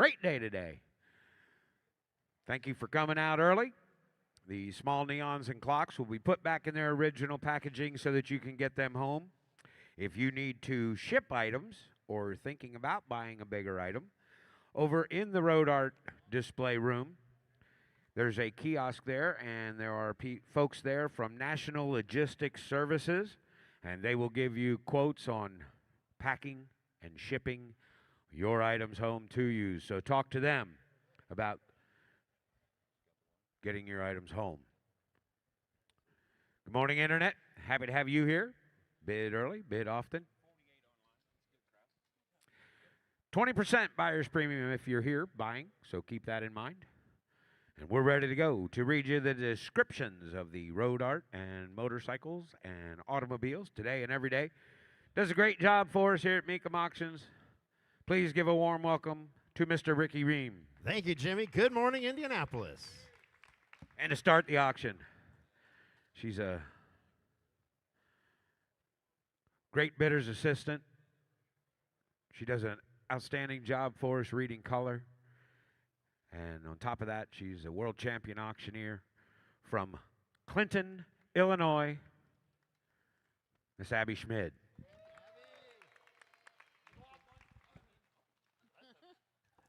Great day today. Thank you for coming out early. The small neons and clocks will be put back in their original packaging so that you can get them home. If you need to ship items or thinking about buying a bigger item, over in the Road Art display room, there's a kiosk there, and there are folks there from National Logistics Services, and they will give you quotes on packing and shipping your items home to you. So talk to them about getting your items home. Good morning, Internet. Happy to have you here. Bid early, bid often. 20% buyer's premium if you're here buying, so keep that in mind. And we're ready to go to read you the descriptions of the road art and motorcycles and automobiles today and every day. Does a great job for us here at Mecum Auctions. Please give a warm welcome to Mr. Ricky Ream. Thank you, Jimmy. Good morning, Indianapolis. And to start the auction, she's a great bidder's assistant. She does an outstanding job for us reading color. And on top of that, she's a world champion auctioneer from Clinton, Illinois, Miss Abby Schmid.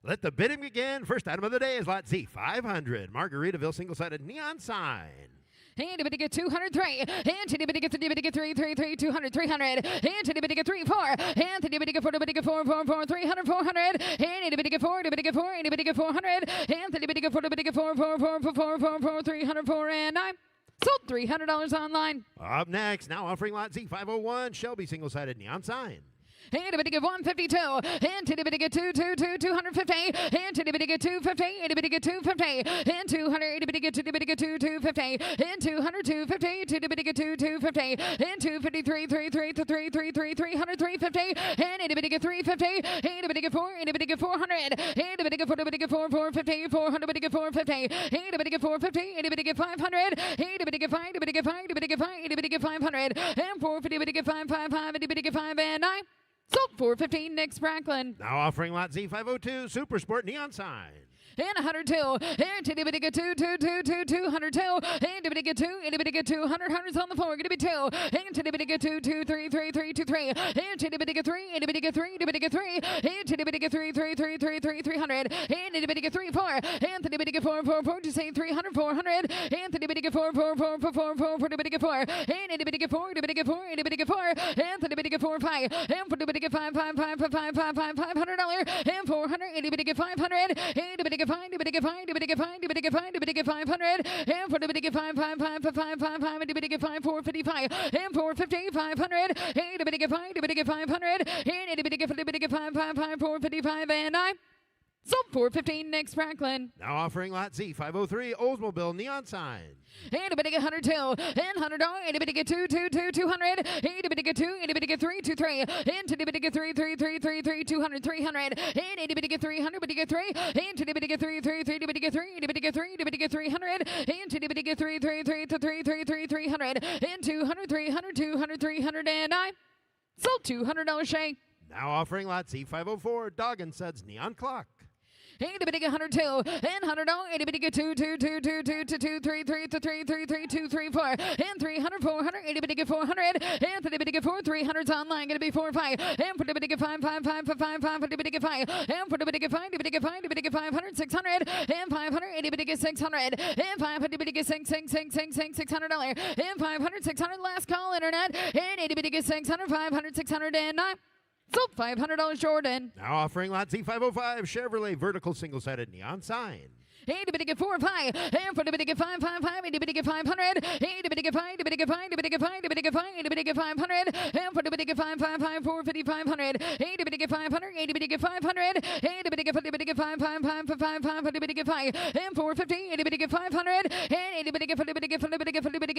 Let the bidding begin. First item of the day is lot Z, 500, Margaritaville single-sided neon sign. And to get 203. And to get 3, 200, 300. And to get 3, 4. And to get 4, 300, 400. And to get 4, and to get 400. And to get 4, 300, 4, and 9. Sold $300 online. Up next, now offering lot Z, 501, Shelby single-sided neon sign. And to get 152. And to get 250. And to get 250. And to get 250. And 200. And to get 250. And 200, 250. To get 250. And 253, 300, 350. And to get 350. And to get 4. And to get 400. And to get 450. 400. To get 450. And to get 450. And to get 500. And to get 5. To get 5. To get 5. To get 500. And 450. To get 5. And to get 5 and 9. Sold $415, Nick Spracklin. Now offering lot Z, 502, Super Sport neon sign. And 102. And to get 202. And to get 2. And to get 200. Hundreds on the floor. Going to be 2. And to get 2, 3. And to get 3. And to get 3. To get 3. And to get 3, 300. And to get 3, 4. And to get 4. To say 300, 400. And to get 4. To get 4. And to get 4. To get 4. And to get 4. And to get 4, 5. And to get 5, $500. And 400. And to get 500. And to get 5, to get 500, and for the get 5, and to get 5, 455, and 450, 500, and to get 5, to get 500, and to get 5, 455, and 9. Sold $415, Nick Spracklin. Now offering lot Z, 503, Oldsmobile neon sign. And to get 102, and $100, and to get 200, and to get 2, and to get 3, 2, and to get 3, 200, 300, and to get 300, but to get 3, and to get 3, to get 3, to get 3, to get 300, and to get 3, 300, and 200, 300, and 9. Sold $200, Shay. Now offering lot Z, 504, Dog and Suds neon clock. And to get 102, and $100, and to get 2, 3, 2, 3, 4, and 300, 400, and to get 400, and to get 4, 300's online, going to be 4, 5, and for the get 5, 5, and for the get 5, and for the get 5, to get 500, 600, and 500, and to get 600, and 500, to get $600, and 500, 600, last call, Internet, and to get 600, 500, 600, and 9. Sold $500, Jordan. Now offering lot Z505, Chevrolet vertical single-sided neon sign. And to get 4, 5, and for the get 5, and to get 500, and to get 5, to get 5, to get 5, to get 5, and to get 500, and for the get 5, 450, 500, and to get 500, and to get 500, and to get 5, to get 5, and 450, and to get 500, and to get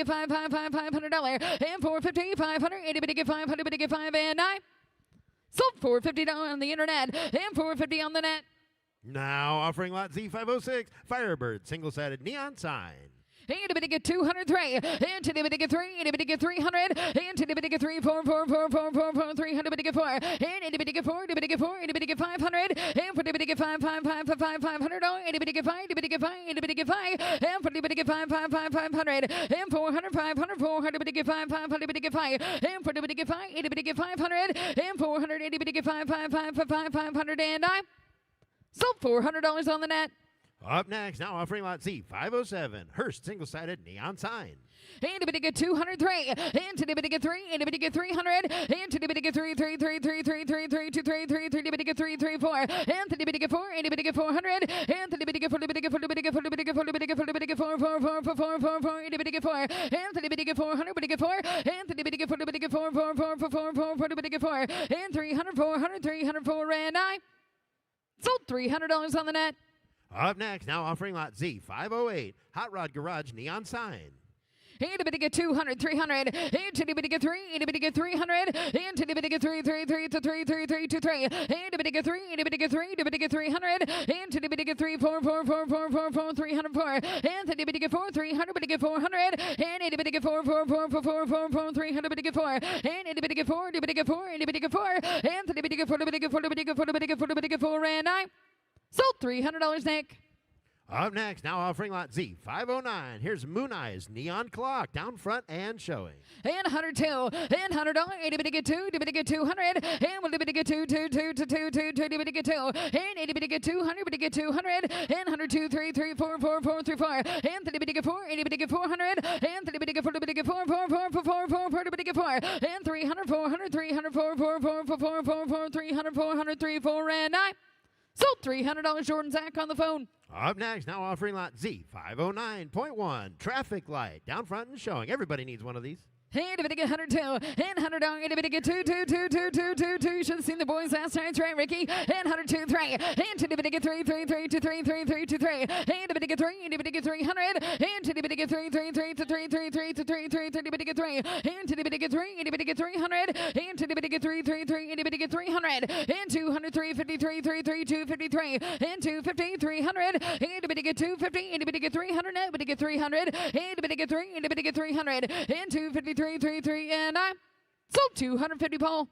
5, $500, and 450, 500, and to get 500, to get 5 and 9. Sold $450 on the internet and $450 on the net. Now offering lot Z506, Firebird single-sided neon sign. Into the big 203. Into the big 3. Into the big 300. Into the big 3 4 4 4 4 4 4 300 big 4. Into the big 4. Into the big 4. Into the big 500. And for the big 5 5 5 5 5 500. Into the big 5. Into the big 5. Into the big 5. And for the big 5 5 5 500. And 400 500 400 big 5 500 big 5. And for the big 5. Into the big 500. And 400 into big 5 5 5 5 500. And I sold $400 on the net. Up next, now offering lot Z, 507, Hearst single-sided neon sign. Into the big 203. Into the big 3. Into the big 300. Into the big 3 3 3 3 3 3 3 2 3 3 3 the big 3 3 4. Into the big 4. Into the big 400. Into the big 4. The big 4. The big 4. The big 4. The big 4. The big 4 4 4 4 4 4 4 into the big 4. Into the big 400. Big 4. Into the big 4. The big 4 4 4 4 4 4 4 the big 4. And 300 400 304 and I sold $300 on the net. Up next, now offering lot Z, 508, Hot Rod Garage neon sign. Into the big 200, 300, into the big 3, into the big 300, into the big 3, 3, 3, 3, 3, 3, 2, 3, into the big 3, into the big 3, into the big 300, into the big 3, 4, 4, 4, 4, 4, 4, 304, into the big 4, 300, big 400, and into the big 4, 4, 4, 4, 4, 4, 4, 300, big 4, and into the big 4, the big 4, into the big 4, and to the big 4, the big 4, the big 4, the big 4, the big 4, and I sold $300, Nick. Up next, now offering lot Z, 509. Here's Moon Eyes Neon Clock, down front and showing. And 102, and $100, and the big 2, the big 200, and with the big 2, 2, 2, 2, 2, 2, 2, the big 2, and the big 200, big 200, and 102, 3, 3, 4, 4, 4, 3, 4, and the big 4, and the big 400, and the big 4, the big 4, 4, 4, 4, 4, 4, 4, the big 4, and 300, 400, 300, 4, 4, 4, 4, 4, 4, 4, 300, 400, 3, 4, and I sold $300, Jordan Zach on the phone. Up next, now offering lot Z, 509.1, traffic light, down front and showing. Everybody needs one of these. And the big 102, and $100, and the big 2, 2, 2, 2, 2, 2, 2. Should have seen the boys last night, right, Ricky? And 102, 3, and to the big 3, 3, 3, 2, 3, 3, 3, 2, 3, and the big 3, and the big 300, and to the big 3, 3, 3, 2, 3, 3, 3, 2, 3, 3, 3, the big 3, and to the big 3, and the big 300, and to the big 3, 3, 3, and the big 300, and 203, 53, 3, 3, 253, and 250, 300, and the big 250, and the big 300, and the big 300, and the big 3, and the big 300, and 253, 3, 3, and I sold 250, Paul.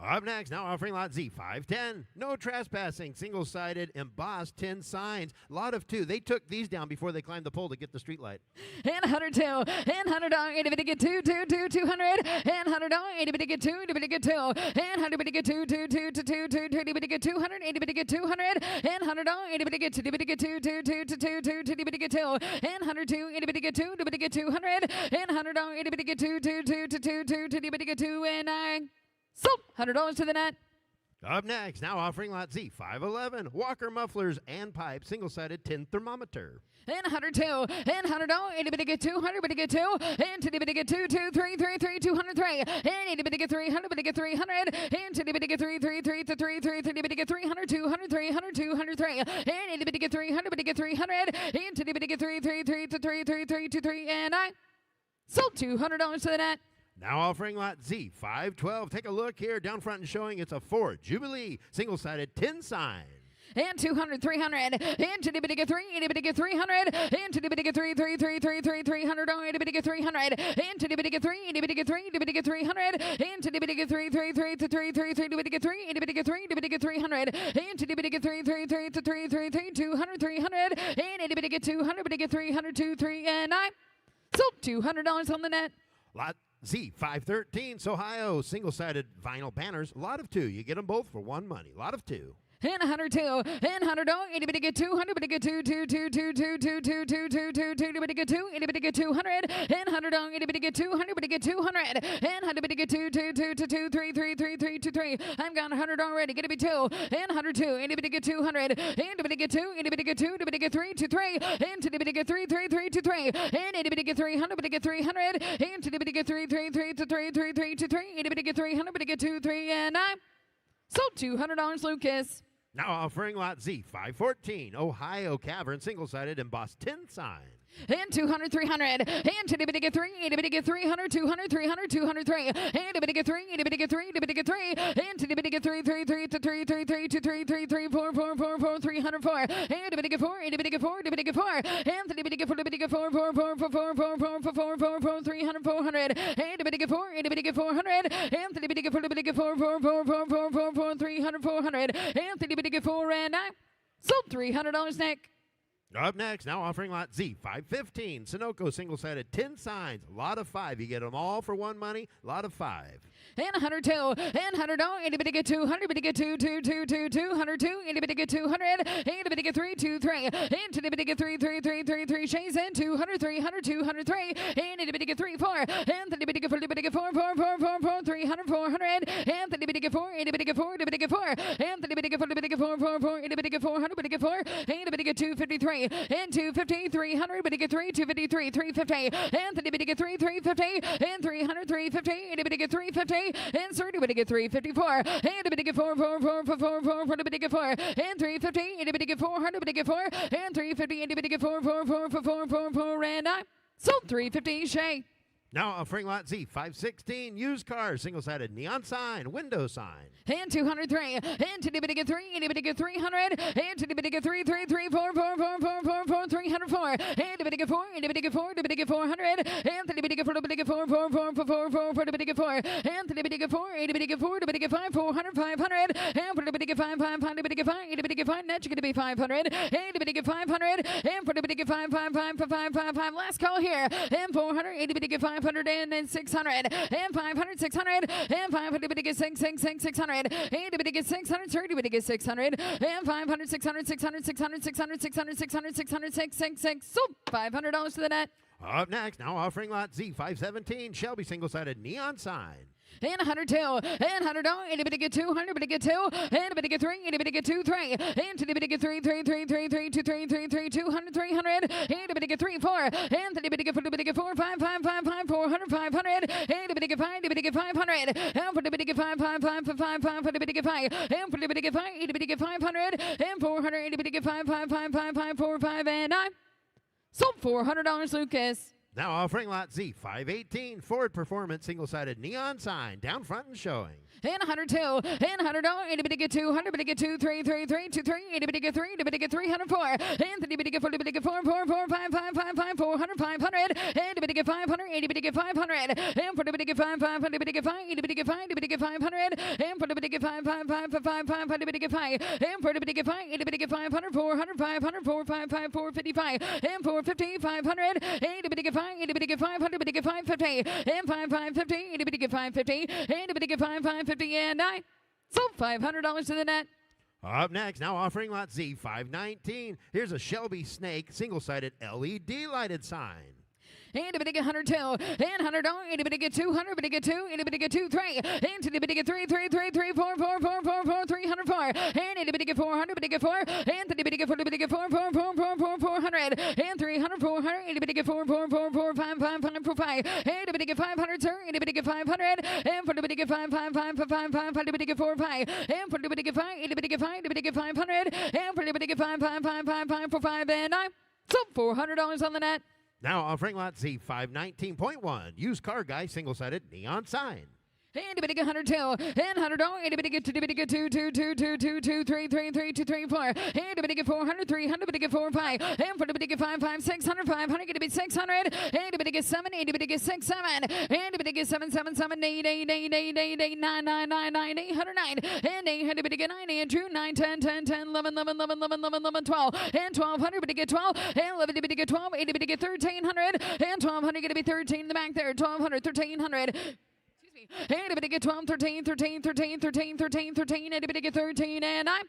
Up next, now offering lot Z, 510. No trespassing, single-sided, embossed tin signs. Lot of 2. They took these down before they climbed the pole to get the street light. And 102, and $100, and the big 2, 2, 2, 200, and $100, and the big 2, the big 2, and 100, big 2, 2, 2, 2, 2, 2, the big 200, and the big 200, and $100, and the big 2, the big 2, 2, 2, 2, 2, 2, the big 2, and 102, and the big 2, the big 200, and $100, and the big 2, 2, 2, 2, 2, 2, the big 2, and I sold $100 to the net. Up next, now offering lot Z, 511. Walker mufflers and pipe, single-sided tin thermometer. And 102, and $100, and the big 200, big 2, and to the big 2, 2, 3, 3, 3, 203, and the big 300, big 300, and to the big 3, 3, 3, 3, 3, the big 300, 200, 300, 203, and the big 300, big 300, and to the big 3, 3, 3, 3, 3, 3, 2, 3, and I sold $200 to the net. Now offering lot Z, 512. Take a look here, down front and showing. It's a Ford Jubilee, single-sided tin sign. And 200, 300, into the big 3, into the big 300, into the big 3, 3, 3, 3, 3, 300, into the big 300, into the big 3, into the big 3, the big 300, into the big 3, 3, 3, 3, 3, 3, the big 3, into the big 3, the big 300, into the big 3, 3, 3, 3, 3, 3, 200, 300, and into the big 200, big 300, 2, 3, and I sold $200 on the net. Lot Z, 513, Ohio, single-sided vinyl banners. Lot of 2. You get them both for one money. Lot of 2. And 102, and 100, and the big 200, big 2, 2, 2, 2, 2, 2, 2, 2, 2, 2, 2, the big 2, and the big 200, and 100, and the big 200, big 200, and the big 2, 2, 2, 2, 2, 3, 3, 3, 3, 2, 3. I'm gone 100 already. Gonna be 2, and 102, and the big 200, and the big 2, and the big 2, the big 3, 2, 3, and to the big 3, 3, 3, 2, 3, and the big 300, big 300, and to the big 3, 3, 3, 2, 3, 3, 3, 2, 3, and the big 300, big 2, 3, and I sold $200, Lucas. Now offering lot Z, 514, Ohio Cavern, single-sided embossed tin sign. and 200, 300, and to the big get 3, and to get 300, 200, 300, 203, and to big 3, and to big 3, to big 3, and to the big 3, 3, 3, to 3, 3, 3, to 3, 3, 3, 4, 4, 4, 4, 304, and to big 4, and to big 4, to big 4, and to the big 4, to big 4, 4, 4, 4, 4, 4, 4, 4, 4, 4, 300, 400, and to big 4, and to big 400, and to the big 4, to big 4, 4, 4, 4, 4, 4, 4, 300, 400, and to the big 4, and I sold $300, Nick. Up next, now offering lot Z, 515. Sunoco single-sided 10 signs. Lot of 5. You get them all for one money. Lot of 5. And 102, and $100, and a get 200, but get 2, 2, 2, 2, 202, and a get 200, and a get 3, 2, 3, and to the get 3, 3, 3, 3, 3 shays, and 200, 300, 203, and a get 3, 4, and to the get 4, 4, 4, 4, 4, 4, 300, 400, and to the get 4, and a get 4, to get 4, and to the get 4, 4, 4, 4, and a get 400, but get 4, and a get 253, and 250, 300, but get 3, 253, 350, and to the get 3, 350, and 300, 350, and a get 350, and 30 would get 354, and a bit get 4, 4, 4, 4, 4, 4, 4, to get 4, and 350, and a bit get 400, but get 4, and 350, and a bit get 4, 4, 4, 4, 4, 4, 4, and I sold 350, Shay. Now offering lot Z, 516. Used car, single-sided neon sign, window sign. And 203, and to the bit get 3, and a bit get 300, and to the bit get 3, 3, 3, 4, 4, 4, 4, 4, 4, 304, and a bit get 4, and a bit get 4, to bit get 400, and to the bit get 4, to bit get 4, 4, 4, 4, 4, 4, 4, to bit get 4, and to the bit get 4, and a bit get 4, to bit get 5, 400, 500, and for the bit get 5, 500, to bit get 5, and a bit get 5, that's going to be 500, and a bit get 500, and for the bit get 5, 5, 5, 5, 5, 5, 5, last call here, and 400, and a bit get 500, and then 600, and 500, 600, and 500, but it gets 600, and but it gets 600, 30, but it gets 600, and 500, 600, 600, 600, 600, 600, 600, 600, 666, so $500 to the net. Up next, now offering lot Z, 517. Shelby single-sided neon sign. And 102, and $100, and a bit get 200, but it get 2, and a bit get 3, and a bit get 2, 3, and to the bit get 3, 3, 3, 3, 3, 2, 3, 3, 3, 200, 300, and a bit get 3, 4, and to the bit get 4, the bit get 4, 5, 5, 5, 5, 400, 500, and a bit get 5, the bit get 500, and for the bit get 5, 5, 5, 5, 5, 5, for the bit get 5, and for the bit get 5, and the bit get 500, and 400, and the bit get 5, 5, 5, 5, 5, 4, 5, and I sold $400, Lucas. Now offering lot Z, 518. Ford Performance single-sided neon sign, down front and showing. And 102, and $100, and a bit get 200, but it get 2, 3, 3, 3, 2, 3, and a bit get 3, and a bit get 304, and the bit get 4, the bit get 4, 4, 4, 5, 5, 5, 5, 400, 500, and a bit get 500, and a bit get 500, and for the bit get 5, 5, and a bit get 5, and a bit get 5, and a bit get 500, and for the bit get 5, 5, 5, 5, 5, 5, and a bit get 5, and for the bit get 5, and a bit get 500, 400, 500, 4, 5, 5, 455, and 450, 500, and a bit get 5, and a bit get 500, but it get 550, and 5, 550, and a bit get 550, and a bit get 5, 550, and I sold $500 to the net. Up next, now offering lot Z, 519. Here's a Shelby Snake single-sided LED lighted sign. And a bit get 102, and $100, and a bit get 200, but it get 2, and a bit get 2, 3, and to the bit get 3, 3, 3, 3, 4, 4, 4, 4, 4, 304, and a bit get 400, but it get 4, and to the bit get 4, the bit get 4, 4, 4, 4, 4, 400, and 300, 400, and a bit get 4, 4, 4, 4, 5, 5, 5, 4, 5, and a bit get 500, sir, and a bit get 500, and for the bit get 5, 5, 5, 5, 5, 5, and the bit get 4, 5, and for the bit get 5, and the bit get 5, the bit get 500, and for the bit get 5, 5, 5, 5, 5, 4, 5, and I sold $400 on the net. Now offering lot Z, 519.1. Used car guy single-sided neon sign. And a bit get 102, and $100, and a bit get 2, 2, 2, 2, 2, 2, 2, 3, 3, 3, 2, 3, 4, and a bit get 400, 300, but it get 4, 5, and for the bit get 5, 5, 600, 500, get a bit 600, and a bit get 7, and a bit get 6, 7, and a bit get 7, 7, 7, 8, 8, 8, 8, 8, 8, 9, 9, 9, 9, 809, and 800, but it get 9, and 2, 9, 10, 10, 10, 11, 11, 11, 11, 11, 11, 12, and 1200, but it get 12, and 11, but it get 12, 8, but it get 1300, and 1200, get a bit 13 in the back there, 1200, 1300. And a bit get 12, 13, 13, 13, 13, 13, 13, and a bit get 13, and I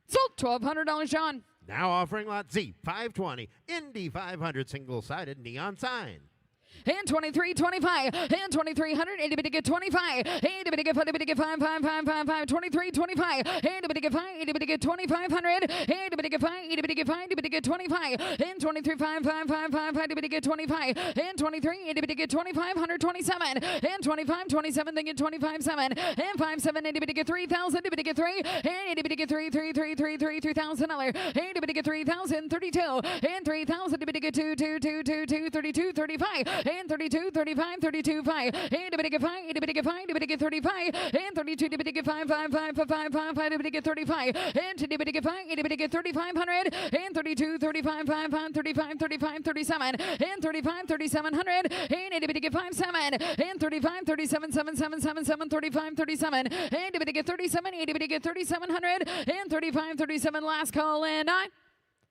sold $1,200, John. Now offering lot Z, 520. Indy 500 single-sided neon sign. and 2325 and 2300 and get 25 and get 5 2325 and get 5 and get 2500 and get 5 and get 5 and get 25 and 23 and get 25 and 23 and get 2500 27 and 25 27 then get 25 7 and 5 7 and get 3000 and get 3 and get 3 $3,000 and get 3000 32 and 3000 and get 2 32 35 and 32 35 32 5 and get 5 and get 5 and get 35 and 32 and get 5 and get 35 and get 5 and get 3500 and 32 35 35 37 and 35 3700 and get 5 7 and 35 37 7 35 37 and get 37 and get 3700 and 35 37 last call and I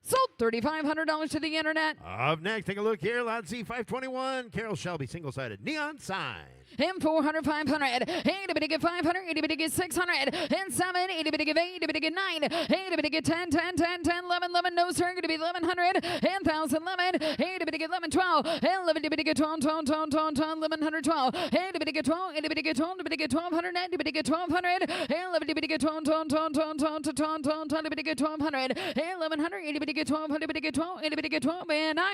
sold $3,500 to the internet. Up next, take a look here. Lot Z521, Carol Shelby, single-sided neon sign. And 400, 500, and get 500, and get 600, and 7, and get 8, and get 9, and get 10, 11, no sir, going to be 1100, and 1,000, 11, and get 11, 12, and 11, and get 12, 1112, and get 12, and get 12, and get 1200, and get 1200, and 11, and get 12, 12, and get 1200, and 1100, and get 12, and get 12, and get 12, and I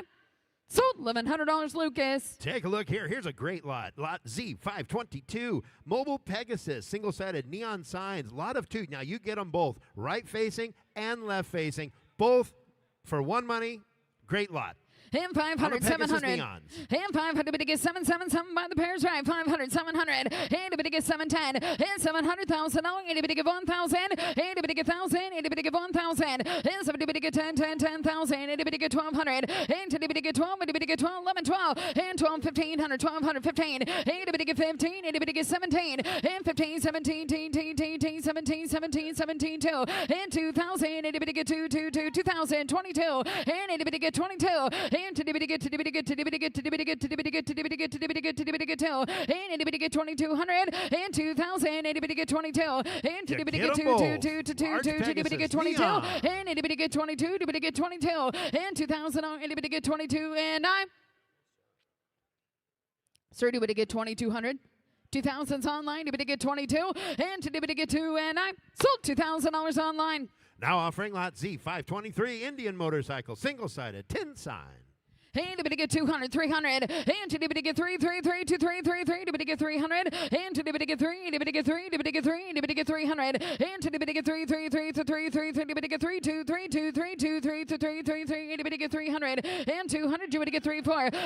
sold $1,100, Lucas. Take a look here. Here's a great lot. Lot Z522, Mobile Pegasus, single-sided neon signs. Lot of 2. Now, you get them both, right-facing and left-facing, both for one money. Great lot. And 500, 700, neons. and 500, but it gets 777 by the pairs right. 500, 700, and it gets 710, and 700,000, and it get 1,000, and it get 1,000, and it get 1,000, and somebody get 10,000, and it get 1,200, and it get 12, and it get 12, 11, 12, and 12, 1,500, 1,200, 15, and it get 15, and it get 17, and 15, 17, 17, 2, and 2,000, and it get 2,000, 22, and it get 22, and to get 2,200 and 2,000 and get 22 and to get 22 and get 22 to get 22 and 2,000 and get 22 and I sir to get 2,200 2,000's online to get 22 and to get 2 and I sold $2,000 online. Now offering lot Z523 Indian motorcycle single-sided tin sign. And to get 200, 300, and to get 3, 3, 3, 2, 3, 3, 3, to get 300, and to get 3, to get 3, to get 3, to get 300, and to get 3, 3, 3, 3, 3, 3, to get 3, 2, 3, 2, 3, 2, 3, 3, 3, 3, and to get 300, and 200, you would get 3, 4, and to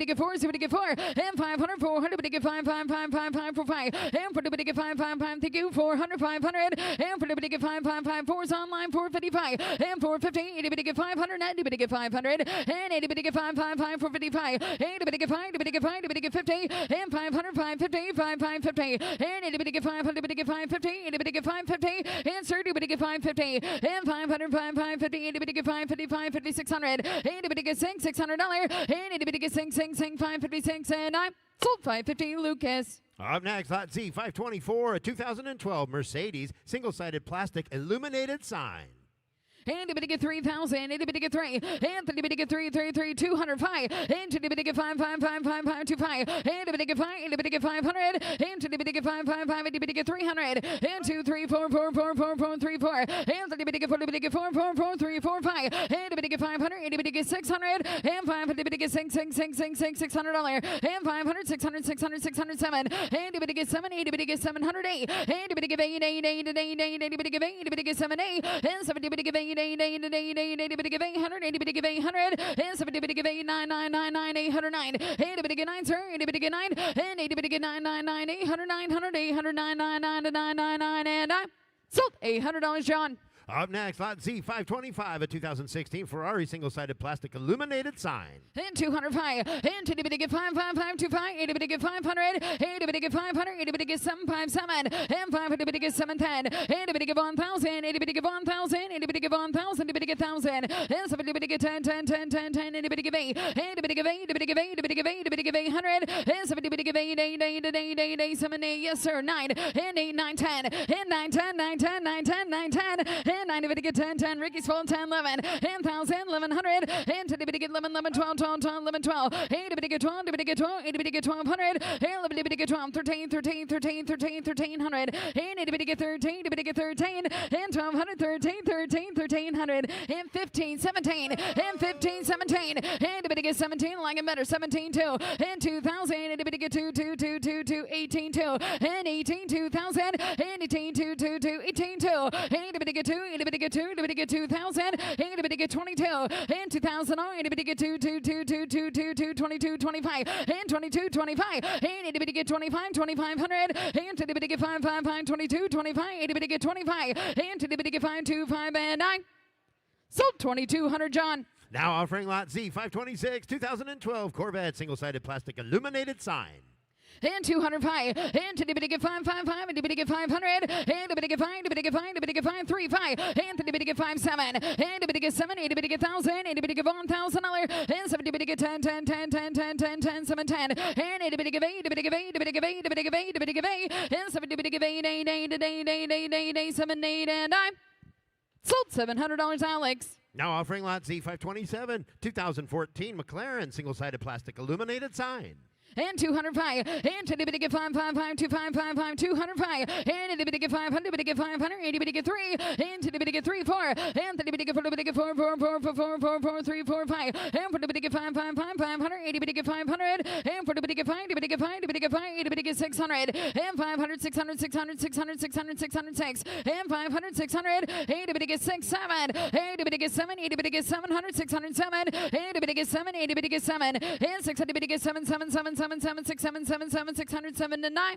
get 4, you would get 4, and 500, 400, to get 5, 5, 5, 5, 5, 4, 5, and for to get 5, 5, 5, thank you, 400, 500, and for to get 5, 5, 5, 4's online, 455, and 450, and to get 500, and to get 500, and to get 5, 5, 5, 455, and to get 5, to get 5, to get 50, and 500, 550, 5, 550, and to get 500, to get 550, and to get 550, and sir, to get 550, and 500, 550, and to get 550, 550, 600, and to get $600, and to get 556, and I sold 550, Lucas. Up next, lot Z524, a 2012 Mercedes single-sided plastic illuminated sign. And to get 3,000, and to get 3, and to get 3, 3, 3, 205, and to get 5, 5, 5, 5, 5, 2, 5, and to get 5, and to get 500, and to get 5, 5, 5, and to get 300, and 2, 3, 4, 4, 4, 4, 4, 3, 4, and to get 4, to get 4, 4, 4, 3, 4, 5, and to get 500, and to get 600, and 500, to get $600, and 500, 600, 600, 607, and to get 7, and to get 708, and to get 8, 8, 8, 8, 8, 8, and to get 8, to get 7, 8, and 7 to get 8, 8, 8, 8, 8, 8, 800, 800, and 7 to get 8, 9, 9, 9, 9, 809, and to get 9, sir, and to get 9, and 8 to get 9, 9, 9, 800, 900, 800, 9, 9, 9, 9, 9, 9, and I sold $800, John. Up next, lot Z525, a 2016 Ferrari single-sided plastic illuminated sign. And 205, and to get 5, 5, 5, 2, 5, and to get 500, and to get 500, and to get 757, and 500, to get 710, and to get 1,000, and to get 1,000, and to get 1,000, to get 1,000, and 7 to get 10, 10, 10, 10, 10, and to get 8, and to get 8, to get 8, to get 8, to get 800, and 7 to get 8, 8, 8, 8, 8, 8, 7, 8, yes sir, 9, and 8, 9, 10, and 9, 10, 9, 10, 9, 10, 9, 10, and 9 to get 10, 10, Ricky's full 10, 11, and 1,000, 1,100, and 10 to get 11, 11, 12, 12, 12, 11, 12, 8 to get 12, to get 12, 8 to get 1,200, 11 to get 12, 13, 13, 13, 13, 1,300, and 8 to get 13, to get 13, and 1,200, 13, 13, 1,300, and 15, 17, and 15, 17, and to get 17, like it better, 17, 2, and 2,000, and to get 2, 2, 2, 2, 2, 18, 2, and 18, 2,000, and 18, 2, 2, 2, 18, 2, and to get 2, and to get 2, to get 2,000, and to get 22, and 2,000, and to get 2, 2, 2, 2, 2, 2, 2, 22, 25, and 22, 25, and to get 25, 2,500, and to get 5, 5, 5, 22, 25, and to get 25, and to get 5, 2, 5, and 9. Sold 2,200, John. Now offering lot Z 526 2012 Corvette single-sided plastic illuminated sign. And 205, and to get 5, 5, 5, and to get 500, and to get 5, to get 5, to get 5, 3, 5, and to get 5, 7, and to get 7, and to get 1,000, and to get $1,000, and 7 to get 10, 10, 10, 10, 10, 10, 10, 7, 10, and 8 to get 8, to get 8, to get 8, to get 8, to get 8, and 7 to get 8, 8, 8, 8, 8, 8, 8, 8, 7, 8, and 9. Sold $700, Alex. Now offering lot Z 527 2014 McLaren single-sided plastic illuminated sign. And 205, and to get 5, 5, 5, 2, 5, 5, 5, 205, and to get 500, to get 500, and to get 3, and to get 3, 4, and to get 4, to get 4, 4, 4, 4, 4, 4, 4, 3, 4, 5, and for to get 5, 5, 5, 500, and to get 500, and for to get 5, to get 5, to get 5, to get 600, and 500, 600, 600, 600, 600, 606, and 500, 600, and to get 6, 7, and to get 7, and to get 700, 607, and to get 7, and to get 7, and 600, to get 7, 7, 7, 7, 7, 6, 7, 7, 7, 607 to 9.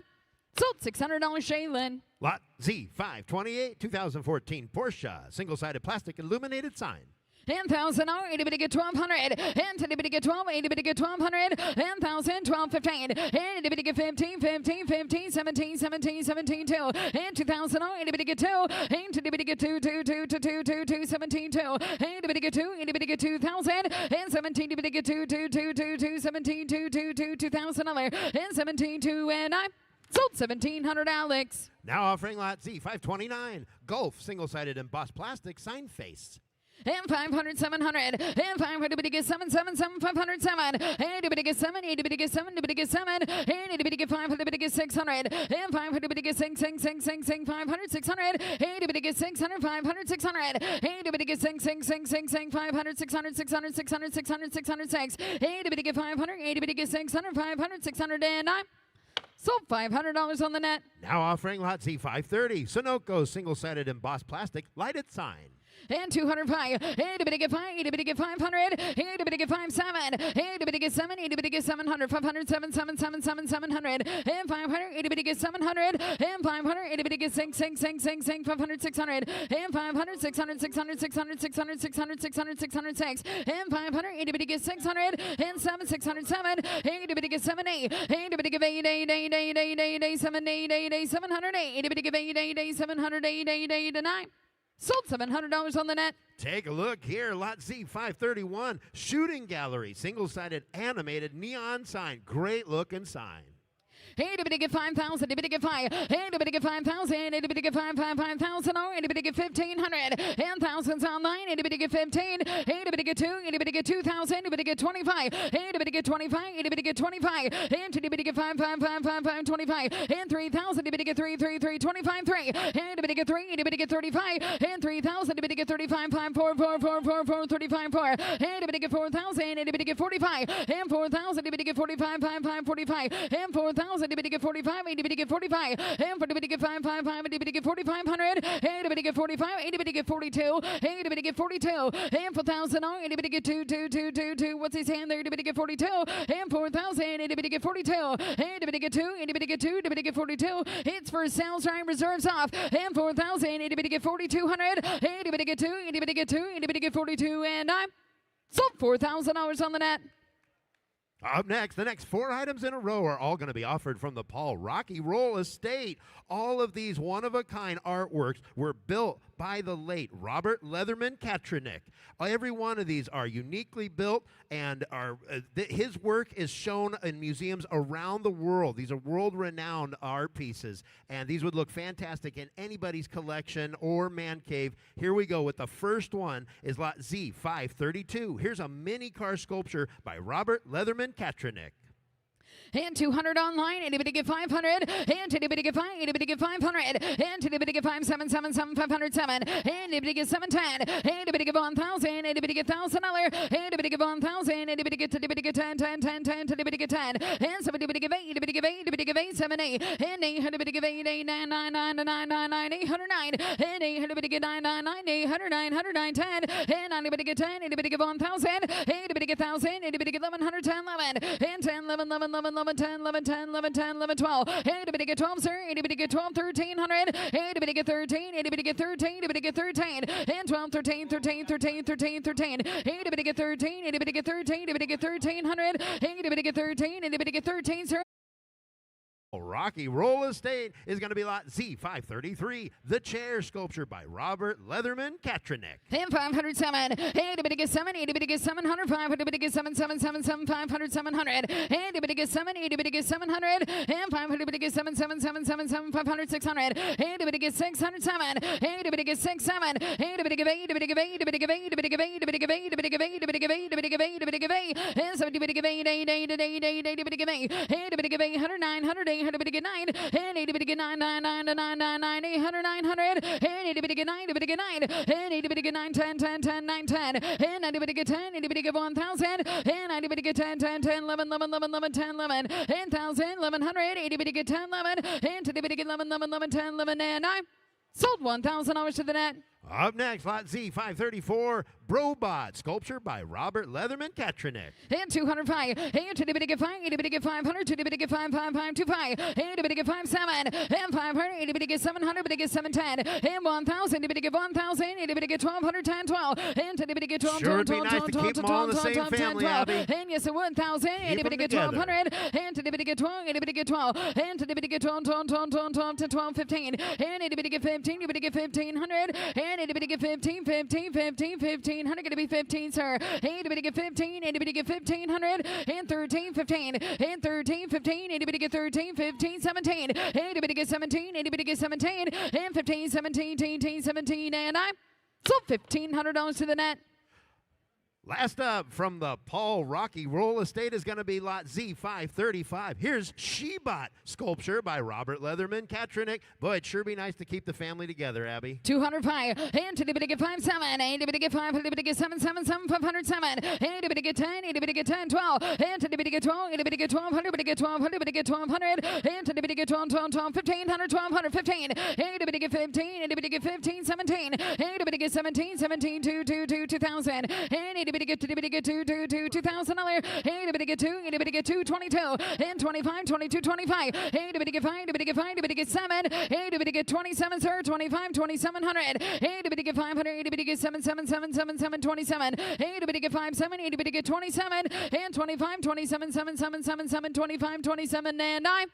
Sold $600, Shaylin. Lot Z 528 2014 Porsche single-sided plastic illuminated sign. And 1,000, and to get 1,200, and to get 12, and to get 1,200, and 1,000, 12, 15, and to get 15, 15, 15, 17, 17, 17, 2, and 2,000, and to get 2, and to get 2, 2, 2, 2, 2, 2, 2, 17, 2, and to get 2, and to get 2,000, and 17, to get 2, 2, 2, 2, 2, 17, 2, 2, 2, 2,000, and 17, 2, and 9. Sold $1,700, Alex. Now offering lot Z 529 Golf single-sided embossed plastic sign face. And 500, 700, and 500, to get 7, 7, 7, 507, and to get 7, and to get 7, to get 7, and to get 500, to get 600, and 500, to get 6, 6, 6, 6, 6, 500, 600, and to get 600, 500, 600, and to get 6, 6, 6, 6, 6, 500, 600, 600, 600, 600, 606, and to get 500, and to get 600, 500, 609. Sold $500 on the net. Now offering lot Z 530 Sunoco single-sided embossed plastic lighted sign. And 205, and to get 5, and to get 500, and to get 5, 7, and to get 7, and to get 700, 500, 7, 7, 7, 7, 700, and 500, and to get 700, and 500, and to get 6, 6, 6, 6, 6, 500, 600, and 500, 600, 600, 600, 600, 600, 600, 606, and 500, and to get 600, and 7, 607, and to get 7, 8, and to get 8, 8, 8, 8, 8, 8, 8, 7, 8, 8, 8, 708, and to get 8, 8, 8, 708, 8, 8, 9. Sold $700 on the net. Take a look here. Lot Z 531 Shooting Gallery single-sided animated neon sign. Great looking sign. Hey, to get 5,000, to get 5, hey, to get 5,000, and to get 5,000, and to get 1,500, and thousands online, and to get 15, hey, to get 2, and to get 2,000, to get 25, hey, to get 25, and to get 25, and to get 5, 5, 5, 5, 5, 25, and 3,000, to get 3, 3, 3, 25, 3, and to get 3, and to get 35, and 3,000, to get 35, 5, 4, 4, 4, 4, 4, 35, 4, and to get 4,000, and to get 45, and 4,000, to get 45, 5, 5, 45, and 4,000, to get 45, and to get 45, and for to get 5, 5, 5, and to get 4,500, and to get 45, and to get 42, and to get 42, and 4,000, and to get 2, 2, 2, 2, 2, what's his hand there, to get 42, and 4,000, and to get 42, and to get 2, and to get 2, to get 42, it's for sales time reserves off, and 4,000, and to get 4,200, and to get 2, and to get 2, and to get 42, and I'm sold $4,000 on the net. Up next, the next 4 items in a row are all going to be offered from the Paul Rocky Roll Estate. All of these one-of-a-kind artworks were built by the late Robert Leatherman Katrinek. Every one of these are uniquely built, and his work is shown in museums around the world. These are world-renowned art pieces, and these would look fantastic in anybody's collection or man cave. Here we go with the first one is lot Z532. Here's a mini car sculpture by Robert Leatherman Katrinek. And 200 online, anybody get 500, and anybody get 5, anybody get 500, and anybody get 577, 507, and anybody get 710, anybody get 1,000, anybody get $1,000, anybody get 1,000, anybody get 10, 10, 10, 10, anybody get 10, and somebody give 8, anybody give 8, anybody give 8, 7, 8, and 8, anybody give 8, 8, 9, 9, 9, 9, 9, 9, 809, and 8, anybody get 9, 9, 9, 809, 109, 10, and anybody get 10, anybody get 1,000, anybody get 1,000, anybody get 1,100, 10, 11, and 10, 11, 11, 11, 11, 10, 11, 10, 11, 10, 11, 12. Anybody get 12, sir? Anybody get 12, 1,300? Anybody get 13? Anybody get 13? Anybody get 13? And 12, 13, 13, 13, 13, 13. Anybody get 13? Anybody get 13? Anybody get 1,300? Anybody get 13? Anybody get 13, sir? Rocky Roll Estate is going to be lot Z533, the chair sculpture by Robert Leatherman Katrinek. And 507. Anybody get 7? Anybody get 700? 500? Anybody get 7, 7, 7, 7, 500, 700. Anybody get 7? Anybody get 700? And 500? Anybody get 7, 7, 7, 7, 7, 500, 600. Anybody get 607? Anybody get 6, 7. Anybody give 8? Anybody give 8? Anybody give 8? Anybody give 8? Anybody give 8? Anybody give 8? Anybody give 8? Anybody give 8? Anybody give 8? And somebody give 8, 8, 8, 8, 8, 8, anybody give 8? Anybody give 800? 900, 800. Anybody get 9, and anybody get 9, 9, 9, 9, 9, 9, 800, 900, and anybody get 9, anybody get 9, and anybody get 9, 10, 10, 10, 9, 10, and anybody get 10, anybody get 1,000, and anybody get 10, 10, 10, 11, 11, 11, 11, 10, 11, and 1,000, 1,100, anybody get 10, 11, and anybody get 11, 11, 11, 10, 11, and I sold $1,000 to the net. Up next, lot Z534, Brobot, sculpture by Robert Leatherman Katrinek. And 205, and anybody get 5, anybody get 500, anybody get 5, 5, 5, 25, anybody get 5, 7, and 500, anybody get 700, anybody get 710, and 1,000, anybody get 1,000, anybody get 1,200, 10, 12, and anybody get 12, Sure 12, would be 12, nice 12, to 12, keep them all in the 12, same 12, 10, family, 12, Abby. and yes, 1,000, anybody get together. 1,200, and anybody get 12, anybody get 12, and anybody get 12, 12, 12, 12, 12, 10, 12, 15, and anybody get 15, anybody get 1,500, and anybody get 15, 15, 15, 1,500, gonna be 15, sir. Anybody get 15, anybody get 1,500, and 13, 15, and 13, 15, anybody get 13, 15, 17, anybody get 17, anybody get 17, and 15, 17, 17, 17, and I sold $1,500 to the net. Last up from the Paul Rocky Roll Estate is going to be lot Z535. Here's Shebot, sculpture by Robert Leatherman Katrinek. Boy, it'd sure be nice to keep the family together, Abby. 205, and anybody get 5, 7, anybody get 5, anybody get 7, 7, 7, 507, anybody get 10, anybody get 10, 12, and anybody get 12, anybody get 12, anybody get 12, anybody get 1,200, and anybody get 12, 12, 12, 1,500, 1,200, 15, anybody get 15, anybody get 15, 17, anybody get 17, 17, 2, 2, 2, 2,000, and anybody get 2, 2, $2,000, anybody get 2, anybody get 2, 22, and 25, 22, 25, anybody get 5, anybody get 5, anybody get 7, anybody get 27, sir, 25, 2,700, anybody get 500, anybody get 7, 7, 7, 7, 7, 27, anybody get 5, 7, anybody get 27, and 25, 27, 7, 7, 7, 7, 25, 27, and I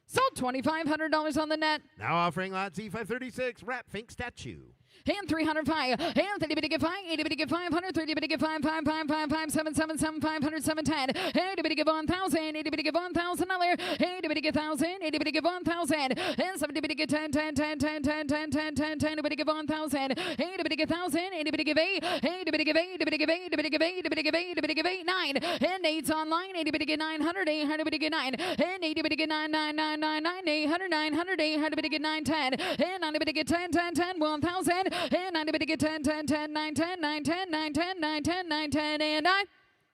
sold $2,500 on the net. Now offering lot Z536, Rat Fink statue. And 305, and anybody get 5, anybody get 500, anybody get 5, 5, 5, 5, 5, 7, 7, 7, 500, 710, anybody get 1,000, anybody get $1,000, anybody get 1,000, anybody get 1,000, and somebody get 10, 10, 10, 10, 10, 10, 10, 10, 10, anybody get 1,000, anybody get 1,000, anybody give 8, anybody give 8, anybody give 8, anybody give 8, anybody give 8, anybody give 8, 9, and 8's online, anybody get 900, 800, anybody get 9, and anybody get 9, 9, 9, 9, 9, 800, 900, 800, anybody get 9, 10, and anybody get 10, 10, 10, 1,000, and anybody get 10, 10, 10, 9, 10, 9, 10, 9, 10, 9, 10, 9, 10, and I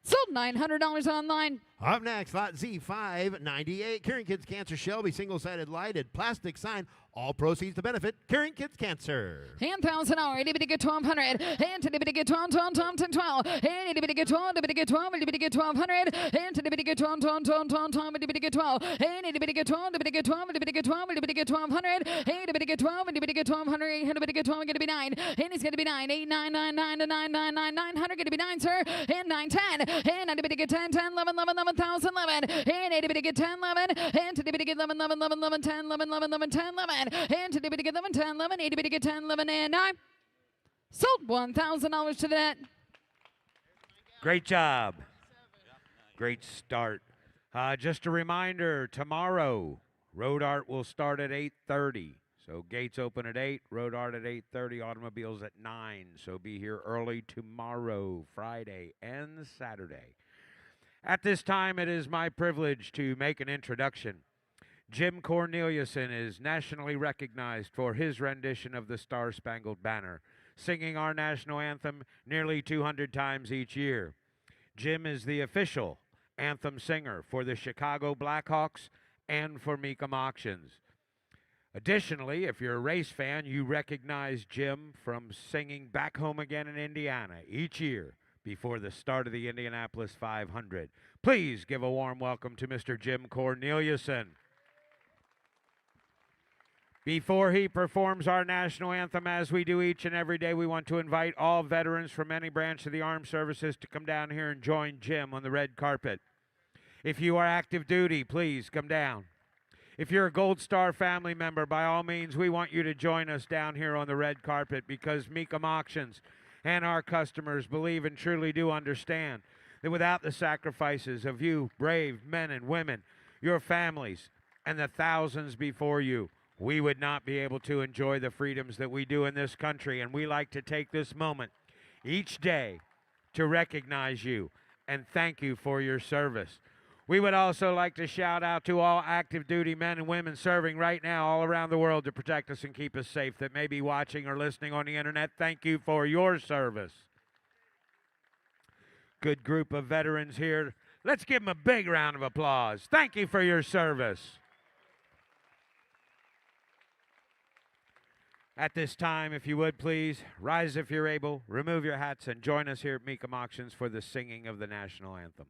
sold $900 online. Up next, lot Z598, Caring Kids Cancer Shelby single-sided lighted plastic sign. All proceeds to benefit Caring Kids Cancer. And $1,000, anybody get 1,200, and anybody get 12, 12, 12, 10, 12, and anybody get 12, anybody get 12, anybody get 1,200, and anybody get 12, 12, 12, 12, 12, anybody get 12, and anybody get 12, anybody get 12, anybody get 12, anybody get 1,200, anybody get 12, anybody get 1,200, 800, anybody get 12, gonna be 9, and it's gonna be 9, 8, 9, 9, 9, 9, 9, 9, 900, gonna be 9, sir, and 9, 10, and anybody get 10, 10, 11, 11, 11, 1,011, and anybody get 10, 11, and anybody get 11, 11, 11, 10, 11, 11, 11, 10, 11, 10, into the big 11, 10, 11, 80 big 10, 11, and 9. Sold $1,000 to the net. Great job. Great start. Just a reminder, tomorrow, Road Art will start at 8:30. So gates open at 8, Road Art at 8:30, automobiles at 9. So be here early tomorrow, Friday, and Saturday. At this time, it is my privilege to make an introduction. Jim Corneliuson is nationally recognized for his rendition of the Star-Spangled Banner, singing our national anthem nearly 200 times each year. Jim is the official anthem singer for the Chicago Blackhawks and for Mecum Auctions. Additionally, if you're a race fan, you recognize Jim from singing Back Home Again in Indiana each year before the start of the Indianapolis 500. Please give a warm welcome to Mr. Jim Corneliuson. Before he performs our national anthem, as we do each and every day, we want to invite all veterans from any branch of the armed services to come down here and join Jim on the red carpet. If you are active duty, please come down. If you're a Gold Star family member, by all means, we want you to join us down here on the red carpet, because Mecum Auctions and our customers believe and truly do understand that without the sacrifices of you brave men and women, your families, and the thousands before you, we would not be able to enjoy the freedoms that we do in this country. And we like to take this moment each day to recognize you and thank you for your service. We would also like to shout out to all active duty men and women serving right now all around the world to protect us and keep us safe that may be watching or listening on the internet. Thank you for your service. Good group of veterans here. Let's give them a big round of applause. Thank you for your service. At this time, if you would please, rise if you're able, remove your hats, and join us here at Mecum Auctions for the singing of the national anthem.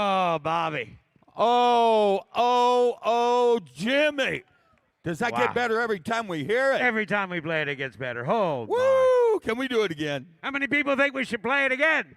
Oh, Bobby. Oh, Jimmy. Does that Wow. get better every time we hear it? Every time we play it, it gets better. Hold on. Woo! Can we do it again? How many people think we should play it again?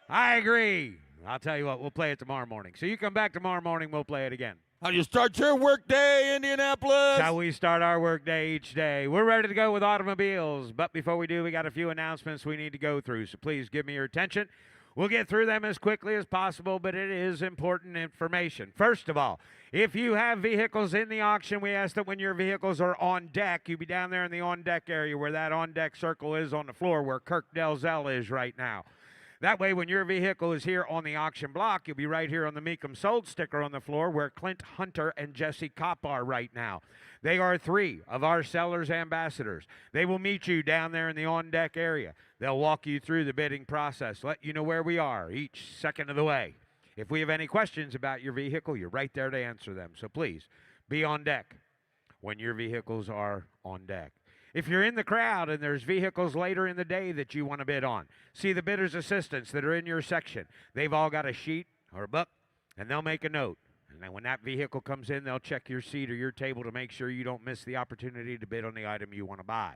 I agree. I'll tell you what, we'll play it tomorrow morning. So you come back tomorrow morning, we'll play it again. How do you start your work day, Indianapolis? How we start our work day each day. We're ready to go with automobiles, but before we do, we got a few announcements we need to go through, so please give me your attention. We'll get through them as quickly as possible, but it is important information. First of all, if you have vehicles in the auction, we ask that when your vehicles are on deck, you be down there in the on-deck area where that on-deck circle is on the floor where Kirk Delzell is right now. That way, when your vehicle is here on the auction block, you'll be right here on the Mecum Sold sticker on the floor where Clint Hunter and Jesse Kopp are right now. They are 3 of our sellers' ambassadors. They will meet you down there in the on-deck area. They'll walk you through the bidding process, let you know where we are each second of the way. If we have any questions about your vehicle, you're right there to answer them. So please, be on deck when your vehicles are on deck. If you're in the crowd and there's vehicles later in the day that you want to bid on, see the bidder's assistants that are in your section. They've all got a sheet or a book, and they'll make a note. And then when that vehicle comes in, they'll check your seat or your table to make sure you don't miss the opportunity to bid on the item you want to buy.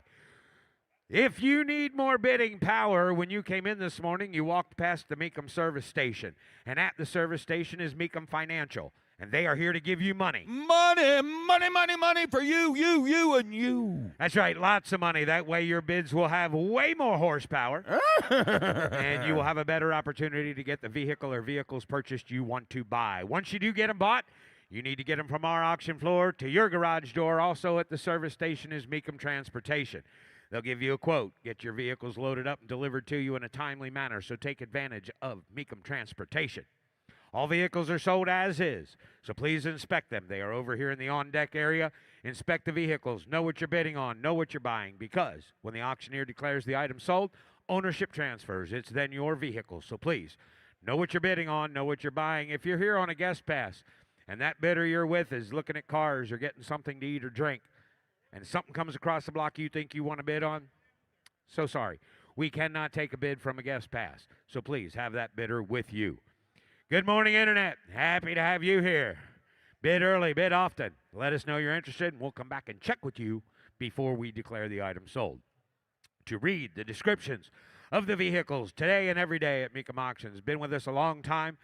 If you need more bidding power, when you came in this morning, you walked past the Mecum service station. And at the service station is Mecum Financial. And they are here to give you money. Money for you, and you. That's right, lots of money. That way your bids will have way more horsepower. And you will have a better opportunity to get the vehicle or vehicles purchased you want to buy. Once you do get them bought, you need to get them from our auction floor to your garage door. Also at the service station is Mecum Transportation. They'll give you a quote, get your vehicles loaded up and delivered to you in a timely manner, so take advantage of Mecum Transportation. All vehicles are sold as is, so please inspect them. They are over here in the on-deck area. Inspect the vehicles. Know what you're bidding on. Know what you're buying, because when the auctioneer declares the item sold, ownership transfers. It's then your vehicle. So please, know what you're bidding on. Know what you're buying. If you're here on a guest pass and that bidder you're with is looking at cars or getting something to eat or drink, and something comes across the block you think you want to bid on, so sorry. We cannot take a bid from a guest pass. So please have that bidder with you. Good morning, Internet. Happy to have you here. Bid early, bid often. Let us know you're interested, and we'll come back and check with you before we declare the item sold. To read the descriptions of the vehicles today and every day at Mecum Auctions. Been with us a long time.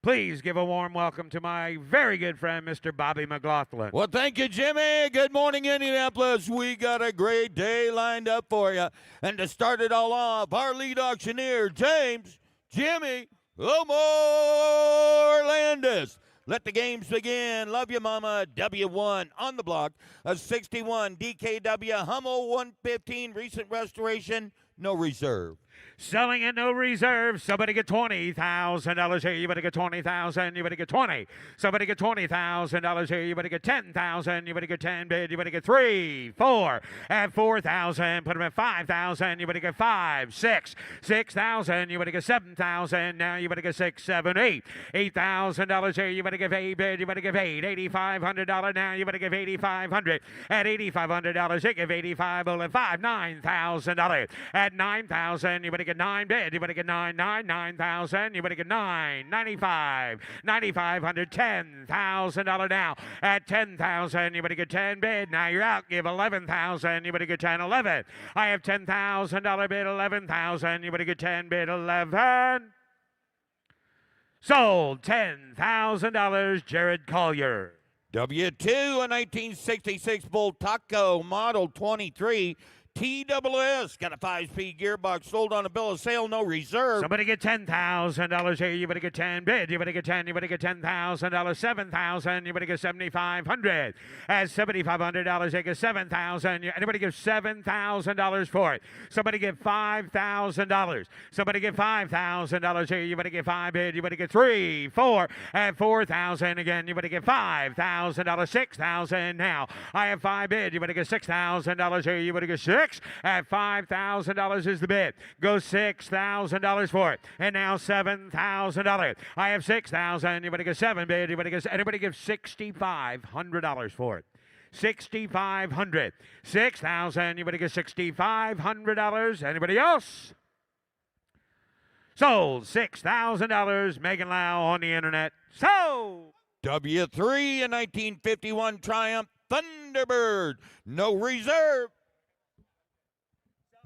Please give a warm welcome to my very good friend, Mr. Bobby McLaughlin. Well, thank you, Jimmy. Good morning, Indianapolis. We got a great day lined up for you. And to start it all off, our lead auctioneer, Jimmy Omar Landis. Let the games begin. Love you, Mama. W1 on the block. A 61 DKW Hummel 115 recent restoration, no reserve. Selling at no reserve. Somebody get $20,000 here. You better get $20,000. You better get 20. Somebody get $20,000 here. You better get 10,000. You better get 10 bid. You better get 3, 4. At 4,000. Put them at 5,000. You better get 5, 6. 6,000. You better get 7,000. Now you better get 6, 7, 8. $8,000 here. You better give 8 bid. You better give 8. $8,500 now. You better give 8,500. At $8,500, you give 85. Only 5. $9,000. At 9,000, you better get 9 bid. You better get 9,000. You better get 9,95. 9,500. $10,000 now. At 10,000, you better get 10 bid. Now you're out. Give 11,000. You better get 10, 11. I have $10,000 bid. 11,000. You better get 10 bid. 11. Sold. $10,000. Jared Collier. W2, a 1966 Bull Taco Model 23. TWS, got a 5-speed gearbox, sold on a bill of sale, no reserve. Somebody get $10,000 here. You better get 10 bid. You better get 10. You better get $10,000. 7,000. You better get 7,500. At $7,500, you get 7,000. Anybody give $7,000 for it? Somebody get $5,000. Somebody get $5,000 here. You better get 5 bid. You better get 3, 4. At 4,000 again. You better get $5,000. 6,000 now. I have 5 bid. You better get $6,000 here. You better get 6. At $5,000 is the bid. Go $6,000 for it. And now $7,000. I have 6,000. You better get 7 bid. You better get. Anybody give $6,500 for it? 6,500. 6,000. You better get $6,500. Anybody else? Sold. $6,000. Megan Lau on the internet. Sold. W3, a 1951 Triumph Thunderbird. No reserve.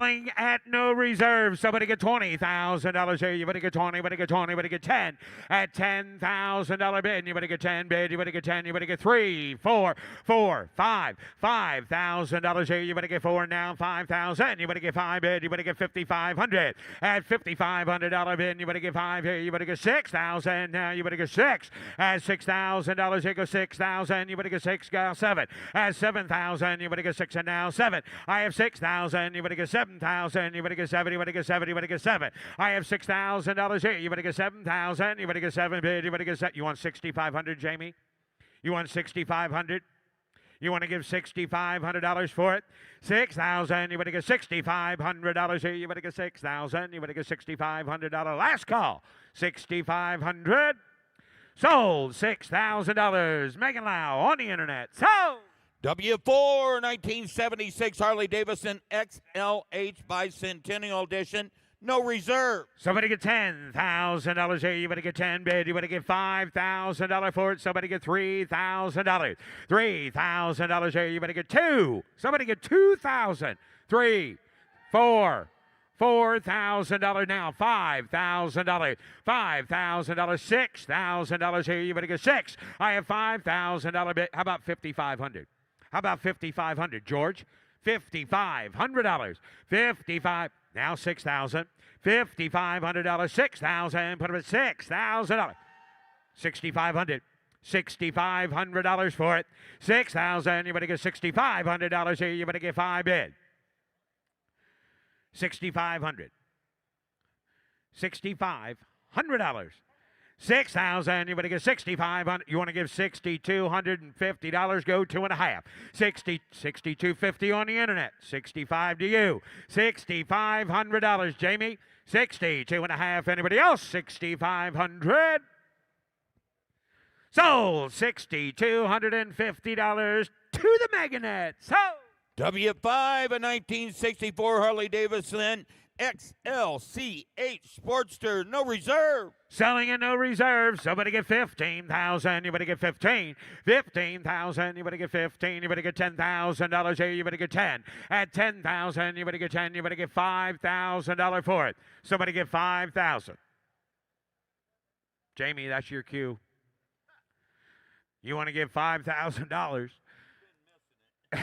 Selling at no reserve. Somebody get $20,000 here. You better get 20, you better get 20, you better get 10. At $10,000 bid, you better get 10 bid, you better get 10, you better get 3, 4, 4, 5. $5,000 here. You better get 4 now. 5,000. You better get 5 bid, you better get 5,500. At $5,500 bid, you better get 5 here. You better get 6,000 now. You better get 6. At $6,000 here, go 6,000. You better get 6, go 7. At 7,000, you better get 6 and now 7. I have 6,000. You better get 7,000. You better get 7. You better get 7. You better get 7. I have $6,000 here. You better get 7,000. You better get 7 bid. You better get 7. You want 6,500, Jamie? You want 6,500? You want to give $6,500 for it? 6,000. You better get $6,500 here. You better get 6,000. You better get $6,500. Last call. 6,500. Sold. $6,000. Megan Lau on the internet. Sold. W4, 1976 Harley-Davidson XLH Bicentennial Edition. No reserve. Somebody get $10,000 here. You better get 10 bid. You better get $5,000 for it. Somebody get $3,000. $3,000 here. You better get 2. Somebody get 2,000. 3, 4. $4,000 now. $5,000. $5,000. $6,000 here. You better get 6. I have $5,000 bid. How about $5,500? How about $5,500, George? $5,500. 55. Now 6,000. $5,500. 6,000. Put them at $6,000. $6,500. $6,500 for it. 6,000. You better get $6,500 here. You better get 5 bid. $6,500. $6,500. 6,000. You better get $6,500. You want to give $6,250? Go 2.5. 6,250 on the internet. 65 to you. $6,500. Jamie. 62.5. Anybody else? 6,500. Sold. $6,250 to the Meganet. Sold. W5, a 1964 Harley-Davidson XLCH Sportster. No reserve. Selling at no reserve. Somebody get 15,000. You better get 15. 15,000. You better get 15. You better get $10,000 here. You better get 10. At 10,000. You better get 10. You better get $5,000 for it. Somebody get 5,000. Jamie, that's your cue. You want to give $5,000.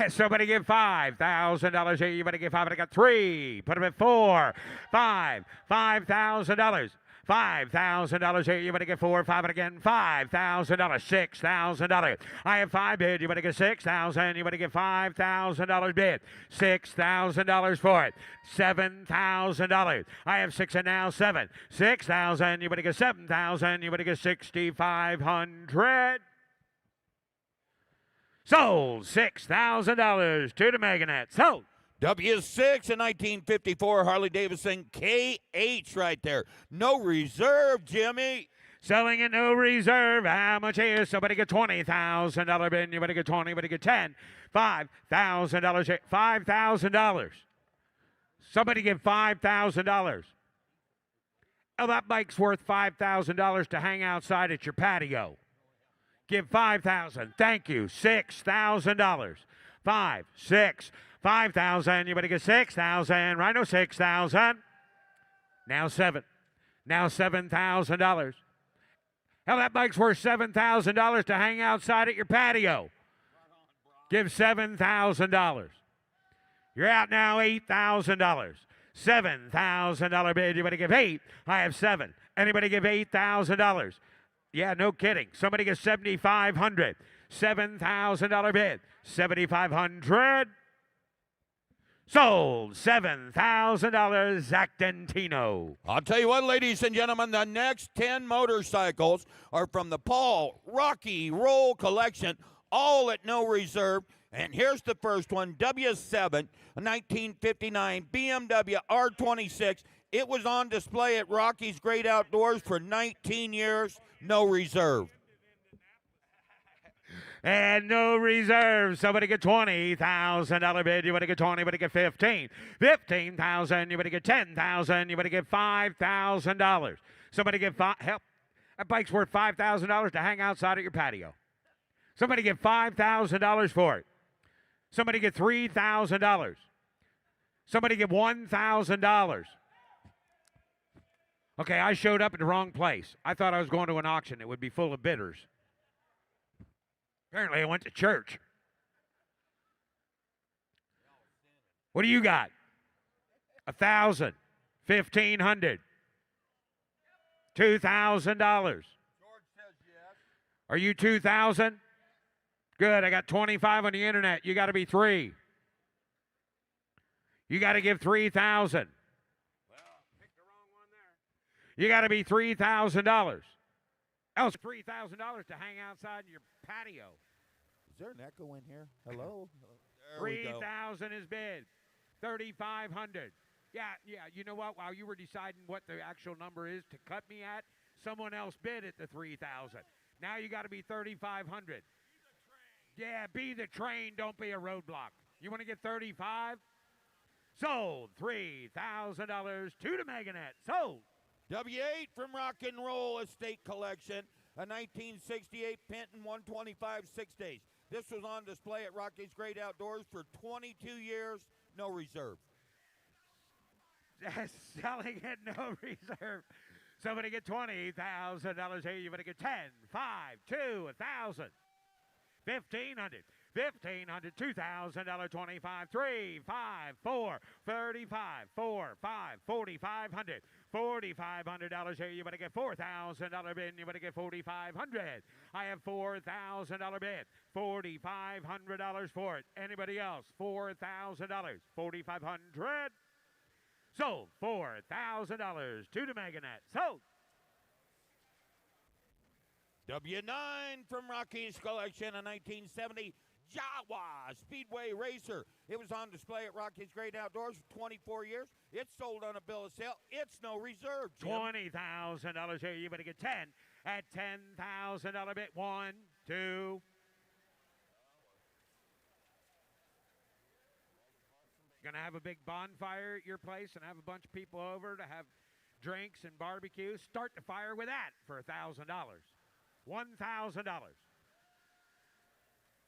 Somebody give $5,000 here. You better get 5. I got 3. Put them at 4, 5. $5,000. $5,000 here. You better get 4, 5, and again $5,000. $6,000. I have 5 bid. You better get 6,000. You better get $5,000 bid. $6,000 for it. $7,000. I have 6 and now 7. 6,000. You better get 7,000. You better get 6,500. Sold. $6,000 to the Meganet. Sold. W6, a 1954 Harley-Davidson KH right there. No reserve, Jimmy. Selling at no reserve. How much is? Somebody get $20,000 bid. You better get 20. You better get 10. $5,000. $5,000. Somebody give $5,000. Oh, that bike's worth $5,000 to hang outside at your patio. Give $5,000. Thank you. $6,000. 5, 6, 5,000. You better get 6,000. Rhino 6,000. Now 7. Now $7,000. Hell, that bike's worth $7,000 to hang outside at your patio. Give $7,000. You're out now $8,000. $7,000 bid. You better give 8. I have 7. Anybody give $8,000? Yeah, no kidding. Somebody gets $7,500. $7,000 bid. $7,500. Sold. $7,000. Zach Dentino. I'll tell you what, ladies and gentlemen, the next 10 motorcycles are from the Paul Rocky Roll Collection, all at no reserve. And here's the first one, W7, a 1959 BMW R26. It was on display at Rocky's Great Outdoors for 19 years, no reserve. And no reserve. Somebody get $20,000 bid. You better get 20. You better get 15. 15,000. You better get 10,000. You better get $5,000. Somebody get help. That bike's worth $5,000 to hang outside at your patio. Somebody get $5,000 for it. Somebody get $3,000. Somebody get $1,000. Okay, I showed up at the wrong place. I thought I was going to an auction. It would be full of bidders. Apparently, I went to church. What do you got? 1,000, 1,500, $2,000. Are you 2,000? Good. I got 25 on the internet. You got to be 3. You got to give 3,000. Well, picked the wrong one there. You got to be $3,000. Else $3,000 to hang outside in your patio. Is there an echo in here? Hello? 3,000 is bid. 3,500. Yeah. You know what? While you were deciding what the actual number is to cut me at, someone else bid at the 3,000. Now you got to be 3,500. Yeah, be the train. Don't be a roadblock. You want to get 35? Sold. $3,000 to the Meganet. Sold. W8 from Rock and Roll Estate Collection, a 1968 Penton 125 6 days. This was on display at Rocky's Great Outdoors for 22 years, no reserve. Selling at no reserve. Somebody get $20,000 here. You better get 10, 5, 2, 1,000. 1,500, 1,500, $2,000, 25, 3, 5, 4, 35, 4, 5, 4,500, $4,500 here. You better get $4,000 bid. You better get 4,500. I have $4,000 bid. $4,500 for it. Anybody else? $4,000. 4,500. Sold. $4,000 to the Meganet. Sold. W9 from Rocky's Collection, a 1970 Jawa Speedway Racer. It was on display at Rocky's Great Outdoors for 24 years. It's sold on a bill of sale. It's no reserve, Jim. $20,000 here. You better get 10 at $10,000 bid. 1, 2. Gonna have a big bonfire at your place and have a bunch of people over to have drinks and barbecue. Start the fire with that for $1,000. $1,000.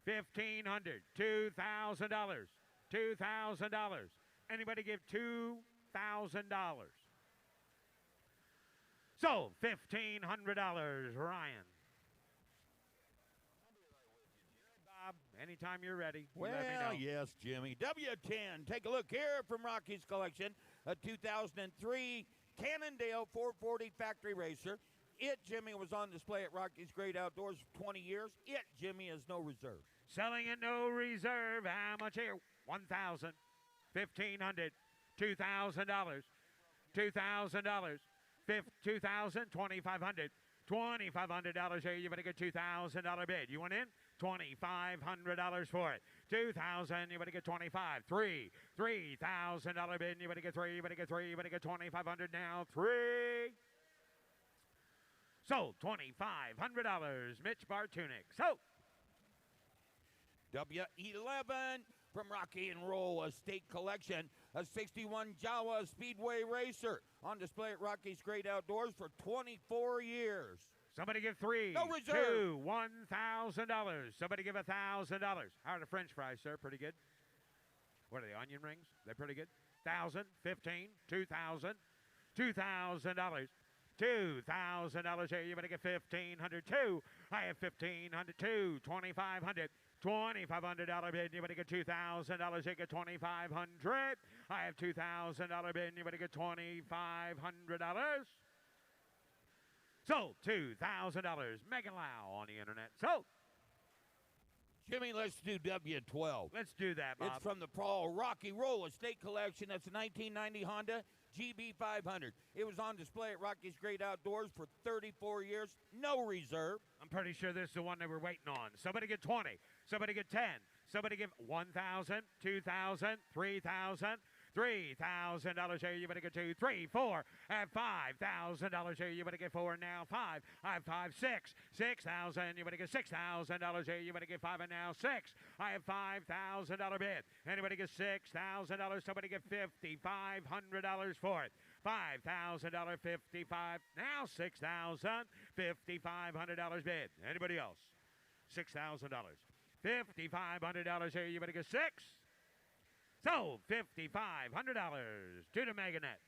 $1,500. $2,000. $2,000. Anybody give $2,000? So $1,500, Ryan. Bob, anytime you're ready. Well, let me know. yes, Jimmy. W10, take a look here from Rocky's Collection, a 2003 Cannondale 440 Factory Racer. It, Jimmy, was on display at Rocky's Great Outdoors for 20 years. It, Jimmy, is no reserve. Selling at no reserve. How much here? $1,000, $1,500, $2,000, $2,000, $2,000, $2,500, $2,500 here. You better get $2,000 bid. You want in? $2,500 for it. $2,000. You better get 25. $3,000 bid. You better get 3. You better get 3. You better get 2,500 now. 3. Sold. $2,500. Mitch Bartunik. Sold. W11 from Rocky and Roll Estate Collection, a 61 Jawa Speedway Racer on display at Rocky's Great Outdoors for 24 years. Somebody give 3. No reserve. 2. $1,000. Somebody give $1,000. How are the French fries, sir? Pretty good. What are they? Onion rings? They're pretty good. 1,000, 15, 2,000, $2,000. $2,000 here. You better get 1,500. 2. I have 1,500. 2. 2,500. $2,500 bid. You better get $2,000. You get 2,500. I have $2,000 bid. You better get $2,500. Sold. $2,000. Megan Lau on the internet. Sold. Jimmy, let's do W12. Let's do that, Bob. It's from the Paul Rocky Roll Estate Collection. That's a 1990 Honda GB500. It was on display at Rocky's Great Outdoors for 34 years. No reserve. I'm pretty sure this is the one they were waiting on. Somebody get 20. Somebody get 10. Somebody give 1,000, 2,000, 3,000, $3,000 here. You better get 2, 3, 4. At $5,000 here. You better get 4. And now 5. I have 5, 6. 6,000. You better get $6,000 here. You better get 5. And now 6. I have $5,000 bid. Anybody get $6,000? Somebody get $5,500 for it. $5,000, 55. Now 6,000. $5,500 bid. Anybody else? $6,000. $5,500 here. You better get 6. So $5,500 to the Meganet.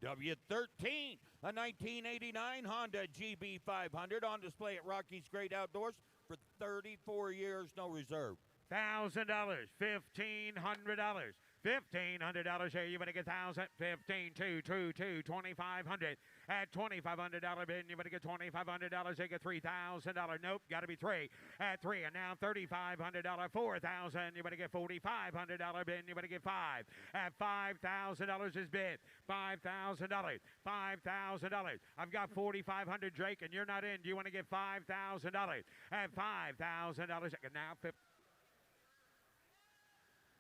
W13, a 1989 Honda GB500 on display at Rocky's Great Outdoors for 34 years, no reserve. $1,000, $1,500. $1,500 here. You better get 1,000. 15, 2, 2, 2, 2,500. At $2,500 bid, you better get $2,500. You get $3,000. Nope, got to be 3. At 3, and now $3,500. 4,000. You better get $4,500 bid. You better get 5. At $5,000 is bid. $5,000. $5,000. I've got $4,500, Drake, and you're not in. Do you want to get $5,000? At $5,000. Now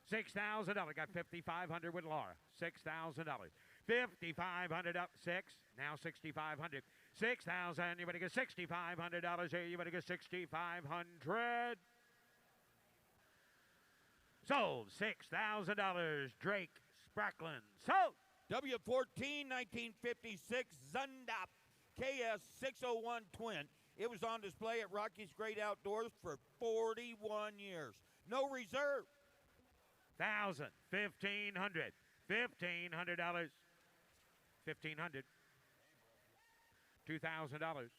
$6,000. Got $5,500 with Laura. $6,000. $5,500 up. 6. Now $6,500. 6,000. You better get $6,500 here. You better get $6,500. Sold. $6,000. Drake Spracklin. Sold. W14 1956 Zundap KS601 Twin. It was on display at Rocky's Great Outdoors for 41 years. No reserve. $1,000, $1,500, $1,500, $1,500, $2,000,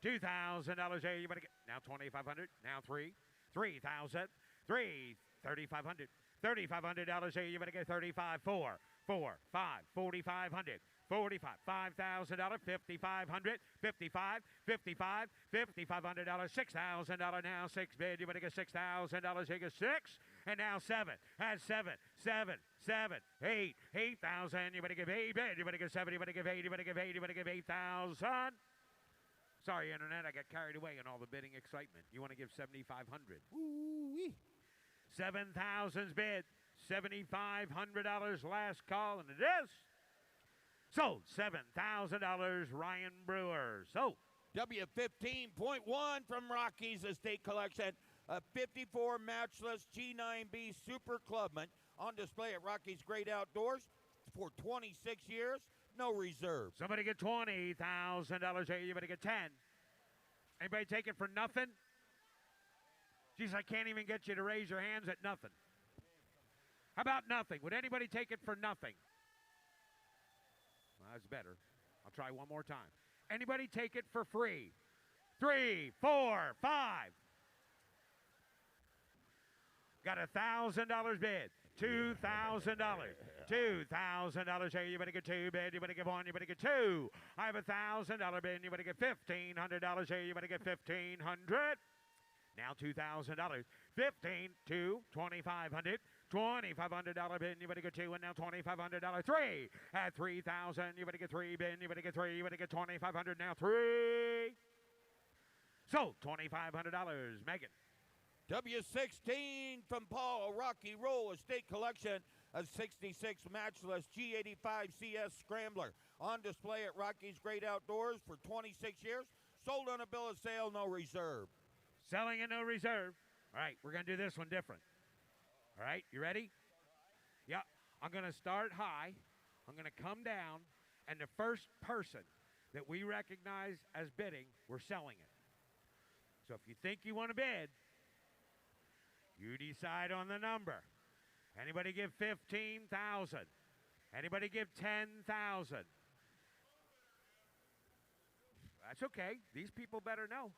$2,000 here. You better get now $2,500, now 3, $3,000, 3, $3,500, $3,500 here. You better get 35, 4, 4, 5, $4,500. 45, $5,000, $5,500, 55, 55, $5,500, $6,000 now 6 bid. You better get $6,000. You get 6, and now 7. At 7, 7, 7, 8, 8,000. You better give 8 bid. You better get 7. You better give 8. You better give 8. You better give 8,000. Sorry, internet. I got carried away in all the bidding excitement. You want to give 7,500? Woo-wee. 7,000's bid. $7,500 last call, and it is. Sold. $7,000, Ryan Brewer. Sold. W15.1 from Rocky's Estate Collection, a 54 matchless G9B Super Clubman on display at Rocky's Great Outdoors for 26 years, no reserve. Somebody get $20,000 here. You better get 10. Anybody take it for nothing? Jeez, I can't even get you to raise your hands at nothing. How about nothing? Would anybody take it for nothing? Well, that's better. I'll try one more time. Anybody take it for free? 3, 4, 5. Got $1,000 bid. $2,000. $2,000 here. You better get 2 bid. You better get 1. You better get 2. I have $1,000 bid. You better get $1,500 here. You better get $1,500. Now $2,000. 15, 2, 2,500. $2,500 bid. You better get 2, and now $2,500. 3 at 3,000. You better get 3 bid. You better get 3. You better get $2,500. Now 3. So $2,500. Megan. W16 from Paul, Rocky Roll Estate Collection, a 66 matchless G85 CS Scrambler on display at Rocky's Great Outdoors for 26 years. Sold on a bill of sale, no reserve. Selling and no reserve. All right, we're going to do this one different. All right, you ready? Yeah, I'm going to start high. I'm going to come down, and the first person that we recognize as bidding, we're selling it. So if you think you want to bid, you decide on the number. Anybody give 15,000? Anybody give 10,000? That's okay. These people better know.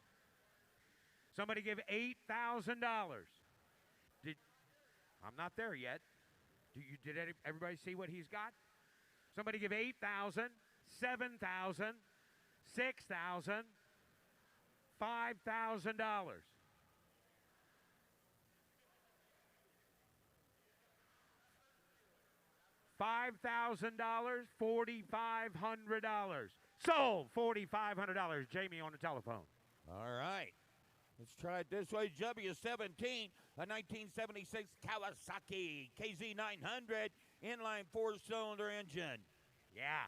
Somebody give $8,000. I'm not there yet. Did everybody see what he's got? Somebody give 8,000, 7,000, 6,000, $5,000. $5,000, $4,500. Sold, $4,500. Jamie on the telephone. All right. Let's try it this way. W17, a 1976 Kawasaki KZ900. inline 4-cylinder engine. Yeah,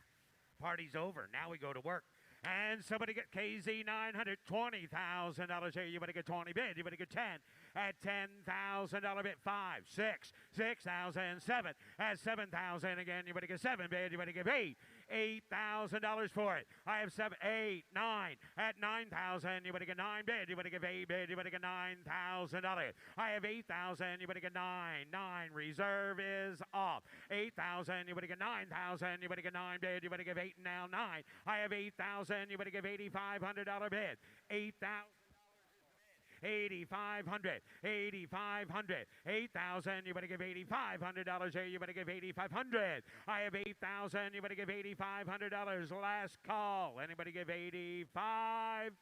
party's over. Now we go to work. And somebody get KZ 900, $20,000 here. You better get 20 bid. You better get 10 at $10,000 bid. 5, 6, 6,000, 7 at 7,000 again. You better get 7 bid. You better give 8, $8,000 for it. I have 7, 8, 9 at 9,000. You better get 9 bid. You better give 8 bid. You better get $9,000. I have 8,000. You better get 9. 9 reserve is off. 8,000. You better get 9,000. You better get 9 bid. You better give 8 now 9. I have 8,000. You better give $8,500 bid. 8,000. 8,500, 8,500, 8,000. You better give $8,500 here. You better give 8,500. I have 8,000. You better give $8,500. Last call. Anybody give 85?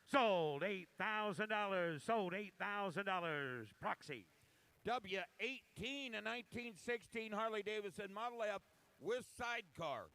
Sold $8,000. Sold $8,000. Proxy. W18, a 1916 Harley-Davidson Model F with sidecar.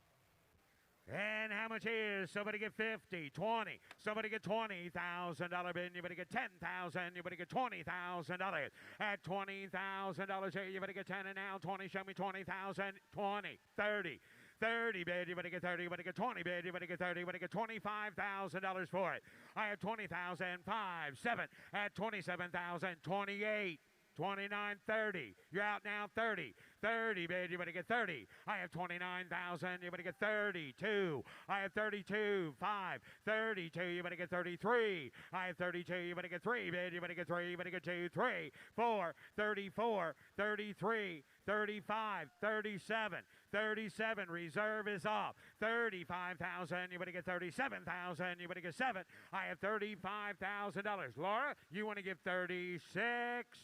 And how much is? Somebody get 50, 20. Somebody get $20,000 bid. You better get 10,000. You better get $20,000. At $20,000 here, you better get 10 and now 20. Show me 20,000. 20, 30. 30 bid, you better get 30, you better get 20 bid, you better get 30, you better get $25,000 for it. I have 20,000, 5, 7, at 27,000, 28. 29, 30. You're out now, 30. 30 bid, you better get 30. I have 29,000, you better get 32. I have 32, 5. 32, you better get 33. I have 32, you better get 3 bid, you better get 3, you better get 2, 3, 4, 34, 33, 35, 37, 37. Reserve is off. 35,000, you better get 37,000, you better get 7. I have $35,000. Laura, you want to give 36?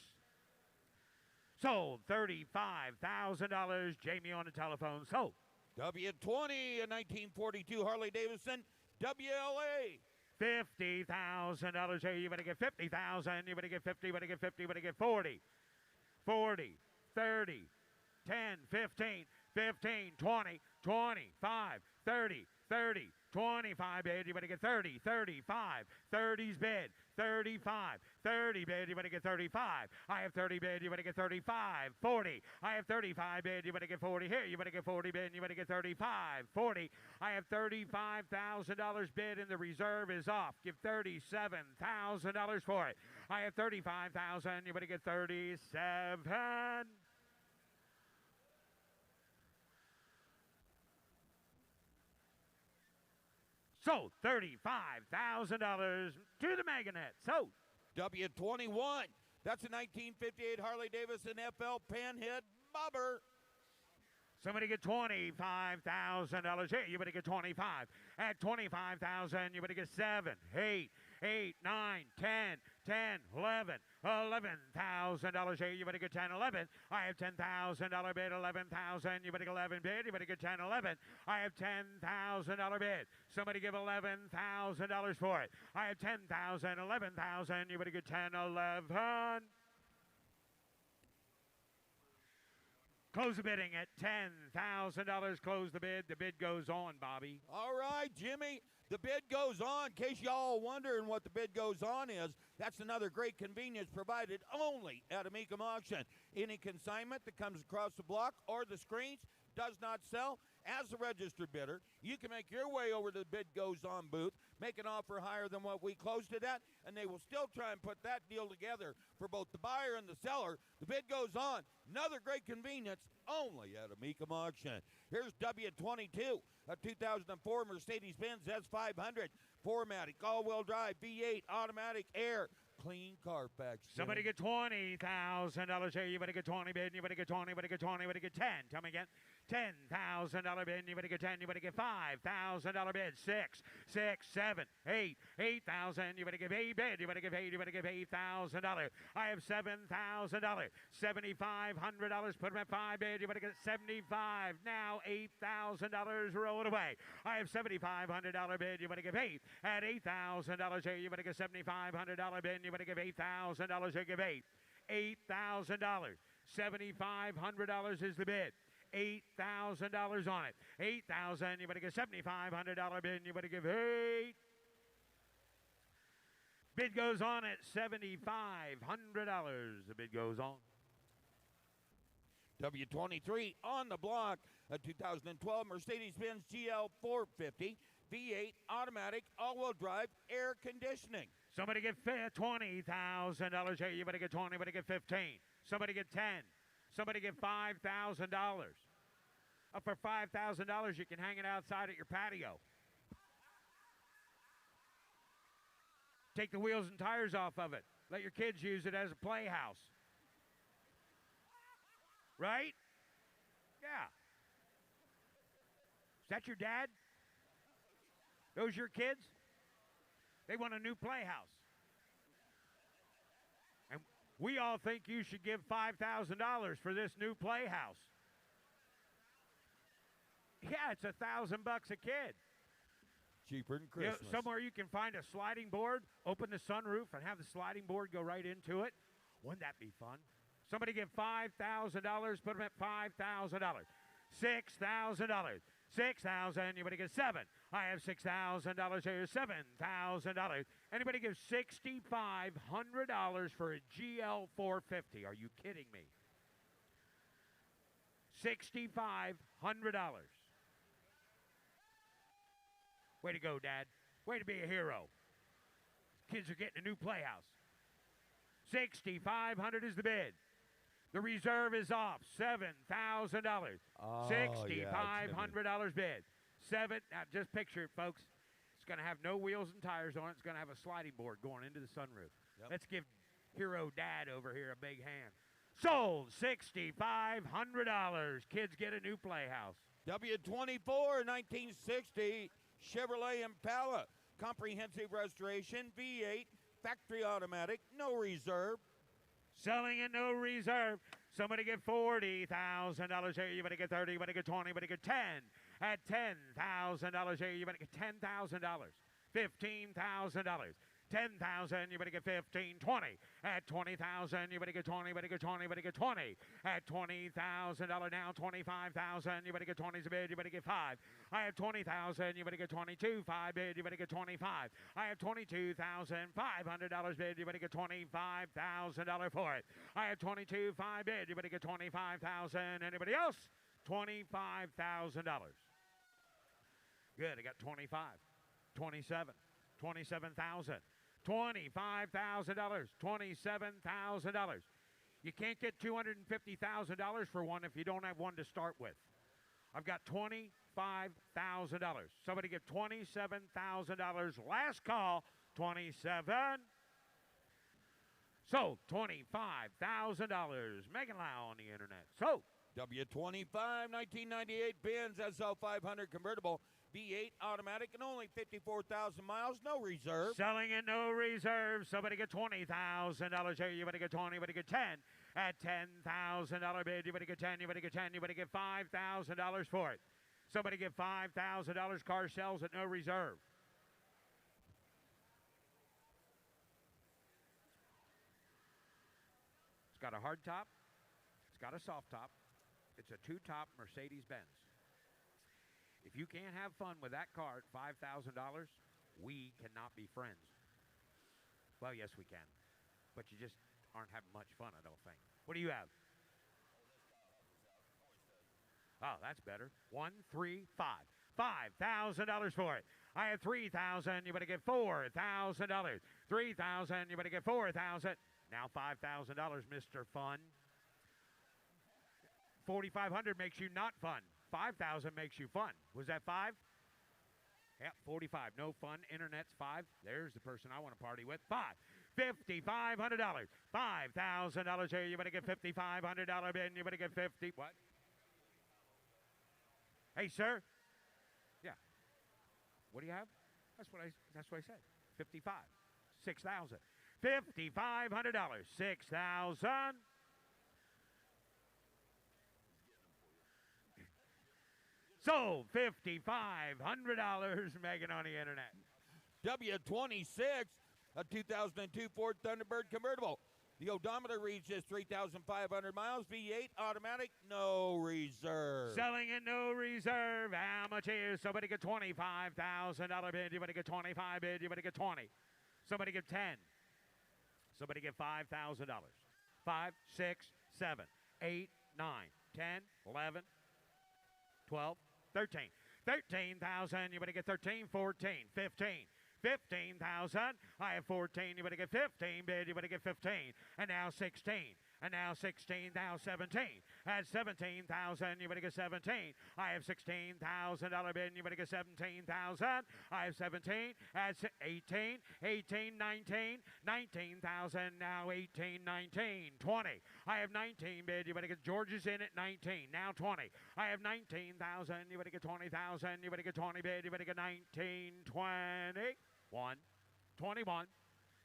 Sold $35,000. Jamie on the telephone. Sold. W20, a 1942 Harley-Davidson WLA. $50,000 here. You better get 50,000. You better get 50. You better get 50. You better get 40. 40, 30, 10, 15, 15, 20, 25, 30, 30, 25 bid, you better get 30, 35, 30's bid, 35, 30 bid, you better get 35. I have 30 bid, you better get 35, 40. I have 35 bid, you better get 40 here, you better get 40 bid, you better get 35, 40. I have $35,000 bid and the reserve is off. Give $37,000 for it. I have 35,000, you better get 37. Sold $35,000 to the Maganet. Sold. W21. That's a 1958 Harley-Davidson FL Panhead Bobber. Somebody get $25,000 here. You better get 25. At 25,000, you better get 7, 8, 8, 9, 10, 10, 11, $11,000 here. You better get 10, 11. I have $10,000 bid, 11,000. You better get 11 bid. You better get 10, 11. I have $10,000 bid. Somebody give $11,000 for it. I have 10,000, 11,000. You better get 10, 11. Close the bidding at $10,000. Close the bid. The bid goes on, Bobby. All right, Jimmy. The bid goes on. In case y'all wondering what the bid goes on is, that's another great convenience provided only at a Mecum auction. Any consignment that comes across the block or the screens does not sell. As a registered bidder, you can make your way over to the bid goes on booth, make an offer higher than what we closed it at, and they will still try and put that deal together for both the buyer and the seller. The bid goes on. Another great convenience only at a Mecum auction. Here's W22, a 2004 Mercedes-Benz S500, 4MATIC, all-wheel drive, V8, automatic, air, clean Carfax. Somebody get $20,000 here. You better get 20 bid. You better get 20. You better get 20. You better get 10. Tell me again. $10,000 bid. You better get 10. You better get $5,000 bid. 6, 6, 7, 8, 8,000. You better give 8 bid. You better give 8. You better give $8,000. I have $7,000. $7,500. Put them at 5 bid. You better get 75. Now $8,000. Roll it away. I have $7,500 bid. You better give 8. At $8,000 here. You better get $7,500 bid. You better give $8,000. You give 8. $8,000. $7,500 is the bid. $8,000 on it. $8,000. You better get $7,500 bid. And you better give 8. Bid goes on at $7,500. The bid goes on. W23 on the block, a 2012 Mercedes-Benz GL 450 V8 automatic all-wheel drive air conditioning. Somebody get $20,000. Hey, you better get 20, better get 15. Somebody get 10. Somebody get $5,000. Up for $5,000, you can hang it outside at your patio. Take the wheels and tires off of it. Let your kids use it as a playhouse. Right? Yeah. Is that your dad? Those your kids? They want a new playhouse. And we all think you should give $5,000 for this new playhouse. Yeah, it's $1,000 a kid. Cheaper than You know, Christmas. somewhere you can find a sliding board, open the sunroof, and have the sliding board go right into it. Wouldn't that be fun? Somebody give $5,000, put them at $5,000. $6,000. $6,000, you better get 7. I have $6,000 here, $7,000. Anybody give $6,500 for a GL 450? Are you kidding me? $6,500. Way to go, Dad. Way to be a hero. Kids are getting a new playhouse. $6,500 is the bid. The reserve is off. $7,000. $6,500 bid. Now, just picture it, folks. It's going to have no wheels and tires on it. It's going to have a sliding board going into the sunroof. Yep. Let's give Hero Dad over here a big hand. Sold. $6,500. Kids get a new playhouse. W24 1960 Chevrolet Impala. Comprehensive restoration, V8, factory automatic, no reserve. Selling at no reserve. Somebody get $40,000 here. You better get 30. You better get 20. You better get 10. At $10,000 here. You better get $10,000. $15,000. 10,000, you better get 15, 20. At 20,000, you better get 20, you better get 20, you better get 20. At $20,000 now, 25,000, you better get 20's a bid, you better get 5. I have 20,000, you better get 22, 5 bid, you better get 25. I have $22,500 bid, you better get $25,000 for it. I have 22, 5 bid, you better get 25,000. Anybody else? $25,000. Good, I got 25, 27, 27,000. $25,000, $27,000. You can't get $250,000 for one if you don't have one to start with. I've got $25,000. Somebody get $27,000. Last call, 27. Sold, $25,000. Megan Lau on the internet. Sold. W25 1998 Benz SL 500 convertible. V8 automatic and only 54,000 miles, no reserve. Selling at no reserve. Somebody get $20,000 here. You better get 20. You better get 10. At $10,000 bid, you better get 10. You better get 10. You better get $5,000 for it. Somebody get $5,000. Car sells at no reserve. It's got a hard top. It's got a soft top. It's a two-top Mercedes-Benz. If you can't have fun with that car at $5,000, we cannot be friends. Well, yes, we can. But you just aren't having much fun, I don't think. What do you have? Oh, that's better. 1, 3, 5. $5,000 for it. I have $3,000. You better get $4,000. $3,000. You better get $4,000. Now $5,000, Mr. Fun. $4,500 makes you not fun. $5,000 makes you fun. Was that 5? Yep, 45. No fun. Internet's 5. There's the person I want to party with. 5. $5,500. $5,000 here. You better get $5,500 bid. You better get 50. What? Hey, sir. Yeah. What do you have? That's what I said. 55. 6,000. $5,500. 6,000. Sold. $5,500. Megan on the internet. W26, a 2002 Ford Thunderbird convertible. The odometer reads just 3,500 miles. V8 automatic, no reserve. Selling at no reserve. How much is? Somebody get $25,000 bid. You better get 25 bid. You better get 20. Somebody get 10. Somebody get $5,000. 5, 6, 7, 8, 9, 10, 11, 12, 13. 13,000, you better get 13, 14, 15. 15,000. I have 14, you better get 15, bid, you better get 15. And now 16. And now 16, now 17. At 17,000, you better get 17. I have $16,000 bid, you better get 17,000. I have 17. At 18, 18, 19, 19,000. Now 18, 19, 20. I have 19 bid, you better get George's in at 19. Now 20. I have 19,000, you better get 20,000. You better get 20 bid, you better get 19, 20. 1, 21,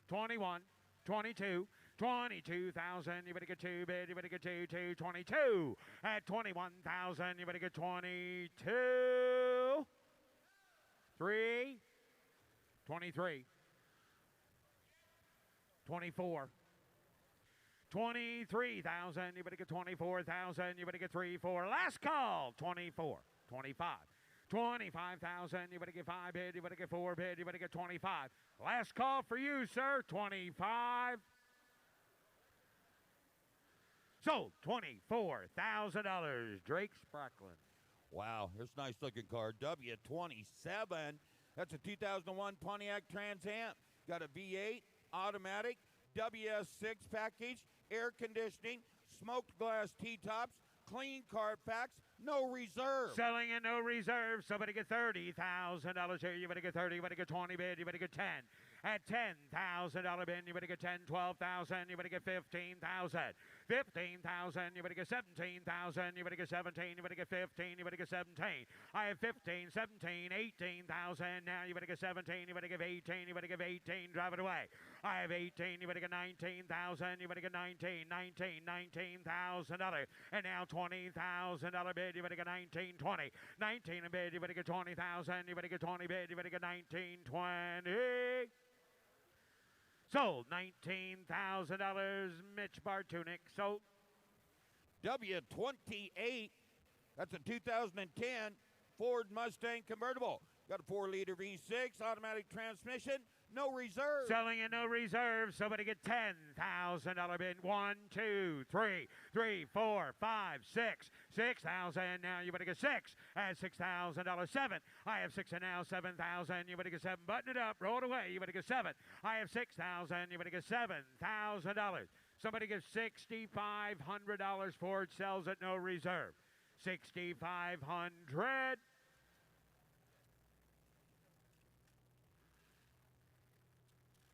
21, 22, 22,000, you better get 2 bid, you better get 2, 2, 22. At 21,000, you better get 22, 3, 23, 24. 23,000, you better get 24,000, you better get 3, 4. Last call, 24, 25. 25,000, you better get 5 bid, you better get 4 bid, you better get 25. Last call for you, sir, 25. Sold, $24,000. Drake Spracklin. Wow, here's a nice looking car. W27. That's a 2001 Pontiac Trans Am. Got a V8, automatic, WS6 package, air conditioning, smoked glass T-tops, clean Carfax, no reserve. Selling and no reserve. Somebody get $30,000 here. You better get 30. You better get 20 bid. You better get 10. At $10,000 bid, you better get 10, 12,000. You better get 15,000. 15,000. You better get 17,000. You better get 17. You better get 15. You better get 17. I have 15, 17, 18,000. Now you better get 17. You better give 18. You better give 18. Drive it away. I have 18. You better get 19,000. You better get 19, 19, $19,000. And now $20,000 bid. You better get 19, 20. 19 a bid. You better get 20,000. You better get 20 bid. You better get 19, 20. Sold $19,000. Mitch Bartunik. Sold. W28. That's a 2010 Ford Mustang convertible. Got a 4-liter V6, automatic transmission, no reserve. Selling and no reserve. Somebody get $10,000 bid. 1, 2, 3, 3, 4, 5, 6. 6,000. Now you better get 6. At $6,000. 7. I have 6 and now 7,000. You better get 7. Button it up. Roll it away. You better get 7. I have 6,000. You better get $7,000. Somebody gives $6,500 for it. Sells at no reserve. 6,500.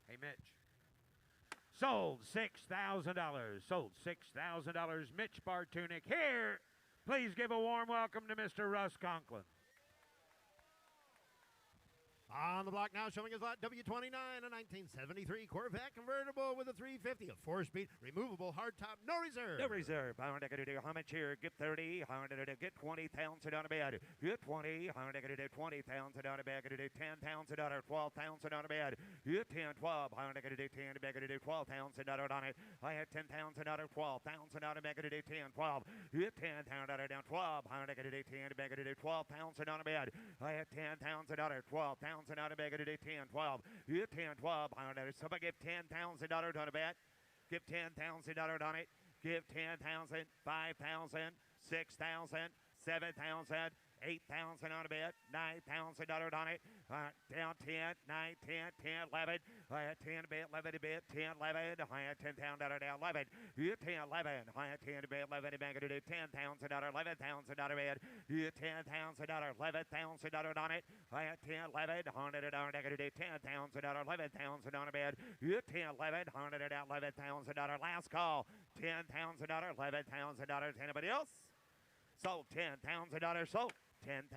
Hey, Mitch. Sold $6,000. Sold $6,000. Mitch Bartunik here. Please give a warm welcome to Mr. Russ Conklin. On the block now, showing his lot W29, a 1973 Corvette convertible with a 350, a 4-speed, removable hardtop, no reserve. No reserve. I'm going to do how much here? Get 30. I'm going to get 20,000 on a bed. Get 20. I'm going to do 20,000 on a bed. I'm going to do 10,000 on a 12,000 on a bed. Get 10, 12. I'm going to do 10. I'm going to do 12,000 on it. I have 10,000 on a 12,000 on a bed. I'm going to do 10, 12. Get 10,000 on a 12. I'm going to do 10. I'm going to do 12,000 on a bed. I have 10,000 on a 12,000 on a bed. I'm going to do 10, 12. Get 10, 12. I'm going to somebody give $10,000 on a bet. Give $10,000 on it. Give 10,000, 5,000, 6,000, 7,000, 8,000 on a bet, $9,000 on it. Down 10, 9, 10, 10, 11. I had 10 a bet, 11 a bet, 10, 11. I had $10,000 down 11. You 10, 11. I had 10 a bet, 11 a bet. Going to do $10,000, $11,000 bet. You $10,000, $11,000 on it. I had 10, 11. $100 down. I'm going to do $10,000, $11,000 on a bet. You 10, 11. $100 down, $11,000. Last call. $10,000, $11,000. Anybody else? Sold $10,000. Sold. $10,000,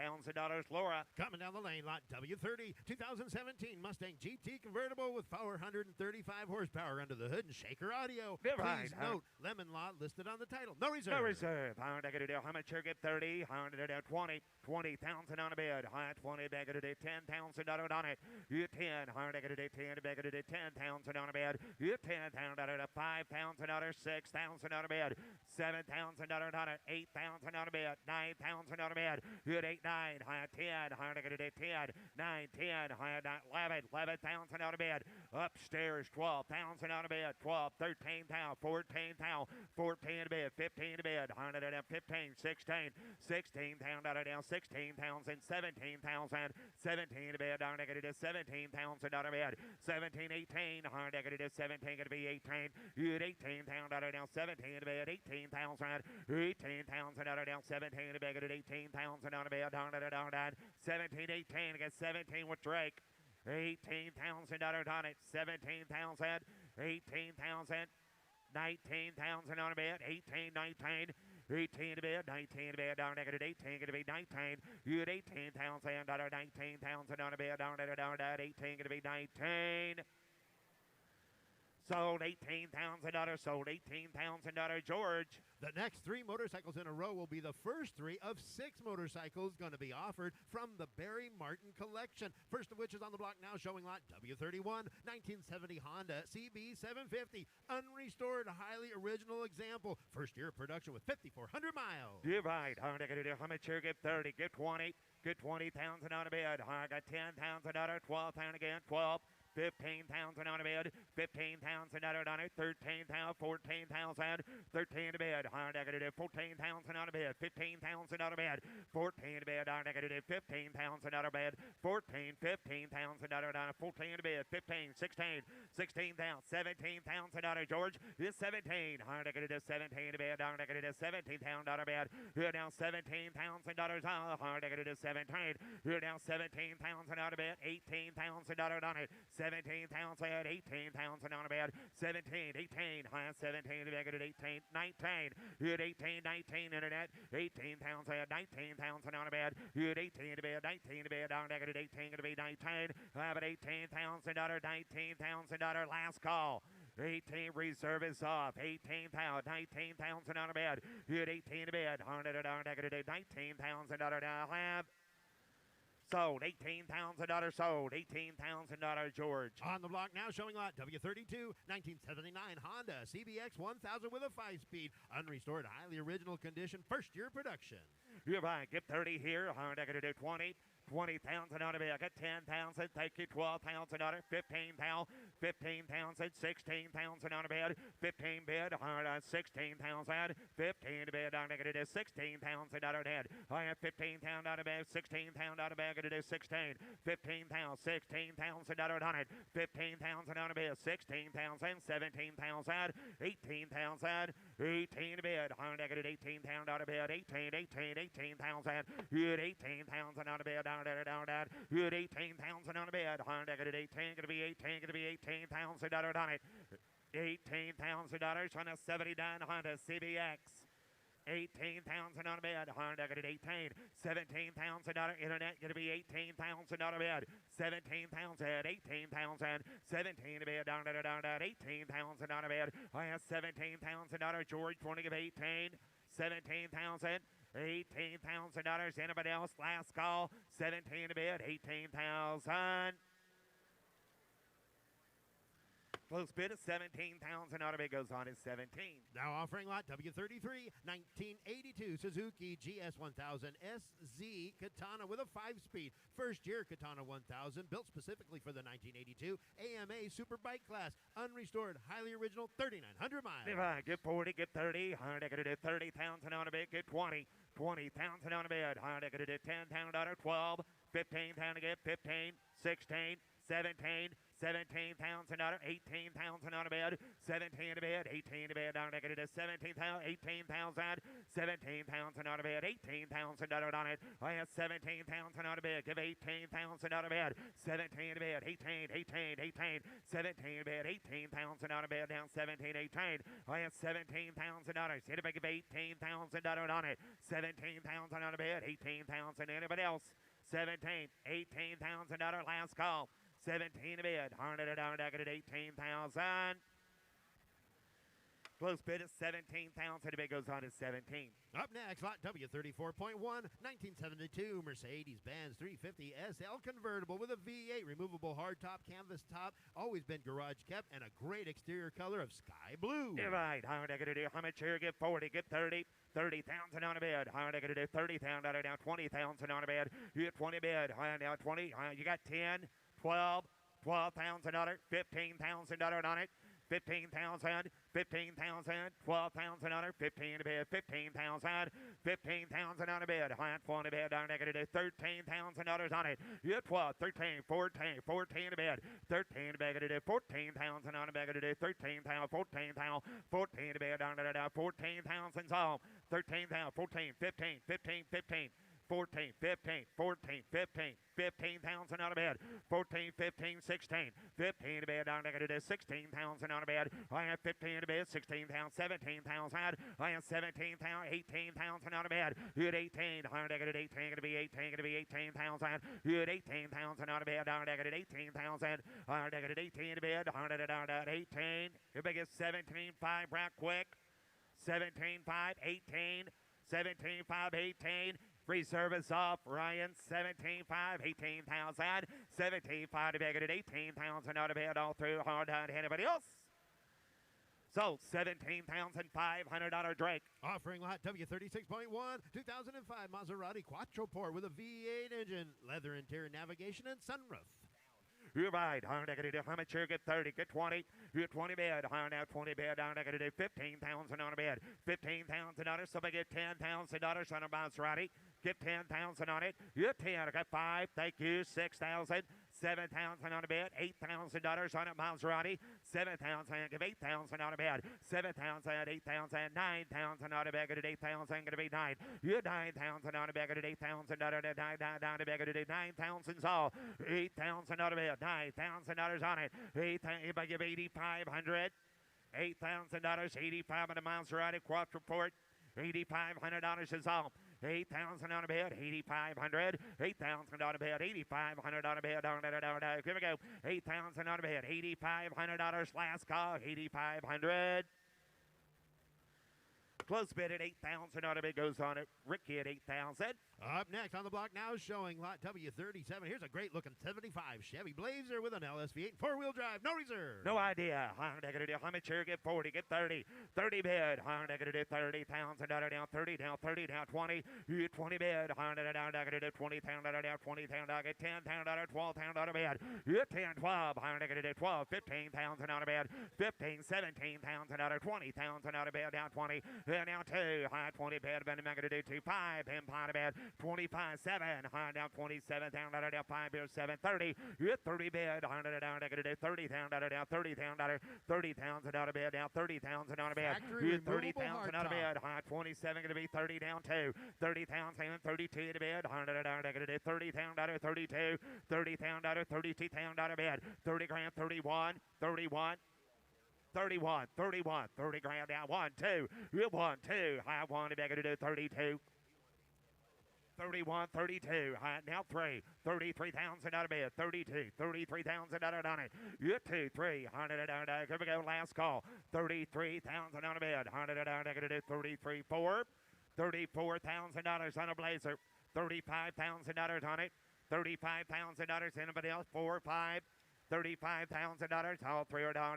Laura. Coming down the lane, lot W30, 2017 Mustang GT convertible with 435 horsepower under the hood and shaker audio. Yeah, Please right. note, lemon lot listed on the title. No reserve. No reserve. I'm going to do how much here? Get 30. I'm going to do 20. 20,000 on a bed. I 20. I'm going to do $10,000 on it. You 10. I'm going to do 10. I'm going to do $10,000 on a bed. You 10,000 $5,000, $6,000 on a bed. $7,000 on it. $8,000 on a bed. $9,000 on a bed. Good 8, 9, high 10, high negative 10, 9, 10, high 11, $11,000 on a bed. Upstairs, 12,000 on a bed. 12, 13 pound, 14 pound, 14 to bed, 15 to bed. 115, 16, 16 pound out of down, 16 pounds and 17 pounds and 17 to bed. Down negative 17 pounds and out of bed. 17, 18, negative 17 going to be 18. You at 18 pound out of down, 17 to bed, 18 pounds and 18 pounds and out of down, 17 to bed at 18 pounds and out of bed. Down 17, 18 against 17 with Drake. 18 pounds and under on it. 17 pounds and 18 pounds and 19 pounds and on a bed. 18, 19. 18 to bed, 19 to bed, down negative 18, going to be 19. You at 18 pounds and under 19 pounds and on a bed, down at 18, going to be 19. Sold 18 pounds and under, sold 18 pounds and under, George. The next 3 motorcycles in a row will be the first 3 of 6 motorcycles going to be offered from the Barry Martin collection. First of which is on the block now, showing lot W31, 1970 Honda CB750, unrestored, highly original example. First year of production with 5,400 miles. You're right. How much here? Get 30, get 20, get 20 pounds and on a bed. I got 10 pounds and under, 12 pound again, 12. 15 pounds and on a bed, 15 pounds and under on it, 13 pounds, 14 pounds and 13 to bed, negative 14 pounds and on a bed, 15 pounds and on a bed, 14 to bed, negative 15 pounds and on a bed, 14, 15 pounds and under on a 14 to bed, 15, 16, 16 pounds, 17 pounds and under, George, is 17, negative 17 to bed, negative 17 pound on a bed, you're down 17 pounds and under, negative 17, you're down 17 pounds and out of bed, 18 pounds and under on it, 17 pounds at 18 pounds and on a bed. 17, 18, high 17 to bed at 18, 19. You at 18, 19 internet. 18 pounds at 19 pounds and on a bed. You at 18 to bed, 19 to bed, down at 18 going to be 19. Have it 18 pounds and under, 19 pounds and under, last call. 18 reserve is off. 18 pounds, 19 pounds and on a bed. You at 18 to bed, 19 pounds and under, now have. Sold, 18 pounds a dollar sold, 18 pounds a dollar, George. On the block now, showing lot W32, 1979 Honda CBX 1000 with a 5-speed, unrestored, highly original condition, first year production. You're right, get 30 here, Honda going to do 20. 20 pounds and on a bed. I got 10 pounds and take you 12 pounds and on it. 15 pounds and 16 pounds and on a bed. 15 bed, 16 pounds and 15 to bed. I'm going to do 16 pounds and on a head. I have 15 pound out of bed, 16 pound out of bed. I'm going to do 16. 15 pounds, 16 pounds and on it. 15 pounds and on a bed, 16 pounds and 17 pounds and 18 pounds and 18 to bed. I'm going to do 18 pound out of bed. 18 pounds and you at 18 pounds and on a bed. Down. You at 18 pounds and on a bed. Honda at 18, going to be 18 pounds and on it. 18 pounds and on a 79 Honda CBX. 18 pounds and on a bed. Honda at 18. 17 pounds and on internet. Going to be 18 pounds and on a bed. 17 pounds at 18 pounds and 17 to bed. Down at 18 pounds and on a bed. I have 17 pounds and on George. 20 of 18. 17 pounds and 18 pounds and dollars. Anybody else? Last call. 17 to bid. 18,000. Close bid at 17 pounds and bid goes on at 17. Now offering lot W33, 1982 Suzuki GS1000 SZ Katana with a 5-speed. First year Katana 1000, built specifically for the 1982 AMA Superbike class. Unrestored, highly original, 3,900 miles. If I get 40, get 30. Honda going to do 30 pounds and on a bid. Get 20. 20 pounds and on a bid. Honda going to do 10 pound dollar, 12. 15 pound to get 15. 16. 17. 17 pounds and under, 18 pounds and on a bed, 17 to bed, 18 to bed, down to get it 17 pounds, 18 pounds and 17 pounds and on a bed, 18 pounds and under on it. I have 17 pounds and on a bed, give 18 pounds and on a bed, 17 to bed, 18, 17 to bed, 18 pounds and on a bed, down 17, 18. I have 17 pounds and under, see the big 18 pounds and under on it, 17 pounds and on a bed, 18 pounds and anybody else, 17, 18 pounds and under, last call. 17 to bid. Honda down at 18,000. Close bid at 17,000. The bid goes on at 17. Up next, lot W34.1, 1972 Mercedes-Benz 350 SL convertible with a V8 removable hardtop canvas top. Always been garage kept and a great exterior color of sky blue. You're right. Honda going to do how much here? Get 40. Get 30. 30,000 on a bid. Honda going to do 30,000 down 20,000 on a bid. You get 20 bid. Honda down 20. You got 10. 12, $12,000, $15,000 on it. 15,000, 15,000, 12,000, 15 to bid, 15,000, 15,000 on a bid, high 20 bid, down negative, $13,000 on it. You 12, 13, 14, 14 to bid, 13 to bid, 14,000 on a bid, 13,000, 14,000, 14 to bid, down to 14,000 all, 13,000, 14, 15, 15, 15. 14, 15, 14, 15, 15,000 on a bed, 14, 15, 16, 15 to bed, down negative 16,000 on a bed, I have 15 to bed, 16,000, 17,000, I have 17,000, 18,000 on a bed, you had 18, I negative 18, going to be 18, going to be 18,000, you had 18,000 on a bed, down negative 18,000, I negative 18 to bed, down 18, your biggest 17, 5, right quick, 17, 5, 18, 17, 5, 18, free service off, Ryan, 17.5, 18,000, 17.5 to beg it at 18,000 out of bed all through, hard on anybody else. So, $17,500 Drake. Offering lot W36.1, 2005 Maserati Quattroporte with a V8 engine, leather interior navigation, and sunroof. You're right. Higher negative. How much here? Get 30. Get 20. You get 20 bid. Higher now 20 bid. Down negative. 15,000 on a bid. $15,000. Somebody get $10,000 on a Maserati. Get 10,000 on it. You get 10. I got 5. Thank you. 6,000. 7,000 on a bid. $8,000 on a Maserati. 7,000. Give 8,000 on a bid. 7,000. 8,000. 9,000 on a bid. Get 8,000. Going to be 9. You 9,000 on a bid. Get 8,000 down to bid. Get 9,000 all. 8,000 on a bid. $9,000 on it. If I give 8,500. $8,000. 85 on a Maserati Quattroporte. $8,500 is all. 8,000 on a bid, 8,500. 8,000 on a bid, 8,500 on a bid. Here we go. 8,000 on a bid, $8,500. Last call, 8,500. Close bid at 8,000 on a bid goes on it. Ricky at 8,000. Up next on the block now showing lot W37. Here's a great looking 75 Chevy Blazer with an LSV8 4-wheel drive, no reserve. No idea. How much here? Get 40, get 30. 30 bid. $30,000 down 30, down 30, down 20. You get 20 bid. $20,000 down 20,000 get $10,000, $12,000 bid. You get 10, 12. $12, $15,000 on a bid. 15, $17,000, $20,000 on a bid down 20. And now 2, high 20 bid. Ben going to do 2, 5. Empire to bid. 25, 7. High down 27,000 down 5 bid 7, 30. You get 30 bid. Down $30,000 down 30,000. 30,000 out of bid down 30,000 on a bid. You get 30,000 out of bid. High 27 going to be 30 down 2. 30,000 32 to bid. 30,000 32. 30,000 32,000 out of bid. 30 grand 31. 31. 31, 31, 30 grand down, 1, 2, you 1, 2, high 1, to beg it to do 32. 31, 32, high, now 3, 33,000 out of bed, 32, 33,000 out on it. You get 2, 3, 100 down, here we go, last call, 33,000 out of bed, 100 down, 33, 4, $34,000 on a Blazer, $35,000 on it, $35,000, anybody else, 4, 5, $35,000, all three are down,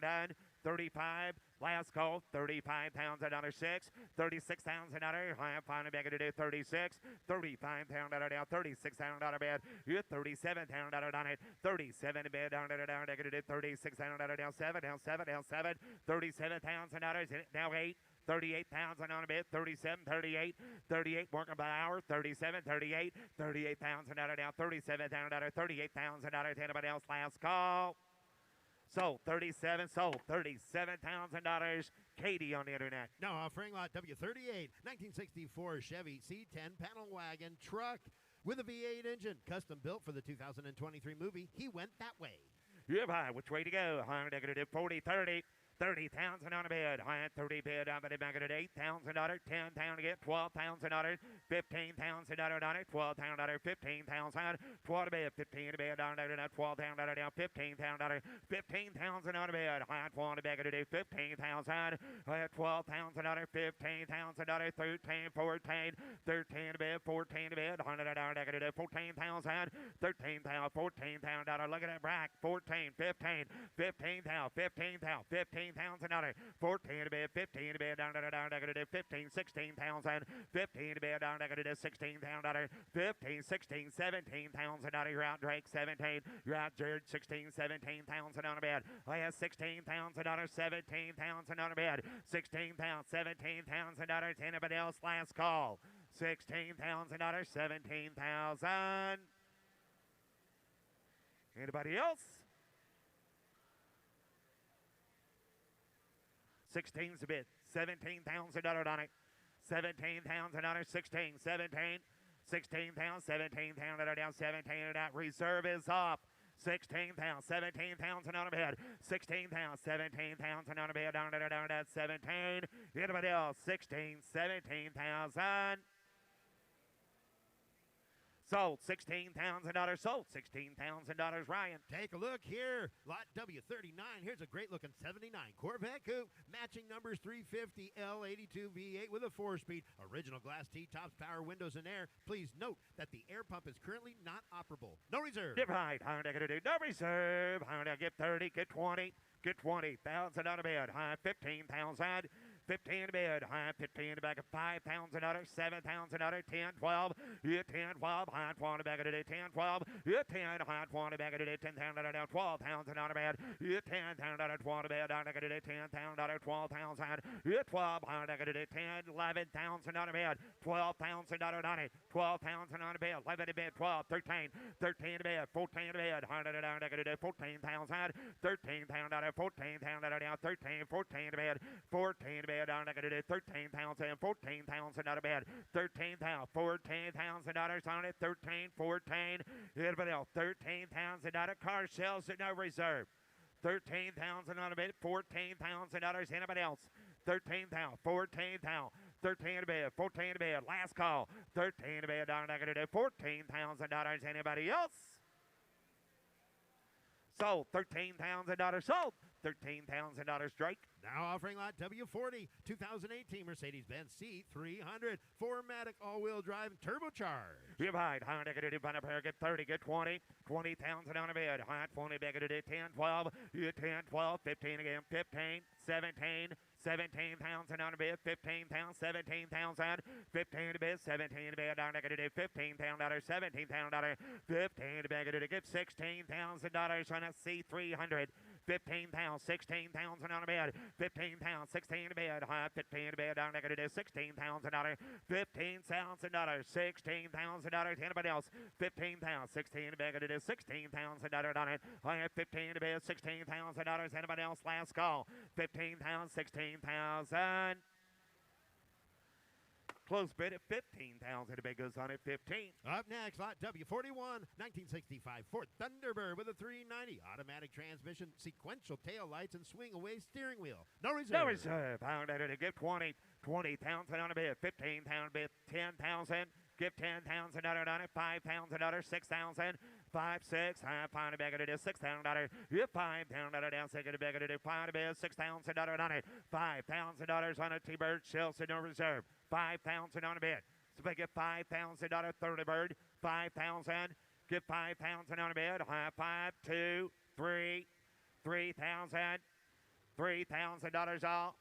35, last call, $35,000, 6, $36,000, high finally back to do 36, $35,000 down, $36,000 bid, you get $37,000 on it, 37 bid down, down, to do $36,000 down, 7, down 7, down 7, $37,000, now 8. 38,000 on a bid, 37, 38, 38 working by hour, 37, 38, 38,000 down, 37,000, 38,000. Anybody else? Last call. Sold 37, sold $37,000. Katie on the internet. Now offering lot W38, 1964 Chevy C10 panel wagon truck with a V8 engine, custom built for the 2023 movie He Went That Way. Yeah, bye. Which way to go? 40, 30. 30,000 on a bid. High at 30 bid. I'm going to back it at $8,000. $10,000 to get $12,000. $15,000 on it. $12,000. $15,000. 12 to bid. 15 to bid. Down $12,000 down. $15,000. $15,000 on a bid. High at 1 to back it at $15,000. High at $12,000. $15,000. 13, 14. 13 to bid. 14 to bid. $100 $14,000. $13,000. $14,000. Look at that brack. 14, 15. $15,000. $15,000. $15,000. $14,000. 14 to bid, 15 to bid, down to 15, 16,000. 15 to bid, down to $16,000. 15, 16, $17,000. You're out, Drake. 17. You're out, Jared. 16, $17,000 on a bid. Last $16,000, $17,000 on a bid. 16,000, $17,000. Anybody else? Last call. $16,000, $17,000. Anybody else? 16's a bid. $17,000 on it. $17,000, 16, 17. 16,000, 17,000 down, 17 down. Reserve is up. 16,000, 17,000 on a bid. 16,000, 17,000 on a bid. Down, 17. Anybody else? 16, 17,000. Sold. $16,000 sold. $16,000 Ryan. Take a look here. Lot W39. Here's a great looking 79 Corvette Coupe. Matching numbers 350 L82 V8 with a 4-speed. Original glass T-tops, power windows and air. Please note that the air pump is currently not operable. No reserve. Get right. Honda gonna do no reserve. Honda get 30, get 20. Get 20,000 on a bid. High 15,000. 15 to bid. High 15 to back of $5,000. $7,000. 10, 12. Yeah, 10, 12. High 20 back of it. 10, 12. Yeah, 10. High 20 back of it. $10,000 down. 12,000 on a bid. Yeah, 10,000. 20 bid. Down back of it. $10,000. 12,000. Yeah, 12. High back of it. 10, 11,000 on a bid. $12,000 on it. 12,000 on a bid. 11 to bid. 12, 13. 13 to bid. 14 to bid. High down back of it. 14,000. 13,000. 14,000 down. 13. 14 to bid. 14 to bid. Down to 13,000, 14,000 out of bed. 13,000, $14,000 on it. 13, 14. Anybody else? $13,000 car sales at no reserve. 13,000 on a bed. $14,000. Anybody else? 13,000, 14,000. 13 to bed, 14 to bed. Last call. 13 to bed. Down to $14,000. Anybody else? Sold. $13,000 sold. $13,000 Drake. Now offering lot W40, 2018 Mercedes-Benz C300, 4MATIC all-wheel drive turbocharged. You're right. Honda get it on a pair. Get 30. Get 20. 20,000 on a bid. Hot 20. Back at it. 10, 12. You 10, 12. 15 again. 15. 17. 17,000 on a bid. 15,000. 17,000. 15 to bid. 17 to bid. Down to it. $15,000. $17,000. 15 to bid. It get $16,000 on a C300. 15,000, 16,000 on a bid. 15,000, 16 to bid. High 15 to bid. Down to it. $16,000. $15,000. $16,000. Anybody else? 15,000, 16 to bid. It is $16,000 on it. High 15 to bid. $16,000. Anybody else? Last call. 15,000, 16,000. Close bid at 15,000. The bid goes on at 15. Up next, lot W41, 1965 Ford Thunderbird with a 390 automatic transmission, sequential tail lights, and swing away steering wheel. No reserve. No reserve. Pound at it. Give 20. 20,000 on a bid. 15,000 bid. 10,000. Give $10,000 on it. $5,000. 6,000. 5, 6. High pound a bag it is $6,000. You $5,000 down. Second a bag it is $5 $6,000 on it. $5,000 on a T-Bird. Shells no reserve. 5,000 on a bid. So they get $5,000 Thunderbird. 5,000. Get 5,000 on a bid. High 5, 2, 3, 3,000. $3,000 all.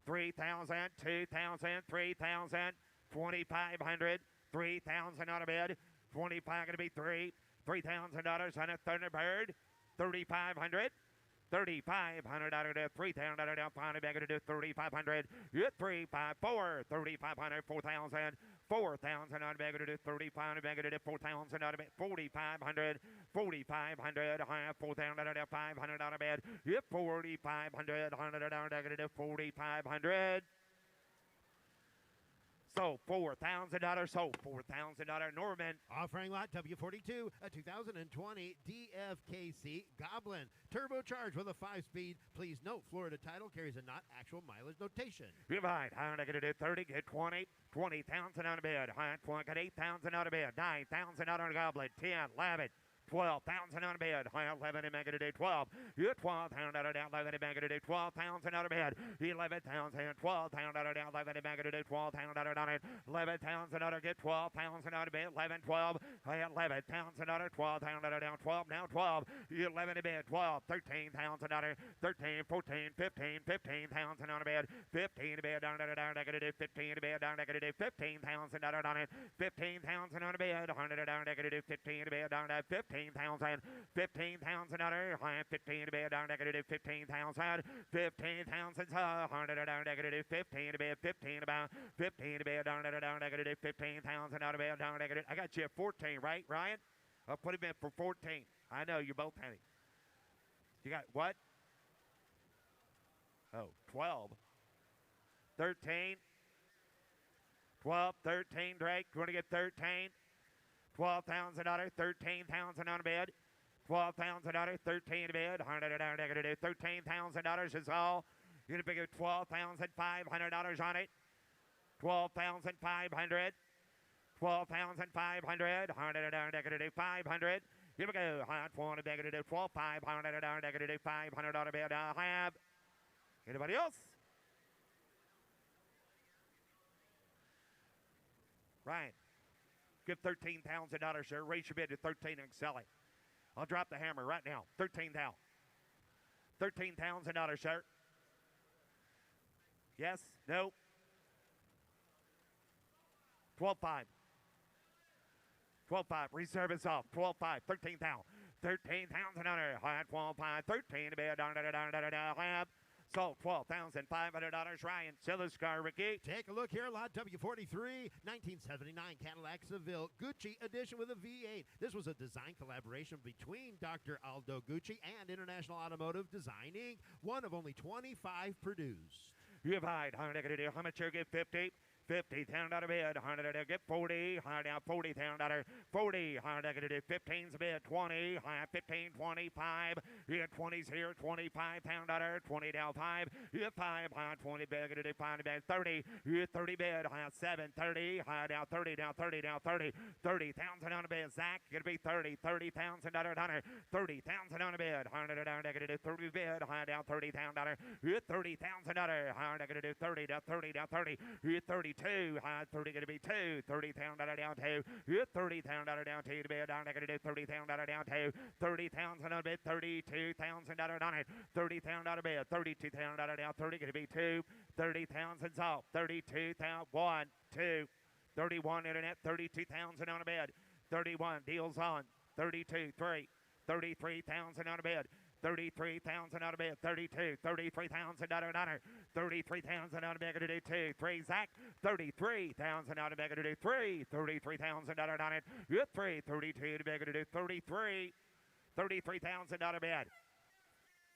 3,000, 2,000, 3,000, 2,500. 3,000 on a bid. 25 going to be 3. $3,000 on a Thunderbird. 3,500. 3,500 out of there. 3,000 down. Finally back to do 3,500. You 3, 5, 4. 3,500. 4,000. 4,000 on back to do 3,500. Back to do 4,000 out of bed. 4,500. 4,500. High 4,000 out of 500 out of bed. You 4,500. 100 down. Back to do 4,500. So $4,000. So $4,000 Norman. Offering lot W42, a 2020 DFKC Goblin. Turbocharged with a 5-speed. Please note, Florida title carries a not actual mileage notation. You're right. I'm going to do 30, get 20. 20,000 on a bid. High 20, got 8,000 on a bid. 9,000 on a Goblin. 10, 11, 12,000 on a bid. 11 and make it a do 12. You 12 pound out of down 11 and make it a do 12 pounds and out of bid. 11,000 and 12 pound out of down 11 and make it a do 12 pound out of down it. 11 pounds and out of get 12 pounds and out of bid. 11 12. 11 pounds and out of 12 pound out of down 12 now 12. 11 and bid 12. 13 pounds and out of 13 14 15 15 pounds and out of bid. 15 to bid down to down to do 15 to bid down to do 15 pounds and out of down it. 15 pounds and out of bid. 100 down to do 15 to bid down to 15 pounds and 15 pounds and under 15 to bed down to do 15 pounds and 15 pounds and 100 down to do 15 to bed 15 about 15 to bed down to do 15 pounds and out of bed down to I got you at 14, right, Ryan? I'll put him in for 14. I know you're both penny. You got what? Oh, 12. 13. 12, 13, Drake. You want to get 13? 12 pounds and under, 13 pounds and on a bed. 12 pounds and under, 13 a bed. 100 down to do 13 pounds and dollars is all. You're going to pick 12 pounds and $500 on it. 12 pounds and 500. 12 pounds and 500. 100 down to do 500. Here we go. 120 beg to do 12, 500 down to do 500 on a bed. I have. Anybody else? Ryan. Give 13 pounds a dollar, sir. Raise your bid to 13 and sell it. I'll drop the hammer right now. 13 pounds. 13 pounds a dollar, sir. Yes? No? 12.5. 12.5. Reserve is off. 12.5. 13 pounds. 13 pounds and under. 12.5. 13 to be a dollar. So $12,500. Ryan Silliscar, Ricky. Take a look here, lot W43, 1979 Cadillac Seville Gucci edition with a V8. This was a design collaboration between Dr. Aldo Gucci and International Automotive Design Inc., one of only 25 produced. You have high. How much you get? 50. 50 pound out of bed, 100 get 40, high down 40 pound out of 40, high down 15's a bed, 20, high 15, 25, you get 20's here, 25 pound out of 20 down 5, you get 5, high 20 bed, get 5 bed, 30, you get 30 bed, high 7, 30, high down 30 down 30 down 30, 30 pounds and on a bed, Zach, gonna be 30, 30 pounds and under 100, 30 pounds and on a bed, 100 down negative 30 bed, high down 30 pound under, you get 30 pounds and under, high negative 30 down 30 down 30, you get 30. 2, high 30 going to be 2, 30 pound out of down 2, you 30 pound out of down 2 to be a down negative 30 pound out of down 2, 30 pounds out of bed, 32 pounds and out of down it, 30 pound out of bed, 32 pound out of down 30 going to be 2, 30 pounds and salt, 32 pound 1, 2, 31 internet, 32 pounds and out of bed, 31 deals on, 32 3, 33 pounds and out of bed. 33 pounds and out of bed, 32, 33 pounds and out of honor, 33 pounds and out of bed to do 2, 3, Zach, 33 pounds and out of bed to do 3, 33 pounds and out of honor, you 3, 32 to bed to do 33, 33 pounds and out of bed.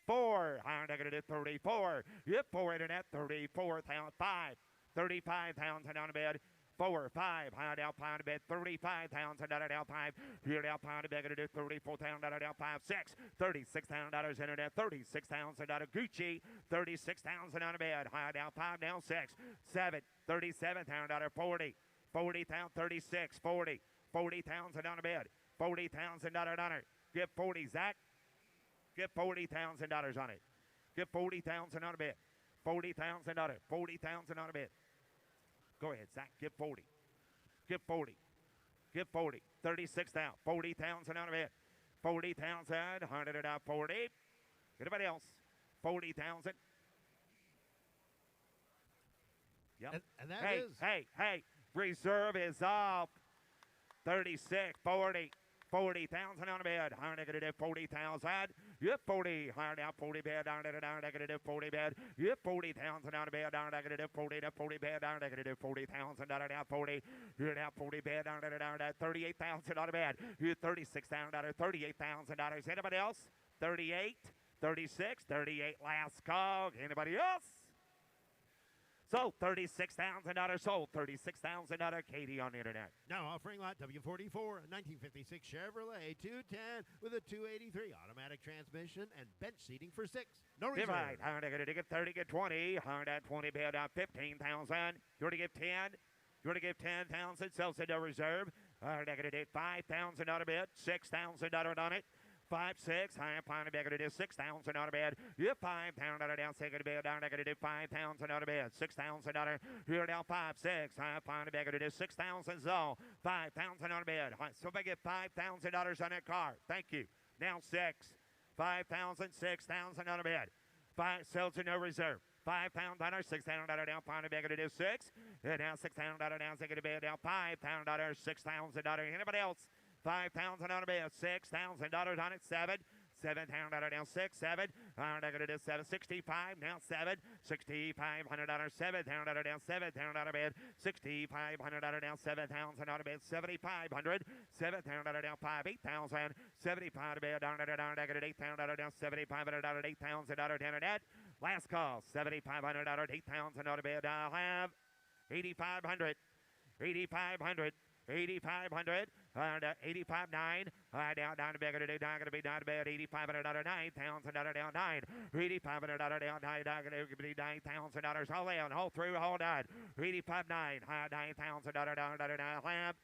4, higher negative 34, you 4 internet, 34 pounds, 5, 35 pounds and out of bed. 4, 5, high down pound of bed, 35 pounds and down 5, here down pound of bed, gonna do 34 pound down 5, 6, 36 pound dollars internet, 36 pounds and down Gucci, 36 pounds and down bed, high down 5 down 6, 7, 37 pound down 40, 40 pound 36, 40, 40 pounds and down bed, 40 pounds and down give 40 Zach, give 40 pounds and dollars on it, give 40 pounds and down bed, 40 pounds and down 40 pounds and down bed. Go ahead, Zach. Give 40. Give 40. Give 40. 36 down. 40 pounds and out of it. 40 pounds and 100 and out 40. Anybody else? 40,000. Yep. And that hey, is. Hey. Reserve is off. 36, 40. 40 pounds and on a bed, higher negative 40,000. You 40, higher down 40 bed, down negative 40 bed. You 40 pounds and on a bed, down negative 40 to 40 bed, down negative 40 pounds and down 40. You're down 40 bed, down 38,000 on a bed. You 36 down 38,000. Anybody else? 38, 36, 38 last call. Anybody else? So $36,000 sold. $36,000 Katie on the internet. Now offering lot W44, 1956 Chevrolet 210 with a 283 automatic transmission and bench seating for 6. No reserve. Divide. I'm going to give 30, get 20. 120 bid on 15,000. You want to give 10? You want to give 10,000? Sells it no reserve. $5,000 bid, $6,000 on it. 5, 6, high and flying back to do 6,000 on a bed. You $5 down, second bid, down, I got to do 5,000 on a bed. $6,000 here down 5, 6, high and flying back to do 6,000 so 5,000 on a bed. So if I get $5,000 on that car, thank you. Now 6, 5,000, 6,000 on a bed. 5 sells to no reserve. $5 $6,000 down, flying back to do 6. And down $6,000 down, second bid, down $5,000, $6,000. Anybody else? $5,000 on a bid, $6,000 on it, 7. $7,000 down 6, 7. I'm going to do 7, 65, now 7. $6,500, $7,000 down, $7,000 bid, $6,500 down, $7,000 bid, $7,500, $7,000 down, 5, $8,000, $75 bid, down, $8,000 down, $7,500, $8,000 down a net. Last call, $7,500, $8,000 bid. I'll have $8,500, $8,500. 8,500, 85, 9, down to bed, going to be down to bed, $8,500, $9,000 down, 9, $8,500 down, 9, going to be $9,000 all in, all through, all done, 85, 9, $9,000 down, lamp.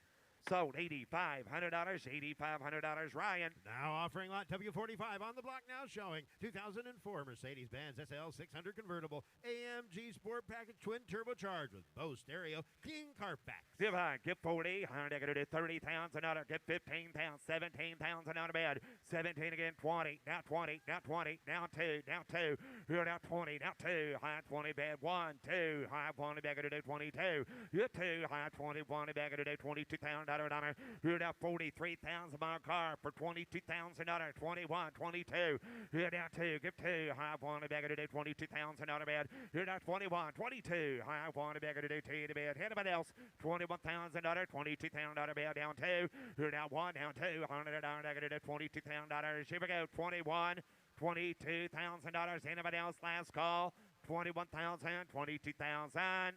Sold $8,500, $8,500, Ryan. Now offering lot W45 on the block now showing 2004 Mercedes-Benz SL 600 convertible AMG Sport Package twin turbocharged with Bose stereo clean Carfax. Divide, get 40, $30,000, get 15 pounds, 17 pounds and out of bed. 17 again, 20, now 20, now 20, now 2, now 2, here now 20, now 2, high 20 bed, 1, 2, high 20 bag of the day 22, you 2, high 20, 20 bag of the day 22,000. Here now 43,000 mile car for $22,000. 21, 22. Here now 2. Give 2. High one bag of the day $22,000 bed. Here now 21, 22. High one bag of the day to the bed. Anybody else? $21,000, $22,000 bed down 2. Here now 1 down 2. $100 bag of the day $22,000. Here we go 21, $22,000. Anybody else? Last call. 21,000, 22,000.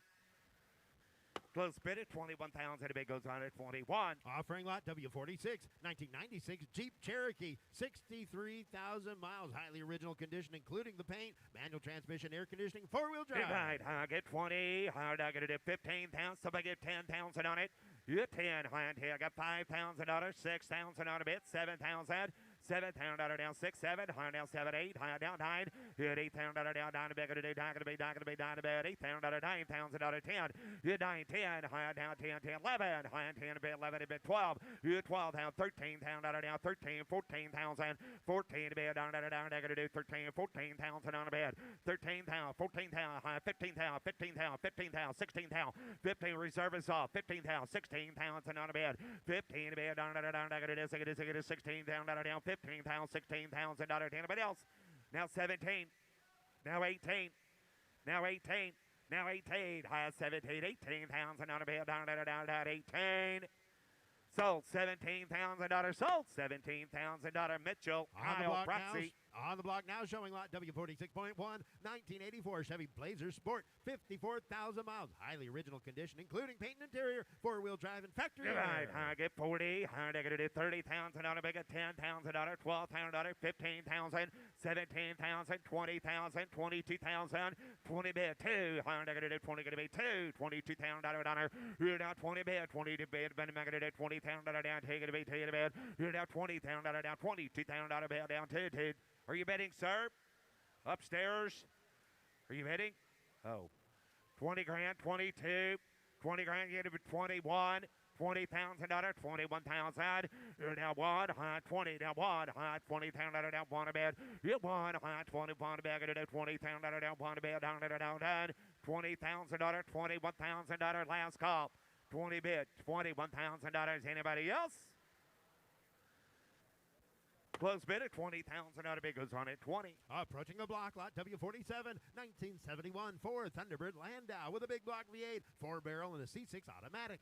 Close bid at 21,000. The bid goes on at 41. Offering lot W46, 1996 Jeep Cherokee, 63,000 miles, highly original condition, including the paint, manual transmission, air conditioning, four-wheel drive. Right, I get 20. I get it at 15,000. Somebody get 10,000 on it. You 10. I got $5,000, 6,000 on a bit, 7,000. $7,000 down 6, 7, high down 7, 8, high down 9, hit $8,000 down to bed, going to be down to be down to bed, $8,000, $9,000, 10, hit 9, 10, high down 10, 10, 11, high 10 to bed, 11 to bed, 12, hit 12 down, $13,000 down, 13, 14,000, 14 to bed, down, going to do 13, 14,000 on the bed, 13,000, 14,000, high 15,000, 15,000, 15,000, 16,000, 15 reserve is off, 15,000, 16,000 on the bed, 15 to bed, down, going to do 16,000 down, 15,000, $16,000. Anybody else? Now 17. Now 18. Now 18. Now 18. High 17. 18,000 on a bed. Down 18. Sold $17,000. Sold $17,000. Mitchell. Kyle Proxy. On the block now showing lot W46.1, 1984 Chevy Blazer Sport, 54,000 miles, highly original condition, including paint and interior, four-wheel drive and factory. Right, I get 40, I get it at $30,000, bigger $10,000, $12,000, $15,000, $17,000, $20,000, $22,000, 20 bid, 2, I get it at 20, going to be 2, $22,000, here now 20 bid, 20 to bid, then I get it at $20,000 down, take it to be, take it to bid, here now $20,000 down, $22,000 bid down, 2. Are you betting, sir? Upstairs? Are you betting? Oh. 20 grand, 22. 20 grand, you get it 21. $20,000, 21,000. You're now 1, high 20, now 1, high 20,000, down 1 a bed. You 1, high 20, 1 a bed, get it 20,000, down 1 a bed, down, $20,000, $21,000, last call. 20 bid, $21,000. Anybody else? Close bid at $20,000. Bid goes on at 20. Approaching the block, lot W47, 1971 Ford Thunderbird Landau with a big block V8, 4-barrel and a C6 automatic.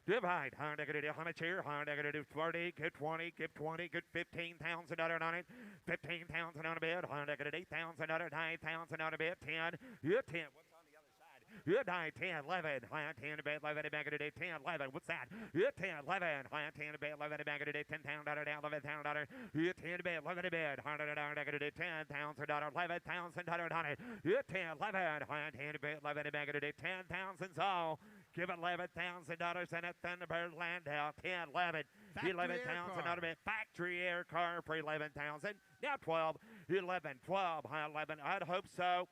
Divide. How much here? How much 40, get 20, get 20, get $15,000 on it. 15,000 on a bid. How much $8,000, 9,000 on a bid. 10. You're 10. What's on the other side? You're 9, 10, 11. High 10 to bed, 11 to bag of the day. 10, 11. What's that? You're 10, 11. High 10 to bed, 11 to bag of the day. $10,000 down, $11,000. You're 10 to bed, 11 to bed. $100 down, bag of the day. $10,000, $11,000 on it. You're 10, 11. High 10 to bed, 11 to bag of the day. 10,000 all. Give $11,000 and a Thunderbird Landau. 10, 11, Factory 11,000 air out of it. Factory air car for 11,000. Now 12, 11, 12, high 11. I'd hope so.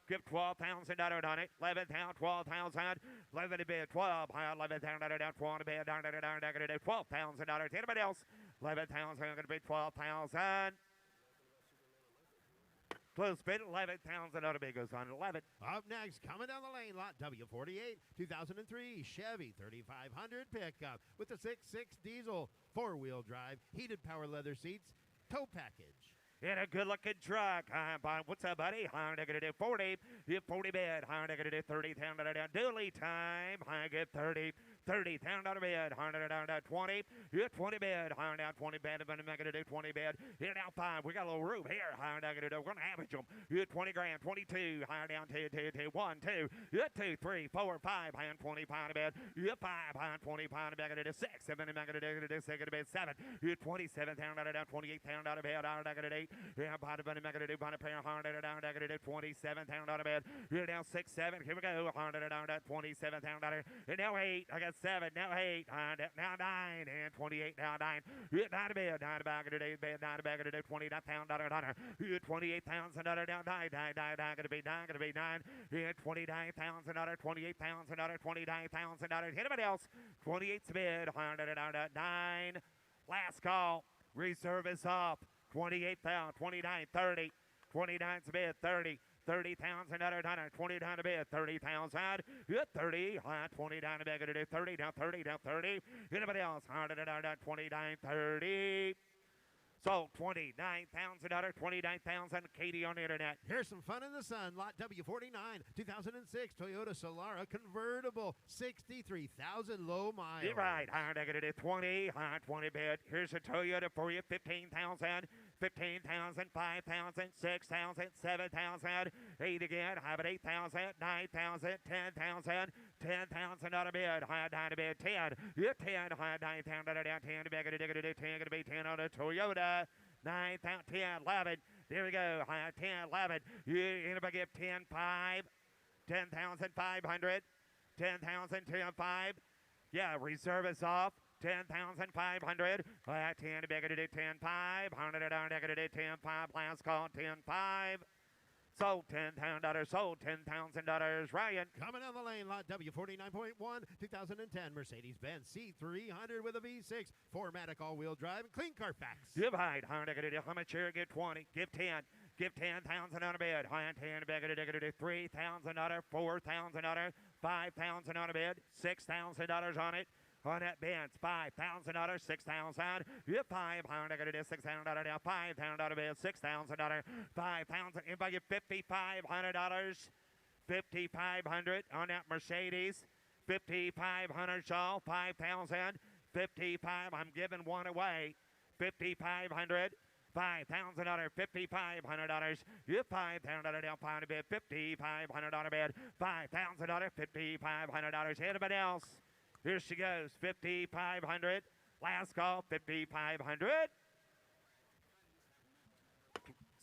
Give $12,000 on it. 11,000, 12,000. 11 to bid, 12, high 11,000 down, 12 to bid, down, $12,000. Anybody else? 11,000, going to be 12,000. Close bid, 11,000 ought to be goes on 11. Up next, coming down the lane, lot W48, 2003 Chevy 3500 pickup with the 6.6 diesel, 4-wheel drive, heated power leather seats, tow package. In a good-looking truck. What's up, buddy? I'm going to do 40. You 40 bid. I'm going to do 30. Down. Dually time. I get 30. 30. Down to bid. I'm going to do 20. You 20 bid. I'm down 20 bid. I'm going to do 20 bid. You're down 5. We got a little room here. I'm going to do. We're going to average them. You 20 grand. 22. I'm down 2. 1, 2. You 2, 3, 4, 5. I'm 20 pound bid. You 5. I'm 20 pound bid. I'm going to do 6. 7. I'm going to do 6. I'm going to bid 7. You 27. Down 28 pound out of bed. I'm going to do 8. Yeah, bottom I'm going to do bottom pair, 100 down, I'm going to do 27 down out of bed. You're down 6, 7. Here we go, 100 down, 27 down, and now 8. I got 7, now 8, now 9, and 28 now 9. You're down to bed, down to back of the day, bed, down to back of the day, 20 pound dollar. You're 28,000 down, 9, going to be 9. You're 29,000 dollars, 28,000 dollars, 29,000 dollars. Anybody else? 28's bid, 100 down, 9. Last call. Reserve is up. 28 pound, 29, 30, 29's bid, 30, 30,000 $100, 20 down to bid, 30,000, good 30, 20 down to bid, gonna do 30, down 30, down 30. Anybody else? 100 down, 29, 30. So $29,000, 29,000. Katie on the internet. Here's some fun in the sun. Lot W49, 2006 Toyota Solara convertible, 63,000 low miles. You're right. I'm going to do 20, 20 bid. Here's a Toyota for you. 15,000, 15,000, 5,000, 6,000, 7,000, 8 again. Have it 8,000, 9,000, 10,000, 10,000 out of bid. High down to bid 10. You're 10, high 9,000 down 10 to bid. Going to do 10. Going to be 10 on a Toyota. 9, 10, 11. There we go. 10, 11. Anybody give 10, 5, 10,500, 10,000, 10, 5. Yeah, reserve is off. 10,500. 10 to be going to do 10, 5. 100 down to do 10, 5. Last call 10, 5. Sold $10,000. Sold $10,000. Ryan. Coming down the lane, lot W49.1, 2010 Mercedes-Benz C300 with a V6, 4MATIC all-wheel drive, and clean Carfax. Give height. How much here? Give 20. Give 10. Give 10,000 on a bid. 10 bid. $3,000. $4,000. $5,000 on a bid. $6,000 on it. On that Benz, $5,000, 6,000. You're $500, $6,000 now. $5,000 bid, $6,000, $5,000. Anybody get $5,500? $5,500 on that Mercedes. $5,500, y'all. 5,000. 55. I'm giving one away. $5,500. $5,000, $5,500. You're $5,000 down, pound a bid. $5,500 bid. $5,000, $5,500. Anybody else? Here she goes, 5,500. Last call, 5,500.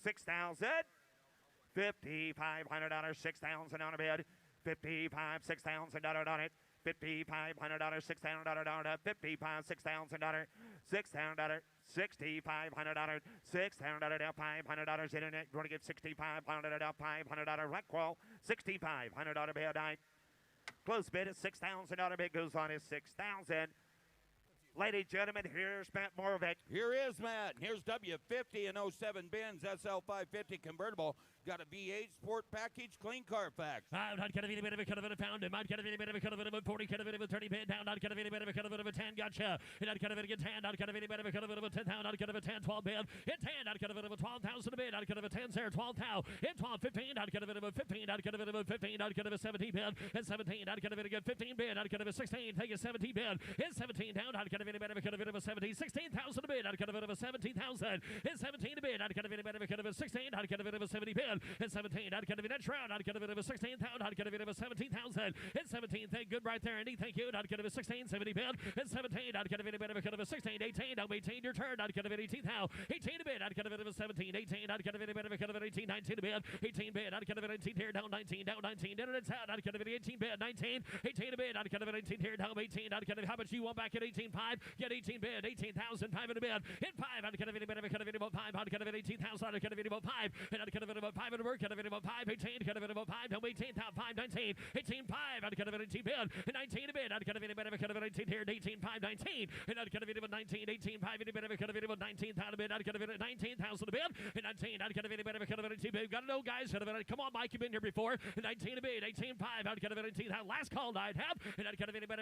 6,000. $5,500, 6,000 on a bid. 55, $6,000 on it. $5,500, $6,000 on it. 55, $6,000. $6,000, $6,500. $6,000 down, $500 internet. Going to give $6,500 down, $500 rent qual. $6,500 bid night. Close bid at $6,000 bid goes on is $6,000. Ladies and gentlemen, here's Matt Moravec. Here is Matt. Here's W50 and 07 Benz SL550 convertible. Got a V8 sport package, clean Carfax. I'm not going to be a bit of a cut of a pound. I'm not going to be a bit of a cut of a 40, cut of a 30 bid down. Not going to be a bit of a cut of a 10. Gotcha. And not going to be a 10. Not going to be a bit of a cut of a 10. Not going to be a 10, 12 bid. Hit 10. Not going to be a 12,000 a bid. Not going to be a 10, sir. 12 thou. Hit 12, 15. Not going to be a 15. Not going to be a 15. Not going to be a 17 bid. And 17. Not going to be a 15 bid. Not going to be a 16. Take a 17 bid. Hit 17 down. Not going to be a bit of a cut of a 17. 16,000 a bid. Not going to be a 17,000. Hit 17 a bid. Not going to be a bit of a cut of a 16. Not going to be a 70 bid. bid. And 17, I'd get a bit Shroud, I'd get a bit of a 16,000, I'd get a bit of a 17,000. And 17, thank good right there, Andy, thank you. I'd get a bit of 16, 70 bid. And 17, I'd get a bit of a 16, 18, now 18, your turn, I'd get a bit 18 now. 18 a bid, I'd get a bit of a 17, 18, I'd get a bit of 18, 19 a bid. 18 bid, I'd get a bit 18 here, down 19, down 19, down it's out, I'd get a bit 18 bid, 19, 18 a bid, I'd get a bit 18 here, down 18, I'd get a, how much you want back at 18, 5, get 18 bid, 18,000, 5 in a bid, in 5, I'd get a bit about 5, I'd get a bit 18,000, I'd get a bit about 5, and I'd get a bit about 5 in a work, get a bit about 5, 18, get a bit about 5, down 18, 5, 19, 18, 5, I'd get a bit 18 bid, 19 a bid, I'd get a bit about 18 here, 18, 5, 19, and I'd get a bit about 19, 18, 5, a bit, I'd get a bit about 19,000 a bid, I'd get a bit of 19,000 a bid, and 19, I'd get a bit about 18 bid, got to know guys, come on Mike, you've been here before, 19 a bid, 18, 5, I'd get a bit 18, last call I'd have, and I'd get a bit about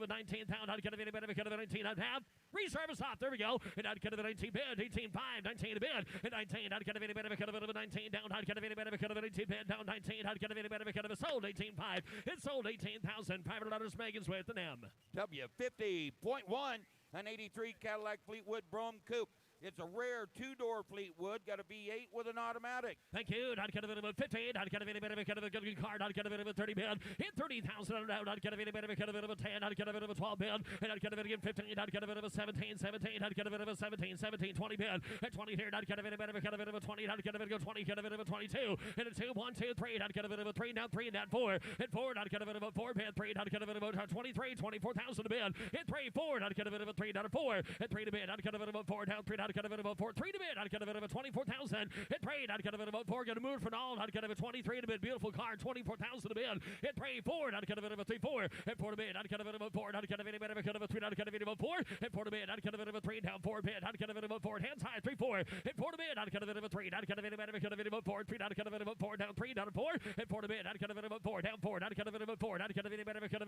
19,000, I'd get a bit about 19, I'd have, reserve off, there we go, and I'd get a bit 18 bid, 18, 5, 19 a bid, and 19, I'd get a bit about 19 down, I'd get a bit about 18 bid, down 19, I'd get a bit about sold 18, 5, it sold 18,000, private letters, Megan's with an M. W50.1, an 83 Cadillac Fleetwood Brougham Coupe. It's a rare two-door Fleetwood, got a V8 with an automatic. Thank you. I'd get a bit of a 15. I'd get a bit of a good card. I'd get a bit of a 30 bid. Hit 30,000 out. I'd get a bit of a 10. I'd get a bit of a 12 bid. And I'd get a bit of 15. I'd get a bit of a 17. I'd get a bit of a 17. 20 bid. At 20 here, I'd get a bit of a 20. I'd get a bit of a 20. Get a bit of a 22. And a 2, 1, 2, 3. I'd get a bit of a 3. Now 3 and that 4. At 4, I'd get a bit of a 4 bid. 3. I'd get a bit of a 23. 24,000 a bid. Hit 3, 4. I'd get a bit of a 3. Down a 4. At 3 to bid. I'd get a bit of a 4. Down 3. I'd get a bit of a 4. 3 to bid. I'd get a bit of a 24,000. Hit 3. I'd get a bit of a 4. Get a move for all. I'd get a bit of a 23 to bid. Beautiful car. 24,000 a bid. Hit 3, 4. I'd get a bit of a 3, 4. Hit 4 to bid. I'd get a bit of a 4. I'd get a bit of a 3. I'd get a bit of a 4. Hit 4 to bid. I'd get a bit of a 3. Down 4 bid. I'd get a bit of a 4. Hands high. 3, 4. Hit 4 to bid. I'd get a bit of a 3. I'd get a bit of a 4. 3. I'd get a bit of a 4. Down 3. Down a 4. Hit 4 to bid. I'd get a bit of a 4. Down 4. I'd get a bit of a 4. I'd get a bit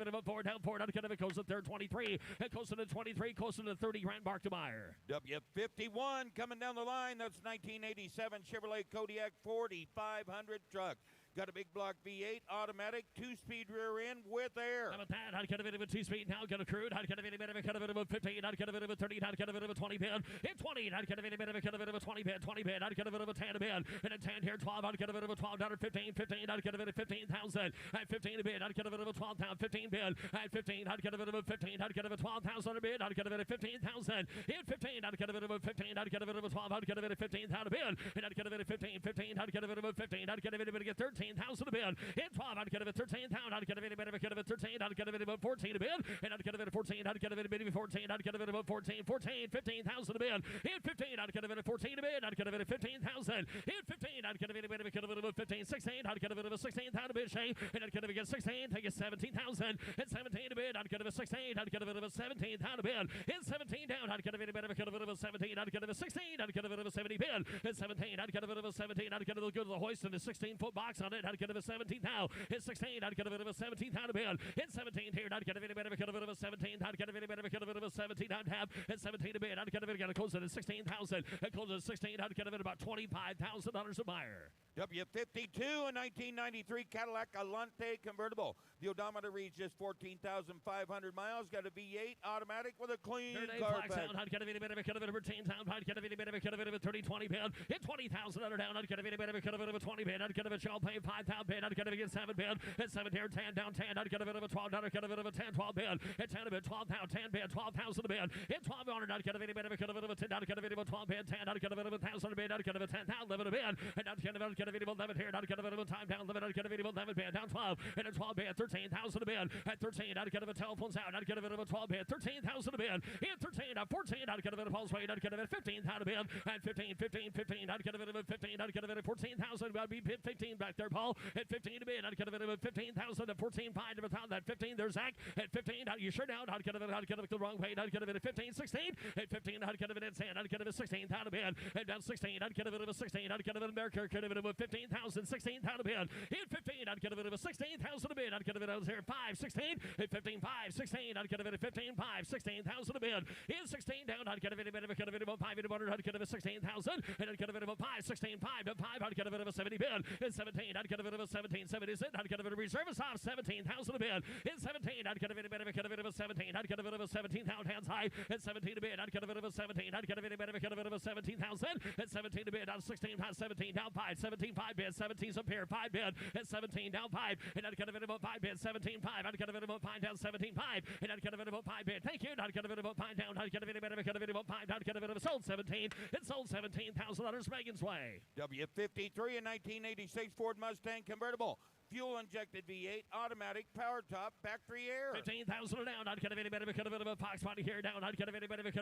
of a 4. Down 4. I'd get a bit goes to third 23. It goes to the 23. Goes to the 30 grand mark to Meyer. W51 coming down the line. That's 1987 Chevrolet Kodiak 4500 truck. Got a big block V8, automatic, 2-speed rear end with air. How about that? I'd get a bit of a 2-speed now, get a crude. I'd get a bit of a 15. I'd get a bit of a 30. I'd get a bit of a 20 bid. Hit 20. I'd get a bit of a 20 bid. 20 bid. I'd get a bit of a 10 a bid. And a 10 here, 12. I'd get a bit of a 12 down. 15. 15. I'd get a bit of 15,000. At 15 a bid. I'd get a bit of a 12 down. 15 bid. At 15. I'd get a bit of a 15. I'd get a bit of 12,000 a bid. I'd get a bit of 15,000. Hit 15. I'd get a bit of a 15. I'd get a bit of a 12. I'd get a bit of 15,000 a bid. And I'd get a bit of 15. 15. I'd get a bit of a 15. I'd get a bit of a 13,000 a bid. Hit 12, I'd get a bit 13 down. I'd get a bit of 13. I'd get a bit of 14 a bid. And I'd get a bit of 14. I'd get a bit of 14. I'd get a bit of 14. 14. 15,000 a bid. Hit 15. I'd get a bit of 14 a bid. I'd get a bit of 15,000. Hit 15. I'd get a bit of 15. 16. I'd get a bit of a 16,000 a bid. Shay. And I'd get a bit of 16. Take a 17,000. Hit 17 a bid. I'd get a bit of 16. I'd get a bit of a 17,000 a bid. Hit 17 down. I'd get a bit of a 17. I'd get a bit of 16. I'd get a bit of a 70 bid. Hit 17. I'd get a bit of a 17. I'd get a go to the hoist and a 16-foot box on it. I'd get a bit of 17 now. Hit 16. I'd get a bit of a 17,000 a bid. Hit 17 here. I'd get a bit of a 17. I'd get a bit of a 17. I'd have hit 17 a bid. I'd get a bit of a close at 16,000. It closes at 16. I'd get a bit about $25,000 a buyer. W52, a 1993 Cadillac Alante convertible. The odometer reads just 14,500 miles. Got a V8 automatic with a clean Carfax. I'd get a bit of a 15 down. I'd get a bit of a 30, 20 bid. Hit 20,000 under down. I'd get a bit of a 20 bid. I'd get a bit of a pay 5,000 bid. I'd get a bit of 7 bid. Hit 7 here, 10 down, 10. I'd get a bit of a 12 down. I'd get a bit of a 10, 12 bid. Hit 10 a bit, 12 down, 10 bid, 12,000 a bid. Hit 1200. I'd get a bit of a 10. I'd get a bit of a 12 bid, 10. I'd get a bit of a 1,000 a bid. I'd get a bit of a 10,000, 11 a bid. And I'd get a bit of 11 here. I'd get a bit of a time down, 11. I'd get a bit of 11 bid, down 12. And a 12 bid, 13,000 a bid. At 13, I'd get a bit of telephones out. I'd get a bit of a 12 bid, 13,000 a bid. Hit 13, at 14, I'd get a bit of pulse rate. I'd get a bit of 15,000 a bid. At 15, 15, 15, I'd get a bit of a 15. I'd get a bit of 14,000. I'd be 15 back there, Paul. At 15 a bid, I'd get a bit of a 15,000. At 14, 5 to pound. At 15, there's Zach. At 15, you sure down? I'd get a bit the wrong way. I'd get a bit of 15, 16. At 15, I'd get a bit of sand. I'd get a bit of 16,000 a bid. And down 16, I'd get a bit of a 16. I'd get a bit of America. Get a bit of a 15,000, 16,000 a bid. Hit 15, I'd get a bit of a 16,000 a bid. I'd get a bit of 5, 16. Hit 15, 5, 16. I'd get a bit of 15, 5, 16,000 a bid. Hit 16 down. I'd get a bit of 5 into 100. I'd get a bit of 16,000. And I'd get a bit of a 5, 16, 5 to 5. I'd get a bit of a 70 bid. Hit 17, I'd get a bit of a 1776. I'd get a bit of reserve a soft 17,000 a bid. In 17, I'd get a bit of a 17. I'd get a bit of a 17,000 hands high. At 17 a bid, I'd get a bit of a 17. I'd get a bit of a 17,000. At 17 a bid, down 16, 17 down 5. 17 5 bid. 17's up here. 5 bid. At 17 down 5. And I'd get a bit of a 5 bid. 17 5. I'd get a bit of a 5 down 17 5. And I'd get a bit of a 5 bid. Thank you. I'd get a bit of a 5 down. I'd get a bit of a 5. I'd get a bit of a sold 17. It sold $17,000 Megan's way. W53, a 1986 Ford Mustang convertible. Fuel-injected V8, automatic, power top, factory air. 15,000 down. I'd get a bit of a Fox body here down. I'd get a bit of a 10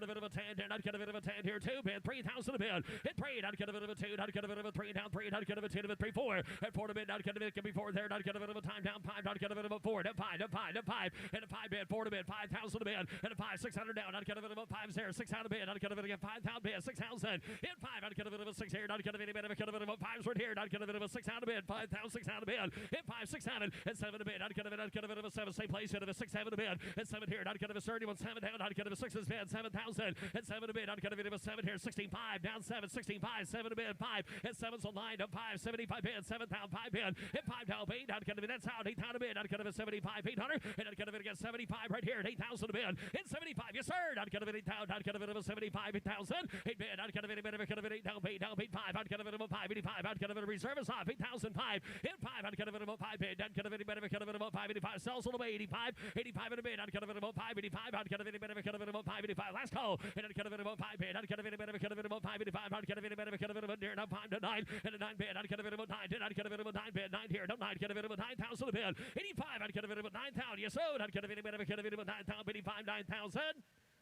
down. I'd get a bit of a 10 here too. Bid 3,000 a bid. Hit 3. I'd get a bit of a 2. I'd get a bit of a 3 down 3. I'd get a bit of a 3 4. At 4 to bid. I'd get a bit of a 4 there. I'd get a bit of a time down 5. I'd get a bit of a 4. At 5. At 5. At 5. And a 5 bid. 4 to bid. 5,000 a bid. And a 5 600 down. I'd get a bit of a 5 there. 6 out of bid. I'd get a bit of a 5,000 bid. 6,000. Hit 5. I'd get a bit of a 6 here. I'd get a bit of a 5 right here. I'd get a bit of a 6 out of bid. 5,000 6 out of bid. Hit 5 6 7. At 7 a bid. I'd get a bit of a 7. Same place. Hit a 6 7 a bid. At 7 here. I'd get a bit of a 31 7 down. I'd get a bit of a 6 bid. 7,000. At 7 a bid. I'd get a bit of a 7 here. 16 5 down 7. 16 5. 7 a bid. 5. At 7's on 9 up 5. 75 bid. 7 down 5 bid. Hit 5 down 8. I'd get a bit. That's out. 8 down a bid. I'd get a bit 75 800. And I'd get a bit against 75 right here at 8,000 a bid. Hit 75. Yes sir. I'd get a bit 8,000. I'd get a bit of a 75 8,000. 8 bid. I'd get a bit of a 8 down 8 down 8 5. I'd get a bit of a 5 85. I'd get a bit of reserve as off 8,005. Hit 5. I'd get a bit of a 5 bid. I'd get a bit of a 5 85. Sells all the way 85. 85 in a bid. I'd get a bit of a 5 85. I'd get a bit of a 5 85. Last call. And I'd get a bit of a 5 bid. I'd get a bit of a 5 85. I'd get a bit of a near enough 5 to 9. And a 9 bid. I'd get a bit of a 9. I'd get a bit of a 9 bid. 9 here. Don't 9. Get a bit of a 9,000 a bid. 85. I'd get a bit of a 9,000. Yes, so I'd get a bit of a 9,000. 85. 9,000.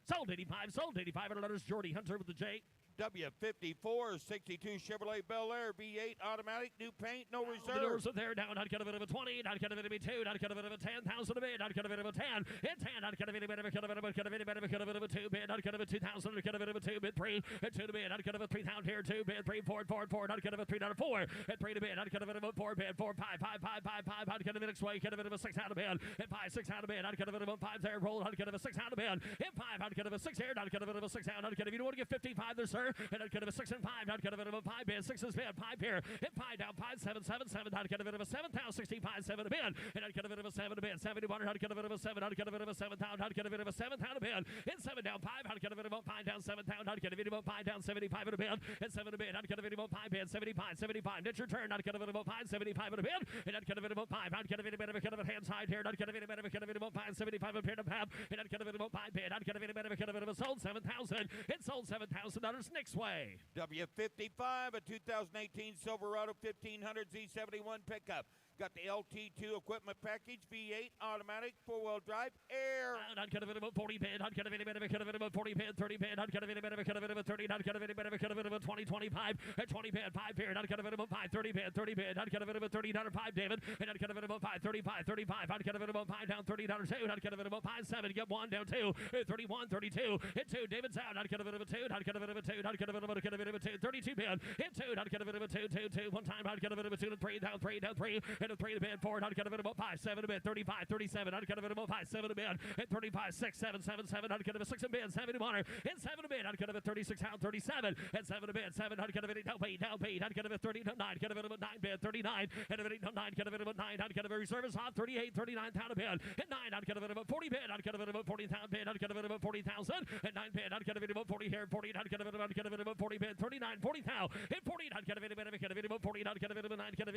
Sold 85. Sold 85. And letters Jordy Hunter with the J. W54, 62 Chevrolet Bel Air V8 automatic, new paint, no reserve. The doors are there down. I'd get a bit of a 20. I'd get a bit of a 2. I'd get a bit of a 10,000 a bid. I'd get a bit of a 10. Hit 10. I'd get a bit of a 2 bid. I'd get a bit of a 2,000. I'd get a bit of a 2 bid 3. At 2 to bid. I'd get a bit of 3,000 here 2 bid 3 4 4. I'd get a bit of 3 down 4. At 3 to bid. I'd get a bit of a 4 bid 4 5 5 5 5 5. I'd get a bit of sway. Get a bit of a 6 out of bid. At 5 6 out of bid. I'd get a bit of a 5 there roll. I'd get a bit of a 6 out of bid. Hit 5. I'd get a bit of a 6 here. I'd get a bit of a 6 out. I'd get a, you don't want to get 55 there, sir. And I'd get a bit of a 6 and 5. I'd get a bit of a 5 bid. 6 is bid. 5 here. Hit 5 down 5 7 7 7. I'd get a bit of a 7,000 65 7 a bid. And I'd get a bit of a 7 a bid. 71. I'd get a bit of a 7. I'd get a bit of a 7,000. I'd get a bit of a 7,000 a bid. Hit 7 down 5. I'd get a bit of a 5 down 7,000. I'd get a bit of a 5 down 75 at a bid. Hit 7 a bid. I'd get a bit of a 5 bid. 75 75. That's your turn. I'd get a bit of a 5 75 at a bid. And I'd get a bit of a 5. I'd get a bit of a hand side here. I'd get a bit of a 5 75 a bid. And I'd get a bit of a 5 bid. I'd get a bit of a sold 7,000. It sold $7,000 Nick's way. W55, a 2018 Silverado 1500 Z71 pickup. Got the LT2 equipment package, V8, automatic, four-wheel drive, air. I'd get a bit of a 40 bid. I'd get a bit of a 40 bid, 30 bid. I'd get a bit of a 30. I'd get a bit of a 20, 25. At 20 bid, 5 here. I'd get a bit of a 5, 30 bid, 30 bid. I'd get a bit of a $30 5, David. And I'd get a bit of a 5, 35, 35. I'd get a bit of a 5 down $30 2. I'd get a bit of a 5, 7. Get 1 down 2. 31, 32. Hit 2. David's out. I'd get a bit of a 2. I'd get a bit of a 2. I'd get a bit of a 2. 32 bid. Hit 2. I'd get a bit of a 2, 2, 2. One time. I'd get a bit of a 2 to 3 down 3 down 3. And a 3 to bid 4. I'd get a bit of a 5, 7 a bid, 35, 37. I'd get a bit of a 5, 7 a bid, at 35, 6, 7, 7, 7. I'd get a 6 a bid, 7 to 1. And 7 a bid. I'd get a 36 out, 37. And 7 a bid, 7. I'd get a bit down 8, down 8. I'd get a 30 to 9. Get a bit of a 9 bid, 39. And a bit 9. Get a bit of a 9. I'd get a reserve hot, 38, 39 pound a bid. At 9, I'd get a bit of a 40 bid. I'd get a bit of a 40,000 bid. I'd get a bit of a 40,000. At 9 bid. I'd get a bit of a 40 here, 40. I'd get a bit of a 40 bid, 39, 40,000. At 40, I'd get a bit of a 40. I'd get a bit of a 9. Get a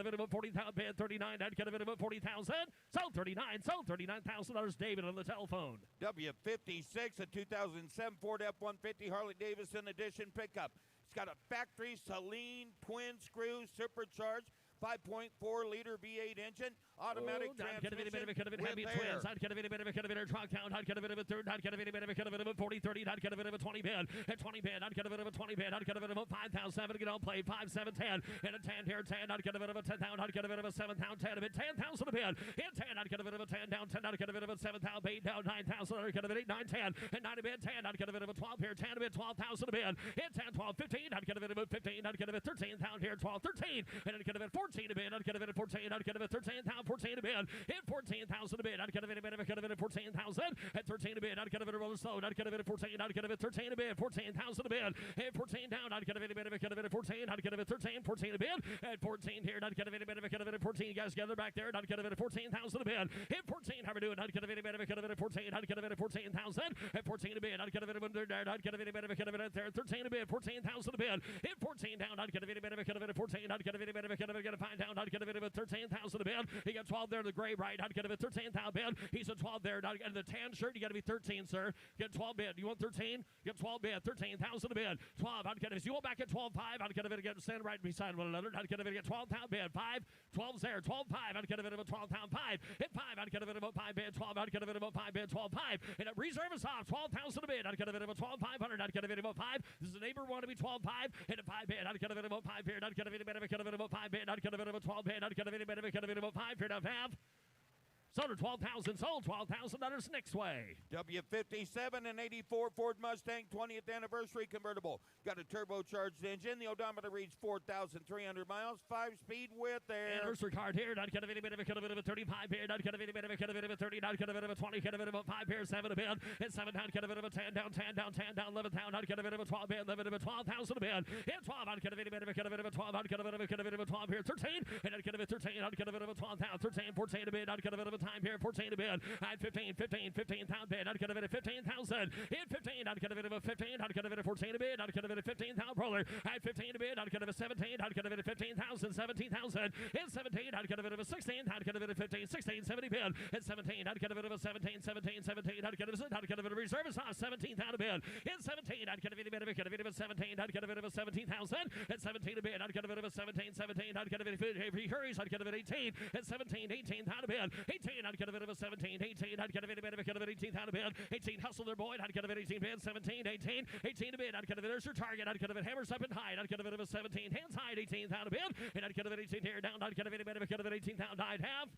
bit of a 40,000 bid, 39. I'd get a bit of a 40,000. Sold 39. Sold $39,000. David on the telephone. W56, a 2007 Ford F-150 Harley Davidson edition pickup. It's got a factory Saleen twin screw supercharged 5.4-liter V8 engine, automatic transmission. I'd get a bit of a heavy twins. I'd get a bit of a truck count. I'd get a bit of a third. I'd get a bit of a 40, 30. I'd get a bit of a 20 bid. At 20 bid, I'd get a bit of a 20 bid. I'd get a bit of a 5,000, 7 to get on play. 5, 7, 10. And a 10 here, 10. I'd get a bit of a 10,000. I'd get a bit of a 7,000, 10. A bit 10,000 a bid. In 10, I'd get a bit of a 10 down 10. I'd get a bit of a 7,000, 8 down 9,000. I'd get a bit of 8, 9, 10. And 9 a bid, 10. I'd get a bit of a 12 here, 10 a bid, 12,000 a bid. In 10, 12, 15. I'd get a bit of a 15. I'd get a bit 13,000 here, 12, 13. And I'd get a bit 14. 14 to bid. I'd get it 14. I'd get it 13,000. 14 to bid. Hit 14,000 to bid. I'd get it 14,000. At 13 to bid. I'd get it rolling slow. I'd get it 14. I'd get it 13 to bid. 14,000 to bid. Hit 14 down. I'd get it 14. I'd get it 13. 14 to bid. At 14 here. I'd get it 14. You guys gather back there. I'd get it 14,000 to bid. Hit 14. How we doing? I'd get it 14. I'd get it 14,000. At 14 to bid. I'd get it there. I'd get it there. 13 to bid. 14,000 to bid. Hit 14 down. I'd get it 14. I'd get it 5 down. I'd get it 13,000 to bid. He got 12 there in the gray right. I'd get it 13,000 bid. He's a 12 there. And the tan shirt, you got to be 13, sir. Get 12 bid. You want 13? Get 12 bid. 13,000 to bid. 12. I'd get it. If you go back at 12.5, I'd get it again. Stand right beside one another. I'd get it again. 12,000 bid. 5. 12's there. 12.5. I'd get it about 12,000. 5. Hit 5. I'd get it about 5 bid. 12. I'd get it about 5 bid. 12.5. And a reserve is off. 12,000 to bid. I'd get it about 12,500. I'd get it about 5. Does the neighbor want to be 12.5? Hit a 5 bid. I'd get it about 5 bid. I'd get it about 5 bid. I'd get it about 12 bid. I'd get it about 5 bid. I'd have. Sold at 12,000. Sold $12,000 next way. W57 and 84 Ford Mustang 20th anniversary convertible. Got a turbocharged engine. The odometer reads 4,300 miles. 5-speed with air. Anniversary card here. Not get a bit of a 35 here. Not get a bit of a 30. Not get a bit of a 20. Get a bit of a 5 here. 7 a bid. Hit 7 down. Get a bit of a 10 down. 10 down. 10 down. 11 down. Not get a bit of a 12 bid. 11 of a 12,000 a bid. Hit 12. I'd get a bit of a 12. I'd get a bit of a 12 here. 13. And I'd get a bit of 13. I'd get a bit of a 12,000. 13. 14 a bid. I'd get a bit of a time here. 14 a bid. I'd 15,000 bid. I'd get a bit of 15,000. Hit 15. I'd get a bit of a 15. I'd get a bit of 14 a bid. I'd get a bit of 15,000 roller. I'd 15 a bid. I'd get a bit of 17. I'd get a bit of 15,000. 17,000. Hit 17. I'd get a bit of a 16. I'd get a bit of 15. 16. 70 bid. Hit 17. I'd get a bit of a 17. 17. 17. I'd get a bit of reserve is off. 17,000 bid. Hit 17. I'd get a bit of a 17. I'd get a bit of a 17,000. Hit 17 a bid. I'd get a bit of a 17. 17. I'd get a bit of if he hurries. I'd get a bit of 18. Hit 17. 18,000 bid. 18. I'd get a bit of a 17. 18. I'd get a bit of 18,000 bid. 18. Hustle there, boy. I'd get a bit of 18 bid. 17. 18. 18 a bid. I'd get a bit. There's your target. I'd get a bit hammers up and high. I'd get a bit of a 17. Hands high at 18,000 bid. And I'd get a bit 18 here down. I'd get a bit of 18,000. I'd have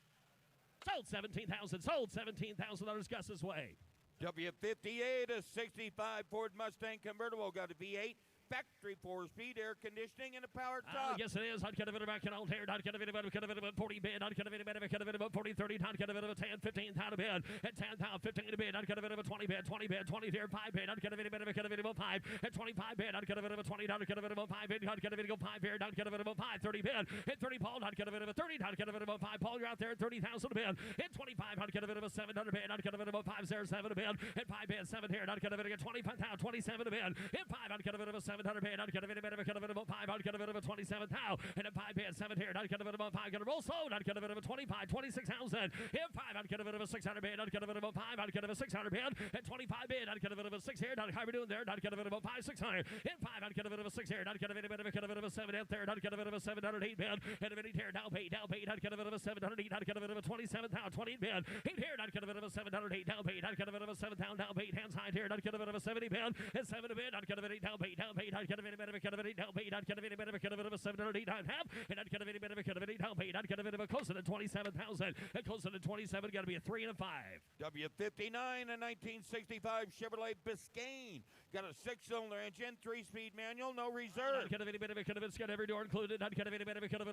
sold 17,000. Sold $17,000 Gus's way. W58, a 65 Ford Mustang convertible. Got a V8. Factory 4-speed air conditioning and a power top. Yes, it is. I'd get a bit of back and old hair. I'd get a bit of 40 bid. I'd get a bit of 40, 30. I'd get a bit of a 10, 15 pound a bid. At 10 pound, 15 a bid. I'd get a bit of a 20 bid, 20 bid, 20 there, 5 bid. I'd get a bit of a 5. At 25 bid, I'd get a bit of a 20. I'd get a bit of a 5 bid. I'd get a bit of a 5 bid. I'd get a bit of a 5, 30 bid. At 30 Paul, I'd get a bit of a 30. I'd get a bit of a 5 Paul. You're out there at 30,000 a bid. At 25, I'd get a bit of a 700 bid. I'd get a bit of a 507 a bid. At 5 bid, 7 here. I'd get a bit of a 25,000, 27 a bid. At 5, I'd get a bit of a 700 bid. I'd get a bit of a 5. I'd get a bit of a 27,000. And at 5 bid, 7 here. I'd get a bit of a 5. Get a roll slow. I'd get a bit of a 25, 26,000. At 5, I'd get a bit of a 600 bid. I'd get a bit of a 5. I'd get a bit of a 600 bid. At 25 bid, I'd get a bit of a 6 here. How are we doing there? I'd get a bit of a 5, 600. At 5, I'd get a bit of a 6 here. I'd get a bit of a 7 out there. I'd get a bit of a 708 bid. And a bit here. Down bait. I'd get a bit of a 708. I'd get a bit of a 27,000, 20 bid. 8 here. I'd get a bit of a 708 down bait. I'd get a bit of a 7,000 down bait. Hands high here. I'd get a bit of a 70 bid. At 7 a bid, I'd get a bit of down bait. I'd get a bit of a down bait. I'd get a bit of a 708 I'd have, and I'd get a bit of a down payment. I'd get a bit of a closer to 27,000. And closer to 27, got to be a 3 and a 5. W59, a 1965 Chevrolet Biscayne. Got a 6-cylinder engine, 3-speed manual, no reserve. I'd get a bit of a it's got every door included. I'd get a bit of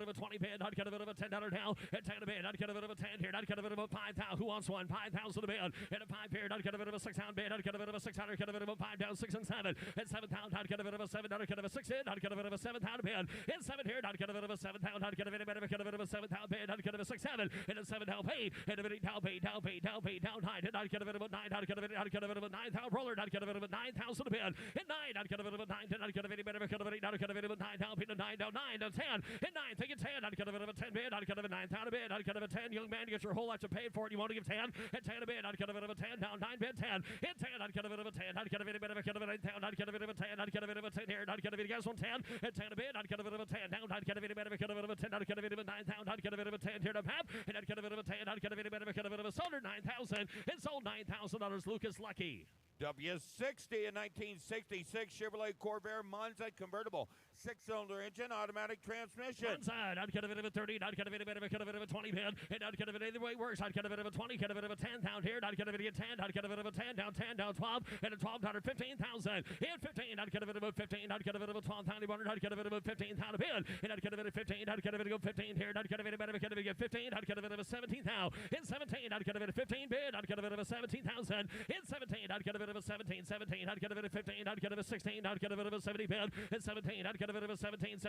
a 20 bid. I'd get a bit of a $10 down. At 10 a bid, I'd get a bit of a 10 here. I'd get a bit of a 5,000. Who wants one? 5,000 a bid. At a 5 here, I'd get a bit of a 600 bid. I'd get a bit of a 600. Get a bit of a 5 down, 6 and 7. At 7,000, I'd get a bit of a 7. I'd get a 6 in. I'd get a bit of a 7,000 bid. At 7 here, I'd get a bit of a 7,000. I'd get a bit of a 7,000 bid. I'd get a 6 7. And a 7 down paid. And a bit down paid. Down high. And I'd get a bit of a 9. I'd get a bit of a 9,000 roller. I'd get a bit of a 9,000 a bid. At 9, I'd get a bit of a 9. Then I'd get a bit of a 8. I'd get a bit of a 9 down paid. 9 down 9 down 10. At 9, take it 10. I'd get a bit of a 10 bid. I'd get a bit of a 9,000 bid. I'd get a bit of a 10. Young man, you get your whole life to pay for it. You want to give 10. At 10 a bid. I'd get a bit of a 10 down 9 bid 10. At 10, I'd get a bit of a 10. I'd get a bit of a 9,000. I'd get a bit of a 10. I'd get a bit of a 10 here. I'd get a bit of a guys on 10. At 10 a bid. I'd get a bit of a 10 down. I'd get a bit of a 10. I'd get a bit of a 9,000. I'd get a bit of a 10 here to have. And I'd get a bit of a 10. I'd get a bit of a sold 9,000. And sold $9,000. Lucas Lucky. W60, a 1966 Chevrolet Corvair Monza convertible. 6-cylinder engine, automatic transmission. One side, I'd get a bit of a 30, I'd get a bit of a 20 pin, and I'd get a bit either way it works. I'd get a bit of a 20, get a bit of a 10 down here, I'd get a bit of a 10, I'd get a bit of a 10 down 12, and a 12 down 15,000. In 15, I'd get a bit of a 15, I'd get a bit of a 12 down 100, I'd get a bit of a 15 down a pin, and I'd get a bit of 15, I'd get a bit of a 15 here, I'd get a bit of a 15, I'd get a bit of a 17 now. In 17, I'd get a bit of 15 bid, I'd get a bit of a 17,000. In 17, I'd get a bit of a 17, I'd get a bit of 15, I'd get a bit of 16, I'd get a bit of a 70 bid. In 17, I'd get a bit of a 17,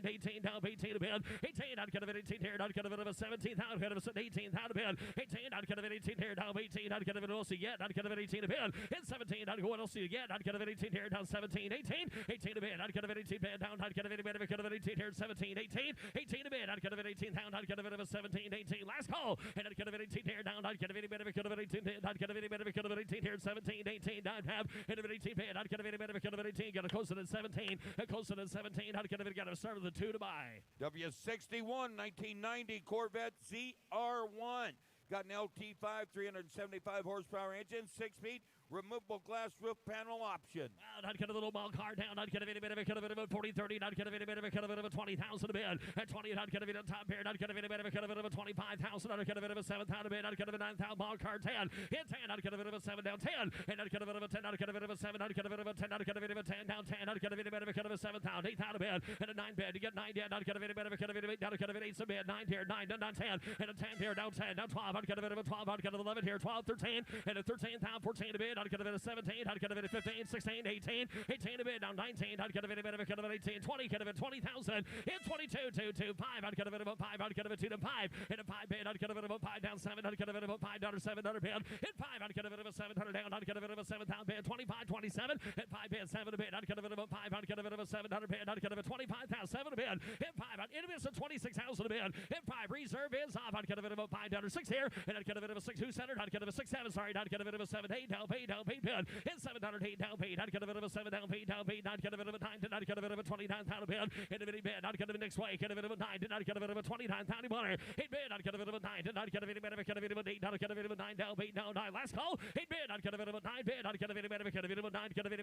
18 down 18 a bid. 18, I'd get a bit of 18 here, I'd get a bit of a 17, I'd get a bit of 18 down a bid. 18, I'd get a bit of 18 here, down 18, I'd get a bit of else yet, I'd get a bit of 18 a bid. In 17, I'd go what else yet, I'd get a bit of 18 here, down 17, 18 a bid, I'd get a bit of 18 bid down, I'd get a bit of 18 here, 17, 18 a bid, I'd get a bit of 18 down, I'd get a bit of a 17, 18, last call, and I'd get a bit of 18 here, down, I'd get a bit of 18 bid, I'd get a bit of 18 here, 17, 18, I'd have, and a bit of 18 bid, I'd get a bit of 18, got a closer than 17, closer than 17, I'd get a bit, got to start with the 2 to buy. W61 1990 Corvette ZR1. Got an LT5 375 horsepower engine, 6-speed, removable glass roof panel option. Wow, I'd get a little ball car down. I'd get a bit of 40, 30. I'd get a bit of 20,000 a bid. At 20, I'd get a bit of top here. I'd get a bit of 25,000. I'd get a bit of a 7,000 a bid. I'd get a bit of 9,000 ball car 10. In 10, I'd get a bit of a 7 down 10. And I'd get a bit of a 10. I'd get a bit of a 7. I'd get a bit of a 10. I'd get a bit of a 10 down 10. I'd get a bit of a 7,000, 8,000 a bid. And a 9 bid. To get 9 down. I'd get a bit of 8. I'd get a bit of 8 a bid. 9 here, 9 down 10. And a 10 here, down 10, down 12. I'd get a bit of a 12. I'd get an 11 here, 12, 13. And a 13 down 14 a bid. I'd get a bit of 17. I'd get a bit of 15, 16, 18 a bit, down 19, I'd get a bit of 18, 20, get a bit 20,000, in 22, 2, 2, 5, I'd get a bit of a 5, I'd get a bit 2 to 5, in a 5 bid, I'd get a bit of a 5 down 7, I'd get a bit of a 5 down or 700 bid, in 5, I'd get a bit of a 700 down, I'd get a bit of a 7,000 bid, 25, 27, in 5 bid, 7 a bid, I'd get a bit of a 5, I'd get a bit of a 700 bid, I'd get a bit 25,000, 7 a bid, in 5, I'd get a bit of 26,000 a bid, in 5, reserve is off, I'd get a bit of a 5 down or 6 here, and I'd get a bit of a 6 who centered, I'd get a 6, 7, sorry, I'd get a bit of a 7, 8 down, bid, in 708 down, bid, I'd get a bit of a 7 down, bid, I'd get a bit of a 9, I'd get a bit of a 29,000 bid, in a bit, I'd get a bit next way, get a bit of a 9, I'd get a bit of a 29,000 money, 8 bid, I'd get a bit of a 9, I'd get a bit of a 8, I'd get a bit of a 9 down, bid, down 9, last call, 8 bid, I'd get a bit of a 9 bid, I'd get a bit of a 9, get a bit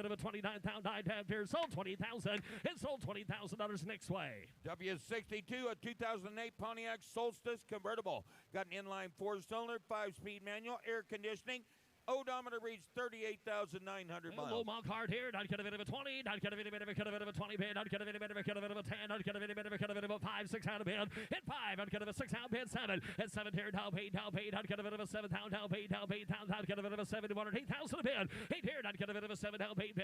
of a 29,000, 9 down here, sold 20,000, and sold $20,000 next way. W62, a 2008 Pontiac Solstice convertible. Got an inline 4-cylinder, 5-speed manual, air conditioning. Odometer reached 38,900 miles. Low mile card here. I'd get a bit of a 20. I'd get a bit of a 20 bid. I'd get a bit of a 10. I'd get a bit of a 5, 6 out of bid. Hit 5. I'd get a 6 out bid 7. At 7 here, down paid. I'd get a bit of a 7 down paid. I'd get a bit of a 71 8,000 a bid. 8 here, I'd get a bit of a 7 down paid.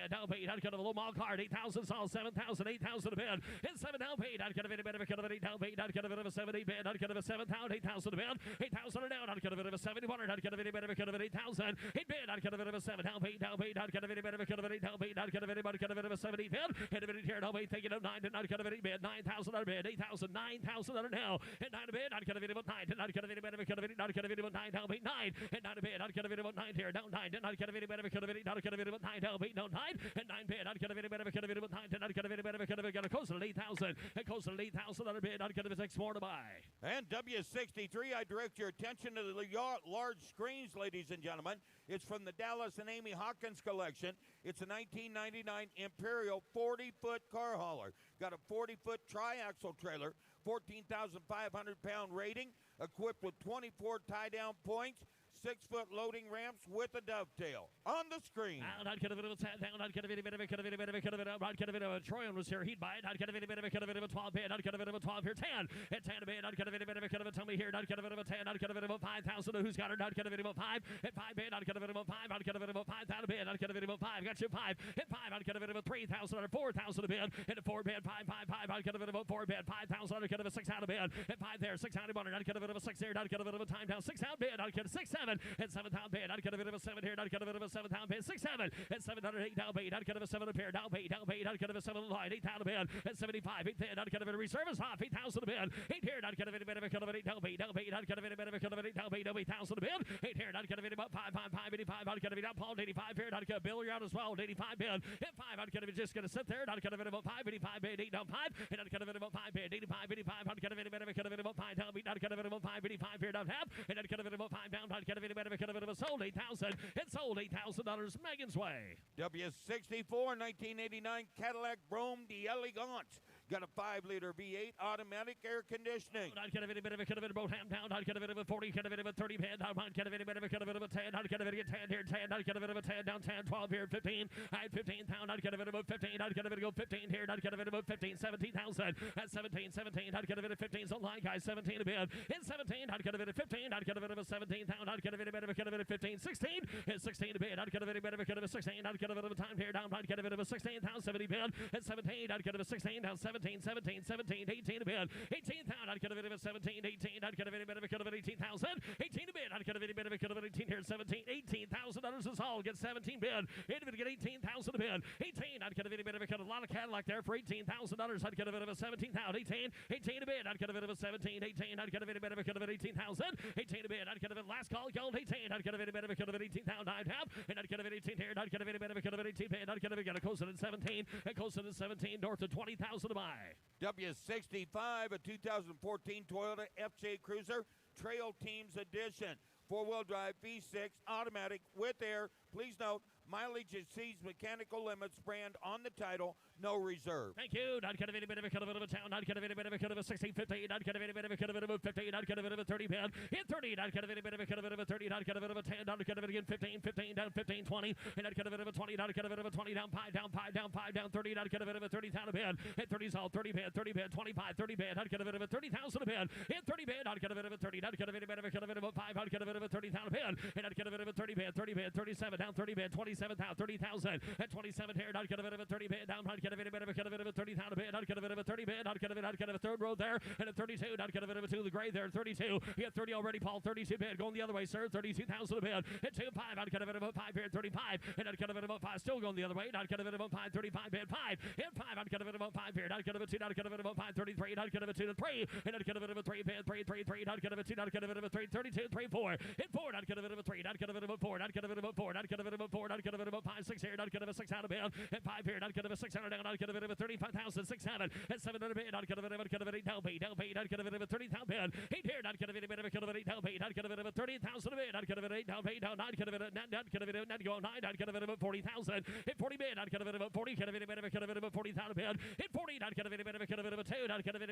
I'd get a low mile card 8,000 sold 7,000, 8,000 a bid. Hit 7 down paid. I'd get a bit of a 8 down paid. I'd get a bit of a 7 8 bid. I'd get a 7,000, 8,000 a bid. 8,000 down. I'd get a bit of a 71. I'd get a bit of a 8,000. 8 bid. I'd get a bit of a 7 down paid. I'd get a bit of a 8 down paid. I'd get a bit of a 70 bid. Hit a bit here down paid. Thinking of 9. I'd get a bit of bid. 9,000 on bid. 8,000, 9,000 on now. At 9 a bid. I'd get a bit of 9. I'd get a bit of 9 down paid. 9. At 9 a bid. I'd get a bit of 9 here down 9. I'd get a bit of 9 down paid. No 9. At 9 bid. I'd get a bit of 9. I'd get a bit of got a closer to 8,000. At closer to 8,000 on a bid. I'd get a 6 more to buy. And W63, I direct your attention to the large screens, ladies and gentlemen. It's from the Dallas and Amy Hawkins collection. It's a 1999 Imperial 40-foot car hauler. Got a 40-foot triaxle trailer, 14,500-pound rating, equipped with 24 tie-down points, 6-foot loading ramps with a dovetail. On the screen. I'd get a bit of a 10 down. I'd get a bit of a Troyan was here. He'd buy it. I'd get a bit of a 12 bid. I'd get a bit of a 12 here. 10. At 10 a bid. I'd get a bit of a tell me here. I'd get a bit of a 10. I'd get a bit of a 5,000. Who's got it? I'd get a bit of a 5. At 5 bid. I'd get a bit of a 5. I'd get a bit of a 5,000 bid. I'd get a bit of a 5. Got you 5. At 5. I'd get a bit of a 3,000 or 4,000 a bid. At a 4 bid. 5. I'd get a bit of a 4 bid. 5,000. I'd get a 6 out of bid. At 5 there. 6 out of bid. I'd get a bit of a 6 there. I'd get a bit of a time down. 6 out bid. I'd get a 6 7. At 7,000 bid. I'd get a bit of a 7 here. I'd get a bit of a 7,000 bid. 6 7. At 708 down bid. I'd get a 7 pair down bid. I'd get a 7 line. 8,000 bid. At 75. 8 bid. I'd get a bit of reserve is off. 8,000 a bid. 8 here. I'd get a bit of a 8 down bid. I'd get a bit of a 8 down bid. 8,000 a bid. 8 here. I'd get a bit about 5 85. I'd get a bit up Paul 85 here. I'd get a Billy out as well. 85 bid. At 5. I'd get a bit just going to sit there. I'd get a bit about 5 85 bid. 8 down 5. And I'd get a bit about 5 bid. 85. I'd get a bit about 5 down bid. I'd get a bit about 5 85 here down half. And I'd get a bit about 5 down. I'd get a sold 8,000. It sold $8,000 Megan's way. W64 1989 Cadillac Brome d'Elegance. Got a 5-liter V8 automatic air conditioning. I'd get a bit of a Broham down. I'd get a bit of a 40, get a bit of a 30 band. I'd get a bit of a 10. I'd get a bit of a 10 here, 10. I'd get a bit of a 10 down, 10, 12 here, 15. I'd 15 pound. I'd get a bit of a 15. I'd get a bit of 15 here. I'd get a bit of 15, 17,000. At 17, 17. I'd get a bit of 15. So line guys, 17 a bit. In 17, I'd get a bit of 15. I'd get a bit of a 17 pound. I'd get a bit of 15, 16. At 16 a bit. I'd get a bit of a 16. I'd get a bit of a time here down. I'd get a bit of a 16 pound, 70 bit. At 17, I'd get a 16 down, 17, 17, 17, 18 a bit. 18 pound. I'd get a bit of a 17, 18. I'd get a bit of a 18,000. 18 a bit. I'd get a bit of a 18 here, 17, $18,000 is all. Get 17 bid. It'd get 18,000 a bid. 18. I'd get a bit of a lot of Cadillac there for $18,000. I'd get a bit of a 17,000. 18 a bid. I'd get a bit of a 17, 18. I'd get a bit of a 18,000. 18 a bid. I'd get a bit last call gold 18. I'd get a bit of 18,000. I'd have, and I'd get a bit of 18 here. I'd get a bit of 18 bid. I'd get a closer than 17. And closer than 17 north of 20,000 to buy. W65, a 2014 Toyota FJ Cruiser Trail Teams Edition. 4-wheel drive V6 automatic with air. Please note, mileage exceeds mechanical limits, brand on the title, no reserve. Thank you. I'd get a bit of a town. I'd get a bit of a 16, 15. I'd get a bit of a 15. I'd get a bit of a 30 bid. In 30, I'd get a bit of a 30. I'd get a bit of a 10. I'd get a bit of 15, 15 down, 15, 20. And I'd get a bit of a 20. I'd get a bit of a 20 down, 5 down, 5 down, 5 down, 30. I'd get a bit of a 30 down a bid. At 30's all 30 bid, 25, 30 bid. I'd get a bit of a 30,000 a bid. In 30 bid, I'd get a bit of a 30. I'd get a bit of a 5. I'd get a bit of a 30,000 a bid. And I'd get a bit of a 30 bid, 37 down, 30 bid, 27,000, 30,000. At 27 here, I'd get a bit of a 30 bid down. I'd get a bit of a 30,000 a bid. I'd get a bit of a 30 bid. I'd get a third road there. And at 32, I'd get a bit of a 2 the gray there. 32. You get 30 already, Paul. 32 bid. Going the other way, sir. 32,000 a bid. At 2 5, I'd get a bit of a 5 here. 35. And I'd get a bit of a 5. Still going the other way. And I'd get a bit of a 5. 35 bid. 5. In 5, I'd get a bit of a 5 here. I'd get a bit of a 2. I'd get a bit of a 5. 33. I'd get a bit of a 2 to 3. And I'd get a bit of a 3 bid. 3, 3, 3. I'd get a bit of a 2. I'd get a bit of a 3. 32. 3, 4. In 4, I'd get a bit of a 3. I'd get a bit of a 4. I'd get a bit of a 4. I'd get a bit of a 4. I'd get a bit of a 5, 6 here. I'd get a 6 out of bid. At 5 here, I'd get a bit of a 600 down. I'd get a bit of a 35,000. 6, 7. At 7 out of bid. I'd get a bit of a 8 down bid. I'd get a bit of a 30,000 bid. 8 here. I'd get a bit of a 8 down bid. I'd get a bit of a 30,000 bid. I'd get a bit of 8 down bid. I'd get a bit of a net go 9. I'd get a bit of a 40,000. At 40 bid. I'd get a bit of a 40. Get a bit of a 40,000 bid. At 40, I'd get a bit of a 2. I'd get a bit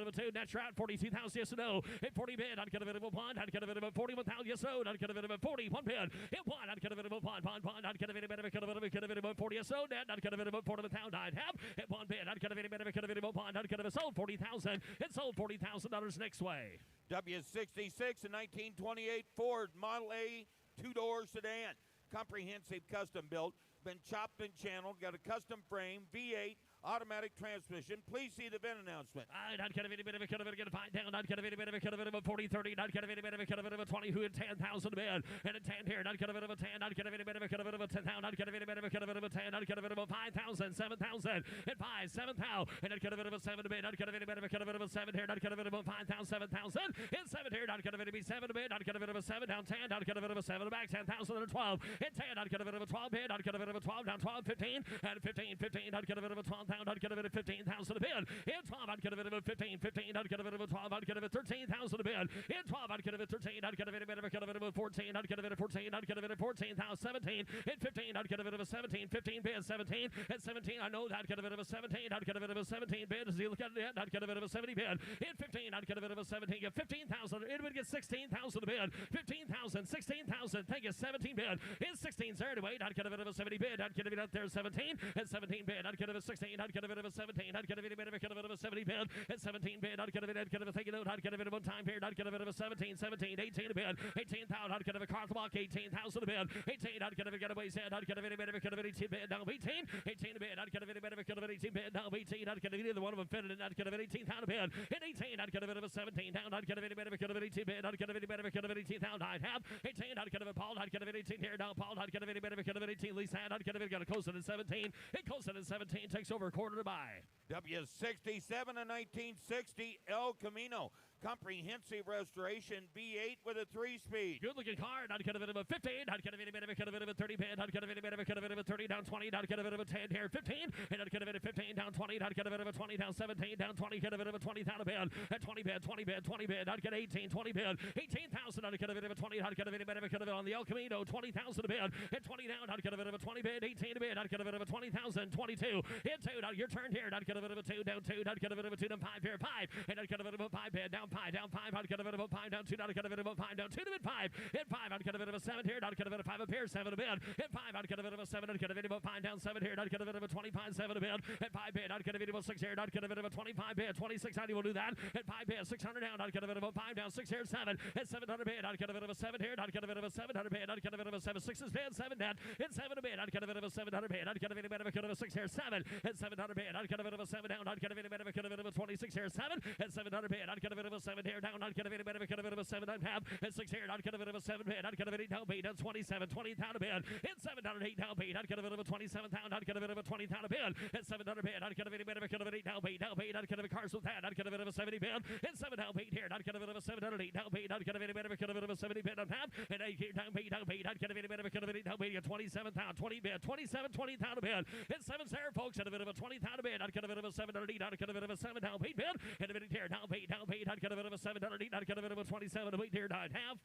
of a 2. Net route 42,000. Yes or no. At 40 bid. I'd get a bit of a 1. I'd get a bit of a 41,000. Yes or no. I'd get a bit of a 41 bid. At 1, I'd get a bit of a 1. I'd get a bit of a 40. Yes or net. I'd get a bit of a 41,000. I'd have at 1 bid. I'd get a bit of a 1. I'd get a sold 40,000. It sold $40,000 next way. W66, a 1928 Ford Model A 2-door sedan. Comprehensive custom built. Been chopped and channeled. Got a custom frame, V8, automatic transmission. Please see the VIN announcement. I'd get a bit of a 5 down. I'd get a bit of a 40, 30. I'd get a bit of a 20. Who had 10,000 a bid. And a 10 here. I'd get a bit of a 10. I'd get a bit of a 10,000. I'd get a bit of a 10. I'd get a bit of a 5,000, 7,000. And 5, 7,000. And I'd get a bit of a 7 a bid. I'd get a bit of a 7 here. I'd get a bit of a 5,000, 7,000. And 7 here. I'd get a bit of a 7 a bid. I'd get a bit of a 7 down 10. I'd get a bit of a 7 back 10,000 and a 12. And 10. I'd get a bit of a 12 bid. I'd get a bit of a 12 down 12, 15. And 15, 15. I'd get a bit of a 12,000. I'd get a bit of 15,000 a bid. In 12, I'd get a bit of a 15, 15. I'd get a bit of a 12. I'd get a bit of 13,000 a bid. In 12, I'd get a bit of 13. I'd get a bit of a 14. I'd get a bit of 14. I'd get a bit of 14,000, 17. In 15, I'd get a bit of a 17, 15 bid, 17. At 17, I know that I'd get a bit of a 17. I'd get a bit of a 17 bid. As you look at it, I'd get a bit of a 70 bid. In 15, I'd get a bit of a 17. Get 15,000. It would get 16,000 a bid. 15,000, 16,000. Thank you, 17 bid. In 16, there to wait. I'd get a bit of a 70 bid. I'd get a bit out there, 17. At 17 bid, I'd get a bit of 16. I'd get a bit of a 17. I'd get a bit of a 70 bid. At 17 bid, I'd get a bit of a take a note. I'd get a bit of a time period. I'd get a bit of a 17, 17, 18 a bid. 18,000. I'd get a car block. 18,000 a bid. 18. I'd get a getaway set. I'd get a bit of a 18 bid. Now 18. 18 a bid. I'd get a bit of a 18 bid. Now 18. I'd get either one of them fitted. And I'd get a bit 18,000 a bid. In 18, I'd get a bit of a 17 down. I'd get a bit of a 18 bid. I'd get a bit of a 18,000. I'd have 18. I'd get a bit of Paul. I'd get a bit 18 here. Now Paul. I'd get a bit of 18. Lisa. I'd get a bit of closer to 17. It closer to 17 takes over a quarter to buy. W67, a 1960 El Camino. comprehensive restoration V8 with a 3-speed. Good looking car. Not kind of a 15. Not kind of a bit of a 30 bid. Not kind of a bit of a 30 down 20. Not kind of a 10 here 15. And not kind of a 15 down 20. Not kind of a 20 down 17 down 20. Kind of a 20 down a bid. At 20 bid. 20 bid. 20 bid. Not kind of 18. 20 bid. 18,000. Not kind of a 20. Not kind of a bit of a on the El Camino. 20,000 a bid. At 20 down. Not kind of a 20 bid. 18 a bid. Not kind of a 20,000. 22. Hit 2. Now your turn here. Not kind of a 2 down 2. Not kind of a 2 down 5 here 5. And not kind of a 5 bid down 5 down 5. Not kind of a 5 down 2. Not kind of a 5 down 2 to bid 5. Hit 5. Not kind of a 7 here. Not kind of a 5 up here 7 a bid. Hit 5. Not kind of a 7. Not kind of a 5 down 7 here. Not kind of a 25 7 a bid. Hit 5 bid. Not kind of a 6 here. Not kind of a 25 bid. 26 how do you do that? Hit 5 bid. 600 down. Not kind of a 5 down 6 here 7. Hit 700 bid. Not kind of a 7 here. Not kind of a 700 bid. Not kind of a 7 6 is bid 7 down. Hit 7 a bid. Not kind of a 700 bid. Not kind of a 6 here 7. Hit 700 bid. Not kind of a 7 down. Not kind of a 26 here 7. Hit 700 bid. Not kind of a 7 here down. Not kind of a 7 down half. Hit 6 here. Not kind of a 7 bid. Not kind of a 8 down bid. 27 20 down a bid. Hit 708 down bid. Not kind of a 27 down. Not kind of a 20 down a bid. Hit 700 bid. Not kind of a 8 down bid. Down bid. Not kind of a cars with that. Not kind of a 70 bid. Hit 7 down bid here. Not kind of a 708 down bid. Not kind of a 70 bid on half. And 8 here down bid. Down bid. Not kind of a down bid. 27 down 20 bid. 27 20 down a bid. Hit 7 there folks. And a bit of a 20 down a bid. Not kind of a 708. Not kind of a 7 down bid. And a bit here down bid. Down bid. Not kind of a 708. Not kind of a 27 to 8 here down half.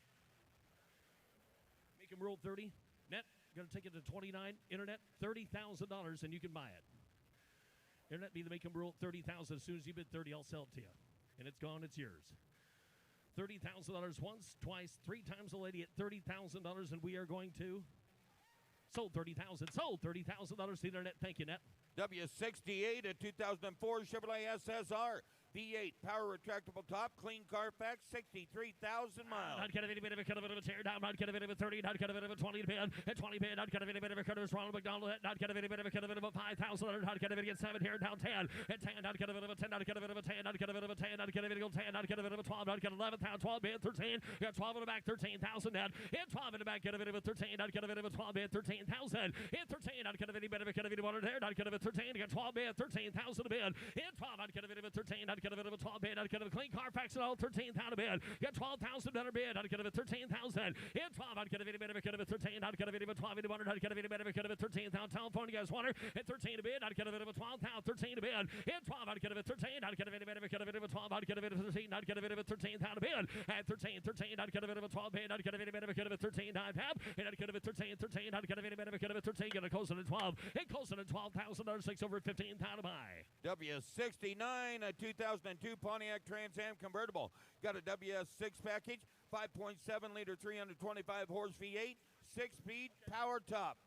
Make them roll 30. Net. Going to take it to 29. Internet. $30,000 and you can buy it. Internet be the make them roll 30,000. As soon as you bid 30, I'll sell it to you. And it's gone. It's yours. $30,000 once, twice, 3 times a lady at $30,000, and we are going to sold 30,000. Sold $30,000 to the internet. Thank you, Net. W68 a 2004 Chevrolet SSR. V8 power retractable top, clean Carfax, 63,000 miles. Not kind of any bit of a tear down, not kind of a 30, not kind of a 20 bid, at 20 bid, not kind of any bit of a Ronald McDonald, not kind of any bit of a $5,000, not kind of a 7 here down 10, at 10, not kind of a 10, not kind of a 10, not kind of a 10, not kind of a 10, not kind of a 12, not kind of 11, 12 bid, 13, got 12 in the back, 13,000 net, hit 12 in the back, get a bit of a 13, not kind of a 12 bid, 13,000, hit 13, not kind of any bit of a 1 there, not kind of a 13, got 12 bid, 13,000 bid, hit 12, not kind of a 13, not kind of a 12 bid, not kind of a clean Carfax at all, 13,000 bid, got 12,000 better bid, not kind of a 13,000, hit 12, not kind of any bit of a 13, not kind of any 12, any 100, not kind of any bit of a 13,000, telephone, you guys want her, hit 13 a bid, not kind of a 12,000, 13 a bid, hit 12, not kind of a 13, not kind of any bit of a 12, not kind of a 13, not kind of a 13,000 bid, at 13, not kind of a 12 bid, not kind of any bit of a 13, not half, and not kind of a 13, not kind of any bit of a 13, gonna close it at 12, it closes at $12,000, 6 over 15,000 to buy. W69, a 2002 Pontiac Trans Am convertible. Got a WS6 package, 5.7 liter, 325 horse V8, 6-speed power top.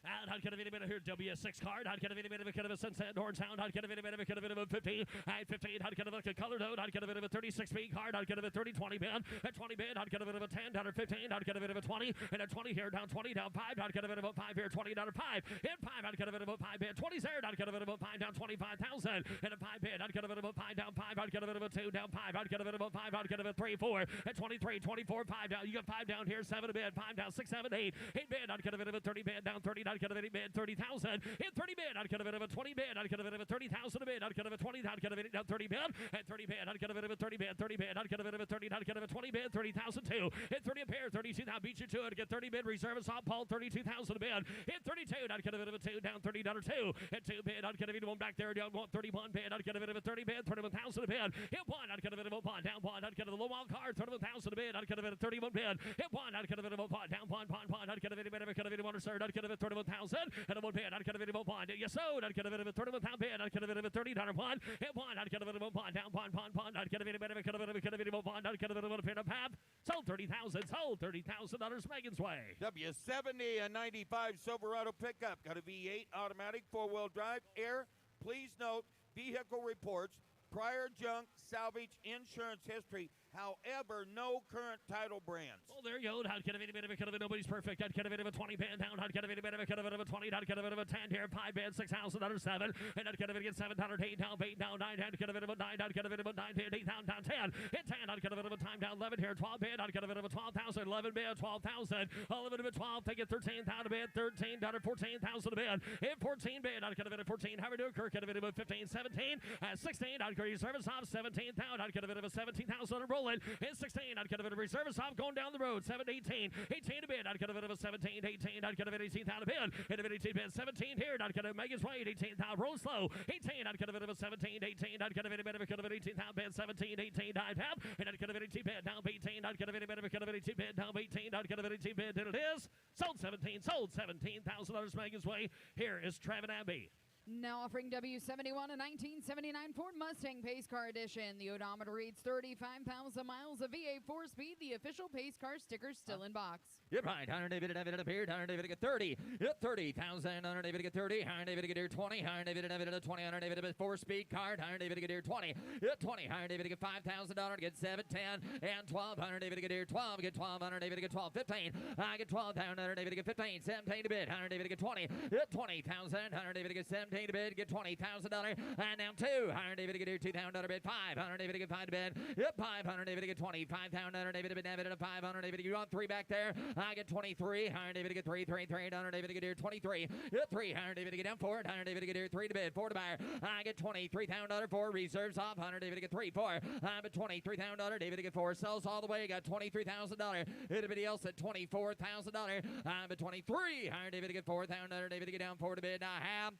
Not kind of any bit of here, WS6 card. Not kind of any bit of a kind of a sunset orange sound. Not kind of any bit of a kind of a 15. At 15, not kind of like a color note. Not kind of a 36 speed card. Not kind of a 30, 20 band. At 20 band, not kind of a 10, down to 15. Not kind of a 20. And at 20 here, down 20, down 5. Not kind of a 5 here, 20, down to 5. And 5, not kind of a 5 band. 20 there, not kind of a 5, down 25,000. And a 5 band, not kind of a 5, down 5. Not kind of a 2, down 5. Not kind of a 5, not kind of a 3, 4. At 23, 24, 5 down. You got 5 down here, 7 a band, 5 down, 6, 7, 8. 8 band, not kind of a 30 band, down 30. Not kind of any band, 30,000. In 30 bid, not kind of a 20 bid, not kind of a 30,000 a bid, not kind of a 20, not kind of a 30 bid, and 30 bid, not kind of a 30 bid, 30 bid, not kind of a 30, not kind of a 20 bid, 30,002. Hit 30 a pair, 32, now beat you to it. Get 30 bid, reserve a soft Paul, 32,000 a bid. Hit 32, not kind of a 2, down 30, down 2. Hit 2 bid, not kind of a 1 back there, down 1, 31 bid, not kind of a 30 bid, 31,000 a bid. Hit 1, not kind of a 1, down 1, not kind of a low wild card, 31,000 a bid, not kind of a 31 bid. Hit 1, not kind of a 1, down 1, not kind of a bit of a kind of a 1 or sir, not kind of a 31,000, and a 1 bid, not kind of a 1. Yes, so not kind of a 31,000 bid, not kind of a 30 down 1. Hit 1, not kind of a 1, down 1, not kind of a bit of a kind of a 1, not kind of a 1 pin up half. Sold 30,000, sold $30,000 Megan's way. W70, a 95 Silverado pickup. Got a V8 automatic, 4-wheel drive, air. Please note, vehicle reports, prior junk, salvage, insurance history However, no current title brands. Oh, there you go. How can it be? Nobody's perfect. How can it be? 20 band down. How can it be? 20? How can it be? 10 here. 5 band, 6,000 under 7. And how can it be? 700, 8 down, 8 down, 9. How can it be? 9. How can it be? 9 band, 8 down, 10. Hit 10. How can it be? Time down 11 here. 12 band. How can it be? 12,000. 11 band, 12,000. 11 band, 12. Take it 13 down to band. 13 down to 14,000 a band. Hit 14 band. How can it be? 14. How we do? Kirk can it be? 15, 17. 16. How can you service off? 17 down. How can it be? 17,000 rolling. Hit 16. I'd get a bit of reserve stop going down the road. 7, 18. 18 to bid. I'd get a bit of a 17, 18. I'd get a bit of 18 down to bid. Hit a bit of 18 bid. 17 here. I'd get a make his way. 18 down. Roll slow. 18. I'd get a bit of a 17, 18. I'd get a bit of a 18 down bid. 17, 18. I'd have. And I'd get a bit of 18 bid down 18. I'd get a bit of a 18 bid down 18. I'd get a bit of 18 bid. And it is sold 17. Sold $17,000. Make his way. Here is Travis Abbey. Now offering W71 a 1979 Ford Mustang Pace Car Edition. The odometer reads 35,000 miles of V8 4-speed. The official Pace Car sticker still in box. You're right. 100 David appeared. 100 David 30. 30,000. 100 David 30. 100 David 20. 100 David 20. 100 David 4-speed card. 100 David 20. 20. 100 David $5,000. Get 7, 10, and 12. 100 David 12. Get 12. 100 David 12. 15. I get 12 down. 100 David 15. 17 to bid. 100 David 20. 20,000. 100 David 17 to bid. Get $20,000. And down 2. 100 David get $2,000 bid. 5. 100 David get 5 to bid. Yep. 500 David get 20. 5,000 David bid. 500 David. You want 3 back there. I get 23. 100 David get 3. 3. 100 David get here 23. 300 David get down 4. 100 David get here 3 to bid. 4 to buyer. I get $23,000 for reserves off. 100 David get 3. 4. I'm at $23,000. David get 4. Sells all the way. Got $23,000. Anybody else at $24,000. I'm at 23. 100 David get 4,000. David get down 4 to bid. I have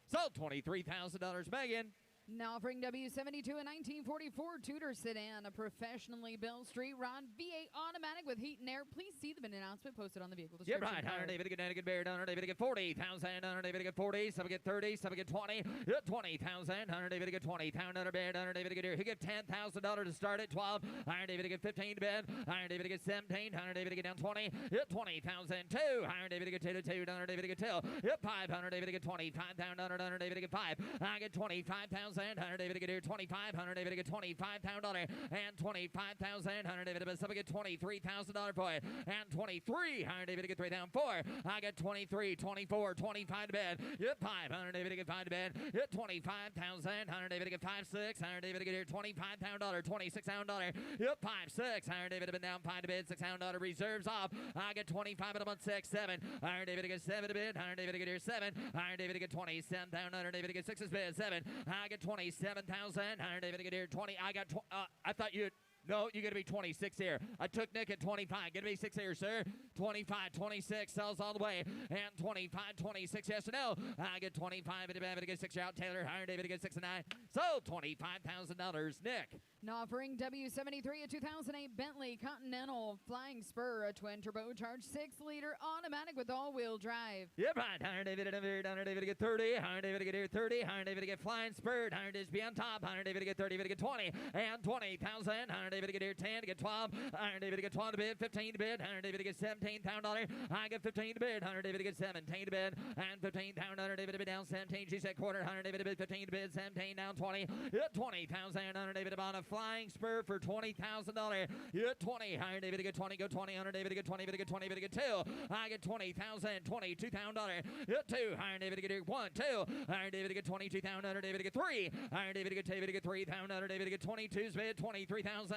sold $23,000. Megan. Now offering W72 a 1944 Tudor sedan, a professionally built street rod V8 automatic with heat and air. Please see the announcement posted on the vehicle You're description. right. 100 David get 90 get buried. 100 David get 40,000. 100 David get 40. Some get 30. Some get 20. 20,000. 100 David get 20. 100 bid. 100 David get here. He get $10,000 to start at 12. 100 David get 15 to bid. 100 David get 17. 100 David get down 20. 20,000. 2. 100 David get 2 to 2. 100 David get 2. 500 David get 20. 5,000. 100 David get 5. I get 25,000. 100 David get here 25. 100 David get $25,000 and 25,000. 100 David get $23,000 for it and 23. 100 David get 3 down 4. I get 23, 24, 25 to bed. Yep, 5. 100 David get 5 to bed. Yep, 25,000. 100 David get 5, 6. 100 David get here $25,000, $26,000. Yep, 5, 6. 100 David been down 5 to bid. $6,000 reserves off. I get 25 at a month 6, 7. 100 David get 7 to bid. 100 David get here 7. 100 David get 27,000. 100 David get 6 is bid 7. I get 27,000. 100 David get here 20. I got. I thought you. No, you're going to be 26 here. I took Nick at 25. Going to be 6 here, sir. 25, 26, sells all the way. And 25, 26, yes or no. I get 25, David get 6 out. Taylor, 100 David get 6 and 9. So $25,000. Nick. Now offering W73 a 2008 Bentley Continental Flying Spur, a twin turbocharged 6-liter automatic with all-wheel drive. Yep, right. 100 David, 100 David get 30. 100 David get here 30. 100 David get Flying Spur. 100 is be on top. 100 David get 30. David get 20. And 20,000. 100 David get here 10 to get 12. 100 David get 12 to bid. 15 to bid. 100 David get $17,000. I get 15 to bid. 100 David get 17 to bid. And 15,000. 100 David to bid down 17. She said quarter. 100 David to bid 15 to bid. 17 down 20. 20,000. 100 David bought a Flying Spur for $20,000. 20. 100 David to get 20. Go 20. 100 David to get 20. David to get 20. David to get 2. I get 20,000. $22,000. 2. 100 David to get here 1. 2. 100 David to get 22,000. 100 David to get 3. 100 David to get David to get 3,000. 100 David to get 22's bid 23,000.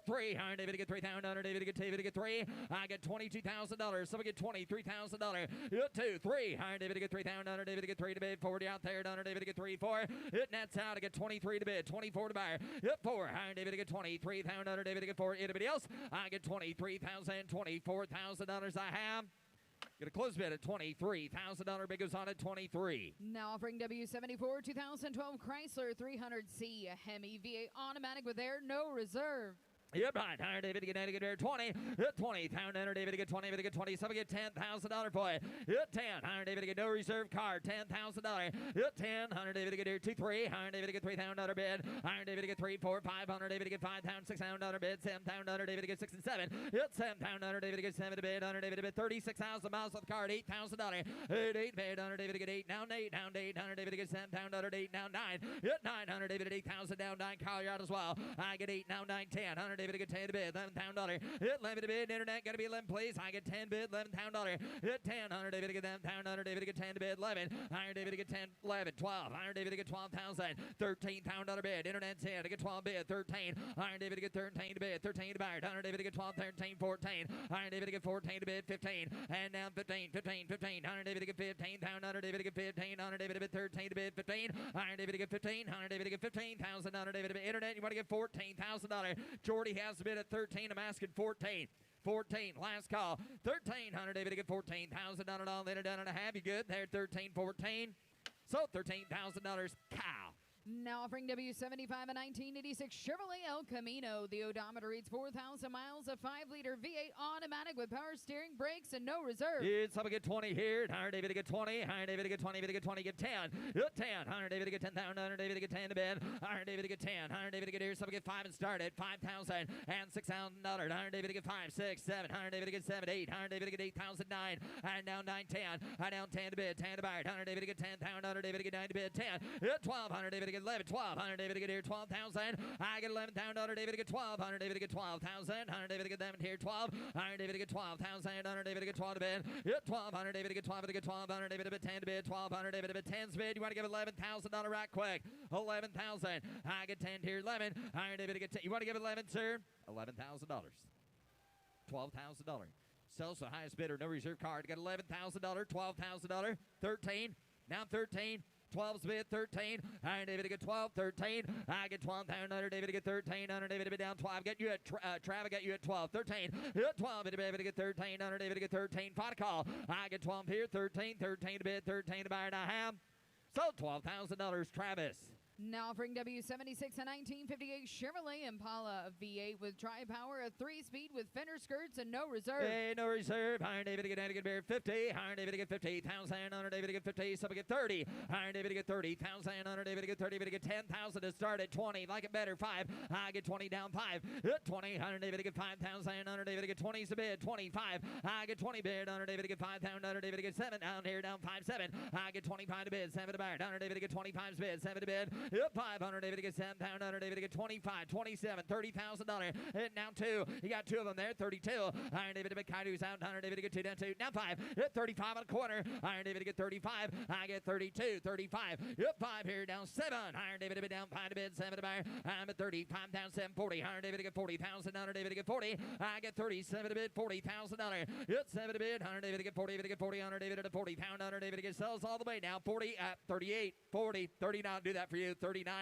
3. 100 David to get 3,000. 100 David to get David to get 3. I get $22,000. So we get $23,000. 2. 3. 100 David to get 3,000. 100 David to get 3 to bid. 40 out there. 100 David to get 3. 4. It nets out. I get 23 to bid. 24 to buyer. 4. 100 David to get 23,000. 100 David to get 4. Anybody else? I get $23,000. $24,000 I have. Going to close bid at $23,000. Big goes on at 23. Now offering W74 2012 Chrysler 300C, a Hemi V8 automatic with air, no reserve. Yep, right. 100 David to get 20. 20,000. 100 David to get 20. David to get 20. Some get $10,000 for it. 10. 100 David to get no reserve card. $10,000. 10. 100 David to get here 2, 3. 100 David to get $3,000 bid. 100 David to get 3, 4, 500 David to get 5,000. $6,000 bid. 7,000. 100 David to get 6 and 7. 7,000. 100 David to get 7 to bid. 100 David to bid 36,000 miles with the card. $8,000. 8 bid. 100 David to get 8. Now 8. Down 8. 100 David to get 7,000. 8. Now 9. 900 David at 8,000 down 9. Collier out as well. I get 8 now 9. 10. 100 David to get 10 to bid, $11,000. Hit 11 to bid, internet gotta be 11, please. I get 10 bid, $11,000. Hit 10, David to get $11,000. David to get 10 to bid, 11. David to get 10, 11, 12. David to get 12,000. $13,000 bid, internet's in. To get 12 bid, 13. David to get 13 to bid, 13 to buy. David to get 12, 13, 14. David to get 14 to bid, 15. And down 15, 15, 15. David to get 15. David to get 15. David to get 13 to bid, 15. David to get 15. David to get 15,000. David to bid, internet. You want to get $14,000. Jordy has the bid at 13. I'm asking 14. 14, last call. 1300, David to get $14,000 all in and done and a half. You good there? 13, 14. So $13,000. Cow. Now offering W75 a 1986 Chevrolet El Camino. The odometer reads 4,000 miles, a 5-liter V8 automatic with power steering, brakes, and no reserve. It's up to get 20 here. David to get 20. David to get 20. David to get 20. Get 10. Get 10. David to get 10,000. David to get 10 to bid. David to get 10. David to get here. Some get 5 and start at 5,000 and $6,000. David to get 5, 6, 7. David to get 7, 8. David to get 8,000, 9. And down 9, 10. Down 10 to bid. 10 to buy. David to get 10,000. David to get 9 to bid. 10. Hit 1,200. David to get 11, 1,200. David to get here 12,000. I get 11,000. David to get 1,200. David to get 12,000. David to get them here 12. David to get 12,000. David to get 12 to bid. Hit 1,200. David to get 12. To get 1,200. David to bid 10 to bid. 1,200. David to bid 10's bid. You want to give $11,000 right quick? 11,000. I get 10 here 11. David to get 10. You want to give 11, sir? $11,000. $12,000. Sells the highest bidder. No reserve card. Got $11,000. $12,000. 13. Now 13. 12's bid, 13. David to get 12, 13. I get 12,000. David to get 13. David to be down 12. Get you at Trav, got you at 12, 13. 12. David to get 13. David to get 13. Final call. I get 12 here, 13. 13 to bid, 13 to buy and a half. So $12,000, Travis. Now offering W76 a 1958 Chevrolet Impala, a V8 with tri-power, a 3-speed with fender skirts and no reserve. Hey, no reserve. David to get 50. David to get 50,000. David to get 50. Somebody get 30. David to get 30,000. David to get 30. David to get 10,000 to start at 20. Like it better. 5. I get 20 down 5. 20. David to get 5,000. David to get 20's the bid. 25. I get 20 bid. David to get 5,000. David to get 7 down here down 5, 7. I get 25 to bid. 7 to buy. David to get 25's bid. 7 to bid. 500. David to get 7,000. David to get 25, 27, $30,000. Now 2. You got 2 of them there. 32. David to get Kaidu's out. David to get 2 down 2. Now 5. 35 on the corner. David to get 35. I get 32, 35. 5 here down 7. David to be down 5 to bid. 7 to buy. I'm at 35 down 7, 40. David to get 40,000. David to get 40. I get 37 to bid. $40,000. 7 to bid. David to get 40. David to get 40. David to 40 pound. David to get sells all the way now. 40 at 38, 40, 39. Do that for you. 39.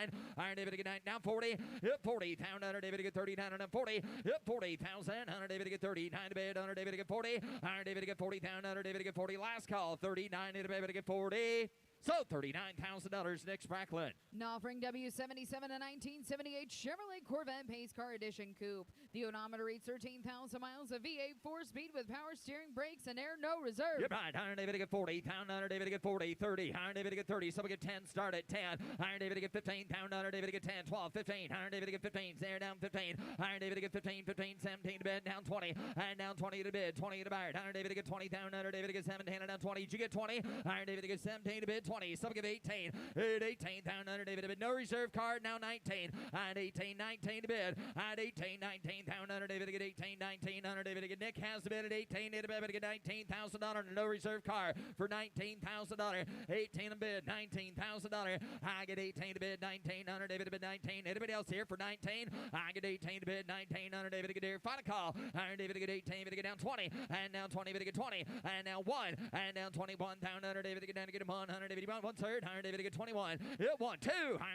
David to get 9. Now 40. 40 pound. David to get 39 and 40. 40,000. David to get 39 to bid. David to get 40. David to get 40,000. David to get 40. Last call. 39. David to get 40. So $39,000, Nick Spracklin. Now offering W77 a 1978 Chevrolet Corvette Pace Car Edition Coupe. The odometer reads 13,000 miles, a V8 4-speed with power steering, brakes, and air, no reserve. You're right. David to get 40. David to get 40. 30. David to get 30. Somebody get 10. Start at 10. David to get 15. David to get 10. 12. 15. David to get 15. There down 15. David to get 15. 15. 17 to bid. Down 20. And down 20 to bid. 20 to buy. David to get 20. David to get 17. And down 20. Did you get 20? David to get 17 to bid. 20. Some give 18. 18 down under David to bid. No reserve card. Now 19. And 18, 19 to bid. And 18, 19 down under David to get 18, 19 under David to get. Nick has the bid at 18. David to get $19,000. No reserve card for $19,000. 18 to bid. $19,000. I get 18 to bid. 19 under David to bid. 19. Anybody else here for 19? I get 18 to bid. 19 under David to get here. Final call. David to get 18. David to get down 20. And now 20. David to get 20. And now 1. And down 21 down under David to get down to get 100. David to get 1 third. David to get 21. 1, 2.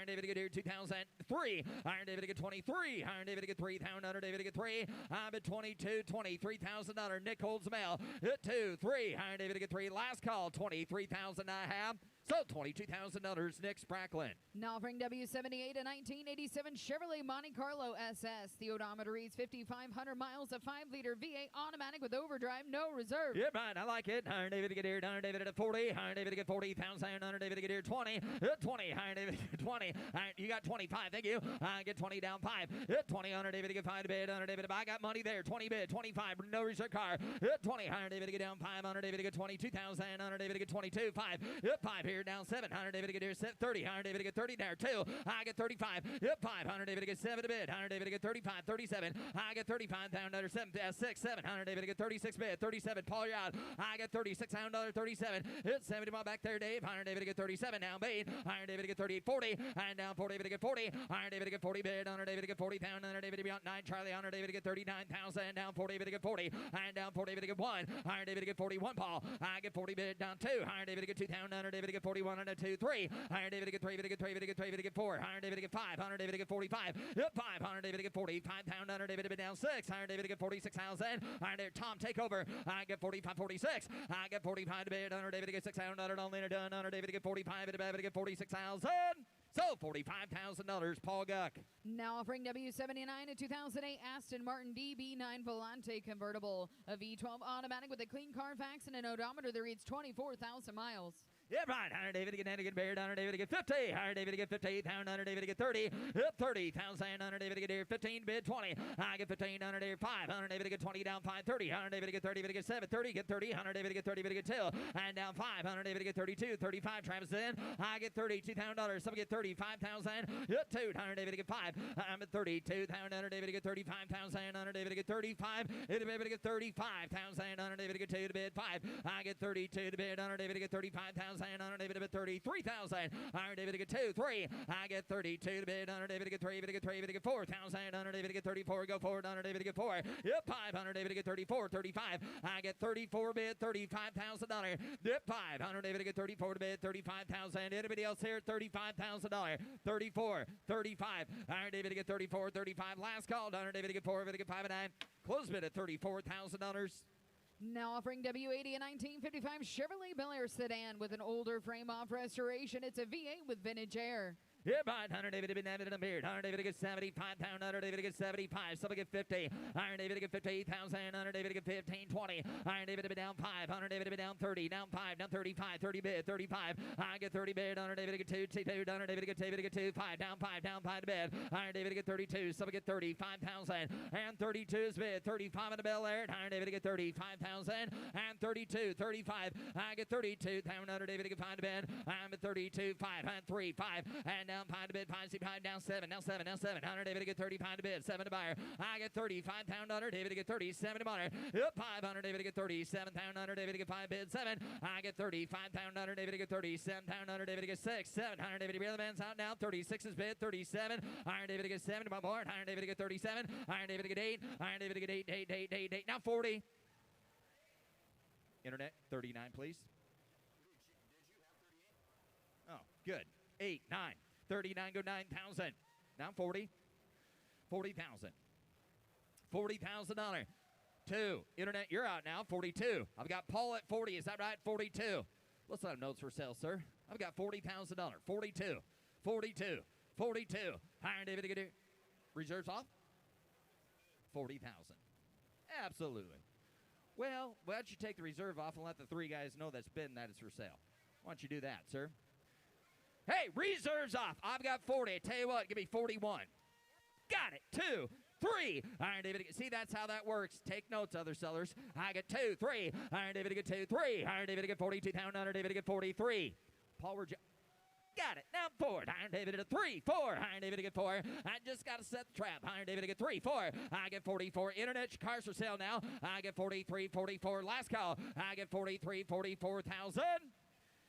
David to get here 2003. David to get 23. David to get 3,000. David to get 3. I'm at 22. $23,000. Nick holds the mail. 2, 3. David to get 3. Last call. 23,000 I have. So $22,000. Nick Spracklin. Now offering W78 a 1987 Chevrolet Monte Carlo SS. The odometer reads 5,500 miles, a 5-liter V8 automatic with overdrive, no reserve. Yeah, right. I like it. David to get here. David at 40. David to get 40,000. David to get here 20. 20. David to get 20. You got 25. Thank you. I get 20 down 5. 20 on David to get 5 to bid. David to buy. I got money there. 20 bid. 25. No reserve car. 20. David to get down 5. David to get 22,000. David to get 22. 5. 5 here. beer down 7. 100 David to get 30. 100 David to get 30 there. 2. I get 35. Yep, 5. 100 David to get 7 to bid. 100 David to get 35. 37. I get 35 down under 7. 6. 7. 100 David to get 36 bid. 37. Paul, you're out. I get 36 down under 37. It's 70 mile back there, Dave. 100 David to get 37 down bid. 100 David to get 38. 40. And down 40 David to get 40. 100 David to get 40 bid. 100 David to get 40 down. 100 David to be out 9. Charlie. 100 David to get 39,000 down 40 David to get 40. And down 40 David to get 1. 100 David to get 41. Paul. I get 40 bid down 2. 100 David to get 2 down. 100 David to get 41 and a 2. 3. 100 David to get 3. David to get 3. David to get 3. David to get 4. 100 David to get 5. 100 David to get 45. Yep, 5. 100 David to get 45 down. 100 David to be down 6. 100 David to get 46,000. 100 Tom take over. I get 45. 46. I get 45 to bid. 100 David to get 6 down. 100 only done. 100 David to get 45. David to get 46,000. So $45,000, Paul Guck. Now offering W79 a 2008 Aston Martin DB9 Volante convertible, a V12 automatic with a clean Carfax and an odometer that reads 24,000 miles. Yeah, right. 100 David to get beard. 100 David to get 50. 100 David to get 50. 100 David to get 30. Yep, 30,000. 100 David to get here. 15 bid 20. I get 15. 100 David 5. 100 David to get 20 down 5. 30. 100 David to get 30. David to get 7. 30. Get 30. 100 David to get 30. David to get 2. And down 5. 100 David to get 32. 35. Travis in. I get $32,000. Some get 35,000. Yep, 2. 100 David to get 5. I'm at 32. 100 David to get 35,000. 100 David to get 35. David to get 35,000. 100 David to get 2 to bid 5. I get 32 to bid. 100 David to get 35,000. 100 David to bid 33,000. 100 David to get 2. 3. I get 32 to bid. 100 David to get 3. David to get 3. David to get 4,000. 100 David to get 34. Go forward. 100 David to get 4. Yep, 500 David to get 34. 35. I get 34 bid. $35,000. Yep, 500 David to get 34 to bid. 35,000. Anybody else here? $35,000. 34. 35. 100 David to get 34. 35. Last call. 100 David to get 4. David to get 5 and 9. Close bid at $34,000. Now offering W80 a 1955 Chevrolet Bel Air sedan with an older frame-off restoration. It's a V8 with vintage air. Yeah, right. 100 David to be named in a beard. 100 David to get 75. 100 David to get 75. Some get 50. 100 David to get 58,000. 100 David to get 15. 20. 100 David to be down 5. 100 David to be down 30. Down 5. Down 35. 30 bid. 35. I get 30 bid. 100 David to get 2. 2. 100 David to get 2. David to get 2. 5. Down 5. Down 5 to bid. 100 David to get 32. Some get 35,000. And 32 is bid. 35 in the Bel Air. 100 David to get 35,000. And 32. 35. I get 32. 100 David to get 5 to bid. I'm at 32. 5. And 3. 5. And down 5 to bid. 5. See 5. Down 7. Down 7. Down 7. 100 David to get 35 to bid. 7 to buyer. I get 35. 100 David to get 37 to buyer. Yep. 500 David to get 37. 100 David to get 5 bid. 7. I get 35. 100 David to get 37. 100 David to get 6. 700 David to be the man's out now. 36 is bid. 37. 100 David to get 7 to my board. 100 David to get 37. 100 David to get 8. 100 David to get 8. 8. 8. 8. 8. Now 40. Internet 39, please. Oh, good. 8, 9, 39, go 9,000. Now 40. 40,000. $40,000. 2. Internet, you're out now. 42. I've got Paul at 40. Is that right? 42. Let's have notes for sale, sir. I've got $40,000. 42. 42. 42. Hire David to get it. Reserves off? 40,000. Absolutely. Well, why don't you take the reserve off and let the 3 guys know that's bid and that it's for sale? Why don't you do that, sir? Hey, reserves off. I've got 40. I tell you what, give me 41. Got it. 2, 3. Iron David. See, that's how that works. Take notes, other sellers. I get 2, 3. Iron David to get 2, 3. Iron David to get 42. Iron David to get 43. Paul, where'd you? Got it. Now 4. Iron David to 3, 4. Iron David to get 4. I just got to set the trap. Iron David to get 3, 4. I get 44. Internet cars for sale now. I get 43, 44. Last call. I get 43, 44,000.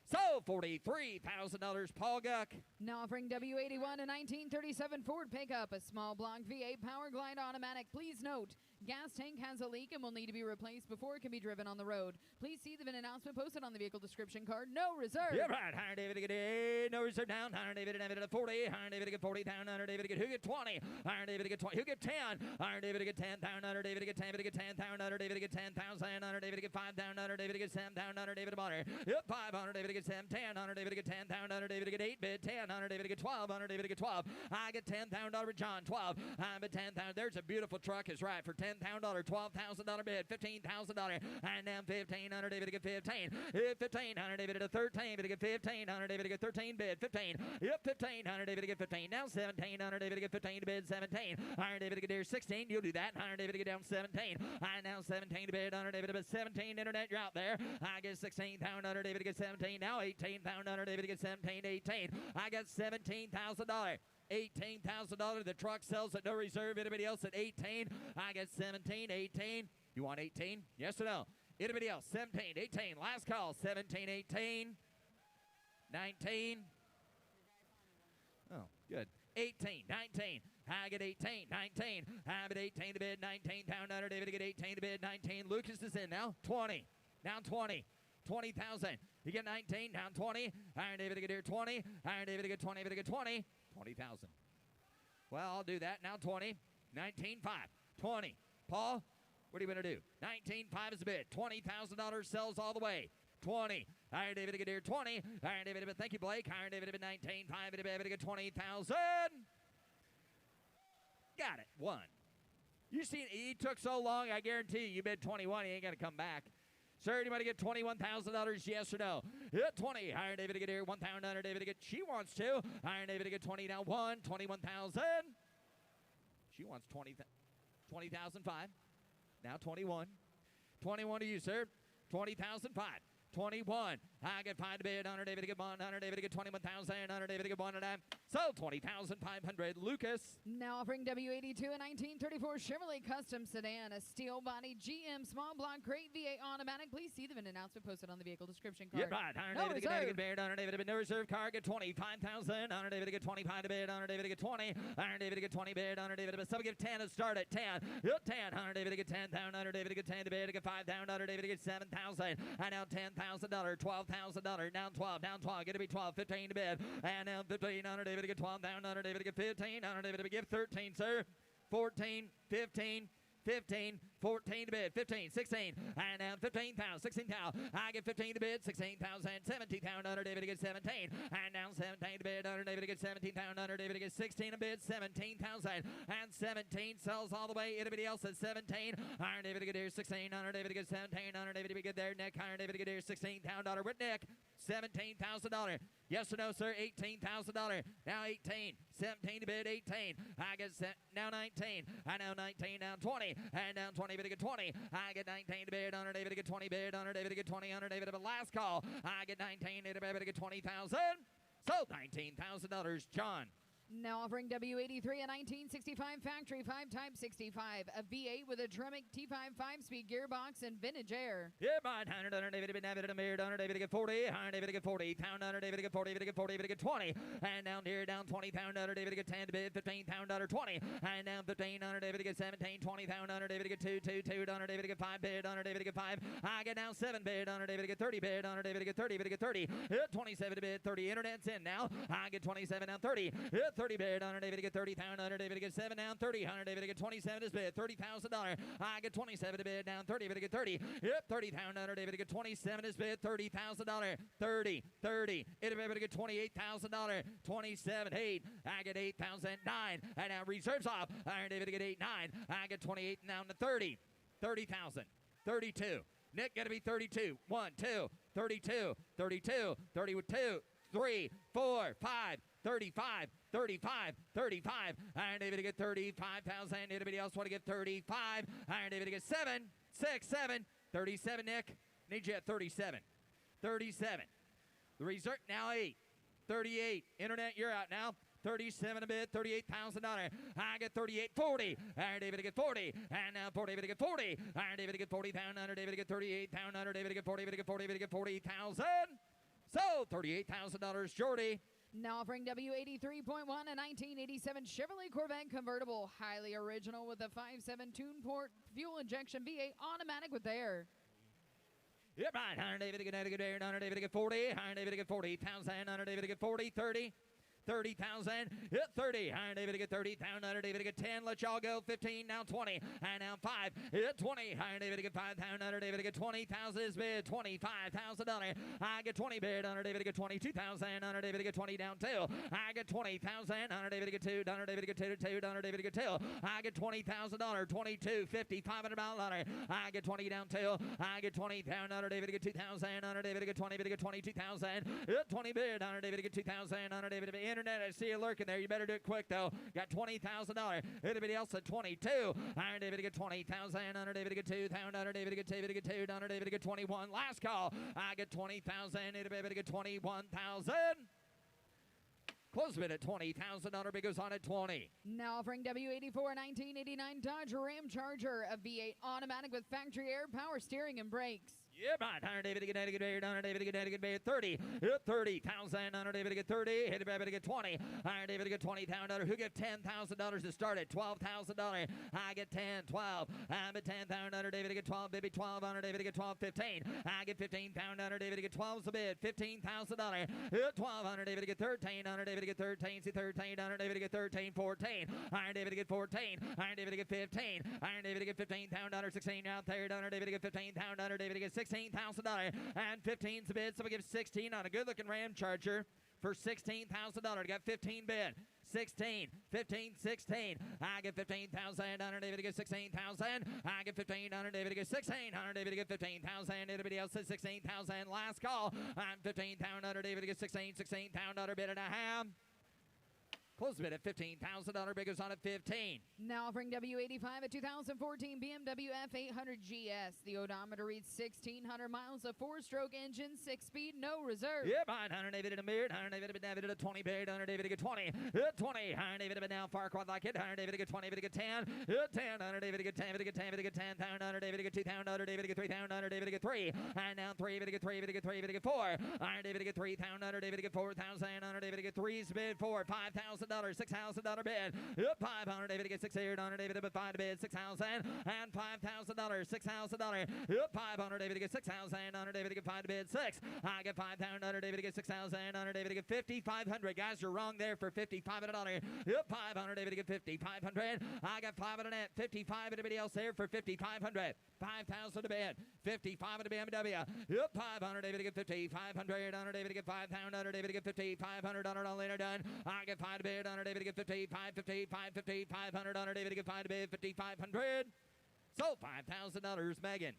So $43,000, Paul Guck. Now offering W81 a 1937 Ford pickup, a small block V8 Power Glide automatic. Please note, gas tank has a leak and will need to be replaced before it can be driven on the road. Please see the VIN announcement posted on the vehicle description card. No reserve. Yeah, right. Iron David to get 8. No reserve down. Iron David to 40. Iron David to get 40 down. Iron David to get who get 20. Iron David to get 20. Who get 10. Iron David to get 10 down. Iron David to get 10. David to get 10 down. Iron David to get 10,000. Iron David to get 5 down. Iron David to get 7 down. Iron David to butter. Yep, 500 David to get 7. 10. Iron David to get 10 down. Iron David to get 8 bid. 10. Iron David to get 12. Iron David to get 12. I get $10,000 with John. 12. I'm at 10,000. There's a beautiful truck. Is right for 10. $10,000, $12,000 bid, $15,000, and now $1,500, David to get 15. $1,500, David to 13, David to get 1,500, David to get 13 bid, 15. Yep, 1,500, David to get 15. Now 1,700, David to get 15 to bid, 17. Iron David to get there 16. You'll do that. Iron David to get down 17. I now 17 to bid, Iron David to bid 17. Internet, you're out there. I get 16,000, David to get 17. Now 18,000, David to get 17, 18. I got $17,000. $18,000. The truck sells at no reserve. Anybody else at 18? I got 17, 18. You want 18? Yes or no? Anybody else? 17, 18. Last call. 17, 18. 19. Oh, good. 18, 19. I get 18, 19. I get 18 to bid, 19,000. David to get 18 to bid, 19. Lucas is in now. 20. Now 20. 20,000. You get 19. Now 20. Iron David to get here 20. Iron David to get 20. David to get 20. 20,000. Well, I'll do that. Now 20. 19.5. 20. Paul, what are you going to do? 19.5 is the bid. $20,000 sells all the way. 20. Iron David to get here 20. Iron David to bid. Thank you, Blake. Iron David to bid 19.5. David to get 20,000. Got it. 1. You see, he took so long, I guarantee you bid 21. He ain't going to come back. Sir, anybody get $21,000? Yes or no? Hit 20. Iron David to get here. 1,000. David to get. She wants to. Iron David to get 20. Now 1. 21,000. She wants 20,005. Now 21. 21 to you, sir. 20,005. 21. I get 5 to bid. 100 David to get 1. 100 David to get 21,000. 100 David to get 1. So 20,500. Lucas. Now offering W82 a 1934 Chevrolet Custom Sedan, a steel body GM small block crate V8 automatic. Please see the announcement posted on the vehicle description card. Yep, right. 100 David to get bid. 100 David to bid. No reserve car. Get 25,000. 100 David to get 25 to bid. 100 David to get 20. 100 David to get 20 bid. 100 David to bid. Some give 10 to start at 10. Yep, 10. 100 David to get 10,000. 100 David to get 10 to bid. To get 5,000. 100 David to get 7,000. And now $10,000. $12,000. Down 12. Down 12. Get to be 12. 15 to bid. And now 15. 100 David to get 12,000. 100 David to get 15. 100 David to give 13, sir. 14. 15. 15, 14 to bid, 15, 16, and now 15,000, 16,000. I get 15 to bid, 16,000, 17,000. 100 David to get 17, and now 17 to bid. 100 David to get 17,000. 100 David to get 16 to bid, 17,000, and 17 sells all the way. Anybody else at 17? Iron David to get here 16. 100 David to get 17. 100 David to get there. Nick, Iron David to get here $16,000 with Nick, $17,000. Yes or no, sir? $18,000. Now 18, 17 to bid, 18. I get now 19. I now 19, now 20. And down 20, David to get 20. I get 19 to bid. 100 David to get 20 bid. 100 David to get 20. 100 David to bid. Last call. I get 19. David to get 20,000. So $19,000. John. Now offering W83 a 1965 factory 5-type 65, a V8 with a Tremec T5 5-speed gearbox and vintage air. Yeah, right. 100 David to bid. 100 David to get 40. 100 David to get 40. 100 David to get 40. David to get 40. David to get 20. And down here, down 20,000. 100 David to get 10 to bid. 15,000. 20. And down 15. 100 David to get 17. 20,000. 100 David to get 2. 100 David to get 5 bid. 100 David to get 5. I get down 7 bid. 100 David to get 30 bid. 100 David to get 30. David to get 30. 27 to bid. 30. Internet's in now. I get 27 now 30. 30 bid. 100 David to get 30,000. 100 David to get 7 down 30. 100 David to get 27 is bid. $30,000. I get 27 to bid down 30. David to get 30. Yep, 30,000. 100 David to get 27 is bid. $30,000. 30. 30. David to get $28,000. 27. 8. I get 8,000. 9. And now reserves off. Iron David to get 8. 9. I get 28 down to 30. 30,000. 32. Nick got to be 32. 1, 2. 32. 32. 30 with 2. 3, 4, 5. 35, 35, 35. Iron David to get 35,000. Anybody else want to get 35? Iron David to get 7, 6, 7. 37, Nick. Need you at 37. 37. The reserve now 8. 38. Internet, you're out now. 37 a bid, $38,000. I get 38, 40. Iron David to get 40. And now 40 David to get 40. Iron David to get 40,000. 100 David to get 38,000. 100 David to get 40. David to get 40. David to get 40,000. So $38,000, Jordy. Now offering W83.1 a 1987 Chevrolet Corvette convertible, highly original with a 5.7 tune port fuel injection V8 automatic with air. Yep, right. 100 David to get 100 David to get 40. 100 David to get 40,000. 100 David to get 40, 30. 30,000. Hit 30. Iron David to get 30. Down under David to get 10. Let y'all go. 15. Now 20. And now 5. Hit 20. Iron David to get 5. Down under David to get 20,000 is bid. $25,000. I get 20 bid. Under David to get 22,000. Under David to get 20 down 2. I get 20,000. Under David to get 2. Under David to get 2 to 2. Under David to get 2. I get $20,000. 22. 50. $500. I get 20 down 2. I get 20 down. Under David to get 2,000. Under David to get 20. Bid to get 22,000. Hit 20 bid. Under David to get 2,000. Under David to get internet. I see you lurking there. You better do it quick though. Got $20,000. Anybody else at 22? Iron David to get 20,000. Under David to get 2,000. Under David to get 2. To get 2. Under David to get 21. Last call. I get 20,000. Anybody to get 21,000. Close bid at $20,000. Bid goes on at 20. Now offering W84 1989 Dodge Ram Charger, a V8 automatic with factory air, power steering, and brakes. Yeah, right. Iron David to get David to get 30. Hit 30,000. Under David to get 30. Hit David to get 20. Iron David to get $20,000. Who get $10,000 to start it? $12,000. I get 10, 12. I'm at 10,000. Under David to get 12. Baby 12. Under David to get 12, 15. I get 15,000. Under David to get 12's a bid. $15,000. Hit 12. Under David to get 13. Under David to get 13. See 13. Under David to get 13, 14. Iron David to get 14. Iron David to get 15. Iron David to get 15,000. 16 out there. Under David to get 15,000. Under David to get $16,000 and 15's a bid. So we give 16 on a good-looking Ram Charger for $16,000. Got 15 bid. 16, 15, 16. I get 15,000. Under David to get 16,000. I get 15. Under David to get 16. Under David to get 15,000. Anybody else says 16,000? Last call. I'm 15,000. Under David to get 16. 16,000. Under bid and a half. Close bid at $15,000. Bid goes on at 15. Now offering W85 a 2014 BMW F800 GS. The odometer reads 1,600 miles, a 4-stroke engine, 6-speed, no reserve. Yeah, behind 100 David in a mirror. 100 David to David at a 20 bid. 100 David to get 20. Hit 20. 100 David to down far quad like it. 100 David to get 20. David to get 10. Hit 10. 100 David to get 10. David to get 10. David to get 10. 100 David to get 2,000. 100 David to get 3,000. 100 David to get 3. And now 3. David to get 3. David to get 3. David to get 4. 100 David to get 3,000. 100 David to get 4,000. 100 David to get 3's bid 4. $5,000. $6,000 bid. Yep, 500 David to get 600. 100 David to 5 bid 6,000 and $5,000. $6,000. Yep, 500 David to get 6,000. 100 David to get 5 bid 6. I get 5,000. 100 David to get 6,000. 100 David to get 5,500. Guys, you're wrong there for $5,500. Yep, 500 David to get 5,500. I got 500 at 55. Anybody else there for 5,500? 5,000 to bid. 55 at the BMW. Yep, 500 David to get 5,500. 100 David to get 5,000. 100 David to get 5,500. 100 all later done. I get 5 to bid. 100 David to get 550, 550, 500. 100 David to get 5 to bid. 5,500. So $5,000, Megan.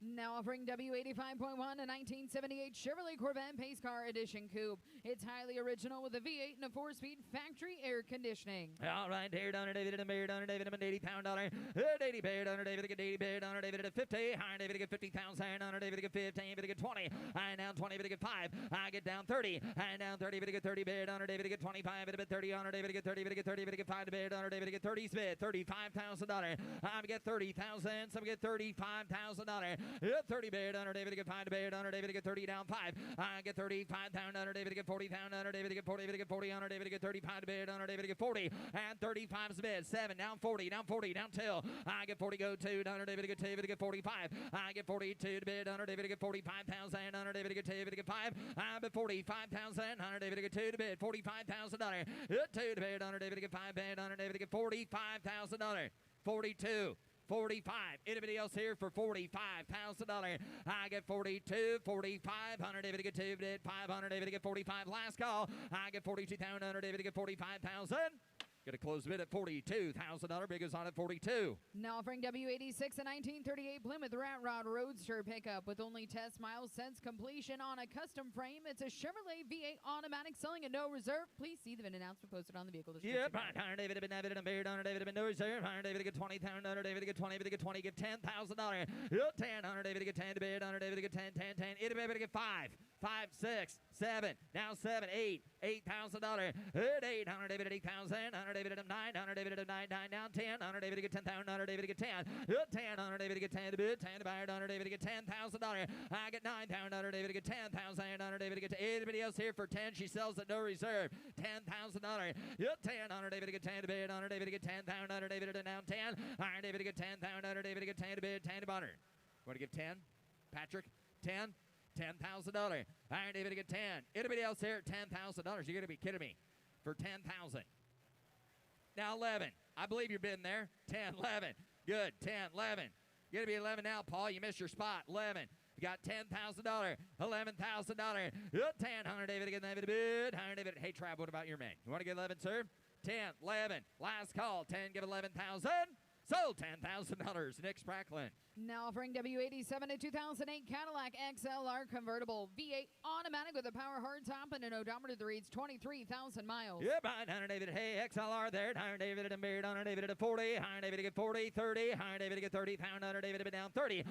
Now offering W85.1 a 1978 Chevrolet Corvette Pace Car Edition Coupe. It's highly original with a V8 and a 4-speed factory air conditioning. All right, here, Donner David and a mirror, Donner David and an $80,000. 80 bid, Donner David to get 80 bid, Donner David at 50. Iron David to get 50,000. Donner David to get 15, David to get 20. I down 20, David to get 5. I get down 30. I down 30, David to get 30 bid, Donner David to get 25, David to get 30. Donner David to get 30, David to get 30, David to get 5 to bid, Donner David to get 30's bid, $35,000. I get 30,000, some get $35,000. 30 bid, Donner David to get 5 to bid, Donner David to get 30 down 5. I get 35,000. Donner David to get 40,000. Donner David to get 40, David to get 40. Donner David to get 35 to bid, Donner David to get 40. And 35's bid. 7 down 40, down 40, down 2. I get 40 go 2. Donner David to get 2, David to get 45. I get 42 to bid, Donner David to get 45,000. Donner David to get 2, David to get 5. I bet 45,000. Donner David to get 2 to bid, $45,000. 2 to bid, Donner David to get 5 bid, Donner David to get $45,000. 42. 45. Anybody else here for $45,000? I get 42, 45. 100 David to get 2 bid, 500 David to get 45. Last call. I get 42,000. 100 David to get 45,000. Get a close bid at $42,000. Big is on at 42. Now offering W86 a 1938 Plymouth Rat Rod Roadster pickup with only test miles since completion on a custom frame. It's a Chevrolet V8 automatic selling at no reserve. Please see the VIN announcement posted on the vehicle description. Yep, 100 David to David and Beard, 100 David to no reserve, 100 David to get 20,000, 100 David to get 20, David to get 20, give $10,000. 10, 100 David to get 10 to Beard, 100 David to get 10, 10, 10. David to get 5, 5, 6, 7, now 7, 8, $8,000. 8, 100 David at 8,000, 100 David at 9, 100 David at 9, 9, down 10, 100 David to get 10,000, 100 David to get 10, 10, 100 David to get 10 to bid, 10 to buy, 100 David to get $10,000. I get 9,000, 100 David to get 10,000, 100 David to get to anybody else here for 10. She sells at no reserve, $10,000. 10, 100 David to get 10 to bid, 100 David to get 10,000, 100 David to down 10, 100 David to get 10,000, 100 David to get 10 to bid, 10 to butter. Want to give 10? Patrick, 10? $10,000. Iron David to get 10. Anybody else here at $10,000? You're going to be kidding me. for 10,000. Now 11. I believe you've been there. 10, 11. Good. 10, 11. Going to be 11 now, Paul. You missed your spot. 11. You got $10,000. $11,000. 10. Hunter David again. David bid. Hunter David. Hey, Trav, what about your man? You want to get 11, sir? 10, 11. Last call. 10. Give 11,000. Sold $10,000. Nick Spracklin. Now offering W87 a 2008 Cadillac XLR convertible V8 automatic with a power hardtop and an odometer that reads 23,000 miles. Yeah, behind Hunter David. Hey, XLR there. Hunter David and Beard. Hunter David at 40. Hunter David get 40, 30. Hunter David get 30. Hunter David bid down 30.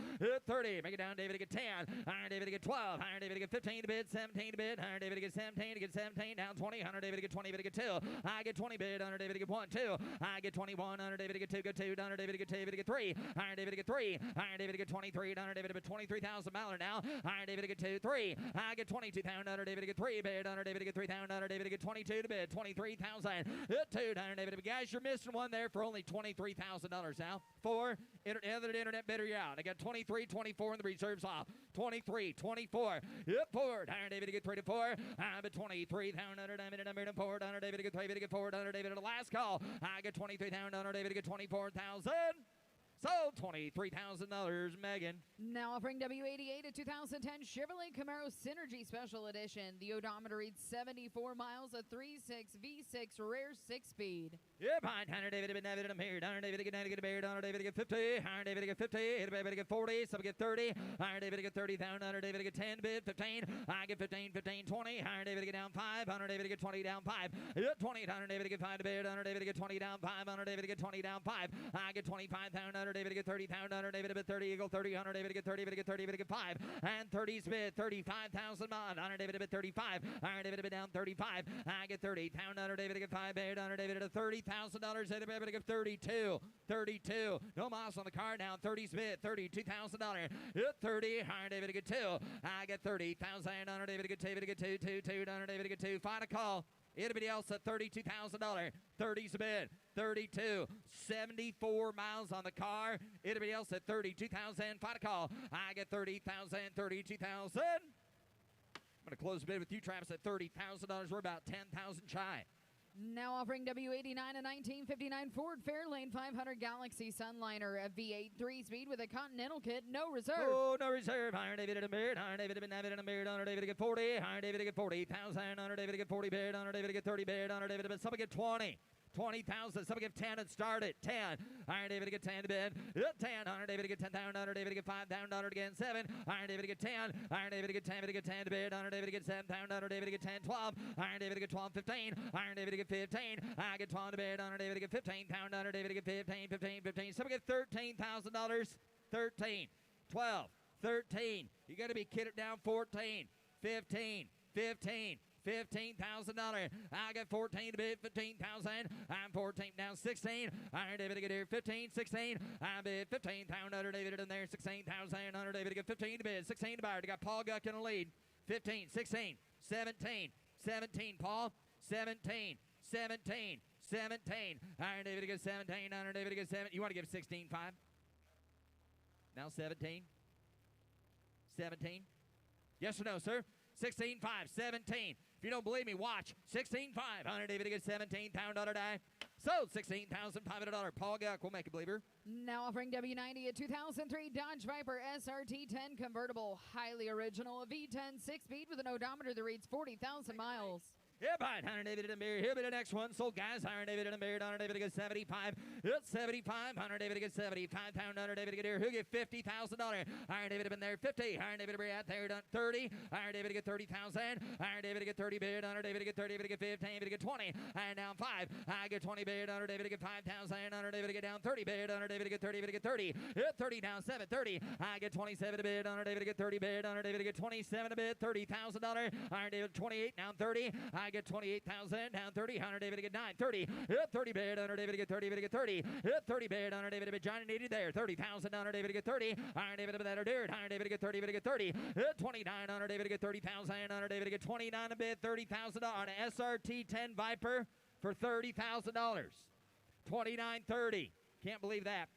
30. Make it down. David get 10. Hunter David get 12. Hunter David get 15 to bid. 17 to bid. Hunter David get 17 to get 17. Down 20. Hunter David get 20. Bid get 2. I get 20 bid. Hunter David get 1, 2. I get 21. Hunter David get 2. Get 2. Hunter David get 2. David get 3. Hunter David get 3. Hunter David get 23. Hunter David at 23,000 miler now. Hunter David get 2, 3. I get 22,000. Hunter David get 3 bid. Hunter David get 3,000. Hunter David get 22 to bid. 23,000. 2. Hunter David. Guys, you're missing one there for only $23,000 now. 4. Other internet bidder, you're out. I got 23, 24 in the reserves off. 23, 24. Yep, forward. Hunter David get 3 to 4. I'm at 23,000. Hunter David forward. Hunter David get 3. David get forward. Hunter David at the last call. I get 23,000. Hunter David get 24,000. Sold $23,000, Megan. Now offering W88 a 2010 Chevrolet Camaro Synergy Special Edition. The odometer reads 74 miles, a 3.6 V6 rare 6-speed. Yeah, behind Hunter David and David and Beard. Hunter David again, get Beard. Hunter David get 50. Hunter David get 50. Hunter David get 40. Some get 30. Hunter David get 30,000. Hunter David get 10 bid. 15. I get 15, 15, 20. Hunter David get down 5. Hunter David get 20 down 5. 20. Hunter David get 5 to Beard. Hunter David get 20 down 5. Hunter David get 20 down 5. I get 25,000. Hunter David get 30,000. Hunter David bid 30. Eagle 30. Hunter David get 30. Get 30. Get 5. And 30's bid 35,000. Hunter David bid 35. Hunter David bid down 35. I get 30,000. Hunter David get 5 bid. Hunter David at $30,000. Everybody give 32. 32. No miles on the car now. 30's bid. $32,000. 30. Hunter David get 2. I get 30,000. Hunter David get 2. Get 2. 2. 2. Hunter David get 2. Final call. Anybody else at $32,000? 30's a bid. 32. 74 miles on the car. Anybody else at 32,000? Final call. I get 30,000. 32,000. I'm going to close the bid with you, Travis, at $30,000. We're about 10,000 shy. Now offering W89 a 1959 Ford Fairlane 500 Galaxy Sunliner, a V8 3-speed with a Continental kit, no reserve. Oh, no reserve. Hunter David and Beard. Hunter David and David and Beard. Hunter David get 40. Hunter David get 40,000. Hunter David get 40 bid. Hunter David get 30 bid. Hunter David and somebody get 20. 20,000. Somebody give 10 and start it. 10. Hunter David get 10 to bid. 10. Hunter David get 10,000. Hunter David get 5,000. Hunter again 7. Hunter David get 10. Hunter David get 10. Get 10 to bid. Hunter David get 7,000. Hunter David get 10. 12. Hunter David get 12. 15. Hunter David get 15. I get 12 to bid. Hunter David get 15,000. Hunter David get 15. 15. 15. Somebody get $13,000. 13. 12. 13. You got to be kidding down. 14. 15. 15. $15,000. I got 14 to bid, 15,000. I'm 14 down 16. Hunter David get here 15, 16. I bid 15,000. Hunter David in there 16,000. Hunter David get 15 to bid, 16 to buy. They got Paul Guck in the lead. 15, 16, 17, 17. Paul 17, 17, 17. Hunter David get 17. Hunter David get 7. You want to give 16, 5? Now 17. 17. Yes or no, sir? 16, 5, 17. If you don't believe me, watch. 16, 5. Hunter David gets $17,000 die. Sold $16,500. Paul Guck will make a believer. Now offering W90 a 2003 Dodge Viper SRT 10 convertible, highly original, a V10 6-speed with an odometer that reads 40,000 miles. Yeah, behind Hunter David and Beard. He'll be the next one. Sold guys. Hunter David and Beard. Hunter David gets 75. It's 75. Hunter David gets 75. Hunter David get here. He'll get $50,000. Hunter David have been there 50. Hunter David be out there done 30. Hunter David get 30,000. Hunter David get 30 bid. Hunter David get 30. David get 15. David get 20. And down 5. I get 20 bid. Hunter David get 5,000. Hunter David get down 30 bid. Hunter David get 30. David get 30. Hit 30 down 7. 30. I get 27 bid. Hunter David get 30 bid. Hunter David get 27 bid. $30,000. Hunter David 28 down 30. I get 28,000 down 30. Hunter David get 9. 30. Hit 30 bid. Hunter David get 30. David get 30. Hit 30 bid. Hunter David bid. Johnny needed there. 30,000. Hunter David get 30. Hunter David better dude. Hunter David get 30. David get 30. Hit 29. Hunter David get 30,000. Hunter David get 29 a bid. $30,000 on an SRT 10 Viper for $30,000. 29.30. Can't believe that.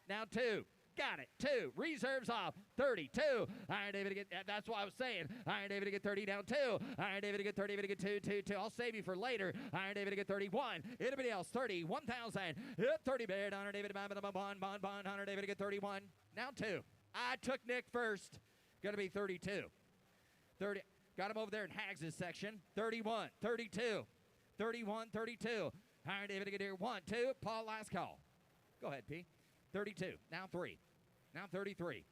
Now 2. Got it. 2. Reserves off. 32. All right, David, get that's what I was saying. All right, David, get 30 down 2. All right, David, get 30. David, get 2, 2, 2. I'll save you for later. All right, David, get 31. Anybody else? 30. 1,000. 30 bid. Honor David, bond. Honor David, get 31. Now 2. I took Nick first. Gonna be 32. 30. Got him over there in Hags' section. 31. 32. 31. 32. All right, David, get here. 1, 2. Paul, last call. Go ahead, P. 32. Now 3. Now 33.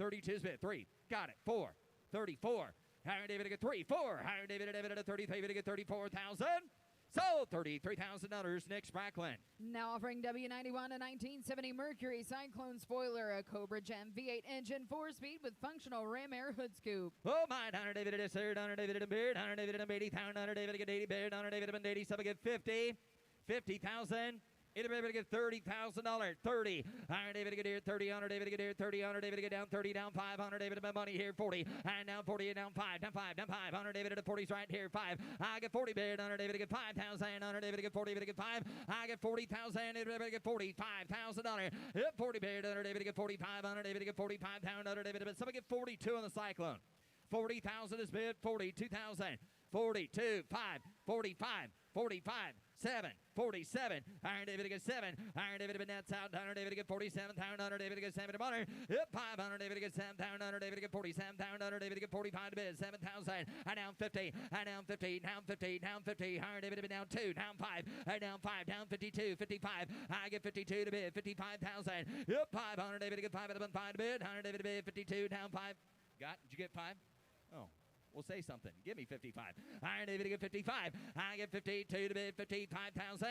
32's bid. 3. Got it. 4. 34. Higher David to get 3. 4. Higher David at 33 to get 34,000. So $33,000. Nick Spracklin. Now offering W91 a 1970 Mercury Cyclone spoiler, a Cobra Gem V8 engine, 4-speed with functional ram air hood scoop. Oh my! Hunter David at third. Hunter David at beard. Hunter David at 80,000. Hunter David at 80 beard. Hunter David at 80. Some get 50. 50,000. Anybody to get $30,000? 30. Hunter David to get here. 30. Hunter David to get here. 30. Hunter David to get down. 30 down. 5. Hunter David to my money here. 40. And down 40 and down 5. Down 5. Down 5. Hunter David to 40's right here. 5. I get 40 bid. Hunter David to get 5,000. Hunter David to get 40. David to get 5. I get 40,000. Anybody to get $45,000? 40 bid. Hunter David to get 45. Hunter David to get 45,000. Hunter David to bid. Somebody get 42 on the Cyclone. 40,000 is bid. 42,000. 42. 5. 45. 45. 7. 47. Iron David to get 7. Iron David to get nets out. Iron David to get 47. Iron David to get 7 to money. 500 David to get 7. Iron David to get 47. Iron David to get 45 to bid. 7,000. I down 50. I down 50. Down 50. Down 50. Iron David to be down 2. Down 5. I down 5. Down 52. 55. I get 52 to bid. 55,000. 500 David to get 5 to bid. Iron David to bid 52. Down 5. Got? Did you get 5? Oh. We'll say something. Give me 55. Iron David to get 55. I get 52 to bid 55,000.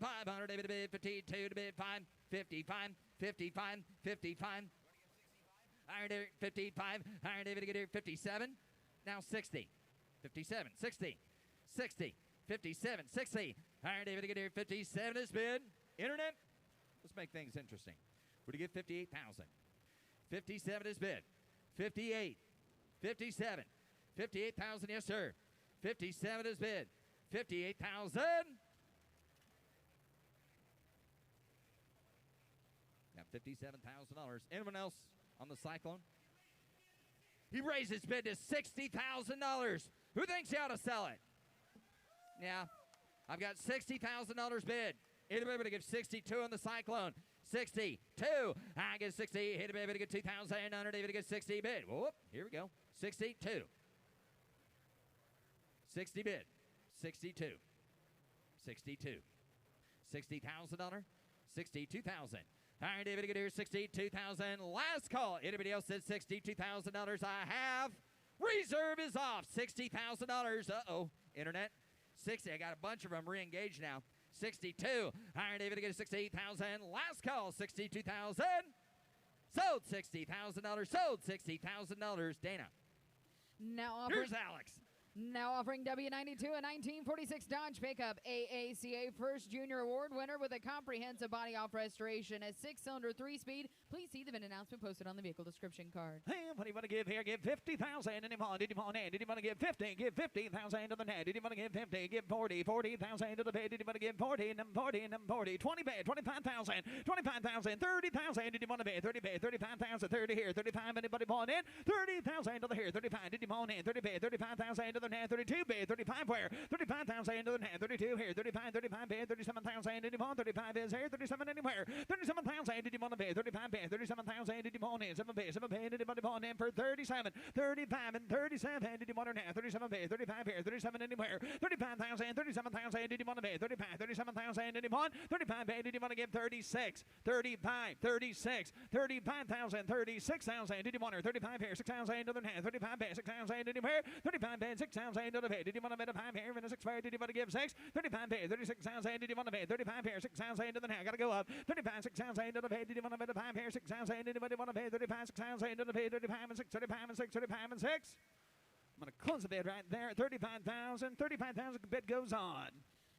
500 David to bid 52 to bid 5. 55. 55. 55. Iron David 55. Iron David to get here 57. Now 60. 57. 60. 60. 57. 60. Iron David to get here 57 is bid. Internet. Let's make things interesting. We're to get 58,000. 57 is bid. 58. 57. 58,000, yes, sir. 57 is bid. 58,000. Now $57,000. Anyone else on the Cyclone? He raised his bid to $60,000. Who thinks he ought to sell it? Yeah, I've got $60,000 bid. Anybody to give 62 on the Cyclone? 62. I get 60. Hit a baby to get 2,000. Under David to get 60 bid. Whoop, here we go. 62. 60 bid. 62. 62. $60,000. 62,000. All right, David, get here. 62,000. Last call. Anybody else said $62,000? I have. Reserve is off. $60,000. Uh-oh. Internet. 60. I got a bunch of them re-engaged now. 62. All right, David, get 68,000. Last call. 62,000. Sold $60,000. Sold $60,000. Dana. Now offering, Here's Alex. Now offering W92 a 1946 Dodge pickup, AACA First Junior Award winner with a comprehensive body-off restoration, a 6-cylinder 3-speed. Please see the VIN announcement posted on the vehicle description card. Hey, what do you want to give here? Give 50,000. Did you want to give 50? Give 50,000 to the net. Did you want to give 50? Give 40. 40,000 to the bid. Did you want to give 40? And 40 and 40. 20 bid. 25,000. 25,000. 30,000. Did you want to bid? 30 bid. 35,000. 30 here. 35. Anybody bought in? 30,000 to the here. 35. Did you want in? 30 bid. 35,000 to the net. 32 bid. 35 where? 35,000 to the net. 32 here. 35 bid. 37,000. Did you want? 35 is here. 37 anywhere. 37,000. Did you want to bid? 35 bid. 37,000. Did you want in? 7 bid. 7 bid. Did anybody bought in for 37? 35 and 37. Did you want in? 37 bid. 35 here. 37 anywhere. 35,000. 37,000. Did you want to bid? 35. 37,000. Did you want? 35 bid. Did you want to give 36? 35. 36. 35,000. 36,000. Did you want her? 35 here. 6,000 to the net. 35 bid. 6,000. Did you wear? 35 bid. 6,000 to the bid. Did you want to bid a 5 here? And a 6 bid. Did you want to give 6? 35 bid. 36,000. Did you want to bid? 35 here. 6,000 to the net. I gotta go up. 35. 6,000 to the bid. Did you want to bid a 5 here? 6,000. Anybody want to bid? 35. 6,000 to the bid. 35 and 6. 35 and 6. 35 and 6. I'm gonna close the bid right there. 35,000. 35,000 bid goes on.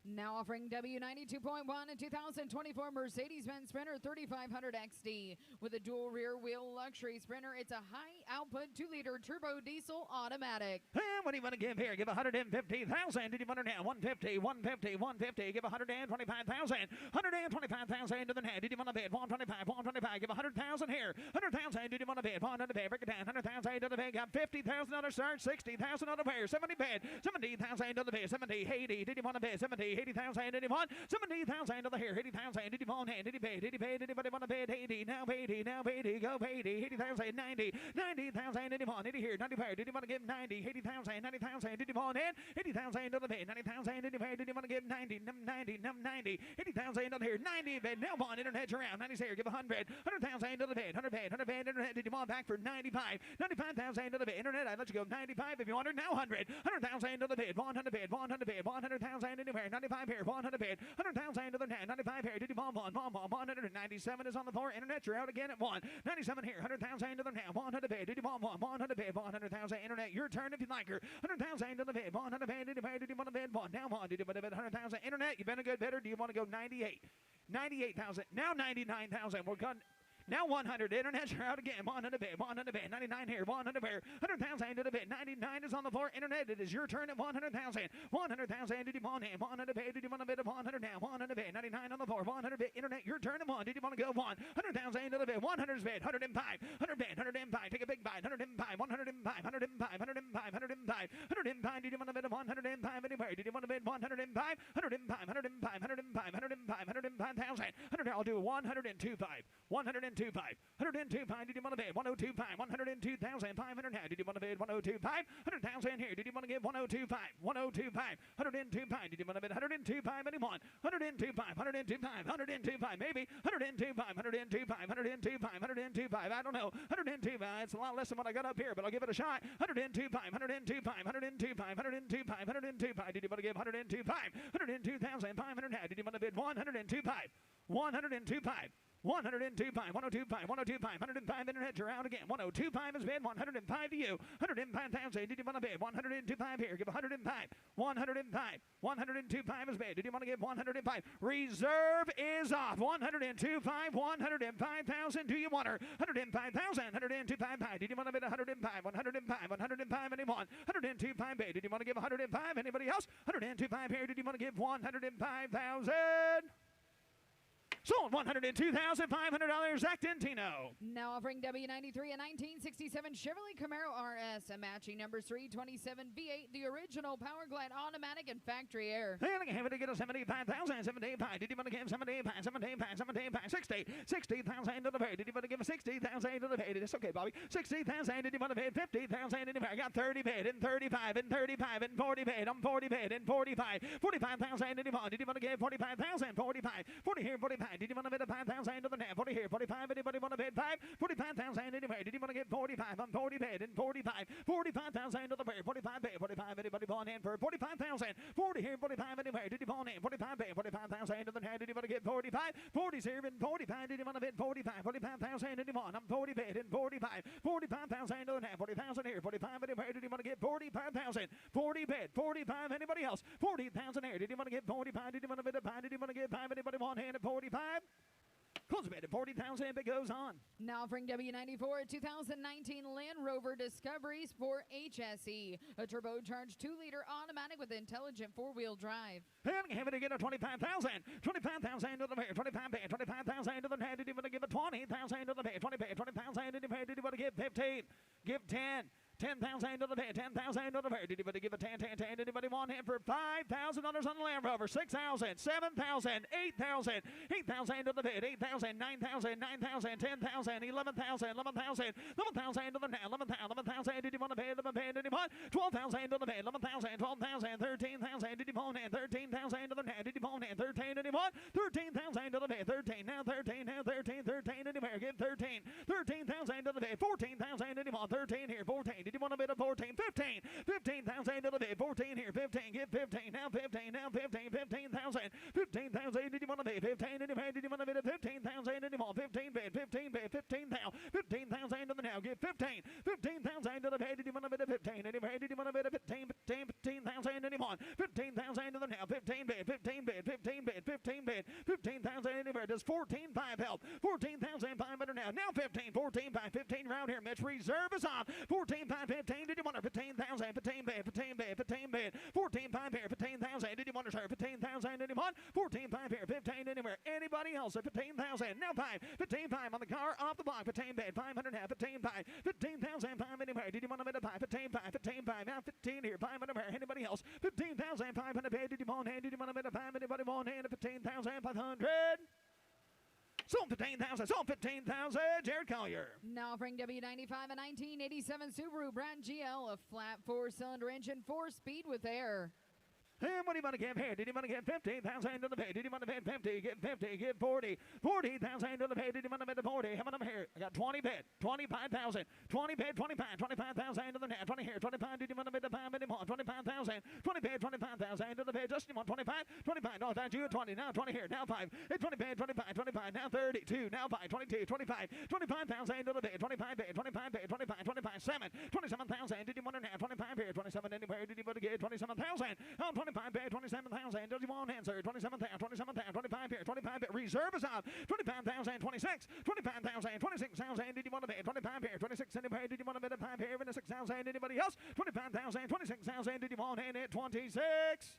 Now offering W92.1 and 2024 Mercedes-Benz Sprinter 3500 XD. With a dual rear wheel luxury Sprinter, it's a high output 2-liter turbo diesel automatic. And what do you want to give here? Give 150,000. Did you want it now? 150, 150, 150. Give 125,000. 125,000 to the head. Did you want to bid? 125, 125. Give 100,000 here. 100,000. Did you want to bid? 100 bid. Break it down. 100,000 to the bid. Got 50,000 on the start. 60,000 on the pair. 70 bid. 70,000 to the bid. 70, 80. Did you want to bid? 70, 80,000. Did you want? 70,000 to the here. 80,000. Did you want? Did you pay? Did you pay? Did anybody want to bid? 80. Now 80. Now 80. Go 80. 80,000. 90. 90,000. Did you want? Did you hear? 90 pair. Did you want to give 90? 80,000. 90,000. Did you want it? 80,000 to the bid. 90,000. Did you pay? Did you want to give 90? 90. 90. 80,000 to the here. 90 bid. Now on internet's around. 90's here. Give 100. 100,000 to the bid. 100 bid. 100 bid. Internet. Did you want back for 95? 95,000 to the bid. Internet. I let you go 95 if you want it. Now 100. 100,000 to the bid. 100 bid. 100 bid. 100,000 anywhere. 95 here. 100 bid. 100,000 to the net. 95 here. Did you want 197 is on the floor. Internet. You're out again at 1. 97 here. 100,000 to the net. 100 bid. Did you want 100 bid. 100,000 internet. Your turn if you like her. 100,000 to the bid. 100 bid. Did you pay? Did you want to bid? 1. Now 1. Did you want to bid 100,000 internet? You better good better. Do you want to go 98? 98,000. Now 99,000. We're going. Now 100. Internet, you're out again. 100 bid. 100 bid. 99 here. 100 here. 100,000 to the bid. 99 is on the floor. Internet, it is your turn at 100,000. 100,000. Did you want it? 100 bid. Did you want to bid 100 now? 100 bid. 99 on the floor. 100 bid. Internet, your turn at 1. Did you want to go 1? 100,000 to the bid. 100 is bid. 105. 100 bid. 105. Take a big bite. 105. 105. 105. 105. 105. 105. Did you want to bid 105 anywhere? Did you want to bid 105? 105. 105. 105. 105. 105,000. 100. I'll do 102.5. 102.5. 102.5. Did you want to bid 102.5? 102,500 now. Did you want to bid 102.5? 100,000 here. Did you want to give 102.5? 102.5. 102.5. Did you want to bid 102.5 anyone? 102.5. 102.5. 102.5 maybe. 102.5. 102.5. 102.5. 102.5. I don't know. 102.5. It's a lot less than what I got up here, but I'll give it a shot. 102.5. 102.5. 102.5. 102.5. 102.5. Did you want to give 102.5? 102,500 now. Did you want to bid 102.5? 102.5. 102.5, 102.5, 102.5, 105 internet, you're out again. 102.5 is bid, 105 to you. 105,000, did you want to bid? 102.5 here, give 105. 105, 102.5 is bid. Did you want to give 105? Reserve is off. 102.5, 105,000, do you want her? 105,000, 102.5, did you want to bid 105? 105, 105, anyone? 102.5 bid, did you want to give 105? Anybody else? 102.5 here, did you want to give 105,000? Sold $102,500, Zach Dentino. Now offering W93 a 1967 Chevrolet Camaro RS, a matching number 327 V8, the original Power Glide automatic and factory air. And I can have it to get a 75,000, 75. Did you want to give 75, 75, 75, 60, 60,000 to the pay? Did you want to give a 60,000 to the pay? That's okay, Bobby. 60,000. Did you want to pay 50,000 in the pay? I got 30 paid and 35 and 35 and 40 paid. I'm 40 paid and 45. 45,000 in the pay. Did you want to give 45,000? 45. 40 here, 45. Did you want to bid 5,000 to the net? 40 here, 45. Anybody want to bid 5? 45,000 anywhere. Did you want to get 45? I'm 40 bid and 45. 45,000 to the pair. 45 bid. 45. Anybody want in for 45,000? 40 here, 45 anywhere. Did you want in? 45 bid. 45,000 to the net. Did you want to get 45? 40's here and 45. Did you want to bid 45? 45,000 did you want? I'm 40 bid and 45. 45,000 to the net. 40,000 here. 45 anywhere. Did you want to get 45,000? 40 bid. 45. Anybody else? 40,000 here. Did you want to get 45? Did you want to bid a 5? Did you want to get 5? Anybody want in at 45? Close bid at 40,000 if it goes on. Now offering W94 2019 Land Rover Discovery Sport HSE, a turbocharged 2-liter automatic with intelligent 4-wheel drive. And have it to get a 25,000. 25,000 to the pay. 25 bid. 25,000 to the head. Did you want to give a 20,000 to the pay? 20 bid. 20,000 to the pay. Did you want to give 15? Give 10. 10,000 to the pay, 10,000 to the pay. Did anybody give a 10, 10, 10? Did anybody want him for $5,000 on the Land Rover? 6,000, 7,000, 8,000, 8,000 to the bid, 8,000, 9,000, 9,000, 10,000, 11,000, 11,000, 11,000 to the net, 11,000. Did you want to pay? Did you want 12,000 to the bid, 11,000, 12,000, 13,000. Did you want in? 13,000 to the net. Did you want in? 13? Did you want 13,000 to the bid? 13 now, 13 now, 13, 13 anywhere. Give 13, 13,000 to the bid, 14,000. Did you want 13 here? 14. Did you want a bid of 14? 15. 15,000 to the bid. 14 here. 15. Give 15. Now 15. Now 15. 15,000. 15,000. Did you want to bid? 15. Did you want a bid of 15,000? Did you want 15 bid? 15 bid. 15,000. 15,000 to the now. Get 15. 15,000 to the bed. Did you want a bit of 15? Anyway, did you want a bit of 15? 15,000 anyone? 15,000 to the now. 15 bid. 15 bid. 15 bid. 15 bid. 15,000 anywhere. Does 14.5 help? 14,500 now. Now 15. 14 by 15 round here. Mitch reserve is on. 14 by 15. Did you want her? 15,000. 15 bid. 15 bid. 15 bid. 14 by here. 15,000. Did you want her? 15,000 anyone? 14 by here. 15 anywhere. Anybody else at 15,000? Now 5. 15 5 on the car off the block. 15 bid. 500 now. 15 5. 15,005 anywhere. Did you want a bit of 5? 15 5. 15 5. Now 15 here. 500 where? Anybody else? 15,500 bid. Did you want hand? Did you want a bit of 5? Anybody want hand? 15,500. Sold 15,000. Sold 15,000. Jared Collier. Now offering W95 a 1987 Subaru brand GL, a flat 4-cylinder engine, 4-speed with air. And what do you want to give here? Did you want to give 15,000 to the pay? Did you want to bid 50? Give 50. Give 40. 40,000 to the pay. Did you want to bid 40? How many here? I got 20 bid. 25,000. 20 bid. 25. 25,000 to the net. 20 here. 25. Did you want to bid the 5 anymore? 25,000. 20 bid. 25,000 to the pay. Justin, you want 25? 25. No, that's you at 20. Now 20 here. Now 5. Hey, 20 bid. 25. 25. Now 32. Now 5. 22. 25. 25,000 to the pay. 25 bid. 25 bid. 25. 25. 7. 27,000. Did you want to now? 25 here. 27 anywhere. Did you want to get 27,000? Oh, 25 bid. 27,000. Does he want answer? 27,000. 27,000. 25 here. 25 bid. Reserve is on. 25,000. 26. 25,000. 26,000. Did you want to bid? 25 here. 26 anywhere. Did you want to bid a 5 here? 26,000. Anybody else? 25,000. 26,000. Did you want in it? 26.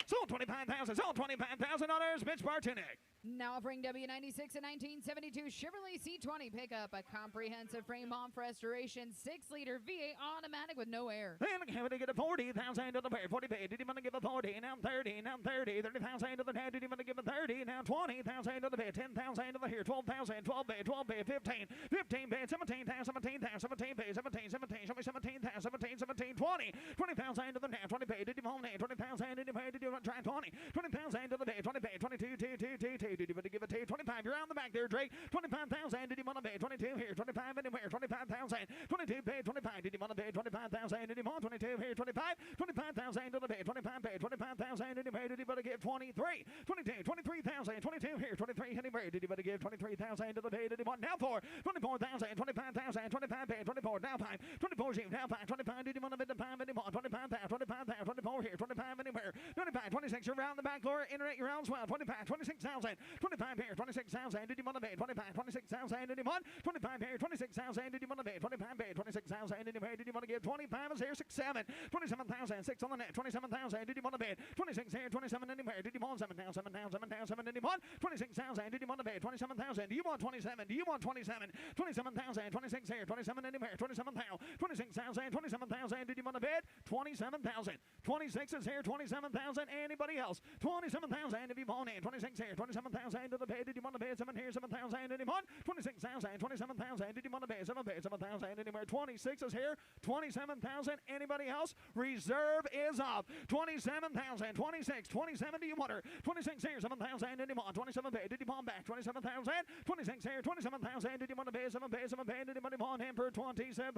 Sold 25,000. Sold 25,000 dollars. Mitch Bartunek. Now offering W96 a 1972 Chevrolet C20 pickup, a comprehensive frame off restoration, 6-liter V8 automatic with no air. And having to get a 40,000 to the pay. 40 pay. Did you want to give a 40? Now 30. Now 30. 30,000 to the head. Did you want to give a 30? Now 20,000 to the pay. 10,000 to the here. 12,000. 12 pay. 12 pay. 15. 15 pay. 17,000. 17,000. 17 pay. 17. 17. Show me 17,000. 17. 17. 20. 20,000 to the net. 20 pay. Did you want 20,000? Did you pay? Did you want to try 20? 20,000 to the pay. 20 pay. 22. 2. 2. 2. 2. Did you want to give it to 25? You're on the back there, Drake. 25,000. Did you want to pay? 22 here. 25 anywhere. 25,000. 22 pay. 25. Did you want to pay? 25,000. Did you want 22 here? 25. 25,000 to the pay. 25 pay. 25,000 anywhere. Did you want to give 23? 22. 23,000. 22 here. 23 anywhere. Did you want to give 23,000 to the pay? Did you want now 4? 24,000. 25,000. 25 pay. 24 now 5. 24 here. Now 5. 25. Did you want to bid the 5 anymore? 25,000. 25,000. 24 here. 25 anywhere. 25. 26. You're around the back door. Internet. You're around swell. 25. 26,000. 25 here. 26,000. Did you want to pay? 25. 26,000. Did you want? 25 here. 26,000. Did you want to pay? 25 pay. 26,000. Did you pay? Did you want to give 25? Is here 6 7. 27,000. 6 on the net. 27,000. Did you want to pay? 26 here. 27 anywhere. Did you want 7 down? 7 down. 7 down. 7. Did you want 26,000? Did you want to pay? 27,000. Do you want 27? Do you want 27? 27,000. 26 here. 27 anywhere. 27,000. 26,000. 27,000. Did you want to bid? 27,000. 26 is here. 27,000. Anybody else? 27,000. If you want in. 26 here. 27,000 to the bid. Did you want to pay 7 here? 7,000 anyone? 26,000. 27,000. Did you want to pay 7 pay 7,000 anywhere? 26 is here. 27,000. Anybody else? Reserve is up. 27,000. 26. 27. Do you want her? 26 here. 7,000 anyone? 27 pay. Did you want back? 27,000. 26 here. 27,000. Did you want to pay 7 pay 7 pay? Did you want him for 27?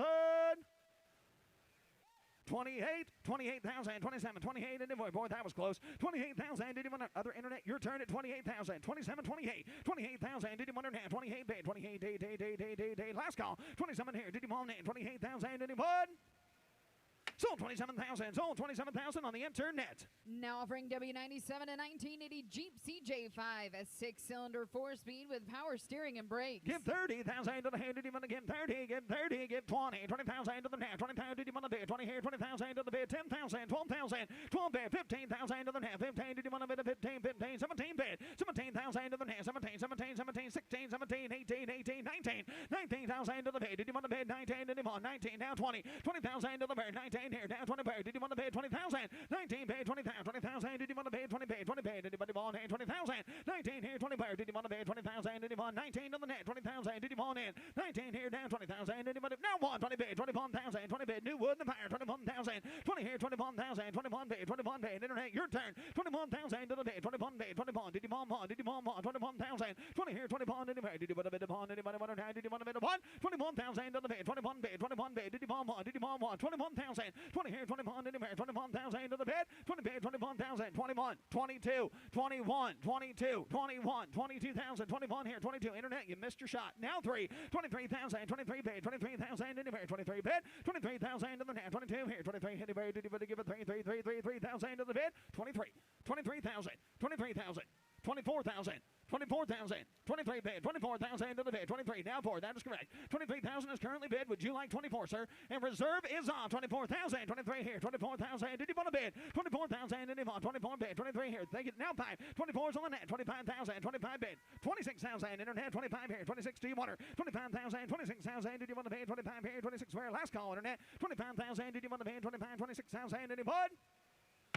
28, 28,000, 27, 28, and boy, that was close. 28,000, did you want other internet? Your turn at 28,000, 27, 28, 28,000, did you want her? 28, bid, 28, day, last call. 27 here, did you want it? 28,000, anyone? Sold 27,000. Sold 27,000 on the internet. Now offering W97 a 1980 Jeep CJ5, a 6-cylinder 4-speed with power steering and brakes. Give 30,000 to the hand. Did you want to give 30? Give 30. Give 20. 20,000 to the net. 20,000. Did you want to bid? 20 here. 20,000 to the bid. 10,000. 12,000. 12 bid. 15,000 to the net. 15. Did you want to bid? 15. 15. 17 bid. 17,000 to the net. 17. 17. 17. 16. 17. 18. 18. 19. 19,000 to the bid. Did you want to bid? 19. Did you want 19? Now 20. 20,000 to the bid. 19 here. Down 20 bid. Did you want to bid? 20,000. 19 bid. 20,000. 20,000. Did you want to bid? 20 bid. 20 bid. Did you want 20,000? 19 here. 20 bid. Did you want to bid? 20,000. Did you want 19 on the net? 20,000. Did you want in? 19 here. Down 20,000. Did you want now one? 20 bid. 21,000. 20 bid. New wood and the fire. 21,000. 20 here. 21,000. 21 bid. 21 bid. Internet. Your turn. 21,000 to the bid. 21 bid. 21. Did you want one? Did you want one? 21,000. 20 here. 21. Did you want to bid upon? Anybody want to? Did you want to bid 21, 21,000 to the bid, 21 bid, 21 bid, did you bomb one, 21,000, 20 here, 21, did you bid, 21,000 to the bid, 20 bid, 21,000, 21, 22, 21, 22, 21, 22,000, 21 here, 22, internet, you missed your shot. Now 3, 23,000, 23 bid, 23,000, did you bid, 23 bid, 23,000 to the net, 22 here, 23, hit the bid, did you give it 3,000 to the bid, 23, 23,000, 23,000, 24,000, 24,000, 23 bid, 24,000 to the bid, 23, now 4, that is correct. 23,000 is currently bid. Would you like 24, sir? And reserve is on. 24,000, 23 here, 24,000, did you want to bid? 24,000, did you want? 24 bid, 23 here, thank you, now 5, 24 is on the net, 25,000, 25 bid, 26,000, internet, 25 here, 26, do you want her? 25,000, 26,000, did you want to bid? 25 here, 26 where? Last call, internet, 25,000, did you want to bid? 25, 26,000, did you want?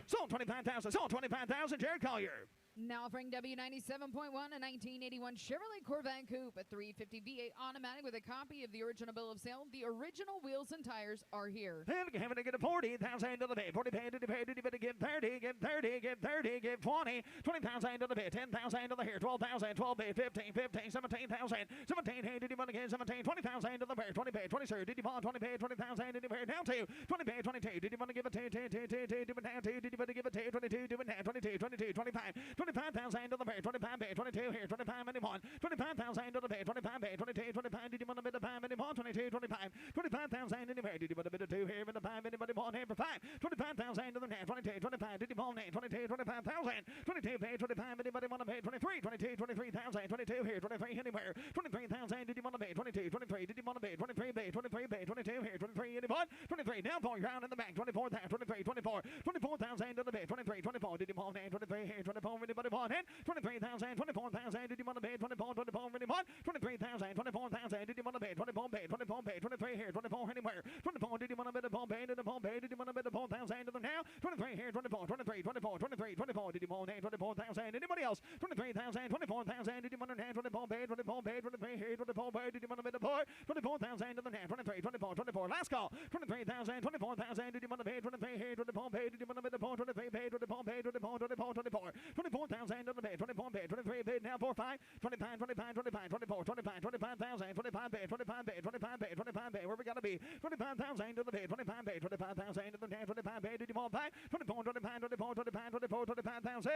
Sold 25,000, sold 25,000, Jared Collier. Now offering W97.1, a 1981 Chevrolet Corvette Coupe, a 350 V8 automatic with a copy of the original bill of sale. The original wheels and tires are here. And having to get a 40,000 to the bid, 40 paid to the bid, give 30, give 30, give 30, give 20, 20,000 to the bid, 10,000 to the here, 12,000, 12 bid, 15, 15, 17,000, 17, hey, did you want to get 17, 20,000 to the bid, 20 bid, 20, sir, did you want 20 bid, 20,000, did you bid, now 2, 20 bid, 22, did you want to give a 2, 2, 2, 2, 2, did you want to give a 2, 22, do it now, 22, 22, 25, 25,000 to the bid, 25 bid, 22 here, 25 anyone, 25,000 to the bid, 25 bid, 22, 25, did you want a bit of 5 anyone, 22, 25, 25,000 in the bid, did you want a bit of 2 here, bit of 5, anybody want here for 5, 25,000 to the net, 22, 25, did you want name, 22, 25,000, 22 bid, 25, anybody want to bid, 23, 22, 23,000, 22 here, 23 anywhere, 23,000, did you want to bid, 22, 23, did you want to bid, 23 bid, 23 bid, 22 here, 23 anyone, 23, now for round in the back, 24,000, 23, 24, 24,000 to the bid, 23, 24, did you want name, 23 here, 24, anybody want it, 23,000, 24,000, did you want to bid, 24, 24, anyone, 23,000, 24,000, did you want to bid, 24 bid, 24 bid, 23 here, 24 anywhere, 24, did you want to bid, 24 bid, 24 bid, did you want to bid, 4,000 to them now, 23 here, 24, 23, 24, 23, 24, did you want name, 24,000, anybody else, 23,000, 24,000, did you want to name, 24 bid, 24 bid, 23 here, 24 bid, did you want to bid, 24,000 to the net, 23, 24, 24, last call, 23,000, 24,000, did you want to bid, 23 here, 24 bid, did you want to bid, 23 bid, 24 bid, 24, 24, 24, 24,000 to the bid, 24 bid, 23 bid, now 4, 5, 25, 25, 25, 24, 25, 25,000, 25 bid, 25 bid, 25 bid, 25 bid, where we gotta be, 25,000 to the bid, 25 bid, 25,000 to the net, 25 bid, did you want 5, 24, 25, 24, 25, 24, 25,000,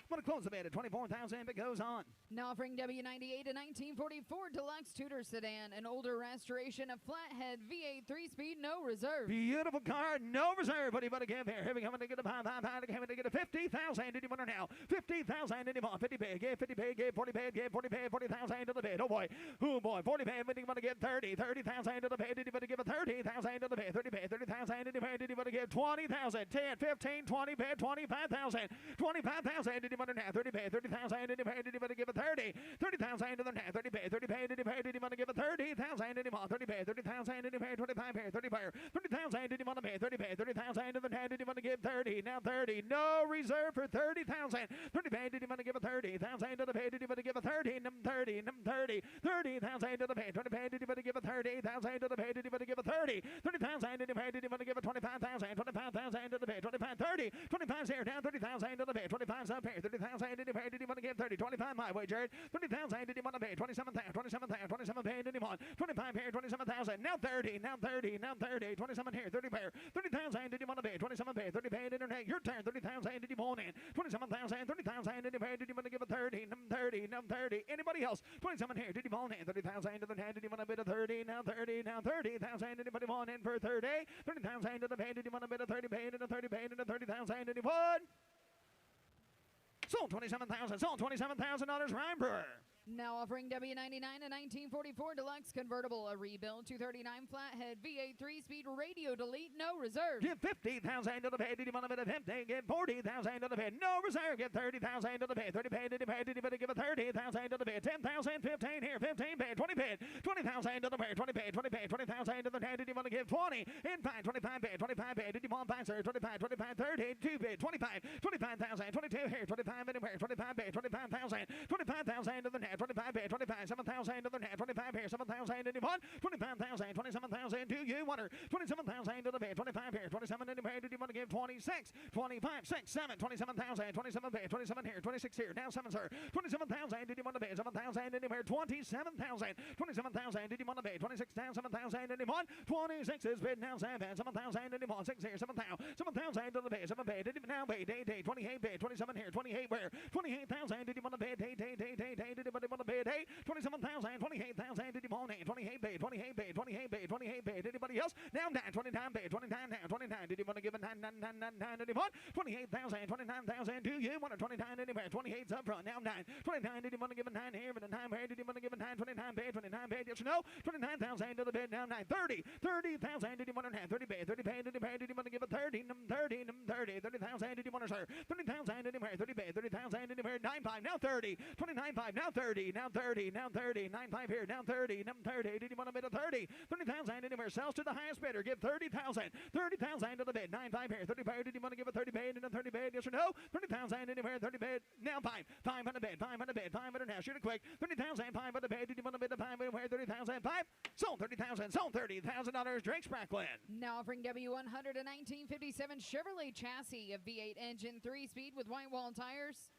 I'm gonna close the bid at 24,000 if it goes on. Now offering W98, a 1944 Deluxe Tudor sedan, an older restoration, a flathead V8 3-speed, no reserve. Beautiful car, no reserve. What do you want to give here? Here we come to get a 5, to get a 50,000. Did you want her now? 50,000. Did you want 50 bid? Give 50 bid. Give 40 bid. Give 40 bid. 40,000 to the bid. Oh boy. 40 bid. Did you want to give 30? 30,000 to the bid. Did you want to give a 30,000 to the bid? 30 bid. 30,000 to the bid. Did you want to give 20,000? 10, 15, 20 bid. 25,000. 25,000. Did you want her now? 30 bid. 30,000 to the bid. Did you want to give a 30? 30,000 to the net. 30 bid. 30 bid. Did you want to give a 30,000? Did you want 30 bid? 30,000 did you pay? 25 bid. 30 bid. 30,000 did you want to pay? 30 bid. 30,000 to the net. Did you want to give 30? Now 30. No reserve for 30,000. 30 bid. Did you want to give a 30,000 to the bid? Did you want to give a 30? 30. 30. 30,000 to the bid. 20 bid. Did you want to give a 30,000 to the bid? Did you want to give a 30? 30,000 did you pay? Did you want to give a 25,000? 25,000 to the bid. 25, 30. 25 here down. 30,000 to the bid. 25 up here. 30,000 did you pay? Did you want to give 30? 25 my way, Jared. 30,000 did you want to pay? 27,000. 27,000. 27 paid. Did you want? 25 here. 27,000. Now 30. Now 30. Now 30. 27 here. 30 pair. 30,000 did you want to pay? 27 paid. 30 paid. Internet. Your turn. 30,000 did you want in? 27,000. 30,000 did you pay? Did you want to give a 30? 30. Now 30. Anybody else? 27 here. Did you want in? 30,000 to the hand. Did you want a bit of 30? Now 30. Now 30,000. Anybody want in for 30? 30,000 to the pay. Did you want a bit of 30 paid? And a 30 paid. And a 30,000. Did you want? Sold 27,000. Sold $27,000. Ryan Brewer. Now offering W99, a 1944 Deluxe Convertible, a rebuild 239 flathead V8 3-speed radio delete, no reserve. Give 50,000 to the pay. Did you want a bit of 50? Give 40,000 to the pay. No reserve. Give 30,000 to the pay. 30 pay. Did you pay? Did you want to give a 30,000 to the pay? 10,000. 15 here. 15 pay. 20 pay. 20,000 to the pay. 20 pay. 20 pay. 20,000 to the pay. Did you want to give 20? In 5. 25 pay. 25 pay. Did you want 5, sir? 25. 25. 30. 2 pay. 25. 25,000. 22 here. 25 anywhere. 25 pay. 25,000. 25,000 to the net. half, 25 bid, 25, 7,000 to the half, 25 here, 7,000 anyone, 25,000, 27,000 do you want her, 27,000 to the bid, 25 here, 27 anywhere, did you want to give 26, 25, 6, 7, 27,000, 27 bid, 27 here, 26 here, now 7 sir, 27,000 did you want to bid, 7,000 anywhere, 27,000, 27,000 did you want to bid, 26 down, 7,000 anyone, 26 is bid now 7, 7,000 anyone, 6 here, 7,000, 7,000 to the bid, 7 bid, did you now bid, day, 28 bid, 27 here, 28 where, 28,000 did you want to bid, day, did you want to bid, 27,000, 28,000 did you want it, 28 bid, 28 bid, 28 bid, 28 bid, anybody else, now 9, 29 bid, 29 now, 29, did you want to give a 9, 9, 9, 9, 9, did you want, 28,000, 29,000, do you want a 29 anywhere, 28's up front, now 9, 29, did you want to give a 9 here, and a 9 here, did you want to give a 9, 29 bid, yes or no, 29,000 to the bid, now 9, 30, 30,000, did you want to have 30 bid, did you want to give a 30, 30,000, did you want to serve, 30,000 anywhere, 30 bid, 30,000 anywhere, 9.5, now 30, 29.5, now 30, now 30, now 30, 9.5 here, now 30, now 30, did you want to bid a 30, 30,000 anywhere, sells to the highest bidder, give 30,000, 30,000 to the bid, 9.5 here, 30 bid, did you want to give a 30 bid and a 30 bid, yes or no, 30,000 anywhere, 30 bid, now 5, 500 bid, 500 bid, 500 now, shoot it quick, 30,000, 500 bid, did you want to bid a 5 anywhere, 30,000, 5, sold 30,000, sold $30,000, Drake Sprackland. Now offering W100 a 1957 Chevrolet chassis, a V8 engine, 3-speed with white wall tires.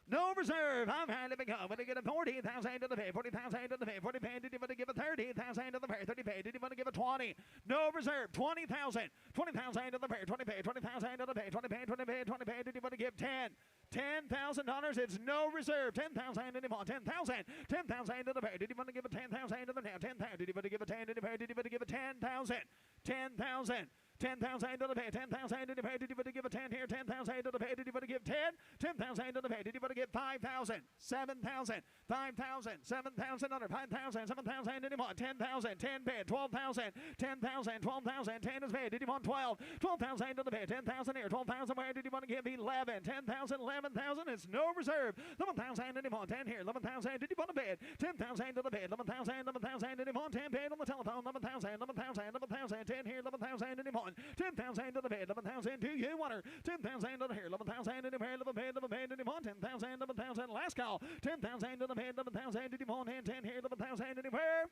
No reserve. I'm happy to go. When they get a 40,000 to the pay, 40,000 to the pay, 40 pay. Did you want to give a 30,000 to the pay, 30 pay? Did you want to give a 20? No reserve. 20,000. 20,000 to the pay, 20 pay, 20,000 to the pay, 20 pay, 20 pay, 20 pay. Did you want to give 10? $10,000. It's no reserve. 10,000 anymore. 10,000. 10,000 to the pay. Did you want to give a 10,000 to the now? 10,000. Did you want to give a 10 to the pay? Did you want to give a 10,000? 10,000. 10,000 to the pay, 10,000 to the pay, did you want to give a 10 here, 10,000 to the pay, did you want to give 10, 10,000 to the pay, did you want to give 5,000, 7,000, 5,000, 7,000 under 5,000, 7,000 anymore, 10,000, 10 bid, 12,000, 10,000, 12,000, 10 is paid, did you want 12, 12,000 to the pay, 10,000 here, 12,000 where did you want to give 11, 10,000, 11,000, it's no reserve, 11,000 anymore, 10 here, 11,000, did you want to bid, 10,000 to the bid, 11,000, 11,000 anymore, 10 bid on the telephone, 11,000, 11,000, 11,000, 10 here, 11,000 anymore. 10,000 to the bed, 11,000 do you want her? 10,000 to the here, 11,000 in the bed, 11,000 anymore, 10,000, 11,000, last call, 10,000 to the bed, 11,000 did you want, and 10 here, 11,000 anywhere.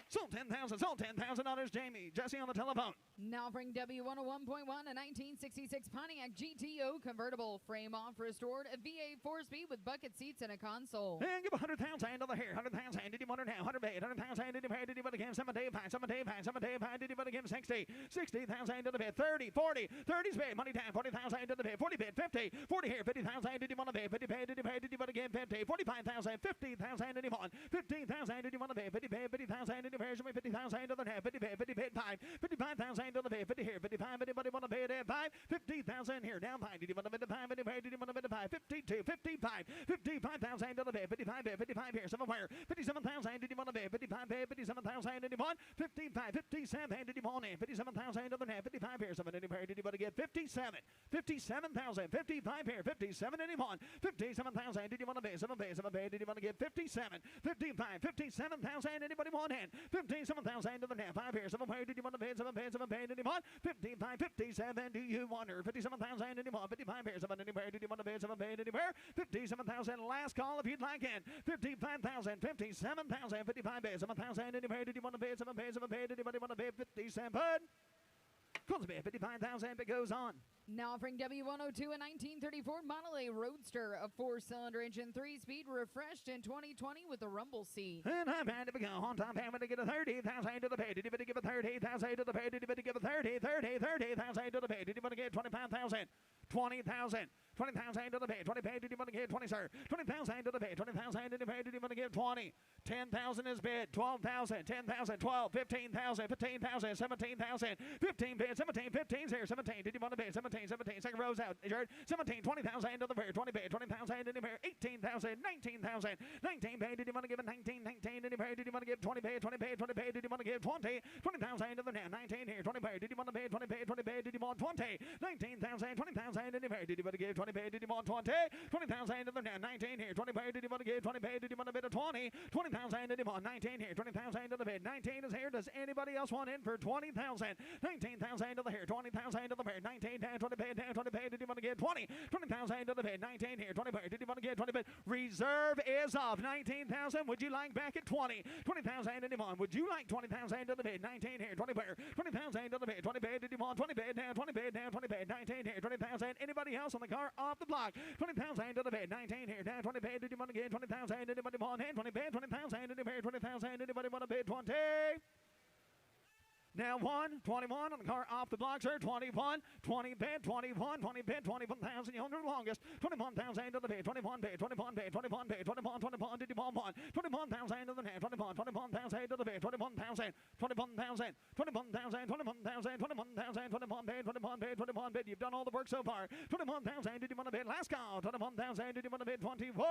Sold 10,000, sold $10,000, Jamie. Jesse on the telephone. Now offering W101.1, a 1966 Pontiac GTO convertible, frame off, restored, a V8 4-speed with bucket seats and a console. And give 100,000 over here, 100,000. Did you want her now? 100 bid, 100,000. Did you pay? Did you want to give 7 day pie, 7 day pie, 7 day pie? Did you want to give 60, 60,000 to the bid, 30, 40, 30's bid, money down, 40,000 to the bid, 40 bid, 50, 40 here, 50,000. Did you want to bid? 50 pay, did you pay? Did you want to give 50, 45,000, 50,000 did you want? 15,000. Did you want to bid? 50 pay, 50,000. Did you pay? 50,000 to the half, 50 pay, 50 paid 5, 55,000 to the bid, 50 here, 55. Anybody want to pay it at 5? 50,000 here, down 5. Did you want to bid the 5? Did you want to bid the 5? 52, 55, 55,000 to the bid, 55 bid, 55 here, somewhere, 57,000. Did you want to bid? 55 bid, 57,000. Did you want? 55, 57. Did you want it? 57,000 to the half, 55 here, somebody did you want to get 57, 57,000, 55 here, 57 anyone, 57,000. Did you want to pay? 7 pay, 7 pay. Did you want to get 57, 55, 57,000? Anybody want it? 57,000 to the half, 5 here, 7 pay. Did you want to pay? 7 pay, 7 pay. Did you want? 55, 57. Do you want her? 57,000 anymore, 55 here, 7 anywhere. Did you want to pay? 7 pay anywhere? 57,000. Last call if you'd like it. 55,000, 57,000, 55 pay, 7,000 anywhere. Did you want to pay? 7 pay, 7 pay. Did anybody want to pay? 57. Calls me 55,000 if it goes on. Now offering W102, a 1934 Model A Roadster, a 4-cylinder engine, 3-speed, refreshed in 2020 with a rumble seat. And I'm happy to go on top. I'm going to get a 30,000 to the pay. Did you want to give a 30,000 to the pay? Did you want to give a 30,000 to the pay? Did you want to get 25,000? 20,000. 20,000 to the pay. 20 pay. Did you want to get 20, sir? 20,000 to the pay. 20,000 to the pay. Did you want to give 20? 10,000 is bid. 12,000. 10,000. 12. 15,000. 15,000. 17,000. 15 bid. 17. 15's here. 17. Did you want to bid? 17. 17. Second row's out. 17. 20,000 to the pay. 20 bid. 20,000 in the pay. 18,000. 19,000. 19 pay. Did you want to give a 19? 19 in the pay. Did you want to give 20 pay? 20 pay. 20 pay. Did you want to give 20? 20,000 to the now. 19 here. 20 pay. Did you want to pay? 20 pay. 20 pay. Did you want 20? 19,000. 20,000 in the pay. Did you want to give 20 pay? Did you want 20? 20,000 to the now. 19 here. 20 pay. Did you want to give 20 pay? Did you want to bid a 20? 20,000 did you want? 19 here. 20,000 to the bid. 19 is here. Does anybody else want in for 20,000? 19,000 to the here. 20,000 to the bid. 19 down. 20 paid, down 20 paid, did you want to get 20? 20,000 to the bid, 19 here, 20 paid, did you want to get 20 bid? Reserve is off, 19,000, would you like back at 20? 20,000 and on, would you like 20,000 to the bid? 19 here, 20 paid, 20,000 to the bid, 20 paid, did you want 20 paid, down 20 paid, down 20 paid, 19 here, 20,000, anybody else on the car off the block? 20,000 to the bid, 19 here, down 20 paid, did you want to get 20,000, anybody want hand, 20 paid, 20,000, anybody 20,000, anybody want to bid 20? Now 21 on the car off the block, sir. 21, 20 bid, 21, 20 bid, 21,000. You the longest. 21,000 to the bid, 21 bid, 21 bid, 21 bid, 21, did you want one? 21,000 to the net, 21,000 to the bid, 21,000, 21,000, 21,000, 21,000, 21,000, 21 bid, 21 bid, 21 bid. You've done all the work so far. 21,000, did you want to bid? Last call. 21,000, did you want to bid? 21.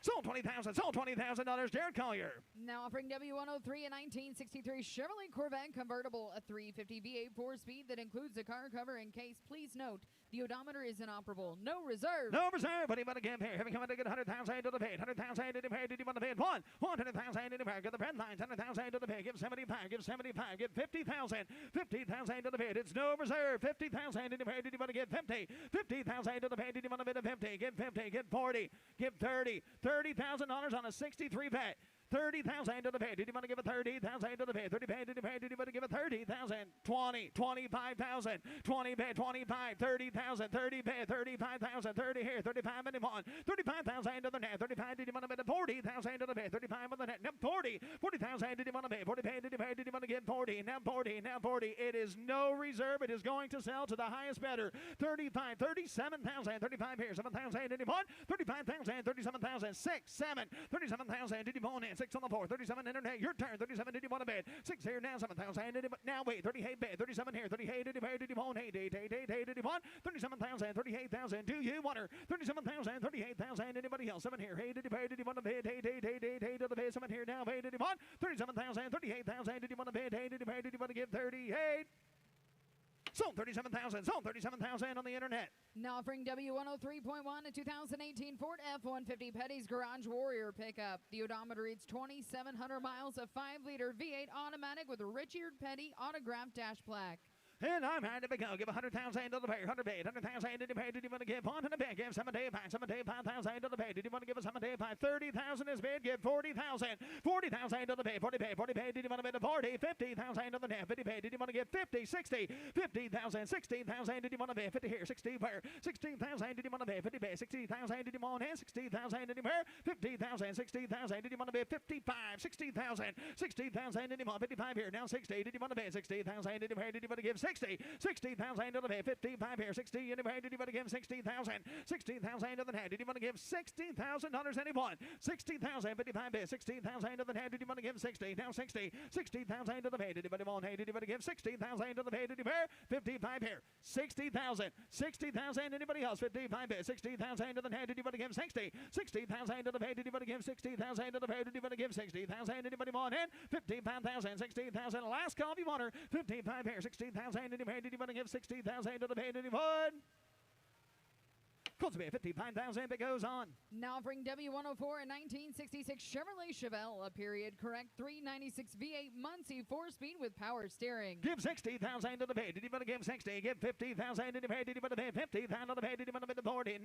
Sold $20,000, Jared Collier. Now offering W103 a 1963 Chevrolet Corvette convertible, a 350 V8 4-speed that includes a car cover and case. Please note, the odometer is inoperable. No reserve. No reserve. What do you want to give here? Have you come to get 100,000 to the pay? 100,000 to the pay. Did you want to pay? 100,000 to the pay. Get the red lines. 100,000 to the pay. Give 75. Give 75. Give 50,000. 50,000 to the pay. It's no reserve. 50,000 to the pay. Did you want to get 50? 50,000 to the pay. Did you want to bid a 50? Give 50. Give 40. Give 30. $30,000 on a 63 bet. 30,000 to the pay. Did you want to give a 30,000 to the pay? 30 pay. Did you pay? Did you want to give a 30,000? 20, 25,000, 20 pay, 25, 30,000, 30 pay, 35,000, 30 here, 35 and on. 35,000 to the net. 35. Did you want to bid a 40,000 to the pay? 35 on the net. Now 40. 40,000. Did you want to pay? 40 pay. Did you pay? Did you want to get 40? Now 40. Now 40. It is no reserve. It is going to sell to the highest bidder. 35. 37,000. 35 here. 7,000. Did you want? 35,000. 37,000. 6, 7. 37,000. Did you want in? 6 on the floor. 37 internet. Your turn. 37. Did you want to bid? 6 here. Now 7,000. Did you now wait? 38 bid. 37 here. 38. Did you pay? Did you want? 8. Did you want? 37,000. 38,000. Do you want her? 37,000. 38,000. Anybody else? 7 here. Hey, did you pay? Did you want to bid? Hey, to the bid. 7 here. Now wait. Did you want? 37,000. 38,000. Did you want to bid? Hey, did you pay? Did you want to give 38? Sold 37,000. Sold 37,000 on the internet. Now offering W103.1 a 2018 Ford F-150 Petty's Garage Warrior pickup. The odometer reads 2,700 miles, a 5-liter V8 automatic with a Richard Petty autographed dash plaque. And I'm ready to go. Give 100,000 to the pay. 100 paid. 100,000 did you pay? Did you want to give 100 pay? Give 7 day 5,000 to the pay. Did you want to give a 7 day 5? 30,000 is bid. Give 40,000. 40,000 to the pay. 40 pay. 40 pay. Did you want to bid a 40? 50,000 to the net. 50 pay. Did you want to give 50? 60. 50,000. 60,000. Did you want to pay? 50 here. 60 where? 16,000. Did you want to pay? 50 pay. 60,000. Did you want to? 60,000. Did you pay? 50,000. 60,000. Did you want to pay? 55. 60,000. 60,000. Did you want 55 here? Now 60. Did you want to pay? 60,000. Did you pay? Did you want to give 60? 60,000 to the pay. 55 here. 60 in the pay. Did you want to give 60,000? 60,000 to the head. Did you want to give $60,000? Anyone? 60,000. 55 bid. 60,000 to the head. Did you want to give 60? Now 60. 60,000 to the pay. Did you want to? Did you want to give 60,000 to the pay? Did you pay? 55 here. 60,000. 60,000. Anybody else? 55 bid. 60,000 to the head. Did you want to give 60? 60,000 to the pay. Did you want to give 60,000 to the pay? Did you want to give 60,000? Anybody want in? 55,000. 60,000. Last call if you want her. 55 here. 60,000 to the pay. Did you want to give 60,000 to the pay? Did you want? Calls me 55,000. It goes on. Now offering W104 a 1966 Chevrolet Chevelle, a period correct 396 V8 Muncie 4-speed with power steering. Give 60,000 to the pay. Did you want to give 60? Give 50,000 to the pay. Did you want to pay 50,000 to the pay? Did you want to pay the 40?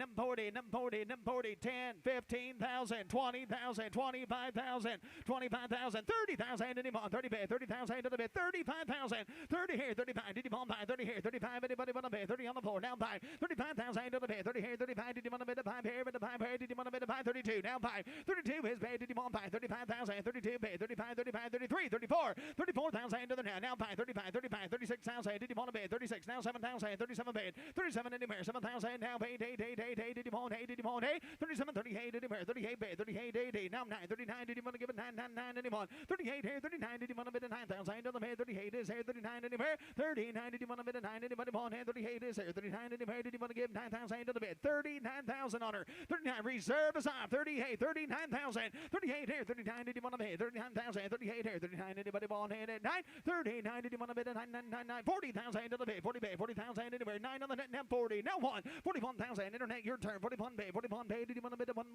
40, 10, 15,000, 20,000, 25,000, 25,000, 30,000. Did you want 30 pay? 30,000 to the pay. 35,000. 30 here. 35. Did you want to buy 30 here? 35. Anybody want to pay? 30 on the floor. Now buy 35,000 to the pay. 30 here. 35. Did you want to bid a 5 here? Bid a 5 here. Did you want to bid a 5? 32. Now 5. 32 is paid. Did you want to buy 35,000? 32 paid. 35, 35, 33, 34. 34,000 to the now. Now 5. 35, 35, 36,000. Did you want to bid? 36. Now 7,000. 37 paid. 37 anywhere. 7,000 now paid. 8. Did you want 8? Did you want 8? 37, 38 anywhere. 38 paid. 38, 8. Now 9. 39. Did you want to give it 9, 9, 9 anymore? 38 here. 39. Did you want to bid a 9,000 to the pay? 38 is here. 39 anywhere. 39. Did you want to bid a 9? Anybody want 38 is here. 39 anywhere. Did you want to give 9,000 to the bid? 39,000 on her. 39 reserve is off. 38, 39,000. 38 here, 39 did you want to bid? 39,000, 38 here, 39 anybody ball hand at 9. 39 did you want to bid? 9, 40,000 to the bid. 40 bid, 40,000 anywhere. 9 on the net, now 40. Now 1. 41,000 internet, your turn. 41 bid, 41 bid. Did you want to bid? 1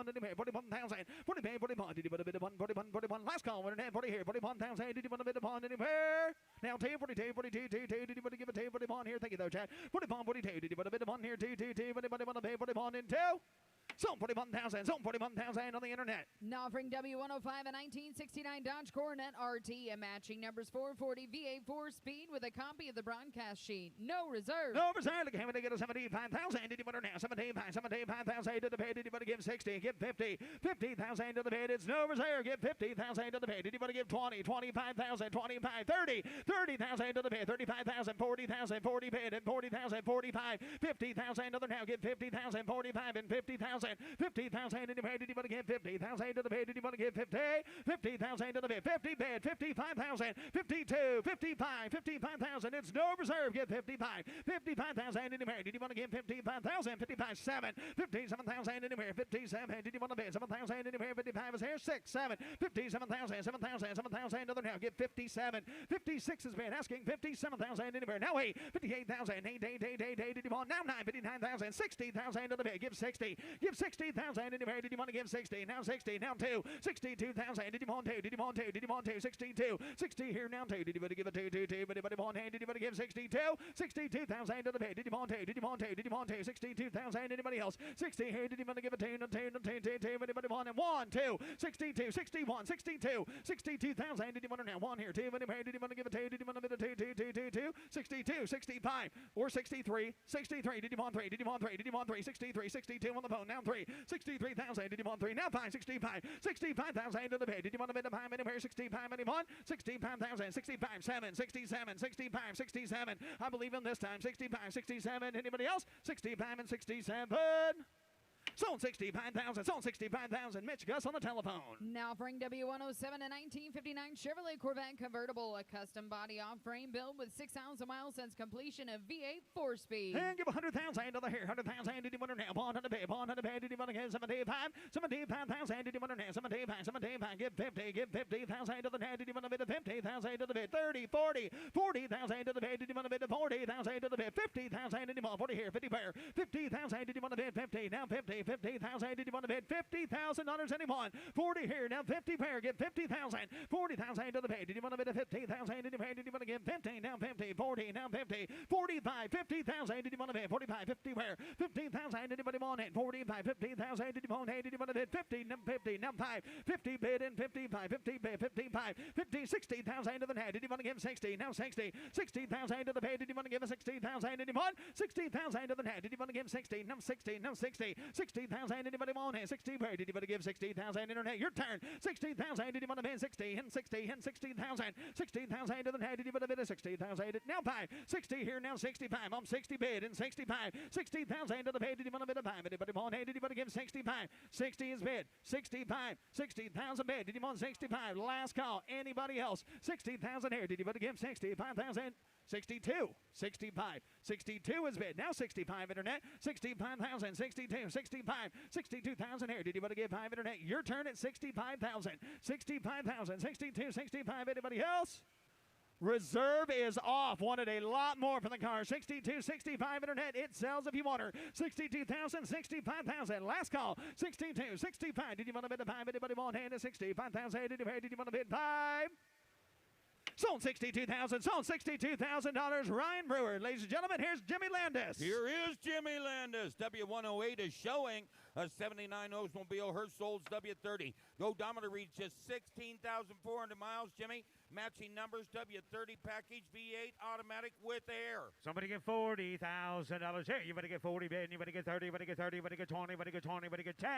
anywhere. 41,000. 40 bid, 41. Did you want to bid? 41. Last call, internet, 40 here. 41,000. Did you want to bid? 1 anywhere? Now 2, 42, 42, 2. Did you want to give a 2? 41 here. Thank you though, Chad. 41, 42. Did you want to bid? 1 here? 2. Anybody want to pay? 41 and 2. Zone 41,000 on the internet. Now offering W105 a 1969 Dodge Coronet RT and matching numbers 440 V8 4-speed with a copy of the broadcast sheet. No reserve. No reserve. Look, how many get a 75,000? Did you want her now? 75,000 to the bid. Did you want to give 60? Give 50. 50,000 to the bid. It's no reserve. Give 50,000 to the bid. Did you want to give 20? 25,000. 25. 30. 30,000 to the bid. 35,000. 40,000. 40 bid. And 40,000. 45. 50,000 to the now. Give 50,000. 45 and 50,000. 50,000 in the bid. Did you want to give 50,000 to the bid? Did you want to give 50? 50,000 to the bid. 50 bid. 55,000. 52. 55. 55,000. It's no reserve. Give 55. 55,000 in the bid. Did you want to give 55,000? 55. 7. 57,000 in the bid. 57. Did you want to bid? 7,000 in the bid. 55 is here. 6. 7. 57,000. 7,000 other now. Give 57. 56 has been asking 57,000 in the bid. Now 8. 58,000. 8. Did you want now 9? 59,000. 60,000 to the bid. Give 60. Give 60,000 in the bid. Did you want to give 60? Now 60. Now 2. 62,000. Did you want 2? Did you want 2? Did you want 2? 62. 60 here now 2. Did you want to give a 2? Anybody want 8? Did you want to give 62? 62,000 to the bid. Did you want 2? Did you want 2? Did you want 2? 62,000. Anybody else? 60 here. Did you want to give a 2? Anybody want 1? 2. 62. 61. 62. 62,000. Did you want to now 1 here? 2. Anybody did you want to give a 2? Did you want to give a 2? 62. 65 or 63. 63. Did you want 3? Did you want 3? Did you want 3? 63. 62 on the phone. Now 3. 63,000. Did you want 3? Now 5. 65. 65,000 to the bid. Did you want to bid a 5 anywhere? 65 anyone? 65,000. 65. 7. 67. 65. 67. I believe in this time. 65. 67. Anybody else? 65 and 67. Sold 65,000. Sold 65,000. Mitch Gus on the telephone. Now offering W107 a 1959 Chevrolet Corvette convertible, a custom body off-frame build with 6,000 miles since completion of V8 4-speed. And give 100,000 to the here. 100,000. Did you want to now? 100 pay. 100 pay. Did you want to get 75? 75,000. Did you want to now? 75. 75. Give 50. Give 50,000 to the net. Did you want to bid a 50,000 to the bid? 30. 40. 40,000 to the bid. Did you want to bid a 40,000 to the bid? 50,000. Did you want 40 here? 50 pair. 50,000. Did you want to bid 50? Now 50. 50,000. Did you want to bid $50,000 anyone? 40 here. Now 50 pair. Give 50,000. 40,000 to the pay. Did you want to bid a 50,000? Did you want to give 50? Now 50. 40. Now 50. 45. 50,000. Did you want to bid 45? 50 pair. 50,000. Did anybody want it? 45. 50,000. Did you want it? Did you want to bid 50? Now 50. Now 5. 50 bid and 55. 50 bid. 55. 50. 60,000 to the net. Did you want to give 60? Now 60. 60,000 to the pay. Did you want to give a 60,000? Did you want 60,000 to the net? Did you want to give 60? Now 60. Now 60. 60,000. Anybody want it? 60 pair. Did you want to give 60,000 internet? Your turn. 60,000. Did you want to bid 60 and 60 and 60,000? 60,000 to the net. Did you want to bid a 60,000? Now 5. 60 here. Now 65. I'm 60 bid and 65. 60,000 to the bid. Did you want to bid a 5? Anybody want it? Did you want to give 65? 60 is bid. 65. 60,000 bid. Did you want 65? Last call. Anybody else? 60,000 here. Did you want to give 65,000? 62. 65. 62 is bid. Now 65 internet. 65,000. 62. 65. 62,000 here. Did you want to give 5 internet? Your turn at 65,000. 65,000. 62. 65. Anybody else? Reserve is off. Wanted a lot more for the car. 62, 65 internet. It sells if you want her. 62,000, 65,000. Last call. 62, 65. Did you want to bid a 5? Anybody want hand at 65,000? Did you want to bid 5? Sold $62,000. Sold $62,000. Ryan Brewer. Ladies and gentlemen, here's Jimmy Landis. Here is Jimmy Landis. W108 is showing a 79 Oldsmobile Hertz Olds W30. The odometer reads just 16,400 miles, Jimmy. Matching numbers, W30 package, V8 automatic with air. Somebody get $40,000 here. You better get 40 bid. You better get 30. You better get 30. You better get 20. You better get 20. You better get 10.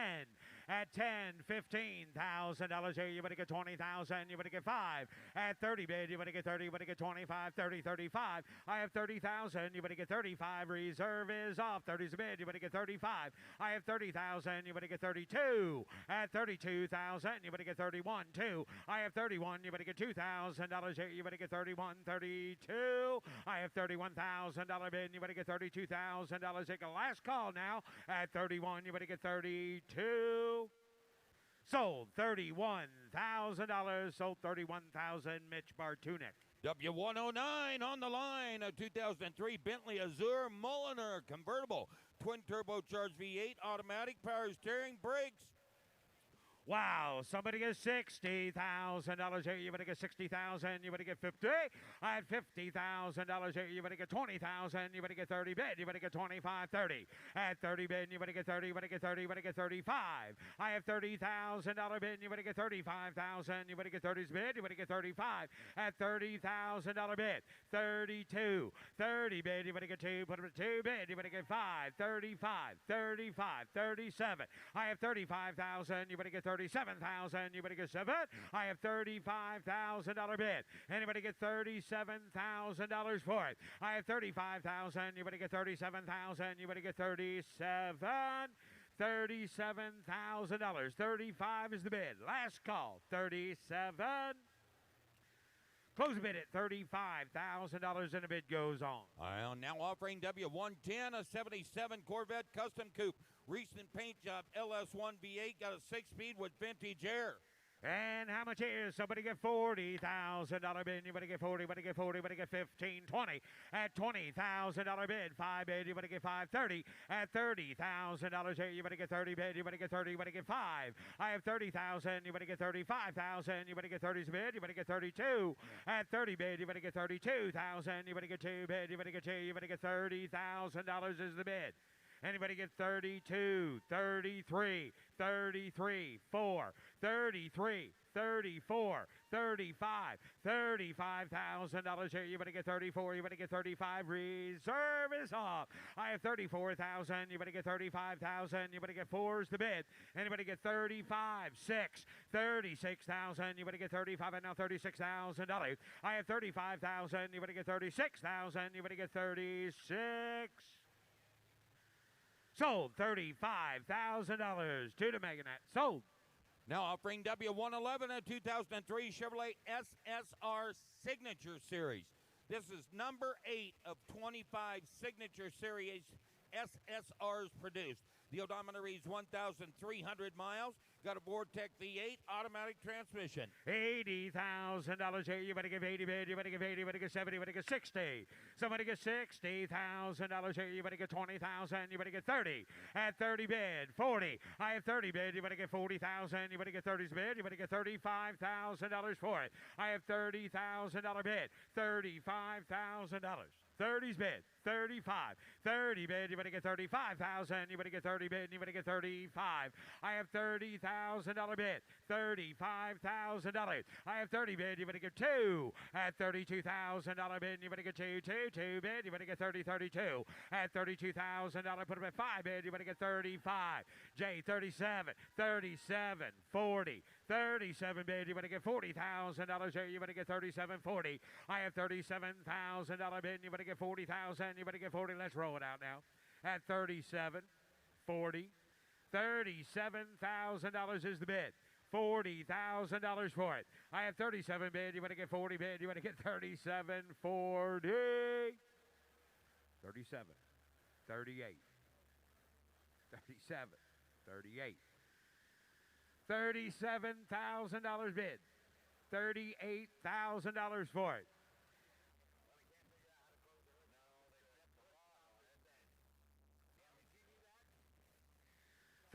At 10, $15,000 here. You better get 20,000. You better get 5. At 30 bid. You better get 30. You better get 25. 30, 35. I have 30,000. You better get 35. Reserve is off. 30's a bid. You better get 35. I have 30,000. 32,000. You better get 32. At 32,000, you better get 31. 2. I have 31. You better get $2,000 here. You better get 31. 32. I have $31,000 bid. You better get $32,000. Take a last call now. At 31, you better get 32. Sold $31,000. Sold $31,000. Mitch Bartunek. W109 on the line, a 2003 Bentley Azure Mulliner convertible, twin turbocharged V8, automatic, power steering, brakes. Wow, somebody gets $60,000 here. You better get 60,000. You better get 50. I had $50,000 here. You better get 20,000. You better get 30 bid. You better get 25, 30. At 30 bid, you better get 30. You better get 30. You better get 35. I have $30,000 bid. You better get 35,000. You better get 30's bid. You better get 35. At $30,000 bid, 32. 30 bid. You better get 2. Put them at 2 bid. You better get 5. 35. 35. 37. I have 35,000. You better get 37,000. You better get 7. I have $35,000 bid. Anybody get $37,000 for it? I have 35,000. You better get 37,000. You better get 37. $37,000. 35 is the bid. Last call. 37. Close the bid at $35,000 and the bid goes on. Well, now offering W110, a 77 Corvette Custom Coupe. Recent paint job, LS1 V8, got a 6-speed with vintage air. And how much is somebody get $40,000 bid? You better get 40, better get 40, better get 15, 20. At $20,000 bid, 5 bid, you better get 5, 30. At $30,000 here, you better get 30 bid, you better get 30, you better get 5. I have 30,000, you better get 35,000, you better get 30's bid, you better get 32. At 30 bid, you better get 32,000, you better get 2 bid, you better get 2, you better get $30,000 is the bid. Anybody get 32, 33, 33, 4, 33, 34, 35, $35,000 here. You better get 34, you better get 35. Reserve is off. I have 34,000. You better get 35,000. You better get 4's the bid. Anybody get 35, 6, 36,000. You better get 35 and now $36,000. I have 35,000. You better get 36,000. You better get 36. Sold $35,000 to the Meganet. Sold. Now offering W111, a 2003 Chevrolet SSR Signature Series. This is number 8 of 25 Signature Series SSRs produced. The odometer reads 1,300 miles. Got a Vortec V8 automatic transmission. $80,000 here. You better give 80 bid. You better give 80. You better get 70. You better get 60. Somebody get $60,000 here. You better get 20,000. You better get 30. At 30 bid, 40. I have 30 bid. You better get 40,000. You better get 30's bid. You better get $35,000 for it. I have $30,000 bid. $35,000. 30's bid, 35, 30 bid, you better get 35,000, you better get 30 bid, you better get 35. I have $30,000 bid, $35,000. I have 30 bid, you better get 2. At $32,000 bid, you better get 2 bid, you better get 30, 32. At $32,000, put them at 5 bid, you better get 35. J, 37, 37, 40, 37 bid, you better get $40,000 here, you better get 37, 40. I have $37,000 bid, you better get 40,000, you better get 40. Let's roll it out now. At 37, 40, $37,000 is the bid. $40,000 for it. I have 37 bid, you better get 40 bid, you better get 37, 40. 37, 38, 37, 38. $37,000 bid. $38,000 for it.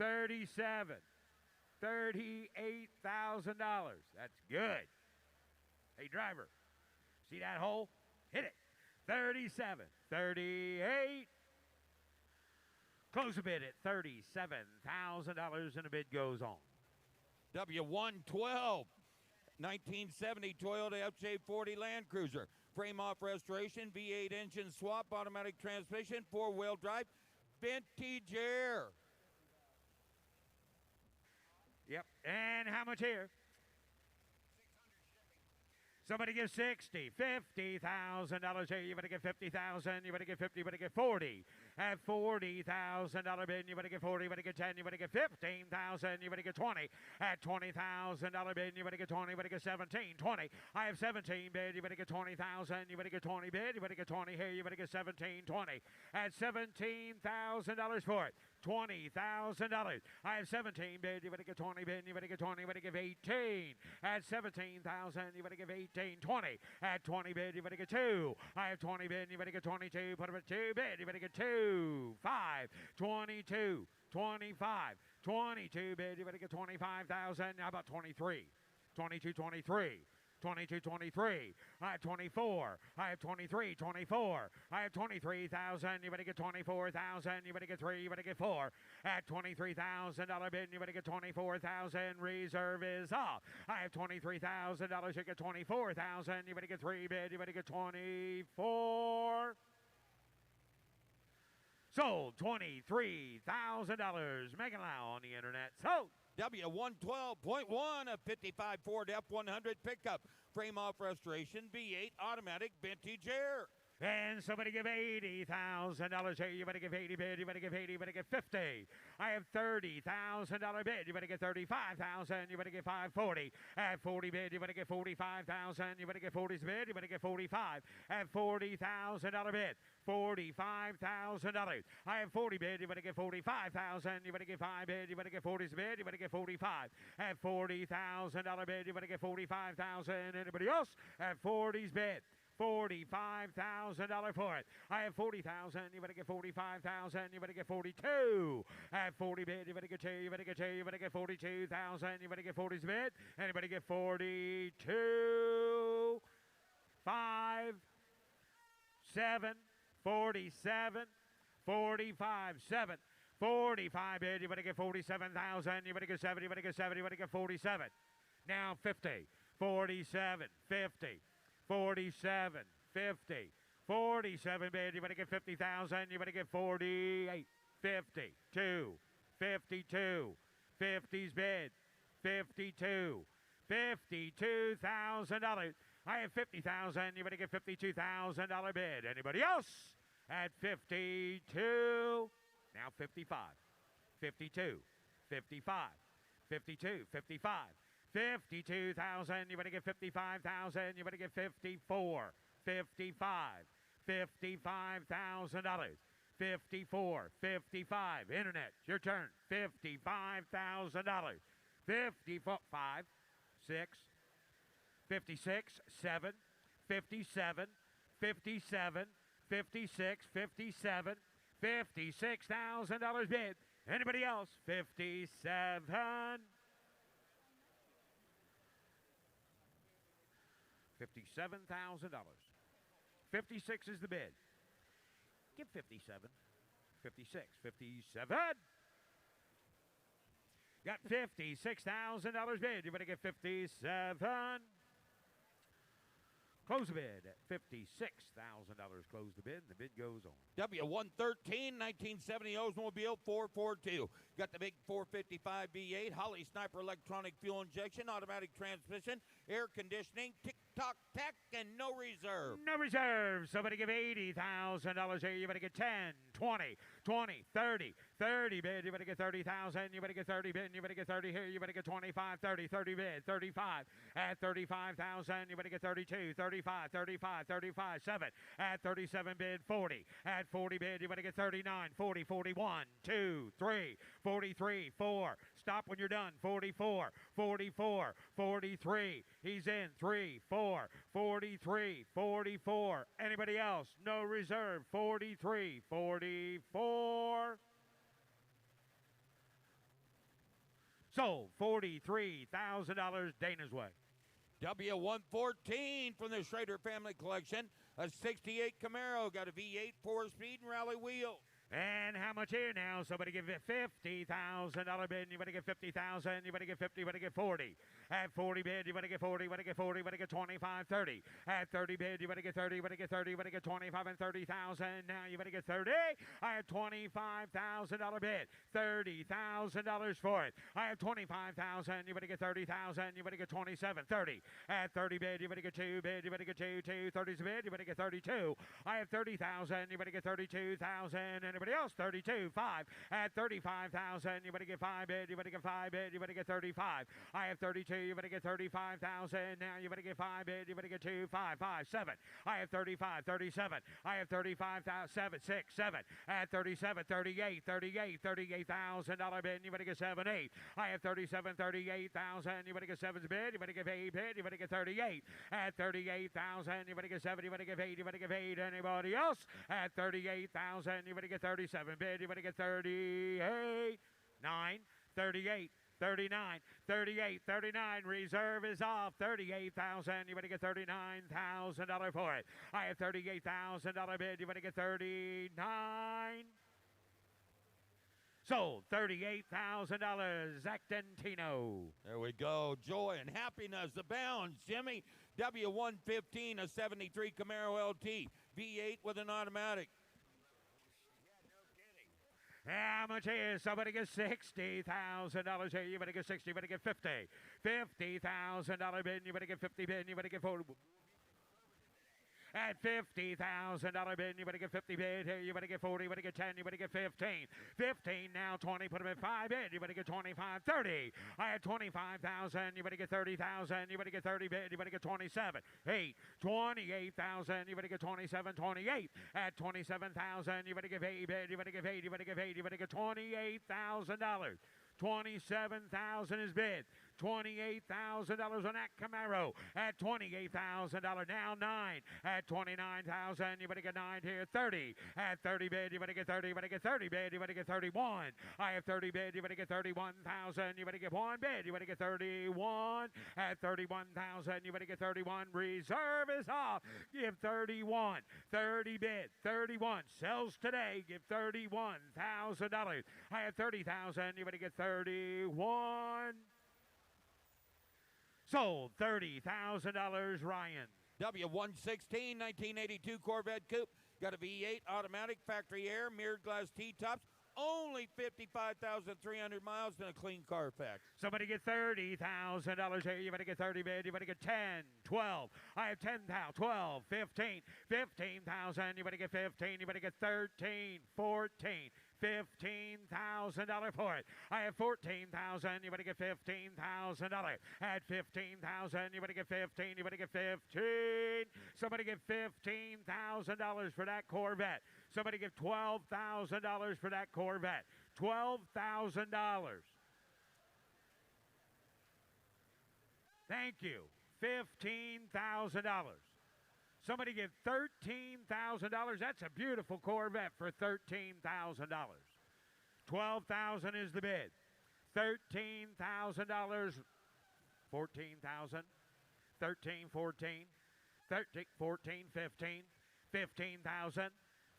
$38,000. That's good. Hey, driver, see that hole? Hit it. 37, 38. Close a bid at $37,000 and the bid goes on. W112, 1970 Toyota FJ40 Land Cruiser. Frame off restoration, V8 engine swap, automatic transmission, 4-wheel drive, vintage air. Yep. And how much here? Somebody give 60, $50,000 here. You better get 50,000. You better get 50. You better get 40. At $40,000 bid, you better get 40. You better get 10. You better get 15,000. You better get 20. At $20,000 bid, you better get 20. You better get 17. 20. I have 17 bid. You better get 20,000. You better get 20 bid. You better get 20 here. You better get 17. 20. At $17,000 for it. $20,000. I have 17 bid. You better get 20 bid. You better get 20. You better give 18. At 17,000. You better give 18. 20. At 20 bid. You better get 2. I have 20 bid. You better get 22. Put up at 2 bid. You better get 2. 5. 22. 25. 22 bid. You better get 25,000. How about 23? 22, 23. 22, 23. I have 24. I have 23, 24. I have 23,000. You better get 24,000. You better get 3. You better get 4. At $23,000 bid, you better get 24,000. Reserve is off. I have $23,000. You get 24,000. You better get 3 bid. You better get 24. Sold. $23,000. Make it loud on the internet. Sold. W112.1, a 55 Ford F100 pickup. Frame off restoration, V8 automatic vintage air. And somebody give $80,000 here. You better give 80 bid. You better give 80. You better give 50. I have $30,000 bid. You better get 35,000. You better get 540. At 40 bid, you better get 45,000. You better get 40's bid. You better get 45. At $40,000 bid. $45,000. I have 40 bid. You better get 45,000. You better get 5 bid. You better get 40's bid. You better get 45. At $40,000 bid. You better get 45,000. Anybody else? At 40's bid. $45,000 for it. I have 40,000. You better get 45,000. You better get 42. At 40 bid, you better get 2. You better get 2. You better get 42,000. You better get 40's bid. Anybody get 42? 5, 7, 47, 45, 7. 45 bid. You better get 47,000. You better get 70. You better get 70. You better get 47. Now 50. 47, 50. 47, 50, 47 bid. You better get 50,000. You better get 48, 52, 52, 50's bid, 52, $52,000. I have 50,000. You better get $52,000 bid. Anybody else? At 52. Now 55, 52, 55, 52, 55. 52,000. You better get 55,000. You better get 54, 55, $55,000. 54, 55. Internet, your turn. $55,000. 55, 6, 56, 7, 57, 57, 56, 57, $56,000 bid. Anybody else? 57. $57,000. 56 is the bid. Give 57. 56. 57. Got $56,000 bid. You better get 57. Close the bid at $56,000. Close the bid. The bid goes on. W113, 1970 Oldsmobile 442. Got the big 455 V8, Holly Sniper electronic fuel injection, automatic transmission, air conditioning, tick-tock tech, and no reserve. No reserve. Somebody give $80,000 here. You better get 10, 20, 20, 30. 30 bid. You better get 30,000. You better get 30 bid. You better get 30 here. You better get 25, 30, 30 bid. 35. At 35,000. You better get 32, 35, 35, 35, 7. At 37 bid, 40. At 40 bid, you better get 39, 40, 41, 2, 3, 43, 4. Stop when you're done. 44, 44, 43. He's in. 3, 4, 43, 44. Anybody else? No reserve. 43, 44. Sold. $43,000 Dana's way. W114 from the Schrader family collection. A 68 Camaro. Got a V8 4-speed and rally wheel. And how much here now? Somebody give it $50,000 bid. You better get 50,000. You better get 50. You better get 40. At 40 bid, you better get 40. You better get 40. You better get 25, 30. At 30 bid, you better get 30. You better get 30. You better get 25 and 30,000. Now you better get 30. I have $25,000 bid. $30,000 for it. I have 25,000. You better get 30,000. You better get 27, 30. At 30 bid, you better get 2 bid. You better get 2, 2. 30's a bid. You better get 32. I have 30,000. You better get 32,000. Anybody else? 32, 5. At 35,000, you better get 5 bid. You better get 5 bid. You better get 35. I have 32. You better get 35,000. Now you better get 5 bid. You better get 2, 5, 5, 7. I have 35, 37. I have 35,000, 7, 6, 7. At 37, 38, 38, $38,000 bid. You better get 7, 8. I have 37, 38,000. You better get 7's bid. You better get 8 bid. You better get 38. At 38,000, you better get 7. You better get 8. You better get 8. Anybody else? At 38,000, you better get 37 bid. You better get 38, 9, 38. 39, 38, 39. Reserve is off. 38,000. You better get $39,000 for it. I have $38,000 bid. You better get 39. Sold. $38,000. Zach Dentino. There we go. Joy and happiness abounds. Jimmy, W115, a 73 Camaro LT, V8 with an automatic. How much is? Somebody get $60,000 here. You better get 60. You better get 50. $50,000 bid. You better get 50 bid. You better get 40. At $50,000 bid, you better get 50 bid here. You better get 40. You better get 10. You better get 15. 15 now. 20. Put them at 5 bid. You better get 25. 30. I had 25,000. You better get 30,000. You better get 30 bid. You better get 27. 8. 28,000. You better get 27. 28. At 27,000. You better get 8 bid. You better get 8. You better get 8. You better get $28,000. 27,000 is bid. $28,000 on that Camaro. At $28,000 now 9. At 29,000, you better get 9 here. 30. At 30 bid, you better get 30. You better get 30 bid. You better get 31. I have 30 bid. You better get 31,000. You better get 1 bid. You better get 31. At 31,000, you better get 31. Reserve is off. Give 31. 30 bid. 31. Sells today. Give $31,000. I have 30,000. You better get 31. Sold. $30,000, Ryan. W116, 1982 Corvette Coupe. Got a V8 automatic, factory air, mirrored glass T-tops. Only 55,300 miles and a clean Carfax. Somebody get $30,000 here. You better get 30 bid. You better get 10, 12. I have 10,000, 12, 15, 15,000. You better get 15. You better get 13, 14. $15,000 for it. I have 14,000. You better get $15,000. At 15,000, you better get 15. You better get 15. Somebody get $15,000 for that Corvette. Somebody give $12,000 for that Corvette. $12,000. Thank you. $15,000. Somebody give $13,000. That's a beautiful Corvette for $13,000. $12,000 is the bid. $13,000. 14,000. 13, 14. 13, 14, 15. 15,000.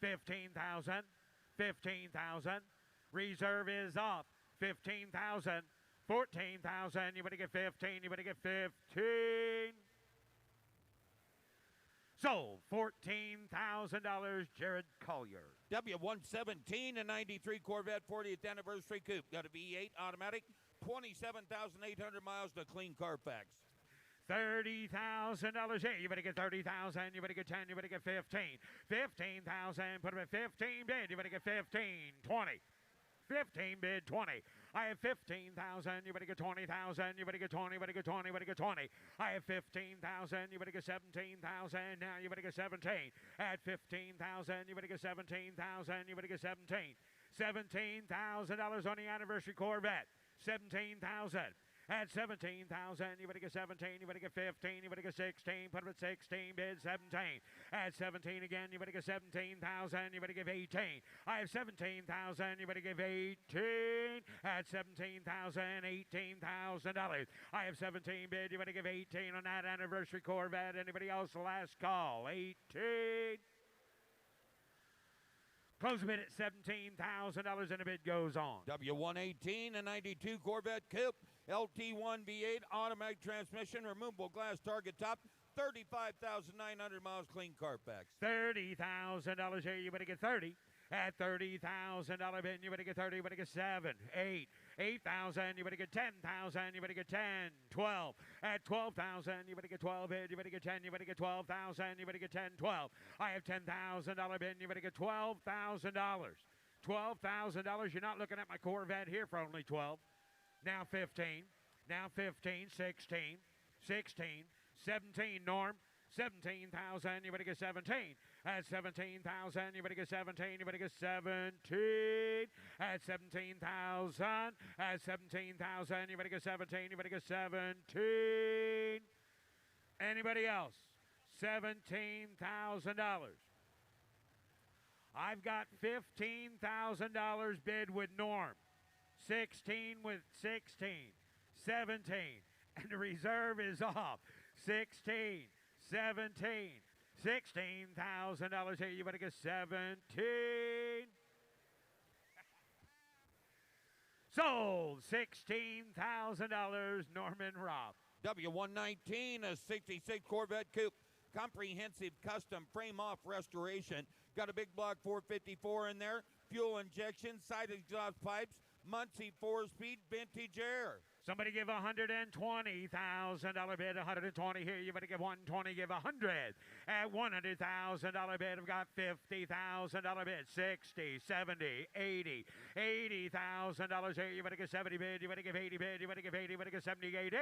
15,000. 15,000. Reserve is off. 15,000. 14,000. You better get 15. You better get 15. Sold. $14,000, Jared Collier. W117, a 93 Corvette 40th anniversary coupe. Got a V8 automatic, 27,800 miles to clean Carfax. $30,000 here. You better get 30,000. You better get 10. You better get 15. 15,000. Put them at 15 bid. You better get 15. 20. 15 bid, 20. I have 15,000. You better get 20,000. You better get 20. You better get 20. You better get 20. I have 15,000. You better get 17,000. Now you better get 17. At 15,000. You better get 17,000. You better get 17. $17,000 on the anniversary Corvette. 17,000. At 17,000, you better get 17, you better get 15, you better get 16, put them at 16, bid 17. At 17 again, you better get 17,000, you better give 18. I have 17,000, you better give 18. At 17,000, $18,000. I have 17 bid, you better give 18 on that anniversary Corvette. Anybody else? Last call, 18. Close the bid at $17,000 and the bid goes on. W118, a 92 Corvette Coupe, LT1 V8, automatic transmission, removable glass target top, 35,900 miles, clean Carfax. $30,000 here, you better get 30. At $30,000 bid, you better get 30, you better get 7, 8, 8,000, you better get 10,000, you better get 10, 12. At 12,000, you better get 12 bid, you better get 10, you better get 12,000, you better get 10, 12. I have $10,000 bid, you better get $12,000. $12,000, you're not looking at my Corvette here for only 12. Now 15, now 15, 16, 16, 17, Norm. 17,000, you better get 17. At 17,000, you better get 17. You better get 17. At 17,000. At 17,000, you better get 17. You better get 17. Anybody else? $17,000. I've got $15,000 bid with Norm. 16 with 16. 17. And the reserve is off. 16. 17. $16,000 here. You better get 17. Sold. $16,000. Norman Robb. W119, a 66 Corvette Coupe. Comprehensive custom frame-off restoration. Got a big block 454 in there. Fuel injection, side exhaust pipes, Muncie 4-speed, vintage air. Somebody give $120,000 bid, 120 here. You better give 120, give 100. At $100,000 bid, I've got $50,000 bid, 60, 70, 80, $80,000 here. You better get 70 bid. You better give 80 bid. You better give 80. You better get 70, 80.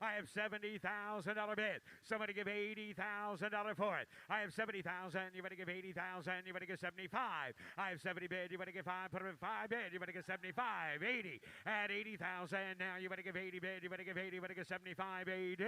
I have $70,000 bid. Somebody give $80,000 for it. I have $70,000. You better give $80,000. You better get 75. I have 70 bid. You better get 5. Put them in 5 bid. You better get 75, 80. At 80,000 now. You better give 80 bid. You better give 80. You better get 75, 80.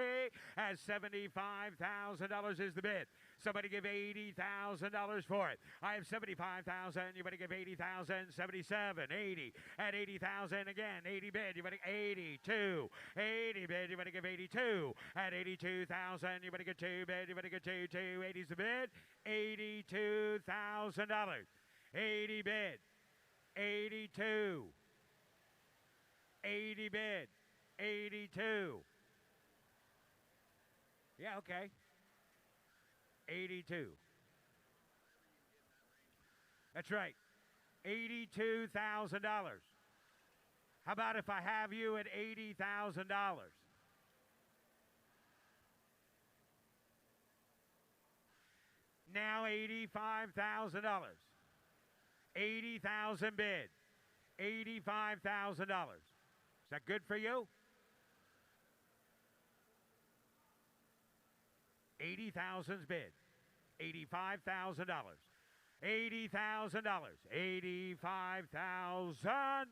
At $75,000 is the bid. Somebody give $80,000 for it. I have $75,000. You better give $80,000. 77, 80. At $80,000 again. 80 bid. You better get 82. 80 bid. You better give 82. At $82,000. You better get 2 bid. You better get 2. 2. 80's the bid. $82,000. 80 bid. 82. 80 bid. 82. Yeah, okay. 82. That's right. $82,000. How about if I have you at $80,000? Now $85,000. 80,000 bid. $85,000. Is that good for you? $80,000's bid. $85,000. $80,000. $85,000.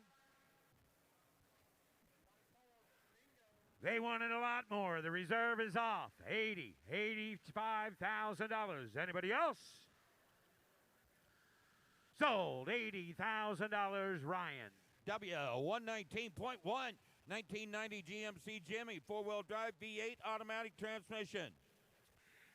They wanted a lot more. The reserve is off. $85,000. Anybody else? Sold. $80,000. Ryan. W119.1, 1990 GMC Jimmy, 4-wheel drive V8 automatic transmission.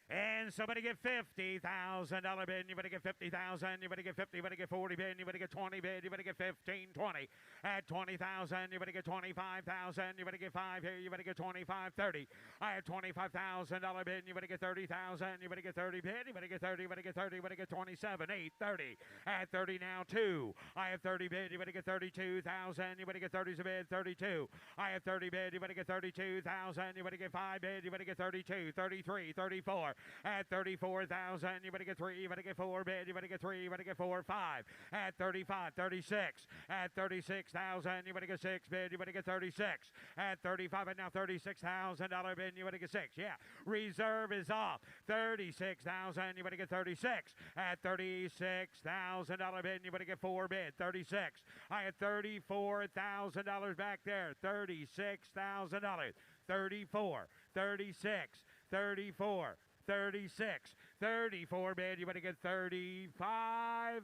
And somebody get $50,000 bid. You better get 50,000. You better get 50. You better get 40 bid. You better get 20 bid. You better get 15, 20. At 20,000. You better get 25,000. You better get 5 here. You better get 25, 30. I have $25,000 bid. You better get 30,000. You better get 30 bid. You better get 30. You better get 30. You better get 27, 8, 30. At 30 now 2. I have 30 bid. You better get 32,000. You better get 30's a bid. 32. I have 30 bid. You better get 32,000. You better get 5 bid. You better get 32, 33, 34. At 34,000, you better get 3, you better get 4 bid, you better get 3, you better get 4, 5. At 35, 36. At 36,000, you better get 6 bid, you better get 36. At 35, and now $36,000 bid, you better get 6. Yeah, reserve is off. 36,000, you better get 36. At $36,000 bid, you better get 4 bid, 36. I had $34,000 back there, $36,000. 34, 36, 34. 36, 34 bid, you better get 35.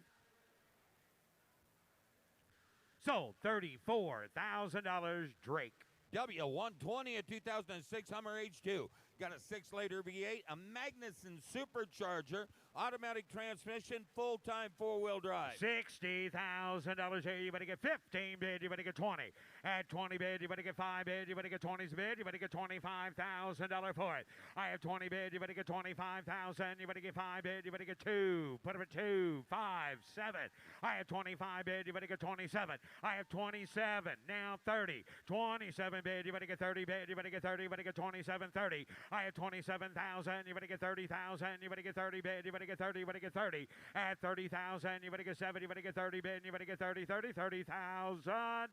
Sold. $34,000. Drake. W120, a 2006 Hummer H2. got a 6-liter V8, a Magnuson supercharger, automatic transmission, full-time 4-wheel drive. $60,000 here. You better get 15 bid. You better get 20. At 20 bid, you better get 5 bid. You better get 20's bid. You better get $25,000 for it. I have 20 bid. You better get 25,000. You better get 5 bid. You better get 2. Put up at 2, 5, 7. I have 25 bid. You better get 27. I have 27. Now 30. 27 bid. You better get 30 bid. You better get 30. You better get 27, 30. I have 27,000. You better get 30,000. You better get 30 bid. You better get 30. You better get 30. At 30,000. You better get 7. You better get 30 bid. You better get 30, 30, 30,000.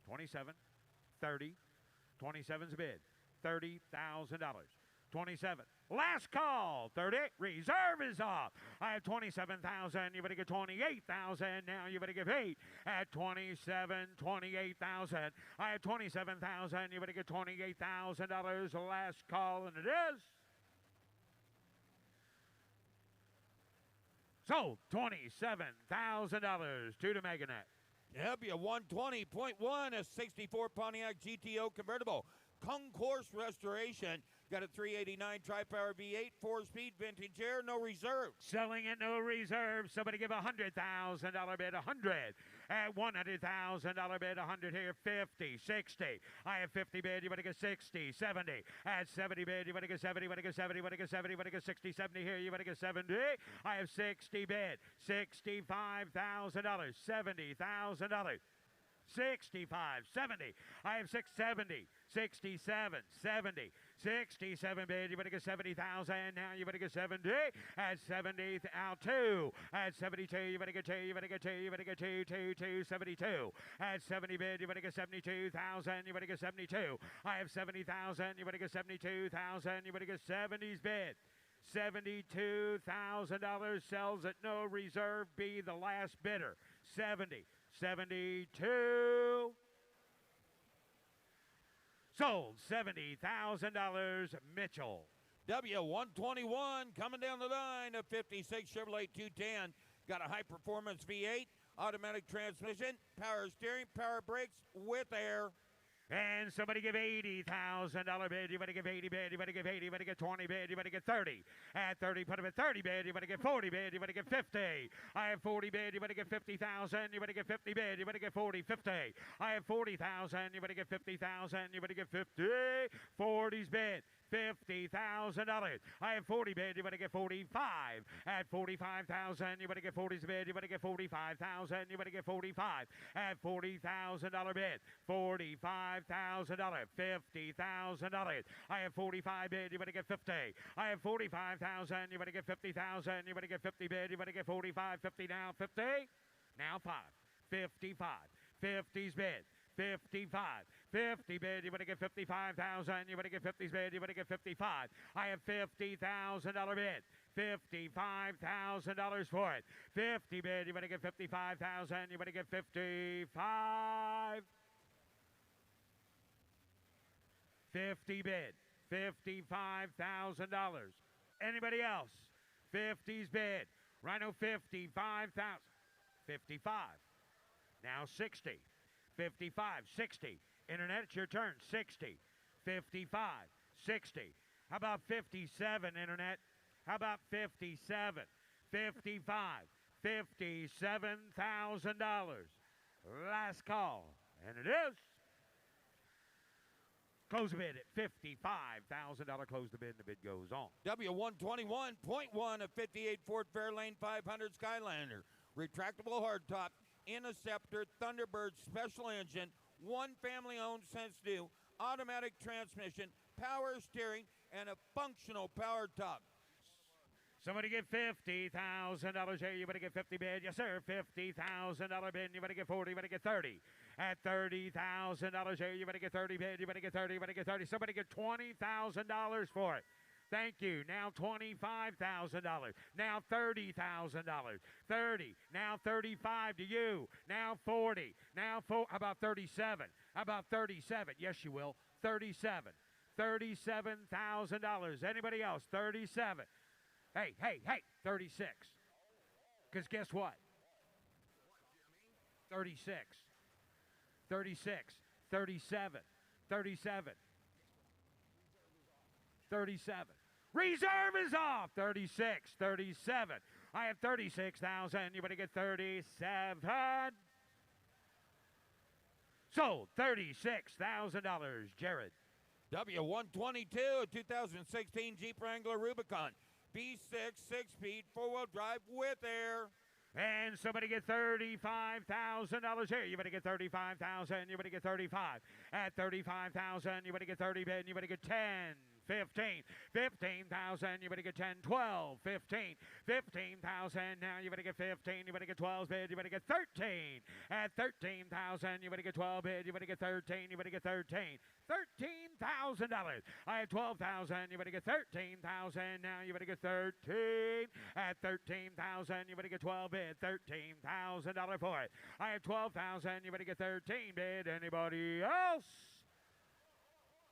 27, 30. 27's bid. $30,000. 27. Last call. 30. Reserve is off. I have 27,000. You better get 28,000. Now you better give 8 at 27, 28,000. I have 27,000. You better get $28,000. Last call, and it is sold. $27,000 to the Meganet. W120.1, a 64 Pontiac GTO convertible. Concourse restoration. Got a 389 tri-power V8, 4-speed vintage air, no reserve. Selling at no reserve. Somebody give $100,000 bid. 100 at $100,000 bid. 100 here. 50, 60. I have 50 bid. You better get 60, 70. At 70 bid. You better get 70. You better get 70. You better get 70. You better get 60, 70 here. You better get 70. I have 60 bid. $65,000. $70,000. 65, 70. I have 670, 67, 70, 67 bid. You better get 70,000. Now you better get 70. At 70, out 2. At 72, you better get 2. You better get 2. You better get 2, 2, 2, 72. At 70 bid, you better get 72,000. You better get 72. I have 70,000. You better get 72,000. You better get 70's bid. $72,000 sells at no reserve. Be the last bidder. 70. 72. Sold. $70,000. Mitchell. W121 coming down the line, a 56 Chevrolet 210. Got a high-performance V8, automatic transmission, power steering, power brakes with air. And somebody give $80,000 bid. You better give 80 bid. You better give 80. You better get 20 bid. You better get 30. At 30, put him at 30 bid. You better get 40 bid. You better get 50. I have 40 bid. You better get 50,000. You better get 50 bid. You better get 40, 50. I have 40,000. You better get 50,000. You better get 50. 40's bid. $50,000. I have 40 bid. You better get 45. At 45,000, you better get 40's bid. You better get 45,000. You better get 45. At $40,000 bid. $45,000. $50,000. I have 45 bid. You better get 50. I have 45,000. You better get 50,000. You better get 50 bid. You better get 45. 50 now. 50. Now 5. 55. 50's bid. 55. 50 bid. You better get 55,000. You better get 50's bid. You better get 55. I have $50,000 bid. $55,000 for it. 50 bid. You better get 55,000. You better get 55. 50 bid. $55,000. Anybody else? 50's bid. Rhino 55,000. 55. Now 60. 55, 60. Internet, it's your turn. 60, 55, 60. How about 57, Internet? How about 57? 55, $57,000. Last call. And it is. Close the bid at $55,000. Close the bid, and the bid goes on. W121.1, a 58 Ford Fairlane 500 Skylander. Retractable hardtop. Interceptor, Thunderbird special engine, one family owned since new, automatic transmission, power steering, and a functional power top. Somebody get $50,000 here. You better get 50 bid. Yes, sir. $50,000 bid. You better get 40. You better get 30. At $30,000 here. You better get 30 bid. You better get 30. You better get 30. Somebody get $20,000 for it. Thank you. Now $25,000. Now $30,000. 30. Now 35 to you. Now 40. Now how about 37? How about 37? Yes, you will. 37. $37,000. Anybody else? 37. Hey, 36. Because guess what? 36. 36. 37. 37. 37. Reserve is off. 36, 37. I have 36,000. You better get 37. Sold. $36,000. Jared. W122, a 2016 Jeep Wrangler Rubicon. B6, 6-speed, four-wheel drive with air. And somebody get $35,000 here. You better get 35,000. You better get 35. At 35,000, you better get 30 bid. You better get 10. 15, 15,000, you better get 10, 12, 15, 15,000, now you better get 15, you better get 12 bid, you better get 13, at 13,000, you better get 12 bid, you better get 13, you better get 13, $13,000, I have 12,000, you better get 13,000, now you better get 13, at 13,000, you better get 12 bid, $13,000 for it, I have 12,000, you better get 13 bid, anybody else?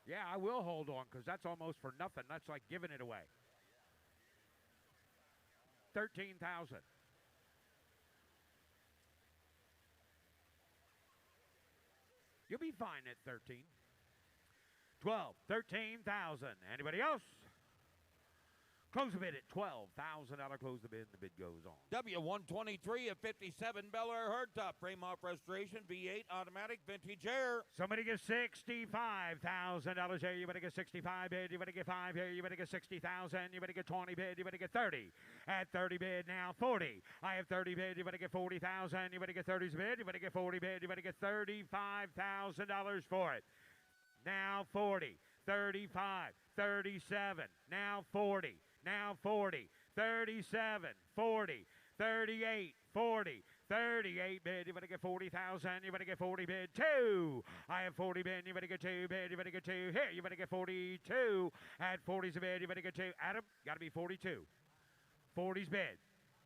Yeah, I will hold on because that's almost for nothing. That's like giving it away. 13,000. You'll be fine at 13. 12, 13,000. Anybody else? Close the bid at $12,000. Close the bid, and the bid goes on. W123, a 57 Bel Air hardtop, frame off restoration, V8 automatic, vintage air. Somebody give $65,000 here. You better get 65 bid. You better get 5 here. You better get 60,000. You better get 20 bid. You better get 30. At 30 bid now 40. I have 30 bid. You better get 40,000. You better get 30 bid. You better get 40 bid. You better get $35,000 for it. Now 40, 35, 37. Now 40. Now 40, 37, 40, 38, 40, 38 bid. You better get 40,000. You better get 40 bid. 2. I have 40 bid. You better get 2 bid. You better get 2. Here, you better get 42. At 40's a bid. You better get 2. Adam, got to be 42. 40's bid.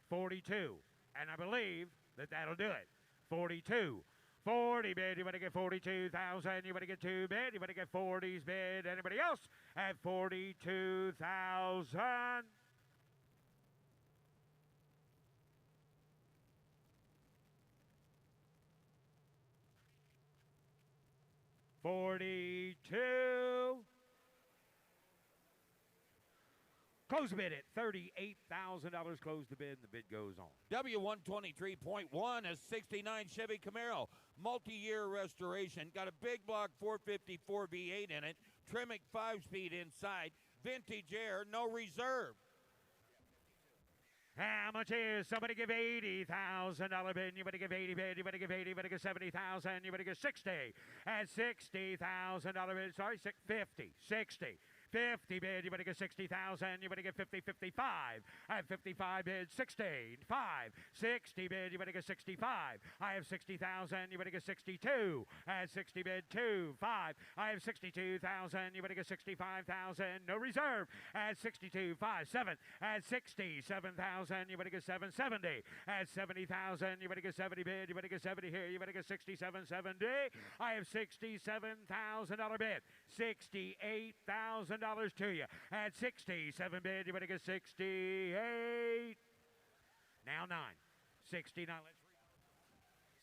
42. And I believe that that'll do it. 42. 40 bid, you better get 42,000. You better get 2 bid. You better get 40's bid. Anybody else at 42,000? $42. Close the bid at $38,000. Close the bid, and the bid goes on. W123.1, a 69 Chevy Camaro, multi-year restoration. Got a big block 454 V8 in it, Tremec 5-speed inside, vintage air, no reserve. How much is somebody give $80,000 bid? You better give 80 bid. You better give 80. You better give 70,000. You better give 60. At $60,000 bid. Sorry, 50, 60. 50 bid, you better get 60,000. You better get 50, 55. I have 55 bid, 60, 5. 60 bid, you better get 65. I have 60,000. You better get 62. At 60 bid, 2, 5. I have 62,000. You better get 65,000. No reserve. At 62, 5, 7. At 67,000. You better get 770. At 70,000. You better get 70 bid. You better get 70 here. You better get 6770. I have $67,000 bid. $68,000 to you. At 67 bid, you better get 68. Now 9. 69. Let's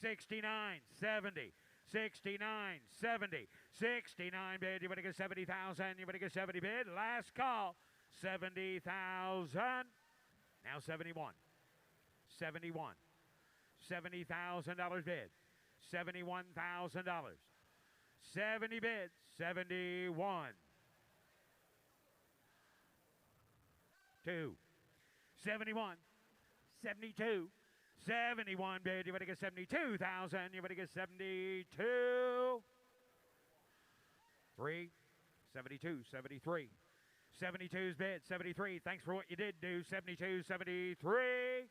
read. 69, 70. 69, 70. 69 bid, you better get 70,000. You better get 70 bid. Last call. 70,000. Now 71. 71. $70,000 bid. $71,000. 70 bids. 71. 2. 71. 72. 71 bid. You better get 72,000. You better get 72. 3. 72. 73. 72's bid. 73. Thanks for what you did do. 72. 73.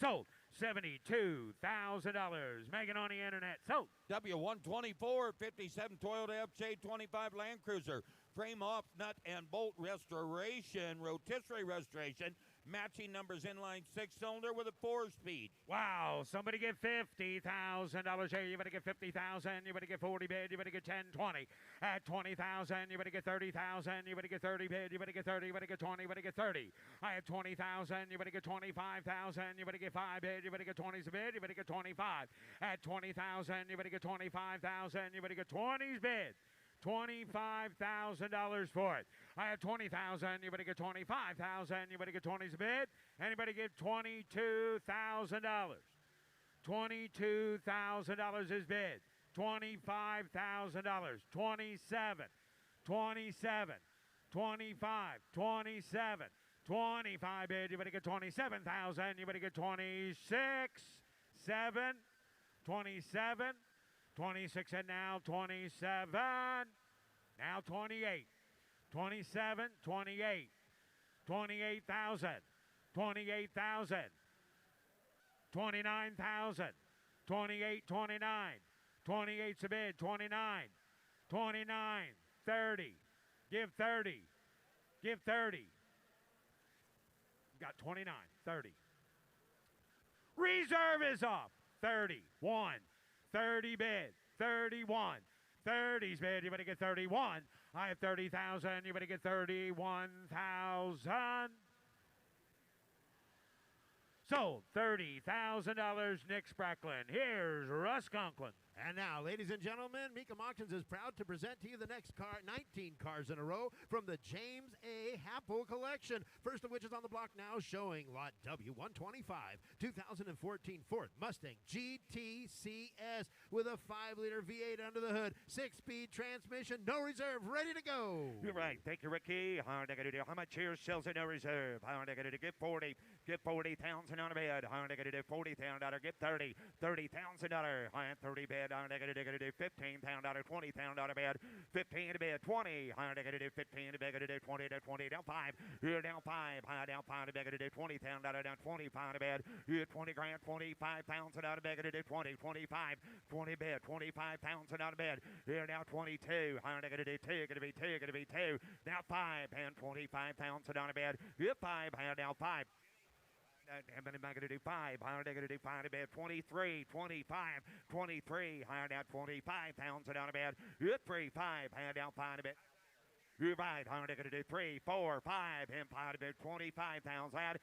Sold. $72,000. Megan on the internet. Sold. W124, 57 Toyota FJ25 Land Cruiser. Frame off, nut and bolt restoration, rotisserie restoration, matching numbers inline 6-cylinder with a 4-speed. Wow, somebody get $50,000 here. You better get 50,000. You better get 40 bid. You better get 10, 20. At 20,000, you better get 30,000. You better get 30 bid. You better get 30. You better get 20. You better get 30. I have 20,000. You better get 25,000. You better get 5 bid. You better get 20's bid. You better get 25. At 20,000, you better get 25,000. You better get 20's bid. $25,000 for it. I have 20,000. Anybody get 25,000? Anybody get 20's a bid? Anybody get $22,000? $22,000 is bid. $25,000. 27. 27. 25. 27. 25 bid. Anybody get 27,000? Anybody get 26? 7. 27. 26 and now 27. Now 28. 27, 28. 28,000. 28,000. 29,000. 28, 29. 28's a bid. 29. 29. 30. Give 30. Give 30. Got 29. 30. Reserve is off. 31. 30 bid. 31. 30's bid. Anybody get 31? I have 30,000. Anybody get 31,000? Sold. $30,000. Nick Spracklin. Here's Russ Conklin. And now, ladies and gentlemen, Mecum Auctions is proud to present to you the next 19 cars in a row from the James A. Happel collection. First of which is on the block now, showing lot W125, 2014 Ford Mustang GTCS with a 5-liter V8 under the hood, 6-speed transmission, no reserve, ready to go. You're right. Thank you, Ricky. How much here sells it no reserve? Get 40. Get 40,000 on a bed. $40,000. Get 30. $30,000. 30 bed. $15,000. $20,000 bed. 15 to bed. 20. 15 to bed. 20 to 20 down 5. Here down 5. Down 5 to bed. $20,000 down 25 to bed. Here 20 grand. 25,000 out of bed. 20. 25. 20 bed. 25,000 out of bed. Here now 22. Gonna be 2. Gonna be 2. Now 5 and 25,000 on a bed. Here 5. Down 5. I'm going to do 5. I'm going to do 5 to bed. 23, 25, 23. Hand out 25,000 on a bed. 3, 5. Hand out 5 to bed. You're right. I'm going to do 3, 4, 5. Him 5 to bed. 25,000. 5.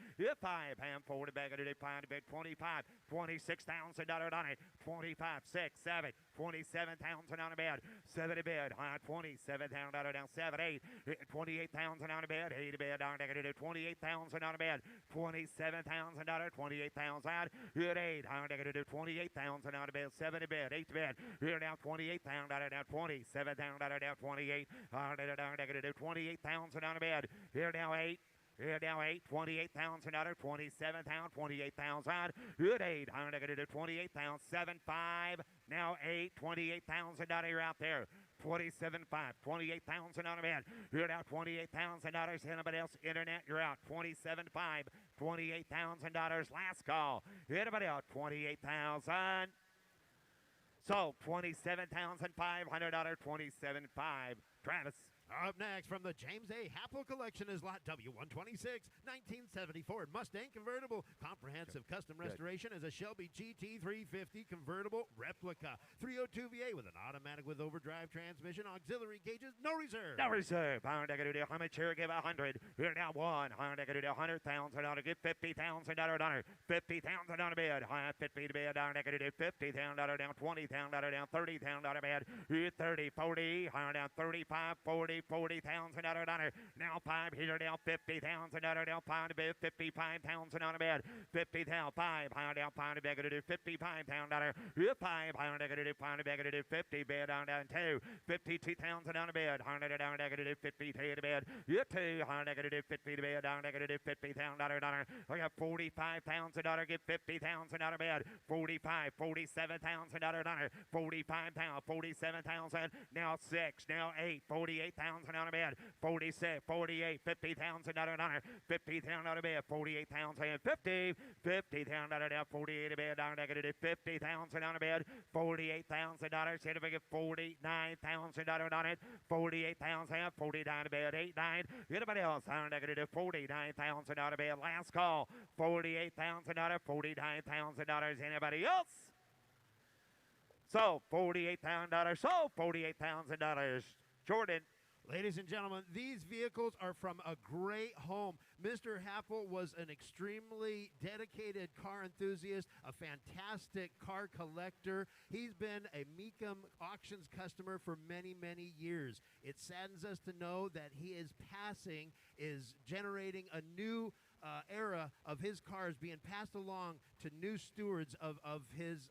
Him 4 to bed. 5 to bed. 25. $26,000 on it. 25, 6, 7. 27,000 on a bed. 7 to bed. $27,000 down 7, 8. 28,000 on a bed. 8 to bed. I'm going to do 28,000 on a bed. $27,000. 28,000. Here 8. I'm going to do 28,000 on a bed. 7 to bed. 8 to bed. Here now 28,000 down 27,000 down 28. I'm going to do 28,000 on a bed. Here now 8. Here now 8, 28,000 out of 27,000, 28,000. Good 8, I'm going to do 28,000, 7, 5. Now 8, 28,000 out here out there. 27.5, 28,000 on a bed. You're now $28,000. Anybody else? Internet, you're out. 27.5, $28,000. Last call. Anybody out? 28,000. So $27,500. 27.5. Travis. Up next from the James A. Happel collection is lot W126, 1970 Ford Mustang convertible. Comprehensive custom restoration as a Shelby GT350 convertible replica. 302 V8 with an automatic with overdrive transmission, auxiliary gauges, no reserve. No reserve. How much here? Give 100. Here now 1. How much do 100,000 on it? Give $50,000 on it. 50,000 on a bed. 50 to bed. How much do 50,000 down 20,000 down 30,000 on a bed. Here 30, 40. How down 35, 40. 40,000 out of dollar. Now 5 here down 50,000 out of down 5 to bed. 55,000 on a bed. 50,000 5 high down 5 to bed. Gonna do 55,000 dollar. 5 high gonna do 5 to bed. Gonna do 50 bed down 2. 52,000 on a bed. High down gonna do 50 to bed. 2 high gonna do 50 to bed. Down gonna do 50,000 dollar. I got 45,000 dollar. Get 50,000 out of bed. 45, 47,000 dollar. 45,000, 47,000. Now 6, now 8, 48,000 on a bed. 46, 48, 50,000 out of dollar. 50,000 out of bed. 48,000, 50, 50,000 out of down. 48 a bed. Down negative 50,000 on a bed. $48,000. Hit if 49,000 on it. 48,000, 49 a bed. 8, 9. Anybody else? Down negative 49,000 out of bed. Last call. 48,000 out of $49,000. Anybody else? So $48,000. So $48,000. Jordan. Ladies and gentlemen, these vehicles are from a great home. Mr. Happel was an extremely dedicated car enthusiast, a fantastic car collector. He's been a Mecum Auctions customer for many, many years. It saddens us to know that his passing is generating a new era of his cars being passed along to new stewards of his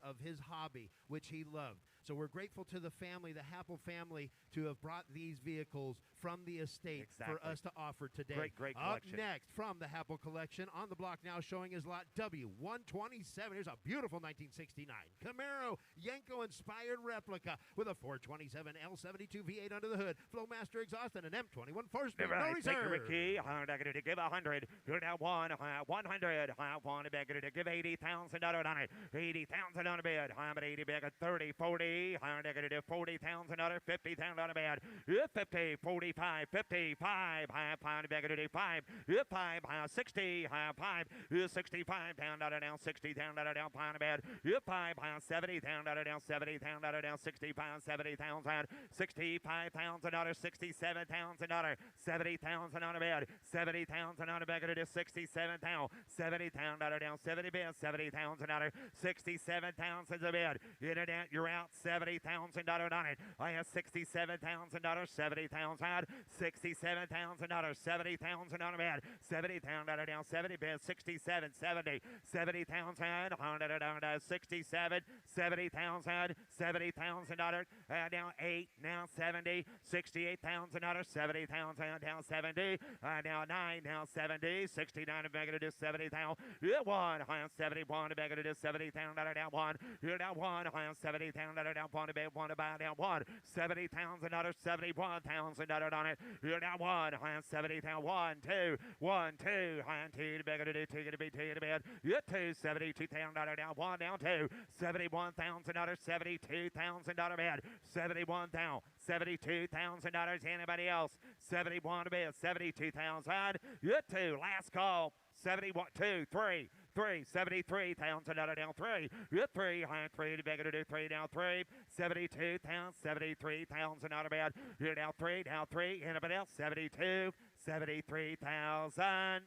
hobby, which he loved. So we're grateful to the family, the Happel family, to have brought these vehicles from the estate for us to offer today. Great Up collection. next from the Happel collection, on the block now showing his lot W127. Here's a beautiful 1969 Camaro Yanko-inspired replica with a 427 L72 V8 under the hood, Flowmaster exhaust, and an M21 4-speed. No Right, take reserve. a Ricky, to give 100. You're now 100. One to give $80,000 on it. 80,000 on a bid. But 80 bag at 30, 40. 40,000 on 50,000 on a bid. 50, 45, 55. Pound bag at 5. 5, 60, 5. 65 down, down, 60 down, down, pound bed. 5, 70 down, down, 70 down, down, 60 pounds, 70,000. 65,000 on 67,000. 70,000 on a bed. 70,000 on a bag at 67,000. 70,000 down, 70 bed. 70,000 on 67,000 a bed. In and out, you're out. $70,000 on it. I have $67,000, 70,000, $67,000, 70,000 on a bed. 70,000 down, 70 bed. 67, 70, 70,000, 67, 70,000, $70,000. Now 8, now 70, $68,000, 70,000 down 70. Now 9, now 70, 69 to make it to 70,000. 1, 71 to make it to 70,000 down 1. You're down 1, 70,000 down 1 to bed, 1 to buy down 1. $70,000, $71,000 on it. You're down 1, 70,000, 1, 2, 1, 2, 2 to make it to 2 to be 2 to bed. You're 2, $72,000 down 1, down 2. $71,000, $72,000 bed. 71,000, $72,000. Anybody else? 71 to bed, 72,000. You're 2, last call. 71, 2, 3, 73,000 down 3. You're 3, 3 to beg to do 3 down 3. 72,000, 73,000 out of bed. You're down 3, down 3. Anybody else? 72, 73,000.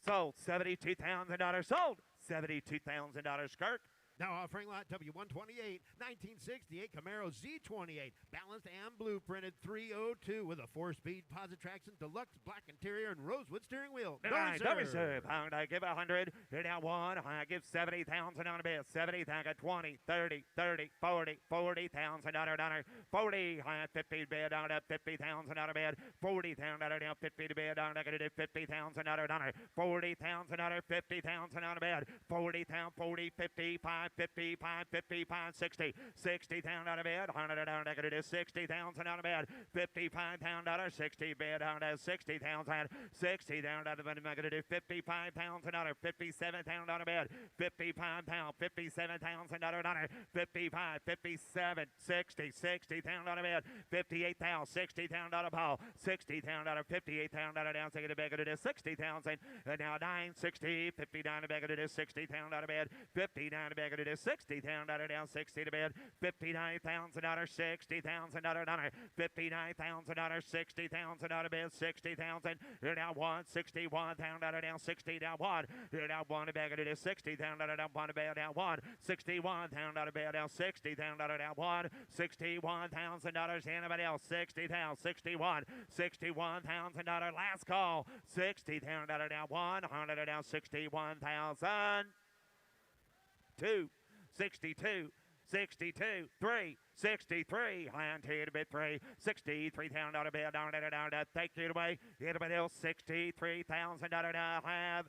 Sold. $72,000 sold. $72,000 skirt. Now offering lot W128, 1968 Camaro Z28, balanced and blueprinted 302 with a 4-speed Positraction Deluxe black interior and rosewood steering wheel. No reserve. I give 100. You're down 1. I give 70,000 on a bid. 70, I got 20, 30, 30, 40, 40,000 on a 40, 50 bid on a 50,000 on a bid. 40,000 down 50 to bid on a 50,000 on a 40,000 on a 50,000 on a bid. 40,000, 40, 55. 55, 55, 60, 60 down out of bed, 100 down, it is 60,000 out of bed, 55 down, 60 bed down to 60,000, 60 down out of bed, it is 55,000 out of 57 down out of bed, 55 pound, 57,000 out of 55, 57, 60, 60 down out of bed, 58,000, 60 down out of ball, 60 down out of 58 down out of down, take it back, it is 60,000, and now 9, 60, 50 down to back, it is 60 down out of bed, 50 down to back, it is 60 down, down 60 to bed, $59,000, $60,000, $59,000, $60,000 out of bed, 60,000. You're now 161 down, down 60 down 1. You're now 1 to bed, it is 60 down, down 1 to bed, down 1. 61 down, out of bed, down 60 down, down 1. $61,000. Anybody else? 60,000, 61, $61,000. Last call. 60 down, down 100 down 61,000. 2, 62, 62, 3, 63, and to the bid 3, 63,000 out of bid, down, take it away. Anybody else? $63,000 now have.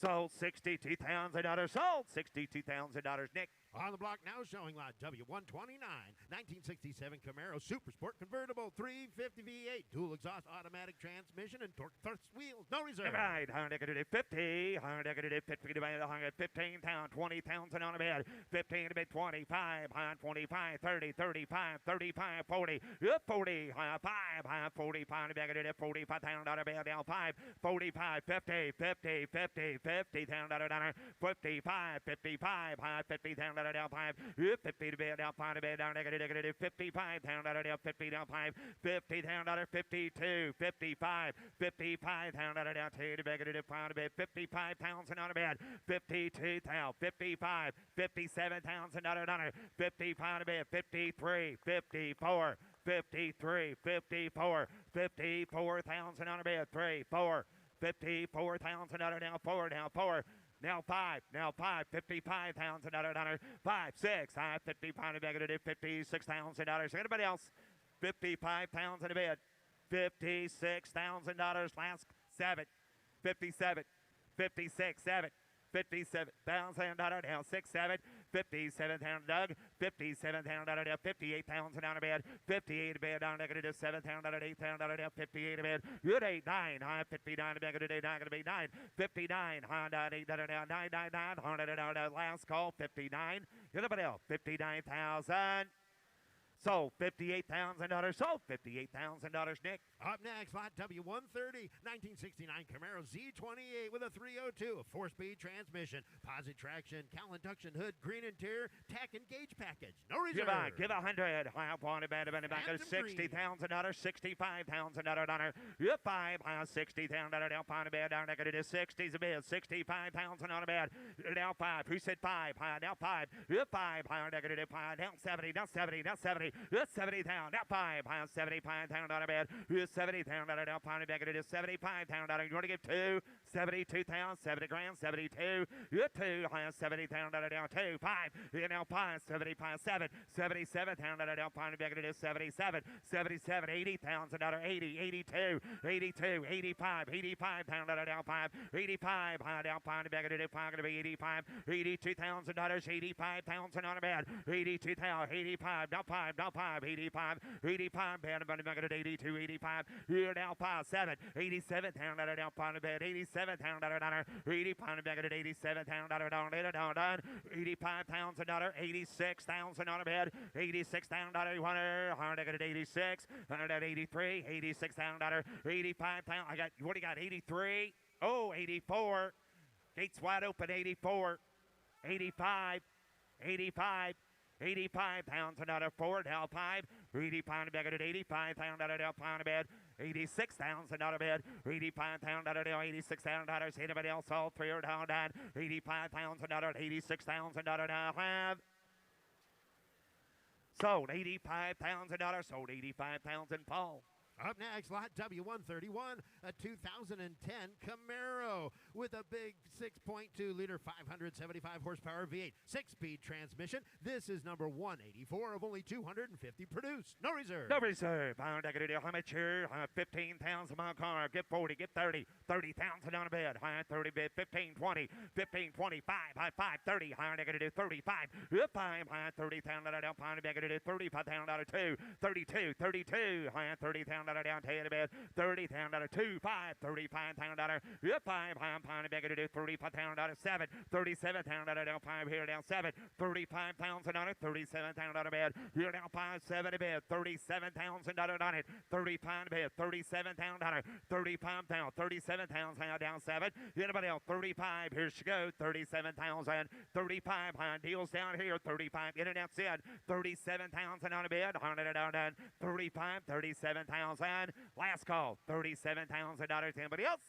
Sold. $62,000 sold. $62,000. Nick. On the block now showing lot W129, 1967 Camaro Super Sport convertible, 350 V8, dual exhaust automatic transmission and torque thrust wheels, no reserve. Right, 50, 50 to bid, 15,000, 20,000 on a bid, 15 to bid, 25, 25, 30, 35, 35, 40, 40, 5, 45 to bid, 45,000 on a bid, down 5, 45, 50, 50, 50, 50,000 on a 55, 55, 50,000 down 5, 50 to bed down 5 to bed down negative 55 down 50 down 5, 50 down 52, 55, 55 down down 2 to negative 5 to bed 55 pounds and out of bed 52 down 55, 57 pounds and out of 55 to bed 53, 54, 53, 54, 54,000 on a bed 3, 4, 54,000 on a down 4 down 4. Now 5, 55,000 $5, 6, 55 negative $56,000. Anybody else? 55 pounds in a bed, $56,000. Last 7, 57, 56, 7. $57,000 down 6, 7, 57 down Doug, 57 down 58,000 down a bed, 58 a bed down negative 7 down 8 down 58 a bed, good 8, 9, 59 a bed, good 8, 9 gonna be 9, 59, 8 down 9, 9, 9, 100 down last call, 59, anybody else? 59,000. Sold $58,000. Sold $58,000. Nick. Up next, lot W130, 1969 Camaro Z28 with a 302, a 4-speed transmission, posit traction, cal induction hood, green interior, tack and gauge package. No reserve. Give 100. I want about back at $60,000. $65,000. You 5. $60,000 down on a bed. Down negative 60s a bed. 65,000 on a bed. Down 5. Who said 5? Down 5. You 5. Negative 5. Down 70. Down 70. Down 70. 70 down, now 5, 75 down on a bed, 70 down on a down pound bag, it is 75 down on. You want to give 2, 72 down, 70 grand, 72, you 2, 70 down on a down 2, 5, you now 5, 75, 7, 77 down on a down pound bag, it is 77, 77, 80,000 on 80, 82, 82, 85, 85 down on a down 5, 85, down pound bag, it is 5 going to be 85, $82,000, 85,000 on a bed, 82,000, 85, down 5, down 5, 85, 85, bad about it, 82, 85, here now 5, 7, 87, down, down, pound of bed, 87, down, 80 pound of bed, 87, down, 85 pounds a dollar, 86,000 on a bed, 86 down, 100, 86, 183, 86 down, 85 pounds. I got, what do you got, 83? Oh, 84. Gates wide open, 84, 85, 85. 85 pounds another 4 down 5, 80 pound bed at 85 pound out of pound of bed, 86,000 out of bed, 85 pound out of $86,000. Anybody else? All 3 are down, 85 pounds another 86,000 out of now have. Sold 85 pounds another, sold 85 pounds in Paul. Up next, lot W131, a 2010 Camaro with a big 6.2-liter, 575 horsepower V8, 6-speed transmission. This is number 184 of only 250 produced. No reserve. No reserve. Pound I got to do how much here? 15,000 my car. Get 40, get 30. 30,000 on a bed. High 30 bed. 15, 20, 15, 25. High 5, 30. High I got to do 35. 5, high 30,000 down. Pound I got to do 35,000 out of 2. 32, 32. High 30,000 down. Take a bed. 30,000 out of 2. 5, 35,000 down. 5, high pound I got to do 35,000 out of 7. 37,000 down. 5 here down 7. 35,000 on it. 37,000 out of bed. Here down 5, 7 to bed. 37,000 on it. 35 bed. 37,000 on it. 35 down. 37,000 down 7. Anybody else? 35. Here she goes. 37,000. 35 high deals down here. 35. Internet's in. 37,000 on a bed. 100 down. 35. 37,000. Last call. $37,000. Anybody else?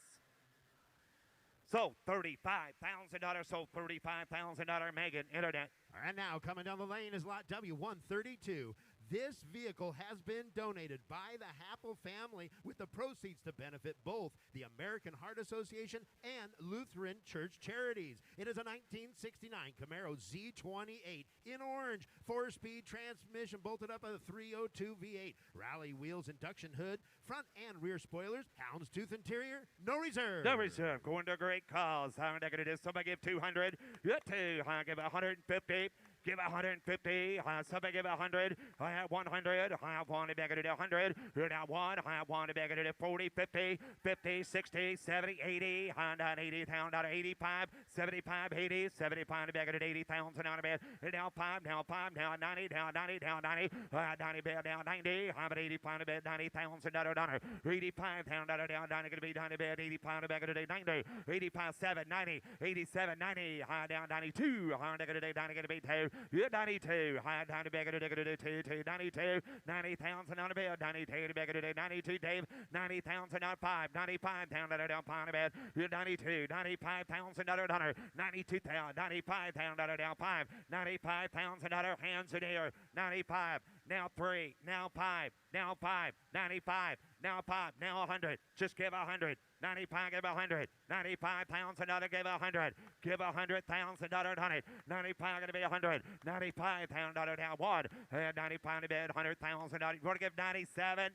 So $35,000. So $35,000. Megan, internet. And now coming down the lane is lot W132. This vehicle has been donated by the Happel family with the proceeds to benefit both the American Heart Association and Lutheran Church Charities. It is a 1969 Camaro Z28 in orange, 4-speed transmission bolted up a 302 V8, rally wheels, induction hood, front and rear spoilers, houndstooth interior, no reserve. No reserve. Going to great cause. I'm going to do somebody give 200. You 2. I give 150. Give 150. Somebody give 100. I have 100. I have one to beg it 100. You're now 1. I have one to beg it 40, 50, 50, 60, 70, 80. I'm down 80 down 85, 75, 80, 75 to beg it 80,000 on a bed. Now 5, now 5, now 90, down 90, down 90. 90 bed down 90. I'm at 85 to bed 90,000 $. 85 down 90 going to be down to bed 85 to beg it 90. 85, 7, 90, 87, 90. Down 92. I'm going to be 2. You're 92. High down to bag of the 2, 92. 90,000 on the bed. 92 to bag of the 92, Dave. 90,000 on 5. 95 down to the down pound bed. You're 92. 95,000 on 100. 92,000. 95,000 on the down 5. 95,000 on hands in the air. 95. Now 3. Now 5. Now 5. 95. Now 5. Now 100. Just give 100. 95, give 100. 95 pounds, another give 100. Give 100,000, another 100. 95 going to be 100. 95 pound, another down 1. And 95 to bid, 100,000. You want to give 97?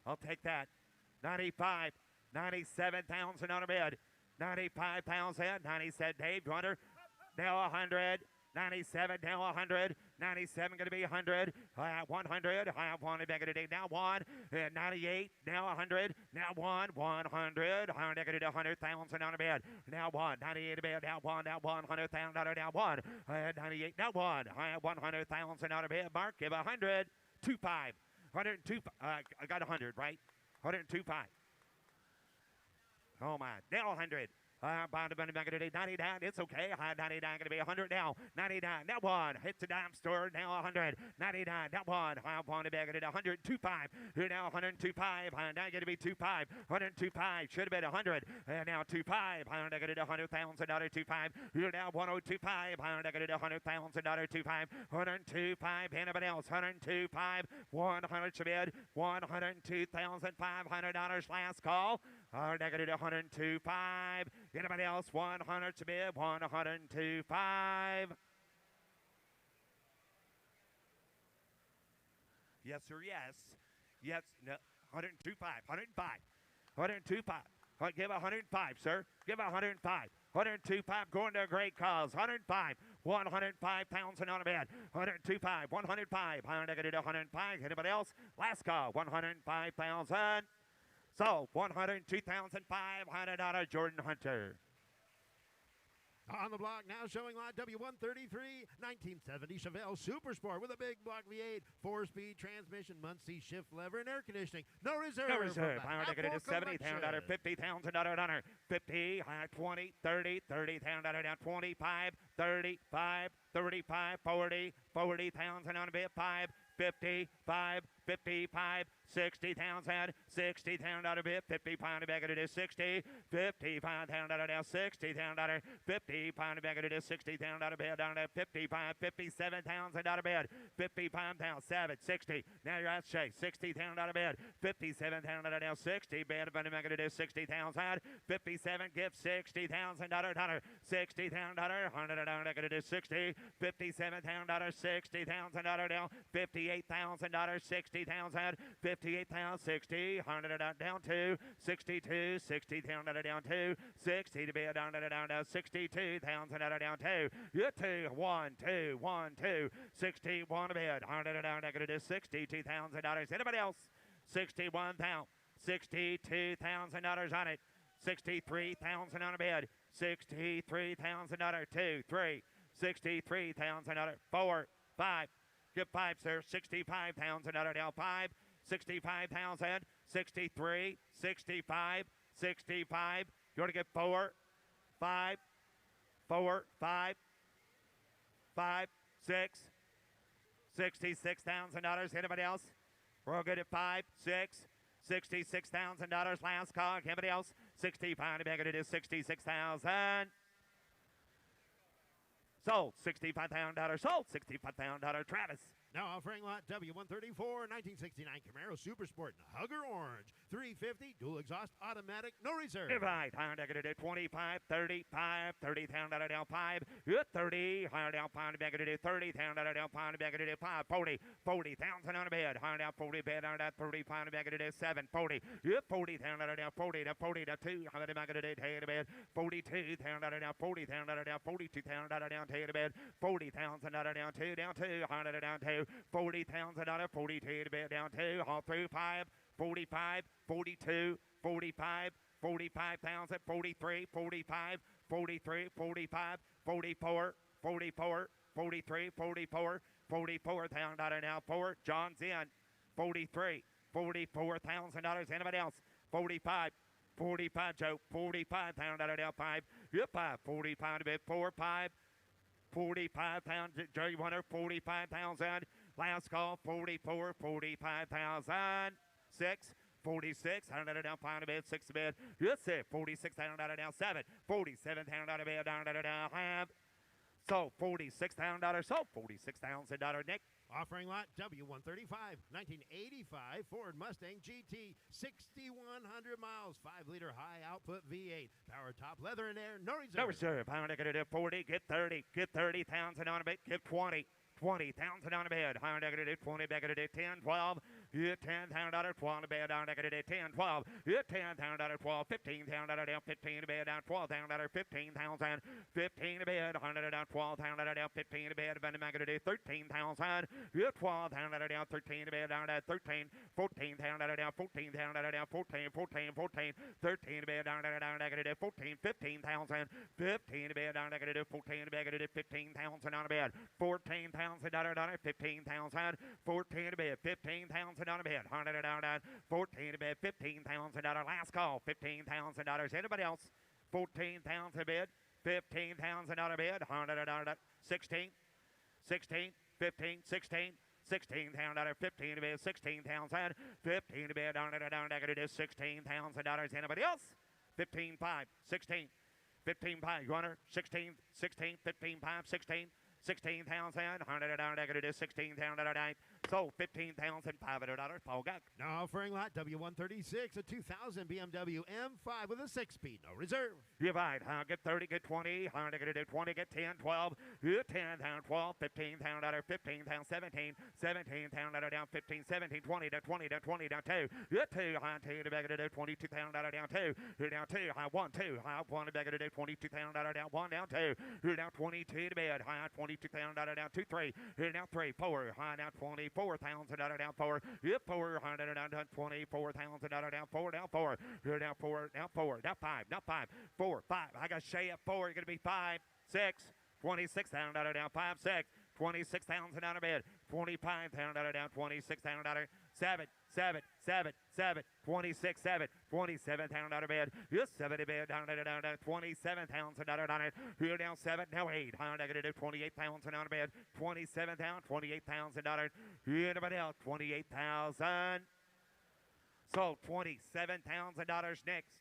I'll take that. 95. 97,000 on a bid. 95,000. 97, Dave, you under? Now 100. 97, now 100. 97 going to be 100. 100. I have one back today. Now 1. 98. Now 100. Now 1. 100. 100,000 on a bed. Now 1. 98 a bed. Now 1. Now 100,000 now 1. 98. Now 1. I have 100,000 on a bed. Mark, give 100. 25. 102. I got 100, right? 102.5. Oh my. Now 100. Bound to back today, 99, it's okay. 99 going to be 100 now. 99, now 1. Hits the dime store, now 100. 99, now 1. I want to back it at 102.5. Here now 102.5. Now going to be 2.5. 102.5. Should have been 100. And now 2.5. I'm going to get 100,000, another 2.5. Here now 102.5. I'm going to get 100,000, another 2.5. 102.5. Anybody else? 102.5. 100 to bid. $102,500 last call. Negative 102.5. Anybody else? 100 to bid. 102.5. Yes, sir. Yes. Yes. No. 102.5. 105. 102.5. Give 105, sir. Give 105. 102.5 going to a great cause. 105. 105 pounds and on a bed. 102.5. 105. Negative 105. Anybody else? Last call. 105,000. So, $102,500, Jordan Hunter. On the block now, showing lot W133, 1970 Chevelle Super Sport with a big block V8, 4-speed transmission, Muncie shift lever, and air conditioning. No reserve. No reserve. I'm going to get it to $70,000, $50,000, 50, 20, 30, $30,000 down, 25, 35, 35, 40, 40,000 on a bit, 5, 55, 55, 60,000, 60,000 a bit, 50 pound back it is 60, 55 pound now 60,000, 50 pound back it is 60,000 a bed down to 55, 57,000 out of bed, 55 pound 7, 60. Now you're at Shay, 60,000 out of bed, 57,000 now 60, bed back it is 60,000, 57 give 60,000 $100, 60,000 $100 it is 60, 57,000 60,000 now 58,000 60,000, 58,000 60, 100 down to 62, 60,000 down to 60 to be down to 62,000 down to you 2 1 2 1 2 61 to bid 100 down to $62,000. Anybody else? 61,000, $62,000 on it. 63,000 on a bid. $63,000 2 3 $63,000 4 5. Give 5, sir. 65,000 now 5. 65,000. 63. 65. 65. You want to get 4. 5. 4. 5. 5. 6. $66,000. Anybody else? We're all good at 5. 6. $66,000 last call. Anybody else? 65 to make it is 66,000. Sold. $65,000. Sold. $65,000. Travis. Now offering lot W134, 1969 Camaro Super Sport in Hugger Orange. 350, dual exhaust, automatic, no reserve. Divide. Higher negative 25, 35, $30,000 down 5. 30, higher down 5 back to $30,000 down 5 back to 5. 40, 40,000 on a bed. Higher down 40 bed on that 35 back to 7. 40, 40,000 down 40 to 40 to 2. Higher back to the bed. 42,000 down 40,000 down 42,000 down to bed. 40,000 down 2 down 2. Higher down 2. $40,000, 42 to bed down 2, all through 5, 45, 42, 45, 45,000, 43, 45, 43, 45, 44, 44, 43, 44, $44,000 now 4. John's in. 43, $44,000. Anybody else? 45, 45, Joe. $45,000 now 5. Yep, 5, 45 to bed 4, 5. 45,000. Jerry winner, 45,000. Last call, 44, 45,000. 6. 46, $100 down, $5 bid, 6 to bid. That's it. 46 down, down, 7. 47 down, bid, down, half. So $46,000. So $46,000. Nick. Offering lot W135, 1985 Ford Mustang GT, 6,100 miles, 5-liter high output V8, power top, leather and air, no reserve. No reserve. I'm going to do 40, get 30, get 30,000 on a bid, get 20. 20,000 on a bed. I'm going to do 20, back to do 10, 12. Hit $10,000, 12 to bed, down to do 10, 12. Hit $10,000, 12, 15,000 down, 15 to bed, down, 12,000, 15,000, 15 to bed, 100 down, 12,000 down, 15 to bed, then I'm going to do 13,000. Hit 12,000 down, 13 to bed, down to 13, 14,000 down, 14,000 down, 14, 14, 14, 13 to bed, down to do 14, 15,000, 15 to bed, down to do 14 to bed, to do 15,000 on a bed, 14,000. $15,000, 15,000, 14 to bed, 15,000 on a bed, 100 down, 14 to bed, $15,000. Last call, $15,000. Anybody else? 14,000 bid, 15,000 on a bed, 100 down, 16, 16, 15, 16. $16,000, 15 to bed, 16,000, 15 to bed, down, $16,000. Anybody else? 15,5, 16, 15,5, runner, 16, 16, 15,5, 16. 16,000, 100 down, negative 16,000. So $15,500. Paul Gug. Now offering lot W136, a 2000 BMW M5 with a 6-speed, no reserve. You're right. Get 30, get 20, get 20, get 10, 12, get 10, 12, 15,000, 15,000, 17, 17,000 down, 15, 17, 20, down, 20, down, 20, down 2, get 2, high 2, to back it at 22,000 down 2, you're down 2, high 1, 2, high 1, to back it at 22,000 down 1, down 2, you're down 22 to bed, high 22,000 down 2, 3, you're down 3, 4, high down 24,000 down 4, you're 400 down 24,000 down 4, down 4, you're down 4, down 4, down 5, down 5, 4, 5, I got Shay at 4, you're going to be 5, 6, 26,000 down 5, 6, 26,000 down a bed, 25,000 down, 26,000 7, 7, 7, 7, 26, 7, 27,000 out of bed. You're 70 bed down, 27,000 down it. You're down 7, now 8. High negative 28,000 out of bed. 27,000, $28,000. Anybody else? 28,000. So $27,000 next.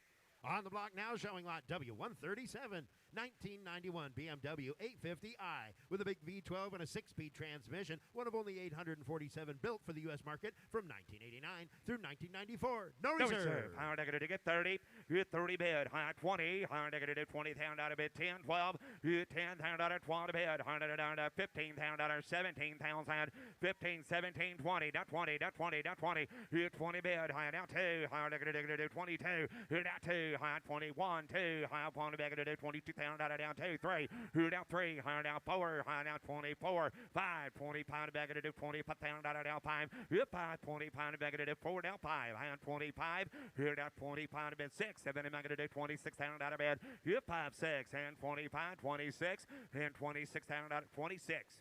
On the block now, showing lot W137, 1991 BMW 850i with a big V12 and a 6-speed transmission, one of only 847 built for the U.S. market from 1989 through 1994. No reserve. Higher negative to get 30. Hit 30 bid. High 20. Higher negative 20,000 out of bid. 10, 12. Hit 10,000 out of 12 to bid. Higher down to 15,000 out of 17,000. 15, 17, 20. Down 20. Down 20. Down 20. Hit 20 bid. Higher down 2. Higher negative 22. Hit down 2. High 21. 2. High 1 negative 22,000 out of down 2. 3. Hit down 3. Higher down 4. Higher down 24. 5. 20 pound back to 25,000 out of down 5. Hit 5. 20 pound back to 4 down 5. High on 25. Hit down 20 pound bed 6. 7 back to 26,000 out of bed. Hit 5, 6 and 25, 26 and 26,000 out of 26.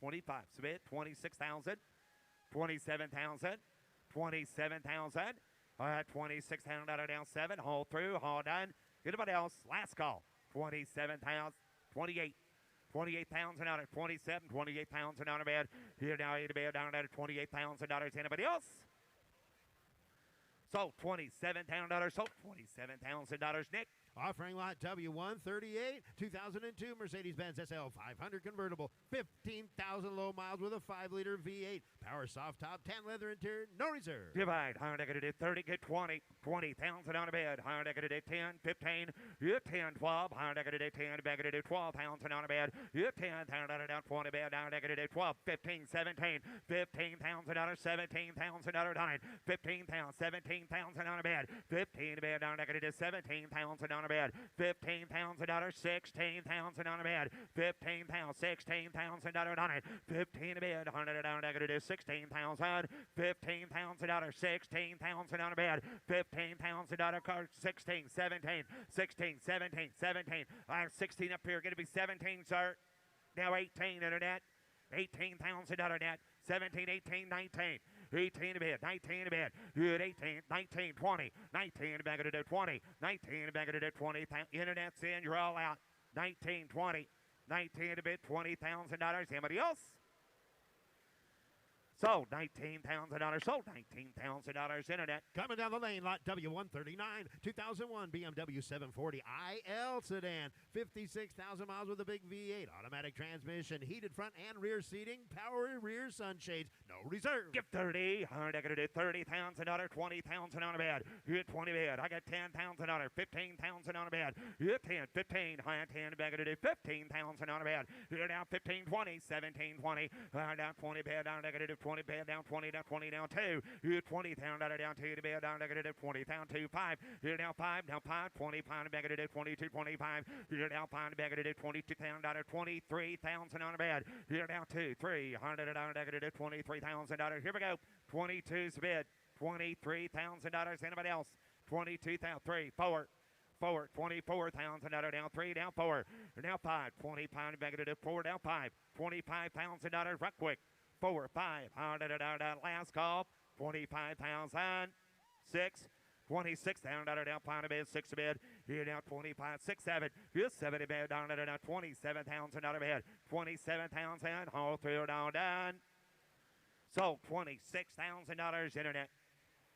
25. Submit 26,000. 27,000. 27,000. 26,000 out of down 7. Haul through. Haul done. Anybody else? Last call. 27,000. 28. 28,000 out of 27. 28,000 out of bed. Here now in the bed down at $28,000. Anybody else? So $27,000. So $27,000. Nick. Offering lot W138, 2002 Mercedes-Benz SL 500 convertible, 15,000 low miles with a 5-liter V8, power soft top, 10 leather interior, no reserve. Divide. Higher negative 30, get 20. 20,000 on a bed. Higher negative 10, 15, get 10, 12. Higher negative 10, negative 12,000 on a bed. Get 10,000 down 20 bed. Down negative 12, 15, 17, 15,000 on a 17,000 on it. 15,000, 17,000 on a bed. 15 bed down negative 17,000 on a bed. 15,000, 16,000 on a bed. 15,000, 16,000 on it. 15 a bed. 100 down negative 16,000. 15,000, 16,000 on a bed. 15,000 car 16, 17, 16, 17, 17. I have 16 up here. Going to be 17, sir. Now 18 internet. 18,000 net. 17, 18, 19. 18 a bit, 19 a bit, good 18, 19, 20, 19 back at 20, 19 back at 20, internet's in, you're all out, 19, 20, 19 to bid, $20,000. Anybody else? Sold, $19,000. Sold, $19,000. Internet. Coming down the lane, lot W139, 2001 BMW 740 IL sedan, 56,000 miles with a big V8, automatic transmission, heated front and rear seating, power rear sunshades, no reserve. Give 30, I got to do $30,000, $20,000 on a bed. Hit 20 bed. I got $10,000, $15,000 on a bed. Hit 10, 15, high 10, back to do $15,000 on a bed. Here down 15, 20, 17, 20, down 20 bed, down to do 20 bed, down 20, down 20, down 2. Hit 20, down 2 to bed, down to do 20, down 2, 5. Here down 5, down 5, 20, pound back to do 22, 25. Here down 5, back to do $22,000, $23,000 on a bed. Here down 2, 3, $100, down to do $23,000. Here we go. 22's bid. $23,000. Anybody else? 22,000. 3, 4. 24,000 down 3, down 4, down 5, 20 pound back to 4, down 5, $25,000 right quick, 4, 5, last call, 25,000, 6, 26,000 down pound bid, 6 to bid, here down 25, 6, 7, here's 70 bid down 27,000 bid, 27,000, all through down done. So $26,000 internet.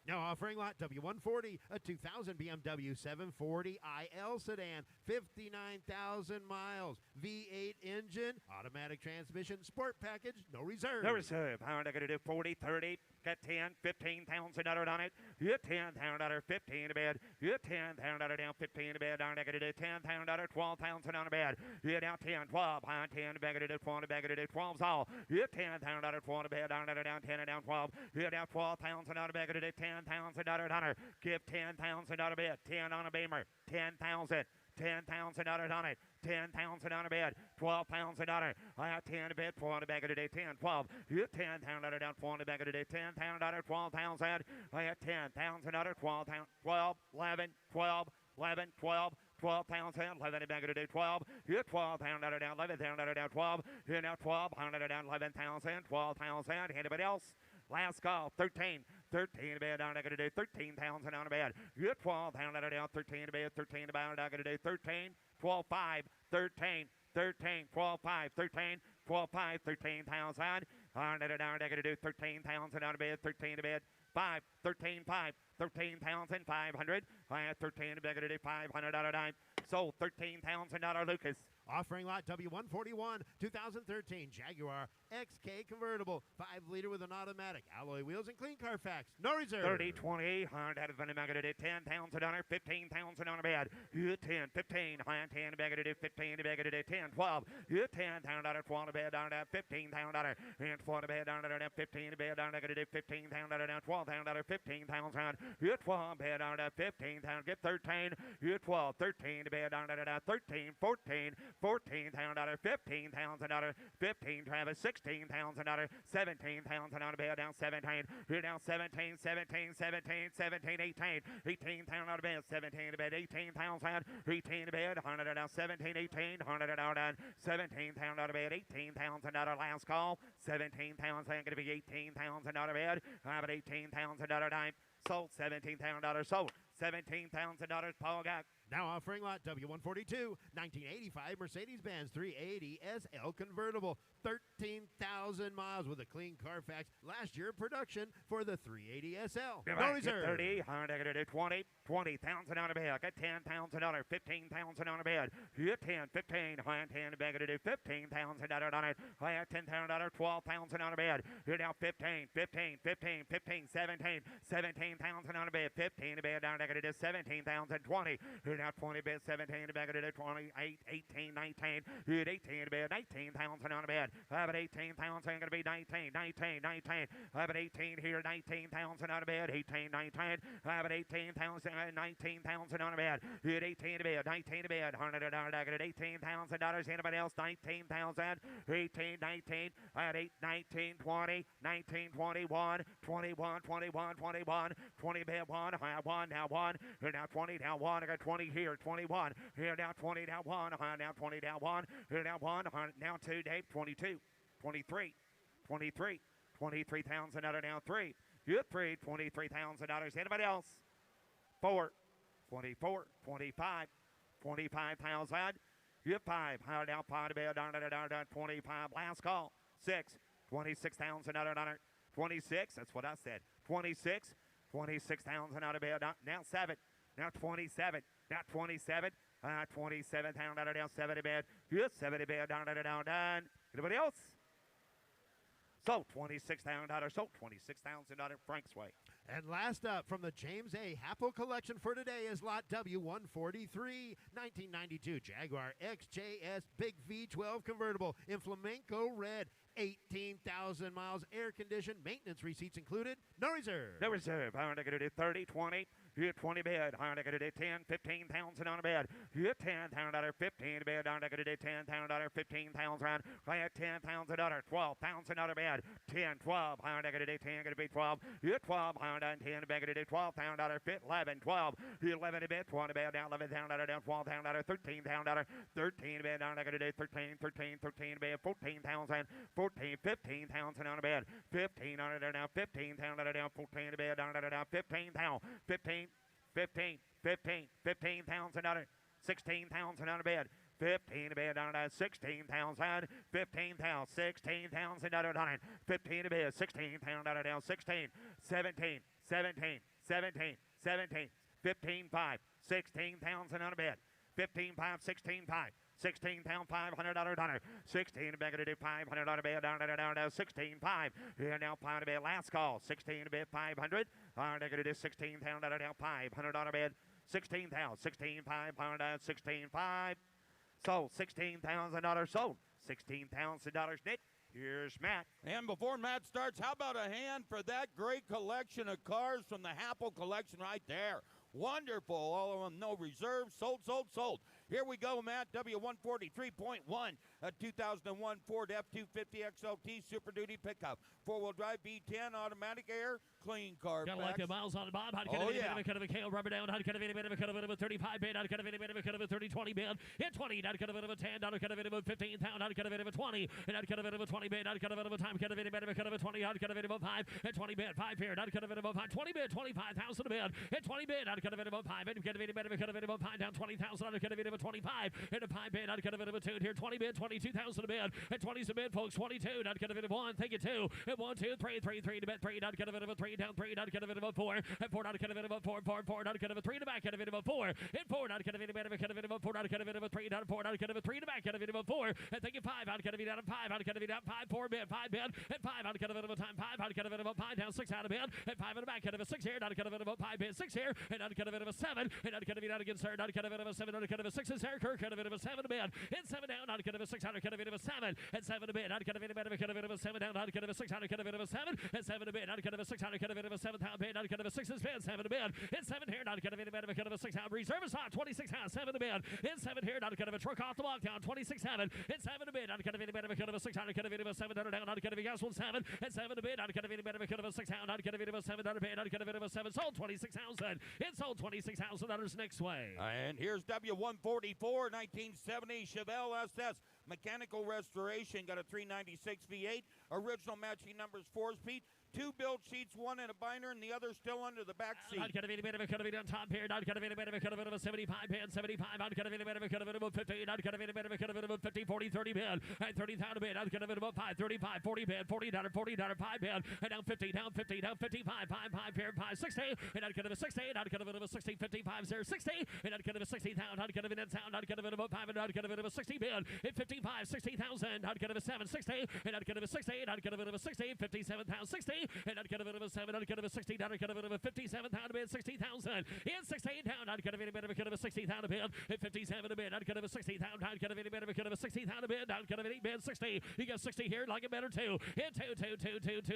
Now offering lot W140, a 2000 BMW 740 IL sedan, 59,000 miles, V8 engine, automatic transmission, sport package, no reserve. No reserve. How are they going to do 40, 30, got 10, $15,000 on it. You $10,000, 15 to bed. You $10,000 down, 15 to bed. Down, they going to do $10,000, $12,000 on the bed. You down 10, 12, high 10, back to do 20, back to do 12's all. You $10,000, 12 to bed. Down, down 10, and down 12. You down $12,000 back to do $10,000 hunter. Give $10,000 bid. 10 on a Beamer. 10,000. $10,000 on it. 10,000 on a bed. $12,000. I have 10 to bed. 4 on the back of the day. 10, 12. You $10,000 down. 4 on the back of the day. $10,000. 12,000. I have $10,000. 12, 11, 12, 11, 12. 12,000, 11 back of the day, 12. You're 12,000 down, 11,000 down, 12. You're now 12,000 down, 11,000, 12,000. Anybody else? Last call, 13. 13 to bed down, I got to do 13,000 on a bed. You're 12,000 down, 13 to bed, 13 to bed, I got to do 13, 12, 5, 13, 13, 12, 5, 13, 12, 5, 13,000. I got to do 13,000 on a bed, 13 to bed, 5, 13, 5, 13,500. I had 13 to bed, I got to do $500 dime. Sold $13,000 Lucas. Offering lot W141, 2013 Jaguar XK convertible, 5-liter with an automatic, alloy wheels and clean Carfax, no reserve. 30, 20, out of the bag of it, $10,000, 15,000 on a bed. You 10, 15, high 10, bag of it, 15, bag of it, 10, 12. You $10,000, 12 bed down to $15,000, and 4 bed down to 15 bed down to $15,000 down, $12,000, 15,000. You 12 bed down to 15,000, get 13. You 12, 13 bed down to 13, 14. $14,000, $15,000, 15, Travis, $16,000, 17,000 on a bed, down 17, you're down 17, 17, 17, 17, 18, 18,000 on a bed, 17 to bed, 18,000, 18 to bed, 100 down 17, 18, 100 down 17,000 on a bed, 18,000 last call, 17,000 going to be 18,000 on a bed, I have an $18,000 dime, sold $17,000, sold $17,000, Paul got. Now offering lot W142, 1985 Mercedes-Benz 380 SL convertible, 13,000 miles with a clean Carfax. Last year production for the 380 SL. No reserve. 30, 20, 20,000 on a bed. Got $10,000, 15,000 on a bed. You 10, 15, high 10 bag to do $15,000 on it. I had $10,000, 12,000 on a bed. You're now 15, 15, 15, 15, 17, 17,000 on a bed. 15 a bed down to do 17,000, 20. You're now 20 bed, 17 bag to do 28, 18, 19. You had 18 bed, 19,000 on a bed. I have an 18,000, going to be 19, 19, 19. I have an 18 here, 19,000 on a bed, 18, 19. I have an 18,000, 19,000 on a bed. You had 18 to bed, 19 to bed, $100, $18,000. Anybody else? 19,000, 18, 19. I had 8, 19, 20, 19, 21, 21, 21, 21, 20 bed, 1. I have 1, now 1. Here now 20, now 1. I got 20 here, 21. Here now 20, now 1. Now 20, now 1. Here now 1. Now 2, Dave, 22, 23, 23, 23,000 out of now 3. You 3, $23,000. Anybody else? 4, 24, 25, 25,000, Hit 5, higher down, pound a bed, down, 25, last call. 6, 26 pounds, another, 26, that's what I said. 26 pounds, another bed, now 7, now 27, now 27, 27 pound, down, 70 bed, hit 70 bed, down. Anybody else? Sold $26,000. Sold $26,000 Frank's Way. And last up from the James A. Happel collection for today is Lot W143, 1992 Jaguar XJS Big V12 convertible in flamenco red. 18,000 miles, air conditioned, maintenance receipts included, no reserve. No reserve. I'm going to do 30, 20. Hit 20 bed. I'm going to do 10, 15 pounds on a bed. Hit 10 pound dollar, 15 bed. I'm going to do 10 pound dollar, 15 pounds round. I had 10 pounds a dollar, 12 pounds another bed. 10, 12. I'm going to do 10, going to be 12. Hit 12, I'm going to 10 bed. Going to do 12 pound dollar, fit 11, 12. Hit 11 bed, 20 bed down, 11 pound dollar down, 12 pound dollar, 13 pound dollar, 13 bed. I'm going to do 13 bed, 14 pounds and 14, 15 pounds and on a bed. 15 on it down, 15 pound dollar down, 14 bed down, 15 pound, 15 pounds another, 16 pounds another bed, 15 a bed down to 16 pounds and 15 pounds, 16 pounds another down, 15 a bed, 16 pound down, 16, 17, 15 5, 16 pounds another bed, 15 5, 16 5. 16 pound $500 dollar, 16 bag to do $500 bed down 16 5. Here now pound a bed last call, 16 bed 500. I'm going to do 16 pound down $500 bed, 16 pounds, 16 pound 16 5. Sold $16,000 sold, $16,000 Nick. Here's Matt. And before Matt starts, how about a hand for that great collection of cars from the Happel collection right there? Wonderful. All of them, no reserves. Sold. Here we go, Matt. W143.1, a 2001 Ford F-250 XLT Super Duty pickup. Four-wheel drive, V10, automatic air, clean car. Got like the miles on it, Bob. Oh, yeah. Kind of a kale rubber down. Kind of a 35 bid. Kind of a 30-20 bid. Hit 20. Kind of a 10. Kind of a 15 pound. Kind of a 20. And kind of a 20 bid. Kind of a time. Kind of a 20. Kind of a 5. And 20 bid. 5 here. Kind of a 5. 20 bid. 25,000 a bid. And 20 bid. Kind of a 5. And kind of a 5 down 20,000. Kind of a 25. And a 5 bid. Kind of a 2 here. 20 bid. 22,000 a bid. And 20's a bid, folks. 22. Kind of a 1. Take it 2. And 1, 2, 3. 3 to bid. 3. Kind of a 3 down 3. Kind of a 4. And 4. Kind of a 4. 4. Kind of a 3 to back. Kind of a 4. And 4. Kind of a 4. Kind of a 3 down 4. Kind of a 3 to back. Kind of a 4. And take it 5. Kind of a down 5. Kind of a down 5. 4 bid. 5 bid. And 5. Kind of a time 5. Kind of a 5 down 6 out of bid. And 5 in the back. Kind of a 6 here. Kind of a 5 bid. 6 here. And kind of a 7. And kind of a down against her. Kind of a 7. Kind of a 6 is here. Kind of a 7 bid. And 7 down. Kind of a 6 out. Kind of a 7. And 7 a bid. Kind of a 7 down. Kind of a 6 out. Kind of a 7. And 7 a bid. Kind of a 6 out. Kind of a 7 down bid. Kind of a 6 is bid. 7 a bid. And 7 here. Kind of a 6 out. Reserve is hot. 26 out. 7 a bid. And 7 here. Kind of a truck off the walk down. 26 7. And 7 a bid. Kind of a 6 out. Kind of a 7 down. Kind of a gas 1 7. And 7 a bid. Kind of a 6 out. Kind of a 7 down bid. Kind of a 7 sold 26,000. It sold $26,000 next way. And here's W144 1970 Chevelle SS mechanical restoration. Got a 396 V8. Original matching numbers 4-speed. 2 build sheets, 1 in a binder, and the other still under the back seat. Kind of a on top here. Kind of a 75 bid, 75. Kind of a 50. Kind of a 50, 40, 30 bid. And 30 down a bid. Kind of a 5, 35, 40 bid, $40, $5 bid. And down 50, down 50, down 55, 5 here, 5, 60. And kind of a 60. Kind of a 60, 55, 0, 60. And kind of a 60 down. Kind of a net sound. Kind of a 5 and kind of a 60 bid. And 55, 60,000. Kind of a 7, 60. And kind of a 60. Kind of a 60, 57,000, 60. And kind of a 7, kind of a 60 down, kind of a 57 down a bid, 60,000. And 16 down, kind of a bit of a kind of a 60 down a bid, and 57 a bid, kind of a 60 down, kind of a bit of a kind of a 60 down a bid, down kind of an 8 bid, 60. You got 60 here, like a better 2. And 2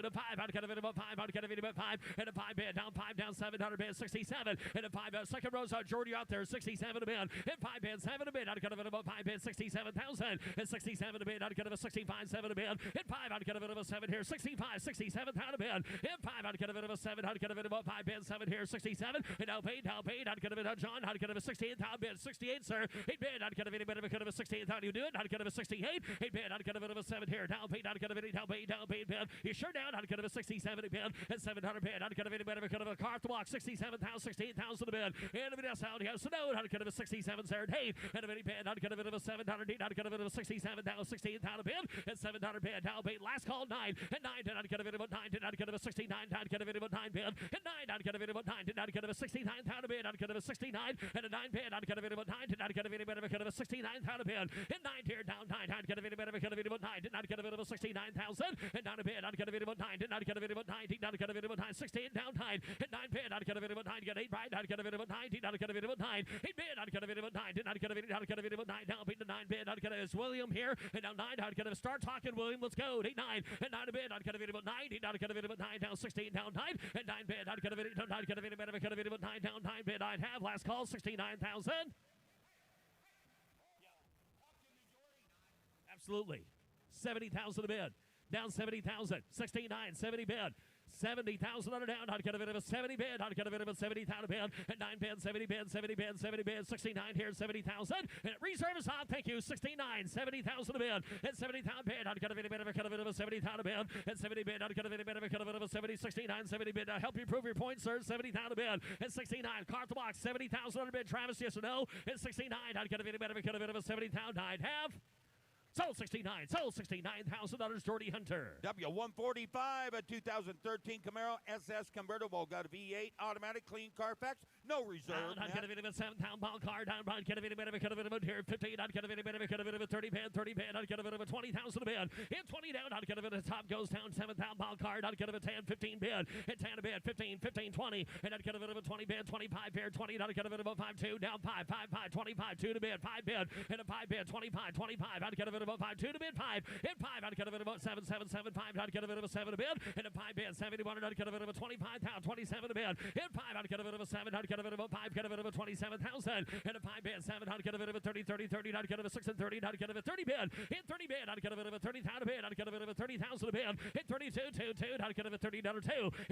to 5, kind of a bit of a 5, kind of a bit of a 5, and a 5 bid, down 7 down a bid, 67. And a 5 second row's Jordy out there, 67 a bid, and 5 bid, 7 a bid, kind of a 5 bid, 67,000. And 67 a bid, kind of a 65, 7 a bid, and 5 kind of a 7 here, 65, 67 down a a bid. In 5, I'd get a bit of a 7, I'd get a bit of a 5 bid, 7 here, 67. And now paid, I'd get a bit of John, I'd get a 68, I'd bid 68, sir. 8 bid, I'd get a bit of a 68, how do you do it? I'd get a 68. 8 bid, I'd get a bit of a 7 here. Down paid, I'd get a bit of down paid bid. You sure down, I'd get a 67 bid. And 700 bid, I'd get a bit of a car to walk, 67,000, 16,000 a bid. And a bit else out here, so no, I'd get a 67, sir. Hey, and a bit bid, I'd get a bit of a 700, I'd get a bit of a 67, down 16,000 bid. And 700 bid, down paid, last call 9. And 9, then I'd get a bit of a 9, then I'd get a 69, I'd get a bit of a 9 bid. And 9, I'd get a bit of a 9, then I'd get a 69,000 bid. I'd get a 69, and a 9 bid, I'd get a bit of a 9, then I'd get a bit of a 69,000 bid. And 9 here, down 9, I'd get a bit of a 9, then I'd get a bit of a 69,000. And down a bid, I'd get a bit of a 9, then I'd get a bit of a 19, I'd get a bit of a 9, 16, down 9. And 9 bid, I'd get a bit of a 9, get 8 right, I'd get a bit of a 19, I'd get a bit of a 9. 8 bid, I'd get a bit of a 9, then I'd get a bit of a 9, down beat the 9 bid, I'd get a William here. And now 9, I'd get a start talking, William, let's go. 8, 9, and 9 a bid, I'd get a bit of a 9, I'd get a bit of a 9, down 16, down 9. And 9 bid, I'd get a bit of a 9, down 9 bid, I'd have last call 69,000. Absolutely. 70,000 a bid. Down 70,000. 69, 70 bid. 70,000 on a down. I'd get a bit of a 70 bid. I'd get a bit of a 70,000 bid. And 9 bid, 70 bid, 70 bid, 70 bid. 69 here, 70,000. And reserve is on. Thank you. 69, 70,000 a bid. And 70,000 bid. I'd get a bit of a 70,000 bid. And 70 bid. I'd get a bit of a 70, 69, 70 bid. Help you prove your points, sir. 70,000 a bid. And 69, cart the box. 70,000 on a bid. Travis, yes or no? And 69, I'd get a bit of a 70,000. I'd have. Sold 69, sold $69,000, Jordy Hunter. W145, a 2013 Camaro SS convertible. Got a V8 automatic clean Carfax, no reserve. I'd get a bit of a 7-pound ball car down. I'd get a bit of a here 15. I'd get a bit of a 30 bid, 30 bid. I'd get a bit of a 20,000 a bid. In 20 down, I'd get a bit of top goes down 7-pound ball car. I'd get a 10, 15 bid. And 10 a bid, 15, 15, 20. And I'd get a bit of a 20 bid, 25 bid, 20. I'd get a bit of a 5-2 down 5, 5, 5, 25, 2 to bid, 5 bid. And a 5 bid, 25, 25. I'd get a bit of a 5-2 to bid 5. In 5, I'd get a bit of a 7, 7, 7, 5. I'd get a bit of a 7 a bid. And a 5 bid, 71. I'd get a bit of a 25,000, 27 a bid. In 5, I'd get a bit of a 7. I'd get a bit of a 5. Get a bit of a 27,000. And a 5 bid, 7. I'd get a bit of a 30, 30, 30. I'd get a 6 and 30. I'd get a 30 bid. In 30 bid, I'd get a bit of a 30,000 a bid. I'd get a bit of a 30,000 a bid. In 32, 2, 2. I'd get a $30 2.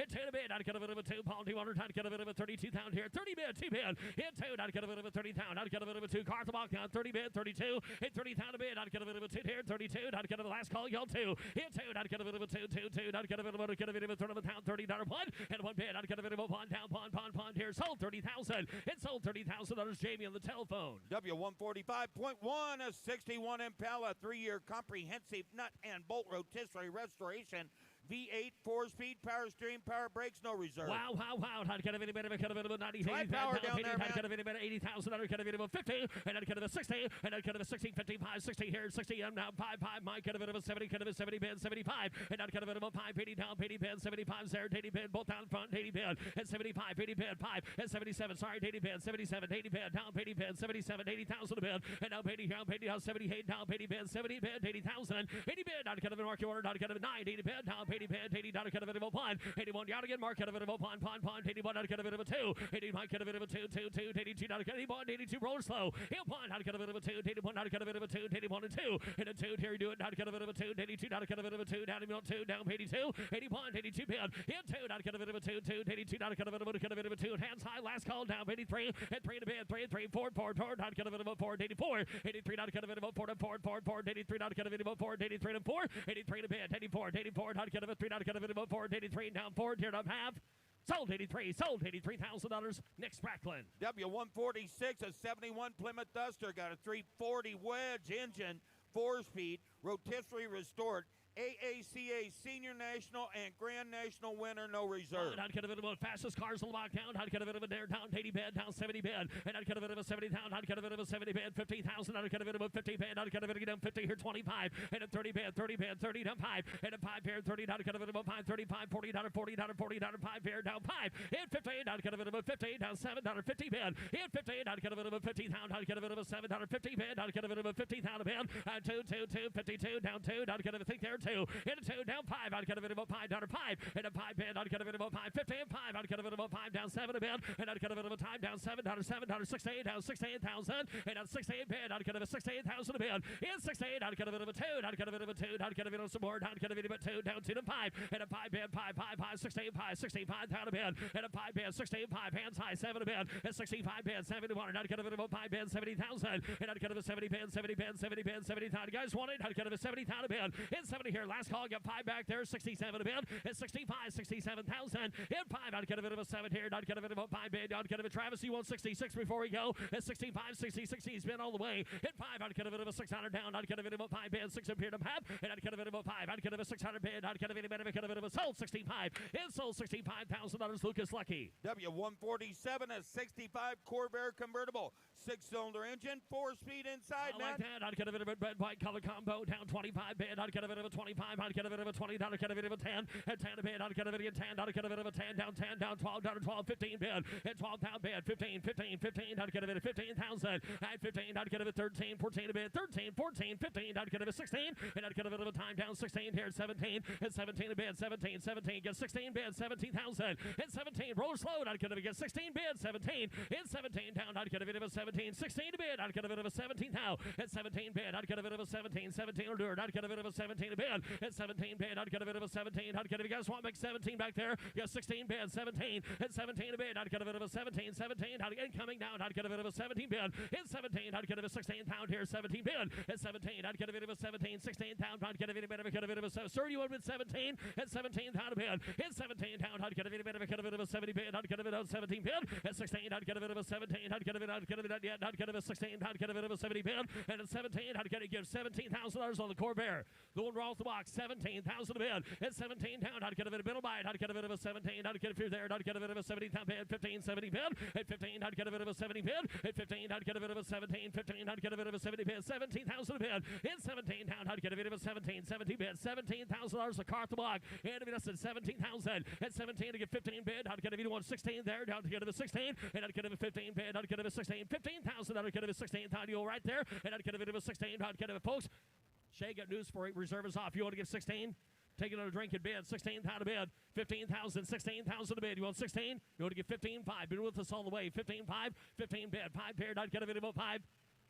In 2 a bid, I'd get a bit of a 2 pound 200. I'd get a bit of a 32,000 here. 30 bid, 2 bid. In 2, I'd get a bit of a 30,000. I'd get a bit of a 2 car to box down. 30 bid, 32. In 30,000 a bid, I'd get a bit of a 2 here. 32. I'd get a last call, y'all 2. In 2, I'd get a bit of a 2, 2, 2. I'd get a bit of a $30 1. And 1 bid, I'd get a bit of a pawn down, pawn here. Sold 30,000. It sold $30,000. Jamie on the telephone. W145.1, a 61 Impala, 3-year comprehensive nut and bolt rotisserie restoration. V8, 4-speed, power steering, power brakes, no reserve. Wow. I'd get a bit of 90. Try power down there, man. I'd get a bit of 80,000. I'd get a bit of 50. And I'd get a 60. And I'd get a 60, 55, 60 here, 60. And now 5, 5. Might get a bit of a 70, get a 70 bid, 75. And I'd get a bit of a 5, 80 down, 80 bid, 75, 0, 80 bid, both down front, 80 bid. And 75, 80 bid, 5. And 77, sorry, 80 bid, 77, 80 bid, down, 80 bid, 77, 80,000 a bid. And now 80 down, 80 down, 78 down, 80 bid, 70 bid, 80,000. 80 bid, I'd get a bit of market order, I'd get a 9, 80 bid, down, 80 bid, 80 down, get a bit of a 1. 81 yard again, mark, get a bit of a pawn. 81, I'd get a bit of a 2. 80 might get a bit of a 2, 82, I'd get 81, 82 roller slow. 81, I'd get a bit of a 2, 81, I'd get a bit of a 2, 81 and 2. And a 2, here you do it, I'd get a bit of a 2, 82, I'd get a bit of a 2, down 2, down 82, 81, 82 bid. In 2, I'd get a bit of a 2, 82, I'd get a bit of a 2, hands high, last call, down 83, and 3 to bid, 3, 4, I'd get a bit of a 4, 84, 83, I'd get a bit of a 4, 83, I'd get a bit of a 4, 83 and 4, 83 to bid, 84, I'd get a 3, I'd get a bit of a 4, 83, down 4, tiered up half. Sold 83, sold $83,000. Nick Spracklin. W146, a 71 Plymouth Duster, got a 340 wedge engine, 4-speed, rotisserie restored. AACA Senior National and Grand National winner, no reserve. I'd get a bit of a fastest cars on the lockdown. I'd get a bit of a dare down 80 bid, down 70 bid. And I'd get a bit of a 70,000. I'd get a bit of a 70 bid, 50,000. I'd get a bit of a 50 bid. I'd get a bit of a 50 here, 25. And a 30 bid, 30 down 5. And a 5 here, 30. I'd get a bit of a 5, 35, $40, $40, 5 here, down 5. In 15, I'd get a bit of a 50, down $7, 50 bid. In 15, I'd get a bit of a 50,000. I'd get a bit of a $7, 50 bid. I'd get a bit of a 50,000 bid. 2, 52, down 2. I'd get a think there, 2, and a 2, down 5, out of it about 5, down 5, and a 5 bid, out of it about 5, 15, 5, out of it about 5, down 7 a bid, and out of it about time, down 7, down 7, down 16, down 16,000, and out 16 bid, out of it 16,000 a bid, in 16, out of it about 2, out of it about 2, out of it on some more, out of it about 2, down 2 to 5, and a 5 bid, 5, 5, 5, 16, 5, 65 down a bid, and a 5 bid, 16, 5, hands high, 7 a bid, and 65 bid, 71, and out of it about 5 bid, 70,000, and out of it 70 bid, 70 bid, 70 bid, 70,000, guys want it, out of it 70,000 a bid, in 70 here, last call, got 5 back there, 67 a bid, and 65, 67,000, and 5, out of it about 7 here, out of it about 5 bid, out of it Travis, you want 66 before we go, and 65, 66, he's been all the way, and 5, out of it about 600 down, out of it about 5 bid, 6 up here to half, and out of it about 5, out of it 600 bid, out of it about sold 65, and sold $65,000, Lucas Lucky. W147, a 65 Corvair convertible, 6-cylinder engine, 4-speed inside. I like that. I'd get a bit of a red, white color combo down 25 bid. I'd get a bit of a 25. I'd get a bit of a 20. I'd get a bit of a 10. And 10 a bid. I'd get a bit of a 10. I'd get a bit of a 10 down 10 down 12 down 12 15 bid. And 12 down bid 15 15 15. I'd get a bit of 15,000. At 15 I'd get a bit 13 14 a bid 13 14 15. I'd get a bit 16 and I'd get a bit of a time down 16 here 17 and 17 a bid 17 17 get 16 bid 17,000 and 17 roll slow. I'd get a bit 16 bid 17 and 17 down. I'd get a bit of a 17 16 a bid. I'd get a bit of a 17 now at 17 bid. I'd get a bit of a 17 17 or dirt. I'd get a bit of a 17 a bid at 17 bid. I'd get a bit of a 17. I'd get if you guys want to make 17 back there. Yeah, 16 bid 17 and 17 a bid. I'd get a bit of a 17 17. I'd incoming down. I'd get a bit of a 17 bid and 17. I'd get a 16 pound here 17 bid at 17. I'd get a bit of a 17 16 pound. I'd get a bit of a 31 with 17 and 17 pound a bid and 17 pound. I'd get a bit of a 70 bid. I'd get a bit of a 17 bid at 16. I'd get a bit of a 17. I'd get a bit of yet. I'd get a 16. I'd get a bit of a 70 bid and at 17 I'd get to give $17,000 on the Corvair. The one off the box 17,000 a bid at 17 pound. I'd get a bit of buy it. I'd get a bit of a 17. I'd get if you're there. I'd get a bit of a 70 pound bid 15 70 bid at 15. I'd get a bit of a 70 bid at 15. I'd get a bit of a 17 15. I'd get a bit of a 70 bid 17,000 a bid in 17 pound. I'd get a bit of a 17 70 bid $17,000 a car at the block and if that's at 17,000 at 17 to get 15 bid. I'd get a 16 there down to get a 16 and I'd get a 15 bid. I'd get a 16 15,000. I'd get a 16 deal right there and I'd get a bit of a 16. I'd get a folks. Shay got news for you. Reserve is off. You want to get 16? Take another drink and bid. 16 pound a bid. 15,000. 16,000 a bid. You want 16? You want to get 15 5. Been with us all the way. 15 5. 15 bid. 5 paired. I'd get a bit about 5.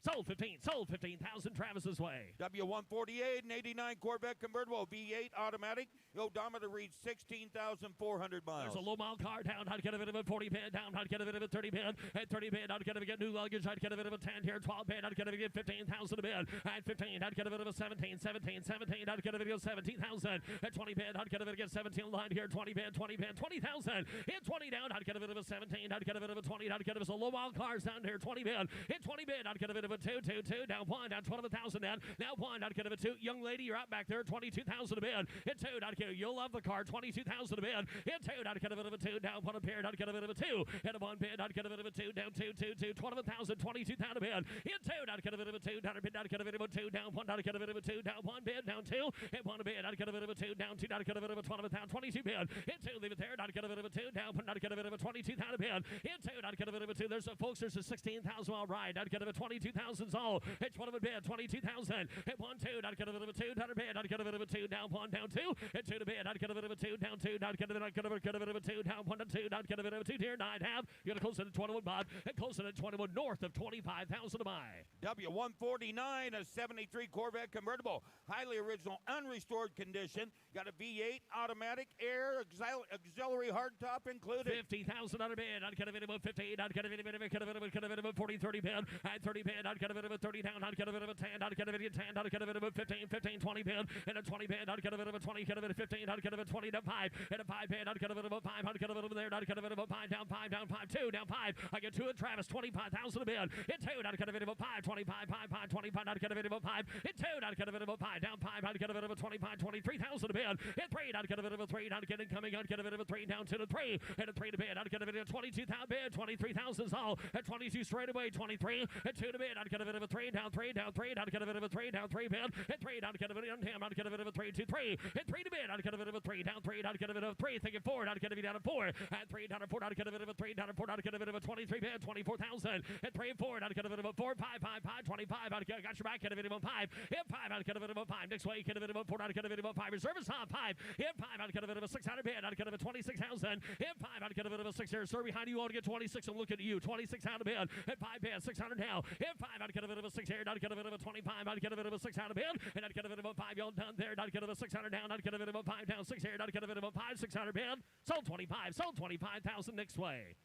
Sold 15. Sold 15,000 Travis's way. W148, an 89 Corvette convertible, V8 automatic. The odometer reads 16,400 miles. There's a low mile car down. I'd get a bit of a 40 bid down. I'd get a bit of a 30 bid. At 30 bid, I'd get a get new luggage. I'd get a bit of a 10 here. 12 bid. I'd get a bit 15,000 a bid. At 15, I'd get a bit of a 17. 17. 17. I'd get a bit of 17,000. At 20 bid, I'd get a bit of 17 line here. 20 bid. 20 bid. 20,000. At 20 down, I'd get a bit of a 17. I'd get a bit of a 20. I'd get a bit of low mile cars down here. 20 bid. At 20 bid, I'd get a bit of a 2. 2. 2. Down 1. Down 12,000 down. Now 1. I'd get a bit 2. Young lady, you're out back there. 22,000 a bid. At 2. I'd get you'll love the car. 22,000 a bid. At 2. I'd get a bit of a 2. Down 1 a pair. I'd get a bit of a 2. At a 1 bid. I'd get a bit of a 2. Down 2. 2. 2. 12,000. 22,000 a bid. At 2. I'd get a bit of a 2. Down a bid. I'd get a bit of a 2. Down 1. I'd get a bit of a 2. Down 1 bid. Down 2. At 1 a bid. I'd get a bit of a 2. Down 2. I'd get a bit of a 12,000. 22 bid. At 2. Leave it there. I'd get a bit of a 2. Down 1. I'd get a bit of a 22,000 a bid. At 2. I'd get a bit of a 2. There's a folks. There's a 16,000 mile ride. I'd get a 22,000 all. At 12 a bid. 22,000. At 1 2. I'd get a bit of a 2. Down a bid. I'd get a bit of a 2. Down 1. Down 2. At 2 to bid. I'd get a bit of a 2. Down 2. I'd get a bit of a 2. Down 1 to 2. I'd get a bit of a 2 here. 9 half. You're going to close it at 21 Bob. And close it at 21 north of 25,000 to buy. W149, a 73 Corvette convertible, highly original, unrestored condition. Got a V8 automatic, air, auxiliary hardtop included. 50,000 on a bid. I'd get a bit of a 15. I'd get a bit of a 40, 30 bid. At 30 bid. I'd get a bit of a 30 down. I'd get a bit of a 10. I'd get a bit of a 10. I'd get a bit of a 15, 15, 20 bid. And a 20 bid. I'd get a bit of a 20. Get a bit of 15. I'd get a bit of 20 to 5. And a 5 bid. I'd get a bit of a 5. I'd get a bit of there. I'd get a bit of a 5 down 5 down 5 2 down 5. I get 2 at Travis. 25,000 a bid. At 2. I'd get a bit of a 5. 25 5 5 25. I'd get a bit of a 5. At 2. I'd get a bit of a 5 down 5. I'd get a bit of a 25 23,000 a bid. At 3. I'd get a bit of a 3. I'd get incoming. I'd get a bit of a 3 down to the 3. And a 3 to bid. I'd get a bit of 22,000 bid. 23,000 all. At 22 straight away. 23. At 2 to bid. bid, I'd get a bit of a 3, down 3, down 3, I'd get a bit of a 3, down 3 bid, and 3, I'd get a bit of a 10, I'd get a bit of a 3, 2, 3, and 3 to bid, I'd get a bit of a 3, down 3, I'd get a bit of a 3, thinking 4, I'd get a bit down a 4, and 3, down a 4, I'd get a bit of a 3, down a 4, I'd get a bit of a 23 bid, 24,000, and 3 and 4, I'd get a bit of a 4, 5, 5, 5, 25, I'd get, got your back, get a bit of a 5, hit 5, I'd get a bit of a 5, next way, get a bit of a 4, I'd get a bit of a 5, reserve is top 5, hit 5, I'd get a bit of a 600 bid, I'd get a bit of 26,000, hit 5, I'd get a bit of a 6 here, sir, behind you, I want to get 26, I'm looking at you, 26 out of bid, hit 5 bid, 600 now, hit 5, I'd get a bit of a 6 here, I'd get a bit of a 25, I'd get a bit of a 6 out of bid, and I'd get a bit of a 5, y'all done there, I'd get a bit of a 600 down, I'd get a bit of a 5 down, 6 here, I'd get a bit of a 5, 600 bid, sold 25, sold 25,000 next way.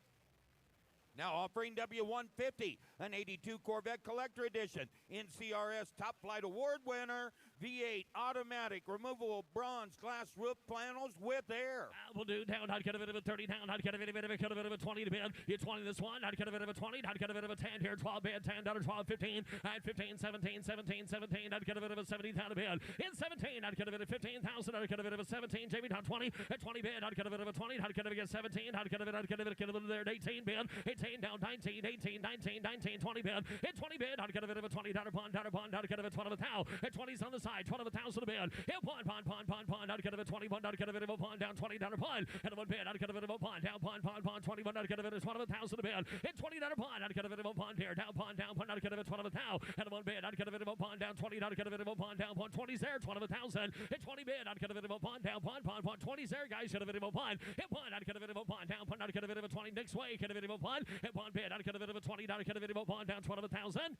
Now offering W150, an 82 Corvette Collector Edition, NCRS Top Flight Award winner, V8 automatic, removable bronze glass roof panels with air. We'll do down, I'd get a bit of a 30 down, I'd get a bit of a 20 to bid, you 20 this one, I'd get a bit of a 20, I'd get a bit of a 10 here, 12 bid, 10 down, 12, 15, I'd 15, 17, 17, 17, I'd get a bit of a 17 down to bid, in 17, I'd get a bit of 15,000, I'd get a bit of a 17, Jamie down 20, at 20 bid, I'd get a bit of a 20, I'd get a bit of a 17, I'd get a bit there, 18 bid, 18 down, 19, 18, 19, 19, 20 bid, hit 20 bid, I'd get a bit of a 20, down a pond, I'd get a bit of a 12 of a towel, at 20's on the side, 12 of a thousand a bid, hit pond, I'd get a bit of 21, I'd get a bit of a pond, down 20, down a pond, and a 1 bid, I'd get a bit of a pond, down pond, 21, I'd get a bit of 12 of a thousand a bid, hit 20 down a pond, I'd get a bit of a pond here, down pond, I'd get a bit of 12 of a towel, and a 1 bid, I'd get a bit of a pond, down 20, I'd get a bit of a pond, down pond, 20's there, 12 of a thousand, hit 20 bid, I'd get a bit of a pond, down pond, 20's there, guys, get a bit of a pond, hit pond, I'd get a bit of a pond, down pond, I'd get a bit of a 20, next way, get a bit of a pond, hit pond bid, I'd get a bit of a 20, I'd get a bit of a pond, down 12 of a thousand,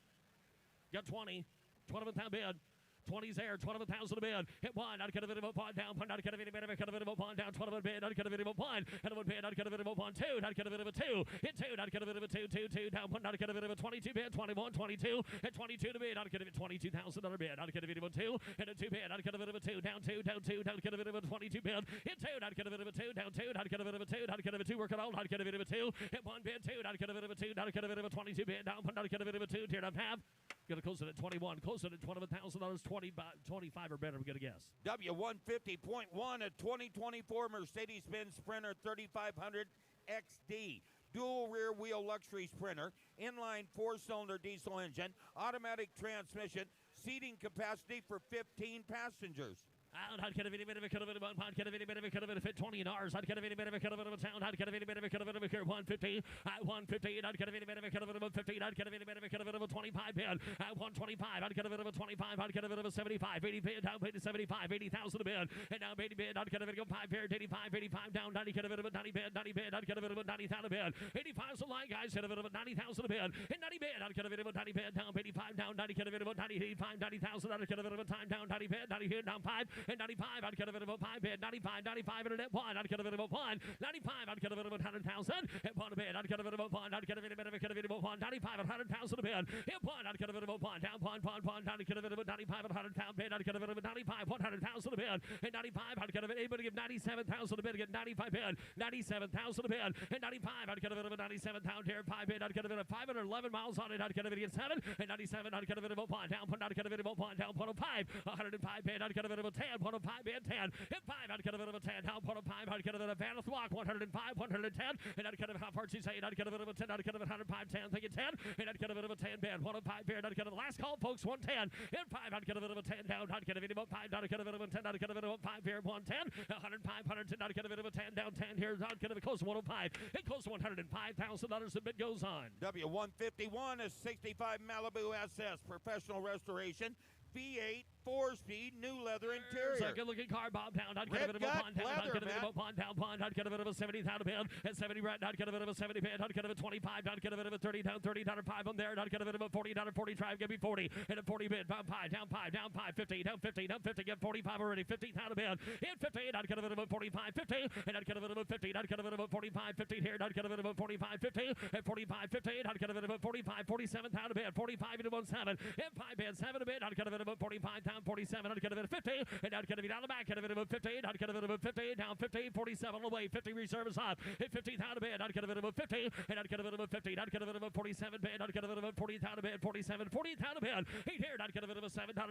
got 20, 12 of a bid, 20's there, 12 of a thousand a bid. Hit 1, I'd get a bit of a pond, down pond, I'd get a bit of a pond, down 12 of a bid, I'd get a bit of a pond, and a 1 bid, I'd get a bit of a pond, 2, I'd get a bit of a 2, hit 2, I'd get a bit of a 2, 2, 2, down pond, I'd get a bit of a 22 bid, 21, 22, hit 22 to bid, I'd get a bit $22,000 bid, I'd get a bit of a 2, hit a 2 bid, I'd get a bit of a 2, down 2, down 2, I'd get a bit of a 22 bid, hit 2, I'd get a bit of a 2, down 2, I'd get a bit of a 2, I'd get a bit of a 2, work it out, I'd get a bit of a 2, hit 1 bid, 2, I'd get a bit of a 2, I'd get a bit of a 22 bid, down pond, I'd get a bit of a 2, tear up half, gonna close it at 21, close it at $12,000, 25 or better, we're gonna guess. W150.1, a 2024 Mercedes-Benz Sprinter 3500 XD. Dual rear wheel luxury Sprinter, inline 4-cylinder diesel engine, automatic transmission, seating capacity for 15 passengers. I'd get a bit of a cut of it, I'd get a bit of a fit 20 in ours. I'd get a bit of a cut of it, town. I'd get a bit of a cut of it, 150. At 150, I'd get a bit of a cut of it, 15. I'd get a bit of a cut of it, 25 bid. At 125, I'd get a bit of a 25. I'd get a bit of a 75, 80 bid, down bid to 75, 80,000 a bid. And now 80 bid, I'd get a bit of a 5 bid, 85 down, 90, get a bit of a 90 bid, I'd get a bit of a 90,000 a bid. 85's a line, guys, get a bit of a 90,000 a bid. And 90 bid, I'd get a bit of a 90 bid, down 85 down, 90, get a bit of a 90, 85, 90,000. I'd get a bit of a time down, 90 bid, 90 here, down 5, and 95, I'd get a bit of a 5 bid, 95, and a net 1, I'd get a bit of a 1, 95, I'd get a bit of a 100,000, hit 1 a bid, I'd get a bit of a 1, I'd get a bit of a 1, 95, 100,000 a bid, hit 1, I'd get a bit of a 1, down 1, down, I'd get a bit of a 95, 100,000 bid, I'd get a bit of a 95, 100,000 a bid, and 95, I'd get a bit, anybody give 97,000 a bid, get 95 bid, 97,000 a bid, and 95, I'd get a bit of a 97,000 here, 5 bid, I'd get a bit of 511 miles on it, I'd get a bit of 7, and 97, I'd get a bit of a 1, down, I'd get a bit of a 1, down, 105, 105 bid, I'd get a bit of a 10, 105 bid, 10, hit 5, I'd get a bit of a 10, down, 105, I'd get a bit of a Vanith Walk, 105, 110, and I'd get a bit of how far she's saying, I'd get a bit of a 10, I'd get a bit of 105, 10, think it 10, and I'd get a bit of a 10 bid, 105 bid, I'd get a last call, folks, 110, hit 5, I'd get a bit of a 10 down, I'd get a bit of a 5, I'd get a bit of a 10, I'd get a bit of a 5 here, 110, 105, 110, I'd get a bit of a 10 down, 10 here, I'd get a bit close to 105, it close to $105,000, the bid goes on. W151 is 65 Malibu SS, professional restoration, V8, 4-speed, new leather interior. It's a good-looking car, Bob down. I'd get a bit of a pond down. I'd get a bit of a pond down. I'd get a bit of a 70 down a bid. At 70 right, I'd get a bit of a 70 bid. I'd get a bit of a 25. I'd get a bit of a 30 down, 30 down, 5 on there. I'd get a bit of a 40 down, 40 drive. Give me 40. And a 40 bid. Down 5, down 5, down 5, 50, down 50, down 50. Get 45 already. 50 down a bid. In 15, I'd get a bit of a 45, 50. And I'd get a bit of a 50. I'd get a bit of a 45, 50 here. I'd get a bit of a 45, 50. At 45, 50. I'd get a bit of a 45, 47 down a bid. 45 into 17. And 5 bid, 7 a bid. I'd get a bit of a 45 down 47, out of 50, and down down the back, out of 50, down 50, down 50, 47 away, 50 reserve is up, hit 50 down to bed, down 50, and down 50, down 47 bed, down 40 down to bed, 47, 40 down to bed, 8 here, down 7, down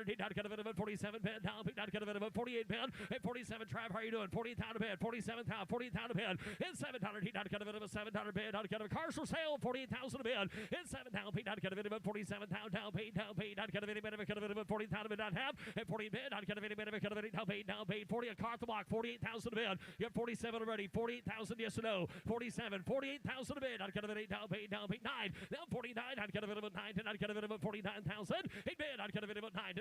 47 bed, down 48 bed, and 47 Trav, how are you doing? 40 down to bed, 47 down, 40 down to bed, in 7 down, down 7 down to bed, down cars for sale, 48,000 to bed, in 7 down, down 47 down, down 40 down to bed, down half, and 40 bed, down 40 a car at the block, 48,000 to bed, you have 47 already, 48,000 yes or no, 47, 48,000 to bed, down 9, down 49, down 9, 49,000, 8 bed, down 9,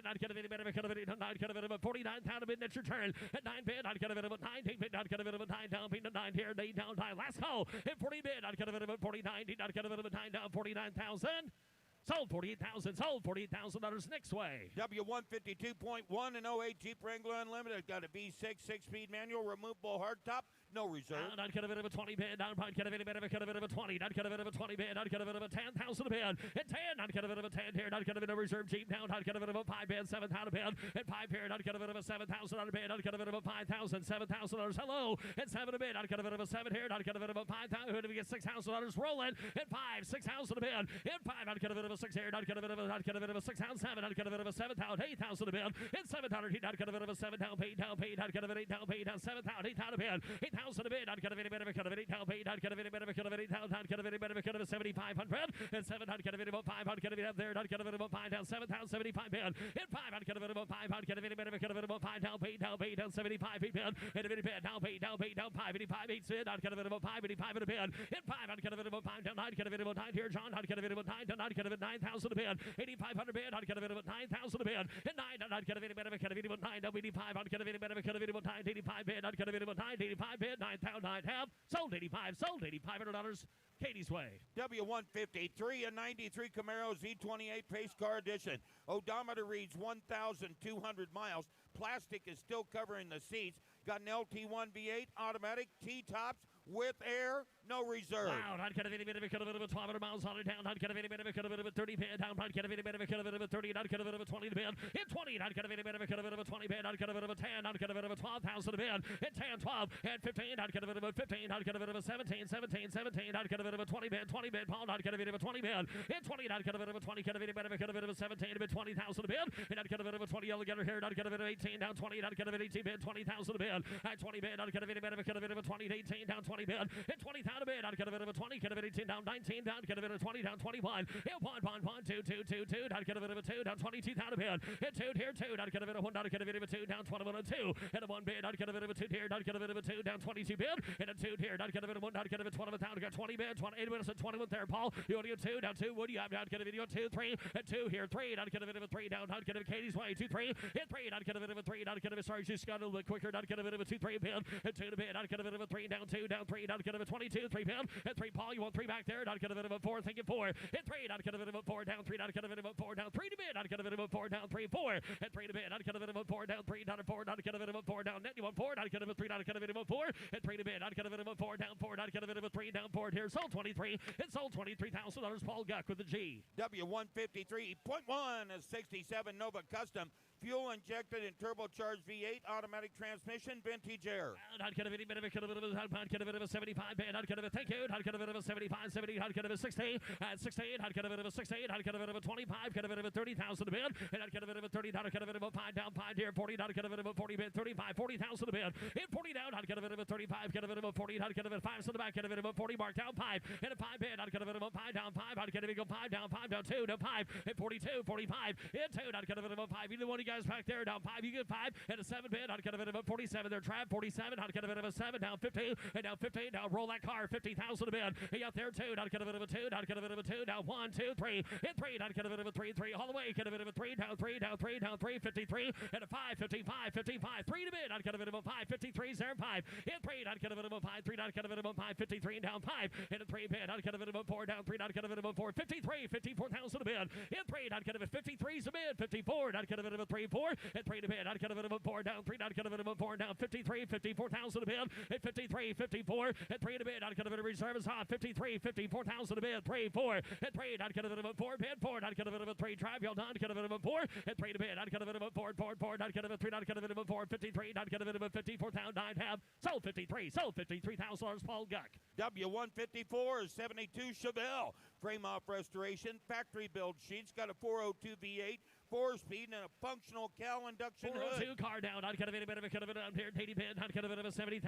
down 49 down to bed, that's your turn, at 9 bed, down 9, 8 bed, down 9 here, 8 down, last call, and 40 bed, down 49, down 49,000. Sold 48,000. Sold $48,000 next way. W152.1 and 08 Jeep Wrangler Unlimited. Got a V6 6-speed manual, removable hardtop, no reserve. Down cut a bit of a 20 bid. Down cut a bit of a 20. Down cut a bit of a 20 bid. Down cut a bit of a 10,000 a bid. And 10. Down cut a bit of a 10 here. Down cut a bit of a reserve Jeep. Down cut a bit of a 5 bid. 7,000 a bid. And 5 here. Down cut a bit of a 7,000 a bid. Down cut a bit of a 5,000. $7,000. Hello. And 7 a bid. Down cut a bit of a 7 here. Down cut a bit of a 5,000. Who do we get? $6,000 rolling. And 5. 6,000 a bid. And 5. Down cut a bit of a 6 here. Down cut a bit of a 6,000. 7. Down cut a bit of a 7,000. 8,000 a bid. And 7,000. Down cut a bit of a 7 down paid. Down paid. Down cut a bit 8 down paid. Down 7,000. 8,000 a bid. 8,000 a bid. Down cut a bit of a cut of 8 down paid. Down cut a bit of a cut of 8 down. Down cut a bit of a 7,500. And 7 down cut a bit of 5. Down cut a bit up there. Down cut a bit of 5 down 7,000. 75 bid. And 5 down cut a bit of 5. Down cut a bit of 5 down paid. Down paid. Down 75 bid. And a bit of bid. Down paid. Down paid. Down 5. 85 8 bid. Down cut a bit of 5. 85 in a bid. And 5 down cut a bit of 5 down 9. Cut a bit of 9 here. John. Down cut a bit of 9 down 9. Cut a bit 9,000 a bid. 8,500 bid. Down cut a bit of 9,000 a bid. And 9 down cut a bit of 9 down 85. Down cut a bit of 9 85 bid. Down cut a bit of 9 85 bid. 9,000 9 half. Sold 85. Sold $8,500. Katie's Way. W153, a 93 Camaro Z28 Pace Car Edition. Odometer reads 1,200 miles. Plastic is still covering the seats. Got an LT1 V8 automatic, T-tops with air, no reserve. Wow, not cut a bit of a 1,200 miles on it down. Not cut a bit of a 30 bid down. Not cut a bit of a 30. Not cut a bit of a 20 bid. Hit 20. Not cut a bit of a 20 bid. Not cut a bit of a 10. Not cut a bit of a 12,000 bid. Hit 10, 12. Hit 15. Not cut a bit of a 15. Not cut a bit of a 17. 17. Not cut a bit of a 20 bid. 20 bid. Paul. Not cut a bit of a 20 bid. Hit 20. Not cut a bit of a 20. Cut a bit of a 17. A bit 20,000 bid. And not cut a bit of a 20 yellow getter here. Not cut a bit of 18 down 20. Not cut a bit of 18 bid. 20,000 bid. At 20 bid. Not cut a bit of a 20 to 18 down 20 bid. Hit 20 down a bid. Not cut a bit of a 20. Cut a bit of 18 down 19 down. Cut a bit of 20 down 21. Hit 1 2 2 2 2. Not cut a bit of a 2 down 22 down a bid. Hit 2 here 2. Not cut a bit of 1. Not cut a bit of a 2 down 21 and 2. Hit a 1 bid. Not cut a bit of a 2 here. Not cut a bit of a 2 down 22 bid. Hit a 2 here. Not cut a bit of 1. Not cut a bit of 12 down. Got 20 bid. 28 minutes and 21 there. Paul. You want to get 2 down 2. What do you have? Not cut a video 2 3 and 2 here 3. Not cut a bit of a 3 down. Not cut a Katie's Way 2 3. Hit 3. Not cut a bit of a 3. Not cut a bit. Sorry, she's got a little bit quicker. Not cut a bit of a 2 3 bid. And 2 to bid. Not cut a bit of a 3 down 2 down 3. Not cut a bit 22 3 bid. And 3 Paul. You want 3 back there. Not cut a bit of a 4. Thinking 4. Hit 3. Not cut a bit of a 4 down 3. Not cut a bit of a 4 down 3 to bid. Not cut a bit of a 4 down 3 4. And 3 to bid. Not cut a bit of a 4 down 3. Not a 4. Not cut a bit of a 4 down net. You want 4. Not cut a bit of a 3. Not cut a bit of a 4. And 3 to bid. Not cut a bit of a 4 down 4. Not cut a bit of a 3 down 4 here. Sold 23. It sold $23,000. Paul Guck with the G. W153.1 is 67 Nova Custom. Fuel injected and turbocharged V8 automatic transmission, vintage air. Not cut a bit of a 75 bid. Not cut a bit. Thank you. Not cut a bit of a 75 70. Not cut a bit of 60. At 60. Not cut a bit of a 60. Not cut a bit of a 25. Cut a bit of a 30,000 a bid. And not cut a bit of a 30. Not cut a bit of a 5 down 5 here. 40. Not cut a bit of a 40 bid. 35. 40,000 a bid. Hit 40 down. Not cut a bit of a 35. Cut a bit of a 40. Not cut a bit of 5 to the back. Cut a bit of a 40 mark down 5. And a 5 bid. Not cut a bit of a 5 down 5. Not cut a bit of a 5 down 5 down 2 to 5. Hit 42. 45. Hit 2. Not cut a bit of a 5. Either one of you guys back there down 5. You get 5 and a 7 bid. Not cut a bit of a 47 there. Trav 47. Not cut a bit of a 7 down 15 and down 15. Now roll that car. 50,000 a bid. He out there 2. Not cut a bit of a 2. Not cut a bit of a 2. Down 1 2 3. Hit 3. Not cut a bit of a 3 3 all the way. Cut a bit of a 3 down 3 down 3 down 3. 53 and a 5. 55 55. 3 to bid. Not cut a bit of a 5. 53 0 5. Hit 3. Not cut a bit of a 5 3. Not cut a bit of a 5. 53 and down 5 and a 3 bid. Not cut a bit of a 4 down 3. Not cut a bit of a 4. 53 54,000 a bid. Hit 3. Not cut a bit 53 is a bid. 54. Not cut a bit of a 3 4. Hit 3 to bid. Not cut a bit of a 4 down 3. Not cut a bit of a 4 down 53 54,000 a bid. Hit 53 54. Hit 3 to bid. I'd get a reserve is hot. 53, 54,000 a bid. 3, 4, and 3, I'd get a bit of a 4 bid. 4, I'd get a bit of a 3 drive. Y'all done, get a bit of a 4, and 3 to bid. I'd get a bit of a 4, 4, 4, I'd get a 3, I'd get a bit of a 4, 53, I'd get a bit of a 54,000, I'd have sold 53, sold $53,000, Paul Guck. W154 is 72 Chevelle. Frame off restoration, factory build sheets, got a 402 V8, 4-speed, and a functional Cal induction hood. 402 car down. I'd get a bit of a down here. 80 bid. I'd get a bit of a 70,000.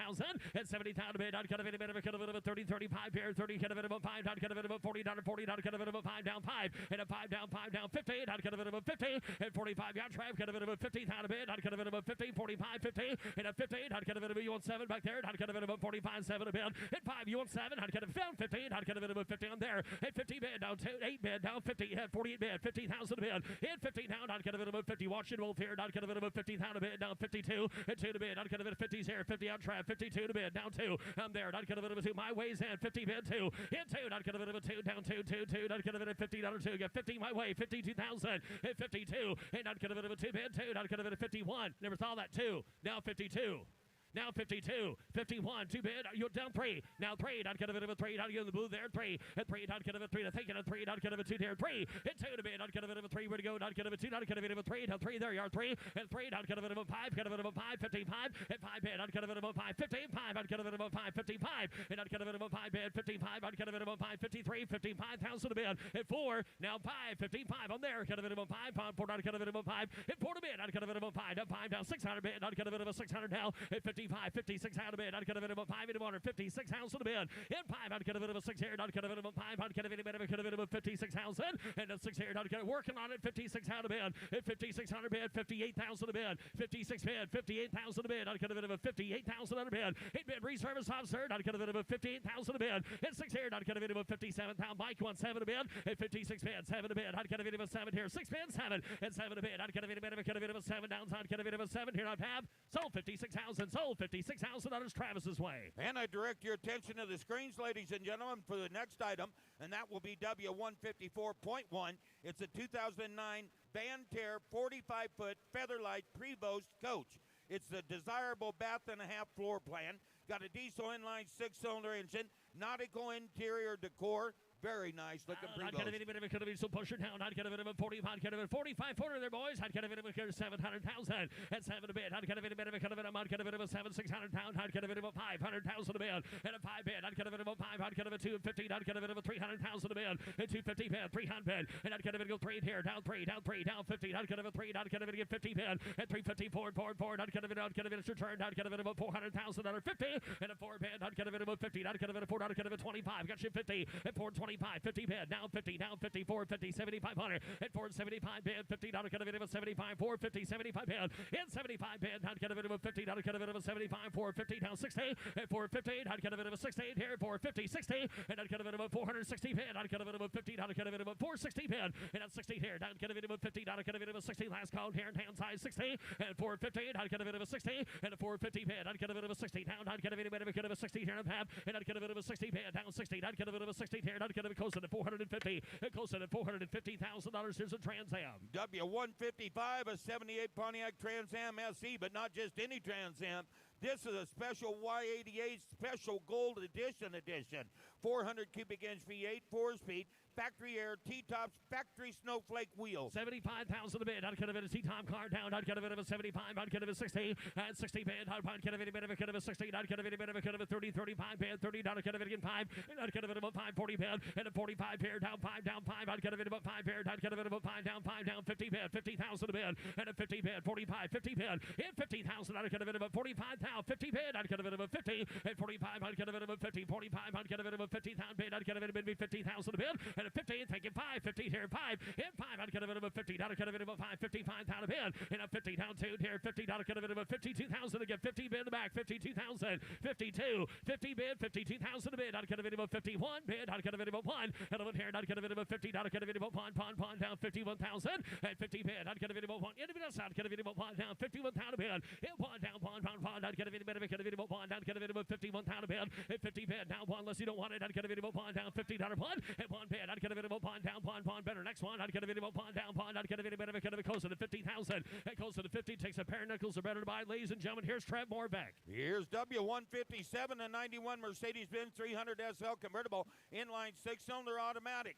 And 70,000 bid. I'd get a bit of a 30, 35 here. 30, get a bit of a 5. I'd get a bit of a $40, 40. I'd get a bit of a 5 down 5. And a 5 down 50. I'd get a bit of a 50. And 45 yard trap. Get a bit of a 50,000 bid. I'd get a bit of a 50, 45, 50. And a 15. I'd get a bit of a you want 7 back there. I'd get a bit of a 45, 7 a bid. And 5 you want 7. I'd get a 15. I'd get a bit of a 50 on there. And 50 bid down 2, 8 bid down 50. And 48 bid. 50,000 bid. And 50 down. I'd get a bit of a 50. Watch it, Wolf here. I'd get a bit of a 50,000 bid down 52. And 2 to bid. I'd get a bit of 50s here. 50 out trap. 52 to bid down 2. I'm there. I'd get a bit of a 2. My ways in. 50 bid 2. In 2. I'd get a bit of a 2 down 2, 2, 2. I'd get a bit of $50 2. Get 50 my way. 52,000 and 52. And I'd get a bit of a 2 bid 2. I'd get a bit of 51. Never saw that 2. Now 52. Now 52, 51, 2 bid, you're down 3. Now 3, I'd get a bit of a 3, I'd get in the blue there, 3. At 3, I'd get a bit of a 3, I'm thinking a 3, I'd get a bit of a 2 there, 3. At 2 to bid, I'd get a bit of a 3, where to go, I'd get a bit of a 2, I'd get a bit of a 3, now 3 there, yard 3. At 3, I'd get a bit of a 5, get a bit of a 5, 55. At 5 bid, I'd get a bit of a 5, 55, I'd get a bit of a 5, 55. And I'd get a bit of a 5 bid, 55, I'd get a bit of a 5, 53, 55,000 a bid. At 4, now 5, 55 on there, get a bit of a 5, 4, I'd get a bit of a 5. At 4 to bid, I'd get a bit of a 5, down 5, down 600 bid, I'd get a bit of a 600 now. At 55, 56 out of bid, I'd get a bit of a 5 into 156,000 a bid. In 5, I'd get a bit of a 6 here, I'd get a bit of a 5, I'd get a bit of a 56,000. And a 6 here, I'd get working on it, 56 out of bid. At 5600 bid, 58,000 a bid. 56 bid, 58,000 a bid. I'd get a bit of a 58,000 on a bid. 8 bid reservice officer, I'd get a bit of a 58,000 a bid. At 6 here, I'd get a bit of a 57,000. Mike won 7 a bid. At 56 bid, 7 a bid. I'd get a bit of a 7 here. 6 bid, 7. And 7 a bid. I'd get a bit of a 7 down. I'd get a bit of a 7 here. I'd have sold 56,000. Sold $56,000 Travis's way. And I direct your attention to the screens, ladies and gentlemen, for the next item, and that will be W154.1. It's a 2009 Banter 45-foot Featherlight Prevost coach. It's the desirable bath and a half floor plan. Got a diesel inline 6-cylinder engine, nautical interior decor. Very nice looking I'd get a bit of a so push it down. I'd get a bit of a 45, I'd get a bit of a 45 footer there, boys. I'd get a bit of a 700,000 and 7 a bid. I'd get a bit of a I'd get a bit of a 600 pound. I'd get a bit of a 500,000 a bid and a 5 bid. I'd get a bit of a 5. I'd get a bit of a 250. I'd get a bit of a 300,000 a bid and 250 bid, 300 bid. And I'd get a bit of a 3 here, down 3, down 3, down 50. I'd get a bit of a 3. I'd get a bit of a 50 bid and 350 forward. I'd get a bit of a return. I'd get a bit of a $400,000 50 and a 4 bid. I'd get a bit of a 50. I'd get a bit of 4. I'd get a bit of 25. Got you 50 and 425, 50 bid. Down 50, down 54, 50, 7,500, at 475 bid, 50, I'd get a bit of a 75, 450, 75 bid, in 75 bid, I'd get a bit of a 50, I'd get a bit of a 75, 450, down 60, at 450, I'd get a bit of a 68 here, 450, 60, and I'd get a bit of a 460 bid, I'd get a bit of a 50, I'd get a bit of a 460 bid, and at 60 here, I'd get a bit of a 50, I'd get a bit of a 60, last call here, and hand side 60, and 450, I'd get a bit of a 60, and a 450 bid, I'd get a bit of a 60, down, I'd get a bit of a 60 here, and I'd get a bit of a 60 bid, down 60, I'd get a bit of a 60 here, and I'd get a bit closer to 450, closer to $450,000. Here's a Trans Am. W155, a 78 Pontiac Trans Am SE, but not just any Trans Am. This is a special Y88 Special Gold Edition. 400 cubic inch V8, 4-speed, factory air, T-tops, factory snowflake wheels. 75,000 a bid. I'd get a bit of T-top car down. I'd get a bit of a 75. I'd get a bit of 60. And 60 bid. I'd get a bit of a 60. I'd get a bit of a 30, 35 bid. 30 down. I'd get a bit of a 5. And I'd get a bit of a 5, 40 bid. And a 45 here, down 5, down 5. I'd get a bit of a 5 here. I'd get a bit of a 5, down 50 bid. 50,000 a bid. And a 50 bid. 45, 50 bid. In 50,000, I'd get a bit of a 45,000. 50 bid. I'd get a bit of a 50. And 45, I'd get a bit of a 50. 45, I'd get a bit of a 50,000 bid. I'd get a bit of a 50,000 a bid. And a 50, taking 5. 50 here, 5. In 5, I'd get a bit of a 50. I'd get a bit of a 5. 55,000 a bid. And a 50 down 2 here. 50, I'd get a bit of a 52,000 to get 50 bid in the back. 52,000. 52. 50 bid. 52,000 a bid. I'd get a bit of a 51 bid. I'd get a bit of a 1. And over here, I'd get a bit of a 50. I'd get a bit of a 1. Down 51,000. And 50 bid. I'd get a bit of a 1. Individual side, get a bit of a 1 down 51,000 a bid. In 1 down 1. I'd get a bit of a 1. I'd get a bit of a 51,000 a bid. And 50 bid. Down 1 unless you don't want it. I'd get a bit of a 1 down $50 1. And 1 bid. I'd get a bit of a pond down, pond better. Next one, I'd get a bit of a pond down, pond. I'd get a bit of a closer to 50,000. And closer to 50 takes a pair of nickels are better to buy. Ladies and gentlemen, here's Trev Moorbeck. Here's W157 and 91 Mercedes-Benz 300 SL convertible inline six-cylinder automatic.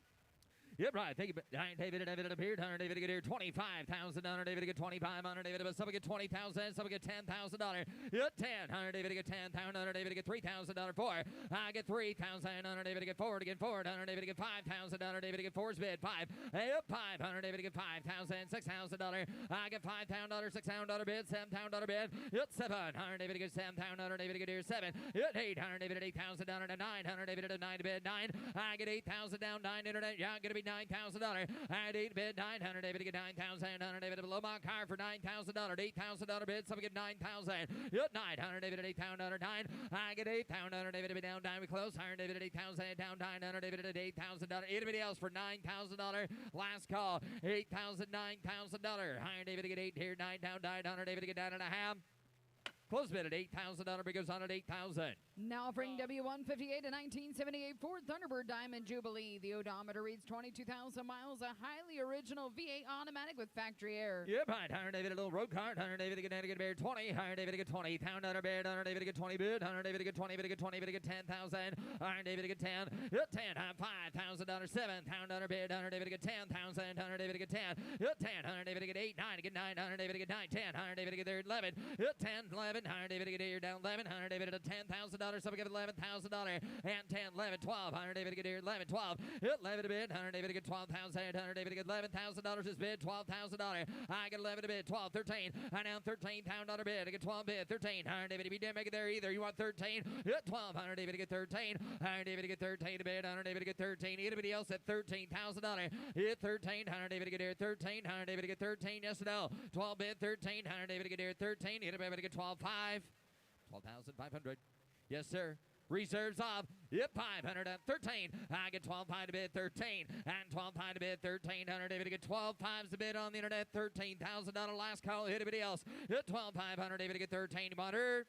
Yep, right. Thank you. David appeared. David get here. 25,000. David get 25. David, some get 20,000. Some get $10,000. Yep, 10. David get 10,000. David get $3,000. 4. I get 3,000. David get 4. Again 4. David get 5,000. David get 4's bid 5. Yep, 5. David get 5,000. $6,000. I get $5,000. $6,000 bid. $7,000 bid. Yep, 7. David get 7,000. David get here 7. Yep, 8. David at 8,000 down to 9. David at 9 bid 9. I get 8,000 down 9. Internet. Yeah, gonna be $9,000. I'd 8 bid 900. David to get 9,000. David below my car for $9,000. $8,000 bid. Some get 9,000. Yep, 900. David at 8,000. 9. I get 8,000. David to be down 9. We close. David at 8,000. Down 900. David at $8,000. Anybody else for $9,000? Last call. 8,000. $9,000. Higher David to get 8 here. 9 down 900. David to get 9.5. Close bid at $8,000. Big goes on at 8,000. Now offering W158 a 1978 Ford Thunderbird Diamond Jubilee. The odometer reads 22,000 miles. A highly original V8 automatic with factory air. Yep, right. David a little road cart. David to get bid 20. David to get 20. $1,000 bid. David to get 20 bid. David to get 20. David to get 20. David to get 10,000. David to get 10. Yep, 10. $5,000. $7,000 bid. David to get 10,000. David to get 10. Yep, 10. David to get 8. 9 to get 9. David to get 9. 10. David to get there 11. Yep, 10. 11. David to get here down 11. David to $10,000. Some give $11,000 and 10, 11, 12. David to get here 11, 12. 11 to bid. David to get 12,000. David to get $11,000 is bid. $12,000. I get 11 to bid. 12, 13. I now $13,000 bid. I get 12 bid. 13. David, if you didn't make it there either, you want 13. 12. David to get 13. David to get 13 to bid. David to get 13. Anybody else at $13,000? Hit 13. David to get here 13. David to get 13. Yes or no? 12 bid. 13. David to get here 13. David to get 12,500. 12,500. Yes, sir. Reserves off. Yep, 513. I get 12,500 to bid 13. And 12,500 to bid 1300. David to get 12,500 to bid on the internet. $13,000 last call. Hit anybody else. Hit 12,500. David to get 13. Butter.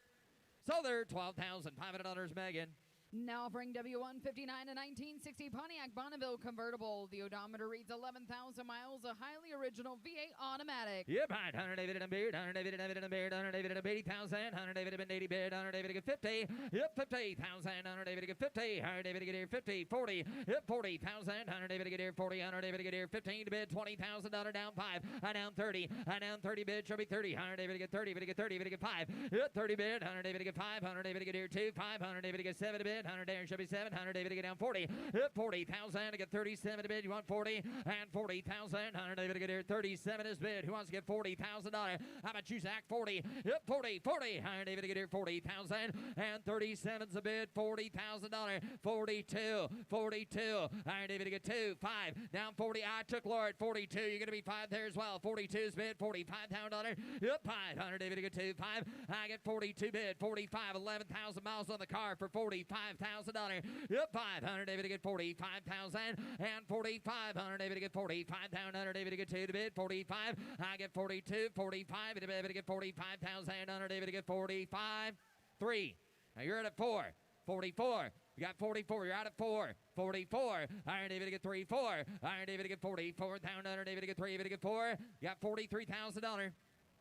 So there, $12,500, Megan. Now offering W159 a 1960 Pontiac Bonneville convertible. The odometer reads 11,000 miles. A highly original V8 automatic. Yep, right. David and beard. David and beard. David and 80,000. David and 80 beard. David to get 50. Yep, 50,000. David to get 50. David to get here 50. 40. Yep, 40,000. David to get here 40. David to get here 15 to bid. $20,000 down 5. Down 30. Down 30 bid. Should be 30. David to get 30. David to get 30. David to get 5. Yep, 30 bid. David to get 5. David to get here 2. 500. David to get 7 to bid. 100 there should be 700. David to get down 40. 40,000 to get 37 to bid. You want 40 and 40,000. David to get here 37 is bid. Who wants to get $40,000? How about you, Zach? 40. 40. David to get here 40,000 and 37's a bid. $40,000. 42. David to get 2. 5 down 40. I took Laura at 42. You're gonna be 5 there as well. 42's bid. $45,000. Yep, 500. David to get 2. 5. I get 42 bid. 45. 11,000 miles on the car for $45,000. Yep, 500. David to get 45,000 and 4,500. David to get 45,000. David to get 2 to bid. 45. I get 42. 45. David to get 45,000. David to get 45. 3. Now you're at 4. 44. You got 44. You're out at 4. 44. Iron David to get 3. 4. Iron David to get 44,000. David to get 3. David to get 4. You got $43,000.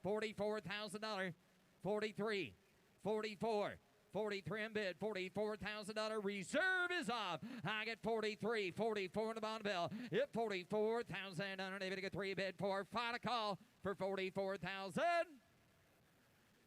$44,000. 43. 44. 43 in bid, $44,000 reserve is off. I get 43, 44 in the Bonneville. Hit 44,000. David to get 3 bid, 4. Final call for 44,000.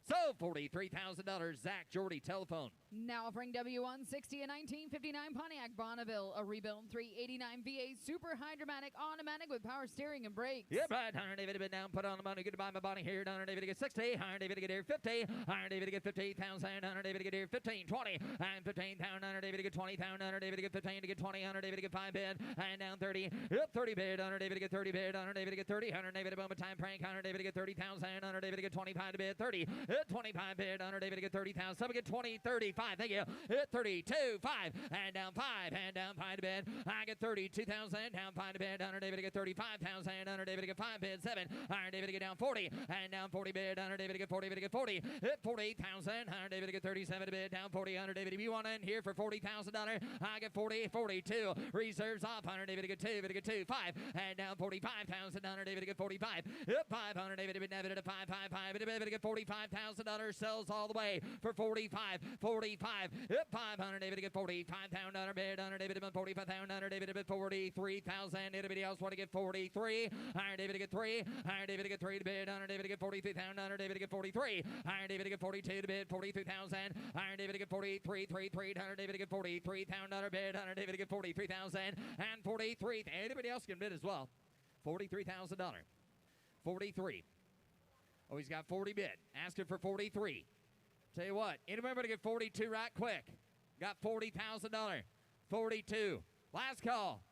So $43,000. Zach Jordy, telephone. Now offering W160 a 1959 Pontiac Bonneville, a rebuilt 389 V8 super hydromatic automatic with power steering and brakes. Yep, right. David to bid down, put on the money. Goodbye, my body here. David to get 60. David to get here 50. David to get 50,000. David to get here 15, 20. And 15,000. David to get 20,000. David to get 15 to get 20. David to get 5 bid. And down 30. Yep, 30 bid. David to get 30 bid. David to get 30. David to moment time prank. David to get 30,000. David to get 25 to bid. 30. 25 bid. David to get 30,000. Some get 20, 30. 35. Thank you. Hit 32, 5, and down 5, and down 5 to bid. I get 32,000, down 5 to bid. Under David to get 35,000, under David to get 5 bid, 7. Under David to get down 40, and down 40 bid. Under David to get 40, David to get 40. Hit 48,000, under David to get 37 to bid, down 40. Under David, if you want in here for $40,000, I get 40, 42. Reserves off. Under David to get 2, David to get 2, 5, and down 45,000. Under David to get 45. Hit 500, David to be David to 5, 5, 5. David to get $45,000. Sells all the way for 45, 45. Hit 500, David to get 45,000. Under bid. Under David to get 45,000. Under David to get 43,000. Anybody else want to get 43? Under David to get 3. Under David to get 3 to bid. Under David to get 43,000. Under David to get 43. Under David to get 42 to bid. 43,000. Under David to get 43, 3, 3. Under David to get 43,000. Under bid. Under David to get 43,000 and 43. Anybody else can bid as well. $43,000. 43. Oh, he's got 40 bid. Asking for 43. Tell you what, anybody want to get 42 right quick? Got $40,000. 42. Last call.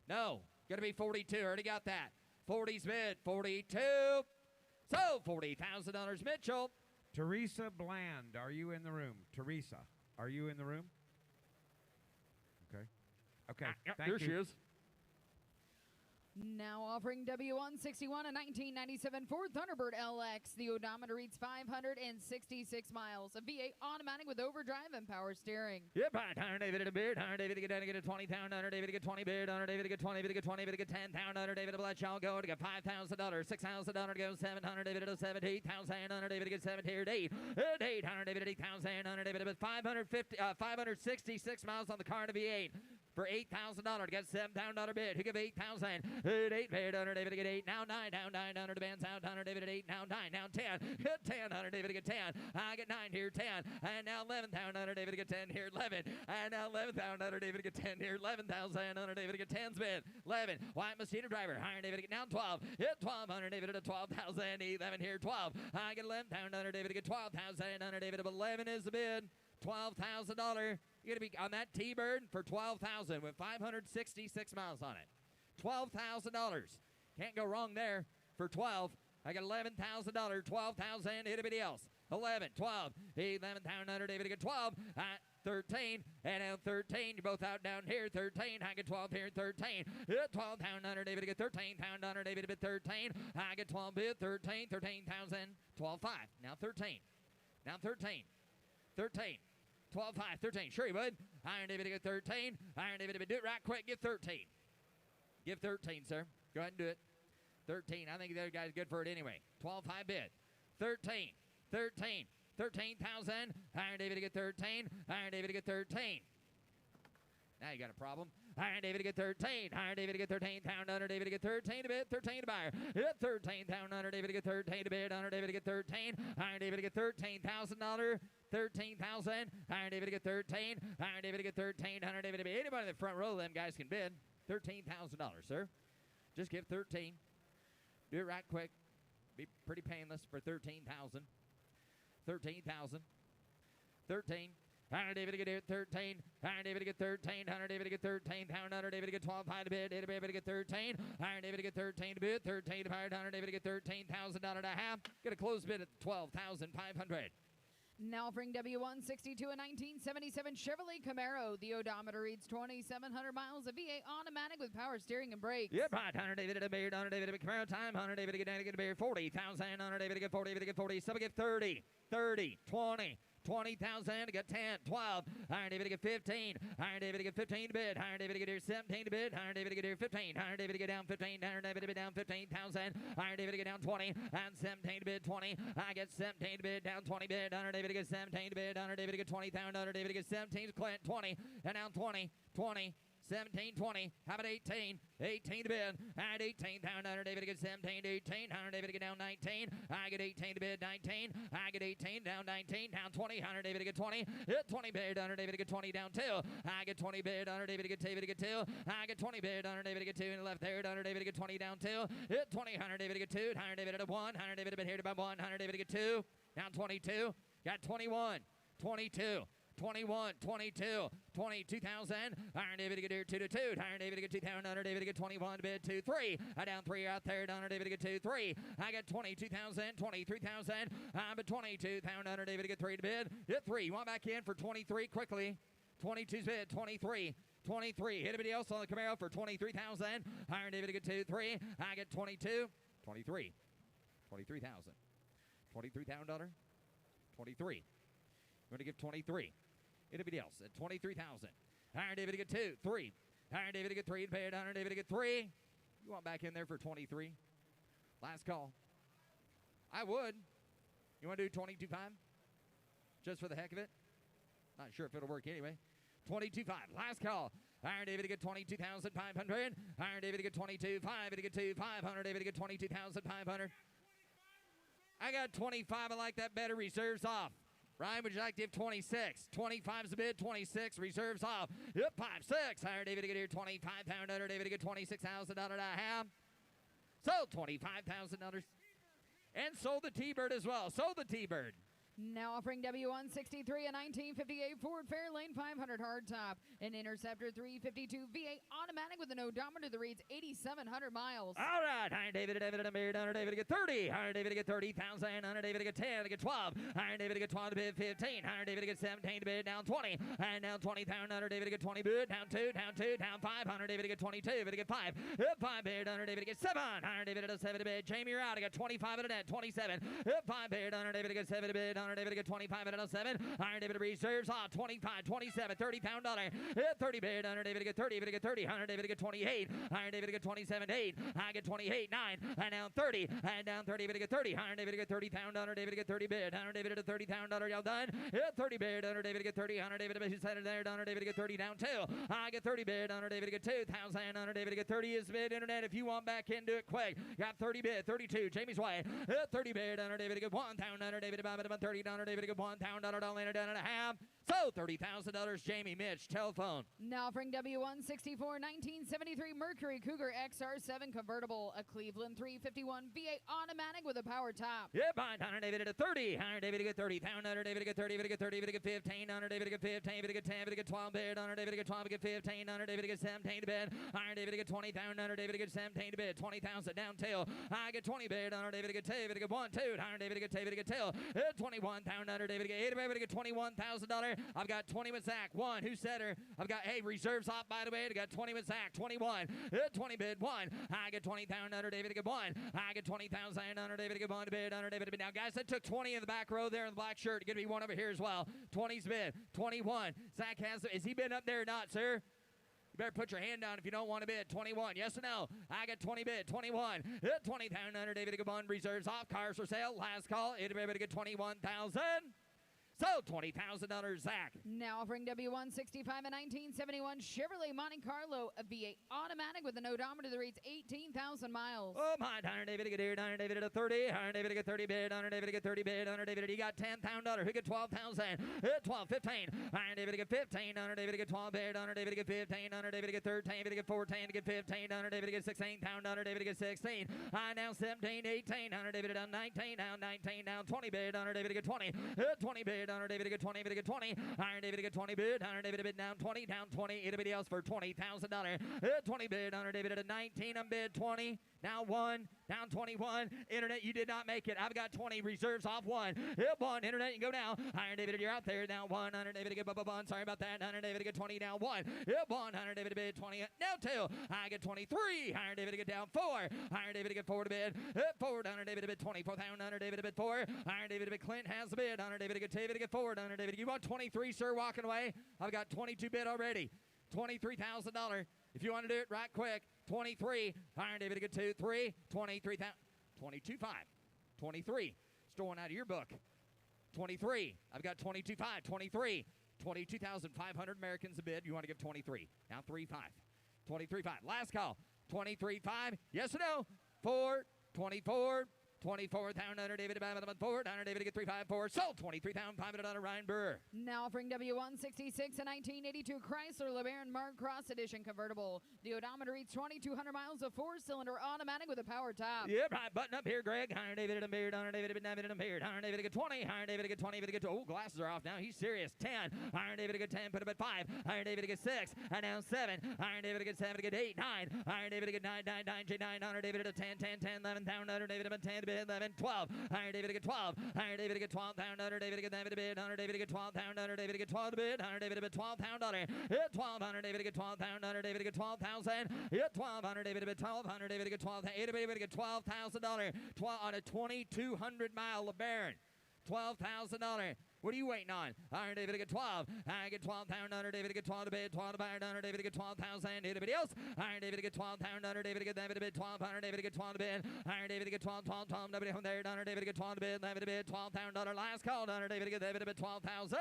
No, gonna be 42. Already got that. 40's bid. 42. So $40,000, Mitchell. Teresa Bland, are you in the room? Teresa, are you in the room? Okay. Okay. Yep, Thank there you. she is. Now offering W161, a 1997 Ford Thunderbird LX. The odometer reads 566 miles. A V8 automatic with overdrive and power steering. Yep, Hunter David to bid. Hunter David to get down to get a 20,000. Hunter David to get 20 bid. Hunter David to get 20. David to get 20. David to get 10,000. Hunter David to let y'all go to get $5,000. $6,000 to go 700. David to 17,000. Hunter David to get 17. 8. 8. Hunter David to 8,000. Hunter David to 566 miles on the car to V8. For $8,000 to get $7,000 bid. He give 8,000. 8 bid. Hunter David to get 8. Now 9. Down 9. Hunter to bands out. Hunter David at 8. Now 9. Now 10. Hit 10. Hunter David to get 10. I get 9 here. 10. And now 11,000. Hunter David to get 10 here. 11. And now 11,000. Hunter David to get 10 here. 11,000. Hunter David to get 10's bid. 11. White Mosquito driver. Hunter David to get down 12. Hit 12. Hunter David to 12,000. 11 here. 12. I get 11,000. Hunter David to get 12,000. Hunter David to 11 is the bid. $12,000. You're going to be on that T-Bird for $12,000 with 566 miles on it. $12,000. Can't go wrong there for 12. I got $11,000. 12,000. Anybody else? 11, 12, 11,000. Under David to get 12. 13, and now 13. You're both out down here. 13. I get 12 here. 13. 12,000. Under David to get 13,000. Under David to bid 13. I get 12 bid. 13. 13,000. 12,5. Now 13. Now 13. 13. 12, 5, 13. Sure you would. Iron David to get 13. Iron David to do it right quick. Give 13. Give 13, sir. Go ahead and do it. 13. I think the other guy's good for it anyway. 12, 5 bid. 13. 13. 13,000. Iron David to get 13. Iron David to get 13. Now you got a problem. Iron David to get 13. Iron David to get 13,000. Under David to get 13 to bid. 13 to buyer. Hit 13,000. Under David to get 13 to bid. Under David to get 13. Iron David to get $13,000. 13,000. Iron David to get 13. Iron David to get 13. Under David to bid. Anybody in the front row of them guys can bid. $13,000, sir. Just give 13. Do it right quick. Be pretty painless for 13,000. 13,000. 13. Hunter David to get 13. Hunter David to get 13. Hunter David to get 13. Hunter David to get 12. High to bid. David to get 13. Hunter David to get 13 to bid. 13 to buyer. Hunter David to get $13,000 and a half. Get a closed bid at 12,500. Now offering W162, a 1977 Chevrolet Camaro. The odometer reads 2,700 miles. A V8 automatic with power steering and brakes. Yep, right. Hunter David to bid. Hunter David to Camaro time. Hunter David to get down to get a bid. 40,000. Hunter David to get 40. David to get 40. Some get 30. 30. 20. 20,000 to get 10, 12. Iron David to get 15. Iron David to get 15 to bid. Iron David to get here 17 to bid. Iron David to get here 15. Iron David to get down 15. Iron David to bid down 15,000. Iron David to get down 20. And 17 to bid 20. I get 17 to bid down 20 bid. Iron David to get 17 to bid. Iron David to get 20,000. Iron David to get 17 to Clint 20. And down 20. 20. 17, 20. How about 18? 18 to bid. I get 18,000. Hunter David to get 17 to 18. Hunter David to get down 19. I get 18 to bid 19. I get 18 down 19. Down 20. Hunter David to get 20. Hit 20 bid. Hunter David to get 20 down 2. I get 20 bid. Hunter David to get 2. I get 20 bid. Hunter David to get 2 in the left there. Hunter David to get 20 down 2. Hit 20. Hunter David to get 2. Hunter David to 1. Hunter David to bid here to by 1. Hunter David to get 2. Down 22. Got 21. 22. 21, 22, 22,000. Iron David to get 2 to 2. Iron David to get 2,000. Under David to get 21 to bid 2, 3. I down 3 out there. Under David to get 2, 3. I got 22,000, 23,000. But 22,000. Under David to get 3 to bid. Hit 3. You want back in for 23 quickly. 22's bid. 23. 23. Hit anybody else on the Camaro for 23,000. Iron David to get 2, 3. I get 22. 23. 23,000. $23,000. 23. I'm going to give 23. Anybody else at 23,000. Iron David to get 2, 3. Iron David to get 3 and paid. Iron David to get 3. You want back in there for 23? Last call. I would. You want to do 22.5? Just for the heck of it? Not sure if it'll work anyway. 22.5. Last call. Iron David to get 22,500. Iron David to get 22.5. To get 2,500. David to get 22,500. I got 25. I like that better. Reserves off. Ryan, would you like to have 26? 25's the bid. 26. Reserves off. Yep, 5, 6. Iron David to get here 25,000. Under David to get $26,000 I have. Sold $25,000. And sold the T-Bird as well. Sold the T-Bird. Now offering W163 a 1958 Ford Fairlane 500 hardtop, an Interceptor 352 V8 automatic with an odometer that reads 8,700 miles. All right, Iron David to bid. Iron David to get 30. Iron David to get 30,000. Iron David to get 10. To get 12. Iron David to get 12 to bid 15. Iron David to get 17 to bid down 20. And down 20,000. Iron David to get 20 bid down 2. Down 2. Down 5. Iron David to get 22. To get 5. 5 bid. Iron David to get 7. Iron David to 7 to bid. Jamie, you're out. I got 25 at a net. 27. 5 bid. Iron David to get 7 to bid. Iron David to get 25 at a 7. Iron David reserves off 25, 27, $30,000. 30 bid. Iron David to get 30. To get 30. Iron David to get 28. Iron David to get 27, 8. I get 28, 9. And down 30. And down 30 to get 30. Iron David to get 30,000. Iron David to get 30 bid. Iron David to $30,000. Y'all done? 30 bid. Iron David to get 30. Iron David to be set there. Iron David to get 30 down 2. I get 30 bid. Iron David to get 2,000. Iron David to get 30 is bid. Internet, if you want back in, do it quick. Got 30 bid. 32. Jamie's way. 30 bid. Iron David to get 1,000. Iron David to buy about 30. Iron David to get $1,000. Down and a half. So $30,000. Jamie Mitch. Telephone. Now offering W164 1973 Mercury Cougar XR7 convertible, a Cleveland 351 V8 automatic with a power top. Yeah, bind Iron David to 30. Iron David to get 30. Iron David to get 30. To get 30. To get 15. Iron David to get 15. To get 10. To get 12 bid. Iron David to get 12. To get 15. Iron David to get 17 to bid. Iron David to get 20,000. Iron David to get 17 to bid. 20,000 down tail. I get 20 bid. Iron David to get 2. To get 1, 2. Iron David to get 2. To get tail. 21,000. Iron David to get 8. David to get $21,000. I've got 20 with Zach. 1. Who said her? I've got, hey, reserves off, by the way. I got 20 with Zach. 21. 20 bid. 1. I get 20,000. Under David to get 1. I get 20,000. Under David to get 1 to bid. Under David to bid. Now, guys, that took 20 in the back row there in the black shirt. Going to be one over here as well. 20's bid. 21. Zach has, is he bid up there or not, sir? You better put your hand down if you don't want to bid. 21. Yes or no? I got 20 bid. 21. 20,000. Under David to get 1. Reserves off. Cars for sale. Last call. Anybody to get 21,000. So $20,000, Zach. Now offering W165 a 1971 Chevrolet Monte Carlo, a V8 automatic with an odometer that reads 18,000 miles. Oh my! Iron David to get here. Iron David to 30. Iron David to get 30 bid. Iron David to get 30 bid. Iron David, he got $10,000. He get 12,000. 12, 15. Iron David to get 15. Iron David to get 12 bid. Iron David to get 15. Iron David to get 13. David to get 14. To get 15. Iron David to get 16,000. Iron David to get 16. I now 17, 18. Iron David down 19. Down 19. Down 20 bid. Iron David to get 20. 20 bid. Iron David to get 20. David to get 20. Iron David to get 20 bid. Iron David to bid down 20. Down 20. Anybody else for $20,000? 20 bid. Iron David at a 19. I'm bid 20. Now 1. Down 21. Internet, you did not make it. I've got 20. Reserves off 1. 1. Internet, you can go now. Iron David, you're out there. Now 1. Iron David to get 1. Sorry about that. Iron David to get 20. Down 1. 1. Iron David to bid 20. Now 2. I get 23. Iron David to get down 4. Iron David to get 4 to bid. 4. Iron David to bid 24,000. Iron David to bid 4. Iron David to bid Clint has the bid. Iron David to get David to get 4. Iron David, you want 23, sir, walking away? I've got 22 bid already. $23,000. If you want to do it right quick, 23. Iron David to get 2, 3. 23,000. 22.5. 23. It's going out of your book. 23. I've got 22.5. 23. 22,500 Americans a bid. You want to give 23. Now 3.5. 23.5. Last call. 23.5. Yes or no? 4. 24. 24,000 David about 4, David get 354. Sold 23,500 Ryan Burr. Now offering W166 a 1982 Chrysler LeBaron Mark Cross Edition convertible. The odometer reads 2,200 miles of 4-cylinder automatic with a power top. Yep, right button up here, Greg. David and Beard, David and Beard, David get 20, David get 20, David get 2. Oh, glasses are off now. He's serious. 10, David get 10, put him at 5, David get 6, and now 7, David get 7, get 8, 9, David get 9, 9, 9, 9, David at 10, 10, 10, 11, David at 10, 11, 12, David get 12, David get 12, David get David bid, David get 12, David get 12 bid, David at 12, hit 12, David get 12, David get 12,000, hit 12, David get 12, David get 12, David get $12,000, 12 on a 2,200 mile LeBaron. $12,000. What are you waiting on? David get 12. I get 12,000. David get 12 to bid. 12 to buy. David get 12,000. Anybody else? David get 12,000. David get David to bid. 12,000. David get 12 to bid. David get 12. 12. 12. Nobody from there. David get 12 to bid. David to bid. $12,000. Last call. David get David to bid. 12,000.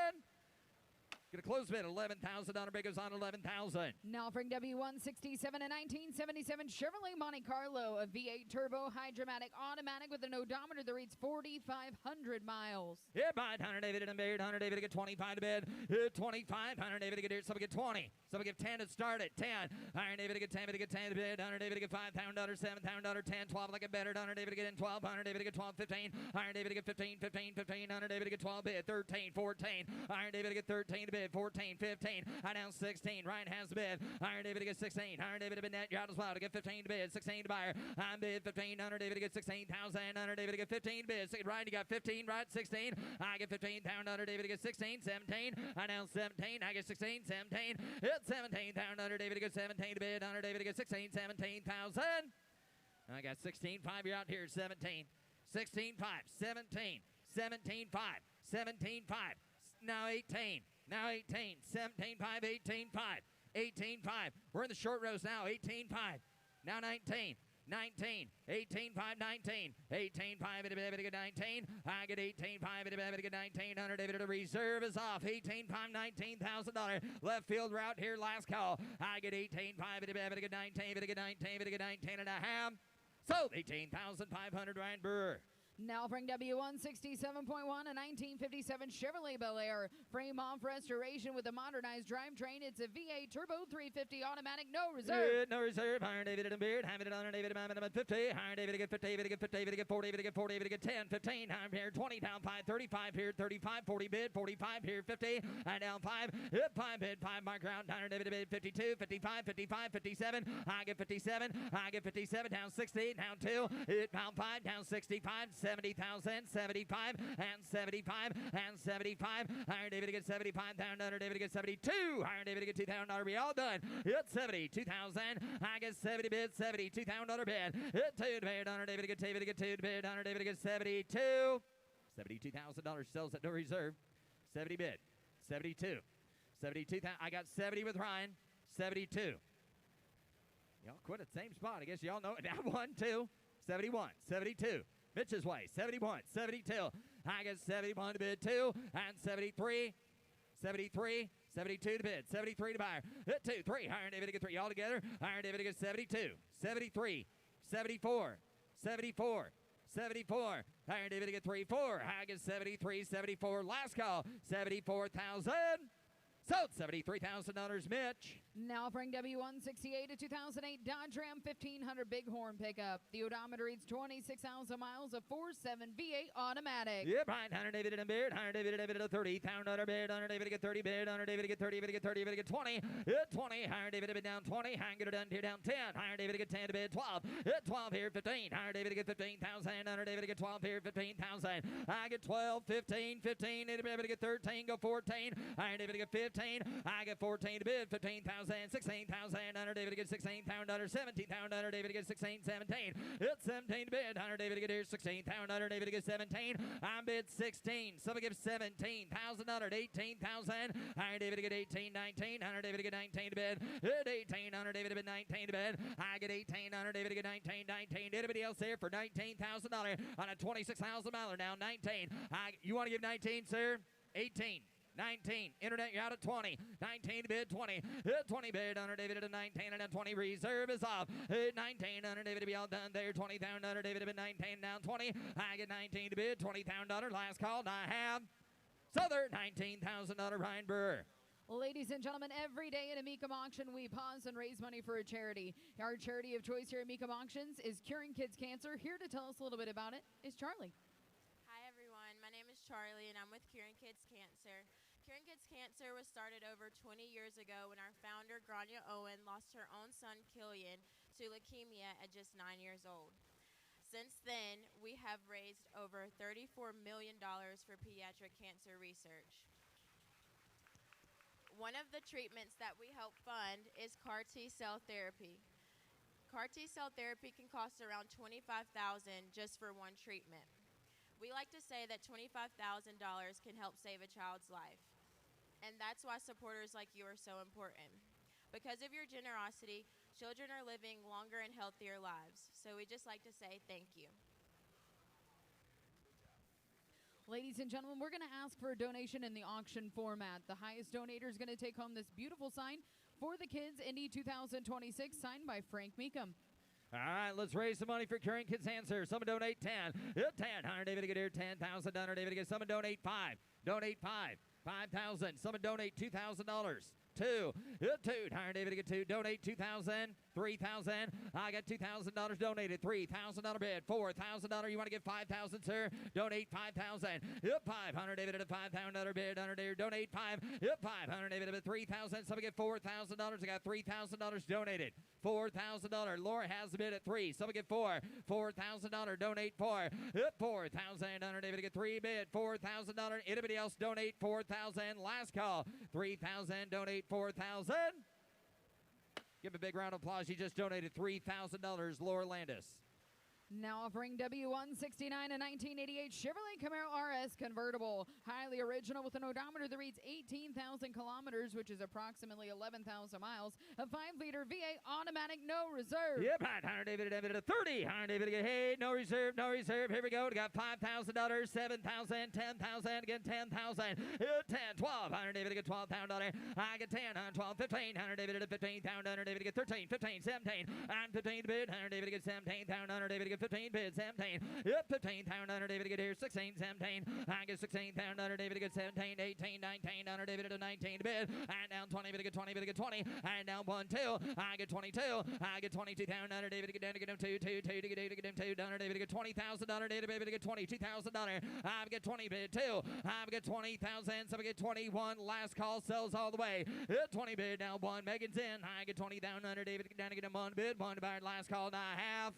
Get a close bid. $11,000. Bid goes on 11,000. Now offering W167 a 1977 Chevrolet Monte Carlo, a V8 turbo hydromatic automatic with an odometer that reads 4,500 miles. Yeah, buy 100 David and Beard. 100 David get 25 to bid. 25. 100 David get here. Somebody get 20. Somebody get 10 to start it. 10. 100 David get 10. David get 10 to bid. 100 David get $5,000. $7,000. 10. 12 like a better. 100 David get in 12. 100 David get 12. 15. 100 David get 15. 15. 15. 100 David get 12 bid. 13. 14. 100 David get 13 to bid. 14. 15. I down 16. Ryan has the bid. 100 David get 16. 100 David to bid net. You're out as well to get 15 to bid. 16 to buyer. I'm bid 15. 100 David to get 16,000. 100 David to get 15 to bid. Ryan, you got 15, right? 16. I get 15. 100 David to get 16. 17. I down 17. I get 16. 17. It's 17. 100 David to get 17 to bid. 100 David to get 16. 17,000. I got 16. 5. You're out here. 17. 16. 5. 17. 17. 5. 17. 5. Now 18. Now 18. 17. 5. 18. 5. 18. 5. We're in the short rows now. 18. 5. Now 19. 19, 18, 5, 19, 18, 5, 19, I get 18, 5, 19, 100, David, the reserve is off, 18, 5, $19,000, left field route here, last call, I get 18, 5, 19, 19 and a half, sold 18,500, Ryan Brewer. Now offering W167.1 a 1957 Chevrolet Bel Air. Frame off restoration with a modernized drivetrain. It's a V8 turbo 350 automatic, no reserve. No reserve. Iron David and Beard. Have it on David and 50. Iron David to get 50. David to get 50. David to get 40. David to get 40. David to get 10. 15. I'm here. 20 down 5. 35 here. 35. 40 bid. 45 here. 50. And down 5. Hit 5 bid. 5 mark round. Iron David to bid. 52. 55. 55. 57. I get 57. I get 57. Down 60. Down 2. Hit down 5. Down 65. 70,000, 75, and 75, and 75. Iron David to get 75,000, David to get 72. Iron David to get $2,000 be all done. Hit 72,000. I get 70 bid, $72,000 bid. Hit 2 to bid, David to get 2 to bid, David to get 72. $72,000 sells at no reserve. 70 bid, 72. 72,000. I got 70 with Ryan, 72. Y'all quit at the same spot. I guess y'all know it. Now 1, 2, 71, 72. Mitch's way, 71, 72. I get 71 to bid 2, and 73, 73, 72 to bid, 73 to buyer. Hit 2, 3, Iron David to get 3 all together. Iron David to get 72, 73, 74, 74, 74. Iron David to get 3, 4. I get 73, 74. Last call, 74,000. Sold $73,000, Mitch. Now offering W168 a 2008 Dodge Ram 1500 Bighorn pickup. The odometer reads 26,000 miles of 4.7 V8 automatic. Yep, right. 100 David and Beard. 100 David and David at 30. $100 bid. 100 David to get 30 bid. 100 David to get 30. David to get 30. David to get 20. Hit 20. 100 David to bid down 20. 100 done here down 10. 100 David to get 10 to bid 12. Hit 12 here 15. 100 David to get 15,000. 100 David to get 12 here 15,000. I get 12, 15, 15. David to get 13. Go 14. 100 David to get 15. I get 14 to bid 15,000. 16,000. 100 David to get 16,000. 17,000. David to get 16, 17. Hit 17 to bid. 100 David to get here 16,000. 100 David to get 17. I'm bid 16. Somebody gives 17,000. 18,000. 100 David to get 18, 19. 100 David to get 19 to bid. Hit 18. 100 David to bid 19 to bid. I get 18. 100 David to get 19, 19. Anybody else there for $19,000 on a 26,000 miler now? 19. You want to give 19, sir? 18. 19. Internet, you're out at 20. 19 to bid, 20. 20 bid, under David at 19, and then 20 reserve is off. 19, under David to be all done there. 20 down, under David to bid 19, down 20. I get 19 to bid, $20,000. Last call, and I have Southern, $19,000 Ryan Burr. Ladies and gentlemen, every day at a Mecum auction, we pause and raise money for a charity. Our charity of choice here at Mecum Auctions is Curing Kids Cancer. Here to tell us a little bit about it is Charlie. Hi everyone, my name is Charlie and I'm with Curing Kids Cancer. Curing Kids Cancer was started over 20 years ago when our founder, Grania Owen, lost her own son, Killian, to leukemia at just 9 years old. Since then, we have raised over $34 million for pediatric cancer research. One of the treatments that we help fund is CAR T-cell therapy. CAR T-cell therapy can cost around $25,000 just for one treatment. We like to say that $25,000 can help save a child's life. And that's why supporters like you are so important. Because of your generosity, children are living longer and healthier lives. So we just like to say thank you. Ladies and gentlemen, we're going to ask for a donation in the auction format. The highest donator is going to take home this beautiful sign for the Kids Indy 2026, signed by Frank Mecum. All right, let's raise some money for Curing Kids Cancer. Someone donate 10. 10. Hunter David to get here. 10,000. Hunter David to get. Someone donate 5. Donate 5. 5,000. Someone donate $2,000. 2. 2. Hunter David to get 2. Donate 2,000. 3,000. I got $2,000 donated. $3,000 bid. $4,000. You want to get 5,000, sir? Donate 5,000. 5. Hunter David at a $5,000 bid. Hunter David donate 5. 5. Hunter David at 3,000. Someone get $4,000. I got $3,000 donated. $4,000. Laura has the bid at 3. Someone get 4. $4,000. Donate 4. 4,000. Hunter David get 3 bid. $4,000. Anybody else donate 4,000? Last call. 3,000. Donate 4,000. Give him a big round of applause. He just donated $3,000. Laura Landis. Now offering W169 a 1988 Chevrolet Camaro RS convertible. Highly original with an odometer that reads 18,000 kilometers, which is approximately 11,000 miles. A 5-liter V8 automatic, no reserve. Yep, Hunter David at 30. Hunter David again. Hey, no reserve, no reserve. Here we go. We got $5,000, $7,000, $10,000, again $10,000, 10, 12. Hunter David again $12,000. I get 10, 12, 15. Hunter David at 15,000. Hunter David again 13, 15, 17. And 15 to bid. Hunter David again 17,000. Hunter David again 15 bid, 17. Yep, 15,000. Hunter David get here, 16, 17. I get 16,000. Hunter David get 17, 18, 19. Hunter David at 19 bid. And down 20, bid get 20, bid get 20. And down 1, 2. I get 22. I get 22,000. Hunter David get down to get him 2, 2, 2 to get him 2. Hunter David get 20,000. Hunter David to get $22,000. I get 20 bid 2. I get 20,000. So I get 21. Last call sells all the way. 20 bid down 1. Megan's in. I get 20,000. Hunter David get down to get him 1 bid. 1 buy. Last call. And I have.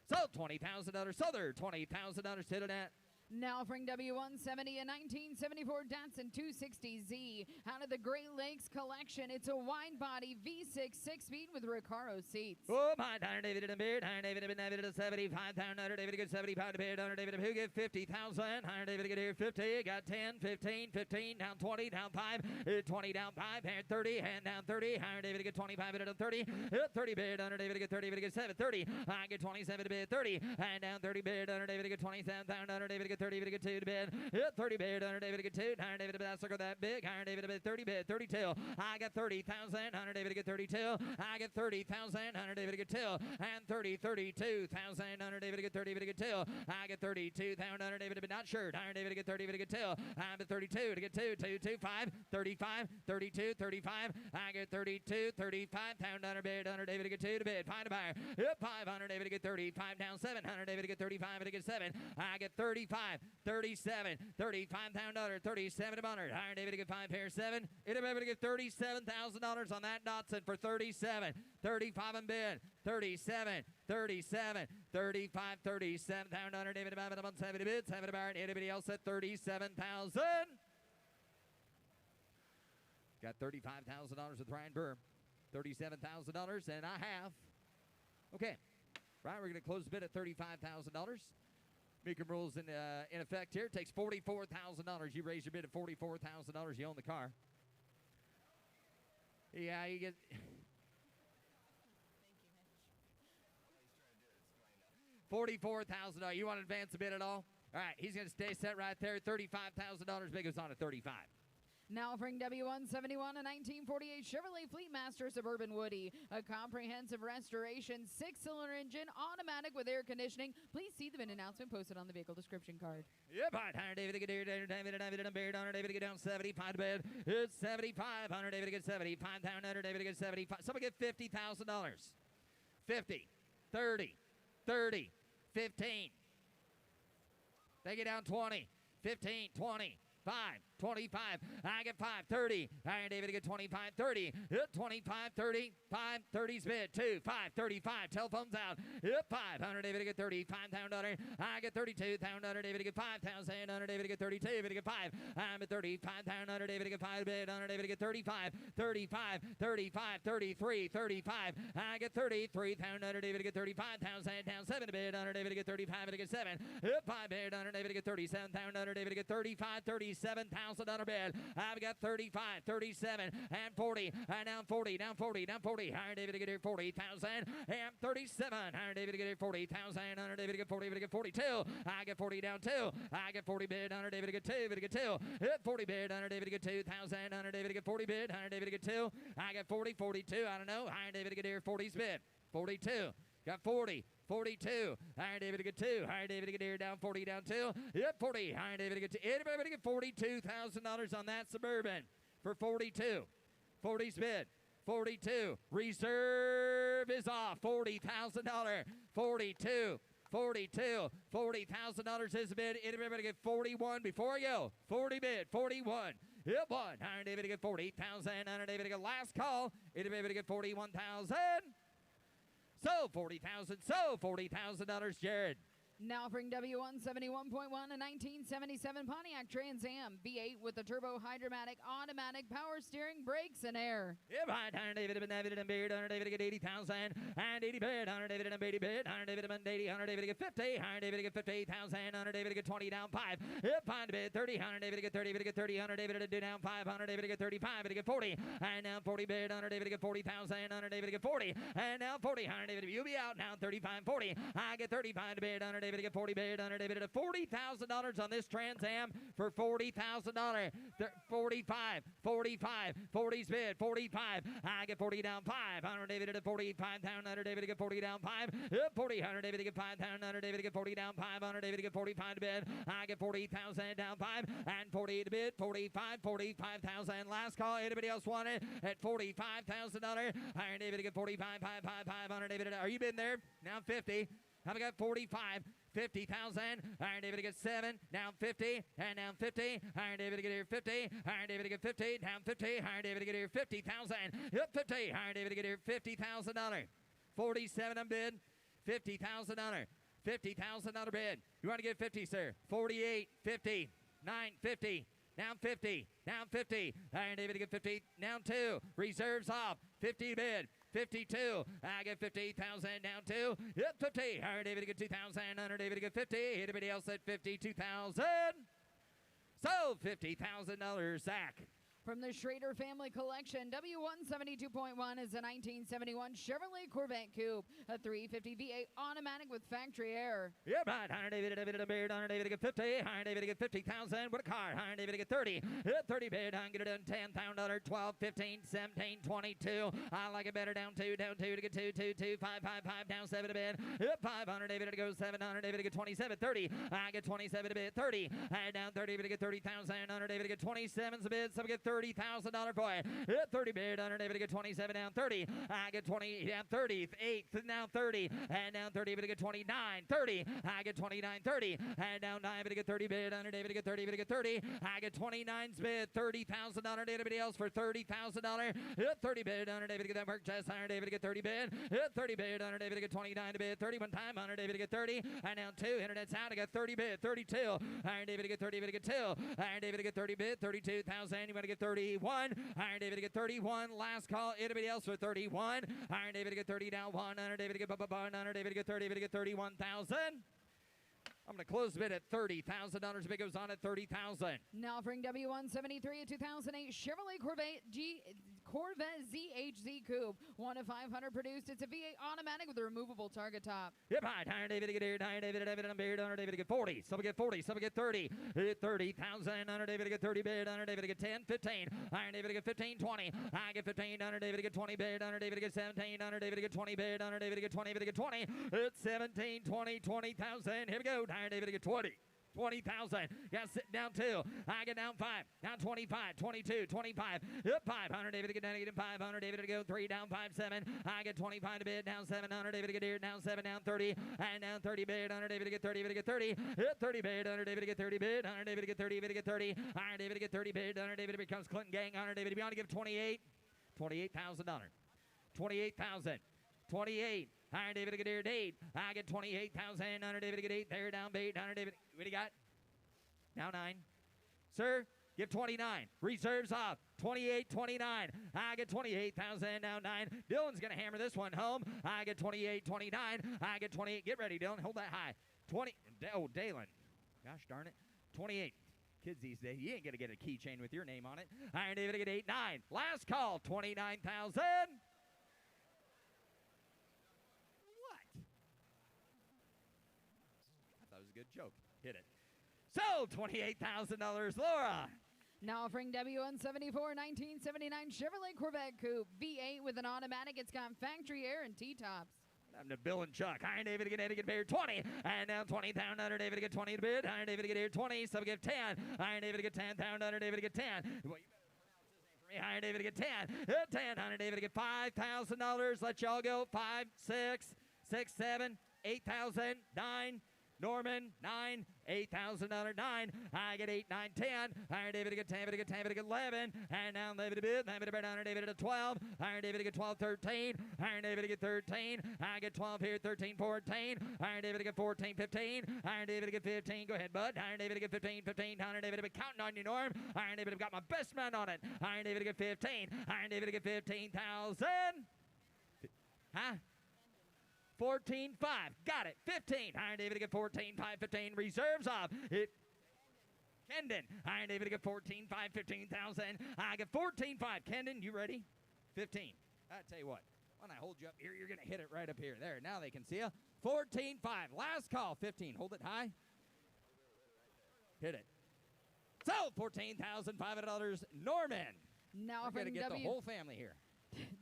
So $20,000 Southern, $20,000 to the net. Now offering W170 a 1974 Datsun 260Z out of the Great Lakes collection. It's a wide body V6 6-speed with Recaro seats. Oh my, Hunter David and beard. Hunter David and David at 75,000. Hunter David get 75 to beard. Hunter David who get 50,000. Hunter David get here 50. Got 10, 15, 15, down 20, down 5, 20 down 5, and 30, and down 30. Hunter David get 25 at 30. 30 bid. Hunter David get 30. Get 7, 30. I get 27 to bid 30, and down 30 bid. Hunter David get 27,000. Hunter David get 30 get 2 to bid. 30 bid. Hunter David get 2. Hunter David that circle that big. Hunter David bid 30 bid 32. I got 30,000. Hunter David get 32. I get 30,000. Hunter David get 2. And 32,000. Hunter David get 30 get 2. I get 32,000. Hunter David but not sure. Hunter David get 30 get 2. I'm at 32 to get 2. 2, 2, 5, 35, 32, 35. I get 32, 35,000. Hunter bid. Hunter David get 2 to bid. Find a buyer. 500 David get 35 down 7. Hunter David get 35 to get 7. I get 35. 37, $35,000, 37,100. Hunter David to get 5 pair 7. Anybody to get $37,000 on that Datsun for 37, 35 and bid, 37, 37, 35, 37,000. Hunter David about 70 bid, 70 bar. Anybody else at 37,000? Got $35,000 with Ryan Burr, $37,000, and I have. Okay, right, we're going to close the bid at $35,000. Mecum rules in effect here. It takes $44,000. You raise your bid at $44,000. You own the car. Yeah, you get. $44,000. You want to advance a bid at all? All right, he's going to stay set right there. $35,000. Big was on at 35. Now offering W171, a 1948 Chevrolet Fleetmaster Suburban Woody. A comprehensive restoration, 6-cylinder engine, automatic with air conditioning. Please see the VIN announcement posted on the vehicle description card. Yep, all right, David, get David, David, get down 75 bid. It's 75, David, get 75 down, David, get 75. Somebody get $50,000. 50, 30, 30, 15. They get down 20, 15, 20. 5, 25, I get 5, 30, Iron David, I get 25, 30, 25, 30, 5, 30's bid, 2, 5, 35, telephone's out, 500, David, I get 35, $1,000, I get 32, $1,000, David, I get 5,000, David, I get 32, David, I get 5, I'm at 35, $1,000, David, I get 5, bid, David, I get 35, 35, 35, 33, 35, I get 33, $1,000, David, I get 35,000, down 7 bid, David, I get 35, I get 7, 5 bid, David, I get 37,000, David, I get 35, $37,000 bid. I've got 35, 37, and 40, and down 40, down 40, down 40. Iron David to get here 40,000, and 37. Iron David to get here 40,000. Iron David to get 40, David to get 42. I get 40 down 2. I get 40 bid. Iron David to get 2. David to get 2. Hit 40 bid. Iron David to get 2,000. Iron David to get 40 bid. Iron David to get 2. I get 40, 42. I don't know. Iron David to get here 40's bid. 42. Got 40. 42. Iron David to get 2. Iron David to get here down 40 down 2. Yep, 40. Iron David to get 2. Anybody get $42,000 on that Suburban for 42. 40's bid. 42. Reserve is off. $40,000. 42. 42. $40,000 is the bid. Anybody get 41 before you go. 40 bid. 41. Yep, 1. Iron David to get 40,000. Iron David to get last call. Anybody to get 41,000. So $40,000. So $40,000, Jared. Now offering W171.1, a 1977 Pontiac Trans Am V8 with a turbo hydromatic automatic power steering, brakes, and air. Yeah, right. Iron David and David and Beard. Iron David to get 80,000 and 80 bid. Iron David and 80 bid. Iron David and 80. Iron David to get 50. Iron David to get 50,000. Iron David to get 20 down 5. Yep, 5 bid. 30. Iron David to get 30. David to get 30. Iron David to do down 5. Iron David to get 35. To get 40. And now 40 bid. Iron David to get 40,000. Iron David to get 40. And now 40. Iron David, you'll be out now. 35, 40. I get 35 bid. Iron David to get 40 bid. Iron David to $40,000 on this Trans Am for $40,000. 45, 45, 40's bid. 45. I get 40 down 5. Iron David to 45 down. Iron David to get 40 down 5. 40. Iron David to get 5 down. Iron David to get 40 down 5. Iron David to get 45 to bid. I get 40,000 down 5 and 40 to bid. 45, 45,000. Last call. Anybody else want it at $45,000? Iron David to get 45, 5, 5, 5. Iron David, are you been there? Now 50. Have I got 45? 50,000. Iron David to get 7. Down 50. And down 50. Iron David to get here 50. Iron David to get 50. Down 50. Iron David to get here 50,000. Yep, 50. Iron David to get here $50,000. 47 on bid. $50,000. $50,000 bid. You want to get 50, sir? 48, 50, 9, 50. Down 50. Down 50. Iron David to get 50. Down 2. Reserves off. 50 bid. 52. I get 50,000 down 2. Yep, 50. Iron David to get 2,000. Iron David to get 50. Anybody else at 52,000? So $50,000, Zach. From the Schrader Family Collection, W172.1 is a 1971 Chevrolet Corvette Coupe, a 350 V8 automatic with factory air. Yeah, right. Iron David to Beard. Iron David to get 50. Iron David to get 50,000. What a car. Iron David to get 30. 30 bid. I can get it done $10,000. 12, 15, 17, 22. I like it better. Down 2. Down 2 to get 2, 2, 2, 5, 5, 5. Down 7 to bid. 500 David to go 700 David to get 27. 30. I get 27 to bid. 30. And down 30 to get 30,000. 100 David to get 27's a bid. Some get $30,000 boy. 30 bid. 100 David to get 27 down 30. I get 20 down 30. 8 now 30. And down 30 to get 29. 30. I get 29. 30. And down 9 to get 30 bid. 100 David to get 30 to get 30. I get 29's bid. $30,000. Anybody else for $30,000? 30 bid. 100 David to get that work chest. 100 David to get 30 bid. 30 bid. 100 David to get 29 to bid. 31 time. 100 David to get 30. And down 2. Internet's out. I got 30 bid. 32. 100 David to get 30 bid to get 2. 100 David to get 30 bid. 32,000. You want to get 31. Iron David to get 31. Last call. Anybody else for 31? Iron David to get 30 down 1. Iron David to get 100 David to get 30. David to get 31,000. I'm going to close the bid at $30,000. Bid goes on at 30,000. Now offering W173, a 2008 Chevrolet Corvette ZHZ Coupe. 1 of 500 produced. It's a V8 automatic with a removable target top. Yep, right. Iron David to get here. Iron David to David and Beard. Iron David to get 40, some get 40, some get 30. 30,000, under David to get 30 bid, under David to get 10, 15. Iron David to get 15, 20. I get 15, under David to get 20 bid, under David to get 17, under David to get 20 bid, under David to get 20, David to get 20. It's 17, 20, 20,000. Here we go. Iron David to get 20. 20,000. Got sit down 2. I get down 5. Down 25. 22. 25. Up 500. David to get negative 500. David to go 3. Down 5. 7. I get 25 to bid. Down 700. David to get here. Down 7. Down 30. And down 30 bid. Under David to get 30. David to get 30. Up 30 bid. Under David to get 30 bid. Under David to get 30. David to get 30. Iron David to get 30 bid. Under David becomes Clinton gang. Under David beyond to give 28. $28,000. 28,000. 28. Iron David to get here 8. I get 28,000. Under David to get 8. There down 8. Under David. What do you got? Now 9. Sir, give 29. Reserves off. 28, 29. I get 28,000. Now 9. Dylan's going to hammer this one home. I get 28, 29. I get 28. Get ready, Dylan. Hold that high. 20. Oh, Dalen. Gosh darn it. 28. Kids these days, you ain't going to get a keychain with your name on it. Iron David to get 8, 9. Last call. 29,000. A good joke. Hit it. So, $28,000, Laura. Now offering W174 1979 Chevrolet Corvette Coupe V8 with an automatic. It's got factory air and T-tops. I'm to Bill and Chuck. Iron David to get paid 20. And now 20,000 under David to get 20 to bid. Iron David to get here 20. So we get 10. Iron David to get 10,000 under David to get 10. Well, you better pronounce his name for me. Iron David to get 10. 10 under David to get $5,000. Let y'all go. 5, 6, 6, 7, 8,000, 9. Norman, 9, $8,000, 9. I get 8, 9, 10. Iron David to get 10, David to get 10, David to get 11. And now David to bid, David to bid, Iron David to 12. Iron David to get 12, 13. Iron David to get 13. I get 12 here, 13, 14. Iron David to get 14, 15. Iron David to get 15. Go ahead, bud. Iron David to get 15, 15. Iron David to be counting on you, Norm. Iron David have got my best man on it. Iron David to get 15. Iron David to get 15,000. Huh? 14, 5. Got it. 15. Iron David to get 14, 5, 15. Reserves off. Kendon. Iron David to get 14, 5, 15,000. I get 14, 5. Kendon, you ready? 15. I tell you what. When I hold you up here, you're going to hit it right up here. There. Now they can see you. 14, 5. Last call. 15. Hold it high. Hit it. So, $14,500. Norman. Now we're going to offering get the whole family here.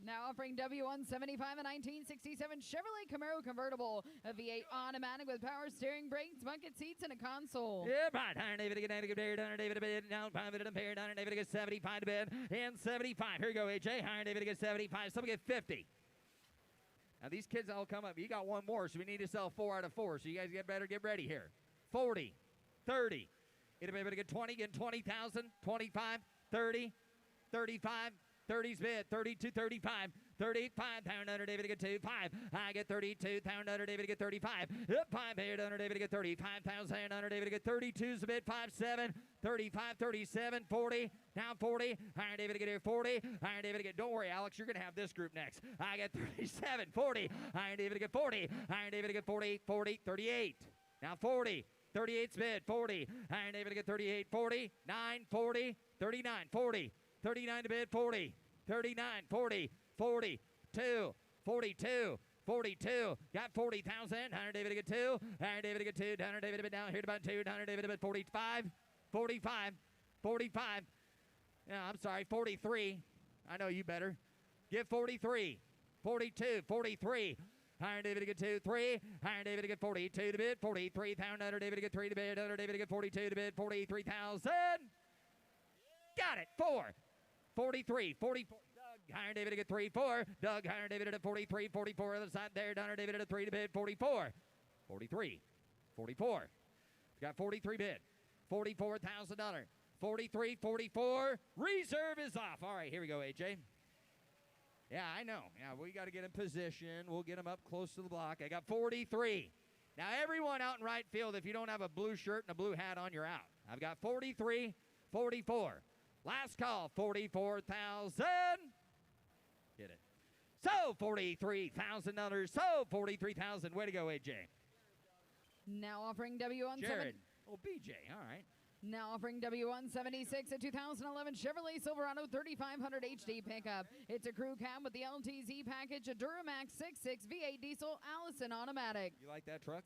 Now offering W175 a 1967 Chevrolet Camaro convertible, a V8 automatic with power steering, brakes, bucket seats, and a console. Yeah, right. Iron David to get negative bid, Iron David to bid, down 5 to bid, Iron David to get 75 to bid, and 75. Here you go, AJ. Iron David to get 75. Some get 50. Now these kids all come up. You got one more, so we need to sell 4 out of 4. So you guys better get ready here. 40, 30. It'll be able to get 20, get 20,000, 25, 30, 35. 30's bid, 32, 35, 35, pound under David to get 2, 5. I get 32, pound under David to get 35. Up 5 here under David to get 35,000 under David to get 32's the bid, 5, 7, 35, 37, 40, down 40. Iron David to get here 40. Iron David to get, don't worry, Alex, you're going to have this group next. I get 37, 40. Iron David to get 40. Iron David to get 40, 40, 38. Now 40. 38's bid, 40. Iron David to get 38, 40, 9, 40, 39, 40. 39 to bid, 40, 39, 40, 42, 42, 42. Got 40,000. Hunter David to get 2. Hunter David to get 2. Hunter David to bid down here to about 2. Hunter David to bid 45, 45, 45. Yeah, I'm sorry, 43. I know you better. Get 43, 42, 43. Iron David to get 2, 3. Iron David to get 42 to bid, 43. Hunter David to get 3 to bid. Hunter David to get 42 to bid, 43,000. Got it. 4. 43, 44. Doug, Iron David to get 3, 4. Doug, Iron David at 43, 44. Other side there. Iron David at 3 to bid, 44. 43, 44. Got 43 bid. $44,000. 43, 44. Reserve is off. All right, here we go, AJ. Yeah, I know. Yeah, we got to get in position. We'll get them up close to the block. I got 43. Now, everyone out in right field, if you don't have a blue shirt and a blue hat on, you're out. I've got 43, 44. Last call, 44,000. Get it. So, $43,000. So, 43,000. Way to go, AJ. Now offering W170. Jared. Oh, BJ. All right. Now offering W176, a 2011 Chevrolet Silverado 3500 HD pickup. It's a crew cab with the LTZ package, a Duramax 6.6 V8 diesel Allison automatic. You like that truck?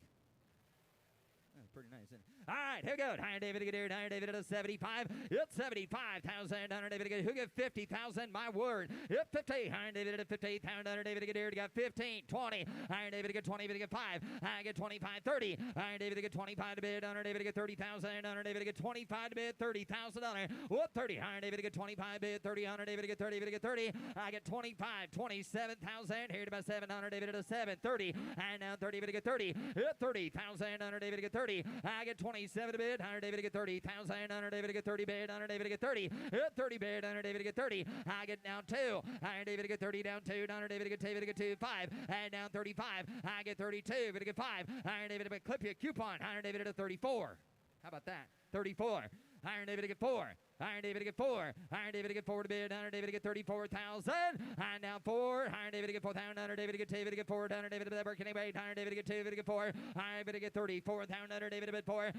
pretty nice, isn't it? All right, here we go. Higher David to get here. Higher David at 75. It's 75,000. Higher David to get. Who get 50,000? My word. It's 50. Higher David at 50. Higher David to get here. You got 15, 20. Higher David to get 20. David to get 5. I get 25, 30. Higher David to get 25 to bid. Higher David to get 30,000. Higher David to get 25 to bid. $30,000. Whoop, 30. Higher David to get 25 bid. 30. Higher David to get 30. David to get 30. I get 25, 27,000. Here to about 7. Higher David at 7. 30. And now 30. David to get 30. 30,000. Higher David to get 30. I get 27 to bid. Higher David to get 30,000. Higher David to get 30 bid. Higher David to get 30. 30 bid. Higher David to get 30. I get down 2. Higher David to get 30 down 2. Higher David to get 2. 5. And down 35. I get 32. David to get 5. Higher David to clip you a coupon. Higher David to 34. How about that? 34. Higher David to get 4. Higher David to get 4. Higher David to get 4 to bid. Higher David to get 34,000. And now 4. Higher David to get 4,000. Higher David to get 2. David to get 4. Higher David to bid. Can he wait? Higher David to get 2. David to get 4. Higher David to get 34,000. Higher David to bid 4.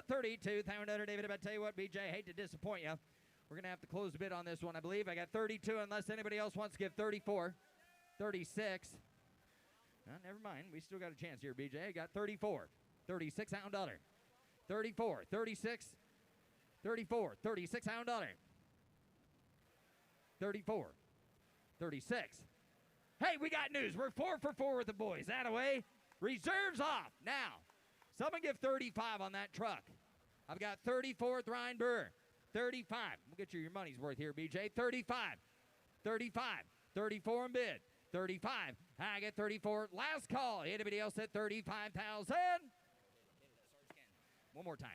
32,000. Higher David to bid. Tell you what, BJ, I hate to disappoint you. We're going to have to close the bid on this one, I believe. I got 32 unless anybody else wants to give 34. 36. Never mind. We still got a chance here, BJ. I got 34. 36 $1. 34. 36. 34. 36 $1. 34. 36. Hey, we got news. We're 4 for 4 with the boys. That away. Reserves off. Now, someone give 35 on that truck. I've got 34th Ryan Burr. 35. We'll get you your money's worth here, BJ. 35. 35. 34 in bid. 35. I get 34. Last call. Anybody else at 35,000? One more time.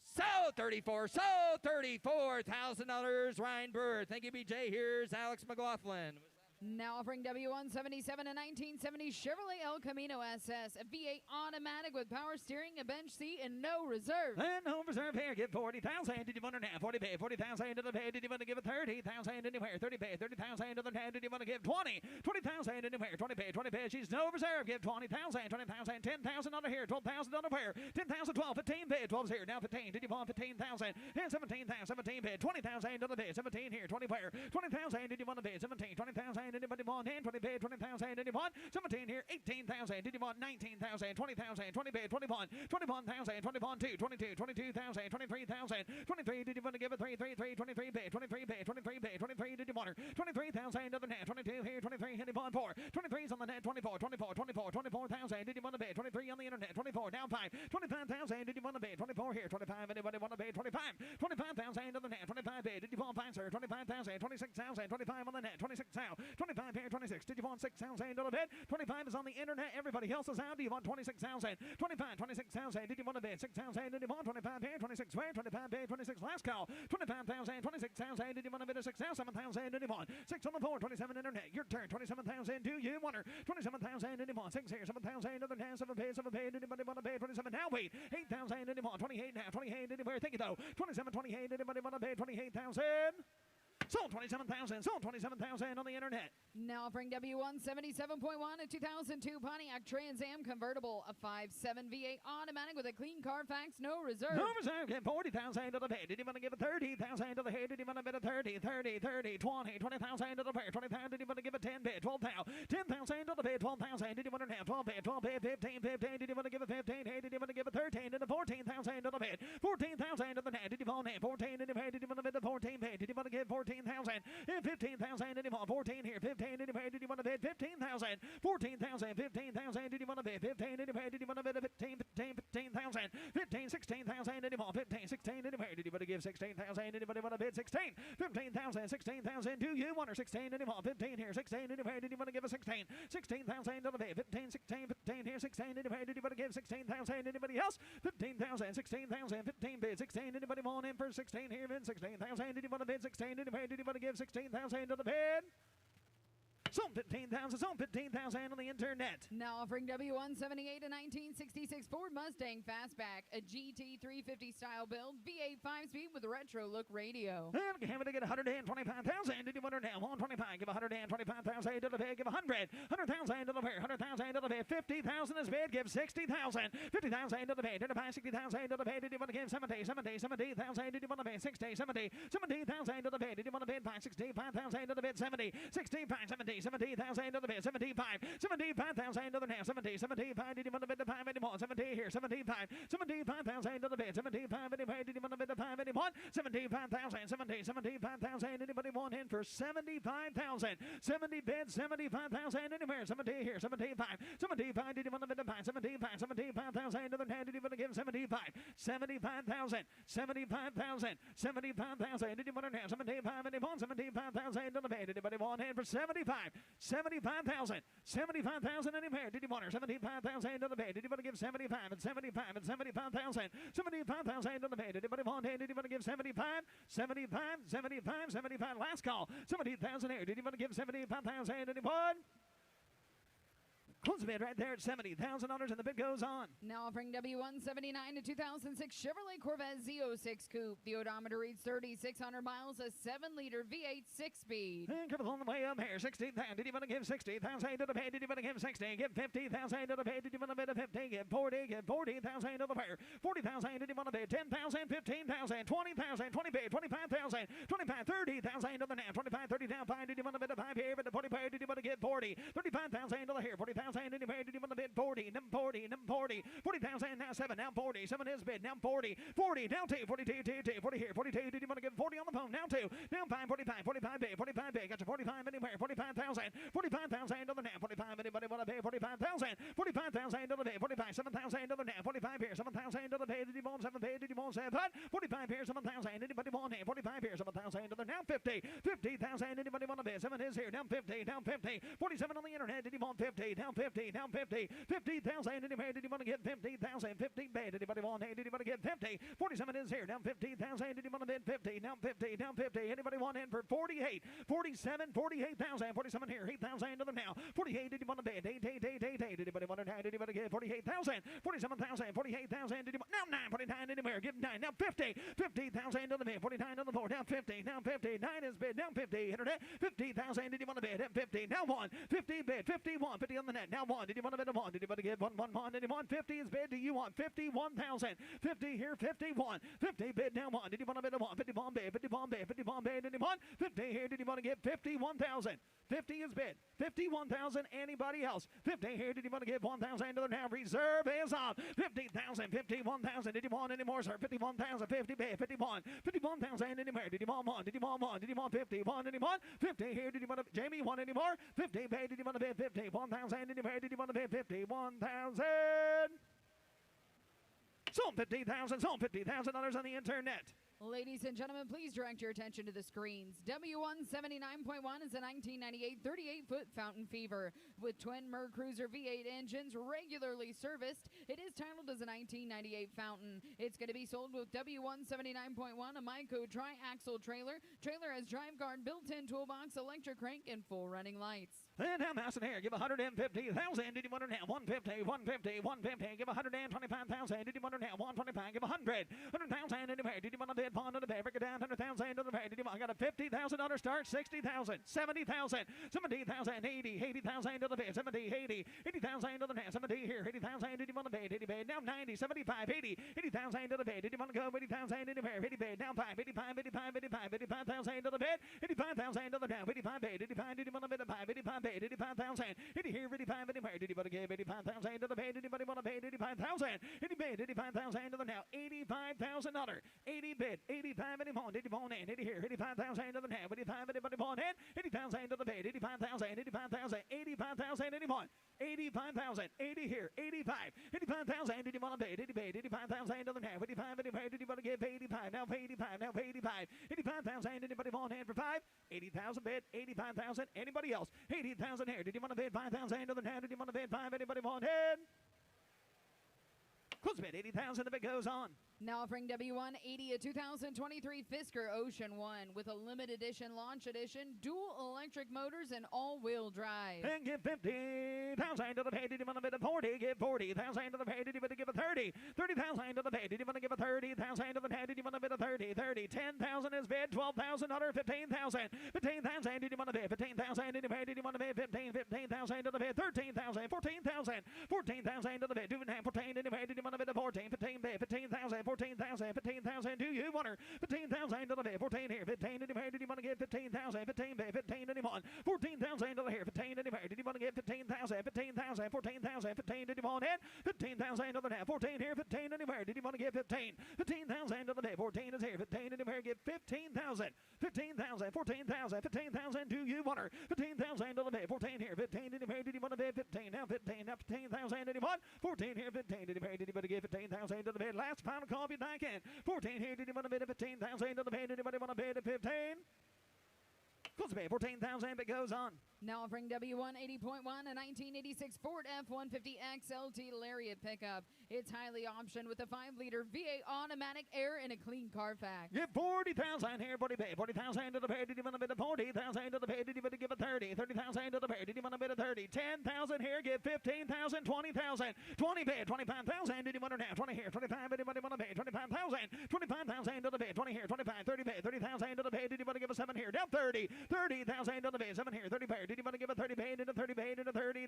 So 34. So $34,000. Ryan Burr. Thank you, BJ. Here's Alex McLaughlin. Now offering W177 a 1970 Chevrolet El Camino SS, a V8 automatic with power steering, a bench seat, and no reserve. And no reserve here. Give 40,000. Did you want to have 40 pay? 40,000 to the pay. Did you want to give a 30,000 anywhere? 30 pay. 30,000 to the pay. Did you want to give 20? 20,000 anywhere? 20 pay. 20 pay. She's no reserve. Give 20,000. 20,000. 10,000 under here. 12,000 under here. 10,000. 12. 15 pay. 12's here. Now 15. Did you want 15,000? And 17,000. 17 pay. 20,000 to the pay. 17 here. 20 where? 20,000. Did you want to pay? 17. 20,000. Anybody want? 10, 20 paid, 20,000, anyone? 17 here, 18,000, did you want 19,000, 20,000, 20 paid, 21, 21,000, 21, 2, 22, 22,000, 23,000, 23, did you want to give a 3, 3, 3, 23 paid, 23 paid, 23 paid, 23, did you want her? 23,000 to the net, 22 here, 23, anyone, 4, 23's on the net, 24, 24, 24, 24,000, did you want to pay, 23 on the internet, 24, down 5, 25,000, did you want to pay, 24 here, 25, anybody want to pay, 25, 25,000 to the net, 25 paid, did you want 5, sir, 25,000, 26,000, 25 on the net, 26 now, 25 here, 26, did you want 6,000 to the bid? 25 is on the internet, everybody else is out, do you want 26,000? 25, 26,000, did you want to bid? 6,000, did you want 25 here, 26 where? 25 paid, 26 last call, 25,000, 26,000, did you want to bid a 6,000, 7,000, did you want? 6 on the board, 27 internet, your turn, 27,000, do you want her? 27,000, did you want? 6 here, 7,000, other hand, 7 paid, anybody want to pay? 27, now wait, 8,000, did you want? 28 now, 28, did you where? Think it though, 27, 28, anybody want to pay? 28,000? Sold 27,000. Sold 27,000 on the internet. Now offering W177.1 a 2002 Pontiac Trans Am convertible, a 5.7 V8 automatic with a clean Carfax, no reserve. No reserve. Get 40,000 to the pay. Did you want to give a 30,000 to the head? Did you want to bid a 30, 30, 30, 20, 20,000 to the pay? 20,000. Did you want to give a 10 bid? 12,000. 10,000 to the pay. 12,000. Did you want to have 12 bid? 12 bid. 15, 15. Did you want to give a 15? Hey, did you want to give a 13 to the 14,000 to the bid? 14,000 to the net. Did you want to have 14 to the pay? Did you want to bid the 14 bid? Did you want to give 14,000? 15,000, did you want 14 here? 15, did you want to bid 15,000? 14,000, 15,000, did you want to bid 15, did you want to bid 15, 15,000, 15, 16,000, did you want 15, 16, did you want to give 16,000? Anybody want to bid 16? 15,000, 16,000, do you want her 16, did you want 15 here? 16, did you want to give a 16? 16,000 to the bid, 15, 16, 15 here, 16, did you want to give 16,000? Anybody else? 15,000, 16,000, 15 bid, 16, anybody want in for 16 here? 16,000, did you want to bid 16? Did you want to give 16,000 to the bid? Sold 15,000, sold 15,000 on the internet. Now offering W178 a 1966 Ford Mustang Fastback, a GT 350 style build, V8 5-speed with a retro look radio. And having to get 125,000. Did you want her now? 125. Give 125,000 to the bid. Give 100. 100,000 to the bid. 100,000 to the bid. 50,000 is bid. Give 60,000. 50,000 to the bid. Did you buy 60,000 to the bid? Did you want to give 70,000? Did you want to bid 60? 70,000 to the bid. Did you want to bid 65,000 to the bid? 65,000 to the bid. 70. 65, 70. 17,000 to the bid, 75, 75,000 to the now, 70, 75, did you want to bid the 5 anymore? 70 here, 75, 75,000 to the bid, 75 anyway, did you want to bid the 5 anymore? 75,000, 70, 75,000, anybody want in for 75,000? 70 bid, 75,000 anywhere, 70 here, 75, 75, did you want to bid the 5? 75, 75,000 to the now, did you want to give 75, 75,000, 75,000, 75,000, did you want to have 75 anymore? 75,000 to the bid, anybody want in for 75, 75,000, 75,000 anywhere, did you want her? 75,000 to the bid, did you want to give 75 and 75 and 75,000, 75,000 to the bid, anybody want in? Did you want to give 75, 75, 75, 75, last call, 70,000 here, did you want to give 75,000 anyone? Close the bid right there at $70,000 and the bid goes on. Now offering W179 to 2006 Chevrolet Corvette Z06 Coupe. The odometer reads 3,600 miles, a 7-liter V8 6-speed. And comes on the way up here, 60,000. Did you want to give 60,000 to the pay? Did you want to give 60? Give 50,000 to the pay. Did you want to bid a 50? Give 40. Give 40,000 to the pair. 40,000. Did you want to bid 10,000, 15,000, 20,000, 20 bid, 25,000, 25, 30,000 to the now. 25, 30 down 5. Did you want to bid a 5 here? But the 40 pay. Did you want to give 40? 35,000 to the here. 40,000 anywhere. Did you want to bid 40? Number 40. Number 40. 40,000 now 7. Now 40. 7 is bid. Now 40. 40. Now 2. 42. 2. 40 here. 42. Did you want to give 40 on the phone? Now 2. Now 5. 45. 45 bid. 45 bid. Got your 45 anywhere. 45,000. 45,000 to the now. 45. Anybody want to pay 45,000? 45,000 to the bid. 45. 7,000 to the now. 45 here. 7,000 to the bid. Did you want 7 bid? Did you want 7? 45 here. 7,000. Anybody want here? 45 here. 7,000 to the now. 50. 50,000. Anybody want to bid? 7 is here. Now 50. Now 50. 47 on the internet. Did you want 50? Now 50. Now 50. 50,000. Anybody did you want to get 50,000? 50 bid. Anybody want here? Did you want to get 50? 47 is here. Now 50,000. Did you want to bid 50? Now 50. Now 50. Anybody want in for 48? 47. 48,000. 47 here. 8,000 to them now. 48. Did you want to bid? 8. Did anybody want to? Did you want to get 48,000? 47,000. 48,000. Did you want? Now 9. 49 anywhere. Give 9. Now 50. 50,000 to the bid. 49 on the board. Now 50. Now 50. 9 is bid. Now 50. Internet. 50,000. Did you want to bid? 50. Now 1. 50 bid. 51. 50 on the net. Now 1. Did you want to bid a 1? Did you want to give 1? Did you want 50 is bid? Do you want 51,000? 50 here. 51. 50 bid. Now 1. Did you want to bid a 1? 51 bid. 51 bid. 51 bid. Did you want 50 here? Did you want to give 51,000? 50 is bid. 51,000. Anybody else? 50 here. Did you want to give 1,000 to the now? Reserve is on. 50,000. 51,000. Did you want any more, sir? 51,000. 50 bid. 51. 51,000 anywhere. Did you want 1? Did you want 1? Did you want 51 anymore? 50 here. Did you want to? Jamie want any more? 50 bid. Did you want to bid 50? 1,000 anywhere. Did you want to bid 51,000? Sold 50,000. Sold $50,000 on the internet. Ladies and gentlemen, please direct your attention to the screens. W179.1 is a 1998 38-foot Fountain Fever with twin Mercruiser V8 engines regularly serviced. It is titled as a 1998 Fountain. It's going to be sold with W179.1, a Mecum tri-axle trailer. Trailer has drive guard, built-in toolbox, electric crank, and full running lights. And now Mason here, give 150,000. Did you want to now? 150, 150, 150. Give 125,000. Did you want to now? 125. Give 100. 100,000 anywhere. Did you want to bid pawn to the bed? Break it down. 100,000 to the bed. Did you want? I got a $50,000 start. 60,000. 70,000. 70,000. 80. 80,000 to the bed. 70. 80. 80,000 to the net. 70 here. 80,000. Did you want to bid? 80 bid. Now 90. 75. 80. 80,000 to the bed. Did you want to go? 80,000 anywhere. 80 bid. Now 5. 85. 85. 85. 85,000 to the bed. 85,000 to the down. 85 bid. 85. Did you want to bid a 5? 85 bid. 85,000. 80 here. 85 anywhere. Did you want to give 85,000 to the bed? Did anybody want to pay 85,000? 80 bid. 85,000 to the now. $85,000. 80 bid. 85 anymore. Did you want in? 80 here. 85,000 to the now. 85 anybody want in? 80,000 to the bed. 85,000. 85,000. 85,000 anymore. 85,000. 80 here. 85. 85,000. Did you want to pay? 80 bid. 85,000 to the now. 85 anywhere. Did you want to give 85? Now 85. Now 85. 85,000. Anybody want in for 5? 80,000 bid. 85,000. Anybody else? 80,000 here. Did you want to bid 5,000 to the now? Did you want to bid 5? Anybody want in? Close bid. 80,000. The bid goes on. Now offering W180 a 2023 Fisker Ocean 1 with a limited edition launch edition, dual electric motors, and all-wheel drive. And give 50,000 to the pay. Did you want to bid a 40? Give 40,000 to the pay. Did you want to give a 30? 30,000 to the pay. Did you want to give a 30,000 to the pay? Did you want to bid a 30? 30. 10,000 is bid. 12,000 under 15,000. 15,000. Did you want to bid 15,000? Did you pay? Did you want to bid 15? 15,000 to the bid. 13,000. 14,000. 14,000 to the bid. 2.5. 14. Did you bed? Did you want to bid a 14? 15 bid, 15,000, 14,000, 15,000. Do you want her? 15,000 to the bid, 14 here, 15 to the bed. Did you want to get 15,000, 15 bid, 15 to the 1, 14,000 to the here, 15 to the bed. Did you want to get 15,000, 15,000, 14,000, 15 to the 1 in, 15,000 to the now, 14 here, 15 to the bed. Did you want to get 15, 15,000 to the bed, 14 is here, 15 to the bed. Get 15,000, 15,000, 14,000, 15,000. Do you want her? 15,000 to the bed, 14 here, 15 to the bed. Did you want to bid 15 now, 15 now, 15,000 to the 1, 14 here, 15 to the bed. Did you want to get 15,000 to the bed? Last final call if you back in. 14 here, did you want to bid a 15,000 to the bed? Did anybody want to bid a 15? Close the bid, 14,000, but goes on. Now offering W180.1, a 1986 Ford F-150 XLT Lariat pickup. It's highly optioned with a 5-liter V8 automatic air and a clean Carfax. Give 40,000 here, buddy, pay 40,000 to the pay. Did you want to bid a 40,000 to the pay? Did you want to give a 30? 30,000 to the pay. Did you want to bid a 30? 10,000 here, give 15,000, 20,000, 20 bid, 25,000. Did you want to now? 20 here, 25. Anybody want to pay? 25,000, 25,000 to the pay. 20 here, 25, 30 bid, 30,000 to the pay. Did you want to give a 7 here? Down 30, 30,000 to the pay. 7 here, 30 pay. Did you want to give a 30 paid and a 30 paid and a 30,000?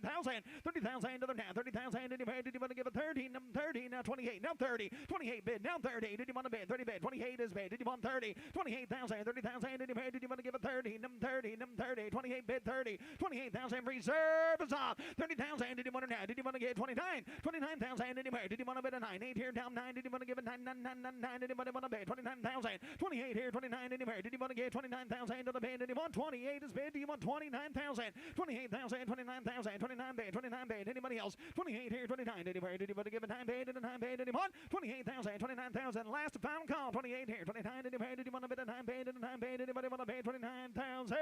30,000 to the now. 30,000 did you pay? Did you want to give a 30? 30 now 28. Now 30. 28 bid. Now 30. Did you want to bid? 30 bid. 28 is bid. Did you want 30? 28,000. 30,000 did you pay? Did you want to give a 30? 30. 30. 28 bid. 30. 28,000 reserve is off. 30,000 did you want to now? Did you want to get 29? 29,000 did you pay? Did you want to bid a 9? 8 here down 9. Did you want to give a 9? 9. Did you want to bid? 29,000. 28 here. 29 did you pay? Did you want to get 29,000 to the bid? Did you want 28 is bid? Do you want 29,000? 28,000, 29,000, 29 bid, 29 bid. Anybody else? 28 here, 29. Did you want to give a 9 bid and a 9 bid? Anyone? 28,000, 29,000. Last final call. 28 here, 29. Did you want to bid a 9 bid and a 9 bid? Anybody want to bid 29,000?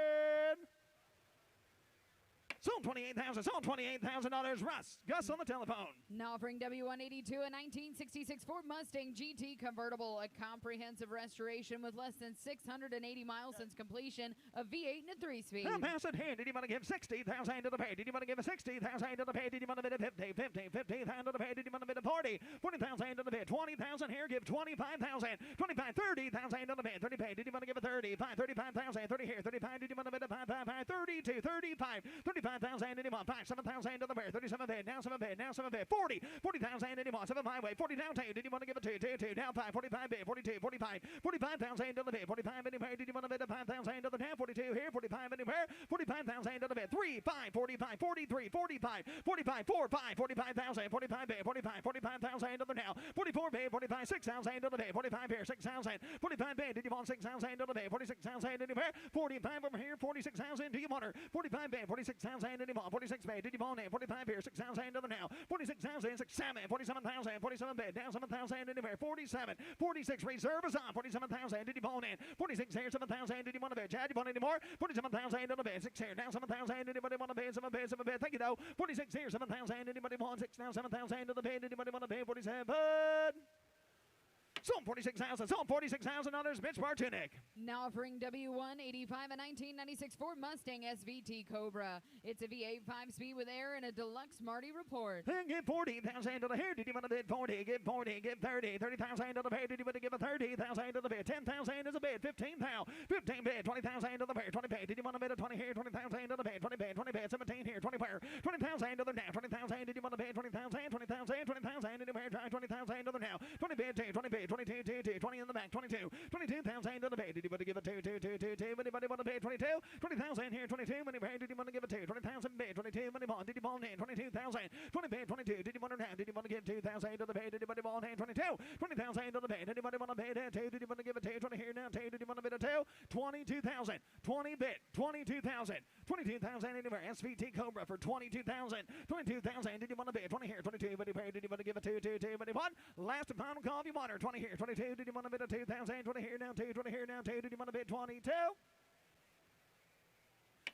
Sold 28,000. Sold $28,000. Gus on the telephone. Now offering W182, a 1966 Ford Mustang GT convertible, a comprehensive restoration with less than 680 miles since completion, a V8 and a 3-speed. Now pass it here. Did you want to give 60,000 to the pay? Did you want to give a 60,000 to the pay? Did you want to bid a 50, 50, 50,000 to the pay? Did you want to bid a 40, 40,000 to the bid? 20,000 here. Give 25,000, 25, 30,000 to the bid. 30 pay. Did you want to give a 35, 35,000, 30 here, 35? Did you want to bid a 5, 5, 5, 32, 35, 35,000 anyone? 5, 7,000 to the bear. 37 bid. Now 7 bid. Now 7 bid. 40, 40,000 anyone? 7 my way. 40 down 2. Did you want to give a 2, 2, 2? Now 5, 45 bid. 42, 45, 45,000 to the bid. 45 anywhere. Did you want to bid a 5,000 to the now? 42 here. 45 anywhere. 45,000 to the bid. 3, 5, 45, 43, 45, 45, 4, 5, 45,000. 45 bid. 45, 45,000 to the now. 44 bid. 45, 6,000 to the bid. 45 here. 6,000. 45 bid. Did you want 6,000 to the bid? 46,000 anywhere. 45 over here. 46,000. Do you want her? 45 bid. 46,000 anymore. 46 bid. Did you want it? 45 here. 6,000 to the now. 46,000. 67. 47,000. 47 bid. Down 7,000 anywhere. 47. 46 reserve is on. 47,000. Did you want it? 46 here. 7,000. Did you want a bid? Chad, you want any more? 47,000 to the bid. 6 here. Down 7,000. Anybody want a bid? 7 bid. 7 bid. Thank you though. 46 here. 7,000. Anybody want 6 now? 7,000 to the bid. Anybody want a bid? 47. Sold 46,000. Sold $46,000. Mitch Bartunik. Now offering W185, a 1996 Ford Mustang SVT Cobra. It's a V8 5-speed with air and a deluxe Marty report. And give 40,000 to the hair. Did you want to bid 40? Give 40. Give 30. 30,000 to the bid. Did you want to give a 30,000 to the bid? 10,000 is a bid. 15,000. 15 bid. 20,000 to the bid. 20 bid. Did you want to bid a 20 here? 20,000 to the bid. 20 bid. 20 bid. 17 here. 20 pair. 20,000 to the now. 20,000. Did you want to bid 20,000? 20,000. 20,000. Did you want to bid 20,000 to the now? 20 bid. 20 bid. 22, 2, 20 in the back, 22, 22,000 to the bid. Did you want to give a 2, 2, 2, 2, 2? Anybody want to pay 22? 20,000 here, 22. Money paid. Did you want to give a 2? 20,000 bid, 22. Money bond. Did you bond in 22,000? 20 bid, 22. Did you want to now? Did you want to give 2,000 to the bid? Did anybody bond in 22? 20,000 to the bid. Anybody want to pay that 2? Did you want to give a 2? 20 here now, 2. Did you want to bid a 2? 22,000. 20 bid, 22,000. 22,000 anywhere. SVT Cobra for 22,000. 22,000. Did you want to bid 20 here, 22? Money paid. Did you want to give a 2, 2, 2? Money bond. Last and final call if you want her. 20 here, 22. Did you want to bid a 2,000? 20 here now, 2. 20 here now, 2. Did you want to bid 22?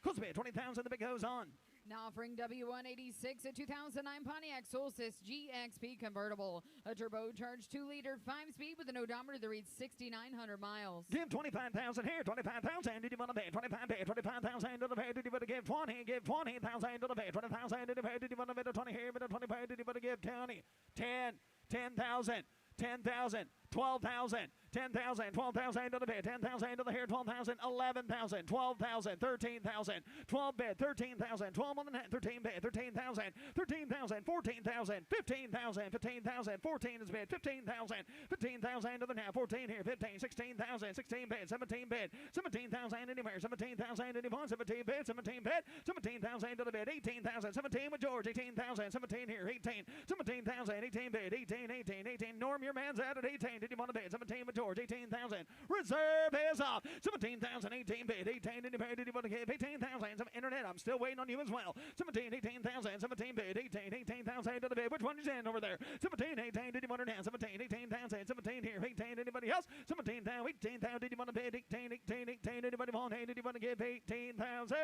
Close the bid. 20,000. The bid goes on. Now offering W186, a 2009 Pontiac Solstice GXP convertible, a turbocharged 2-liter 5-speed with an odometer that reads 6,900 miles. Give 25,000 here, 25,000. Did you want to pay 25 pay? 25,000 to the pay. Did you want to give 20? Give 20,000 to the pay. 20,000 to the pay. Did you want to bid a 20 here? Bid a 20 pay. Did you want to give 20? 10, 10,000. 10,000, 12,000, 10,000, 12,000 to the bid, 10,000 to the here, 12,000, 11,000, 12,000, 13,000, 12 bid, 13,000, 12 on the net, 13 bid, 13,000, 13,000, 14,000, 15,000, 15,000, 14 is bid, 15,000, 15,000 to the net, 14 here, 15, 16,000, 16 bid, 17 bid, 17,000 anywhere, 17,000 anyone, 17 bid, 17 bid, 17,000 to the bid, 18,000, 17 with George, 18,000, 17 here, 18, 17,000, 18 bid, 18, 18, 18, Norm, your man's out at 18, did you want to bid, 17 with George, 18,000, reserve is off, 17,000, 18 bid, 18, did you bid, did you want to give, 18,000, some internet, I'm still waiting on you as well, 17, 18,000, 17 bid, 18, 18,000 to the bid, which one is in over there, 17, 18, did you want to now, 17, 18,000, 17 here, 18, anybody else, 17,000, 18,000, did you want to bid, 18, 18, 18, anybody want, hey, did you want to give 18,000?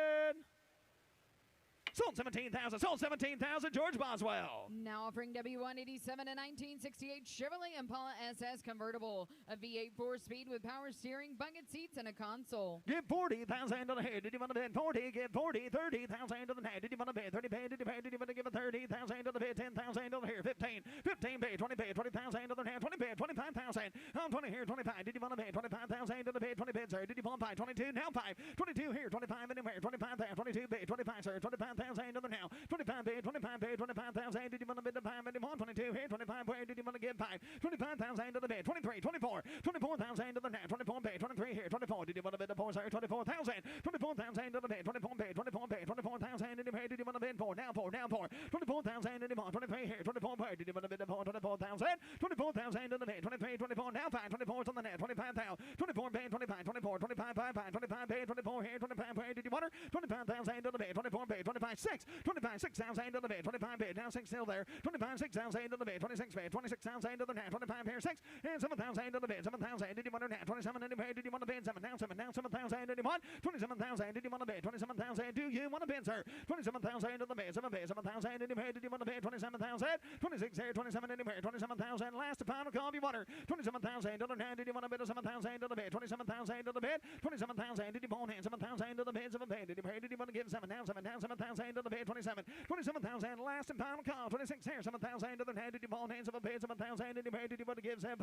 Sold 17,000. Sold 17,000. George Boswell. Now offering W187 a 1968 Chevrolet Impala SS convertible, a V8 4-speed with power steering, bucket seats, and a console. Give 40,000 to the head. Did you want to bid 40? Give 40. 30,000 to the head. Did you want to bid 30? Bid? Did you bid? Did you want to give a 30,000 to the bid? 10,000 to the here. 15. 15 bid. 20 bid. 20,000 to the head. 20 bid. 25,000. 20 here. 25. Did you want to bid 25,000 to the bid? 20 bid, sir. Did you want 5? 22. Now 5. 22 here. 25 anywhere. 25 there. 22 bid. 25, sir. 25,000 to the now. 25 bid. 25 bid. 25,000. Did you want to bid the 5 anymore? 22 here. 25 where? Did you want to give 5? 25,000 to the bid. 23. 24. 24,000 to the now. 24 bid. 23 here. 24. Did you want to bid the 4, sir? 24,000. 24,000 to the bid. 24 bid. 24 bid. 24,000 did you pay? Did you want to bid 4? Now 4. Now 4. 24,000 anymore. 23 here. 24 where? Did you want to bid the 4? 24,000. 24,000 to the bid. 23. 24. Now 5. 24 on the net. 25,000. 24 bid. 25. 24. 25 5 5. 25 bid. 24 here. 25 where? Did you want her? 25,000 to the bid. 24 bid. 25 6. 25 6,000 to the bid. 25 bid. Now 6 still there. 25 6,000 to the bid. 26 bid. 26,000 to the net. 25 here. 6 and 7,000 to the bid. 7,000. Did you want her net? 27 in the bid. Did you want to bid 7? Now 7. Now 7,000. Did you want? 27,000. Did you want to bid? 27,000. Do you want to bid, sir? 27,000 to the bid. 7 bid. 7,000 in the bid. Did you want to bid? 27,000. 26 here. 27 in the bid. 27,000. Last final call if you want her. 27,000 to the net. Did you want to bid? 7,000 to the bid. 27,000 to the bid. 27,000. Did you want hand? 7,000 to the bid. 7 bid. Did you pay? Did you want to give 7? Now 7. Now 7,000 to the bid. 27. 27,000. Last and final call. 26 here. 7,000 to the net. Did you want hands 7 bid? 7,000. Did you pay? Did you want to give 7?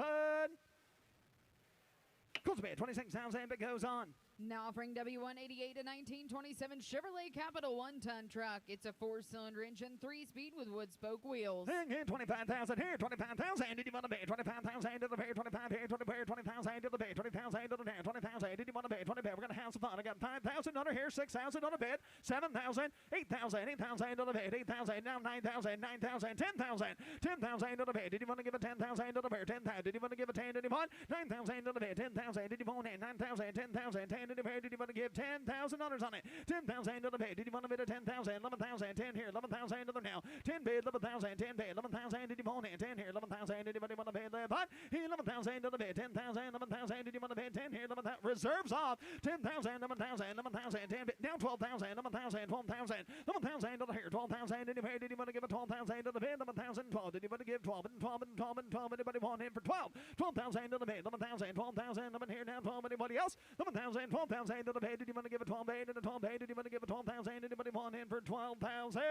Goes to bid. 26,000. But goes on. Now offering W188 a 1927 Chevrolet Capital 1-ton truck. It's a 4-cylinder engine, 3-speed with wood spoke wheels. And 25,000 here, 25,000. Did you want to pay? 25,000 to the pay, 25 here, 20,000 to the pay, 20,000 to the net, 20,000. Did you want to pay? 20 pay. We're gonna have some fun. I got 5,000 under here, 6,000 on the bid, 7,000, 8,000, 8,000 to the bid, 8,000, now 9,000, 9,000, 10,000, 10,000 to the bid. Did you want to give a 10,000 to the bid? 10,000. Did you want to give a 10? Did you want 9,000 to the bid? 10,000. Did you want 9,000, 10,000, 10 to the bid? Did you want to give $10,000 on it? 10,000 to the bid. Did you want to bid a 10,000? 11,000, 10 here, 11,000 to the now. 10 bid, 11,000, 10 bid, 11,000. Did you want it? 10 here, 11,000. Did anybody want to bid the but? 11,000 to the bid, 10,000, 11,000. Did you want to bid 10 here, 11,000? Reserves off. 10,000, 11,000, 11,000, 10 bid. Now 12,000, 11,000, 12,000, 11,000 to the here, 12,000. Did you pay? Did you want to give a 12,000 to the bid? 11,000, 12. Did you want to give 12 and 12 and 12 and 12? Anybody want him for 12? 12,000 to the bid, 11,000, 12,000. 11 here now, 12. Anybody else? 11,000, 12,000 to the bid. Did you want to give a 12 bid and a 12 bid? Did you want to give a 12,000? Anybody want in for 12,000?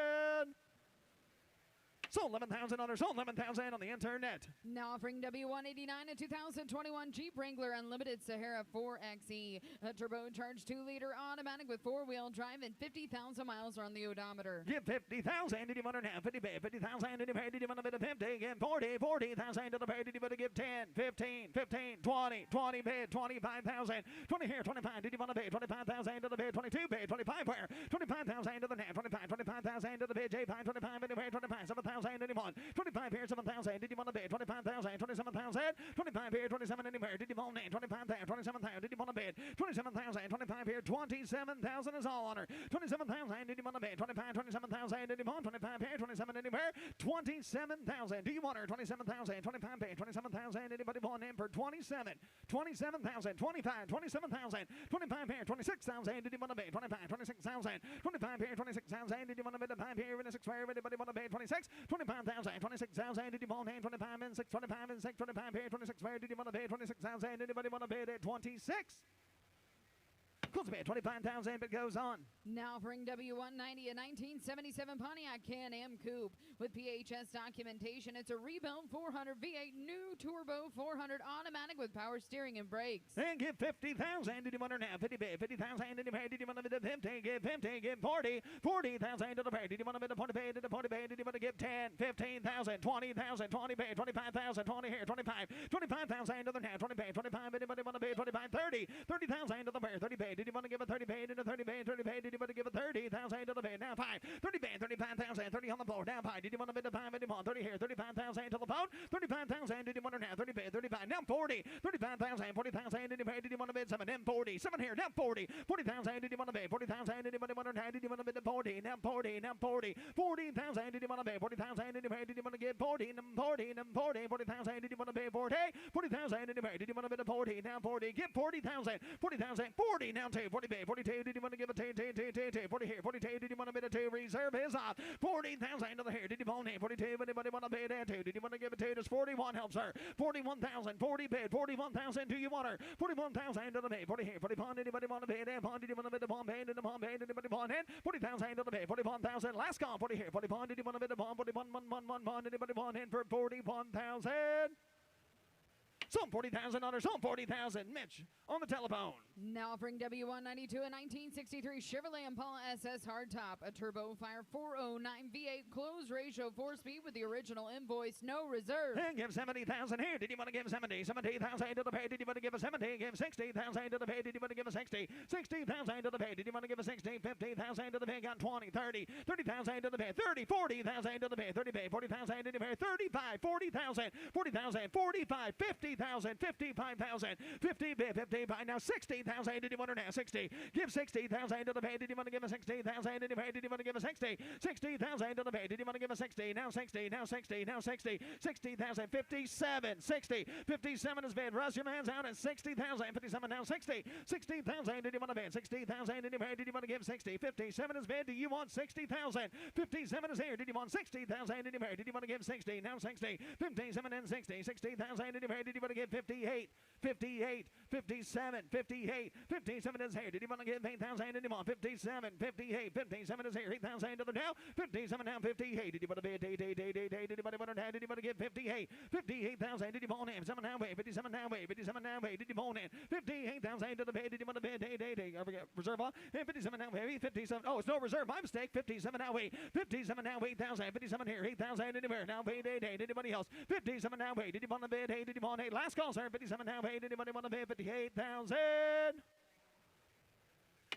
Sold 11,000 on her. Sold 11,000 on the internet. Now offering W189 a 2021 Jeep Wrangler Unlimited Sahara 4xe, a turbocharged 2-liter automatic with 4-wheel drive and 50,000 miles on the odometer. Give 50,000. Did you want her now? 50 bid. 50,000. Did you pay? Did you want a bid of 50? Give 40. 40,000 to the pay. Did you want to give 10? 15. 15. 20. 20 bid. 25,000. 20 here. 25. Did you want to bid? 25,000 to the bid. 22 bid. 25 where? 25,000 to the net. 25. 25,000 to the bid. J5. 25 anywhere. 25. 7,000 anyone. 25 here. 7,000. Did you want to bid? 25,000. 27,000. 25 here. 27 anywhere. Did you want it? 25 there. 27,000. Did you want to bid? 27,000. 25 here. 27,000 is all on her. 27,000. Did you want to bid? 25. 27,000. Did you want 25 here? 27 anywhere. 27,000. Do you want her? 27,000. 25 bid. 27,000. Anybody want him for 27? 27,000. 25. 27,000. 25 here. 26,000. Did you want to bid? 25. 26,000. 25 here. 26,000. Did you want to bid? 5 here and a 6 where? Anybody want to bid? 26. 25,000. 26,000. Did you want him? 25 and 6. 25 and 6. 25 here. 26 where? Did you want to bid? 26,000. Anybody want to bid at 26? Close the bid, 25,000, but goes on. Now offering W190, a 1977 Pontiac Can-Am Coupe with PHS documentation. It's a rebuilt 400 V8 new turbo 400 automatic with power steering and brakes. And give 50,000, did you want to now? 50 bid, 50,000, did you pay? Did you want to bid the 50? Give 50, give 40, 40,000 to the pay. Did you want to bid the 40 pay? Did the 40 pay? Did you want to give 10, 15,000, 20,000, 20 pay, 25,000, 20 here, 25, 25,000 to the now, 20 pay, 25, anybody want to pay? 25, 30, 30,000 to the pay, 30 pay. Did you want to give a 30 pay? Did a 30 pay, 30 pay? Did you want to give a 30,000 to the pay? Now 5, 30 pay, 35,000, 30 on the floor, now 5. Did you want to bid the 5? Did you want 30 here, 35,000 to the phone, 35,000, did you want to now? 30 pay, 35, now 40, 35,000, 40,000, did you pay? Did you want to bid 7? Now 40, 7 here, now 40, 40,000, did you want to pay? 40,000, did you want to now? Did you want to bid the 40? Now 40, now 40, 40,000, did you want to pay? 40,000, did you pay? Did you want to give 40, 40, 40, 40,000, did you want to pay? 40, 40,000, did you pay? Did you want to bid the 40? Now 40, give 40,000, 40,000, 40, now 2, 40 pay, 42, did you want to give a 2, 40 here, 42, did you want to bid a 2? Reserve is off, 40,000 to the here, did you want to 42, anybody want to pay that 2? Did you want to give a 2? Does 41 help, sir? 41,000, 40 bid, 41,000, do you want her? 41,000 to the pay, 40 here, 40 pound, anybody want to pay that pound? Did you want to bid the pound pay, did the pound pay, anybody want it? 40,000 to the pay, 41,000, last call, 40 here, 40 pound, did you want to bid the pound? 41, 1, pound, anybody want in for 41,000? Sold $40,000, sold 40,000. Mitch on the telephone. Now offering W192, a 1963 Chevrolet Impala SS hardtop, a turbo fire 409 V8 closed ratio 4-speed with the original invoice, no reserve. And give 70,000 here. Did you want to give 70? 70,000 to the pay. Did you want to give a 70? Give 60,000 to the pay. Did you want to give a 60? 60,000 to the pay. Did you want to give a 60? 50,000 to the pay. Got 20, 30, 30,000 to the pay. 30, 40,000 to the pay. 30 pay. 40,000 to the pay. 35, 40,000, 40,000, 45, 50,000, 55,000, 50, 55. Now 60,000. Did you want to now? 60. Give 60,000 to the pay. Did you want to give a 60,000 to the pay? Did you want to give a 60? 60,000 to the pay. Did you want to give a 60? Now 60. Now 60. Now 60. 60,000. 57. 60. 57 is bid. Russ, your man's out at 60,000. 57 now 60. 60,000. Did you want to bid? 60,000. Did you pay? Did you want to give 60? 57 is bid. Do you want 60,000? 57 is here. Did you want 60,000? Did you pay? Did you want to give 60? Now 60. 57 and 60. 60,000. Did you pay? Did you want to give 58? 58. 57. 58. 57 is here. Did you want to give 8,000? Did you want 57? 58. 57 is here. 8,000 to the now. 57 now 58. Did you want to bid? Did you want to give 58? 58,000. Did you want him? 7 now wait. 57 now wait. 57 now wait. Did you want him? 58,000 to the bid. Did you want to bid? I forget. Reserve on. 57 now wait. 57. Oh, it's no reserve. My mistake. 57 now wait. 57 now 8,000. 57 here. 8,000 anywhere. Now wait. Anybody else? 57 now wait. Did you want to bid? Did you want 8? Last call, sir. 57 now wait. Anybody want to bid? 58,000.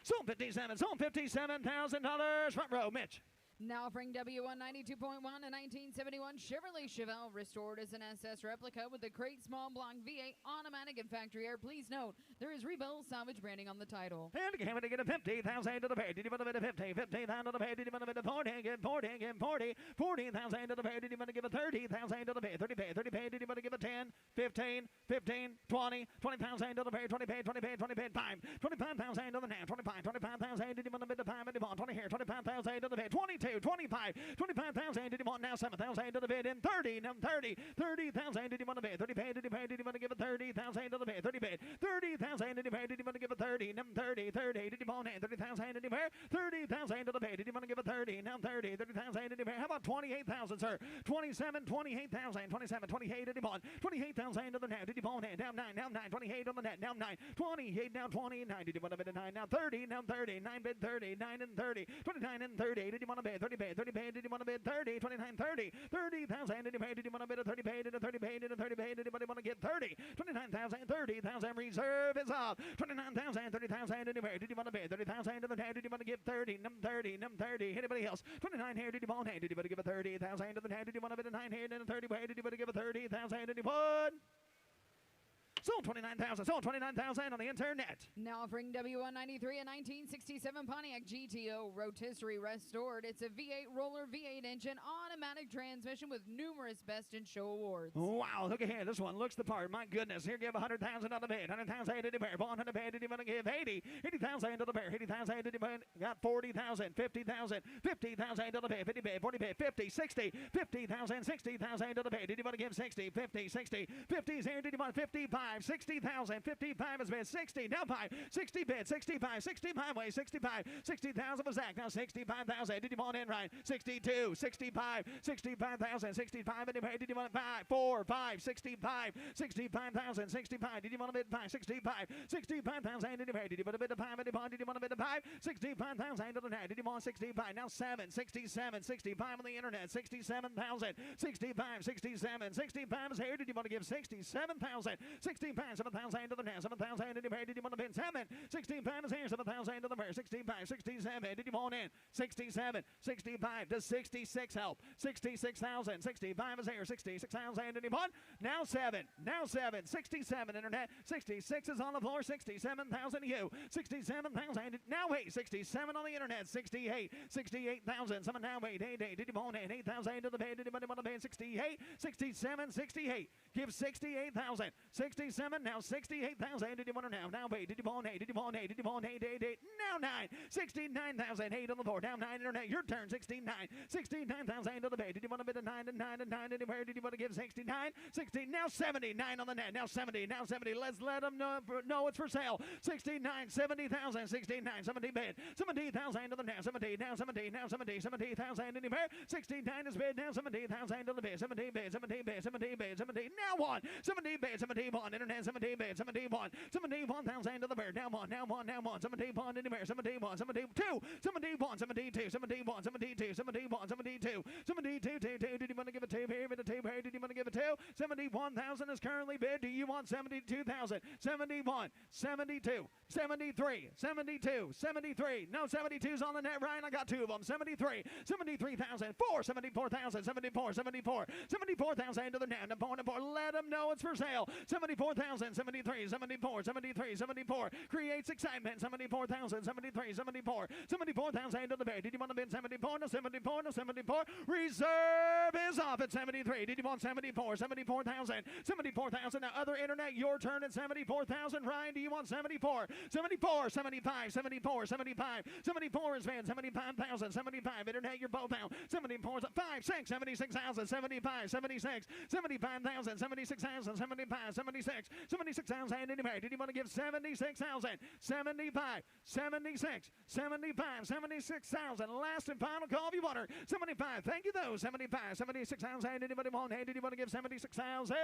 Sold 57. Sold $57,000. Front row, Mitch. Now offering W192.1, a 1971 Chevrolet Chevelle restored as an SS replica with the crate small block V8 automatic and factory air. Please note, there is rebuilt salvage branding on the title. And came to get a 50,000 to the pay. Did you want to bid a 50? 50,000 to the pay. Did you want to bid a 40? Give 40. Give 40. 40,000 to the pay. Did you want to give a 30,000 to the pay? 30 pay. 30 pay. Did you want to give a 10? 15. 15. 20. 20,000 to the pay. 20 pay. 20 pay. 20 pay. 5. 25,000 to the now. 25. 25,000. Did you want to bid the 5? Did you want 20 here? 25,000 to the pay. 22. 25, 25,000. Did you want now 7,000 to the bid? And 30, now 30, 30,000. Did you want to bid? 30 paid. Did you pay? Did you want to give a 30,000 to the bid? 30 paid. 30,000. Did you pay? Did you want to give a 30? Now 30, 30. Did you want 30,000? Did you pay? 30,000 to the bid. Did you want to give a 30? Now 30, 30,000. Did you pay? How about 28,000, sir? 27, 28,000. 27, 28. Did you want 28,000 to the net? Did you want it? Now 9, now 9. 28 on the net. Now 9. 28, now 29. Did you want to bid a 9? Now 30, now 30. 9 bid 30. 9 and 30. 29 and 30. Did you want to bid? 30 bid. 30 bid. Did you want to bid 30? 29, 30. 30,000. Did you pay? Did you want to bid a 30 paid? Did a 30 paid? Did a 30 paid? Did anybody want to get 30? 29,000. 30,000. Reserve is off. 29,000. 30,000. Did you pay? Did you want to bid 30,000 to the net? Did you want to give 30? Num 30. Num 30. Anybody else? 29 here. Did you want it? Did you want to give a 30,000 to the net? Did you want to bid a 9 here? And a 30 paid? Did you want to give a 30,000? Did you want? Sold 29,000. Sold 29,000 on the internet. Now offering W193, a 1967 Pontiac GTO rotisserie restored. It's a V8 roller V8 engine automatic transmission with numerous best in show awards. Wow, look ahead. This one looks the part. My goodness. Here, give 100,000 on the bid. 100,000 to the bear. 100 bid. Did you want to give 80? 80,000 to the bear. 80,000 to the bear. Got 40,000. 50,000. 50,000 to the bear. 50 bid. 40 bid. 50. 60. 50,000. 60,000 to the bear. Did you want to give 60? 50. 60. 50's here. Did you want 55? 55, 60,000, 55 is bid, 60, now 5, 60 bid, 65, 65 way, 65, 60,000 was Zach, now 65,000, did you want in right? 62, 65, 65,000, 65, anyway, did you want 5, 4, 5, 65, 65,000, 65, did you want a bid 5, 65, 65,000, anyway, did you want a bid of 5, did you want a bid of 5, 65,000 to the net, did you want 65, now 7, 67, 65 on the internet, 67,000, 65, 67, 65 is here, did you want to give 67,000, 65, 7,000 to the net, 7,000, anyway, did you want to bid 7, 65 is here, 7,000 to the pair, 65, 67, did you want in, 67, 65 to 66 help, 66,000, 65 is here, 66,000, anyone, now 7, 67 internet, 66 is on the floor, 67,000 to you, 67,000, now wait, 67 on the internet, 68, 68,000, someone now wait, 88, did you want in, 8,000 to the bed, did anybody want to pay 68, 67, 68, give 68,000, 67, now 68,000, did you want to now wait, did you want 8, did you want 8, did you want 8, 8, 8, now 9, 69,000, 8 on the board, now 9 internet, your turn, 69, 69,000 to the bed, did you want a bit of 9 and 9 and 9, anywhere, did you want to give 69, 60, now 70, 9 on the net, now 70, let's let them know it's for sale, 69, 70,000, 69, 70 bid, 70,000 to the net, 70, now 70, now 70, 70,000 anywhere, 69 is bid, now 70,000 to the bid, 70 bid, 70 bid, 70 bid, 70, now 1, 70 bid, 71, internet, 70 bid, 71, 71,000 to the bid, now 1, 71, anywhere, 71, 72, 71, 72, 71, 72, 71, 72, 72, 2, did you want to give it 2 here, with a 2 here, did you want to give it 2, 71,000 is currently bid, do you want 72,000, 71, 72, 73, 72, 73, no 72's on the net, Ryan, I got 2 of them, 73, 73,000, 4, 74,000, 74, 74, 74,000 to the net, let them know it's for sale, 74,000, 73, 74, 73, 74, creates excitement, 74,000, 73, 74, 74,000 to the bid, did you want to bid 74, no 74, no 74, reserve is off at 73, did you want 74, 74,000, 74,000, now other internet, your turn at 74,000, Ryan, do you want 74, 74, 75, 74, 75, 74 is bid, 75,000, 75, internet, you're both out, 74 is 5, 6, 76,000, 75, 76, 75,000, 76,000, 75, 76, 76,000, anyway, did you want to give 76,000, 75, 76, 75, 76,000, last and final call if you want her, 75, thank you though, 75, 76,000, anybody want, hey, did you want to give 76,000?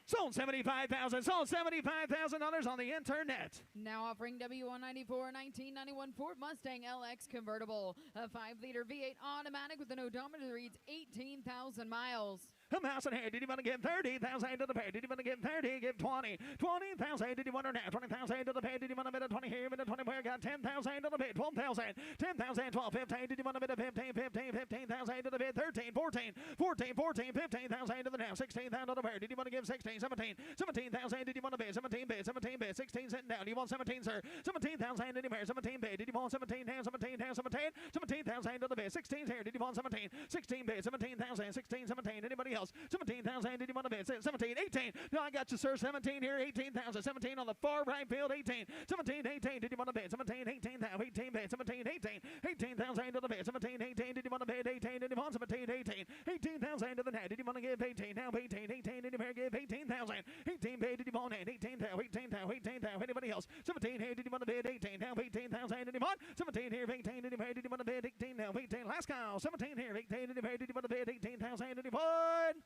Sold 75,000, sold $75,000 on the internet. Now offering W194 1991 Ford Mustang LX convertible, a 5-liter V8 automatic with an odometer that reads 18,000 miles. A mouse in here, did you want to give 30,000 to the pay? Did you want to give 30? Give 20. 20,000, did you want to now? 20,000 to the pay? Did you want a bit of 20 here? Bit of 20 where? Got 10,000 to the bid. 12,000. 10,000, 12, 15. Did you want a bit of 15? 15, 15,000 to the bid. 13, 14, 14, 14, 15,000 to the now. 16,000 to the pay. Did you want to give 16? 17, 17,000. Did you want to bid? 17 bid, 17 bid. 16 sitting down. Do you want 17, sir? 17,000 anywhere. 17 bid. Did you want 17 down? 17 down. 17. 17,000 to the bid. 16 here. Did you want 17? 16 bid. 17,000. 16, 17. Anybody else? 17,000. Did you want to bid? 17, 18. No, I got you, sir. 17 here. 18,000. 17 on the far right field. 18. 17, 18. Did you want to bid? 17, 18. 18 bid. 17, 18. 18,000 to the bid. 17, 18. Did you want to bid? 18. Did you want 17, 18? 18,000 to the net. Did you want to give 18? Now 18, 18. Did you want to give 18,000? 18 bid. Did you want 18,000? 18,000. 18,000. Anybody else? 17 here. Did you want to bid? 18. Now 18,000. Did you want 17 here? 18. Did you want to bid? 18. Now 18. Last call. 17 here. 18. Did you want to bid? 18,000. Did you want?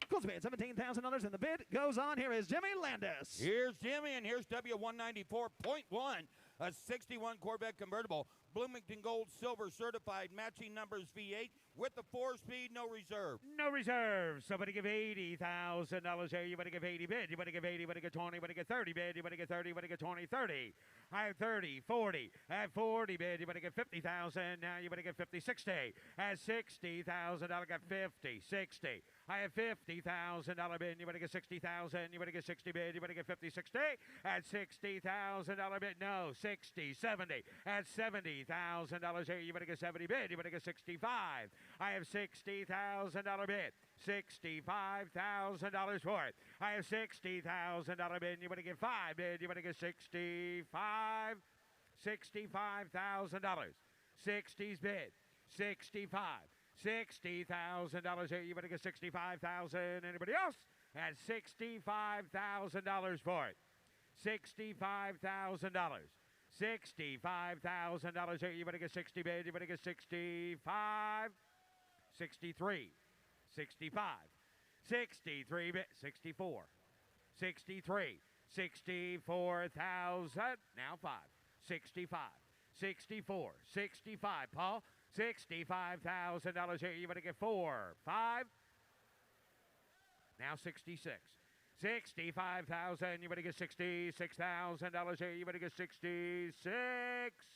Close bid, $17,000 in the bid. Goes on. Here is Jimmy Landis. Here's Jimmy, and here's W194.1, a 61 Corvette convertible. Bloomington Gold Silver certified, matching numbers V8 with the 4-speed, no reserve. No reserve. Somebody give $80,000 here. You want to give 80 bid. You want to give 80. You want to get 20. You want to get 30 bid. You want to get 30. You want to get 20. 30. I have 30. 40. I have 40 bid. You want to get 50,000. Now you want to get 50. 60. I have $60,000. I got 50. 60. I have $50,000 bid. You want to get 60,000. You want to get 60 bid. You want to get 50. 60. At $60,000 bid. No. 60. 70. At $70,000 here. You want to get 70 bid. You want to get 65. I have $60,000 bid. $65,000 for it. I have $60,000 bid. You want to get 5 bid. You want to get 65. $65,000. 60's bid. 65. $60,000 here. You better get $65,000. Anybody else? At $65,000 for it. $65,000. $65,000 here. You better get 60 bid. You better get 65. 63. 65. 63 bid. 64. 63. 64,000. Now 5. 65. 64. 65. Paul. $65,000 here. You better get 4. 5. Now 66. 65,000. You better get $66,000 here. You better get 66.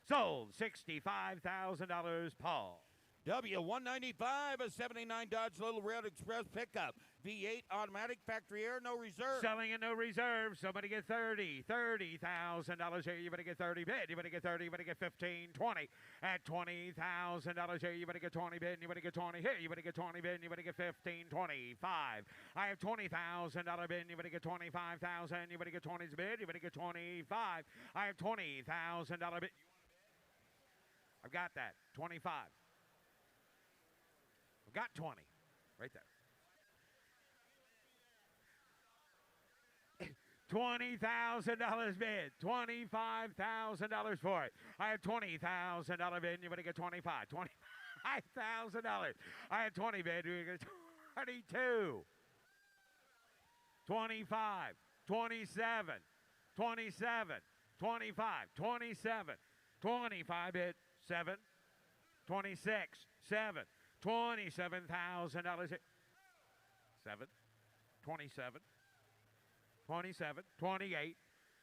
Sold. $65,000. Paul. W195, a 79 Dodge Little Red Express pickup. V8 automatic, factory air, no reserve. Selling and no reserve. Somebody get $30,000 here. You better get 30 bid. You better get 30. You better get 15, 20. At $20,000 here. You better get 20 bid. You better get 20 here. You better get 20 bid. You better get 15, 25. I have $20,000 bid. You better get 25,000. You better get 20 bid. You better get 25. I have $20,000 bid. I've got that. 25. I've got 20. Right there. $20,000 bid. $25,000 for it. I have $20,000 bid. You better get 25. $25,000. I have 20 bid. You get 22. 25. 27. 27. 25. 27. 25 bid. 7. 26. 7. $27,000. 7. 27. 27, 28,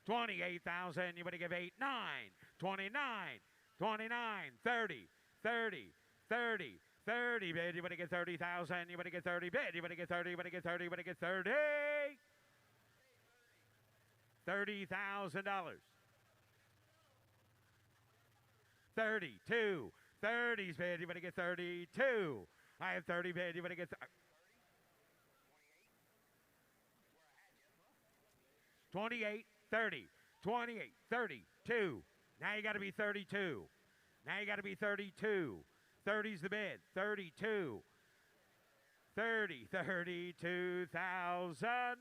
28,000. You better give 8, 9, 29, 29, 30, 30, 30, 30 bid. You better get 30,000. You better get 30 bid. You better get 30. You better get 30. You better get 30. $30,000. 32. 30's bid. You better get 32. I have 30 bid. You better get 28, 30, 28, 32. Now you got to be 32. Now you got to be 32. 30's the bid. 32. 30, 32,000.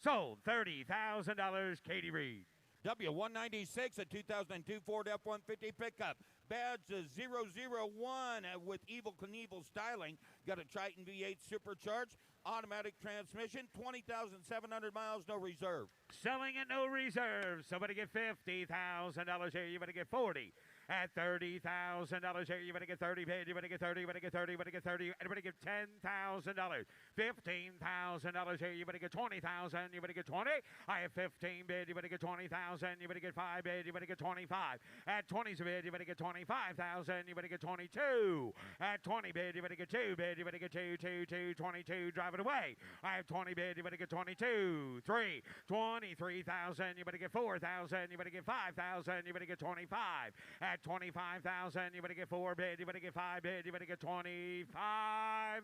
Sold. $30,000. Katie Reed. W196, a 2002 Ford F-150 pickup. Badge 001 with Evel Knievel styling. Got a Triton V8 supercharged. Automatic transmission. 20,700 miles, no reserve. Selling at no reserve. Somebody get $50,000 here. You better get 40. At $30,000 here. You better get 30 bid. You better get 30. You better get 30. You better get 30. You better get $10,000. $15,000 here. You better get 20,000. You better get 20. I have 15 bid. You better get 20,000. You better get 5 bid. You better get 25. At 20's a bid. You better get 25,000. You better get 22. At 20 bid. You better get 2 bid. You better get 2, 2, 2, 22. Drive it away. I have 20 bid. You better get 22. 3, 23,000. You better get 4,000. You better get 5,000. You better get 25. At 25,000, you better get 4 bid. You better get 5 bid. You better get 25.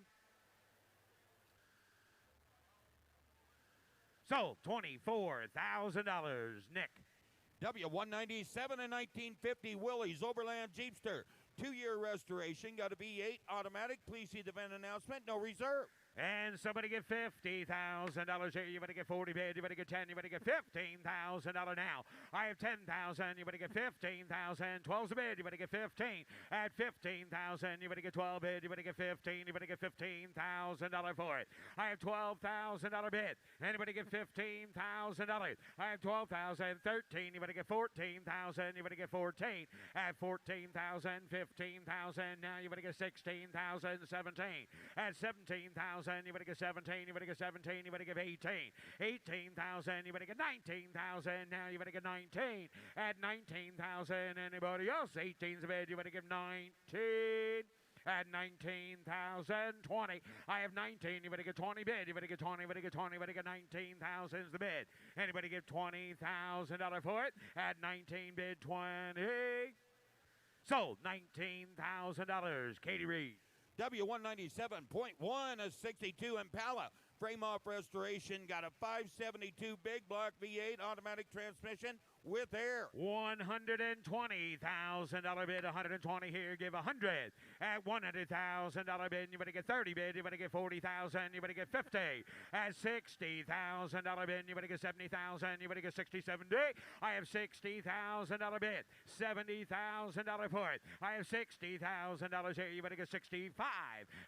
Sold. $24,000. Nick. W197 and 1950 Willys Overland Jeepster. 2-year restoration. Got a V8 automatic. Please see the event announcement. No reserve. And somebody get $50,000 here. You better get 40 bid. You better get 10. You better get $15,000 now. I have 10,000. You better get 15,000. 12's a bid. You better get 15. At 15,000, you better get 12 bid. You better get 15. You better get $15,000 for it. I have $12,000 bid. Anybody get $15,000? I have 12,000. 13. You better get 14,000. You better get 14. At 14,000, 15,000. Now you better get 16,000. 17. At 17,000. You better get 17. You better get 17. You better get 18. 18,000. You better get 19,000. Now you better get 19. At 19,000. Anybody else? 18's a bid. You better give 19. At 19,000. 20. I have 19. You better get 20 bid. You better get 20. You better get 20. You better get 19,000 is the bid. Anybody give $20,000 for it? At 19 bid 20. Sold. $19,000. Katie Reed. W197.1, a 62 Impala. Frame off restoration. Got a 572 big block V8 automatic transmission. with air. $120,000 bid, 120 here, give 100. At $100,000 bid, you better get 30 bid, you better get 40,000, you better get 50. At $60,000 bid, you better get 70,000, you better get 60, 70. I have $60,000 bid, $70,000 for it. I have $60,000 here, you better get 65.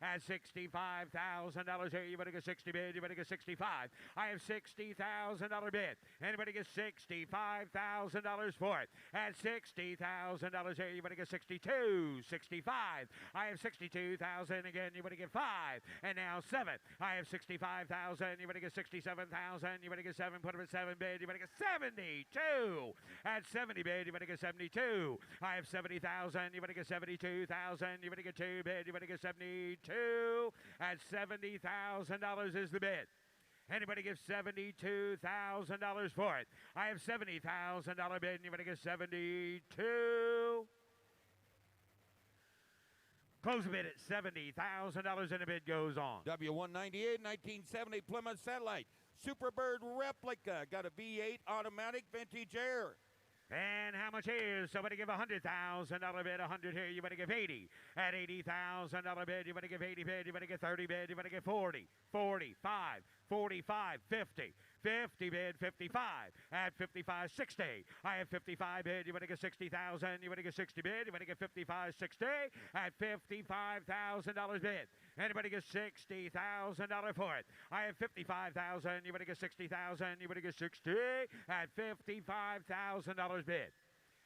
At $65,000 here, you better get 60 bid, you better get 65. I have $60,000 bid. Anybody get $65,000 for it? At $60,000 here, you better get 62, 65. I have 62,000 again, you better get 5. And now 7. I have 65,000, you better get 67,000, you better get 7, put them at 7 bid, you better get 72. At 70 bid, you better get 72. I have 70,000, you better get 72,000, you better get 2 bid, you better get 72. At $70,000 is the bid. Anybody give $72,000 for it? I have $70,000 bid, and you better get 72. Close the bid at $70,000, and the bid goes on. W198 1970 Plymouth Satellite Superbird replica. Got a V8 automatic vintage air. And how much is? Somebody give $100,000 bid, 100 here, you better give 80. At $80,000 bid, you better give 80 bid, you better get 30 bid, you better get 40, 45, 45, 50. 50 bid, 55. At 55, 60. I have 55 bid, you better get 60,000, you better get 60 bid, you better get 55, 60. At $55,000 bid. Anybody get $60,000 for it? I have 55,000, you better get 60,000, you better get 60. At $55,000 bid.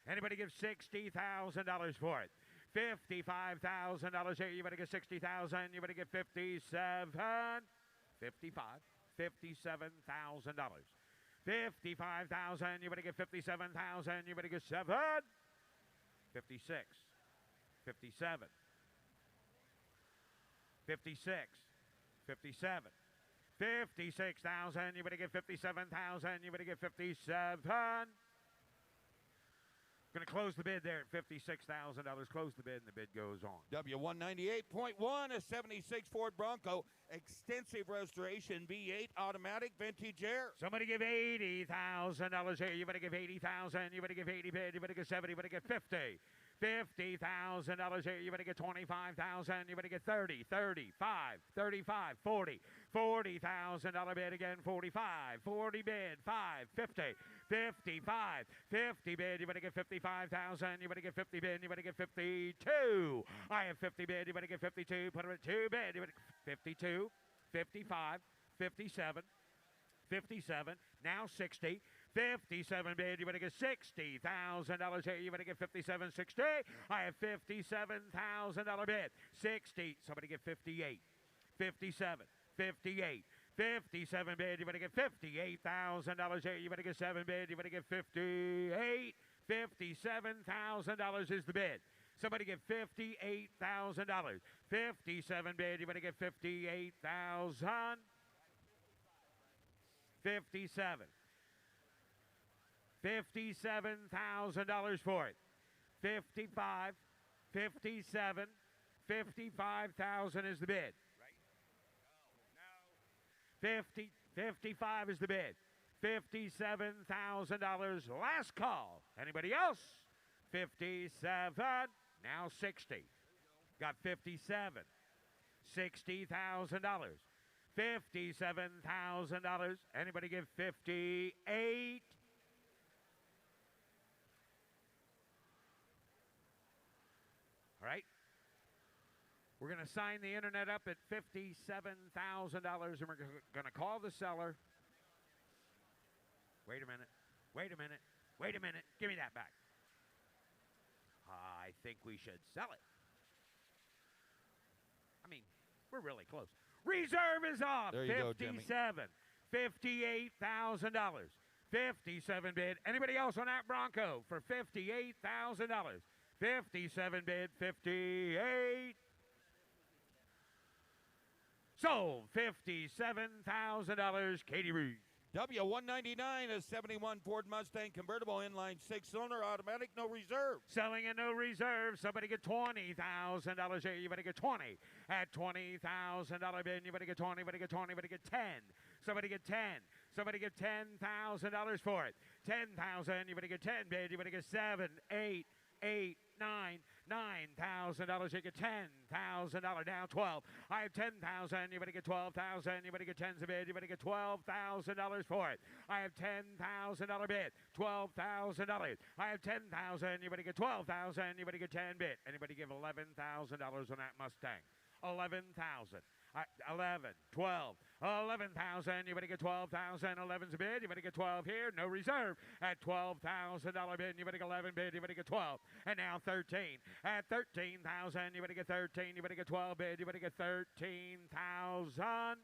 Anybody give $60,000 for it? $55,000 here, you better get 60,000, you better get 57. 55. $57,000. 55,000, you better get 57,000, you better get 7. 56. 57. 56. 57. 56,000, you better get 57,000, you better get 57. Going to close the bid there at $56,000. Close the bid, and the bid goes on. W198.1, a 76 Ford Bronco, extensive restoration, V8 automatic vintage air. Somebody give $80,000 here. You better give 80,000. You better give 80 bid. You better get 70. You better get 50. $50,000 here. You better get 25,000. You better get 30, 35, 35, 40. $40,000 bid again. 45, 40 bid. 5, 50, 55, 50 bid. You better get 55,000. You better get 50 bid. You better get 52. I have 50 bid. You better get 52. Put them at 2 bid. You better 52, 55, 57. 57, now 60, 57 bid, you better get $60,000 here, you better get 57, 60, I have $57,000 bid, 60, somebody get 58, 57, 58, 57 bid, you better get $58,000 here, you better get 7 bid, you better get 58, $57,000 is the bid. Somebody get $58,000, 57 bid, you better get 58,000. 57. $57,000 for it. 55, 57, 55,000 is the bid. 55 is the bid. $57,000. Last call. Anybody else? 57. Now 60. Got 57. $60,000. $57,000. Anybody give 58? All right. We're going to sign the internet up at $57,000, and we're going to call the seller. Wait a minute. Wait a minute. Wait a minute. Give me that back. I think we should sell it. I mean, we're really close. Reserve is off. There you go, Jimmy. $58,000. 57 bid. Anybody else on that Bronco for $58,000? 57 bid. 58. Sold. $57,000. Katie Reed. W199, a 71 Ford Mustang convertible, inline 6-cylinder, automatic, no reserve. Selling at no reserve. Somebody get $20,000 here. You better get 20. At $20,000 bid, you better get 20. You better get 20. You better get 10. Somebody get 10. Somebody get $10,000 for it. 10,000. You better get 10 bid. You better get 7, 8, 8, 9, $9,000. You get $10,000 down. 12. I have 10,000. You better get 12,000. You better get 10's a bid. You better get $12,000 for it. I have $10,000 bid. $12,000. I have 10,000. You better get 12,000. You better get 10 bid. Anybody give $11,000 on that Mustang? 11,000. 11, 12, 11,000. You better get 12,000. 11's a bid. You better get 12 here. No reserve. At $12,000 bid. You better get 11 bid. You better get 12. And now 13. At 13,000. You better get 13. You better get 12 bid. You better get 13,000.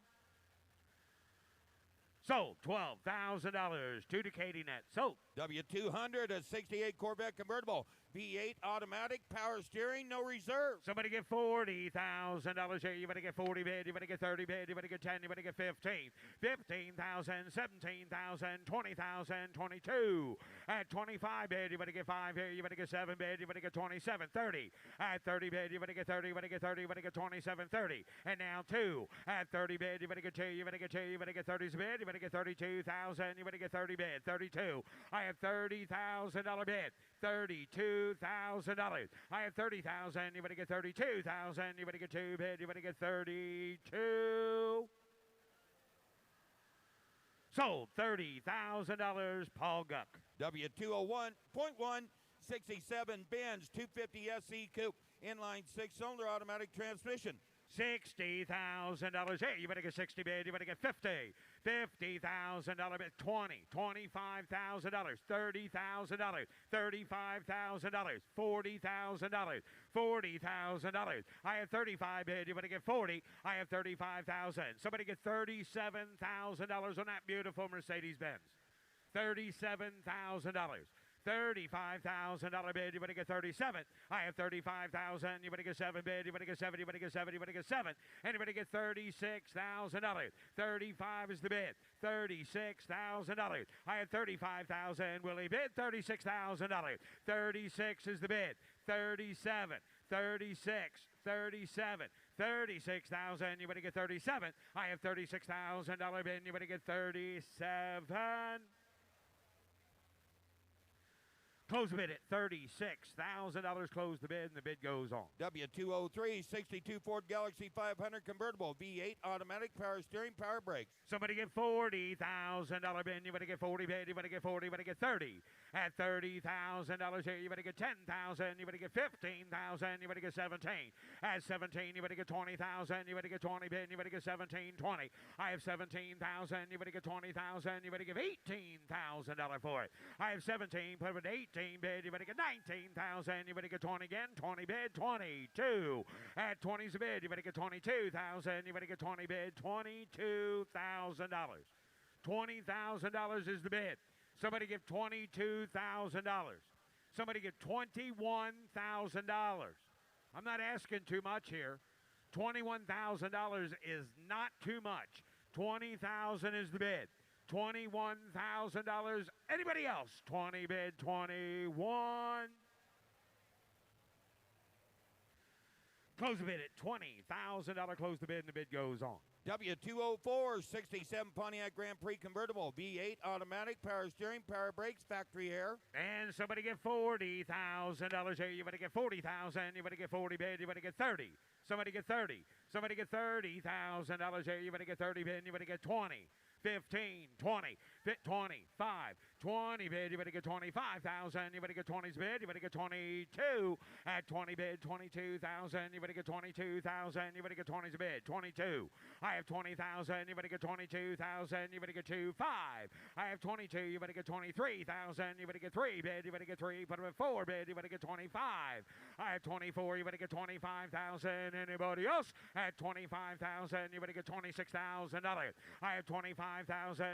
Sold. $12,000 to Decatur Net. Sold. W200, a 68 Corvette convertible, V8 automatic, power steering, no reserve. Somebody get $40,000 here. You better get 40 bid. You better get 30 bid. You better get 10. You better get 15. 15,000, 17,000, 20,000, 22. At 25 bid, you better get 5 here. You better get 7 bid. You better get 27, 30. At 30 bid, you better get 30. You better get 30. You better get 27, 30. And now 2. At 30 bid, you better get 2. You better get 2. You better get 30's bid. You better get 32,000. You better get 30 bid. 32. I have $30,000 bid. $32,000. I have 30,000. You better get 32,000. You better get 2 bid. You better get 32. Sold. $30,000. Paul Guck. W201.1, 67 Benz 250 SE Coupe, inline 6-cylinder automatic transmission. $60,000. Hey, you better get 60 bid. You better get 50. $50,000 bid. 20. $25,000. $30,000. $35,000. $40,000. $40,000. I have 35 bid. You better get 40. I have 35,000. Somebody get $37,000 on that beautiful Mercedes-Benz. $37,000. $35,000 bid. You better get 37. I have 35,000. You better get 7 bid. You better get 7. You better get 7. You better get 7. And you better get $36,000. 35 is the bid. $36,000. I have 35,000. Will he bid? $36,000. 36 is the bid. 37. 36. 37. 36,000. You better get 37. I have $36,000 bid. You better get 37. Close the bid at $36,000. Close the bid, and the bid goes on. W203, 62 Ford Galaxy 500 convertible, V8 automatic, power steering, power brakes. Somebody get $40,000 bid. You better get 40 bid. You better get 40. You better get 30. At $30,000 here, you better get 10,000. You better get 15,000. You better get 17. At 17, you better get 20,000. You better get 20 bid. You better get 17, 20. I have 17,000. You better get 20,000. You better give $18,000 for it. I have 17. Put it at 18 bid. You better get 19,000. You better get 20 again. 20 bid. 22. At 20's a bid. You better get 22,000. You better get 20 bid. $22,000. $20,000 is the bid. Somebody give $22,000. Somebody give $21,000. I'm not asking too much here. $21,000 is not too much. $20,000 is the bid. $21,000. Anybody else? 20 bid, 21. Close the bid at $20,000. Close the bid, and the bid goes on. W204, 67 Pontiac Grand Prix convertible, V8 automatic, power steering, power brakes, factory air. And somebody get $40,000 here. You better get 40,000. You better get 40 bid. You better get 30. Somebody get 30. Somebody get $30,000 here. You better get 30 bid. You better get 20. 15, 20, 25, 20 bid. You better get 25,000. You better get 20's bid. You better get 22. At 20 bid, 22,000. You better get 22,000. You better get 20's bid. 22. I have 20,000. You better get 22,000. You better get 25. I have 22. You better get 23,000. You better get 3 bid. You better get 3. Put them at 4 bid. You better get 25. I have 24. You better get 25,000. Anybody else? At 25,000. You better get $26,000. I have 25,000.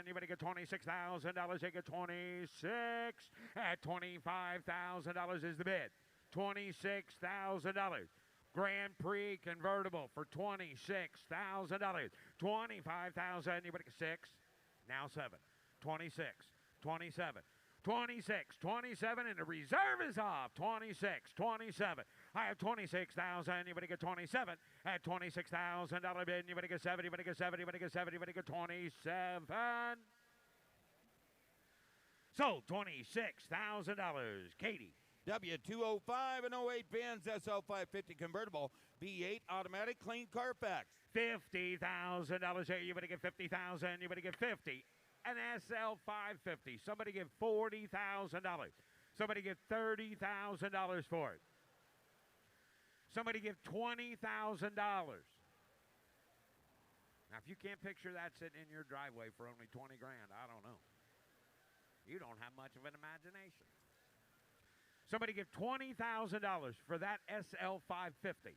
You better get $26,000. You get 26. At $25,000 is the bid. $26,000. Grand Prix convertible for $26,000. $25,000. You better get 6. Now 7. 26, 27, 26, 27, and the reserve is off. 26, 27. I have 26,000. Anybody get 27? At $26,000 bid. Anybody get 70? Anybody get 70? Anybody get 70? Anybody get 27? Sold $26,000. Katie. W205 and 08 Benz SL550 convertible V8 automatic clean Carfax. $50,000 here. You better get 50,000. You better get 50. An SL550. Somebody give $40,000. Somebody give $30,000 for it. Somebody give $20,000. Now, if you can't picture that sitting in your driveway for only 20 grand, I don't know. You don't have much of an imagination. Somebody give $20,000 for that SL550.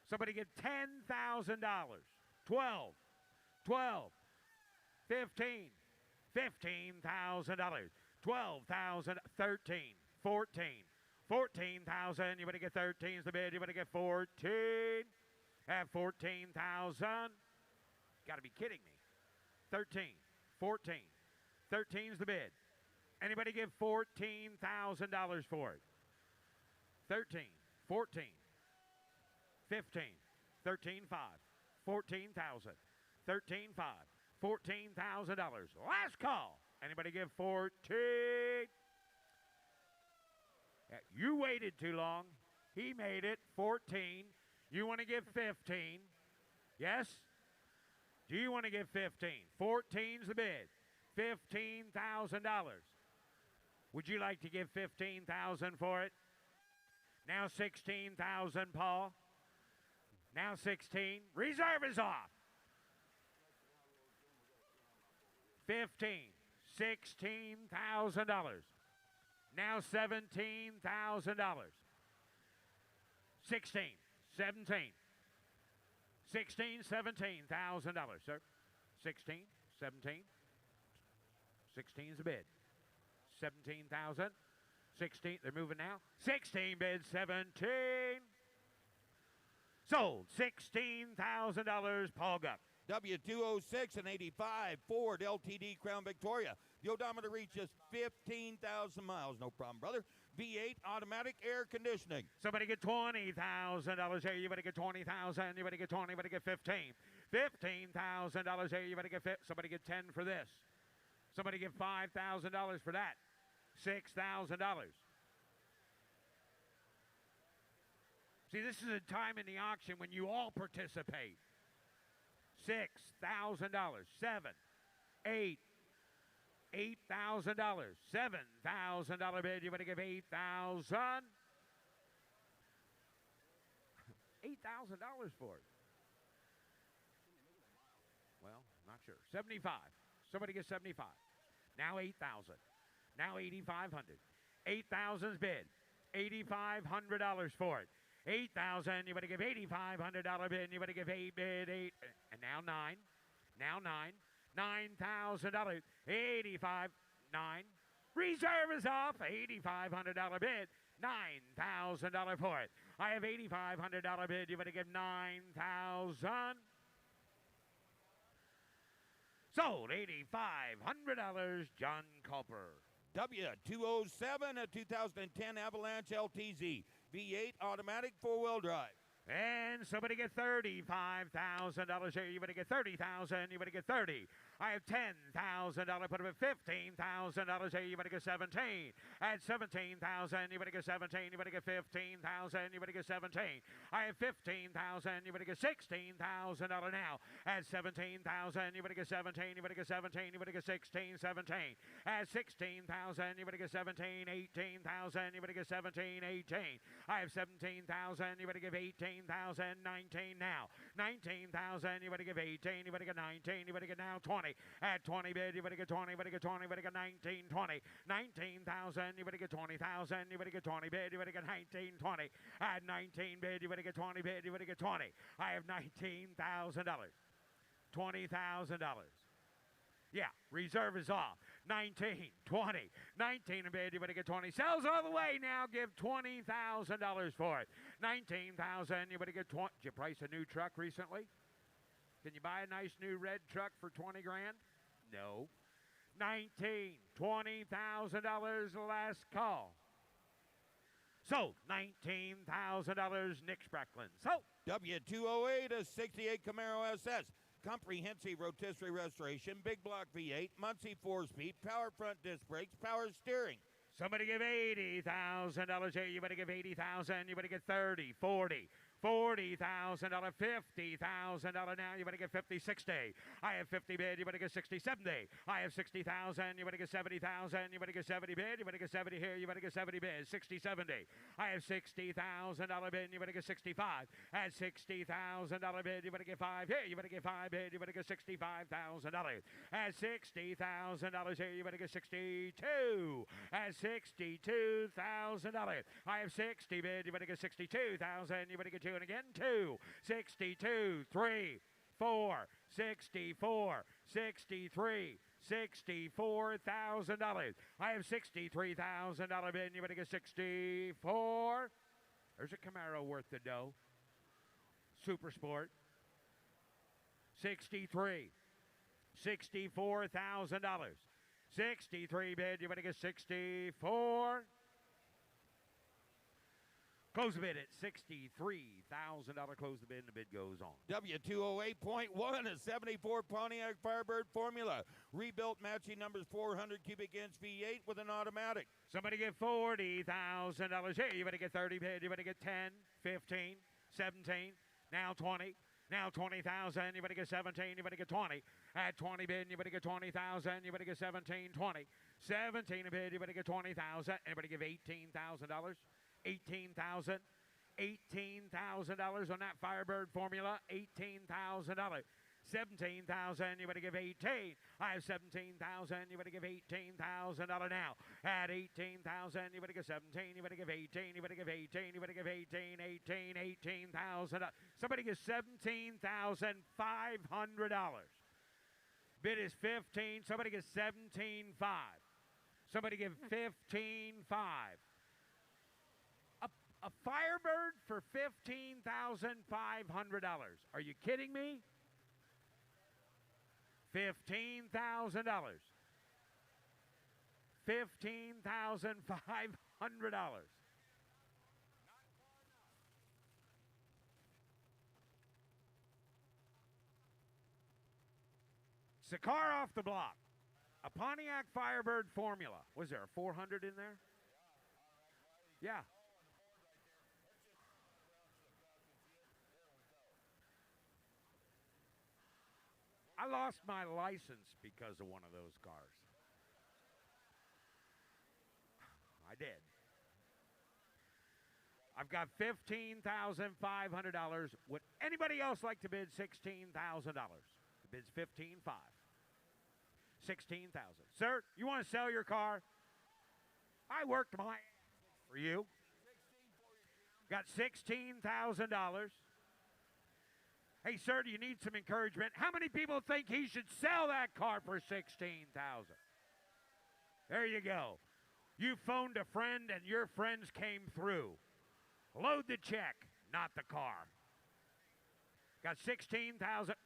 Somebody give $10,000. 12, 15, $15,000. 12,000, 13, 14, 14,000. You better get 13's the bid. You better get 14. Have 14,000. Got to be kidding me. 13, 14, 13's the bid. Anybody give $14,000 for it? 13, 14, 15, 13, 5, 14,000, 13, 5, $14,000. Last call. Anybody give 14? You waited too long. He made it 14. You want to give 15? Yes? Do you want to give 15? 14's the bid. $15,000. Would you like to give 15,000 for it? Now 16,000, Paul. Now 16. Reserve is off. 15. $16,000. Now $17,000. 16, 17. 16, $17,000, sir. 16, 17. 16's the bid. 17,000. 16, they're moving now. 16 bid, 17. Sold, $16,000, Paul Guck. W206 and 85 Ford LTD Crown Victoria. The odometer reaches 15,000 miles. No problem, brother. V8 automatic air conditioning. Somebody get $20,000 here. You better get 20,000. You better get 20. You better get 15. $15,000 here. You better get somebody get 10 for this. Somebody get $5,000 for that. $6,000. See, this is a time in the auction when you all participate. $6,000, $7,000, $8,000, $8,000, $7,000 bid. You better give $8,000. $8,000 for it. Well, not sure. 75. Somebody get 75. Now 8,000. Now 8,500. 8,000's bid. $8,500 for it. 8,000. You better give $8,500 bid. You better give 8 bid 8. And now 9. Now 9. $9,000. 85. 9. Reserve is off. $8,500 bid. $9,000 for it. I have $8,500 bid. You better give $9,000. Sold $8,500. John Culper. W207, a 2010 Avalanche LTZ. V8 automatic four-wheel drive. And somebody get $35,000 here. You better get 30,000. You better get 30. I have $10,000. Put him at $15,000 here. You better get 17. At 17,000. You better get 17. You better get 15,000. You better get 17. I have 15,000. You better get $16,000 now. At 17,000. You better get 17. You better get 17. You better get 16. 17. At 16,000. You better get 17. 18,000. You better get 17. 18. I have 17,000. You better give 18,000. 19 now. 19,000. You better give 18. You better get 19. You better get now 20. At 20 bid. You better get 20. You better get 20. You better get 19. 20. 19,000. You better get 20,000. You better get 20 bid. You better get 19. 20. At 19 bid. You better get 20 bid. You better get 20. I have $19,000. $20,000. Yeah, reserve is off. 19, 20, 19 a bid. You better get 20. Sells all the way now. Give $20,000 for it. 19,000. You better get 20. Did you price a new truck recently? Can you buy a nice new red truck for 20 grand? No. 19, $20,000 last call. Sold. $19,000 Nick Sprackland. Sold. W208, a 68 Camaro SS. Comprehensive rotisserie restoration, big block V8, Muncie 4-speed, power front disc brakes, power steering. Somebody give $80,000 here. You better give $80,000. You better get 30, 40, $40,000, $50,000 now. You better get 50, 60. I have 50 bid. You better get 60, 70. I have 60,000. You better get 70,000. You better get 70 bid. You better get 70 here. You better get 70 bid. 60, 70. I have $60,000 bid. You better get 65. At $60,000 bid. You better get 5 here. You better get 5 bid. You better get $65,000. At $60,000 here. You better get 62. At $62,000. I have 60 bid. You better get 62,000. You better get 2 and again 2. 62, 3, 4, 64, 63, $64,000. I have $63,000 bid. You better get 64. There's a Camaro worth the dough. Super Sport. 63. $64,000. 63 bid. You better get 64. Close the bid at $63,000. Close the bid, and the bid goes on. W208.1, a 74 Pontiac Firebird Formula. Rebuilt matching numbers 400 cubic inch V8 with an automatic. Somebody get $40,000 here. You better get 30 bid. You better get 10, 15, 17, now 20. Now 20,000, you better get 17, you better get 20. At 20 bid, you better get 20,000, you better get 17, 20. 17 a bid, you better get 20,000. Anybody give $18,000? $18,000. $18,000 on that Firebird Formula. $18,000. 17,000, you better give 18. I have 17,000, you better give $18,000 now. At 18,000, you better give 17, you better give 18, you better give 18, you better give 18, 18,000. Somebody give $17,500. Bid is 15. Somebody give 17,500. Somebody give 15,500. A Firebird for $15,500. Are you kidding me? $15,000. $15,500. It's the car off the block. A Pontiac Firebird Formula. Was there a 400 in there? Yeah. I lost my license because of one of those cars. I did. I've got $15,500. Would anybody else like to bid $16,000? The bid's $15,500. $16,000. Sir, you want to sell your car? I worked my for you. Got $16,000. Hey, sir, do you need some encouragement? How many people think he should sell that car for $16,000? There you go. You phoned a friend and your friends came through. Load the check, not the car. Got $16,000.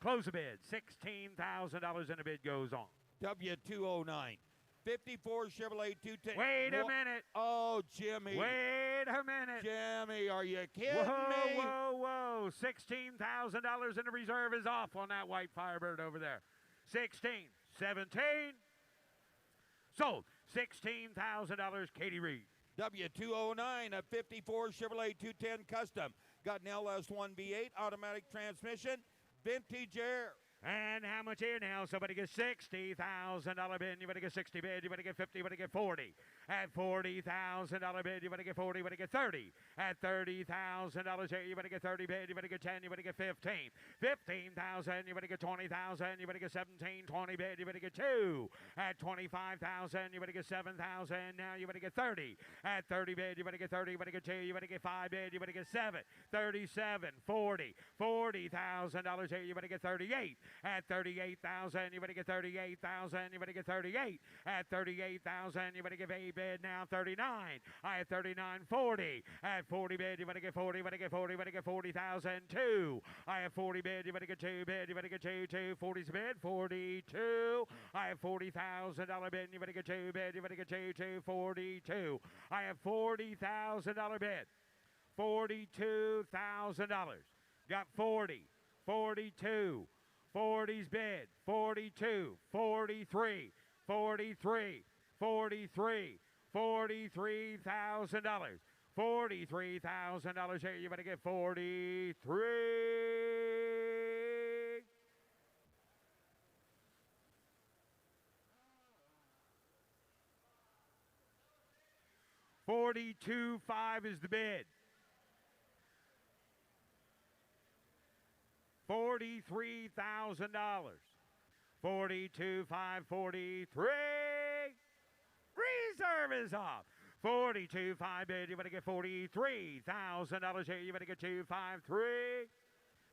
Close the bid. $16,000 and the bid goes on. W209. 54 Chevrolet 210. Wait a minute. Oh, Jimmy. Wait a minute. Jimmy, are you kidding whoa, me? Whoa, whoa. $16,000 in the reserve is off on that white Firebird over there. 16, 17. Sold. $16,000, Katie Reed. W209, a 54 Chevrolet 210 Custom. Got an LS1 V8 automatic transmission. Vintage air. And how much here now? Somebody get $60,000 bid. You better get 60 bid. You better get 50. You better get 40. At $40,000 bid, you better get 40. You better get 30. At $30,000 here, you better get 30 bid. You better get 10. You better get 15. 15,000. You better get 20,000. You better get 17. 20 bid. You better get 2. At 25,000. You better get 7,000. Now you better get 30. At 30 bid. You better get 30. You better get 2. You better get 5 bid. You better get 7. 37. 40. $40,000 here. You better get 38. At 38,000, you better get 38,000, you better get 38. At 38,000, you better give a bid now 39. I have 39.40. At 40 bid, you better get 40, you better get 40, you better get 40,002. I have 40 bid, you better get 2 bid, you better get 2, 40's bid, 42. I have $40,000 bid, you better get 2 bid, you better get 2, 42. I have $40,000 bid, $42,000. Got 40, 42, 40's bid, 42, 43, 43, 43, $43,000. $43,000 here. You better get 43. $42,500 is the bid. $43,000. $42,543. Reserve is off. 42.5 bid. You better get $43,000 here. You better get 253.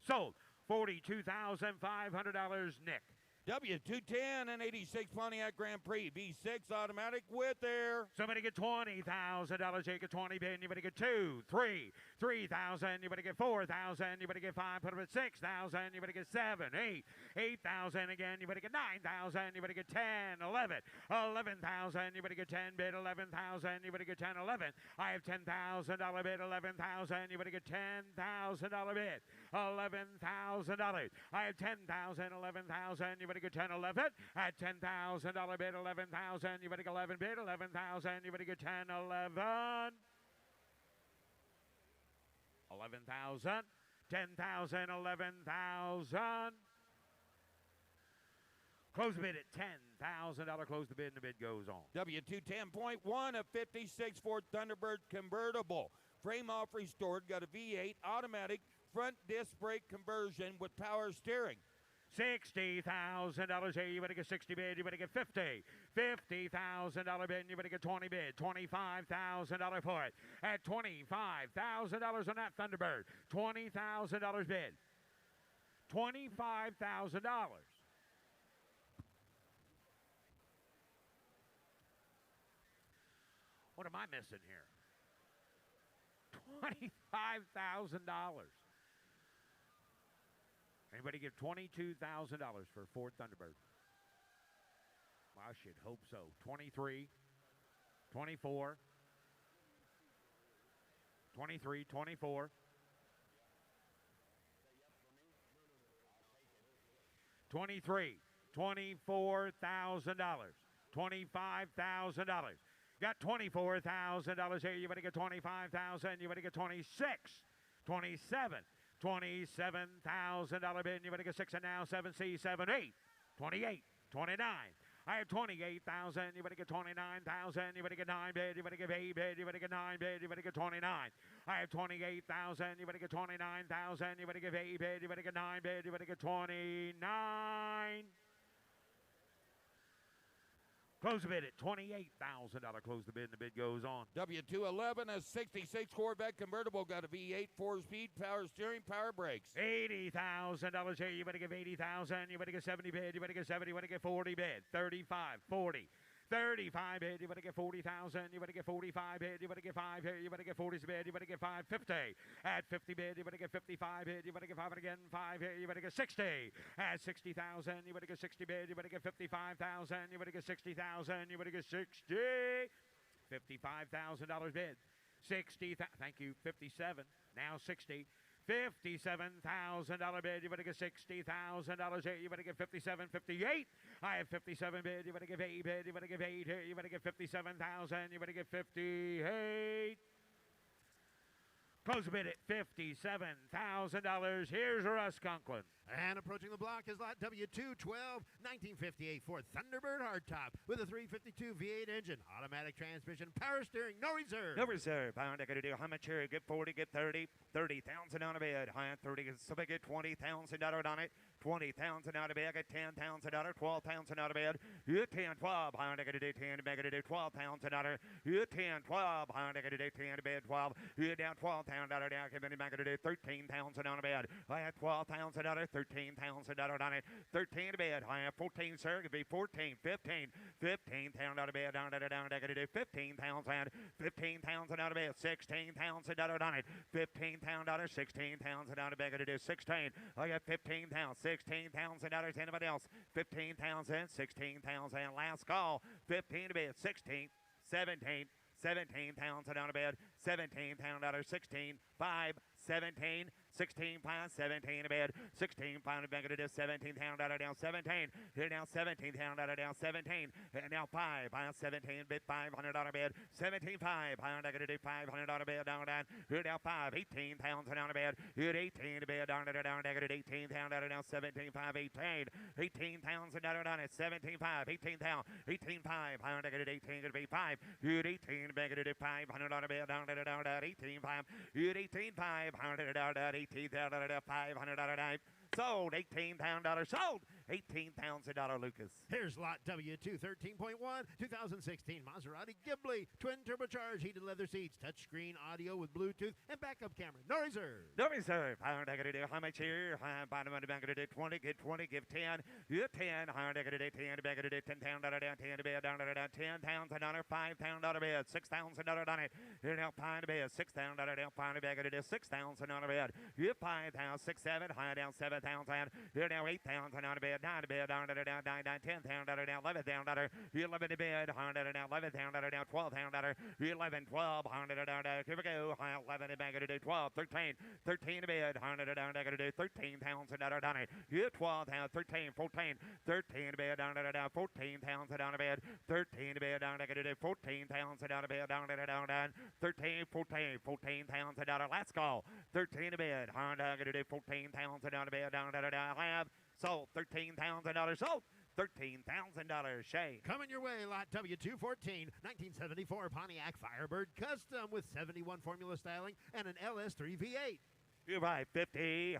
Sold. $42,500. Nick. W210 and 86 Pontiac Grand Prix V6 automatic with air. Somebody get $20,000. You get 20 bid. You better get 2, 3, 3,000. You better get 4,000. You better get 5. Put them at 6,000. You better get 7, 8, 8,000 again. You better get 9,000. You better get 10, 11, 11,000. You better get 10 bid. 11,000. You better get 10, 11. I have $10,000 bid. 11,000. You better get $10,000 bid. $11,000. I have 10,000. 11,000. You better get 10, 11. At $10,000 bid, 11,000. You better get 11 bid, 11,000. You better get 10, 11. 11,000. 10,000, 11,000. Close the bid at $10,000. Close the bid, and the bid goes on. W210.1, a 56 Ford Thunderbird convertible. Frame off restored. Got a V8 automatic front disc brake conversion with power steering. $60,000 here. You better get 60 bid. You better get 50. $50,000 bid. You better get 20 bid. $25,000 for it. At $25,000 on that Thunderbird. $20,000 bid. $25,000. What am I missing here? $25,000. Anybody give $22,000 for a Ford Thunderbird? Well, I should hope so. 23, 24, 23, 24. 23, $24,000. $25,000. Got $24,000 here. You better get 25,000. You better get 26, 27. $27,000 bid. You better get 6 and now 7C, 7, 8, 28, 29. I have 28,000. You better get 29,000. You better get 9 bid. You better get 8 bid. You better get 9 bid. You better get 29. I have 28,000. You better get 29,000. You better get 8 bid. You better get 9 bid. You better get 29. Close the bid at $28,000. Close the bid, and the bid goes on. W211, a 66 Corvette convertible. Got a V8 4-speed, power steering, power brakes. $80,000 here. You better give 80,000. You better get 70 bid. You better get 70. You better get 40 bid. 35, 40. 35 bid, you better get 40,000. You better get 45 bid. You better get 5 here. You better get 40's bid. You better get 5, 50. At 50 bid, you better get 55 bid. You better get 5 again, 5 here. You better get 60. At 60,000, you better get 60 bid. You better get 55,000. You better get 60,000. You better get 60. $55,000 bid. 60. Thank you. 57. Now 60. $57,000 bid. You better get $60,000 here. You better get 57, 58. I have 57 bid. You better give 8 bid. You better give 8 here. You better get 57,000. You better get 58. Close the bid at $57,000. Here's Russ Conklin. And approaching the block is lot W212, 1958 Ford Thunderbird hardtop with a 352 V8 engine, automatic transmission, power steering, no reserve. No reserve. I got to do how much here? Get 40, get 30. 30,000 on a bid. High at 30. Somebody get $20,000 on it. 20,000 out of bid. Get $10,000. 12,000 out of bid. You 10, 12. I got to do 10. I got to do $12,000. You 10, 12. I got to do 10 to bid. 12. You down $12,000. $13,000 down. Give me back to do $13,000 on a bed. I have $12,000, $13,000 on it. 13 to bed. I have 14, sir. It could be 14, 15, $15,000 out of bed. Down, to do 15,000, 15,000 out of bed. $16,000 on it. $15,000, 16,000 out of bed. To do 16. I got 15,000, $16,000. Anybody else? 15,000, 16,000. Last call. 15 to bed. 16, 17. 17,000 out of bed, $17,000, 16, 5, 17, 16 pounds, 17 to bed, 16 pound back to 17 pound down 17. Here now 17 pound down 17. And now 5 pound 17 bid $500 bed, 17 5 pound back to $500 bed down. Here now 5 18 pounds down to bed. Here 18 to bed down 18 pound down 17 5 18 18 pounds down at 17 5 18 pound 18 5 pound back to 18 to be 5. Here 18 back to $500 bed down 18 5. Here 18 5 pound down 18,000 $500 sold. $18,000 sold. $18,000 Lucas. Here's lot W2 13.1 2016 Maserati Ghibli twin turbocharged heated leather seats, touchscreen audio with Bluetooth and backup camera. No reserve. No reserve. How much here? Bottom of the bank to 20, get 20, give 10. You 10. 10 back to $10,000 down 10 to bed down $10,000 $5,000 bed $6,000 on it. Here now 5 to bed $6,000 down 5 back to $6,000 bed. You 5,000 6 7 high down 7,000. Here now 8,000 on a bed 9 to bed down $10,000 down $11,000. You 11 to bed $100 down $11,000 down $12,000. You 11 12 $100 down. Here we go. 11 to back to 12 13 13 to bed $100 down to $13,000 down it. You 12 down 13 14 13 to bed down $14,000 down to bed 13 to bed down to $14,000 down to bed down 13 14 $14,000 last call 13 to bed $14,000 down to bed down have sold $13,000 sold $13,000 Shay. Coming your way, lot W214 1974 Pontiac Firebird Custom with 71 formula styling and an LS3 V8. You buy 50,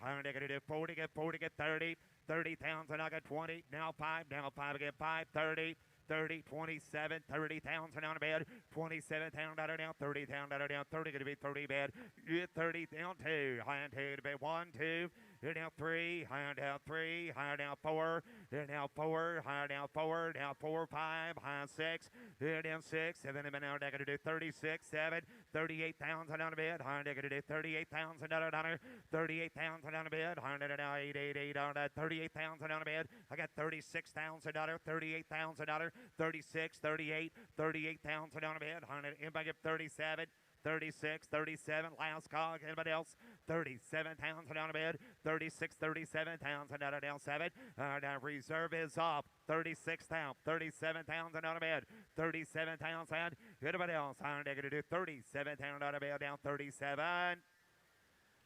40, get 40, get 30, 30,000, I got 20, now 5, get 5, 30, 30, 27, 30,000 on a bed, 27,000 down, 30,000 down, 30 going to be 30 bed, you get 30 down 2, high and 2 to bed, 1, 2, here down 3, higher down 3, higher down 4, here down 4, higher down 4, down 4, 5, high 6, here down 6, 7, and now they're going to do 36, 7, 38,000 on a bed, higher they're going to do $38,000 on 38,000 on a bed, higher now 888 on that, 38,000 on a bed, I got $36,000, $38,000, 36, 38, 38,000 on a bed, anybody get 37, 36, 37, last call, anybody else? 37,000 on a bed, 36, 37,000 down 7. Now reserve is off, 36,000, 37,000 on a bed, 37,000. Anybody else? I'm going to do 37,000 on a bed, down 37.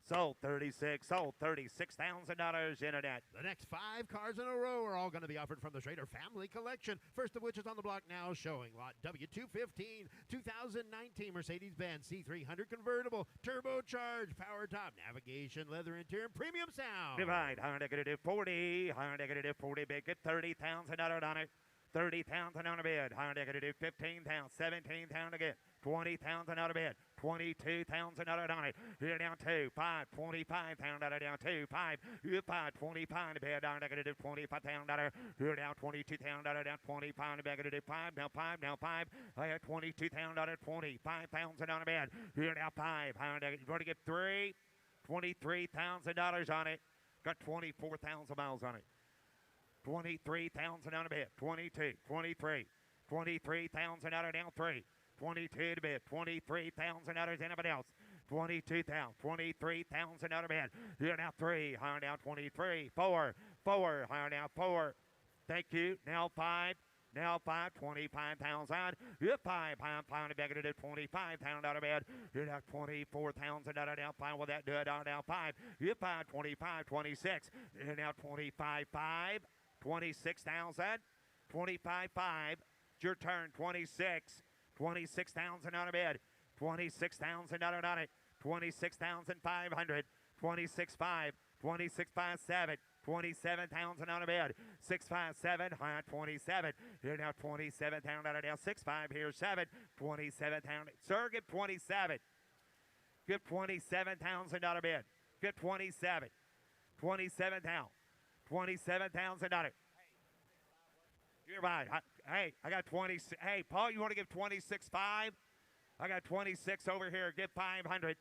Sold 36, sold $36,000 internet. The next 5 cars in a row are all going to be offered from the Schrader Family Collection. First of which is on the block now, showing lot W215 2019 Mercedes-Benz C300 convertible, turbocharged, power top, navigation, leather interior, and premium sound. Divide. I'm going to do 40. I'm going to do 40 big. Get $30,000 on it. 30,000 on a bed. I'm going to do 15,000, 17,000 again. 20,000 out of bed. 22,000 out on it. Here down 2, 5, 25,000 out down 2, 5. Here 5, 25 to bed down. Negative 25,000 out. Here down 22,000 out down 25 to bed. Negative 5, now 5, now 5. I had 22,000 out 25,000 on a bed. Here now 5. You're going to get $23,000 on it. Got 24,000 miles on it. 23,000 on a bed. 22, 23, 23,000 out of down 3. 22 to bed, 23,000 out of anybody else. 22,000, 23,000 out of bed. Here now 3, higher down 23, 4, higher down 4. Thank you. Now 5, 25,000. Here 5, pound back to 25,000 out of bed. Here now 24,000 out of down 5. Will that do it down 5? Here 5, 25, 26. Here now 25, 5, 26,000, 25, 5. It's your turn, 26. 26,000 on a bed, 26,000 on it, 26,500, 26,500, 26,507, 27,000 on a bed, 657, high 27. Here now 27,000 out of down 65. Here 7, 27,000. Sir, get 27. Get $27,000 bid. Get 27. 27 down. $27,000. You're right. Hey, I got 20. Hey, Paul, you want to give 26.5? I got 26 over here. Get 500.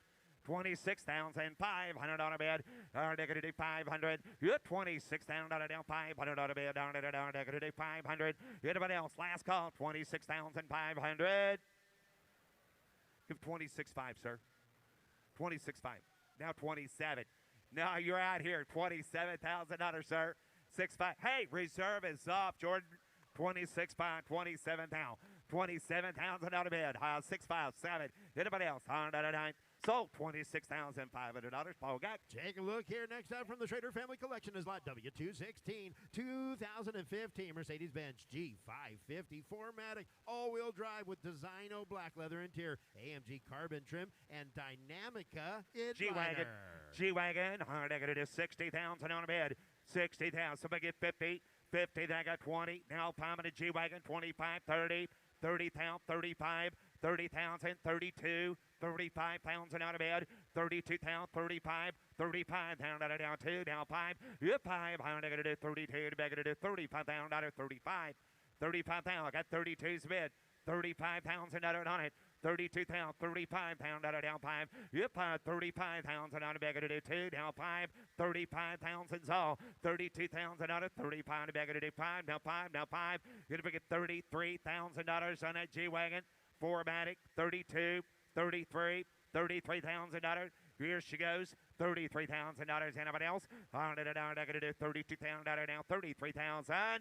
$26,500 bid. They're do 500. You're $26,000 down. $500 bid. They're going to do 500. Anybody else? Last call. $26,500. Give 26.5, sir. 26.5. Now 27. Now you're out here. $27,000, sir. 6.5. Hey, reserve is off, Jordan. 26.5. 27 down. $27,000 bid. 657. Anybody else? 109. Sold $26,500. Paul got. Take a look here. Next up from the Schrader Family Collection is lot W216, 2015 Mercedes-Benz G550 4MATIC all-wheel drive with Designo black leather interior, AMG carbon trim, and Dynamica G-Wagon. G-Wagon. They're going to do 60,000 on a bid. 60,000. Somebody get 50. 50. Then I got 20. Now Palm in a G-Wagon. 25, 30. 30,000, 35, 30,000, 32, 35 pounds and out of bed, 32,000, 35, 35 down, down 2, down 5, you're 5, I'm going to do 32, I'm going to do 35,000, 35, 35,000, I got 32's bid, 35 pounds and out on it, 32,000, 35 pounds out of down 5, you're 35,000 out of bed, going to do 2, down 5, 35,000 all, 32,000 out of 35, I'm going to do 5, down 5, down 5, you're going to get $33,000 on that G-Wagon, 4MATIC, 32, 33, $33,000. Here she goes. $33,000. Anybody else? They're going to do $32,000 now. $33,000.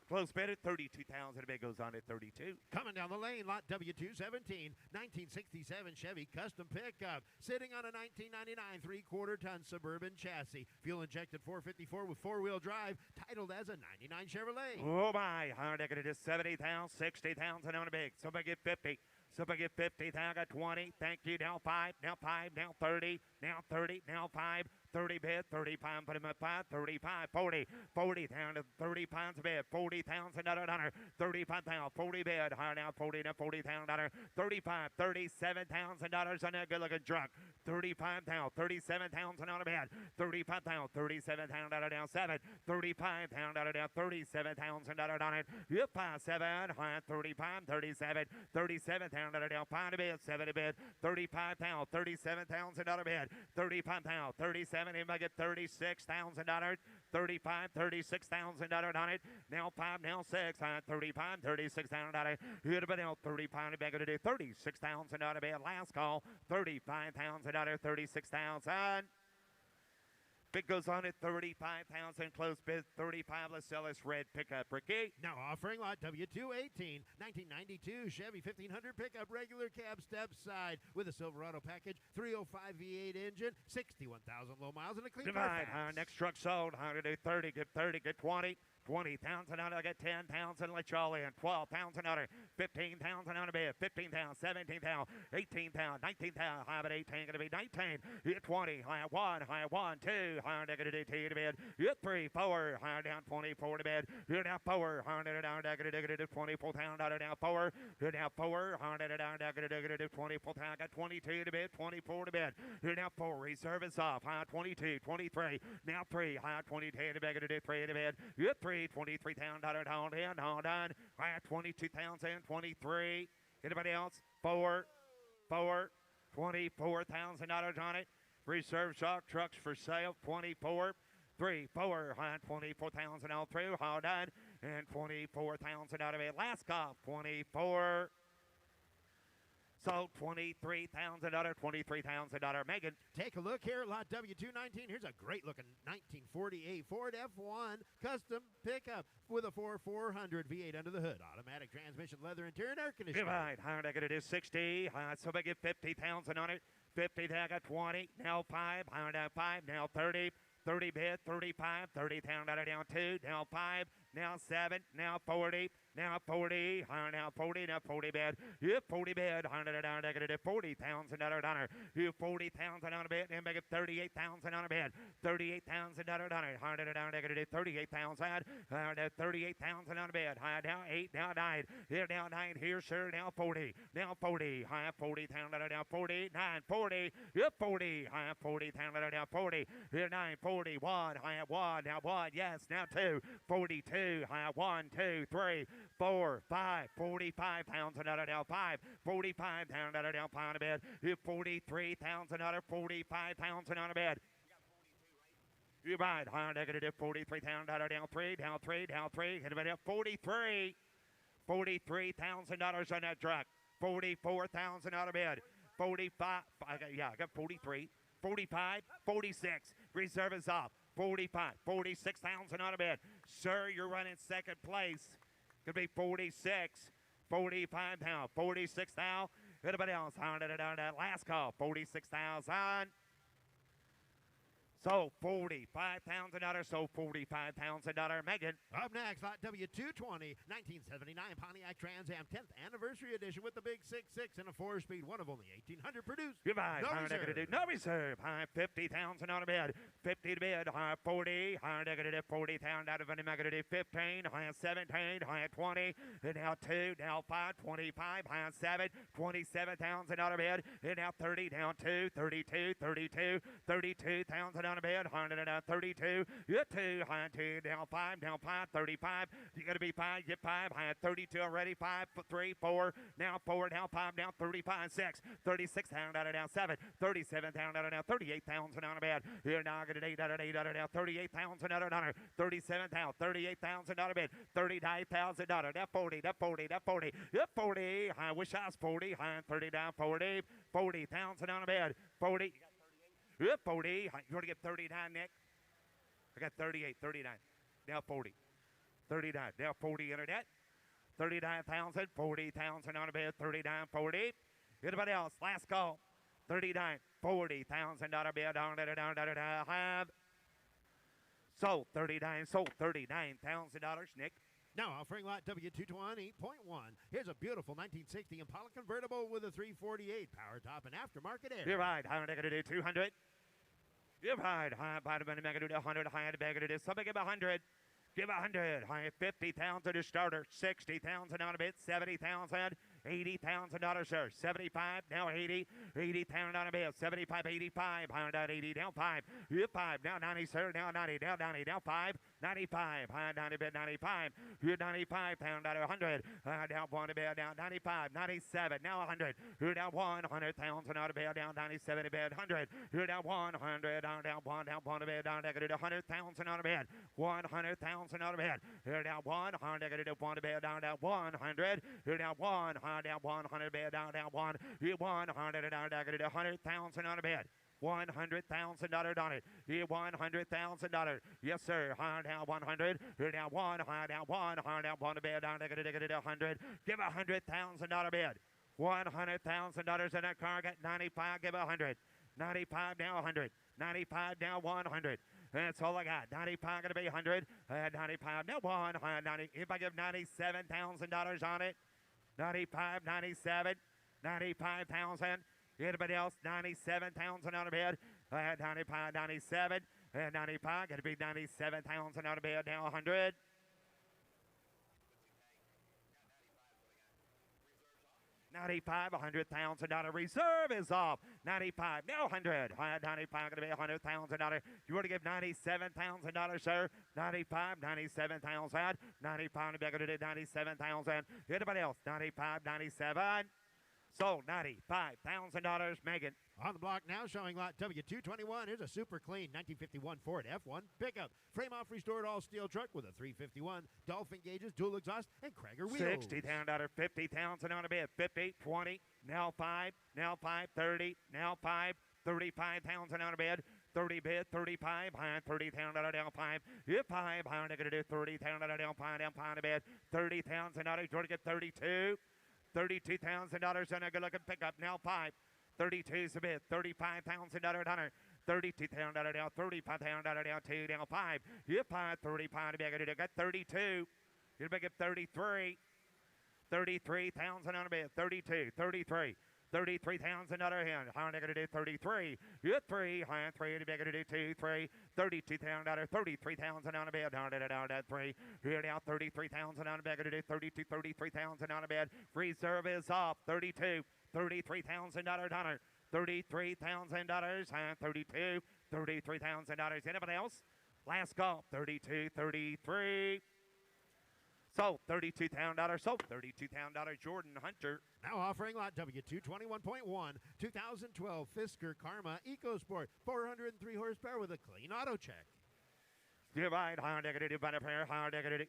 Close bid at $32,000. A bid goes on at 32. Coming down the lane, lot W217, 1967 Chevy custom pickup, sitting on a 1999 3/4 ton Suburban chassis, fuel injected 454 with 4-wheel drive, titled as a 99 Chevrolet. Oh my! They're going to do 70,000, 60,000 on a big. Somebody get 50. Somebody get 50. Now I got 20. Thank you. Now 5. Now 5. Now 30. Now 30. Now 5. 30 bid, 35, put him at 5, 35, 40, 40 down to 30 pounds a bid, $40,000, 35,000, 40 bid, higher now 40 to $40,000, 35, $37,000 on that good-looking truck, 35,000, 37,000 on a bid, 35,000, $37,000 down 7, 35,000 down, $37,000 on it, yep, 7, high 35, 37, $37,000 down 5 to bid, 7 to bid, 35,000, $37,000 bid, 35,000, 37. Anybody get $36,000? 35, $36,000 on it. Now 5, now 6, 35, $36,000. Anybody else? 35, anybody going to do $36,000 bid? Last call, $35,000, $36,000. Bid goes on at 35,000. Close bid 35. Let's sell this red pickup, Ricky. Now offering lot W218, 1992 Chevy 1500 pickup, regular cab, step side with a Silverado package, 305 V8 engine, 61,000 low miles, and a clean Divide. Carfax. Next truck sold. 130. Get 30. Get 20. 20,000 out. I get 10,000. Let y'all in. 12,000 out. 15,000 out of bed. 15,000. 17,000. 18,000. 19,000. High at 18. Gonna be 19. Hit 20. High 1. High 1. 2. High gonna do 2 to bed. Hit 3. 4. High down 24 to bed. Hit down 4. High down. Gonna do 24,000 out. Down 4. Hit down 4. High down. Gonna do 24,000. Got 22 to bed. 24 to bed. Hit down 4. Reserve is off. High 22. 23. Now 3. High 22 to bed. Gonna do 3 to bed. Hit 3. $23,000 hold in, hold on. Right, 22,000, 23. Anybody else? 4, $24,000 on it. Reserve stock trucks for sale, 24. 3, 4, 24,000 all through, hold on. And 24,000 out of it. Last call, 24. Sold $23,000, $23,000. Megan. Take a look here at lot W219. Here's a great looking 1948 Ford F1 custom pickup with a 400 V8 under the hood. Automatic transmission, leather interior, and air conditioning. Divide. How are they going to do 60? So they get 50,000 on it. 50, they got 20. Now 5. How down 5. Now 30. 30 bid, 35, 30,000 down 2, down 5, now 7, now 40, now 40, now 40, now 40 bed. You 40 bed, $40,000 You 40,000 on a bed, and make it 38,000 on a bed. $38,000 $38,000 $38,000 on a bed. High down 8, now 9. Here now 9, here sir, now 40. Now 40, high 40,000 now 40, 9, 40. Yep, 40, high 40,000 now 40. Here 9, 41, high 1, now 1, yes, now 2. 42, high 1, 2, 3, 4, 5, 45,000 now 5. 45,000 now 5 on a bed. Here 43,000 45,000 on a bed. You're right. $43,000 down 3, down 3, down 3. Hit about $43,000 on that truck. 44,000 out of bed. 45. I got 43. 45, 46. Reserve is off. 45, 46,000 out of bed. Sir, you're running second place. Could be 46. 45 now. 46 now. Anybody else? Last call. 46,000. So $45,000, so $45,000. Megan. Up next, lot W220, 1979 Pontiac Trans Am 10th Anniversary Edition with the big 6.6 and a 4-speed, one of only 1,800 produced. Goodbye. No reserve. No reserve. High 50,000 on a bed. 50 to bed. High 40. High negative 40,000 out of any negative 15. High 17. High 20. And now 2. Now 5. 25. High 7. 27,000 out of bed. And now 30. Down 2. 32. 32. 32,000 on a bed. 132. You 2. High 2. Down 5. Down 5. 35. You got to be 5. Get 5. High 32 already. 5. 3. 4. Now 4. Now 5. Down 35. 6. 36 down out of down 7. 37 down out of down 38,000 on a bed. Here now get an 8 out of 8 out of down 38,000 out of down 37 down 38,000 out of bed. $39,000 that 40 that 40 that 40 that 40. I wish I was 40. High 30 down 40 40,000 on a bed. 40. Yep, 40. You want to get 39, Nick? I got 38, 39. Now 40. 39. Now 40 internet. 39,000, 40,000 on a bed. 39, 40. Anybody else? Last call. 39, $40,000 bid. Have. Sold 39, sold $39,000. Nick. Now offering lot W220.1. Here's a beautiful 1960 Impala convertible with a 348 power top and aftermarket air. You're right. I'm going to do 200. You're right. High by the money, I'm going to do 100. High to beg it is. Somebody give 100. Give 100. High 50,000 to starter. 60,000 on a bit. 70,000. $80,000, sir. 75, now 80. 80,000 on a bit. 75, 85. High down 80, down 5. Hit 5, now 90, sir. Now 90, down 90, down 5. 95, high down a bit, 95. Hit 95, pound out 100. Down 1 a bit, down 95. 97, now 100. Hit down 100,000 out of bed, down 97 a bed, 100. Hit down 100, down 1, down 1 a bed, down negative 100,000 out of bed. 100,000 out of bed. Hit down 100, negative 1 a bed, down 100. Hit down 100. Down 100 bed, down 1. Hit 100 down negative 100,000 on a bed. $100,000 on it. Hit $100,000. Yes, sir. High down 100. Hit down 1. High down 1. High down 1 bed, down negative 100. Give $100,000 bed. $100,000 in that car. Got 95. Give 100. 95 now 100. 95 now 100. That's all I got. 95 going to be 100. 95 now 1. 90. If I give $97,000 on it. 95, 97, 95,000. Anybody else? 97,000 on a bed. 95, 97, and 95. Going to be 97,000 on a bed. Now 100. $95, $100,000 reserve is off. 95, now 100. 95 going to be $100,000. You want to give $97,000, sir? 95, 97,000. 95 going to do 97,000. Anybody else? 95, 97. Sold $95,000. Megan. On the block now, showing lot W221. Here's a super clean 1951 Ford F1 pickup. Frame off restored all steel truck with a 351, Dolphin gauges, dual exhaust, and Krager wheels. $60,000, $50,000 on a bid. 50, 20, now 5, now 5, 30, now 5, 35,000 on a bid. 30 bid, 35, high, 30,000 down 5. Hit 5, high, they're going to do 30,000 down 5, down 5 a bid. $30,000, you want to get 32. $32,000 on a good looking pickup. Now 5. 32 is a bid. $35,000 hunter. $32,000 down, $35,000 down, 2 down, 5. Hit 5, 30 pound to bag it. Got 32. You're back at 33. 33,000 on a bed. 32, 33. 33,000 hand. How are going to do 33? Hit 3. High 3. To bag it. 2, 3. $32,000. 33,000 on a bed. Down at 3. Here now 33,000 on a bag it. 32, 33,000 on a bed. Reserve is off. 32. $33,000 donor. $33,000 and 32, $33,000. Anybody else? Last call. 32, 33. Sold. $32,000. Sold. $32,000. Jordan Hunter. Now offering lot W221.1, 2012 Fisker Karma EcoSport, 403 horsepower with a clean auto check. Divide. High negative. By the pair. High negative.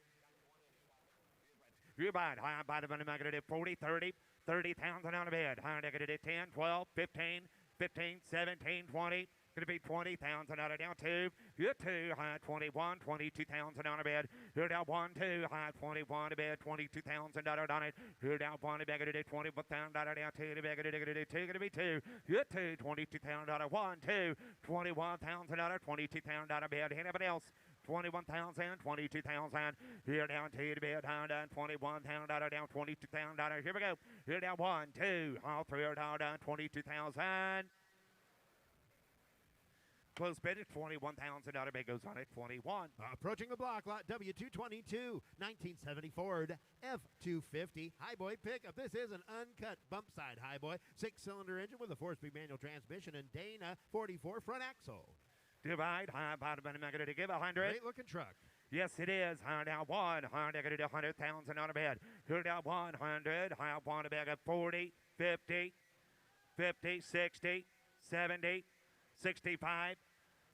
Divide. High by the negative. 40, 30. 30,000 on a bed. High negative 10, 12, 15, 15, 17, 20. Going to be 20,000 out of down 2. You're 2, high 21, 22,000 on a bed. You're down 1, 2, high 21 to bed, 22,000 on it. You're down 1 to beg it, 21,000 out of down 2 to beg it, 2 going to be 2. You're 2, 22,000 out of 1, 2, 21,000 out of 22,000 out of bed. Anybody else? 21,000, 22,000. Here down 2 to bed, down 21,000 down 22,000. Here we go. Here down 1, 2, all 3 are down 22,000. Close bid at 21,000. Bid goes on at 21. Approaching the block, lot W222, 1970 Ford F250 Highboy pickup. This is an uncut bump side Highboy, 6-cylinder engine with a 4-speed manual transmission and Dana 44 front axle. Divide, high bottom, and I'm going to give 100. Great looking truck. Yes, it is. High down 100, 100,000 on a bed. Here down 100, high one a bag of 40, 50, 50, 60, 70, 65,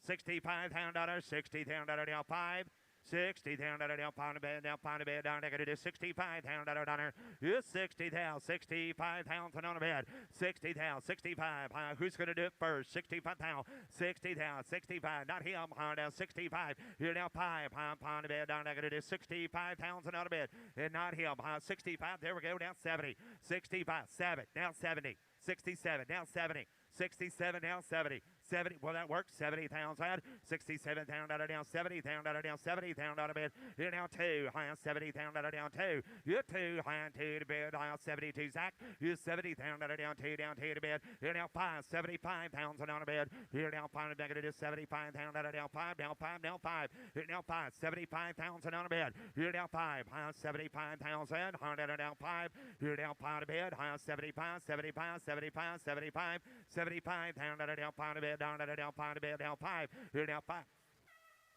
$65,000, $60,000 down 5, $60,000 down pound a bed, down pound a bed, down negative $65,000 donor. It's 60,000, 65,000 on a bed, 60,000, 65. Who's going to do it first? 65,000, 60,000, 65. Not him. Down 65. Here down 5. Pound a bed, down negative 65,000 on a bed, and not him. 65. There we go. Down 70. 65. 7. Down 70. 67. Down 70. 67 down 70. 70, well, that works. 70,000. 67,000 down 70,000 down 70,000 out of bed. You're down 2. High on 70,000 down 2. You're 2. High on 2 to bed. High on 72. Zach. You're 70,000 down 2 to bed. You're down 5. 75,000 on a bed. You're down 5 to it is 75,000 down 5. Down 5. Down 5. You're down 5. 75,000 on a bed. You're down 5. High on 75,000. High down 5. You're down 5 to bed. High on 75. 75. 75. 75. 75 down down 5 to bed. Down 5 to bed. Down 5. You're down 5.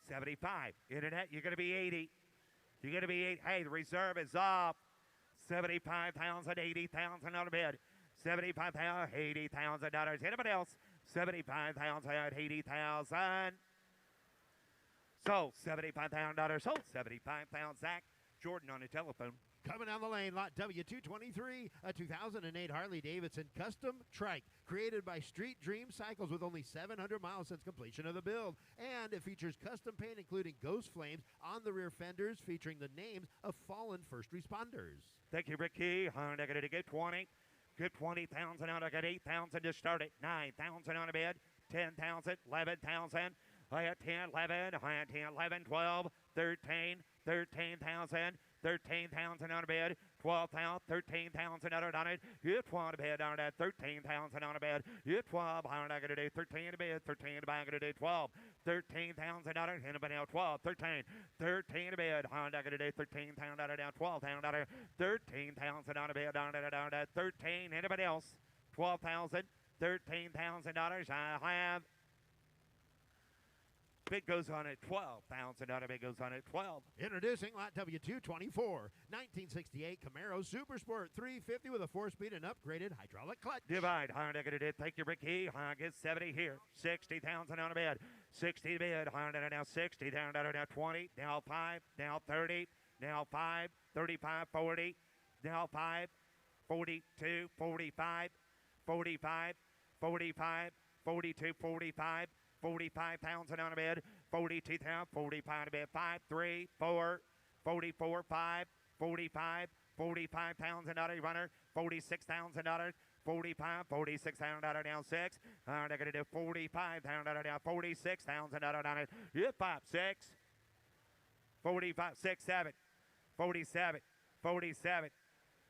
75. Internet, you're going to be 80. You're going to be 80. Hey, the reserve is off. 75,000, 80,000 on a bed. 75,000, $80,000. Anybody else? 75,000, 80,000. Sold. $75,000. Sold. 75,000. Zach Jordan on the telephone. Coming down the lane, lot W223, a 2008 Harley-Davidson custom trike, created by Street Dream Cycles with only 700 miles since completion of the build. And it features custom paint, including ghost flames on the rear fenders, featuring the names of fallen first responders. Thank you, Ricky. I got to get 20. Get 20,000 out. I got 8,000 to start it. 9,000 on a bed. 10,000, 11,000. I had 10, 11. I had 10, 11, 12, 13, 13,000. 13,000 on a bed, 12,000, 13,000 on it. You 12 to bed down at 13,000 on a bed. You 12, how am I going to do 13 to bed, 13 to bed, I'm going to do 12, 13,000 on it. Anybody else? 12, 13, 13 to bed, how am I going to do 13,000 on it down 12,000 on it. 13,000 on a bed down at 13. Anybody else? 12,000, $13,000. I have. Bid goes on at 12,000. Bid goes on at 12. Introducing lot W224, 1968 Camaro Super Sport 350 with a 4-speed and upgraded hydraulic clutch. Divide. Thank you, Ricky. Get 70 here. 60,000 on a bed. 60 bid. Now 60. Down 20. Now 5. Now 30. Now 5. 35. 40. Now 5. 42. 45. 45. 45. 42. 45. 45,000 on a bed, 42,000, 45 to bed, 5, 3, 4, 44, 5, 45, 45,000 runner, $46,000, 45, $46,000 down 6. Negative 45,000 down 46,000 down it. Yeah, 5, 6. 45, 6, 7. 47, 47.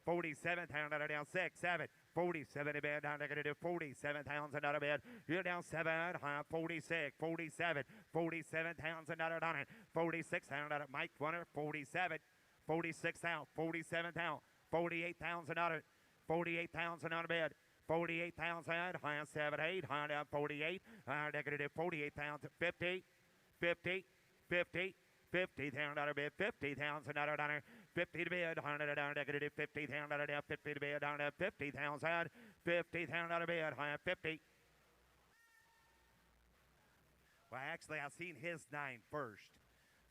47,000 down 6, 7. 47 a bid, down negative 47,000 a bid. You're down 7, 46, 47, 47,000 on it. 46,000 on it. Mike Winner, 47, 46,000, 47,000, 48,000 on it. 48,000 on a bid. 48,000, 7, 8, down 48, negative 48,000, 50, 50, 50. 50,000 dollar bid, 50,000 dollar down 50 to bid, 100 down negative 50,000 dollar down 50 to bid, down 50,000, 50,000 dollar bid, 50. Well, actually, I've seen his 9 first,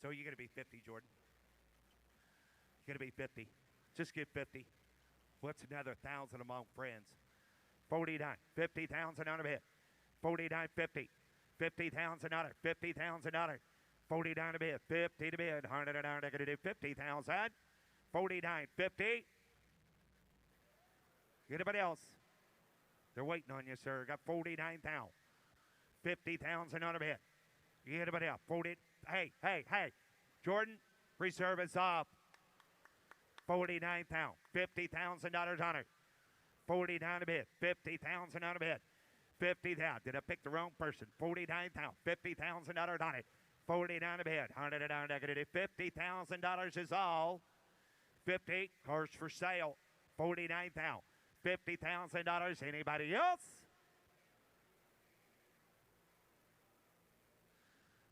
so you're gonna be 50, Jordan. You're gonna be 50. Just get 50. What's another 1,000 among friends? 49, 50,000 on a bid, 49, 50, 50,000 dollar, 50,000 dollar. 49 to bid, 50 to bid, 100 down, negative 50,000, 49, 50. Anybody else? They're waiting on you, sir. Got 49,000, 50,000 on a bid. Anybody else? 40. Hey, Jordan, reserve is off. 49,000, $50,000 on it. 49 to bid, 50,000 on a bid. 50,000. Did I pick the wrong person? 49,000, $50,000 on it. 49 a bid, 100 down negative, $50,000 is all. 50 cars for sale, 49,000, $50,000. Anybody else?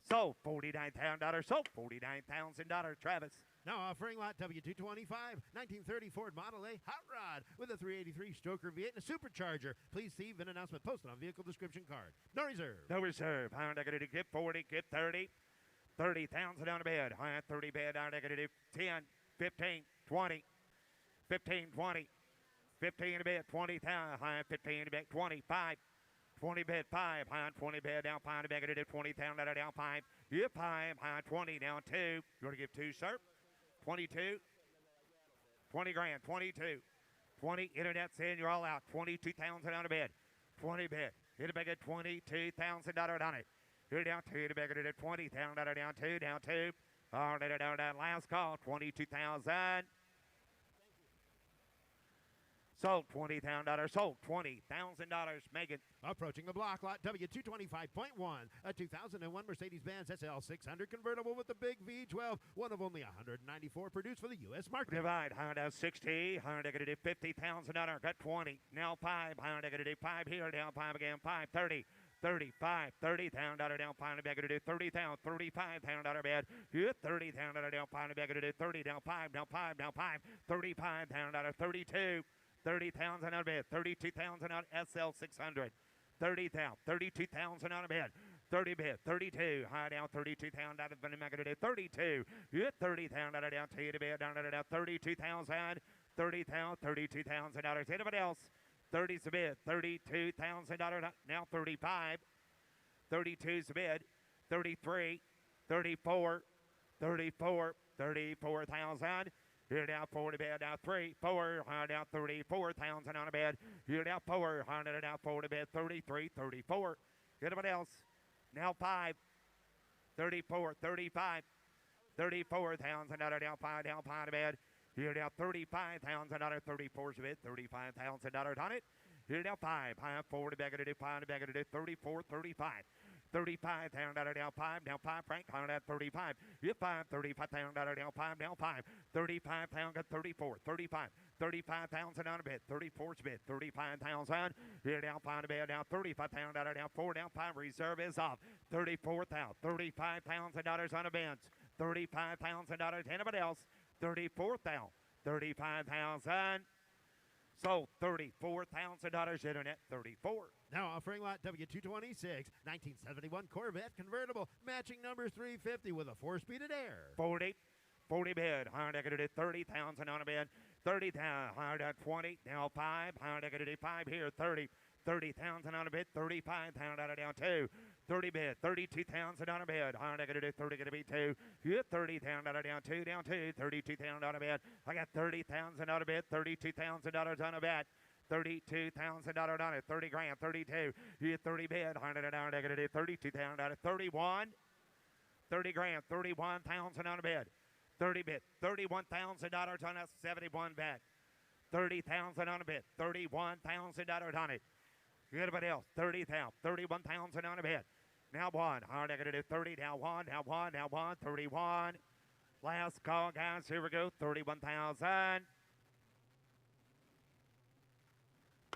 Sold, $49,000. Sold, $49,000. Travis. Now offering lot W225, 1930 Ford Model A Hot Rod with a 383 Stoker V8 and a supercharger. Please see VIN announcement posted on vehicle description card. No reserve. No reserve. I'm going to get 40, get 30. 30,000 on a bid. 30 bid, I'm negative 10, 15, 20. 15, 20. 15 a bid, 20,000. 15 a bid, 25. 20 bid, 5. 20 bid, down 5 negative 20,000 down 5. Yeah, 5. 20 down 2. You want to give 2, sir? 22. 20 grand, 22. 20, internet's in, you're all out. 22,000 on a bid. 20 bid. Hit a big at $22,000 on it. You're down 2 to bigger at 20,000 down 2, down 2. All right, down last call, 22,000. Sold $20,000. Sold $20,000. Megan. Approaching the block, lot W225.1, a 2001 Mercedes-Benz SL 600 convertible with the big V12, one of only 194 produced for the U.S. market. Divide, down 60, negative $50,000. Got 20, now 5, negative 5 here, down 5 again, 5, 30. 35, $30,000 down, finally back to do 30,000, $35,000 bid. Yeah, $30,000 down, finally back to do 30, down 5, down 5, down 5, $35,000, 32. 30,000 on a bid, 32,000 on SL 600, 30,000, 32,000 on a bid, 30 bid, 32, high down 32,000 out of the negative 32, yeah, 30,000 down to the bid, down to 32,000, 30,000, $32,000. Anybody else? 30's a bid, $32,000 now 35, 32's a bid, 33, 34, 34, 34,000. You're down 40 bid, down 3, 4, down 34,000 on a bid. You're down 4, down 40 bid, 33, 34. Anybody else? Now 5, 34, 35, 34,000 down 5, down 5 a bid. You're down $35,000, 34's a bid, $35,000 on it. You're down 5, 40 bid, 5 bid, 34, 35. 35,000 down 5, down 5, Frank, 35. You 5, $35,000 down 5, down 5. 35,000 got 34, 35. 35,000 on a bid, 34's bid, 35,000. You're down 5 to bid, down 35,000 down 4, down 5. Reserve is off. 34,000, $35,000 on a bench. $35,000. Anybody else? 34,000, 35,000. So $34,000 internet, 34. Now offering lot W226, 1971 Corvette convertible, matching number 350 with a 4-speeded air. 40 bid, $130,000 on a bid, 30,000, $120, now 5, $5 here, 30,000 on a bid, 35,000 down 2. 30 bid, 32,000 on a bid. 30 gonna be 2. Yeah, 30,000 down 2, down 2. 32,000 on a bid. I got 30,000 on a bid, $32,000 on a bet. $32,000 on it. 30 grand, 32. You get 30 bid, $100, 32,000, 31. 30 grand, 31,000 on a bid. 30 bid, $31,000 on a 71 bet. 30,000 on a bid, $31,000 on it. Everybody else, 30,000, 31,000 on a bid. Now one, $30, now one, 31. Last call, guys, here we go, 31,000.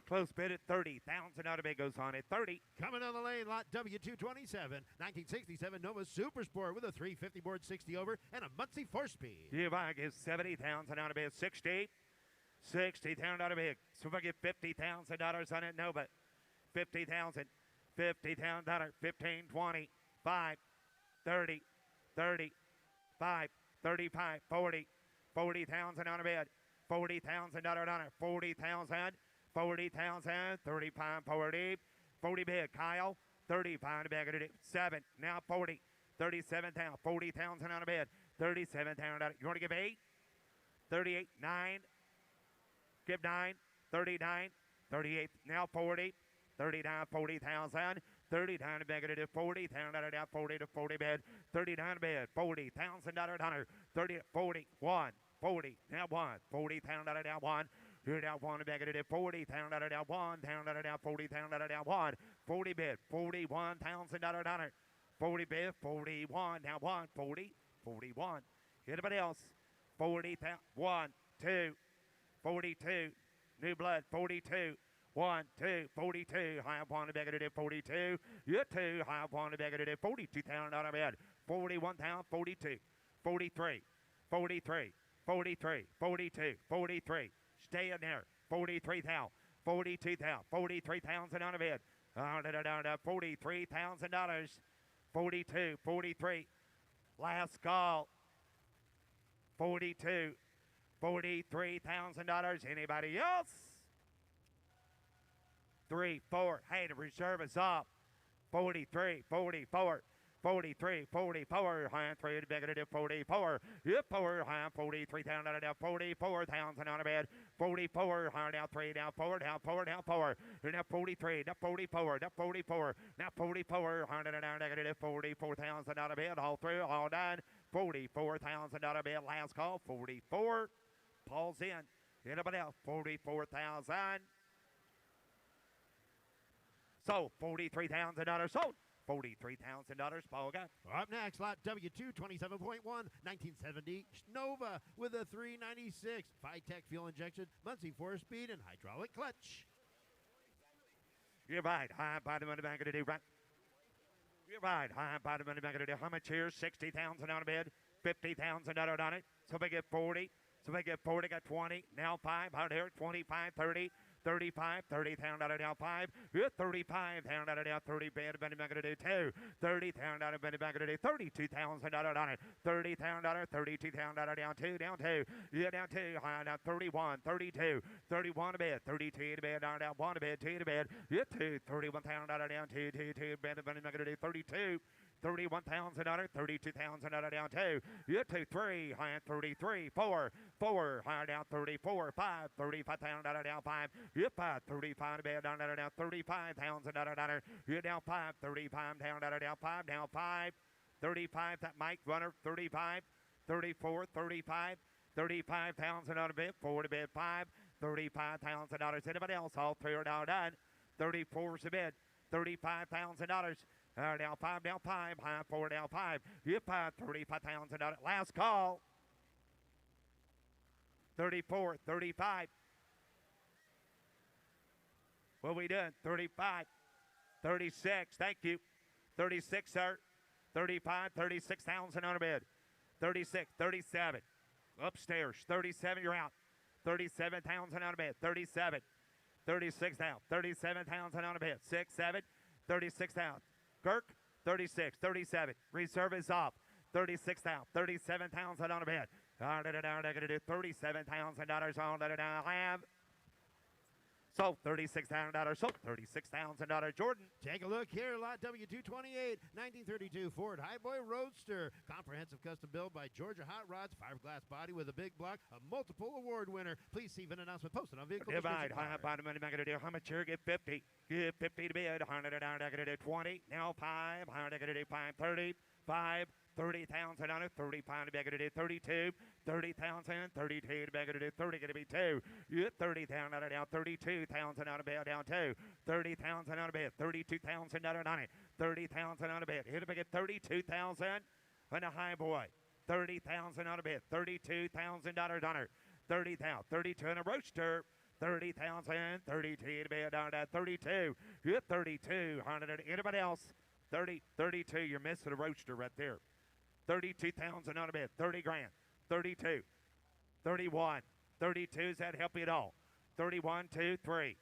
Close bid at 30,000 on a bid, goes on at 30. Coming on the lane, lot W227, 1967 Nova Super Sport with a 350 board 60 over and a Muncie 4-speed. If I give 70,000 on a bid, 60. 60,000 on a bid. So if I get $50,000 on it, Nova, 50,000. $50,000, 15, 20, 5, 30, 30, 5, 35, 40, 40,000 on a bid, $40,000 on it, 40,000, 40,000, 35, 40, 40 bid, Kyle, 35 to bid, 7, now 40, 37,000, 40,000 on a bid, 37,000, you want to give 8? 38, 9, give 9, 39, 38, now 40, 39, 40,000, 39 to bid, 40,000 down, 40 to 40 bid, 39 to bid, $40,000 on 30, 41, 40, now 1, 40,000 down 1, here down 1 to bid, 40,000 down 1, down 40,000 down 1, 40 bid, $41,000 on 40 bid, 41, now 1, 40, 41. Anybody else? 40,000, 1, 2, 42, new blood, 42. 1, 2, 42. I have one to beg it 42. You 2. I have one to beg it 42,000 on a bed. 41,000, 42, 43, 43, 43, 42, 43. Stay in there. 43,000, 42,000, 43,000 on a bed. $43,000. 42, 43. Last call. 42, $43,000. Anybody else? 3, 4. Hey, the reserve is up. 43, 44, 43, 44. High 3 to big it 44. Yep, 4 high 43,000 down 44,000 on a bed. 44 high down 3 down 4 down 4 down 4. Now 43, now 44, now 44, now 44. High down negative 44,000 on a bed. All through, all done. 44,000 on a bed. Last call 44. Paul's in. Anybody else? 44,000. So $43,000 sold. $43,000 Paul got. Up next, lot W2 27.1 1970 Nova with a 396 Vitec fuel injection, Muncie 4-speed and hydraulic clutch. You're right. High by the money back to do right. You're right. High by the money back to do. How much here? 60,000 on a bid. $50,000 on it. So we get 40. So we get 40. Got 20. Now 5 out here. 25, 30. 35, 30,000 down 5. 35,000 down 30. Band Benny back to do 2. 30,000 Benny back to do 32,000 on it. 30,000 32,000 down 2 down 2. Yeah, down 2. High down 31, 32, 31 a bit. 32 to bed down 1 a bit. 2 to bed. Yeah, 2. 31,000 down 2 2 2. Band Benny back to do 32. 31,000 32,000 down 2. Yeah, 2 3 high 33 4 4 high down 34 5 35,000 down 5. Yep, 35 bed down 35,000 down. You down 5 35 down 5 down 5 35 that Mike runner 35 34 35 35,000 on a bid 4 to bid 5 $35,000. Anybody else? All three are now done. 34 is a bid. $35,000. Down 5, down 5, high 4, down 5. Yep, $35,000. Last call. 34, 35. What are we doing? 35, 36. Thank you. 36, sir. 35, 36,000 on a bid. 36, 37. Upstairs. 37, you're out. 37,000 on a bid. 37. 36 down. 37,000 on a bid. 6, 7. 36 down. Kirk, 36, 37. Reserve is up. 36 down. 37,000 on a bid. $37,000 on that I have. Sold $36,000. Sold $36,000. Jordan. Take a look here, lot W228, 1932 Ford Highboy Roadster. Comprehensive custom built by Georgia Hot Rods, fiberglass body with a big block, a multiple award winner. Please see an announcement posted on vehicle Divide. description High card. bottom money. I'm going to do how much here? Get 50. Get 50 to bid. 100 down. I'm going to do 20. Now 5. 100. I'm going to do 5. 30. 5. 30,000 on it, 35 to be able to do 32, 30,000, 32 to be able to do 30, going to be 2. You get 30,000 on it down, 32,000 on a bed down 2, 30,000 on a bed, 32,000 on it, 30,000 on a bed. Hit a big at 32,000 on a high boy, 30,000 on a bed, $32,000 on her, 30,000, 32 on a roaster. 30,000, 32 to be down to 32. You get 3,200. Anybody else? 30, 32. You're missing a roaster right there. 32,000 on a bid, 30 grand, 32, 31, 32, does that help you at all? 31, 2, 3,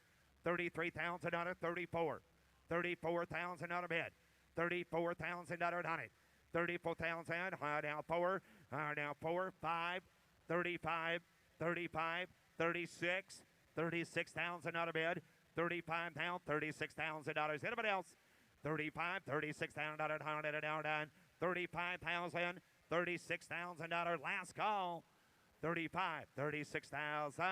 33,000 on it, 34, 34,000 on a bid, 34,000 on it, 34,000, down 4, down 4, 5, 35, 35, 36, 36,000 on a bid, 35 down, $36,000. Anybody else? 35, $36,000 down. 35,000, $36,000. Last call. 35, 36,000.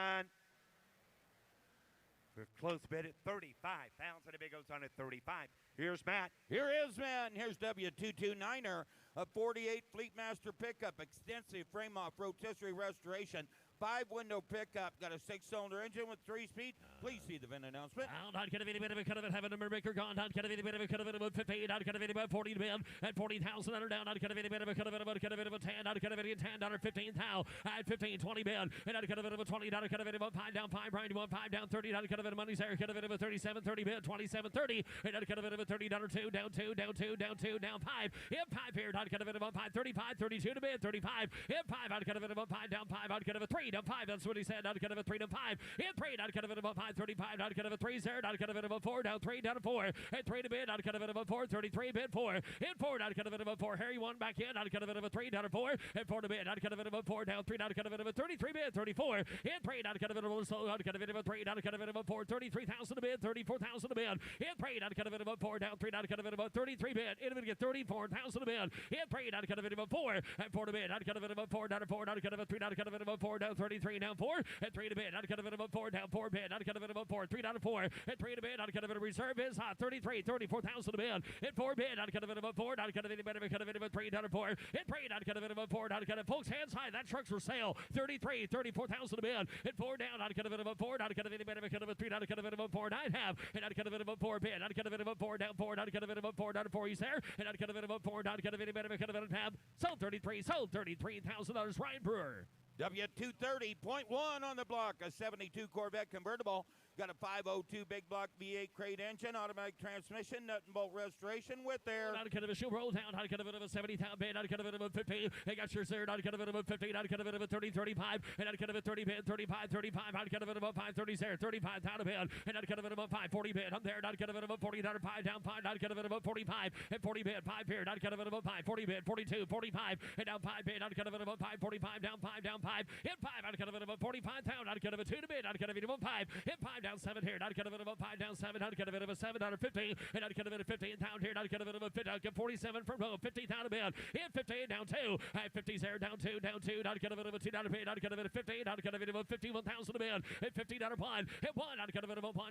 We're close bid at 35,000. The big goes on at 35. Here's Matt. Here is, man. Here's W229er, a 48 Fleetmaster pickup, extensive frame-off rotisserie restoration, 5-window pickup, got a 6-cylinder engine with 3-speed. Please see the VIN announcement. Not going to be any bit of a cut of it, have a number maker gone, not going to be any bit of a cut of it, about 50, not going to be about 40 to bid, at 40,000 under down, not going to be any bit of a cut of it, about cut of it, about 10, not going to be 10, dollar 15 thou, at 15, 20 bid, and not going to be about 20, not going to be about 5 down, 5, Brian, you want 5 down, 30, not going to be money's there, cut of it, about 37, 30 bid, 27, 30, and not going to be about 30, dollar 2, down 2, down 2, down 2, down 5, hit 5 here, not going to be about 5, 35, 32 to bid, 35, hit 5, not going to be about 5, down 5, not going to be 3, down 5, that's what he said, not going to be 3, down 5, hit 3, not going to be about 5, 35, not going to be 3, 0, not going to be about 4, down 3, down to 4, hit 3 to bid, not going to be about 4, 33, bid 4, hit 4, not going to be about 4, Harry 1 back in, not going to be about 3, down to 4, hit 4 to bid, not going to be about 4, down 3, not going to be about 33, bid 34, hit 3, not going to be about slow, not going to be about 3, not going to be about 4, 33,000 to bid, 34,000 to bid, hit 3, not going to be about 4, down 3, not going to be about 33 bid, hit to get 34,000 to bid, hit 3, not going to be about 4, and 4 to bid, not going to be about 4, down to 4, not going to be 3, not going to be about 4, down 33, down 4, and 3 to bid, not going to be about 4, down 4 bid, not going to be about 4, 3 down to 4, and 3 to bid, not going to be reserve is hot, 33, 34,000 to bid, hit 4 bid, not going to be about 4, not going to be about 3 down to 4, hit 3, not going to be about 4, not going to folks hands high, that truck's for sale, 33, 34,000 to bid, hit 4 down, not going to be about 4, not going to be about 3, not going to be about 4, 9 half, and not going to be about 4 bid, not going to be about 4 down 4, not going to be about 4 down to 4, he's there, and not going to be about 4, not going to be about tab, sold $33,000, Ryan Brewer. W230.1 on the block, a 72 Corvette convertible. Got a 502 big block V8 crate engine, automatic transmission, nut and bolt restoration with there. Not kind of a shoe roll down, not kind of a 70,000 bid, not kind of a 50. They got yours there, not kind of a 50, not kind of a 30, 35, and not kind of a 30 bid, 35, 35, not kind of a 5, 30 there, 35 down a bid, and not kind of a 5, 40 bid. I'm there, not kind of a 40, down 5, down 5, not kind of a 45, and 40 bid, 5 here, not kind of a 5, 40 bid, 42, 45, and down 5 bid, not kind of a 5, 45, down 5, down 5, hit 5, not kind of a 45 down, not kind of a 2 to bid, not kind of a 5, hit 5 down 7 here, not kind of a 5 down 7, not kind of a 7 down 15, and not kind of a 15 down here, not kind of a 50, get 47 from low, 50 down a bid, hit 15 down 2, 50's there, down 2, not kind of a 2 down a bid, not kind of a 15, not kind of a 51,000 a bid, hit 50 down a 1, hit 1, not kind of a 1,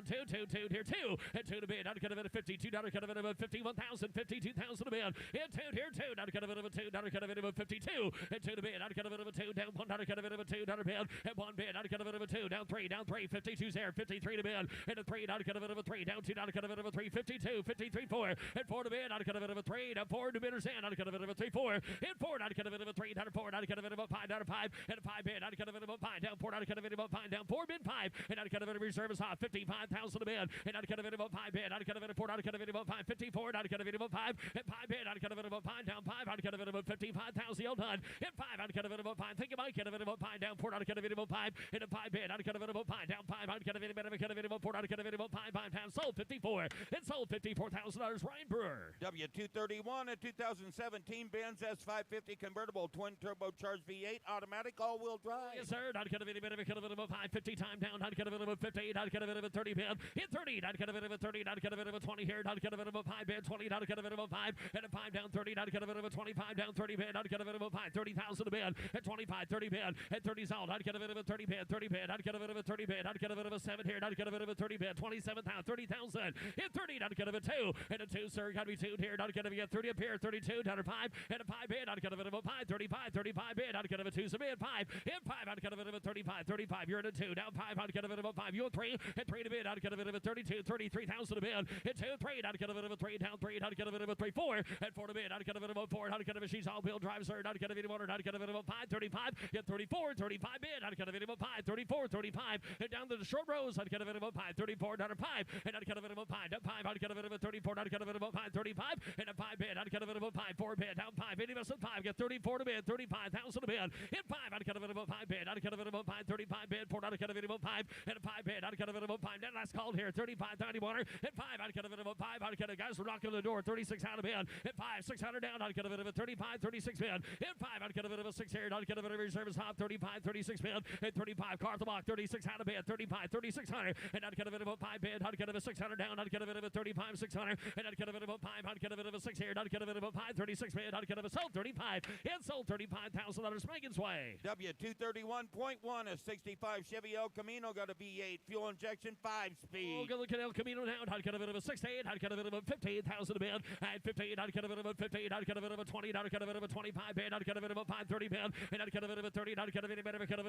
2, here 2, and 2 to bid, not kind of a 52, not kind of a 51,000, 52,000 a bid, hit 2, here 2, not kind of a 2, not kind of a 52, and 2 to bid, not kind of a 2, down 1, not kind of a 2, down a bid, and 1 bid, not kind of a 2, down 3, 52's there, 53 to bid, and a 3, not kind of a 3, down 2, not kind of a 3, 52, 53, 4, and 4 to bid, not kind of a 3, down 4 to bidders in, not kind of a 3, 4, and 4, not kind of a 3, down 4, not kind of a 5, down 5, and a 5 bid, not kind of a 5, down 4, not kind of a 5, down 4 bid 5, and not kind of a reserve is hot, 55,000 a bid, and not kind of a 5 bid, not kind of a 4, not kind of a 5, 54, not kind of a 5, and 5 bid, not kind of a 5, down 5, not cut of it about 55,000, all done. In 5, out cut of it about 5, think about cut of it about 5, down 4, out cut of it about 5, in a 5 bid, out cut of it about 5, down 5, out cut of it about 4, out cut of it about 5, pounds, sold 54. It sold $54,000, Ryan Brewer. W231, a 2017 Benz S550 convertible twin turbocharged V8 automatic all-wheel drive. Yes, sir. Not cut of it about 5, 50 time down, not cut of it about 50, not cut of it about 30 bid, hit 30, not cut of it about 30, not cut of it about 20 here, not cut of it about 5 bid, 20, not cut of it about 5, and a 5 down 30, not cut of it about 25 down 30 bid, not cut of it about 5, 30,000 a bid, at 25, 30 bid, at 30 sold, not cut of it about 30 bid, 30 bid, not cut of it about 30 bid, not cut of it about 7 here, not cut of it about 30 bid, 27,000, 30,000, hit 30, not cut of it 2, and a 2, sir, gotta be 2 here, not cut of it 30 up here, 32, down 5, and a 5 bid, not cut of it about 5, 35, 35 bid, not cut of it 2, so bid 5, hit 5, not cut of it about 35, 35, you're in a 2, down 5, not cut of it about 5, you're 3, and 3 to bid, not cut of it about 32, 33,000 a bid, hit 2, 3, not cut of it about 3, down 3, not cut of it about 3, 4, and 4 to bid, not cut of it about 4, not cut of it, she's all-wheel drive, sir, not cut of it motor, not cut of it about 5, 35, hit 34, 35 bid, not cut of it about 5, 34, 35, and down to the short rows, not cut of it about 5, 34, not a 5, and not cut of it about 5, down 5, not cut of it about 34, not cut of it about 5, 35, and a 5 bid, not cut of it about 5, 4 bid, down 5, 80 less than 5, get 34 to bid, 35,000 a bid, hit 5, not cut of it about 5 bid, not cut of it about 5, 35 bid, 4, not cut of it about 5, and a 5 bid, not cut of it about 5, that last called here, 35, 91, and 5, not cut of it about 5, not cut of guys were knocking on the door, 36 out of bid, hit 5, 600 down, not cut of it about 35, 36 bid, hit 5, not cut of it about 6 here, not cut of it over service top, 35, 36 bid, hit 35, car the block, 36 out of bid, 35, 3600, and not cut of it about 5 bid, not cut of it 600 down, not cut of it about 35, 600, and not cut of it about 5, not cut of it about 6 here, not cut of it about 5, 36 bid, not cut of it sold 35, and sold $35,000 Megan's way. W231.1, a 65 Chevy El Camino, got a V8 fuel injection 5-speed. Oh, good look at El Camino now. Not cut of it about 68, not cut of it about 15,000 a bid, and 15, not cut of it about 15, not cut of it about 20, not cut of it about 25 bid, not cut of it about 5, 30 bid, and not cut of it about 30, not cut of it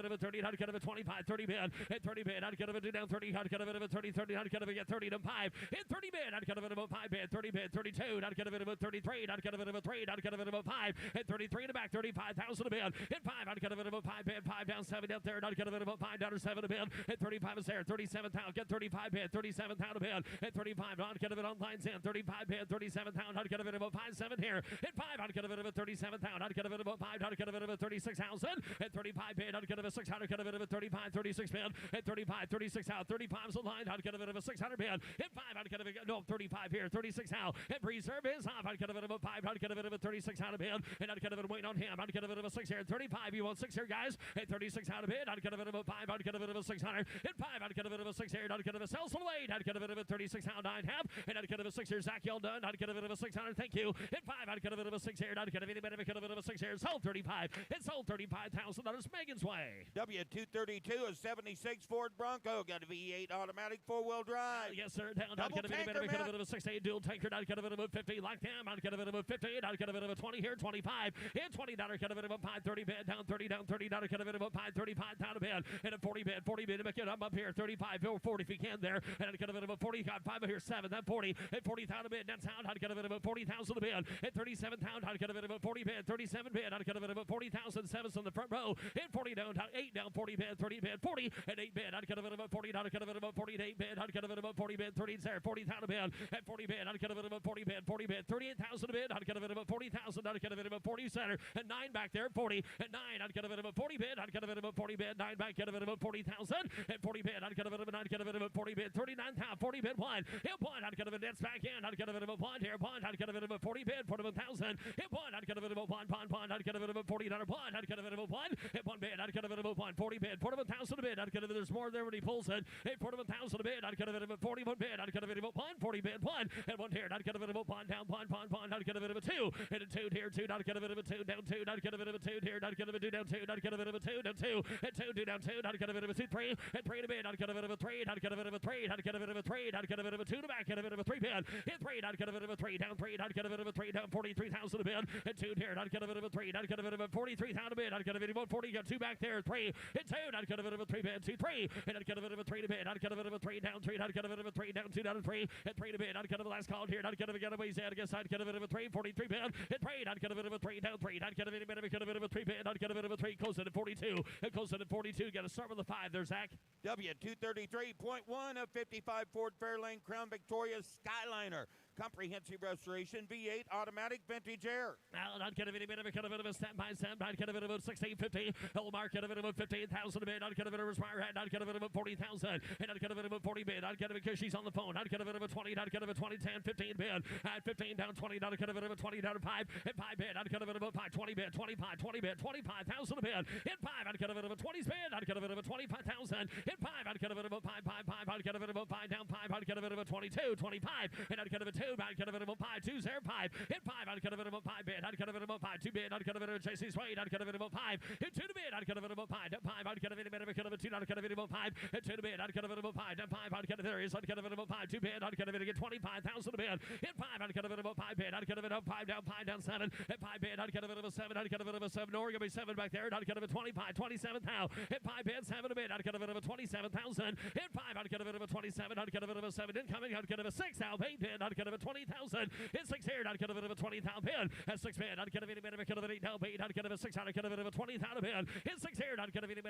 about 30, not cut of it 25, 30 bid, and 30 bid, not cut of it down 30, not cut of it about 30, 30, not cut of it get 30 to 5, and 30 bid, not cut of it about 5 bid, 30 bid, 32, not cut of it about 33, not cut of it about 3, not cut of it about 5, and 33 in the back, 35,000 a bid, and 5, not cut of it about 5 bid, 5 down 7 up there, not cut of it about 5 down to 7 a bid, and 35 is there, 37,000, get 35 bid, 37,000 a bid, and 35, not cut of it on lines in, 35 bid, 37,000, not cut of it about 5, 7 here, and 5, not cut of it about 37,000, not cut of it about 5, not cut of it about 36,000, and 35 bid, not cut of it 600, cut of it about 35, 36 bid, and 35, 36 out, 35 is the line, not cut of it about 600 bid, and 5, not cut of it, no, 35 here, 36 out, and preserve is off, not cut of it about 5, not cut of it about 36 out of bid, and not cut of it waiting on him, not cut of it about 6 here, 35, you want 6 here, guys, and 36 out of bid, not cut of it about 5, not cut of it about 600, and 5, not cut of it about 6 here, not cut of it sells away, not cut of it about 36 out, 9 half, and not cut of it 6 here, Zach Yell done, not cut of it about 600, thank you, and 5, not cut of it about 6 here, not cut of it about cut of it about 6 here, sold 35, it sold $35,000 Megan's way. W232, a 76 Ford Bronco, got a V8 automatic 4-wheel drive. Yes, sir, down, not cut of it about 68, dual tanker, not cut of it about 50, lockdown, not cut of it about 50, not cut of it about 20 here, 25, and $20, cut of it about 5, 30 bid, down 30, down 30, not cut of it about 5, 35, down a bid, and a 40 bid, make it up here, 35, 40 if you can there, and I cut of it about 40, got 5 here, 7, then 40, and 40,000 a bid, that's out, I cut of it about 40,000 a bid, and 37,000, I cut of it about 40 bid, 37 bid, I cut of it about 40,000, 7's on the front row, and 40 down, 8 down, 40 bid, 30 bid, 40, and 8 bid, I cut of it about 40, I cut of it about 40, and 8 bid, I cut of it about 40 bid, 30's there, 40,000 a bid, and 40 bid, I cut of it about 40 bid, 38,000 a bid, I cut of it about 40,000, I cut of it about 40 center, and 9 back there, 40, and 9, I cut of it about 40 bid, I cut of it about 40 bid, 9 back, cut of it about 40,000, and 40 bid, I cut of it about 9, cut of it about 40 bid, 39,000, 40 bid, 1, hit 1, I cut of it, that's back in, I cut of it about 1 here, 1, I cut of it about 40 bid, 41,000, hit 1, I cut of it about 1, I cut of it about 40, 1, I cut of it about 1, hit 1 bid, I cut of it about 1, 40 bid, 41,000 a bid, I cut of it, there's more there when he pulls it, hit 41,000 a bid, I cut of it about 41 bid, I cut of it about 1, 40 bid, 1, and 1 here, I cut of it about 1, down, 1, I cut of it about 2, and a 2 here, 2, I cut of it about 2, down 2, I cut of it about 2 here, I cut of it 2, down 2, I cut of it about 2, down 2, and 2, down 2, I cut of it about 2, 3, and 3 to bid, I cut of it about 3, I cut of it about 3, I cut of it about 3, I cut of it about 2 to back, cut of it about 3 bid, hit 3, I cut of it about 3, down 3, I cut of it about 3, down 43,000 a bid, and 2 here, I cut of it about 3, I cut of it about 43,000 a bid, I cut of it about 40, got 2 back there, 3, and 2, I cut of it about 3 bid, 2, 3, and I cut of it about 3 to bid, I cut of it about 3, down 3, I cut of it about 3, down 2, down 3, and 3 to bid, I cut of the last call here, I cut of it, got away, I guess I cut of it about 3, 43 bid, and 3, I cut of it about 3, down 3, I cut of it about 3 bid, I cut of it about 3, close it at 42, and close it at 42, got to start with the 5 there, Zach. W233.1, a 55 Ford Fairlane Crown Victoria Skyliner. comprehensive restoration, V8 automatic vintage air. Now, not get a bit of a step by step, not get a bit of a 1650. Elmar get a bit of a 15,000 a bit, not get a bit of a Spire head, not get a bit of a 40,000, and not get a bit of a 40 bid, not get a because she's on the phone, not get a bit of a 20, not get a bit of a 20, 10, 15 bid, at 15 down 20, not get a bit of a 20 down to 5, and 5 bid, not get a bit of a 5, 20 bid, 25, 20 bid, 25,000 a bid, in 5, I'd get a bit of a 20s bid, I'd get a bit of a 25,000, in 5, I'd get a bit of a 5, 5, 5, I'd get a bit of a 5 down 5, I'd get a bit of a 22, 25, and I'd get a bit of a 2, I'd get a bit of a 5, 2, 0, 5, in 5, I'd get a bit of a 5 bid, I'd get a bit of a 5, 2 bid, I'd get a bit of a JC Swade, I'd get a bit of a 5, in 2 to bid, I'd get a bit of a 5, 5, I'd get a bit of a 2, I'd get a bit of a 5, in 2 to bid, I'd get a bit of a 5, 5, I'd get a there is, I'd get a bit of a 5, 2 bid, I'd get a bit of a 25,000 a bid, in 5, I'd get a bit of a 5 bid, I'd get a bit of 5 down 7, in 5 bid, I'd get a bit of a 7, I'd get a bit of a 7, or you're going to be 7 back there, I'd get a bit of a 25, 27,000, in 5 bid, 7 a bid, I'd get a bit of a 27,000, in 5, I'd get a bit of a 27, I'd get a bit of a 7 incoming, I'd get a 6 out, 8 bid, I'd get a 20,000, in 6 here, I'd get a bit of a 20,000 bid, at 6 bid, I'd get a bit of a 8 down bid, I'd get a 6 out, I'd get a bit of a 20,000 bid, in 6 here, I'd get a bit of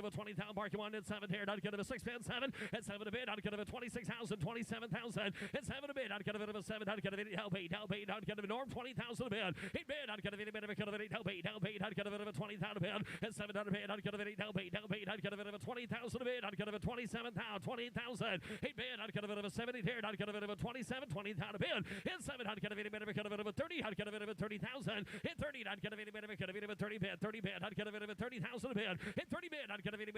a 20,000 mark, 1 in 7 here, I'd get a 6 bid, 7, at 7 a bid, I'd get a 26,000, 27,000, at 7 a bid, I'd get a bit of a 7, I'd get a bit of 8, I'd get a norm 20,000 a bid, 8 bid, I'd get a bit of a 8, I'd get a bit of a 20,000 a bid, at 7 a bid, I'd get a bit of 8, I'd get a bit of a 20,000 a bid, I'd get a bit of 27,000, 20,000, 8 bid, I'd get a bit of a 70 here, I'd get a bit of a 27, 20,000 a bid, in 7, I'd get a bit of a 30, I'd get a bit of a 30,000, in 30, I'd get a bit of a 30 bid, 30 bid, I'd get a bit of a 30,000 a bid, in 30 bid, I'd get a bit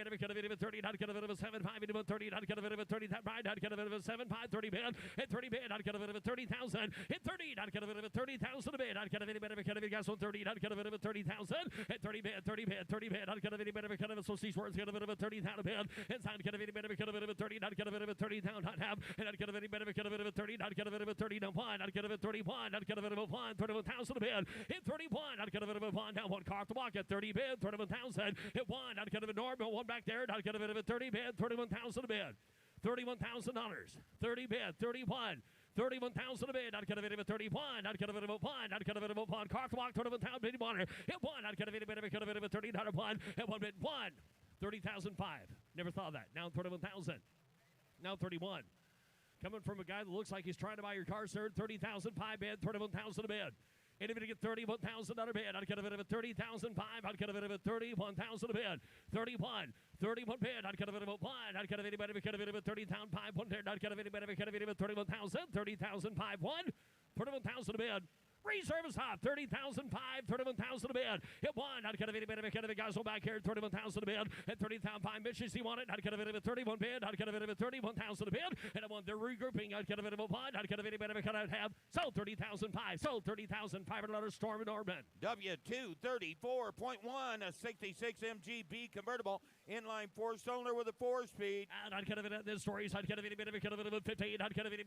of a 30, I'd get a bit of a 7, 5 into a 30, I'd get a bit of a 30, I'd get a bit of a 7, 5, 30 bid, in 30 bid, I'd get a bit of a 30,000, in 30, I'd get a bit of a 30,000 a bid, I'd get a bit of a gas on 30, I'd get a bit of a 30,000, in 30 bid, I'd get a bit of a so these words get a bit of a 30,000 a bid, inside get a bit of a 30, I'd get a bit of a 30,000, I'd have, and I'd get a bit of a 30, I'd get a bit of a 30 down 1, I'd get a bit of 31, I'd get a bit of a 1, 31,000 a bid, in 31, I'd get a bit of a 1 down 1 car to walk at 30 bid, 31,000, hit 1, I'd get a bit of normal 1 back there, I'd get a bit of a 30 bid, 31,000 a bid, $31,000, 30 bid, 31. 31,000 a bid, I'd get a bit of a 31, I'd get a bit of a 1, I'd get a bit of a 1, car to walk, 31,000 bid, 1, hit 1, I'd get a bit of a 30, not a 1, hit 1 bid, 1, 30,005. Never thought of that. Now 31,000. Now 31. Coming from a guy that looks like he's trying to buy your car, sir, 30,005 bid, 31,000 a bid. Anybody get 31,000 on a bid? I'd get a bit of a 30,005. I'd get a bit of a 31,000 a bid. 31 bid. I'd get a bit of a 1. I'd get a bit of a 30,005. 1 bid. I'd get a bit of a 31,000. 30,005. 1. 31,000 a bid. Reserve is hot, 30,005, 31,000 a bid. Hit 1, I'd get a bit of a guys back here, 31,000 a bid. At 30,005 bitches, he wanted. I'd get a bit of a 31 bid. I'd get a bit of a 31,000 a bid. And I want their regrouping. I'd get a bit of a 1. I'd get a bit of a cut I'd have. Sold 30,005. Sold 30,500 Storm and Orban. W234.1, a 66 MGB convertible, inline 4-cylinder with a 4-speed. And I'd get a bit of this stories. I'd get a bit of a 15. I'd get a bit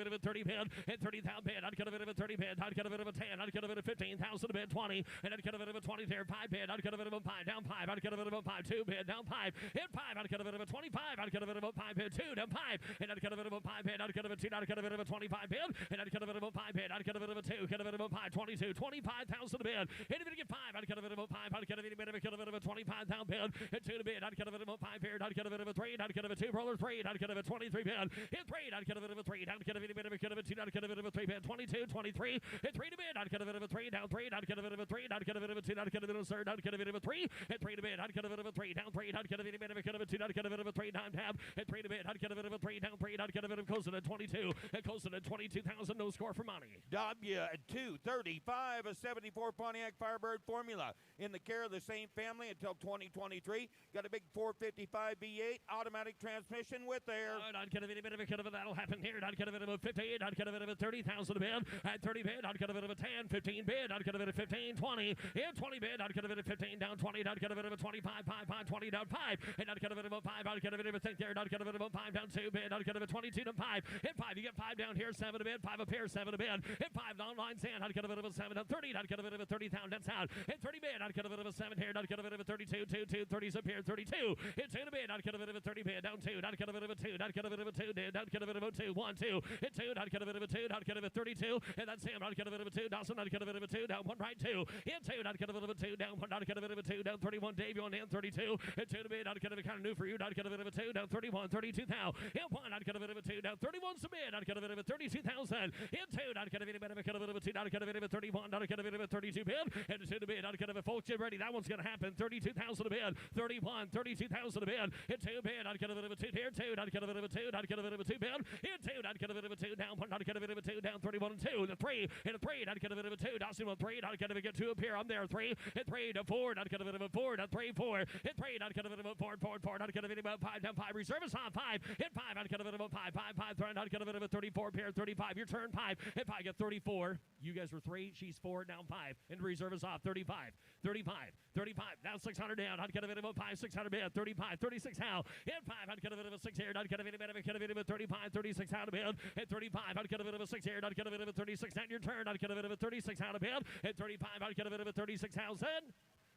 of a 30 bid. At 30,000 bid. I'd get a bit of a 30 bid. I'd get a bit of a 10, I'd get a bit of 15,000 a bid, 20, and I'd get a bit of a 20 there, 5 bid, I'd get a bit of a 5, down 5, I'd get a bit of a 5, 2 bid, down 5, hit 5, I'd get a bit of a 25, I'd get a bit of a 5 bid, 2, down 5, and I'd get a bit of a 5 bid, I'd get a bit of a 2, I'd get a bit of a 25 bid, and I'd get a bit of a 5 bid, I'd get a bit of a 2, get a bit of a 5, 22, 25,000 a bid, anybody get 5, I'd get a bit of a 5, I'd get a bit of a 25,000 bid, hit 2 to bid, I'd get a bit of a 5 bid, I'd get a bit of a 3, I'd get a bit of a 2 roller 3, I'd get a bit of a 23 bid, hit 3, I'd get a bit of a 3, I'd get a bit of a 2, I'd get a bit of a 3 bid, 22, 23, hit 3 to bid, I'd get a bit of a 3, down 3, I'd get a bit of a 3, I'd get a bit of a 2, I'd get a bit of a third, I'd get a bit of a 3, hit 3 to bid, I'd get a bit of a 3, down 3, I'd get a bit of a 2, I'd get a bit of a 3, down tab, hit 3 to bid, I'd get a bit of a 3, down 3, I'd get a bit of close to 22, and close to 22,000, no score for money. W235, a 74 Pontiac Firebird Formula, in the care of the same family until 2023. Got a big 455 V8 automatic transmission with air. I'd get a bit of a that'll happen here. I'd get a bit of a 15, I'd get a bit of a 30,000 a bid. At 30 bid, I'd get a bit of a 10, 15 bid, I'd get a bit of 15, 20. In 20 bid, I'd get a bit of 15 down 20, I'd get a bit of a 25, 5, 5, 20 down 5. And I'd get a bit of a 5, I'd get a bit of a 10 there, I'd get a bit of a 5 down 2 bid, I'd get a bit of 22 down 5. In 5, you get 5 down here, 7 a bid, 5 up here, 7 a bid. In 5 down line 10, I'd get a bit of a 7 down 30, I'd get a bit of a 30 down south. Hit 30 bid, I'd cut a bit of a 7 here, I'd cut a bit of a 32, 2, 30s up here, 32. Hit 2 to bid, I'd cut a bit of a 30 bid, down 2, I'd cut a bit of a 2, I'd cut a bit of a 2, I'd cut a bit of a 2, 1, 2. Hit 2, I'd cut a bit of a 2, I'd cut a bit of a 32, and that's Sam, I'd cut a bit of a 2, Dawson, I'd cut a bit of a 2, down 1, right 2. Hit 2, I'd cut a bit of a 2, down 1, I'd cut a bit of a 2, down 31, Dave, you on in 32. Hit 2 to bid, I'd cut a bit kind of new for you, I'd cut a bit of a 2, down 31, 32 thou. Hit 1, I'd cut a bit of a 2, down 31 submit, I'd cut a bit of a 32,000. Hit 2, I'd cut a bit of a 2, I'd cut a bit of a 31, I'd cut a bit of a 32 bid, and 2 to bid, I'd cut a bit, folks, get ready, that one's going to happen, 32,000 a bid, 31, 32,000 a bid, hit 2 bid, I'd cut a bit of a 2, here 2, I'd cut a bit of a 2, I'd cut a bit of a 2 bid, hit 2, I'd cut a bit of a 2, down 1, I'd cut a bit of a 2, down 31 and 2, the 3, hit a 3, I'd cut a bit of a 2, Dawson on 3, I'd cut a bit of a 2 up here, I'm there, 3, hit 3 to 4, I'd cut a bit of a 4, to 3, 4, hit 3, I'd cut a bit of a 4, 4, 4, I'd cut a bit of a 5, down 5, reserve is on 5, hit 5, I'd cut a bit of a 5, 5, 5, 3, I'd cut a bit of a 34 pair, 35, your turn 5, hit 5, get 34, you guys were 3, she's 4, down 5, and reserve is off, 35, 35, 35, now 600 down, I'd cut a bit of a 5, 600 bid, 35, 36 how, hit 5, I'd cut a bit of a 6 here, I'd cut a bit of a 35, 36 how to bid, hit 35, I'd cut a bit of a 6 here, I'd cut a bit of a 36 down your turn, I'd cut a bit of a 36 how to bid, hit 35, I'd cut a bit of a 36,000.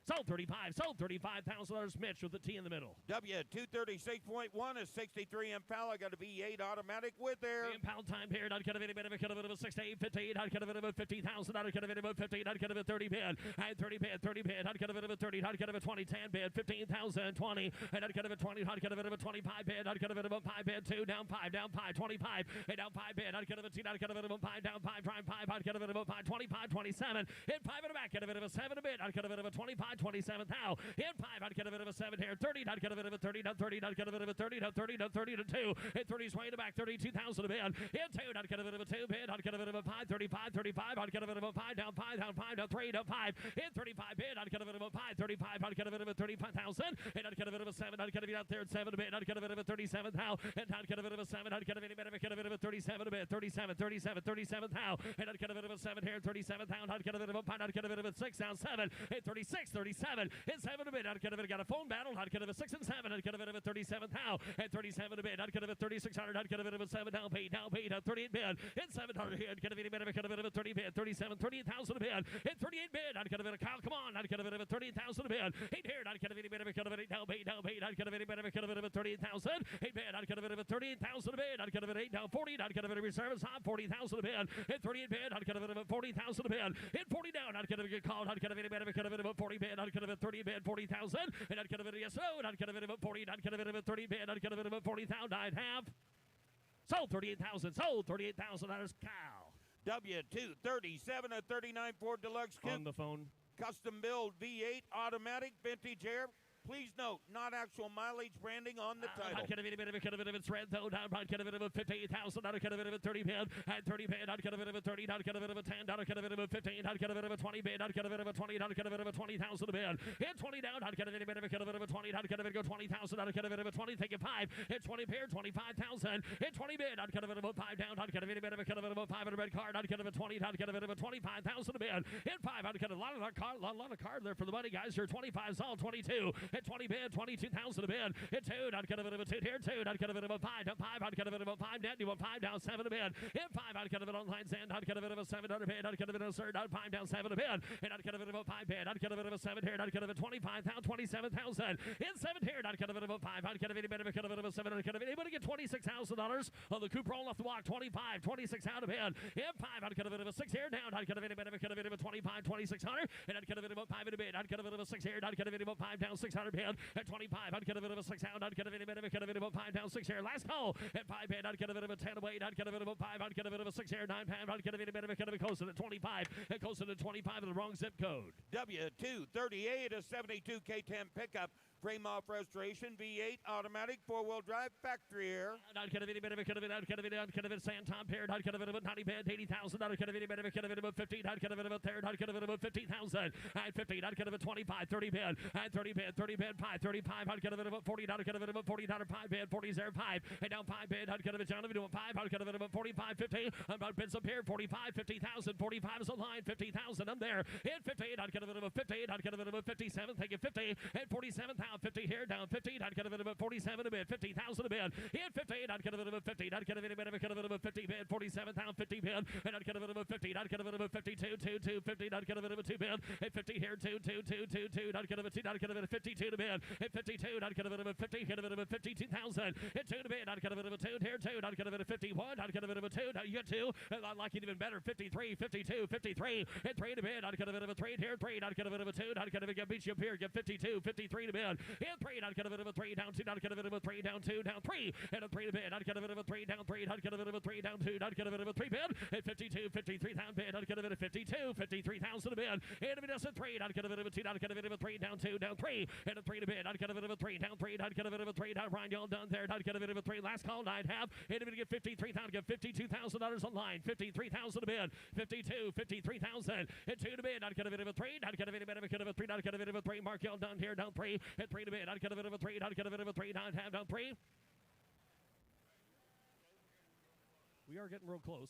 Sold 35,000 Mitch with the T in the middle. W236.1 is 63 Impala, got a V8 automatic with there. The impound time here, I'd cut a bit of a 6 to 8, 58, I'd cut a bit of a 50,000, I'd cut a bit of a 15, I'd cut a bit of a 30 bid, I'd 30 bid, I'd cut a bit of a 30, I'd cut a bit of a 20, 10 bid, 15,000, 20, and I'd cut a bit of a 20, I'd cut a bit of a 25 bid, I'd cut a bit of a 5 bid, 2, down 5, 25, and down 5 bid, I'd cut a bit of a 2, I'd cut a bit of a 5, down 5, drive 5, I'd cut a bit of a 5, 25, 27, hit 5 in the back, cut a bit of a 7 a bid, I'd cut a bit of a 25, 27 thou. Hit 5, I'd get a bit of a 7 here. 30, I'd get a bit of a 30, down 30, I'd get a bit of a 30, down 30, down 30 to 2. Hit 30's way in the back, 32,000 a bid. Hit 2, I'd get a bit of a 2 bid, I'd get a bit of a 5, 35, 35, I'd get a bit of a 5, down 5, down 5, down 3, down 5. Hit 35 bid, I'd get a bit of a 5, 35, I'd get a bit of a 35,000. And I'd get a bit of a 7, I'd get a bit out there at 7 a bid, I'd get a bit of a 37 thou. And I'd get a bit of a 7, I'd get a bit of a 37 a bid, 37 thou. And I'd get a bit of a 7 here, 37 thou. I'd get a bit of a 5, I'd get a bit of a 6 down 7. Hit 36, 37. Hit 7 a bid, I'd get a bit, got a phone battle, I'd get a bit of a 6 and 7, I'd get a bit of a 37 thou. At 37 a bid, I'd get a bit of 3,600, I'd get a bit of a 7 down paid, 38 bid. Hit 700 here, I'd get a bit of a 30 bid, 37, 38,000 a bid. Hit 38 bid, I'd get a bit of Kyle, come on, I'd get a bit of a 38,000 a bid. Hit here, I'd get a bit of a down paid, I'd get a bit of a 38,000. Hit bid, I'd get a bit of a 38,000 a bid. I'd get a bit of 8 down 40, I'd get a bit of reserve on 40,000 a bid. Hit 38 bid, I'd get a bit of a 40,000 a bid. Hit 40 down, I'd get a bit called, I'd get a bit of a 40 bid, I'd get a bit of 30 bid, 40,000, and I'd get a bit of yes, no, and I'd get a bit of a 40, I'd get a bit of a 30 bid, I'd get a bit of a 40,000, I'd have sold 38,000, sold $38,000, Kyle. W237 at 39 Ford Deluxe On the phone. Custom build V8 automatic vintage air. Please note, not actual mileage branding on the title. I'd get a bit of a thread, though. I'd get a bit of a 58,000. I'd get a bit of a 30 bid. At 30 bid, I'd get a bit of a 30. I'd get a bit of a 10. I'd get a bit of a 15. I'd get a bit of a 20 bid. I'd get a bit of a 20. I'd get a bit of a 20,000 a bid. Hit 20 down. I'd get a bit of a 20. I'd get a bit of a 20,000. I'd get a bid of a 20. Take it 5. Hit 20 pair, 25,000. Hit 20 bid. I'd get a bit of a 5 down. I'd get a bit of a 5 on a red card. I'd get a bit of a 20. I'd get a bit of a 25,000 a bid. Hit 5. I'd get a lot of card there for the money, guys. Here 25's all 22. Hit 20 bid, 22,000 a bid. Hit 2. I'd get a bit of a 2 here. 2. I'd get a bit of a 5 down 5. I'd get a bit of a 5 down. You want 5 down 7 a bid. Hit 5. I'd get a bit on line sand. I'd get a bit of a 7 on a bid. I'd get a bit of a third. I'd 5 down 7 a bid. And I'd get a bit of a 5 bid. I'd get a bit of a 7 here. I'd get a bit of 25,000, 27,000. Hit 7 here. I'd get a bit of a 5. I'd get a bit of a 7. I'd get a bit. Anybody get $26,000 on the coupe roll off the walk? 25, 26 out of bid. Hit 5. I'd get a bit of a 6 here down. I'd get a bit of a 25, 2,600. And I'd get a bit of a 5 in a bid. I'd get a bit of a 6 here. I'd get a bit of a 5 down 600 bid. At 25, I'd get a bit of a 6 out. I'd get a bit of a 5 down 6 here. Last call at 5 bid. I'd get a bit of a 10 away. I'd get a bit of a 5. I'd get a bit of a 6 here. 9 pound. I'd get a bit of a closer to 25. It goes to the 25 of the wrong zip code. W238, a 72 K10 pickup. Frame off restoration, V8 automatic, 4-wheel drive, factory air. I'd get a bit of a sand top paired. I'd get a bit of a 90 bed, 80,000. I'd get a bit of a 15. I'd get a bit of a third. I'd get a bit of a 50,000. I'd 15. I'd get a bit of a 25, 30 bed. I'd 30 bed, 5, 35. I'd get a bit of a 40. I'd get a bit of a $40 5 bed, 40's there, 5. And down 5 bed. I'd get a bit of a 5. I'd get a bit of a 45, 50. I'm about bids up here, 45, 50,000. 45 is a line, 50,000. I'm there. Hit 58. I'd get a bit of a 58. I'd get a bit of a 57. Take it 50. And 47,000. down 50 here, down 50, not get a bit of 47 a bid, 50,000 a bid, in 50, not get a bit of 50, not get a bit of 50 bid, 47 down 50 bid, and not get a bit of 50, not get a bit of 52, 2, 2, 50, not get a bit of a 2 bid, and 50 here, 2, 2, 2, 2, 2, not get a bit, not get a bit of 52 to bid, and 52, not get a bit of 50, get a bit of 52,000, and 2 to bid, not get a bit of a 2, here 2, not get a bit of 51, not get a bit of a 2, now you get 2, and I like it even better, 53, 52, 53, and 3 to bid, not get a bit of a 3, here 3, not get a bit of a 2, not get a bit of a beat you up here, get 52, 53 to bid, and 3, not get a bit of a 3, down 2, not get a bit of a 3, down 2, down 3, and a 3 to bid, not get a bit of a 3, down 3, not get a bit of a 3, down 2, not get a bit of a 3 bid, and 52, 53,000 bid, not get a bit of 52, 53,000 a bid, and a bit of a 3, not get a bit of a 2, not get a bit of a 3, down 2, down 3, and a 3 to bid, not get a bit of a 3, down 3, not get a bit of a 3, down Ryan, y'all done there, not get a bit of a 3, last call, 9 half, and a bit of get 53,000, get $52,000 online, 53,000 a bid, 52, 53,000, and 2 to bid, not get a bit of a 3, not get a bit of a 3, not get a bit of a 3, Mark, y'all done here, down 3, and 3 to bid, not get a bit of a 3, not get a bit of a 3, 9 half, down 3. We are getting real close.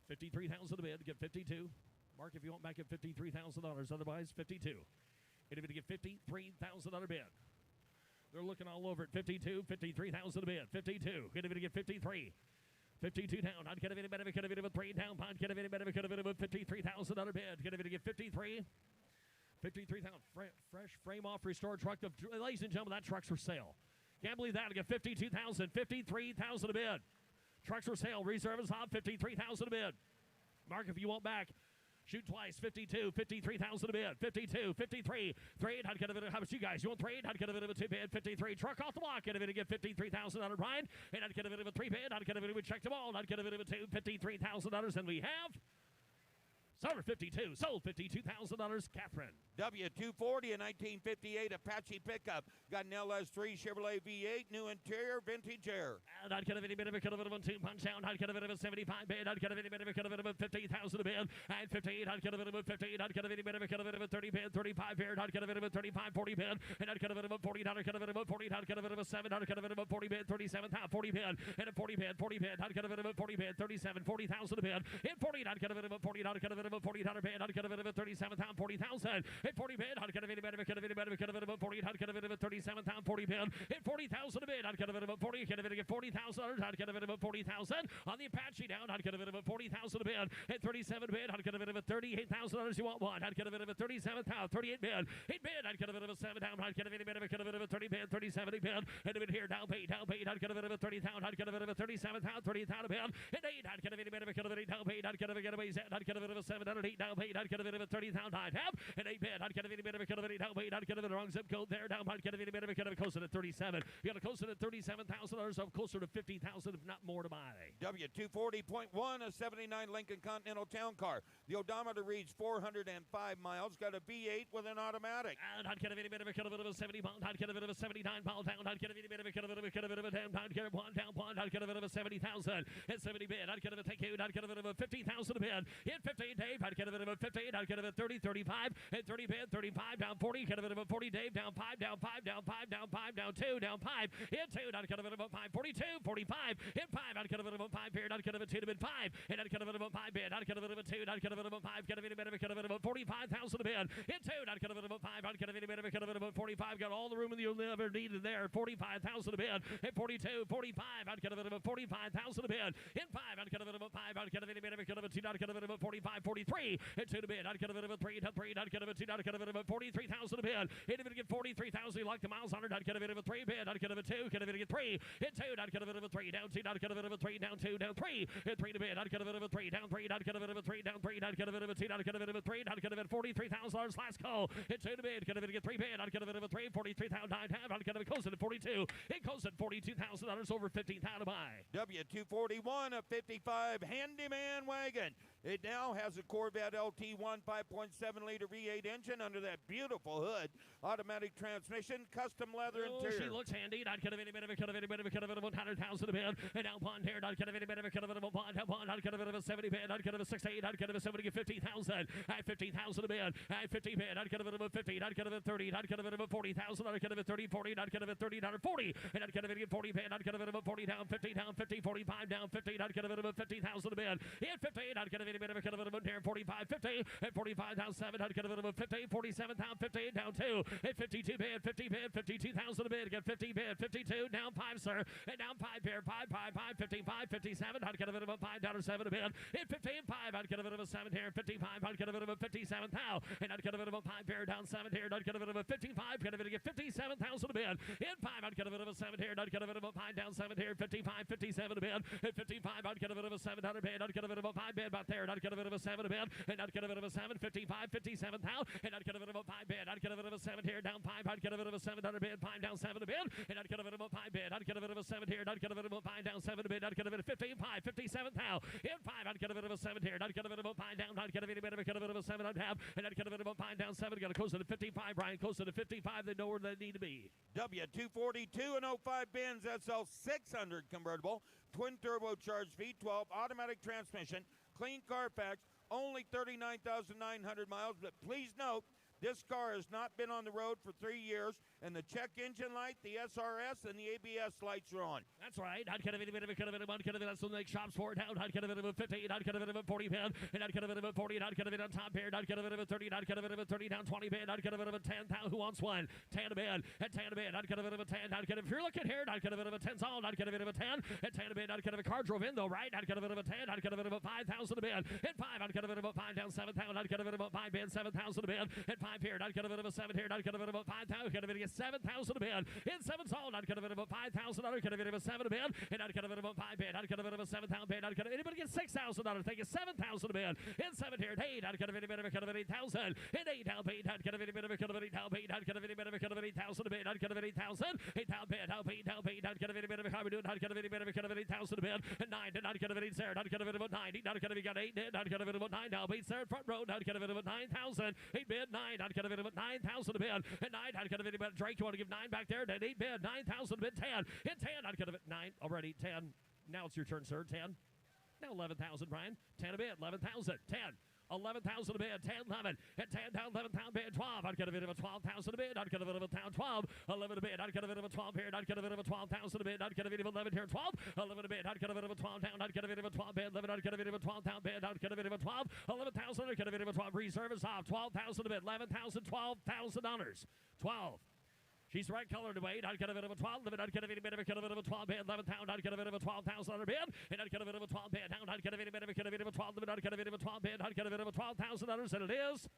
53,000 a bid, get 52. Mark, if you want back at $53,000, otherwise 52. And if you get $53,000 bid. They're looking all over at 52, 53,000 a bid, 52. And if you get 53. 52 down, not get a bit of a 3 down, pot, get a bit of a $53,000 bid. Get a bit of 53. 53,000 fresh frame off restored truck. Ladies and gentlemen, that truck's for sale. Can't believe that. I get 52,000, 53,000 a bid. Trucks for sale. Reserve is on 53,000 a bid. Mark, if you want back, shoot twice. 52, 53,000 a bid. 52, 53, 3. I'd get a bit of, how about you guys? You want 3? I'd get a bit of a 2 bid. 53. Truck off the block. Get a bit of $53,000 Brian. And I'd get a bit of a 3 bid. I'd get a bit of a check them all. I'd get a bit of a 2, $53,000. And we have sold 52. Sold $52,000. Catherine. W240, a 1958 Apache pickup. Got an LS3 Chevrolet V8, new interior, vintage air. And I'd get a bit of a 2 punch down. I'd get a bit of a 75 bid. I'd get a bit of a 50,000 a bid. And 58. I'd get a bit of a 50. I'd get a bit of a 30 bid. 35 bid. I'd get a bit of a 35, 40 bid. And I'd get a bit of a 40. I'd get a bit of a 40. I'd get a bit of a 7. I'd get a bit of a 40 bid. 37, 40 bid. And a 40 bid. 40 bid. I'd get a bit of a 40 bid. 37, 40,000 a bid. In 40. I'd get a bit of a 40. I'd get a bit of a 40 bid. I'd get a bit of a 37, 40,000. In 40 bid. I'd get a bit of a 40. I'd get a bit of a 37, 40 bid. In 40,000 a bid. I'd get a bit of a 40. Get a bit of $40,000. I'd get a bit of a 40,000 on the Apache down. I'd get a bit of a 40,000 a bid. At 37 bid. I'd get a bit of a $38,000. You want one? I'd get a bit of a 37,000. 38 bid. 8 bid. I'd get a bit of a 7 down. I'd get a bit of a 30 bid. 37 bid. And a bit here down paid. Down paid. I'd get a bit of a 30,000. I'd get a bit of a 37,000. 30,000 bid. And 8. I'd get a bit of a down paid. I'd get a bit of a Z. I'd get a bit of a 7 and 8 down paid. I'd get a bit of a 30,000. I'd have an 8 bid. I'd get a bit of a down paid. I'd get a bit of a wrong zip code there. Down. I'd get a bit of a closer to 37. You got a closer to $37,000. Up closer to 50,000, if not more, to buy. W240.1, a 79 Lincoln Continental Town Car. The odometer reads 405 miles. Got a V8 with an automatic. And I'd get a bit of a 70 pound. I'd get a bit of a 79 pound down. I'd get a bit of a 10 pound. Get one down one. I'd get a bit of a 70,000. At 70 bid. I'd get a take you. I'd get a bit of a 50,000 a bid. In 15, Dave. I'd get a bit of a 15. I'd get a bit of 30, 35. At 30 bid. 35 down 40. Get a bit of a 40, Dave. Down 5, down 5, down 5, down 5, down 2, down 5. In 2, I'd get a bit of a 5, 42, 45. In 5, I'd get a bit of a 5 bid. I'd get a bit of a 2 to bid 5. And I'd get a bit of a 5 bid. I'd get a bit of a 2. I'd get a bit of a 5. Get a bit of a 45,000 a bid. In 2, I'd get a bit of a 5. I'd get a bit of a 45. Got all the room you'll never need in there. 45,000 a bid. In 42, 45. I'd get a bit of a 45,000 a bid. In 5, I'd get a bit of a 5. I'd get a bit of a 2. I'd get a bit of a 45, 43. In 2 to bid. I'd get a bit of a 3 to 3. I'd get a bit of a 2. I'd get a bit of a 43,000 a bid. In a bit get 43,000. You like the miles on it. I'd get a bit of a 3 bid. I'd get a bit of a 2. Get a bit of a 3. In 2, I'd get a bit of a 3 down 2. I'd get a bit of a 3 down 2 down 3. In 3 to bid. I'd get a bit of a 3 down 3. I'd get a bit of a 3 down 3. I'd get a bit of a 2. I'd get a bit of a 3. I'd get a bit of $43,000 last call. In 2 to bid. Get a bit of a 3 bid. I'd get a bit of a 3. 43,000 I'd have. I'd get a bit closer to 42. It goes at $42,000 over 15,000 to buy. W241, a 55 handyman wagon. It now has a Corvette LT1 5.7 liter V8 engine under that beautiful hood. Automatic transmission, custom leather interior. She looks handy. I'd get a bit of a 100,000 a bid. And now one here. I'd get a bit of a 1. I'd get a bit of a 70 bid. I'd get a 68. I'd get a 70, 50,000. At 50,000 a bid. At 50 bid. I'd get a bit of a 50. I'd get a bit of 30. I'd get a bit of a 40,000. I'd get a bit of 30, 40. I'd get a bit of 30 down 40. And I'd get a bit of 40 bid. I'd get a bit of a 40 down 50 down 50, 45 down 50. I'd get a bit of a 50,000 a bid. In 50, I'd get a bit a bit of a cut of a here, 45, 50, at 45 down 7, cut of a 50, 47 down 50, down 2, at 52 bid, 50 bid, 52,000 a bid, get 50 bid, 52, down 5, sir, and down 5 pair, 5, 5, 5, 55, 57, cut of a 5 down 7 a bid, at 15, 5, cut of a 7 here, 55, cut of a 57 thou, and cut of a 5 pair down 7 here, cut of a 55, cut of a get 57,000 a bid, in 5, cut of a 7 here, cut of a 5 down 7 here, 55, 57 a bid, at 55, cut of a 700 bid, cut of a 5 bid, about there, cut of a 7 a bid, and cut of a 7, 55, 57 thou, and cut of a 5 bid, cut of a 7 here, down 5, cut of a 700 bid, 5 down 7 a bid, and cut of a 5 bid, cut of a 7 here, cut of a 5 down 7 a bid, cut of a 15, 5, 57 thou, in 5, cut of a 7 here, cut of a 5 down, cut of a bit of a cut of a 7 and a half, and cut of a 5 down 7, got to close to the 55, Brian, close to the 55, they know where they need to be. W242 and 05 Benz SL 600 convertible, twin turbocharged V12 automatic transmission, clean Carfax, only 39,900 miles, but please note, this car has not been on the road for 3 years, and the check engine light, the SRS, and the ABS lights are on. That's right. I'd cut a bit of a cut of it, that's what make shops for it. I'd cut a bit of a 50, I'd cut a bit of a 40 pound, and I'd cut a bit of a 40, I'd cut a bit on top here, I'd cut a bit of a 30, I'd cut a bit of a 30 down 20 band, I'd cut a bit of a 10. Who wants one? 10 a band, at 10 a band, I'd cut a bit of a 10, I'd cut if you're looking here, I'd cut a bit of a 10 solid, I'd cut a bit of a 10, at 10 a band, I'd cut a car drove in though, right? I'd cut a bit of a 10, I'd cut a bit of a 5,000 a band, at 5, I'd cut a bit of a 5 down 7,000, I'd cut a bit of a 5 band, 7,000 a band, at 5 here, I'd cut a bit of a 7 here, I'd cut a bit of a 5,000, cut a bit of a 7,000 a band, in 7 solid, I'd cut a bit of a 5,000, I'd cut a bit of a 7 a band, and I'd cut a bit of a 5 band, I'd cut a bit of a 7,000 band, I'd cut anybody get $6,000, take a 7,000 a band, in 7 here, at 8, I'd cut a bit of a cut of 8,000, in 8 down 8, I'd cut a bit of a cut of 8 down 8, I'd cut a bit of a cut of 8,000 a band, I'd cut a bit 8,000, 8 down band, down 8, down 8, I'd cut a bit of a car, I'd cut a bit of a cut of 8,000 a band, and 9, and I'd cut a bit 8, I'd cut a bit of a 90, I'd cut a bit 8, I'd cut a bit of a 9 down 8, Sarah front row, I'd cut a bit of a 9,000, 8 bid 9, I'd cut a bit of a 9,000 a band, and 9, I'd cut a bit of Drake, you want to give 9 back there, then 8 bid 9,000 bid 10, in 10, I'd cut a bit 9 already, 10, now it's your turn, sir, 10, now 11,000, Brian, 10 a bid, 11,000, 10. 11,000 a bid, 10, 11, and 10 down, 11 pound bid, 12. I'd get a bit of a 12,000 a bid. I'd get a bit of a pound, 12, 11 a bid. I'd get a bit of a 12 here. I'd get a bit of a 12,000 a bid. I'd get a bit of 11 here, 12, 11 a bid. I'd get a bit of a 12 down. I'd get a bit of a 12 bid, 11. I'd get a bit of a 12 down bid. I'd get a bit of a 12, 11,000. I'd get a bit of a 12. Reserve is off, 12,000 a bid, 11,000, $12,000, 12. She's the right color to wait. I'd get a bit of a 12. I'd get a bit of a 12 bid, 11 pound. I'd get a bit of a 12,000 bid, and I'd get a bit of a 12 bid down. I'd get a bit of a 12 bid. I'd get a bit of a 12 bid. I'd get a bit of a $12,000, and it is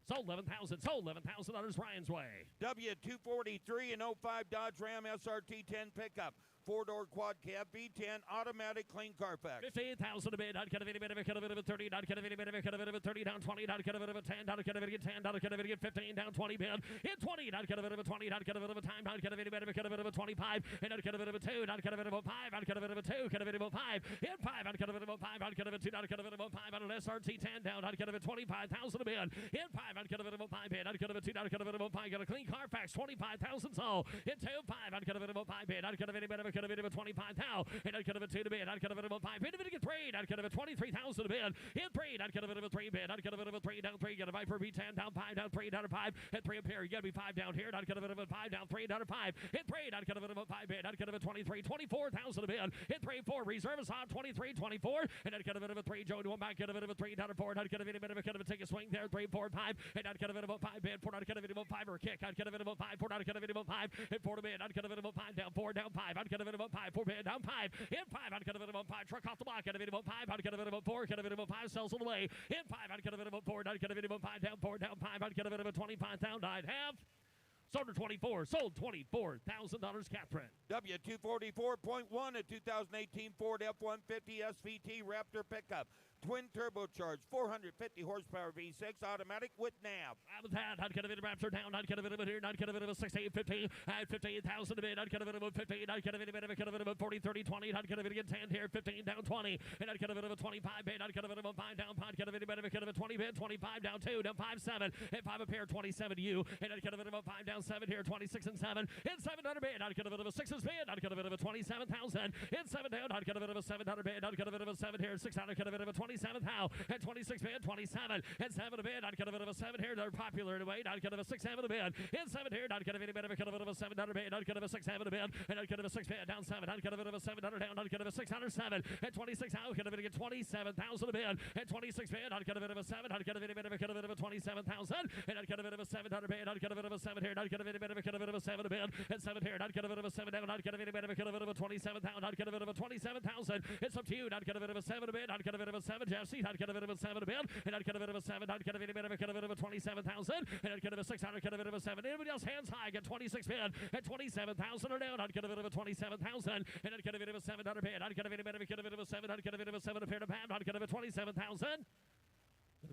sold 11,000. Sold $11,000 Ryan's way. W243 and 05 Dodge Ram SRT 10 pickup. 4-door quad cab, V10, automatic, clean Carfax. 15,000 a bid. I'd get a bit of a 30. I'd get a bit of a 30 down 20. I'd get a bit of a 10. I'd get a bit of a 10. I'd get a bit of a 15 down 20 bid. In 20, I'd get a bit of a 20. I'd get a bit of a time. I'd get a bit of a 25. And I'd get a bit of a 2. I'd get a bit of a 5. I'd get a bit of a 2. Get a bit of a 5. In 5, I'd get a bit of a 5. I'd get a bit of a 2. I'd get a bit of a 5 on an SRT 10 down. I'd get a bit of 25,000 a bid. In 5, I'd get a bit of a 5 bid. I'd get a bit of a 2. I'd get a bit of a 5. Got a clean Carfax 25,000 sold. In 2, 5, I'd get a bit of a 5 bid. I'd get a bit of a 25. Now, and I'd get a bit of a 2 to bid. I'd get a bit of a 5 bid. I'd get 3. I'd get a bit of 23,000 a bid. In 3, I'd get a bit of a 3 bid. I'd get a bit of a 3 down 3. Get a 5 for V10 down 5 down 3 down 5. At 3 a pair. You got to be 5 down here. I'd get a bit of a 5 down 3 down 5. In 3, I'd get a bit of a 5 bid. I'd get a bit of 24,000 a bid. In 3, 4 reserve is on 23, 24. And I'd get a bit of a 3. Joe to one back. Get a bit of a 3 down 4. And I'd get a bit of a take a swing there. 3, 4, 5. And I'd get a bit of a 5 bid. 4. I'd get a bit of a 5 or a kick. I'd get a bit of a 5. 4. I'd get a bit of a 5. And 4 to bid. I'd get a bit of a 5 down 4 down 5. I'd get a bit of a 5. 4 bid down 5. In 5, I'd get a bit of a 5. Truck off the block. Get a bit of a 5. I'd get a bit of a 4. Get a bit of a 5. Sells on the way. In 5, I'd get a bit of a 4. I'd get a bit of a 5 down 4 down 5. I'd get a bit of a 25 down. I'd have sold her 24. Sold $24,000, Catherine. W244.1 a 2018 Ford F-150 SVT Raptor pickup. Twin turbocharged, 450 horsepower V6, automatic with nav. With that, I'd get a bit of Raptor down. I'd get a bit of it here. I'd get a bit of a 16, 15. I'd 58,000 a bit. I'd get a bit of a 15. I'd get a bit of a 40, 30, 20. I'd get a bit of a 10 here, 15 down 20. And I'd get a bit of a 25 bid. I'd get a bit of a 5 down 5. Get a bit of a 20 bid, 25 down 2, down 5, 7. And 5 a pair, 27 to you. And I'd get a bit of a 5 down 7 here, 26 and 7. In 700 bid, I'd get a bit of a 6's bid. I'd get a bit of a 27,000. In 7 down, I'd get a bit of a 700 bid. I'd get a bit of a 7 here, 6 out. I'd get a bit of a 20. 27th how, at 26 bid, 27, and 7 a bid, not get a bit of a 7 here, they're popular in a way, not get a 6, 7 a bid, in 7 here, not get a bit of a bit of a 700 bid, not get a 6, 7 a bid, and not get a 6 bid, down 7, not get a bit of a 700 down, not get a 607, at 26 how, get a bit of 27,000 a bid, at 26 bid, not get a bit of a 7, not get a bit of a 27,000, and not get a bit of a 700 bid, not get a bit of a 7 here, not get a bit of a 7 a bid, and 7 here, not get a bit of a 7 down, not get a bit of a 27,000, not get a bit of a 27,000, it's up to you, not get a bit of a 7 a bid, not get a bit of a 7, Jesse, not get a bit of a 7 a bid, and not get a bit of a 7, not get a bit of a 27,000, and not get a 600, get a bit of a 7, anybody else hands high, get 26 bid, at 27,000 or down, not get a bit of a 27,000, and not get a bit of a 700 bid, not get a bit of a 7, not get a bit of a 7 a pair to pound, not get a bit of 27,000.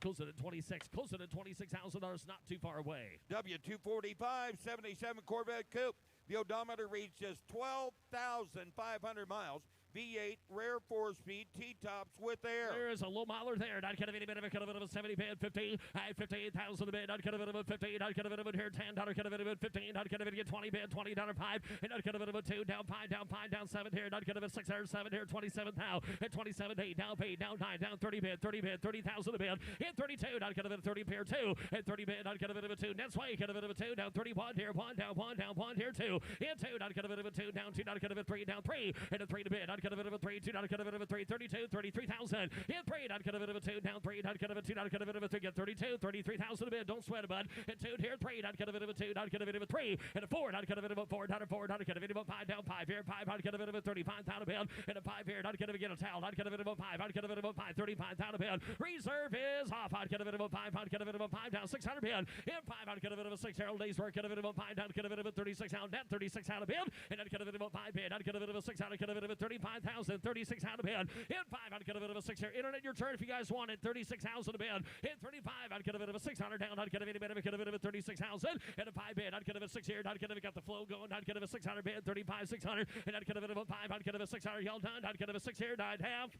Close it at 26. Close it at $26,000. Not too far away. W245 77 Corvette Coupe. The odometer reads just 12,500 miles. V8 rare 4-speed T-tops with air. There is a low miler there. Not get a bit of a 70 bid, 50, 58,000 a bid. Not get a bit of a 50, not get a bit of a here, $10, get a bit of a 15, not get a bit of a 20 bid, $20, 5, and not get a bit of a 2, down 5, down 7 here, not get a bit of 6 here, 7 here, 27 now, at 27, 8, down 8, down 9, down 30 bid, 30,000 a bid, in 32, not get a bit of 30 pair 2, at 30 bid, not get a bit of a 2, next way, get a bit of a 2, down 31 here, 1, down 1, down 1 here, 2, in 2, not get a bit of a 2, down 2, not get a bit of a 3, down 3, and a 3 to bid, not get a bit of a 3, 2, not get a bit of a 3, 32, 33,000, in 3, not get a bit of a 2, down 3, not get a bit of a 2, not get a bit of a 3, get 32, 33,000 a bid, don't sweat it, bud, and 2 here, 3, not get a bit of a 2, not get a bit of a 3, and a 4, not get a bit of a 4, not a 4, not get a bit of a 5, down 5 here, 5, not get a bit of a 35,000 a bid, and a 5 here, not get a bit of a towel, not get a bit of a 5, not get a bit of a 5, 35,000 a bid, reserve is off, not get a bit of a 5, not get a bit of a 5, down 600 bid, in 5, not get a bit of a 6, Harold Days work, get a bit of a 5, not get a bit of a 36 out, net 36 out of bid, and not get a bit of a 5 bid, not get a bit of a 6 out, get a bit of a 35,000, 36 out of bid, in 5, I'd get a bit of a 6 here, internet your turn if you guys want it, 36,000 a bid, in 35, I'd get a bit of a 600 down, I'd get a bit of a 36,000, and a 5 bid, I'd get a bit of a 6 here, I'd get a bit got the flow going, I'd get a bit of a 600 bid, 35, 600, and I'd get a bit of a 5, I'd get a bit of a 600, y'all done, I'd get a bit of a 6 here, I'd have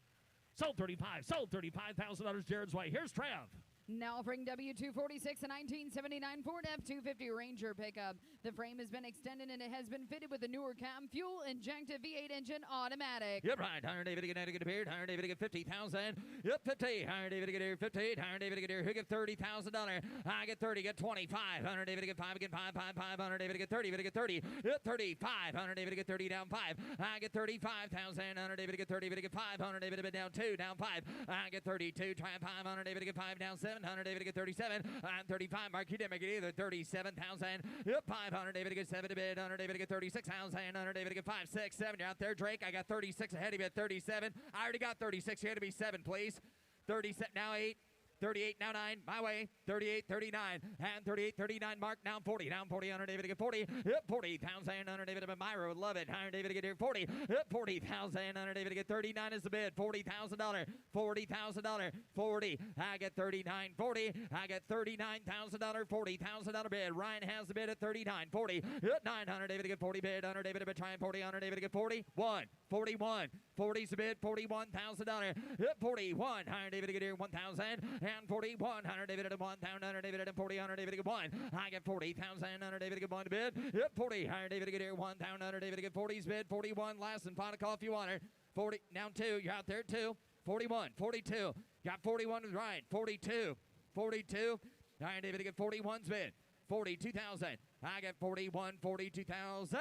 sold $35,000 Jared's way. Here's Trev. Now offering W246, a 1979 Ford F-250 Ranger pickup. The frame has been extended and it has been fitted with a newer cam fuel-injected V8 engine automatic. Yep, right. Iron David to get appeared. Iron David to get 50,000. Yep, 50. Iron David to get here. 50. Iron David to get here. Who get $30,000? I get 30. Get 25. Iron David to get 5. Again 5. Iron David to get 30. David to get 30. Yep, 35. Iron David to get 30. Down 5. I get 35,000. Iron David to get 30. David to get 5. Iron David to get down 2. Down 5. I get 32. Try 5. Iron David to get 5. Down 7. 100 David to get 37. I'm 35. Mark, you didn't make it either. 37,000. Yep, 500 David to get 7 to bid. 100 David to get 36,000. 100 David to get 5, 6, 7. You're out there, Drake. I got 36 ahead of you at 37. I already got 36. You had to be 7, please. 37. Now 8. 38, now 9, my way, 38, 39, and 38, 39, Mark, now 40, down 40, 100 David to get 40, yep, 40,000, 100 David to Myra would love it, 100 David to get here, 40, yep, 40,000, 100 David to get 39 is the bid, $40,000, $40,000, 40, I get 39, 40, I get $39,000, $40,000 bid, Ryan has the bid at 39, 40, yep, 900 David to get 40 bid, 100 David to be trying 40, 100 David to get 41, 41, 40's the bid, $41,000, yep, 41, 100 David to get here, 1,000, and 41, 100 David at 1, down 100 David at 40, 100 David to get 1. I get 40,000, 100 David to get 1 to bid. Yep, 40, 100 David to get here, 1, down 100 David to get 40's bid, 41, last and final call if you want it. 40, down 2, you're out there 2, 41, 42, got 41 with Ryan, 42, 42, 100 David to get 41's bid, 42,000. I get 41, 42,000.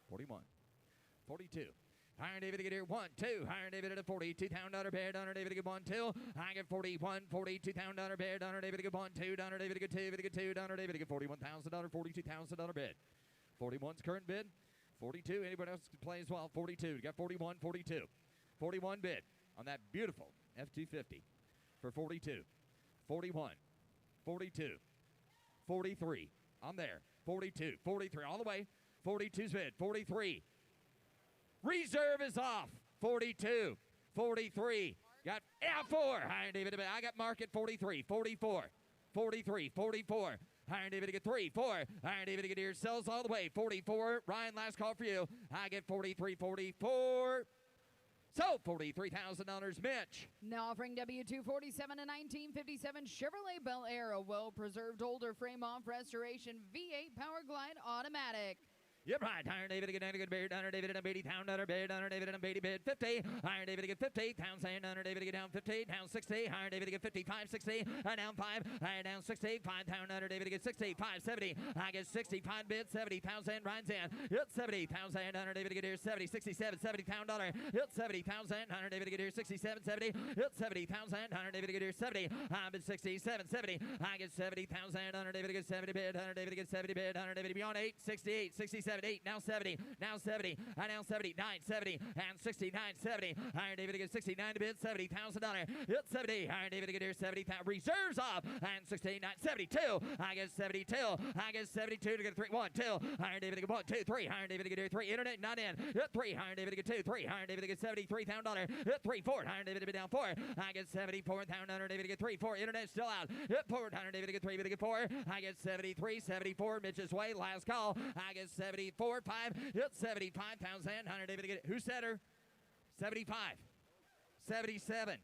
41, 42. Iron David to get here, 1, 2. Iron David at a 42 pound bid. Iron David to get 1, 2. I get 41, 42 pound bid. Iron David to get 1, 2. Iron David to get 2. David to get 2. Iron David to get $41,000, $42,000 bid. 41's current bid. 42. Anybody else can play as well? 42. You got 41, 42. 41 bid on that beautiful F-250 for 42. 41, 42, 43. I'm there. 42, 43 all the way. 42's bid. 43. Reserve is off. 42, 43. Got 4. Iron David, I got Mark at 43, 44, 43, 44. Iron David to get 3, 4. Iron David to get here. Sells all the way. 44. Ryan, last call for you. I get 43, 44. So $43,000, Mitch. Now offering W247, a 1957 Chevrolet Bel Air, a well-preserved older frame-off restoration V8 Power Glide automatic. Yep, right. Iron David again, good bid. Iron David and Beatty Town, another bid. Iron David and Beatty bid 50. Iron David again 50. Town saying Iron David again down 50. Down 60. Iron David again 55, 60. Down 5. Down 60. 5 town, Iron David again 60. 5, 70. I get 60. 5 bid 70,000. Ryan's in. Hit 70,000. Iron David again here 70. 67. 70 pound dollar. Hit 70,000. Iron David again here 67. 70. Hit 70,000. Iron David again here 70. I bid 67. 70. I get 70,000. Iron David again 70 bid. Iron David again 70 bid. Iron David beyond 8. 68. 67. 8. Now 70. Now 70. Now 70. 9. 70. And 69. 70. Iron David again 69 to bid. $70,000. Hit 70. Iron David again here 70,000. Reserves off. And 69. 72. I get 72. I get 72 to get 3. 1, 2. Iron David again 1, 2, 3. Iron David again here 3. Internet not in. Hit 3. Iron David again 2, 3. Iron David again $73,000. Hit 3, 4. Iron David again down 4. I get 74,000. Iron David again 3, 4. Internet still out. Hit 4. Iron David again 3. David again 4. I get 73, 74. Mitch's way. Last call. I get 74, 5. Hit 75,000. Iron David again. Who said her? 75. 77.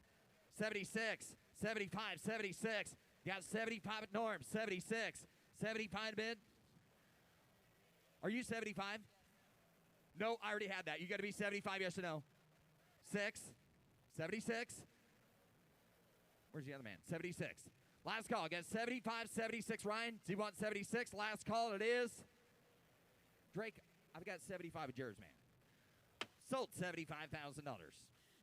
76. 75. 76. Got 75 at Norm. 76. 75 bid. Are you 75? No, I already had that. You got to be 75, yes or no? 6. 76. Where's the other man? 76. Last call. Got 75, 76. Ryan, do you want 76? Last call it is. Drake, I've got 75 at yours, man. Sold $75,000.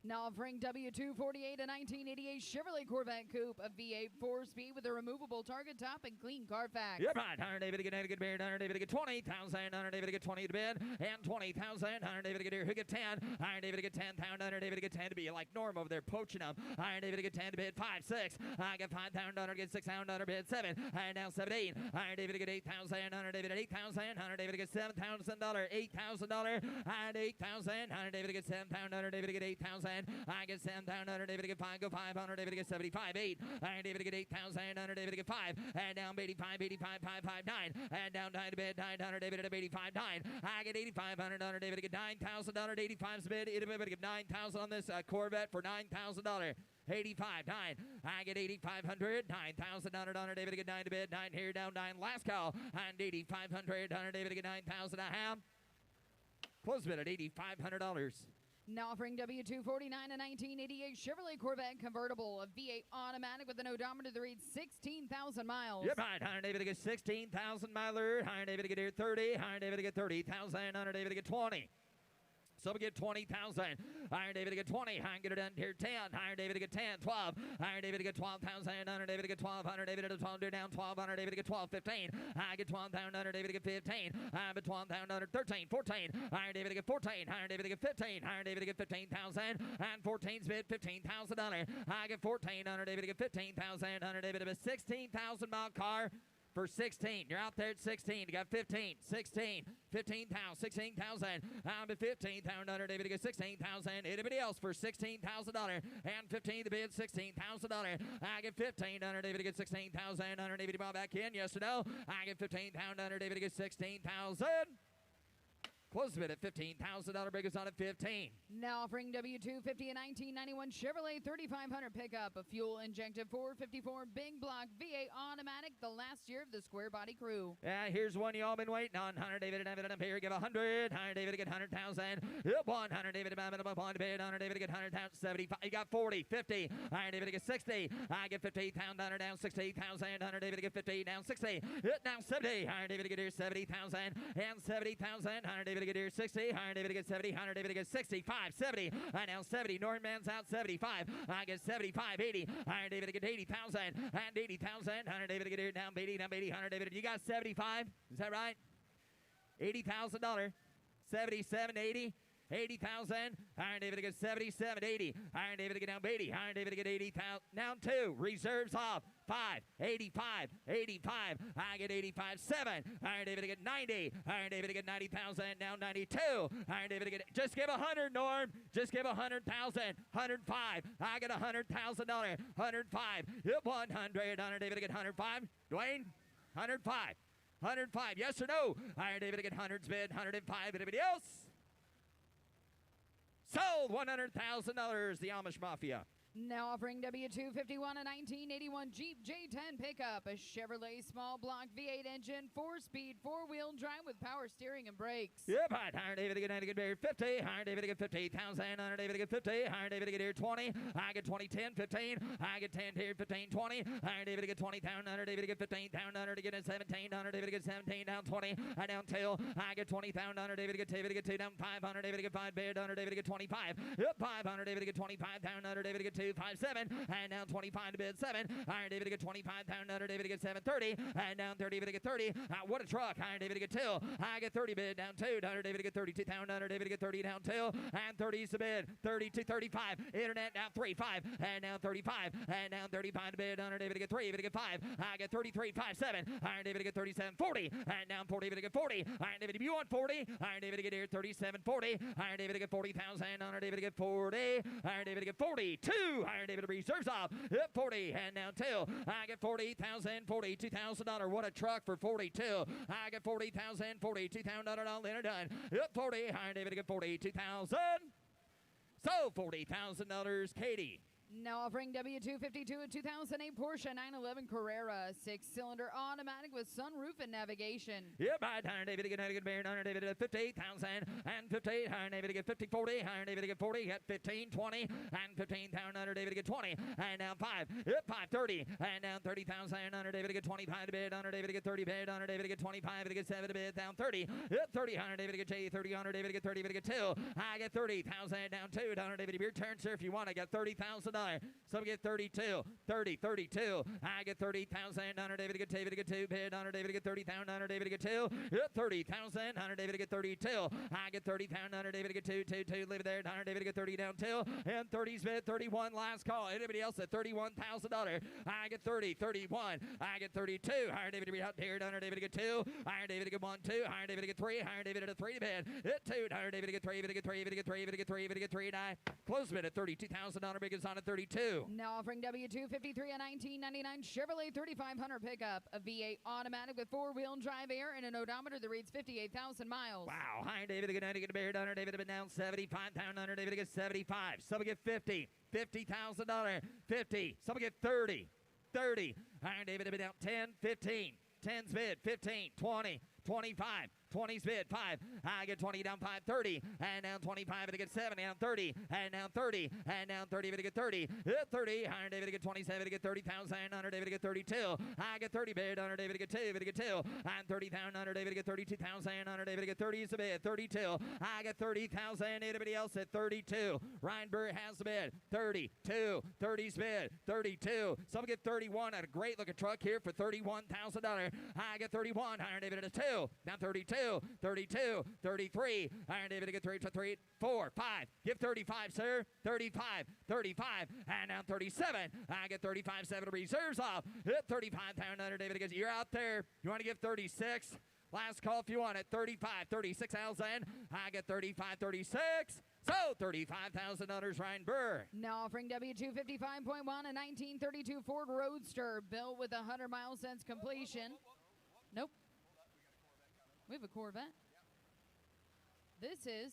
Now offering W248, a 1988 Chevrolet Corvette Coupe, a V8 4-speed with a removable target top and clean Carfax. Yep, right. Iron David again, a good bid. Iron David again 20,000. Iron David again 20 to bid. And 20,000. Iron David again here. Who get 10? Iron David again 10,000. Iron David again 10 to bid. Like Norm over there poaching them. Iron David again 10 to bid. 5, 6. I get 5,000. Iron get 6,000. Bid 7. Iron down 17. Iron David again 8,000. Iron David at 8,000. Iron David again $7,000. $8,000. And 8,000. Iron David again 7,000. Iron David again 8,000. I get 7,000. David get 5. Go 500. David get 75. 8. Iron David get 8,000. David get 5. And down 85. 85. 5. 5. 9. And down 9 to bid. 900. David at 85. 9. I get 8,500. David get $9,000. 85's bid. David get 9,000 on this Corvette for $9,000. 85, 9. I get 8,500. 9,000. David get 9 to bid. 9 here, down 9. Last call. And 8,500. David get 9,000. I have. Close bid at $8,500. Now offering W249, a 1988 Chevrolet Corvette convertible, a V8 automatic with an odometer that reads 16,000 miles. Yep, right. Iron David get 16,000 miler. Iron David get here 30. Iron David get 30,000. Iron David get 20. So we get 20,000. Iron David get 20. Iron get it done here 10. Iron David get 10. 12. Iron David get 12,000. Iron David get 12. Iron David get 12. Down 12. Iron David get 12. 15. I get 12,000. Iron David get 15. I get 12,000. 13. 14. Iron David get 14. Iron David get 15. Iron David get 15,000. And 14's bid $15,000. I get 14. Iron David get 15,000. Iron David a 16,000 mile car. For 16. You're out there at 16. You got 15, 16, 15,000, 16,000. I'm at 15,000. David get 16,000. Anybody else for $16,000 and 15 to bid $16,000. I get 15. David get 16,000. David ball back in. Yes or no? I get 15,000. David get 16,000. Close bid at $15,000. Breakers on at 15. Now offering W250, a 1991 Chevrolet 3500 pickup, a fuel-injected 454 big block V8 automatic, the last year of the square body crew. Yeah, here's one you all been waiting on. 100 David and David here. Give 100. 100 David get 100,000. 100 David and bid. 100 David get 100,000. 75. You got 40. 50. 100 David get 60. I get 50,000. down 60,000. 100 David get 50. Down 60. Down 70. 100 David get here 70,000 and 70,000. 100 David get here 60. 100 David get 70. 100 David get 65. 70. I now 70. Norman's out 75. I get 75. 80. 100 David get 80,000 and 80,000. 100 David get here down 80. Down 80. 100 David. You got 75. Is that right? $80,000. 77, 80. 80,000. Iron David get 77, 80. Iron David get down 80. Iron David get 80,000. Down 2. Reserves off. 5. 85. 85. I get 85. 7. Iron David get 90. Iron David get 90,000. Down 92. Iron David get. Just give 100, Norm. Just give 100,000. 105. I get $100,000. 105. 100. Iron David get 105. Dwayne. 105. 105. Yes or no? Iron David get 100's bid. 105. Anybody else? Sold $100,000, the Amish Mafia. Now offering W251 a 1981 Jeep J10 pickup, a Chevrolet small block V8 engine, 4-speed, 4-wheel drive with power steering and brakes. Yep, higher David again, 50, higher David again, 50,000, higher David again, 50, higher David again here, 20, I get 20, 10, 15, I get 10 here, 15, 20, higher David again, 20, down, higher David again, 15, down, higher David again, 17, higher David again, 17, down, 20, I down, tail, I get 20, down, higher David again, 2, down, 500, David again, 5, bid, higher David again, 25, yep, 500, David again, 25, down, higher David again, 2, 5, 7, and down 25 to bid 7, higher David again, 25, down, higher David again, 7, 30, and down 30, David again, 30, what a truck, higher David again, 2, I get 30 bid, down 2, higher David again, 32, down, higher David again, 30, down 2, and 30 is the bid, 32, 35, internet down 3, 5, and down 35, and down 35 to bid, higher David again, 3, David again, 5, I get 33, 5, 7, higher David again, 37, 40, and down 40, David again, 40, higher David, if you want 40, higher David again here, 37, 40, higher David again, 40,000, higher David again, 40, higher David again, 42, higher David reserves off, 40, and down 2, I get 40,000, $42,000, what a truck for 42, I get 40,000, $42,000 all in or done, 40, higher David again, 42,000, so $40,000, Katie. Now offering W252 a 2008 Porsche 911 Carrera, 6-cylinder automatic with sunroof and navigation. Yep, higher David again, higher David at 58,000 and 58, higher David again 50, 40, higher David again 40, at 15, 20, and 15, higher David again 20, and down 5, yep, 5, 30, and down 30,000, higher David again 25 to bid, higher David again 30 bid, higher David again 25, again 7 to bid, down 30, yep, 30, higher David again J, 30, higher David again 30, David again 2, I get 30,000, down 2, higher David, your turn, sir, if you want, I got $30,000. Some get 32, 30, 32. I get 30,000. Under David get David get 2 bid. Under David get 30,000. Under David get 2. 30,000. Under David get 32. I get 30,000. Under David get 2, 2, 2. Leave it there. Under David get 30 down 2. And 30's bid 31. Last call. Anybody else at $31,000? I get 30, 31. I get 32. Higher David to be out here. Under David get 2. Higher David get 1, 2. Higher David get 3. Higher David at a 3 bid. Hit 2. Higher David get 3. David get 3. David get 3. David get 3. David get 3. Die. Close bid at $32,000. Big is on at 32. Now offering W253 a 1999 Chevrolet 3500 pickup, a V8 automatic with 4-wheel drive air and an odometer that reads 58,000 miles. Wow. Higher David again, get Bear Under David been down 75 down under David get 75. Some get 50. $50,000. 50. Some get 30. 30. Higher David been down 10, 15. 10's bid 15, 20, 25. 20's bid 5. I get 20 down 5, 30. And down 25 to get 7. Down 30. And down 30. And down 30 to get 30. 30. Higher David to get 27 to get 30,000. Under David to get 32. I get 30 bid. Under David to get 2. To get 2. And 30,000. Under David to get 32,000. Under David to get 30 is the bid. 32. I get 30,000. Anybody else at 32? Ryan Burr has the bid. 32. 30's bid. 32. Some get 31 at a great looking truck here for $31,000. I get 31. Higher David at a 2. Down 32. 32, 33. Iron David to get 3, 3, 4, 5. Give 35, sir. 35, 35. And now 37. I get 35, 7 reserves off. 35, Iron David gets, you're out there. You want to give 36? Last call if you want it. 35, 36,000. I get 35, 36. So $35,000, Ryan Burr. Now offering W255.1 a 1932 Ford Roadster built with 100 miles since completion. Nope. We have a Corvette. This is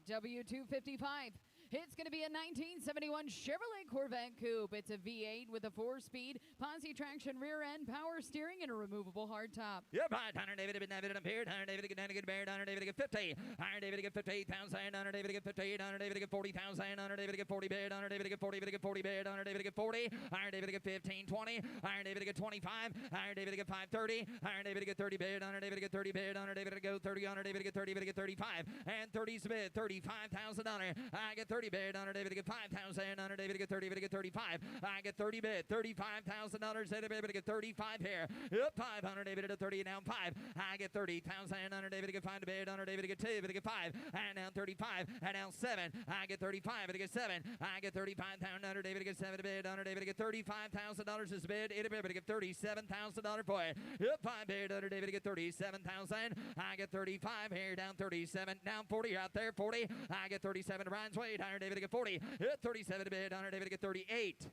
W255. It's going to be a 1971 Chevrolet Corvette Coupe. It's a V8 with a 4-speed, posse traction rear end, power steering, and a removable hardtop. Yep, Hunter David been David appeared. Hunter David get Baird. Hunter David get 50. Hunter David get 58,000. Hunter David get 58. Hunter David get 40,000. Hunter David get 40 bid. Hunter David get 40. David get 40 bid. Hunter David get 40. Hunter David get 15, 20. Hunter David get 25. Hunter David get 5, 30. Hunter David get 30 bid. Hunter David get 30 bid. Hunter David go 30. Hunter David get 30. David get 35. And 30's bid. $35,000. I get 30 bid. Hunter David get 5,000. Hunter David get 30. David get 35. I get 30 bid. $35,000. David get 35 here. Yep, 500. David at 30 now 5. I get 30,000. Hunter David get 5 to bid. Hunter David get 2. David get 5. And now 35. And now 7. I get 35. David get 7. I get 35,000. Hunter David get 7 to bid. Hunter David get $35,000 is bid. David get $37,000 for it. Yep, 5 bid. Hunter David get 37,000. I get 35 here. Down 37. Down 40. Out there 40. I get 37 to Ryan's Wade. Hunter David get 40. 37 to bid. Hunter David get 38.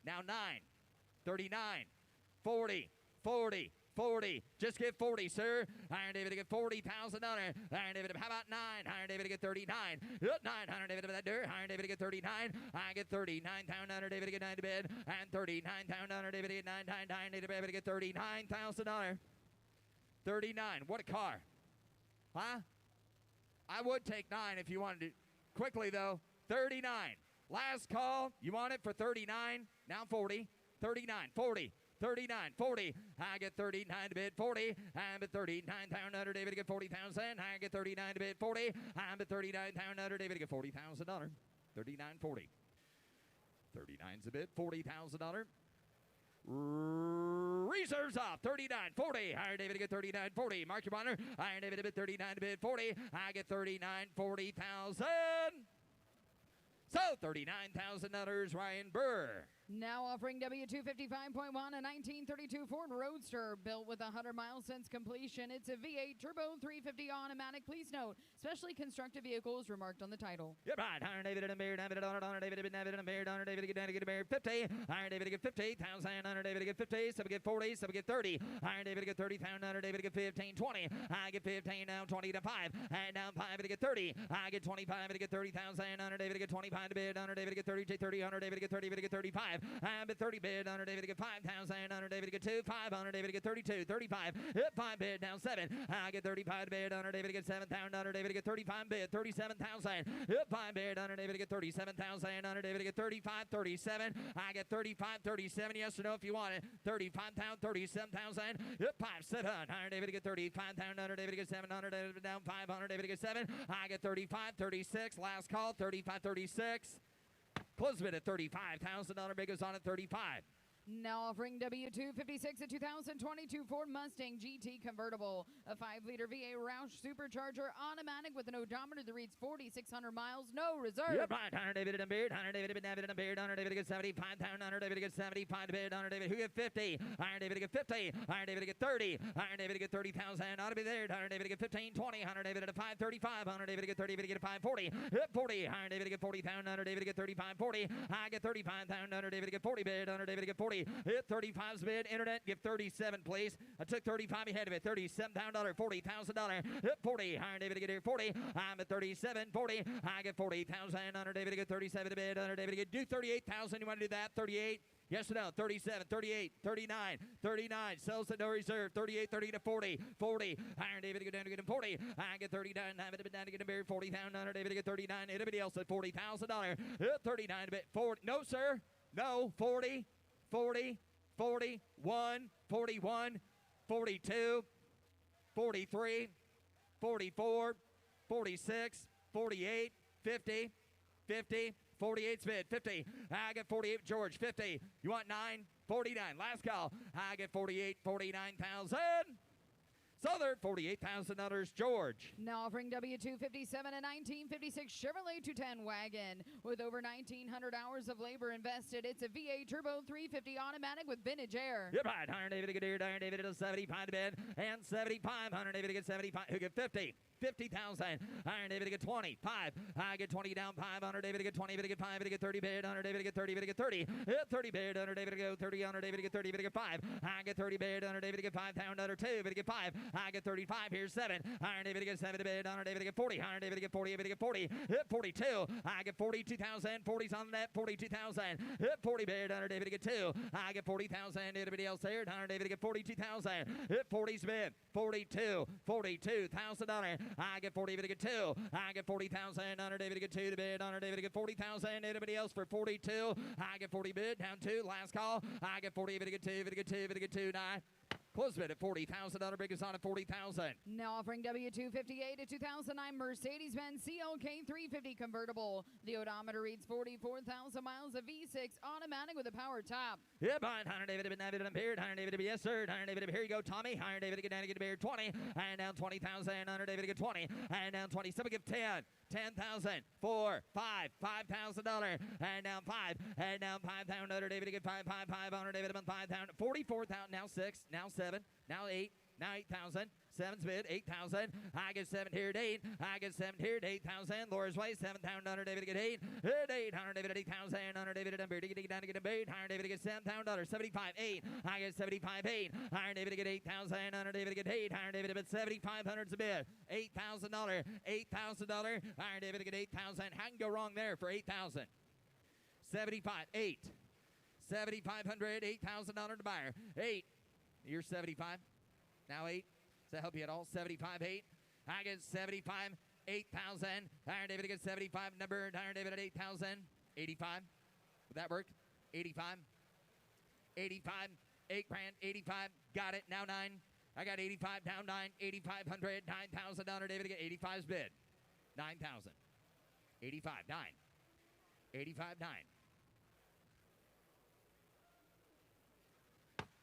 Now 9. 39. 40. 40. 40. Just get 40, sir. Iron David to get $40,000. Iron David, how about 9? Iron David to get 39. 900 David to that dirt. Iron David to get 39. I get 39. Iron David to get 9 to bid. And 39. Iron David to get 9. Iron David to get $39,000. 39. What a car. Huh? I would take 9 if you wanted to. Quickly, though. 39. Last call. You want it for 39. Now 40. 39. 40. 39, 40. I get 39 to bid 40. I'm at 39 $100 David to get 40,000. I get 39 to bid 40. I'm at 39 $100 David to get $40,000. 39, 40. 39's a bid, $40,000. Reserves off, 39, 40. Iron David to get 39, 40. Mark your honor. Iron David to bid 39 to bid 40. I get 39, 40,000. So $39,000, Ryan Burr. Now offering W255.1, a 1932 Ford Roadster built with 100 miles since completion. It's a V8 Turbo 350 automatic. Please note, specially constructed vehicles remarked on the title. You're right. Iron David and a beard, David and Honor David and David and a beard, Honor David to get a beard 50. Iron David to get 50,000. Honor David to get 50. Some get 40. Some get 30. Iron David to get 30,000. Honor David to get 15, 20. I get 15 now, 20 to 5. And down 5 to get 30. I get 25 to get 30,000. Honor David to get 25 to bid. Honor David to get 30, 30. Honor David to get 30 to get 35. I'm at 30 bid. Honor David to get 5,000. Honor David to get 2, 5. Honor David to get 32, 35. Hit 5 bid down 7. I get 35 bid. Honor David to get 7,000. Honor David to get 35 bid. 37,000. Hit 5 bid. Honor David to get 37,000. Honor David to get 35, 37. I get 35, 37. Yes or no if you want it. 35,000, 37,000. Hit 5, 7. Honor David to get 35,000. Honor David to get 7. Honor David down 5. Honor David to get 7. I get 35, 36. Last call, 35, 36. Close bid at $35,000. Big goes on at 35. Now offering W256, a 2022 Ford Mustang GT convertible, a 5-liter V8 Roush supercharger automatic with an odometer that reads 4,600 miles, no reserve. Yep, right. Hunter David and a beard. Hunter David and David and a beard. Hunter David to get 75. Hunter David to get 75 to bid. Hunter David who get 50. Iron David to get 50. Iron David to get 30. Iron David to get 30,000. Ought to be there. Hunter David to get 15, 20. Hunter David at a 535. Hunter David to get 30. David to get a 540. Hit 40. Iron David to get 40,000. Hunter David to get 35, 40. I get 35,000. Hunter David to get 40 bid. Hunter David to get 40. Hit 35's bid. Internet, give 37, please. I took 35 ahead of it. $37,000, $40,000. Hit 40. Iron David to get here 40. I'm at 37, 40. I get 40,000. Hunter David to get 37 to bid. Hunter David to get do 38,000. You want to do that? 38. Yes or no? 37, 38, 39, 39. Sells to no reserve. 38, 30 to 40. 40. Iron David to go down to get him 40. I get 39. I'm down to get him buried. 40,000. Hunter David to get 39. Anybody else at $40,000? 39 to bid. 40. No, sir. No. 40, 40, 41, 41, 42, 43, 44, 46, 48, 50, 50. 48's bid, 50. I get 48, George, 50. You want 9? 49. Last call. I get 48, 49,000. Southern, $48,000, George. Now offering W257, a 1956 Chevrolet 210 wagon with over 1,900 hours of labor invested. It's a V8 Turbo 350 automatic with vintage air. Yep, right. Iron David to get here. Iron David to 75 to bid. And 75. Iron David to get 75. Who get 50? 50,000. Iron David to get 20. 5. I get 20 down 5. Hunter David to get 20. David to get 5. David to get 30 bid. Hunter David to get 30. David to get 30. Hit 30 bid. Hunter David to go 30. Hunter David to get 30. David to get 5. I get 30 bid. Hunter David to get 5. Hunter 2. David to get 5. I get 35. Here's 7. Iron David to get 7 to bid. Hunter David to get 40. Hunter David to get 40. David to get 40. Hit 42. I get 42,000. 40's on the net. 42,000. Hit 40 bid. Hunter David to get 2. I get 40,000. Anybody else there? Hunter David to get 42,000. Hit 40's bid. 42. $42,000. I get 40 David to get 2. I get 40,000. Hunter David to get 2 to bid. Hunter David to get 40,000. Anybody else for 42? I get 40 bid. Down 2. Last call. I get 40 David to get 2. David to get 2. David to get 2. 9. Close bid at $40,000. Biggest on at 40,000. Now offering W258, a 2009 Mercedes-Benz CLK 350 convertible. The odometer reads 44,000 miles. A V6 automatic with a power top. Yeah, fine. Hunter David to David and Beard. Hunter David to be yes, sir. Hunter David to here you go, Tommy. Hunter David to get down to get a Beard 20. And down 20,000. Hunter David to get 20. And down 20. Somebody give 10. 10,000. 4. 5. $5,000. And down 5. And down 5,000. Hunter David to get 5. 5. 5. Hunter David to 5,000. 44,000. Now 6. Now 7. Now 8. Now 8,000. 7's bid, 8,000. I get 7 here at 8. I get 7 here at 8,000. Laura's way, 7,000. David get 8. At 800, David at 8,000. David at David get down to get a bait. Higher David get $7,000. 75, 8. I get 75, 8. Higher David get 8,000. David get 8. Higher David at 7,500's a bid. $8,000. $8,000. Higher David get 8,000. How can go wrong there for 8,000? 75, 8. 7,500, $8,000 to buyer. 8. You're 75. Now 8. Does that help you at all? 75, 8. I get 75, 8,000. Iron David gets 75. Number Iron David at 8,000. 85. Would that work? 85. 85. 8 grand. 85. Got it. Now 9. I got 85. Down 9. 8,500. $9,000. David get 85's bid. 9,000. 85. 9. 85. 9.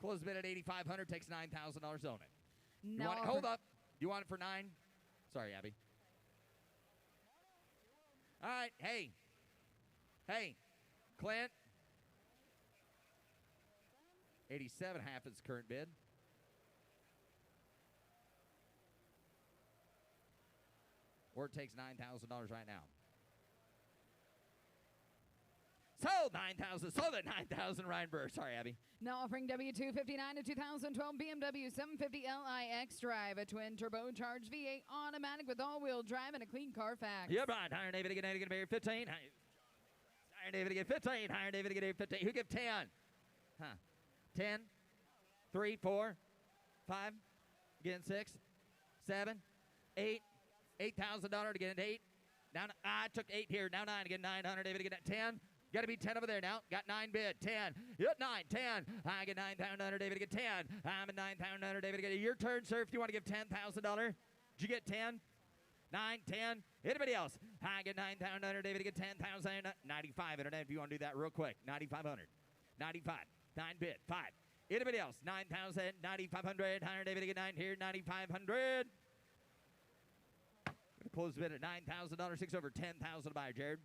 Close bid at 8,500. Takes $9,000 on it. You want it, hold up. You want it for 9? Sorry, Abby. All right. Hey. Hey. Clint. 87 half is current bid. Or it takes $9,000 right now. Sold 9,000. Sold at 9,000. Ryan Burr. Sorry, Abby. Now offering W259 to 2012 BMW 750 LiX Drive, a twin turbocharged V8 automatic with all-wheel drive and a clean Carfax. You're right. Iron David again. Going to be 15. Iron David again. 15. Iron David again. 15. Who give 10? Huh? 10. 3, 4, 5. Again 6, 7, 8. $8,000 to get an 8. Now I took 8 here. Now 9 again. 900. David again. 10. Got to be 10 over there now. Got 9 bid. 10. Yep, 9. 10. I get 9,000. David get 10. I'm at 9,000. David get your turn, sir. If you want to give $10,000. Did you get 10? 9, 10. Anybody else? I get 9,000. David get 10,000. 95. Internet. If you want to do that real quick. 9,500. 95. 9 bid. 5. Anybody else? 9,000. 9,500. Higher David get 9 here. 9,500. Close bid at $9,000. 6 over 10,000 to buy, Jared.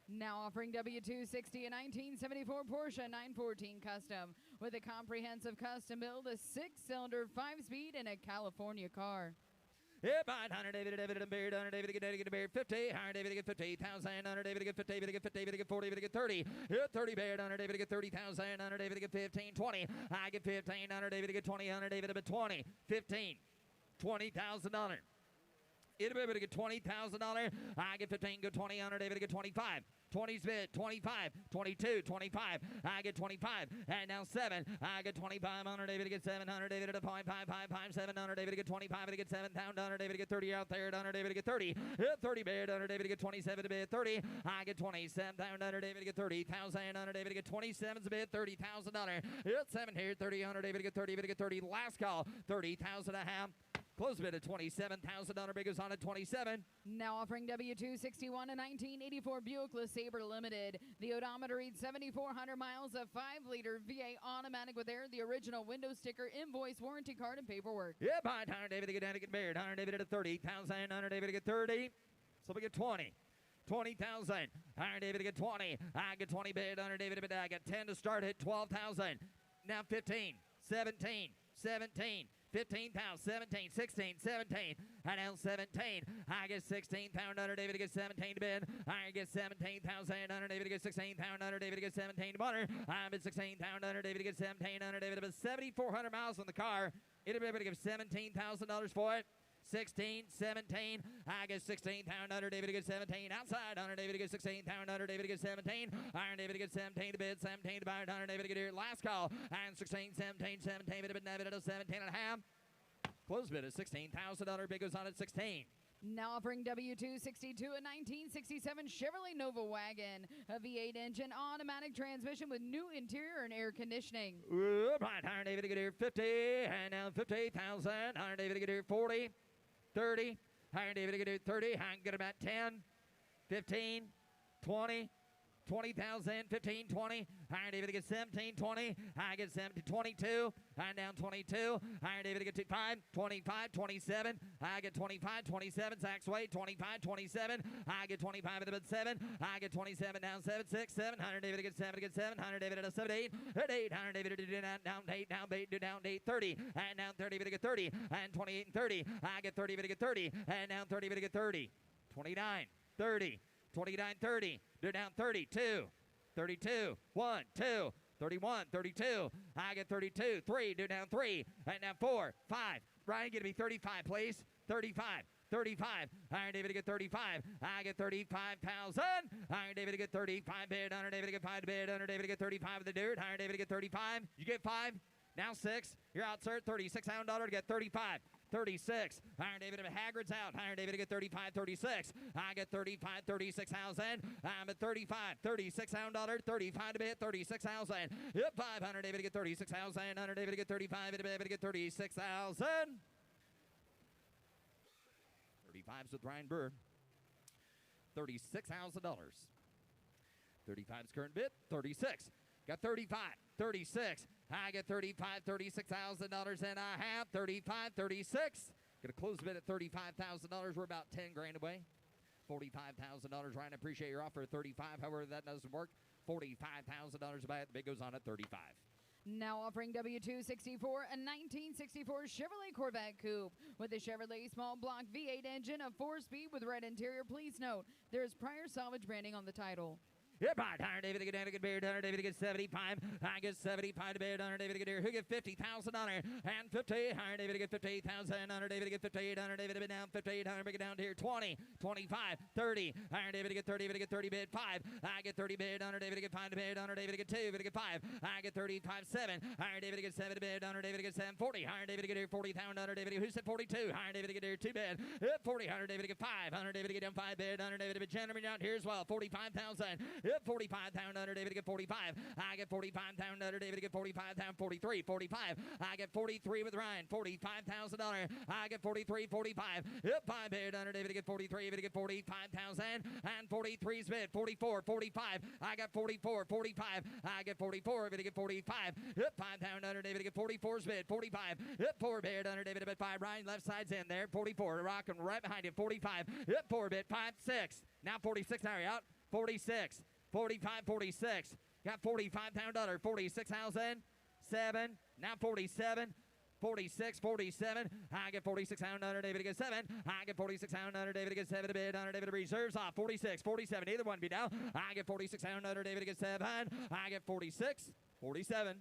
Now offering W260 a 1974 Porsche 914 Custom with a comprehensive custom build, a 6-cylinder, 5-speed, and a California car. Yeah, buy 100 David, David, and Beard, 100 David, get Beard, 50, 100 David, get 50, 1,000, 100 David, get 50, David, get 50, David, get 40, David, get 30, 30 Beard, 100 David, get 30,000, 100 David, get 15, 20, I get 15, 100 David, get 20, 100 David, get 20, 15, $20,000. Anybody to get $20,000? I get 15, go 20, 100 David, get 25. 20's bid, 25, 22, 25. I get 25, and now 7. I get 25, David, get 700 David at a 5, 5, 5, 5, 700 David, get 25, to get 7,000 David, get 30 out there, 100 David, get 30. 30 bid, 100 David, get 27 to bid, 30. I get 27,000 David, get 30,000, 100 David, get 27's bid, $30,000. 7 here, 30, 100 David, get 30, David, get 30. Last call, 30,000 a half. Close bid at $27,000. Big is on at 27. Now offering W261 a 1984 Buick LeSabre Limited. The odometer reads 7,400 miles, a 5-liter V8 automatic with air, the original window sticker, invoice, warranty card, and paperwork. Yeah, buy it. 100 David to get down to get married. 100 David at 30,000. 100 David to get 30. So we get 20. 20,000. 100 David to get 20. I get 20 bid. 100 David to bid. I get 10 to start at 12,000. Now 15, 17, 17. 15,000, 17, 16, 17, and now 17. I get 16,000, David to get 17 to bid. I get 17,000, David to get 16,000, David to get 17 to butter. I'm at 16,000, David to get 17,000, David to bid. 7,400 miles on the car. Anybody to give $17,000 for it? 16, 17. I get 16,000, David to get 17. Outside, 100 David to get 16,000, David to get 17. Iron David to get 17 to bid, 17 to buy, 100 David to get here. Last call, and 16, 17, 17 to bid, David at 17 and a half. Close bid at $16,000. Big goes on at 16. Now offering W262 a 1967 Chevrolet Nova wagon, a V8 engine, automatic transmission with new interior and air conditioning. Right, Iron David to get here 50, and now 50,000. Iron David to get here 40, 30. Iron David to get here 30. I can get about 10, 15, 20, 20,000, 15, 20. Iron David to get 17, 20. I get 17, 22. Iron down 22. Iron David to get 5, 25, 27. I get 25, 27. Zach's way 25, 27. I get 25 at the bid 7. I get 27 down 7, 6, 7. Iron David to get 7, get 7. Iron David at a 7, 8. At 8. Iron David to down 8, down 8, down 8, 30. And down 30 to get 30. And 28 and 30. I get 30 to get 30. And down 30 to get 30. 29, 30. 29, 30. They're down 32. 32. 1, 2. 31, 32. I get 32. 3. Do down 3. And down 4, 5. Ryan, get me 35, please. 35. 35. Iron David to get 35. I get 35,000. Iron David to get 35 bid. Iron David to get 5 bid. Iron David to get 35 of the dirt. Iron David to get 35. You get 5. Now 6. You're out, sir. $36,000 to get 35. 36. Iron David of Haggard's out. Iron David to get 35, 36. I get 35, 36,000. I'm at 35, $36,000. 35 to bid, 36,000. Yep, 500 David to get 36,000. 100 David to get 35. David to get 36,000. 35's with Ryan Burr. $36,000. 35's current bid, 36. Got 35, 36. I get 35, $36,000 and I have 35, 36. Gonna close the bid at $35,000. We're about 10 grand away. $45,000. Ryan, I appreciate your offer at 35. However, that doesn't work. $45,000 to buy it. The bid goes on at 35. Now offering W264, a 1964 Chevrolet Corvette Coupe with a Chevrolet small block V8 engine, a 4-speed with red interior. Please note, there is prior salvage branding on the title. Yep, right. Iron David to get down to get beard. Iron David to get 75. I get 75 to beard. Iron David to get here. Who get $50,000 and 50. Iron David to get 58,000. Iron David to get 58. Iron David to be down 58. Iron David down to here 20, 25, 30. Iron David to get 30. David to get 30 bid 5. I get 30 bid. Iron David to get 5 to bid. Iron David to get 2. David to get 5. I get 35, 7. Iron David to get 7 to bid. Iron David to get 7, 40. Iron David to get here 40,000. Iron David who said 42. Iron David to get here 2 bid. 40. Iron David to get 5. Iron David to get down 5 bid. Iron David to be gentleman down here as well. 45,000. 45,000. Under David to get 45. I get 45,000. Under David to get 45,000. 43. 45. I get 43 with Ryan. $45,000. I get 43. 45. Yep, 5 bid. Under David to get 43. David to get 45,000 and 43's bid. 44. 45. I got 44. 45. I get 44. David to get 45. Yep, 5,000. Under David to get 44's bid. 45. Yep, 4 bid. Under David to bid 5. Ryan left side's in there. 44. Rocking right behind him. 45. Yep, 4 bid. 5, 6. Now 46. Now you're out. 46. 45, 46. Got $45,000. 46,000. 7. Now 47. 46, 47. I get 46,000. David to get 7. I get 46,000. David to get 7 to bid. David reserves off. 46, 47. Either one be down. I get 46,000. David to get 7. I get 46, 47.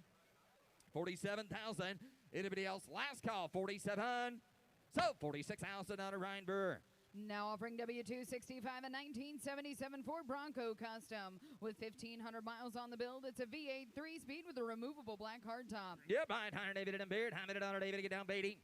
47,000. Anybody else? Last call. 47. So $46,000 Ryan Burr. Now offering W265, a 1977 Ford Bronco Custom with 1,500 miles on the build. It's a V8 3-speed with a removable black hardtop. Yep, Iron David and Beard. Hamid on David to get down 80.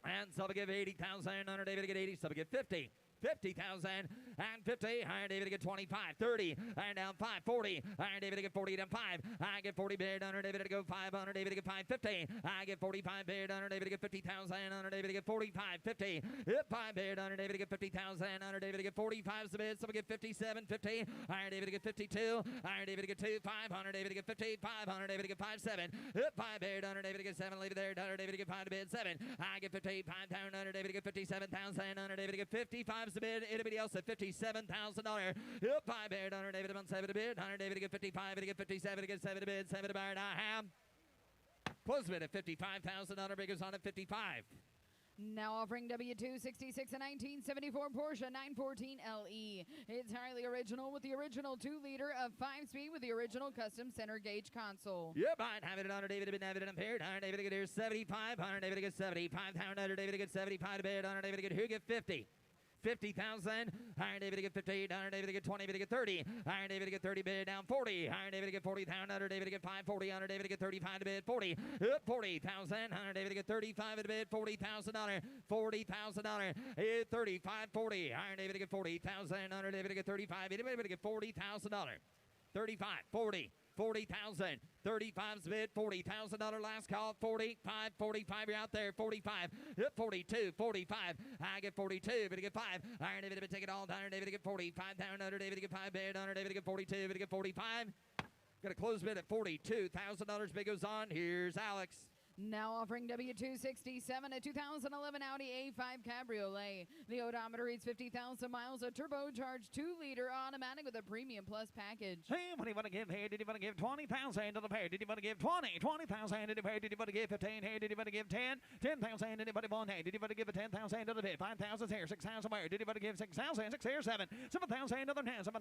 And Subba give 80,000. Under David to get 80. Subba get 50. 50,000 and 50. Iron David to get 25, 30, and down 5, 40. Iron David to get 40, down 5. I get 40 bid. Under David to go 5. Under David to get 5, 50. I get 45 bid. Under David to get 50,000. Under David to get 45, 50. Hit 5 bid. Under David to get 50,000. Under David to get 45 is the bid. Someone get 57, 50. Iron David to get 52. Iron David to get 2, 5. Under David to get 50, 5. Under David to get 5, 7. Hit 5 bid. Under David to get 7. Leave it there. Under David to get 5 to bid 7. I get 58, 5 down. Under David to get 57,000. Under David to get 55 is the bid. Anybody else at $57,000? Yep, 5 bid. Under David on 7 to bid. Under David to get 55 to get 57 to get 7 to bid. 7 to buy. I have. Close bid at $55,000. Big goes on at 55. Now offering W266, a 1974 Porsche 914 LE. It's highly original with the original 2-liter of 5-speed with the original custom center gauge console. Yep, I'd have it on David, been having it impaired. Iron David to get here 75. Iron David to get 75. Iron David to get 75 to bid. Iron David to get who get 50. 50,000. Iron David to get 58. Iron David to get 20. David to get 30. Iron David to get 30 bid down 40. Iron David to get 40,000. Iron David to get 540. Iron David to get 35 to bid 40. 40,000. Iron David to get 35 to bid $40,000. $40,000. 35 40. Iron David to get 40,000. Iron David to get 35. Anybody to get $40,000. 35 40. 40,000. 35's bid. $40,000 last call. 45. 45. You're out there. 45. 42. 45. I get 42. But to get 5. Iron David, take it all down. David to get 45. Down under David to get 5 bid. Under David to get 42. David to get 45. Got a close bid at $42,000. Bid goes on. Here's Alex. Now offering W267, a 2011 Audi A5 Cabriolet. The odometer reads 50,000 miles, a turbocharged 2-liter automatic with a Premium Plus package. Hey, what do you want to give here? Did you want to give 20,000 to the pair? Did you want to give 20,000 to the pair? Did you want to give 15 here? Did you want to give 10,000? Anybody want here? Did you want to give a 10,000 to the bid? 5,000 here, 6,000 where? Did you want to give 6,000? 6 here, 7,000 to the hand, 7,000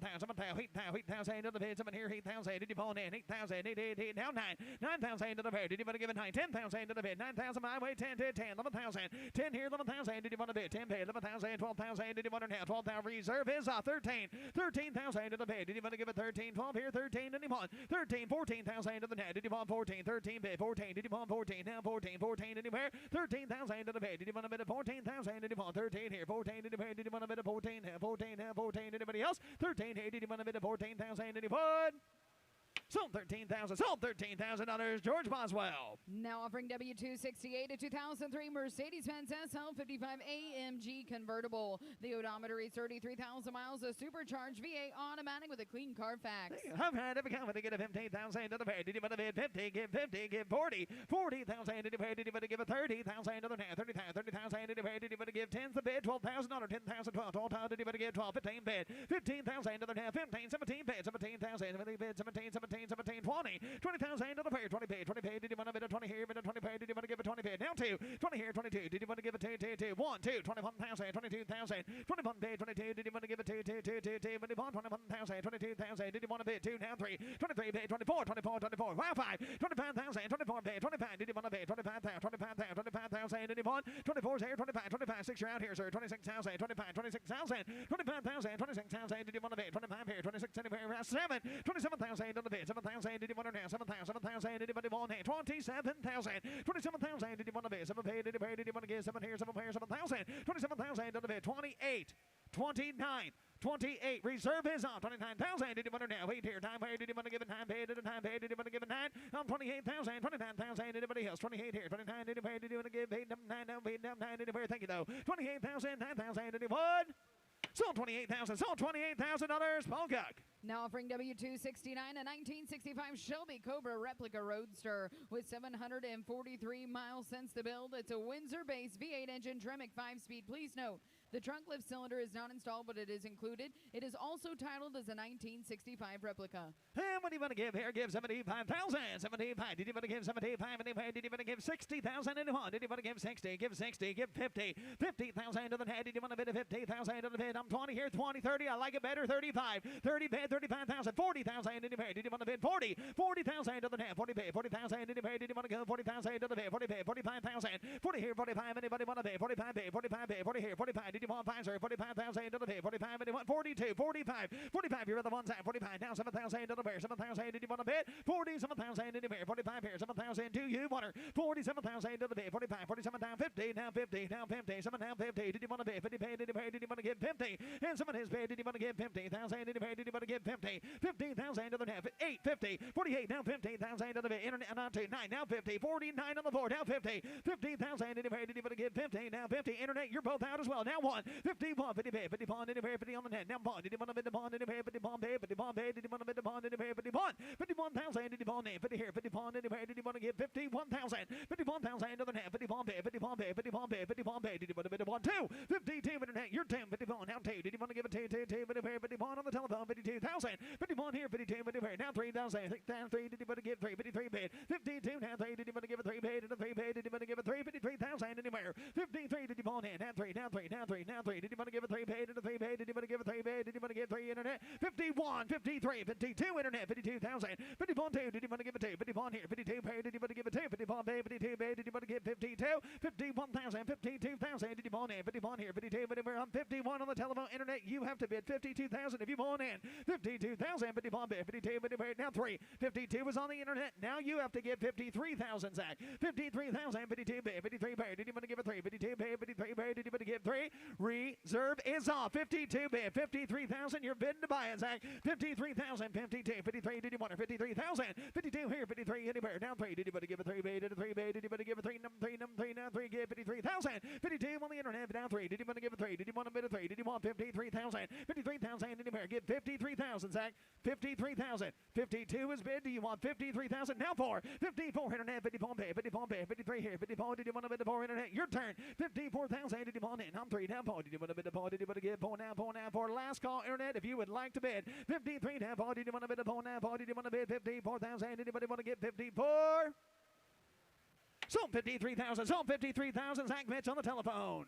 to the bid, 7 here, 8,000. Did you want in? 8,000, 8, now 9,000 to the pair. Did you want to give a 9? 10,000 to the bid, 9,000 my way, 10, 11,000, 10 here, 11,000. Did you want to bid? 10 bid, 11,000, 12,000. Did you want to now? 12,000 reserve is 13,000 to the bid. Did you want to give a 13? 12 here, 13. Did you want 13? 14,000 to the net. Did you want 14? 13 bid, 14. Did you want 14? Now 14 anywhere. 13,000 to the bid. Did you want a bid of 14,000? Did you want 13 here? 14 did you pay? Did you want a bid of 14? 14. Anybody else? 13 here. Did you want a bid of 14,000? Did you want? Sold $13,000. George Boswell. Now offering W268, a 2003 Mercedes-Benz SL55 AMG convertible. The odometer reads 33,000 miles, a supercharged V8 automatic with a clean Carfax. I've had every company to get a 15,000 to the pay. Did you want to bid 50? Give 50. Give 40. 40,000 did you pay? Did you want to give a 30,000 to the net? 30,000 did you pay? Did you want to give 10 the bid? $12,000. 10,000. 12,000 did you want to give 12? 15 bid. 15,000 to the net. 15. 17 bid. 17,000. 17 bid. 17, 20. 20,000 to the pair. 20 paid. 20 paid. Did you want to bid a 20 here? Bid a 20 paid. Did you want to give a 20 paid? Now 2. 20 here. 22. Did you want to give a 2? 1, 2. 21,000. 22,000. 21 paid. 22. Did you want to give a 2? 2. When you bought 21,000. 22,000. Did you want to bid 2? Now 3. 23 paid. 24. Wow, 5. 25,000. 24 paid. 25. Did you want to bid 25,000? 25,000. Did you want 24's here? 25. 6 you're out here, sir. 26,000. 26,000. 26,000. Did you want to bid 25 here? 26 anywhere. 7. 27,000 to the bid. 7,000. Did you want to now? 7,000. Anybody want here? 27,000. 27,000. Did you want to bid? 7 paid. Did you pay? Did you want to give 7 here? 7 pair. 7,000. 27,000 to the bid. 28. 29. 28. Reserve is on. 29,000. Did you want to now? 8 here. Time paid. Did you want to give a 9 paid? Did a 9 paid? Did you want to give a 9? 28,000. 29,000. Anybody else? 28 here. 29. Did you pay? Did you want to give 8? 9. 9. Did you pay? Thank you though. 28,000. 9,000. Did you what? Sold $28,000. Sold $28,000. Paul Cook. Now offering W269, a 1965 Shelby Cobra replica roadster with 743 miles since the build. It's a Windsor-based V8 engine Tremec 5-speed. Please note, the trunk lift cylinder is not installed, but it is included. It is also titled as a 1965 replica. And what do you want to give here? Give 75,000. 75. Did you want to give 75? Did you want to give 60,000? Anyone? Did you want to give 60? Give 60. Give 50. 50,000 to the head. Did you want to bid a 50,000 to the bid? I'm 20 here. 20, 30. I like it better. 35. 30 bid. 35,000. 40,000. Did you pay? Did you want to bid 40? 40,000 to the head. 40 bid. 40,000. Did you pay? Did you want to go 40,000 to the bid? 40 bid. 45,000. 40 here. 45. Anybody want to bid? 45 bid. 45 bid. 40 here. 45. Did you want 5, sir? 45,000 to the bid. 45. Did you want 42? 45. 45. You're the ones at 45. Now 7,000 to the bear. 7,000. Did you want to bid? 47,000 to the bear. 45 here. 7,000 to you. Water. 47,000 to the bid. 45. 47 down. 50. Now 50. Now 50. 7 down. 50. Did you want to bid? 50 paid. Did you pay? Did you want to give 50? And someone has paid. Did you want to give 50,000? Did you pay? Did you want to give 50? 15,000 to the net. 8. 50. 48. Now 15,000 to the bid. Internet on 2. 9. Now 50. 49 on the board. Now 50. 15,000. Did you pay? Did you want to give 50? Now 50. Internet. You're both out as well. Now 1. 51. 50 pay. 50 bond. Did you pay? 50 on the net. Now bond. Did you want to bid the bond? Did you pay? 50 bond pay. 50 bond pay. Did you want to bid the bond? Did you pay? 50 bond. 51,000. Did you bond in? 50 here. 50 bond. Did you pay? Did you want to give 51,000? 51,000 to the net. 50 bond pay. 50 bond pay. 50 bond pay. 50 bond pay. Did you want to bid the bond? 2. 52 with the net. You're 10. 50 bond. Now 2. Did you want to give a 2? 50 bond on the telephone. 52,000. 50 bond here. 52. 50 pay. Now 3,000. Down 3. Did you want to give 3? 53 paid. 52. Now 3. Did you want to give a 3 paid? And a 3 paid. Did you want to give a 3? 53,000 anywhere. 53. Did you bond in? Now 3. Now 3. Now 3. Now 3. Did you want to give a 3 paid? And a 3 paid. Did you want to give a 3 paid? Did you want to give 3 internet? 51. 53. 52 internet. 52,000. 50 bond 2. Did you want to give a 2? 50 bond here. 52 paid. Did you want to give a 2? 50 bond paid. 52 paid. Did you want to give 52? 51,000. 52,000. Did you bond in? 50 bond here. 52. But we're on 51 on the telephone internet. You have to bid 52,000 if you bond in. 52,000. 50 bond bid. 52. But now 3. 52 was on the internet. Now you have to give 53,000, Zach. 53,000. 52 bid. 53 paid. Did you want to give a 3? 52 paid. 53 paid. Did you want to give 3? Reserve is off. 52 bid. 53,000. You're bidding to buy it, Zach. 53,000. 52. 53. Did you want her? 53,000. 52 here. 53 anywhere. Down 3. Did you want to give a 3 bid? Did a 3 bid? Did you want to give a 3? Number 3. Number 3. Now 3. Give 53,000. 52 on the internet. Down 3. Did you want to give a 3? Did you want a bid of 3? Did you want 53,000? 53,000 anywhere. Give 53,000, Zach. 53,000. 52 is bid. Do you want 53,000? Now 4. 54 internet. 54 bid. 54 bid. 53 here. 54. Did you want a bid of 4 internet? Your turn. 54,000. Did you want in? I'm 3. Down 4. Did you want a bid of 4? Did you want to give 4 now? 4 now. 4. Last call internet. If you would like to bid. 53 down 4. Did you want a bid of 4 now? 4. Did you want to bid 54,000? Anybody want to get 54? Sold 53,000. Sold 53,000. Zach Mitch on the telephone.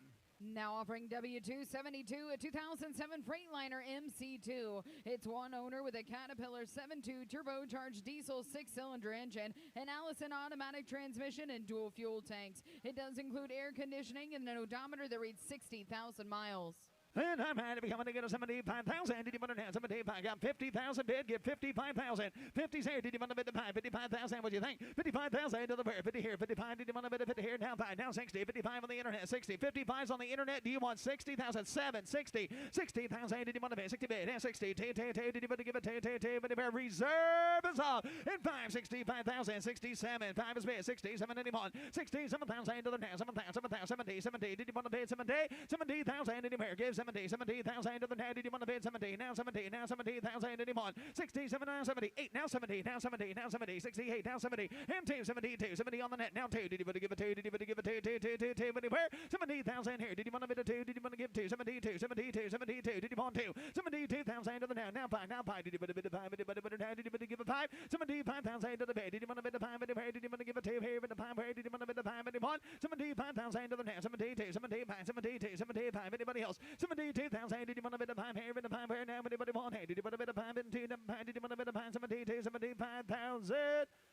Now offering W272, a 2007 Freightliner MC2. It's one owner with a Caterpillar 7.2 turbocharged diesel 6-cylinder engine, an Allison automatic transmission, and dual fuel tanks. It does include air conditioning and an odometer that reads 60,000 miles. And I'm happy to be coming to get a 75,000. Did you want to have 75? Got 50,000 bid. Get 55,000. 50's here. Did you want to bid the 55,000? What do you think? 55,000 to the pair. 50 here. 55. Did you want to bid the 50 here? Now 5. Now 60. 55 on the internet. 60. 55's on the internet. Do you want 60,000? 7. 60. 60,000. Did you want to bid? 60 bid. And 60. Did you want to give it? But the reserve is off. And 5. 65,000. 67. 5 is bid. 67 anyone. 67,000 to the now. 7,000. 70. 70. Did you want to bid 70? 70,000 anywhere. Give 70,000 to the now. Did you want to bid 70? Now 70. Now 70,000 anyone. 67 now 78. Now 70. Now 70. Now 70. 68. Now 70. And 2. 72. 70 on the net. Now 2. Did you want to give a 2? Did you want to give a 2? 2 anywhere? 70,000 here. Did you want to bid a 2? Did you want to give 2? 72. 72. 72. Did you want 2? 72,000 to the now. Now 5. Now 5. Did you want to bid a 5? Did you want to bid a 5? Did you want to give a 5? 75,000 to the bid. Did you want to bid a 5? Did you want to give a 2 here? Bid a 5 here. Did you want to bid a 5? Did you want 75,000 to the now. 72. 75. 72. 75. Anybody else? 72,000. Did you want a bit of 5 here? Bit of 5 here. Now anybody want here? Did you want a bit of 5 and 2? Did you want a bit of 5? 72. 75,000.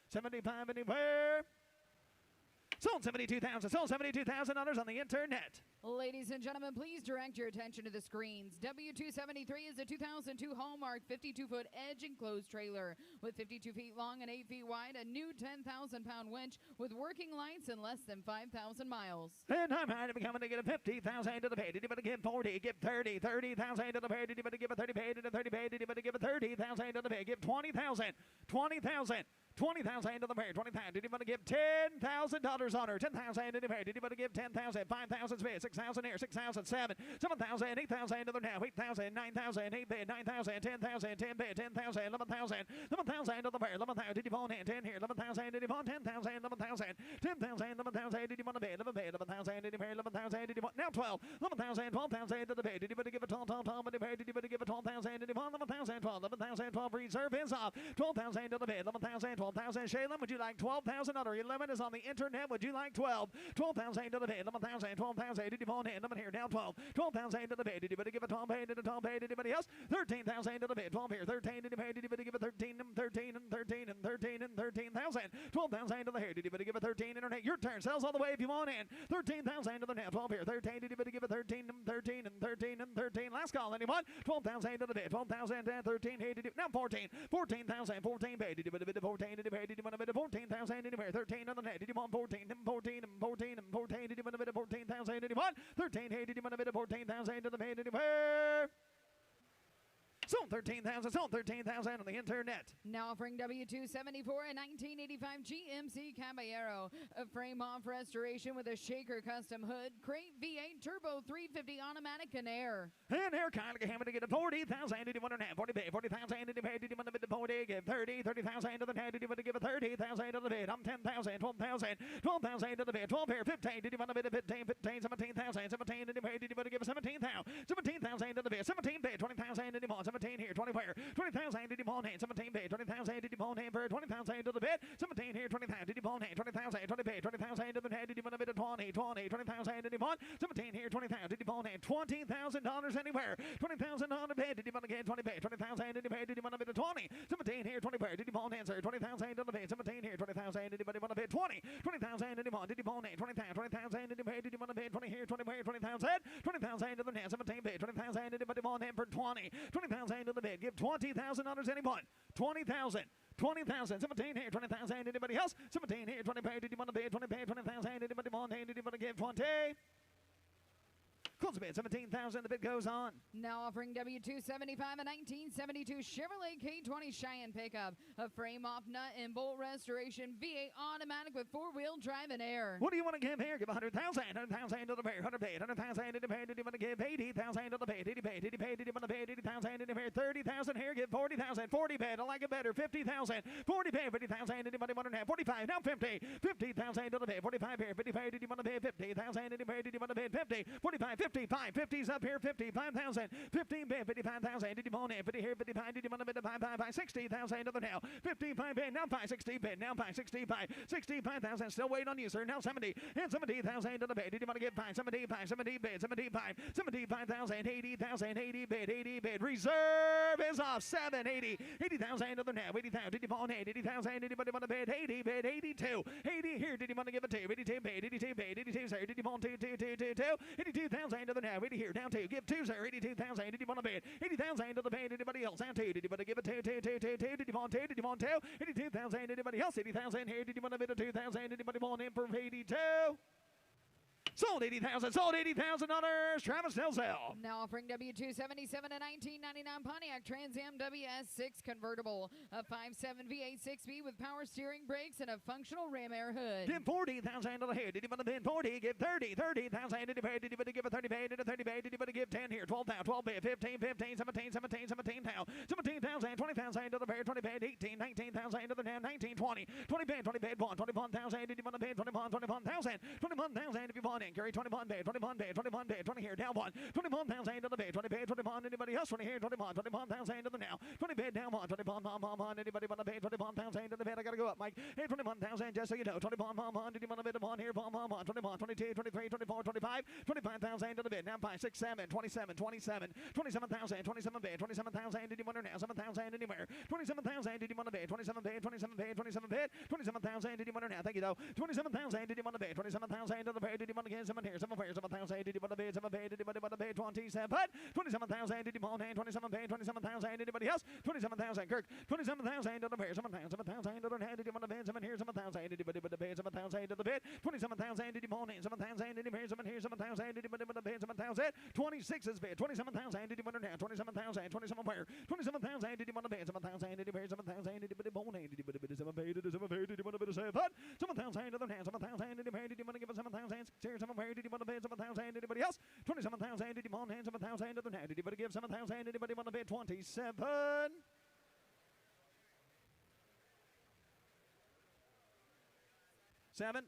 75 anywhere. Sold 72,000. Sold $72,000 on the internet. Ladies and gentlemen, please direct your attention to the screens. W273 is a 2002 Hallmark 52-foot edge enclosed trailer with 52 feet long and 8 feet wide, a new 10,000-pound winch with working lights and less than 5,000 miles. And I'm happy to be coming to get a 50,000 to the pay. Did you want to give 40? Give 30. 30,000 to the pay. Did you want to give a 30 pay? Did a 30 pay? Did you want to give a 30,000 to the pay? Give 20,000. 20,000. 20,000 to the pair. 20,000. Did you want to give $10,000 on her? 10,000 to the pair. Did you want to give 10,000? 5,000 bid. 6,000 here. 6,000. 7,000. 8,000 to the now. 8,000. 9,000. 8 bid. 9,000. 10,000. 10 bid. 10,000. 11,000. 11,000 to the pair. 11,000. Did you want in? 10 here. 11,000. Did you want 10,000? 11,000. 10,000. 11,000. Did you want to bid? 11 bid. 11,000. Did you pair? 11,000. Did you want now 12? 11,000. 12,000 to the pair. Did you want to give a 12? 12. Did you want to give a 12,000? Did you want 11,000? 12. 11,000. 12. Reserve is off. 12,000 to the bid. 11,000. 12,000. Shayla, would you like 12,000? 11 is on the internet. Would you like 12? 12,000 to the bid. 11,000. 12,000. Did you want in? 11 here. Down 12. 12,000 to the bid. Did you want to give a 12 pay? Did a 12 pay? Did anybody else? 13,000 to the bid. 12 here. 13. Did you pay? Did you want to give a 13 and 13 and 13 and 13 and 13,000? 12,000 to the here. Did you want to give a 13 internet? Your turn. Sells all the way if you want in. 13,000 to the net. 12 here. 13. Did you want to give a 13 and 13 and 13 and 13? Last call. Anyone? 12,000 to the bid. 12,000 and 13. Hey, did you now 14? 14,000. 14 pay. Did you want to bid a 14? Did you pay? Did you want to bid a 14,000 anywhere? 13 on the net. Did you want 14 and 14 and 14 and 14? Did you want to bid a 14,000? Did you want 13? Hey, did you want to bid a 14,000 to the pay? Anywhere? Sold 13,000. Sold 13,000 on the internet. Now offering W274 a 1985 GMC Caballero, a frame-off restoration with a shaker custom hood, crate V8 turbo 350 automatic and air. And here, Kyle, hammer to get a 40,000. Did you want to have 40 pay? 40,000. Did you pay? Did you want to bid the 40? Give 30. 30,000 to the head. Did you want to give a 30,000 to the bid? I'm 10,000. 12,000. 12,000 to the bid. 12 here. 15. Did you want to bid a 15? 15. 17,000. 17. Did you pay? Did you want to give a 17,000? 17,000 to the bid. 17 bid. 20,000. Did you want 17 here? 20 where? 20,000. Did you want hand? 17 bid. 20,000. Did you want hand for 20,000 to the bid? 17 here. 20,000. Did you want hand? 20,000. 20 bid. 20,000 to the head. Did you want a bid of 20? 20. 20,000. Did you want 17 here? 20,000. Did you want hand? $20,000 anywhere? 20,000 on the bid. Did you want to get 20 bid? 20,000. Did you pay? Did you want a bid of 20? 17 here. 20 bid. Did you want answer? 20,000 on the bid. 17 here. 20,000. Did you want a bid? 20. 20,000. Did you want? Did you want hand? 20,000. 20,000. Did you pay? Did you want a bid? 20 here. 20 bid. 20,000. 20,000 to the net. 17 bid. 20,000. Did you want hand for 20? 20,000 to the bid. Give $20,000 anyone? 20,000. 20,000. 17 here. 20,000. Anybody else? 17 here. 20 pay. Did you want to bid? 20 pay. 20,000. Anybody want hand? Did you want to give 20? Close the bid, 17,000. The bid goes on. Now offering W275 a 1972 Chevrolet K20 Cheyenne pickup. A frame-off nut and bolt restoration V8 automatic with four-wheel drive and air. What do you want to give here? Give 100,000. 100,000 to the pair. 100 paid. 100,000 to the pair. Did you want to give 80,000 to the pair? Did he pay? Did he pay? Did he want to pay? 80,000 to the pair. 30,000 here. Give 40,000. 40 paid. I like it better. 50,000. 40 paid. 50,000. Anybody want to have 45? Now 50. 50,000 to the pair. 45 here. 50 paid. Did you want to pay 50,000? Did he pay? Did you want to pay 50? 45. 55. 50's up here. 55,000. 15 bid. 55,000. Did you want to have 50 here? 55. Did you want to bid 5? 60,000 to the now. 55 bid. Now 5. 60 bid. Now 5. 65. 65,000. Still waiting on you, sir. Now 70. And 70,000 to the bid. Did you want to get 5? 75. 70 bid. 75. 75,000. 80,000. 80 bid. 80 bid. Reserve is off. 780. 80,000 to the now. 80,000. Did you want to 80,000? Anybody want to bid? 80 bid. 82. 80 here. Did you want to give it to? 82 bid. 82 bid. 82 sir. Did you want to 82,000 to the now. 80 here. Down 2. Give 2 sir. 82,000. Did you want to bid? 80,000 to the bid. Anybody else? Down 2. Did you want to give it 2? Did you want 2? Did you want 2? 82,000. Anybody else? 80,000 here. Did you want to bid a 2,000? Anybody want in for 82? Sold 80,000. Sold $80,000. Travis Delzell. Now offering W277 a 1999 Pontiac Trans Am WS6 convertible. A 5.7 V8 6V with power steering brakes and a functional ram air hood. Give 40,000 to the head. Did you want to bid 40? Give 30. 30,000. Did you pay? Did you want to give a 30 pay? Did a 30 pay? Did you want to give 10 here? 12 down. 12 pay. 15. 15. 17. 17. 17 down. 17,000. 20,000 to the pair. 20 paid. 18. 19,000 to the down. 19. 20. 20 paid. 20 paid. 1. 21,000. Did you want to bid 21? 21,000. 21,000 if you want in. Carry 21 paid. 21 paid. 21 paid. 20 here. Down 1. 21,000 to the paid. 20 paid. 21. Anybody else? 20 here. 21. 21,000 to the now. 20 paid. Down 1. 21. Anybody want to pay 21,000 to the paid? I got to go up, Mike. Hey, 21,000 just so you know. 21. Did you want to bid 1 here? 21. 22. 23. 24. 25. 25,000 to the bid. Now 5. 6. 7. 27. 27. 27,000. 27 bid. 27,000. Did you want to now? 7,000 anywhere. 27,000. Did you want to bid? 27 bid. 27 bid. 27 bid. 27,000. Did you want to now? Thank you though. 27,000. Did you want to bid? 27,000 to the paid. Did you want to get 7 here? 7 here. 7,000. Did you want to bid? 7 paid. Did you want to bid? 27. 27,000. Did you want to? 27 paid. 27,000. Anybody else? 27,000. Kirk. 27,000 to the paid. 7,000 to the head. Did you want to bid? 7 here. 7,000. Did you want to bid? 7,000 to the bid. 27,000. Did you want to? 7,000. Did you pay? 7 here. 7,000. Did you want to bid? 7,000. 26 is bid. 27,000. Did you want to now? 27,000. 27 where? 27,000. Did you want to bid? 7,000. Did you pay? 7,000. Did you want to bid? Did you want to bid? 7 paid. Did you want to bid? Did you want to bid? 7. 7,000 to the hand. 7,000. Did you pay? Did you want to give us 7,000? 6 here. 7 where? Did you want to bid? 7,000. Anybody else? 27,000. Did you want to? 7,000 to the hand. Did you want to give 7,000? Anybody want to bid? 27. 7.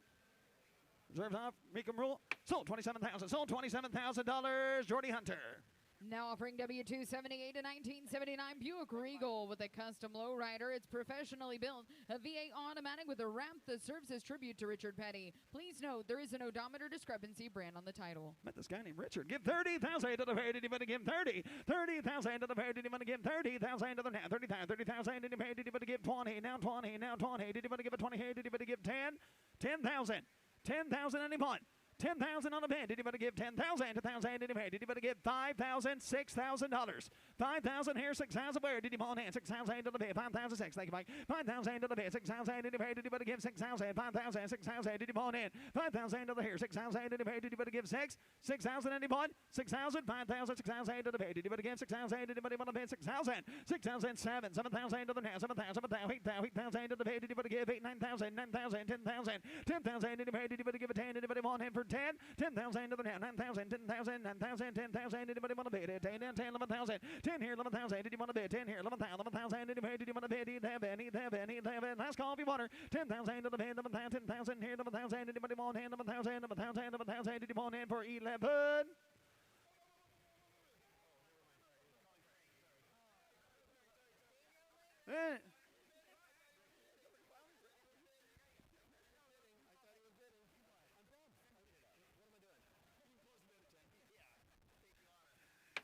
Reserves off. Mecum rule. Sold 27,000. Sold $27,000. Jordy Hunter. Now offering W278 a 1979 Buick Regal with a custom lowrider. It's professionally built, a V8 automatic with a ramp that serves as tribute to Richard Petty. Please note there is an odometer discrepancy brand on the title. Met this guy named Richard. Give 30,000 to the pair. Did you want to give 30? 30,000 to the pair. Did you want to give 30,000 to the now? 30,000. 30,000. Did you pay? Did you want to give 20? Now 20. Now 20. Did you want to give a 20 here? Did you want to give 10? 10,000. 10,000 anyone. 10,000 on the bid. Did you want to give 10,000? 10,000 did you pay? Did you want to give 5,000? $6,000. 5,000 here, 6,000 where? Did you want in? 6,000 to the bid. 5,006. Thank you, Mike. 5,000 to the bid. 6,000 did you pay? Did you want to give 6,000? 5,000. 6,000 did you want in? 5,000 to the here. 6,000 did you pay? Did you want to give 6? 6,000 anyone? 6,000. 5,000. 6,000 to the bid. Did you want to give 6,000? Did you want to bid 6,000? 6,000. 7. 7,000 to the now. 7,000. 8,000 to the bid. Did you want to give 8? 9,000. 9,000. 10,000. 10,000 did you pay? Did you want to give a 10? Did you want in for 10? 10,000 to the now. 9,000. 10,000. 9,000. 10,000. Did you want to bid? 10, 10, 11,000. 10 here. 11,000. Did you want to bid? 10 here. 11,000. 11,000. Did you pay? Did you want to bid? Need heaven. Last call if you want her. 10,000 to the bid. 11,000. 10,000 here. 11,000. Did you want in? 11,000. 11,000. 11,000. Did you want in for 11?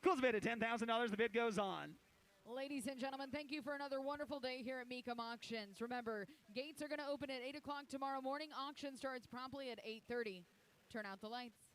Close bid at $10,000. The bid goes on. Ladies and gentlemen, thank you for another wonderful day here at Mecum Auctions. Remember, gates are going to open at 8 o'clock tomorrow morning. Auction starts promptly at 8:30. Turn out the lights.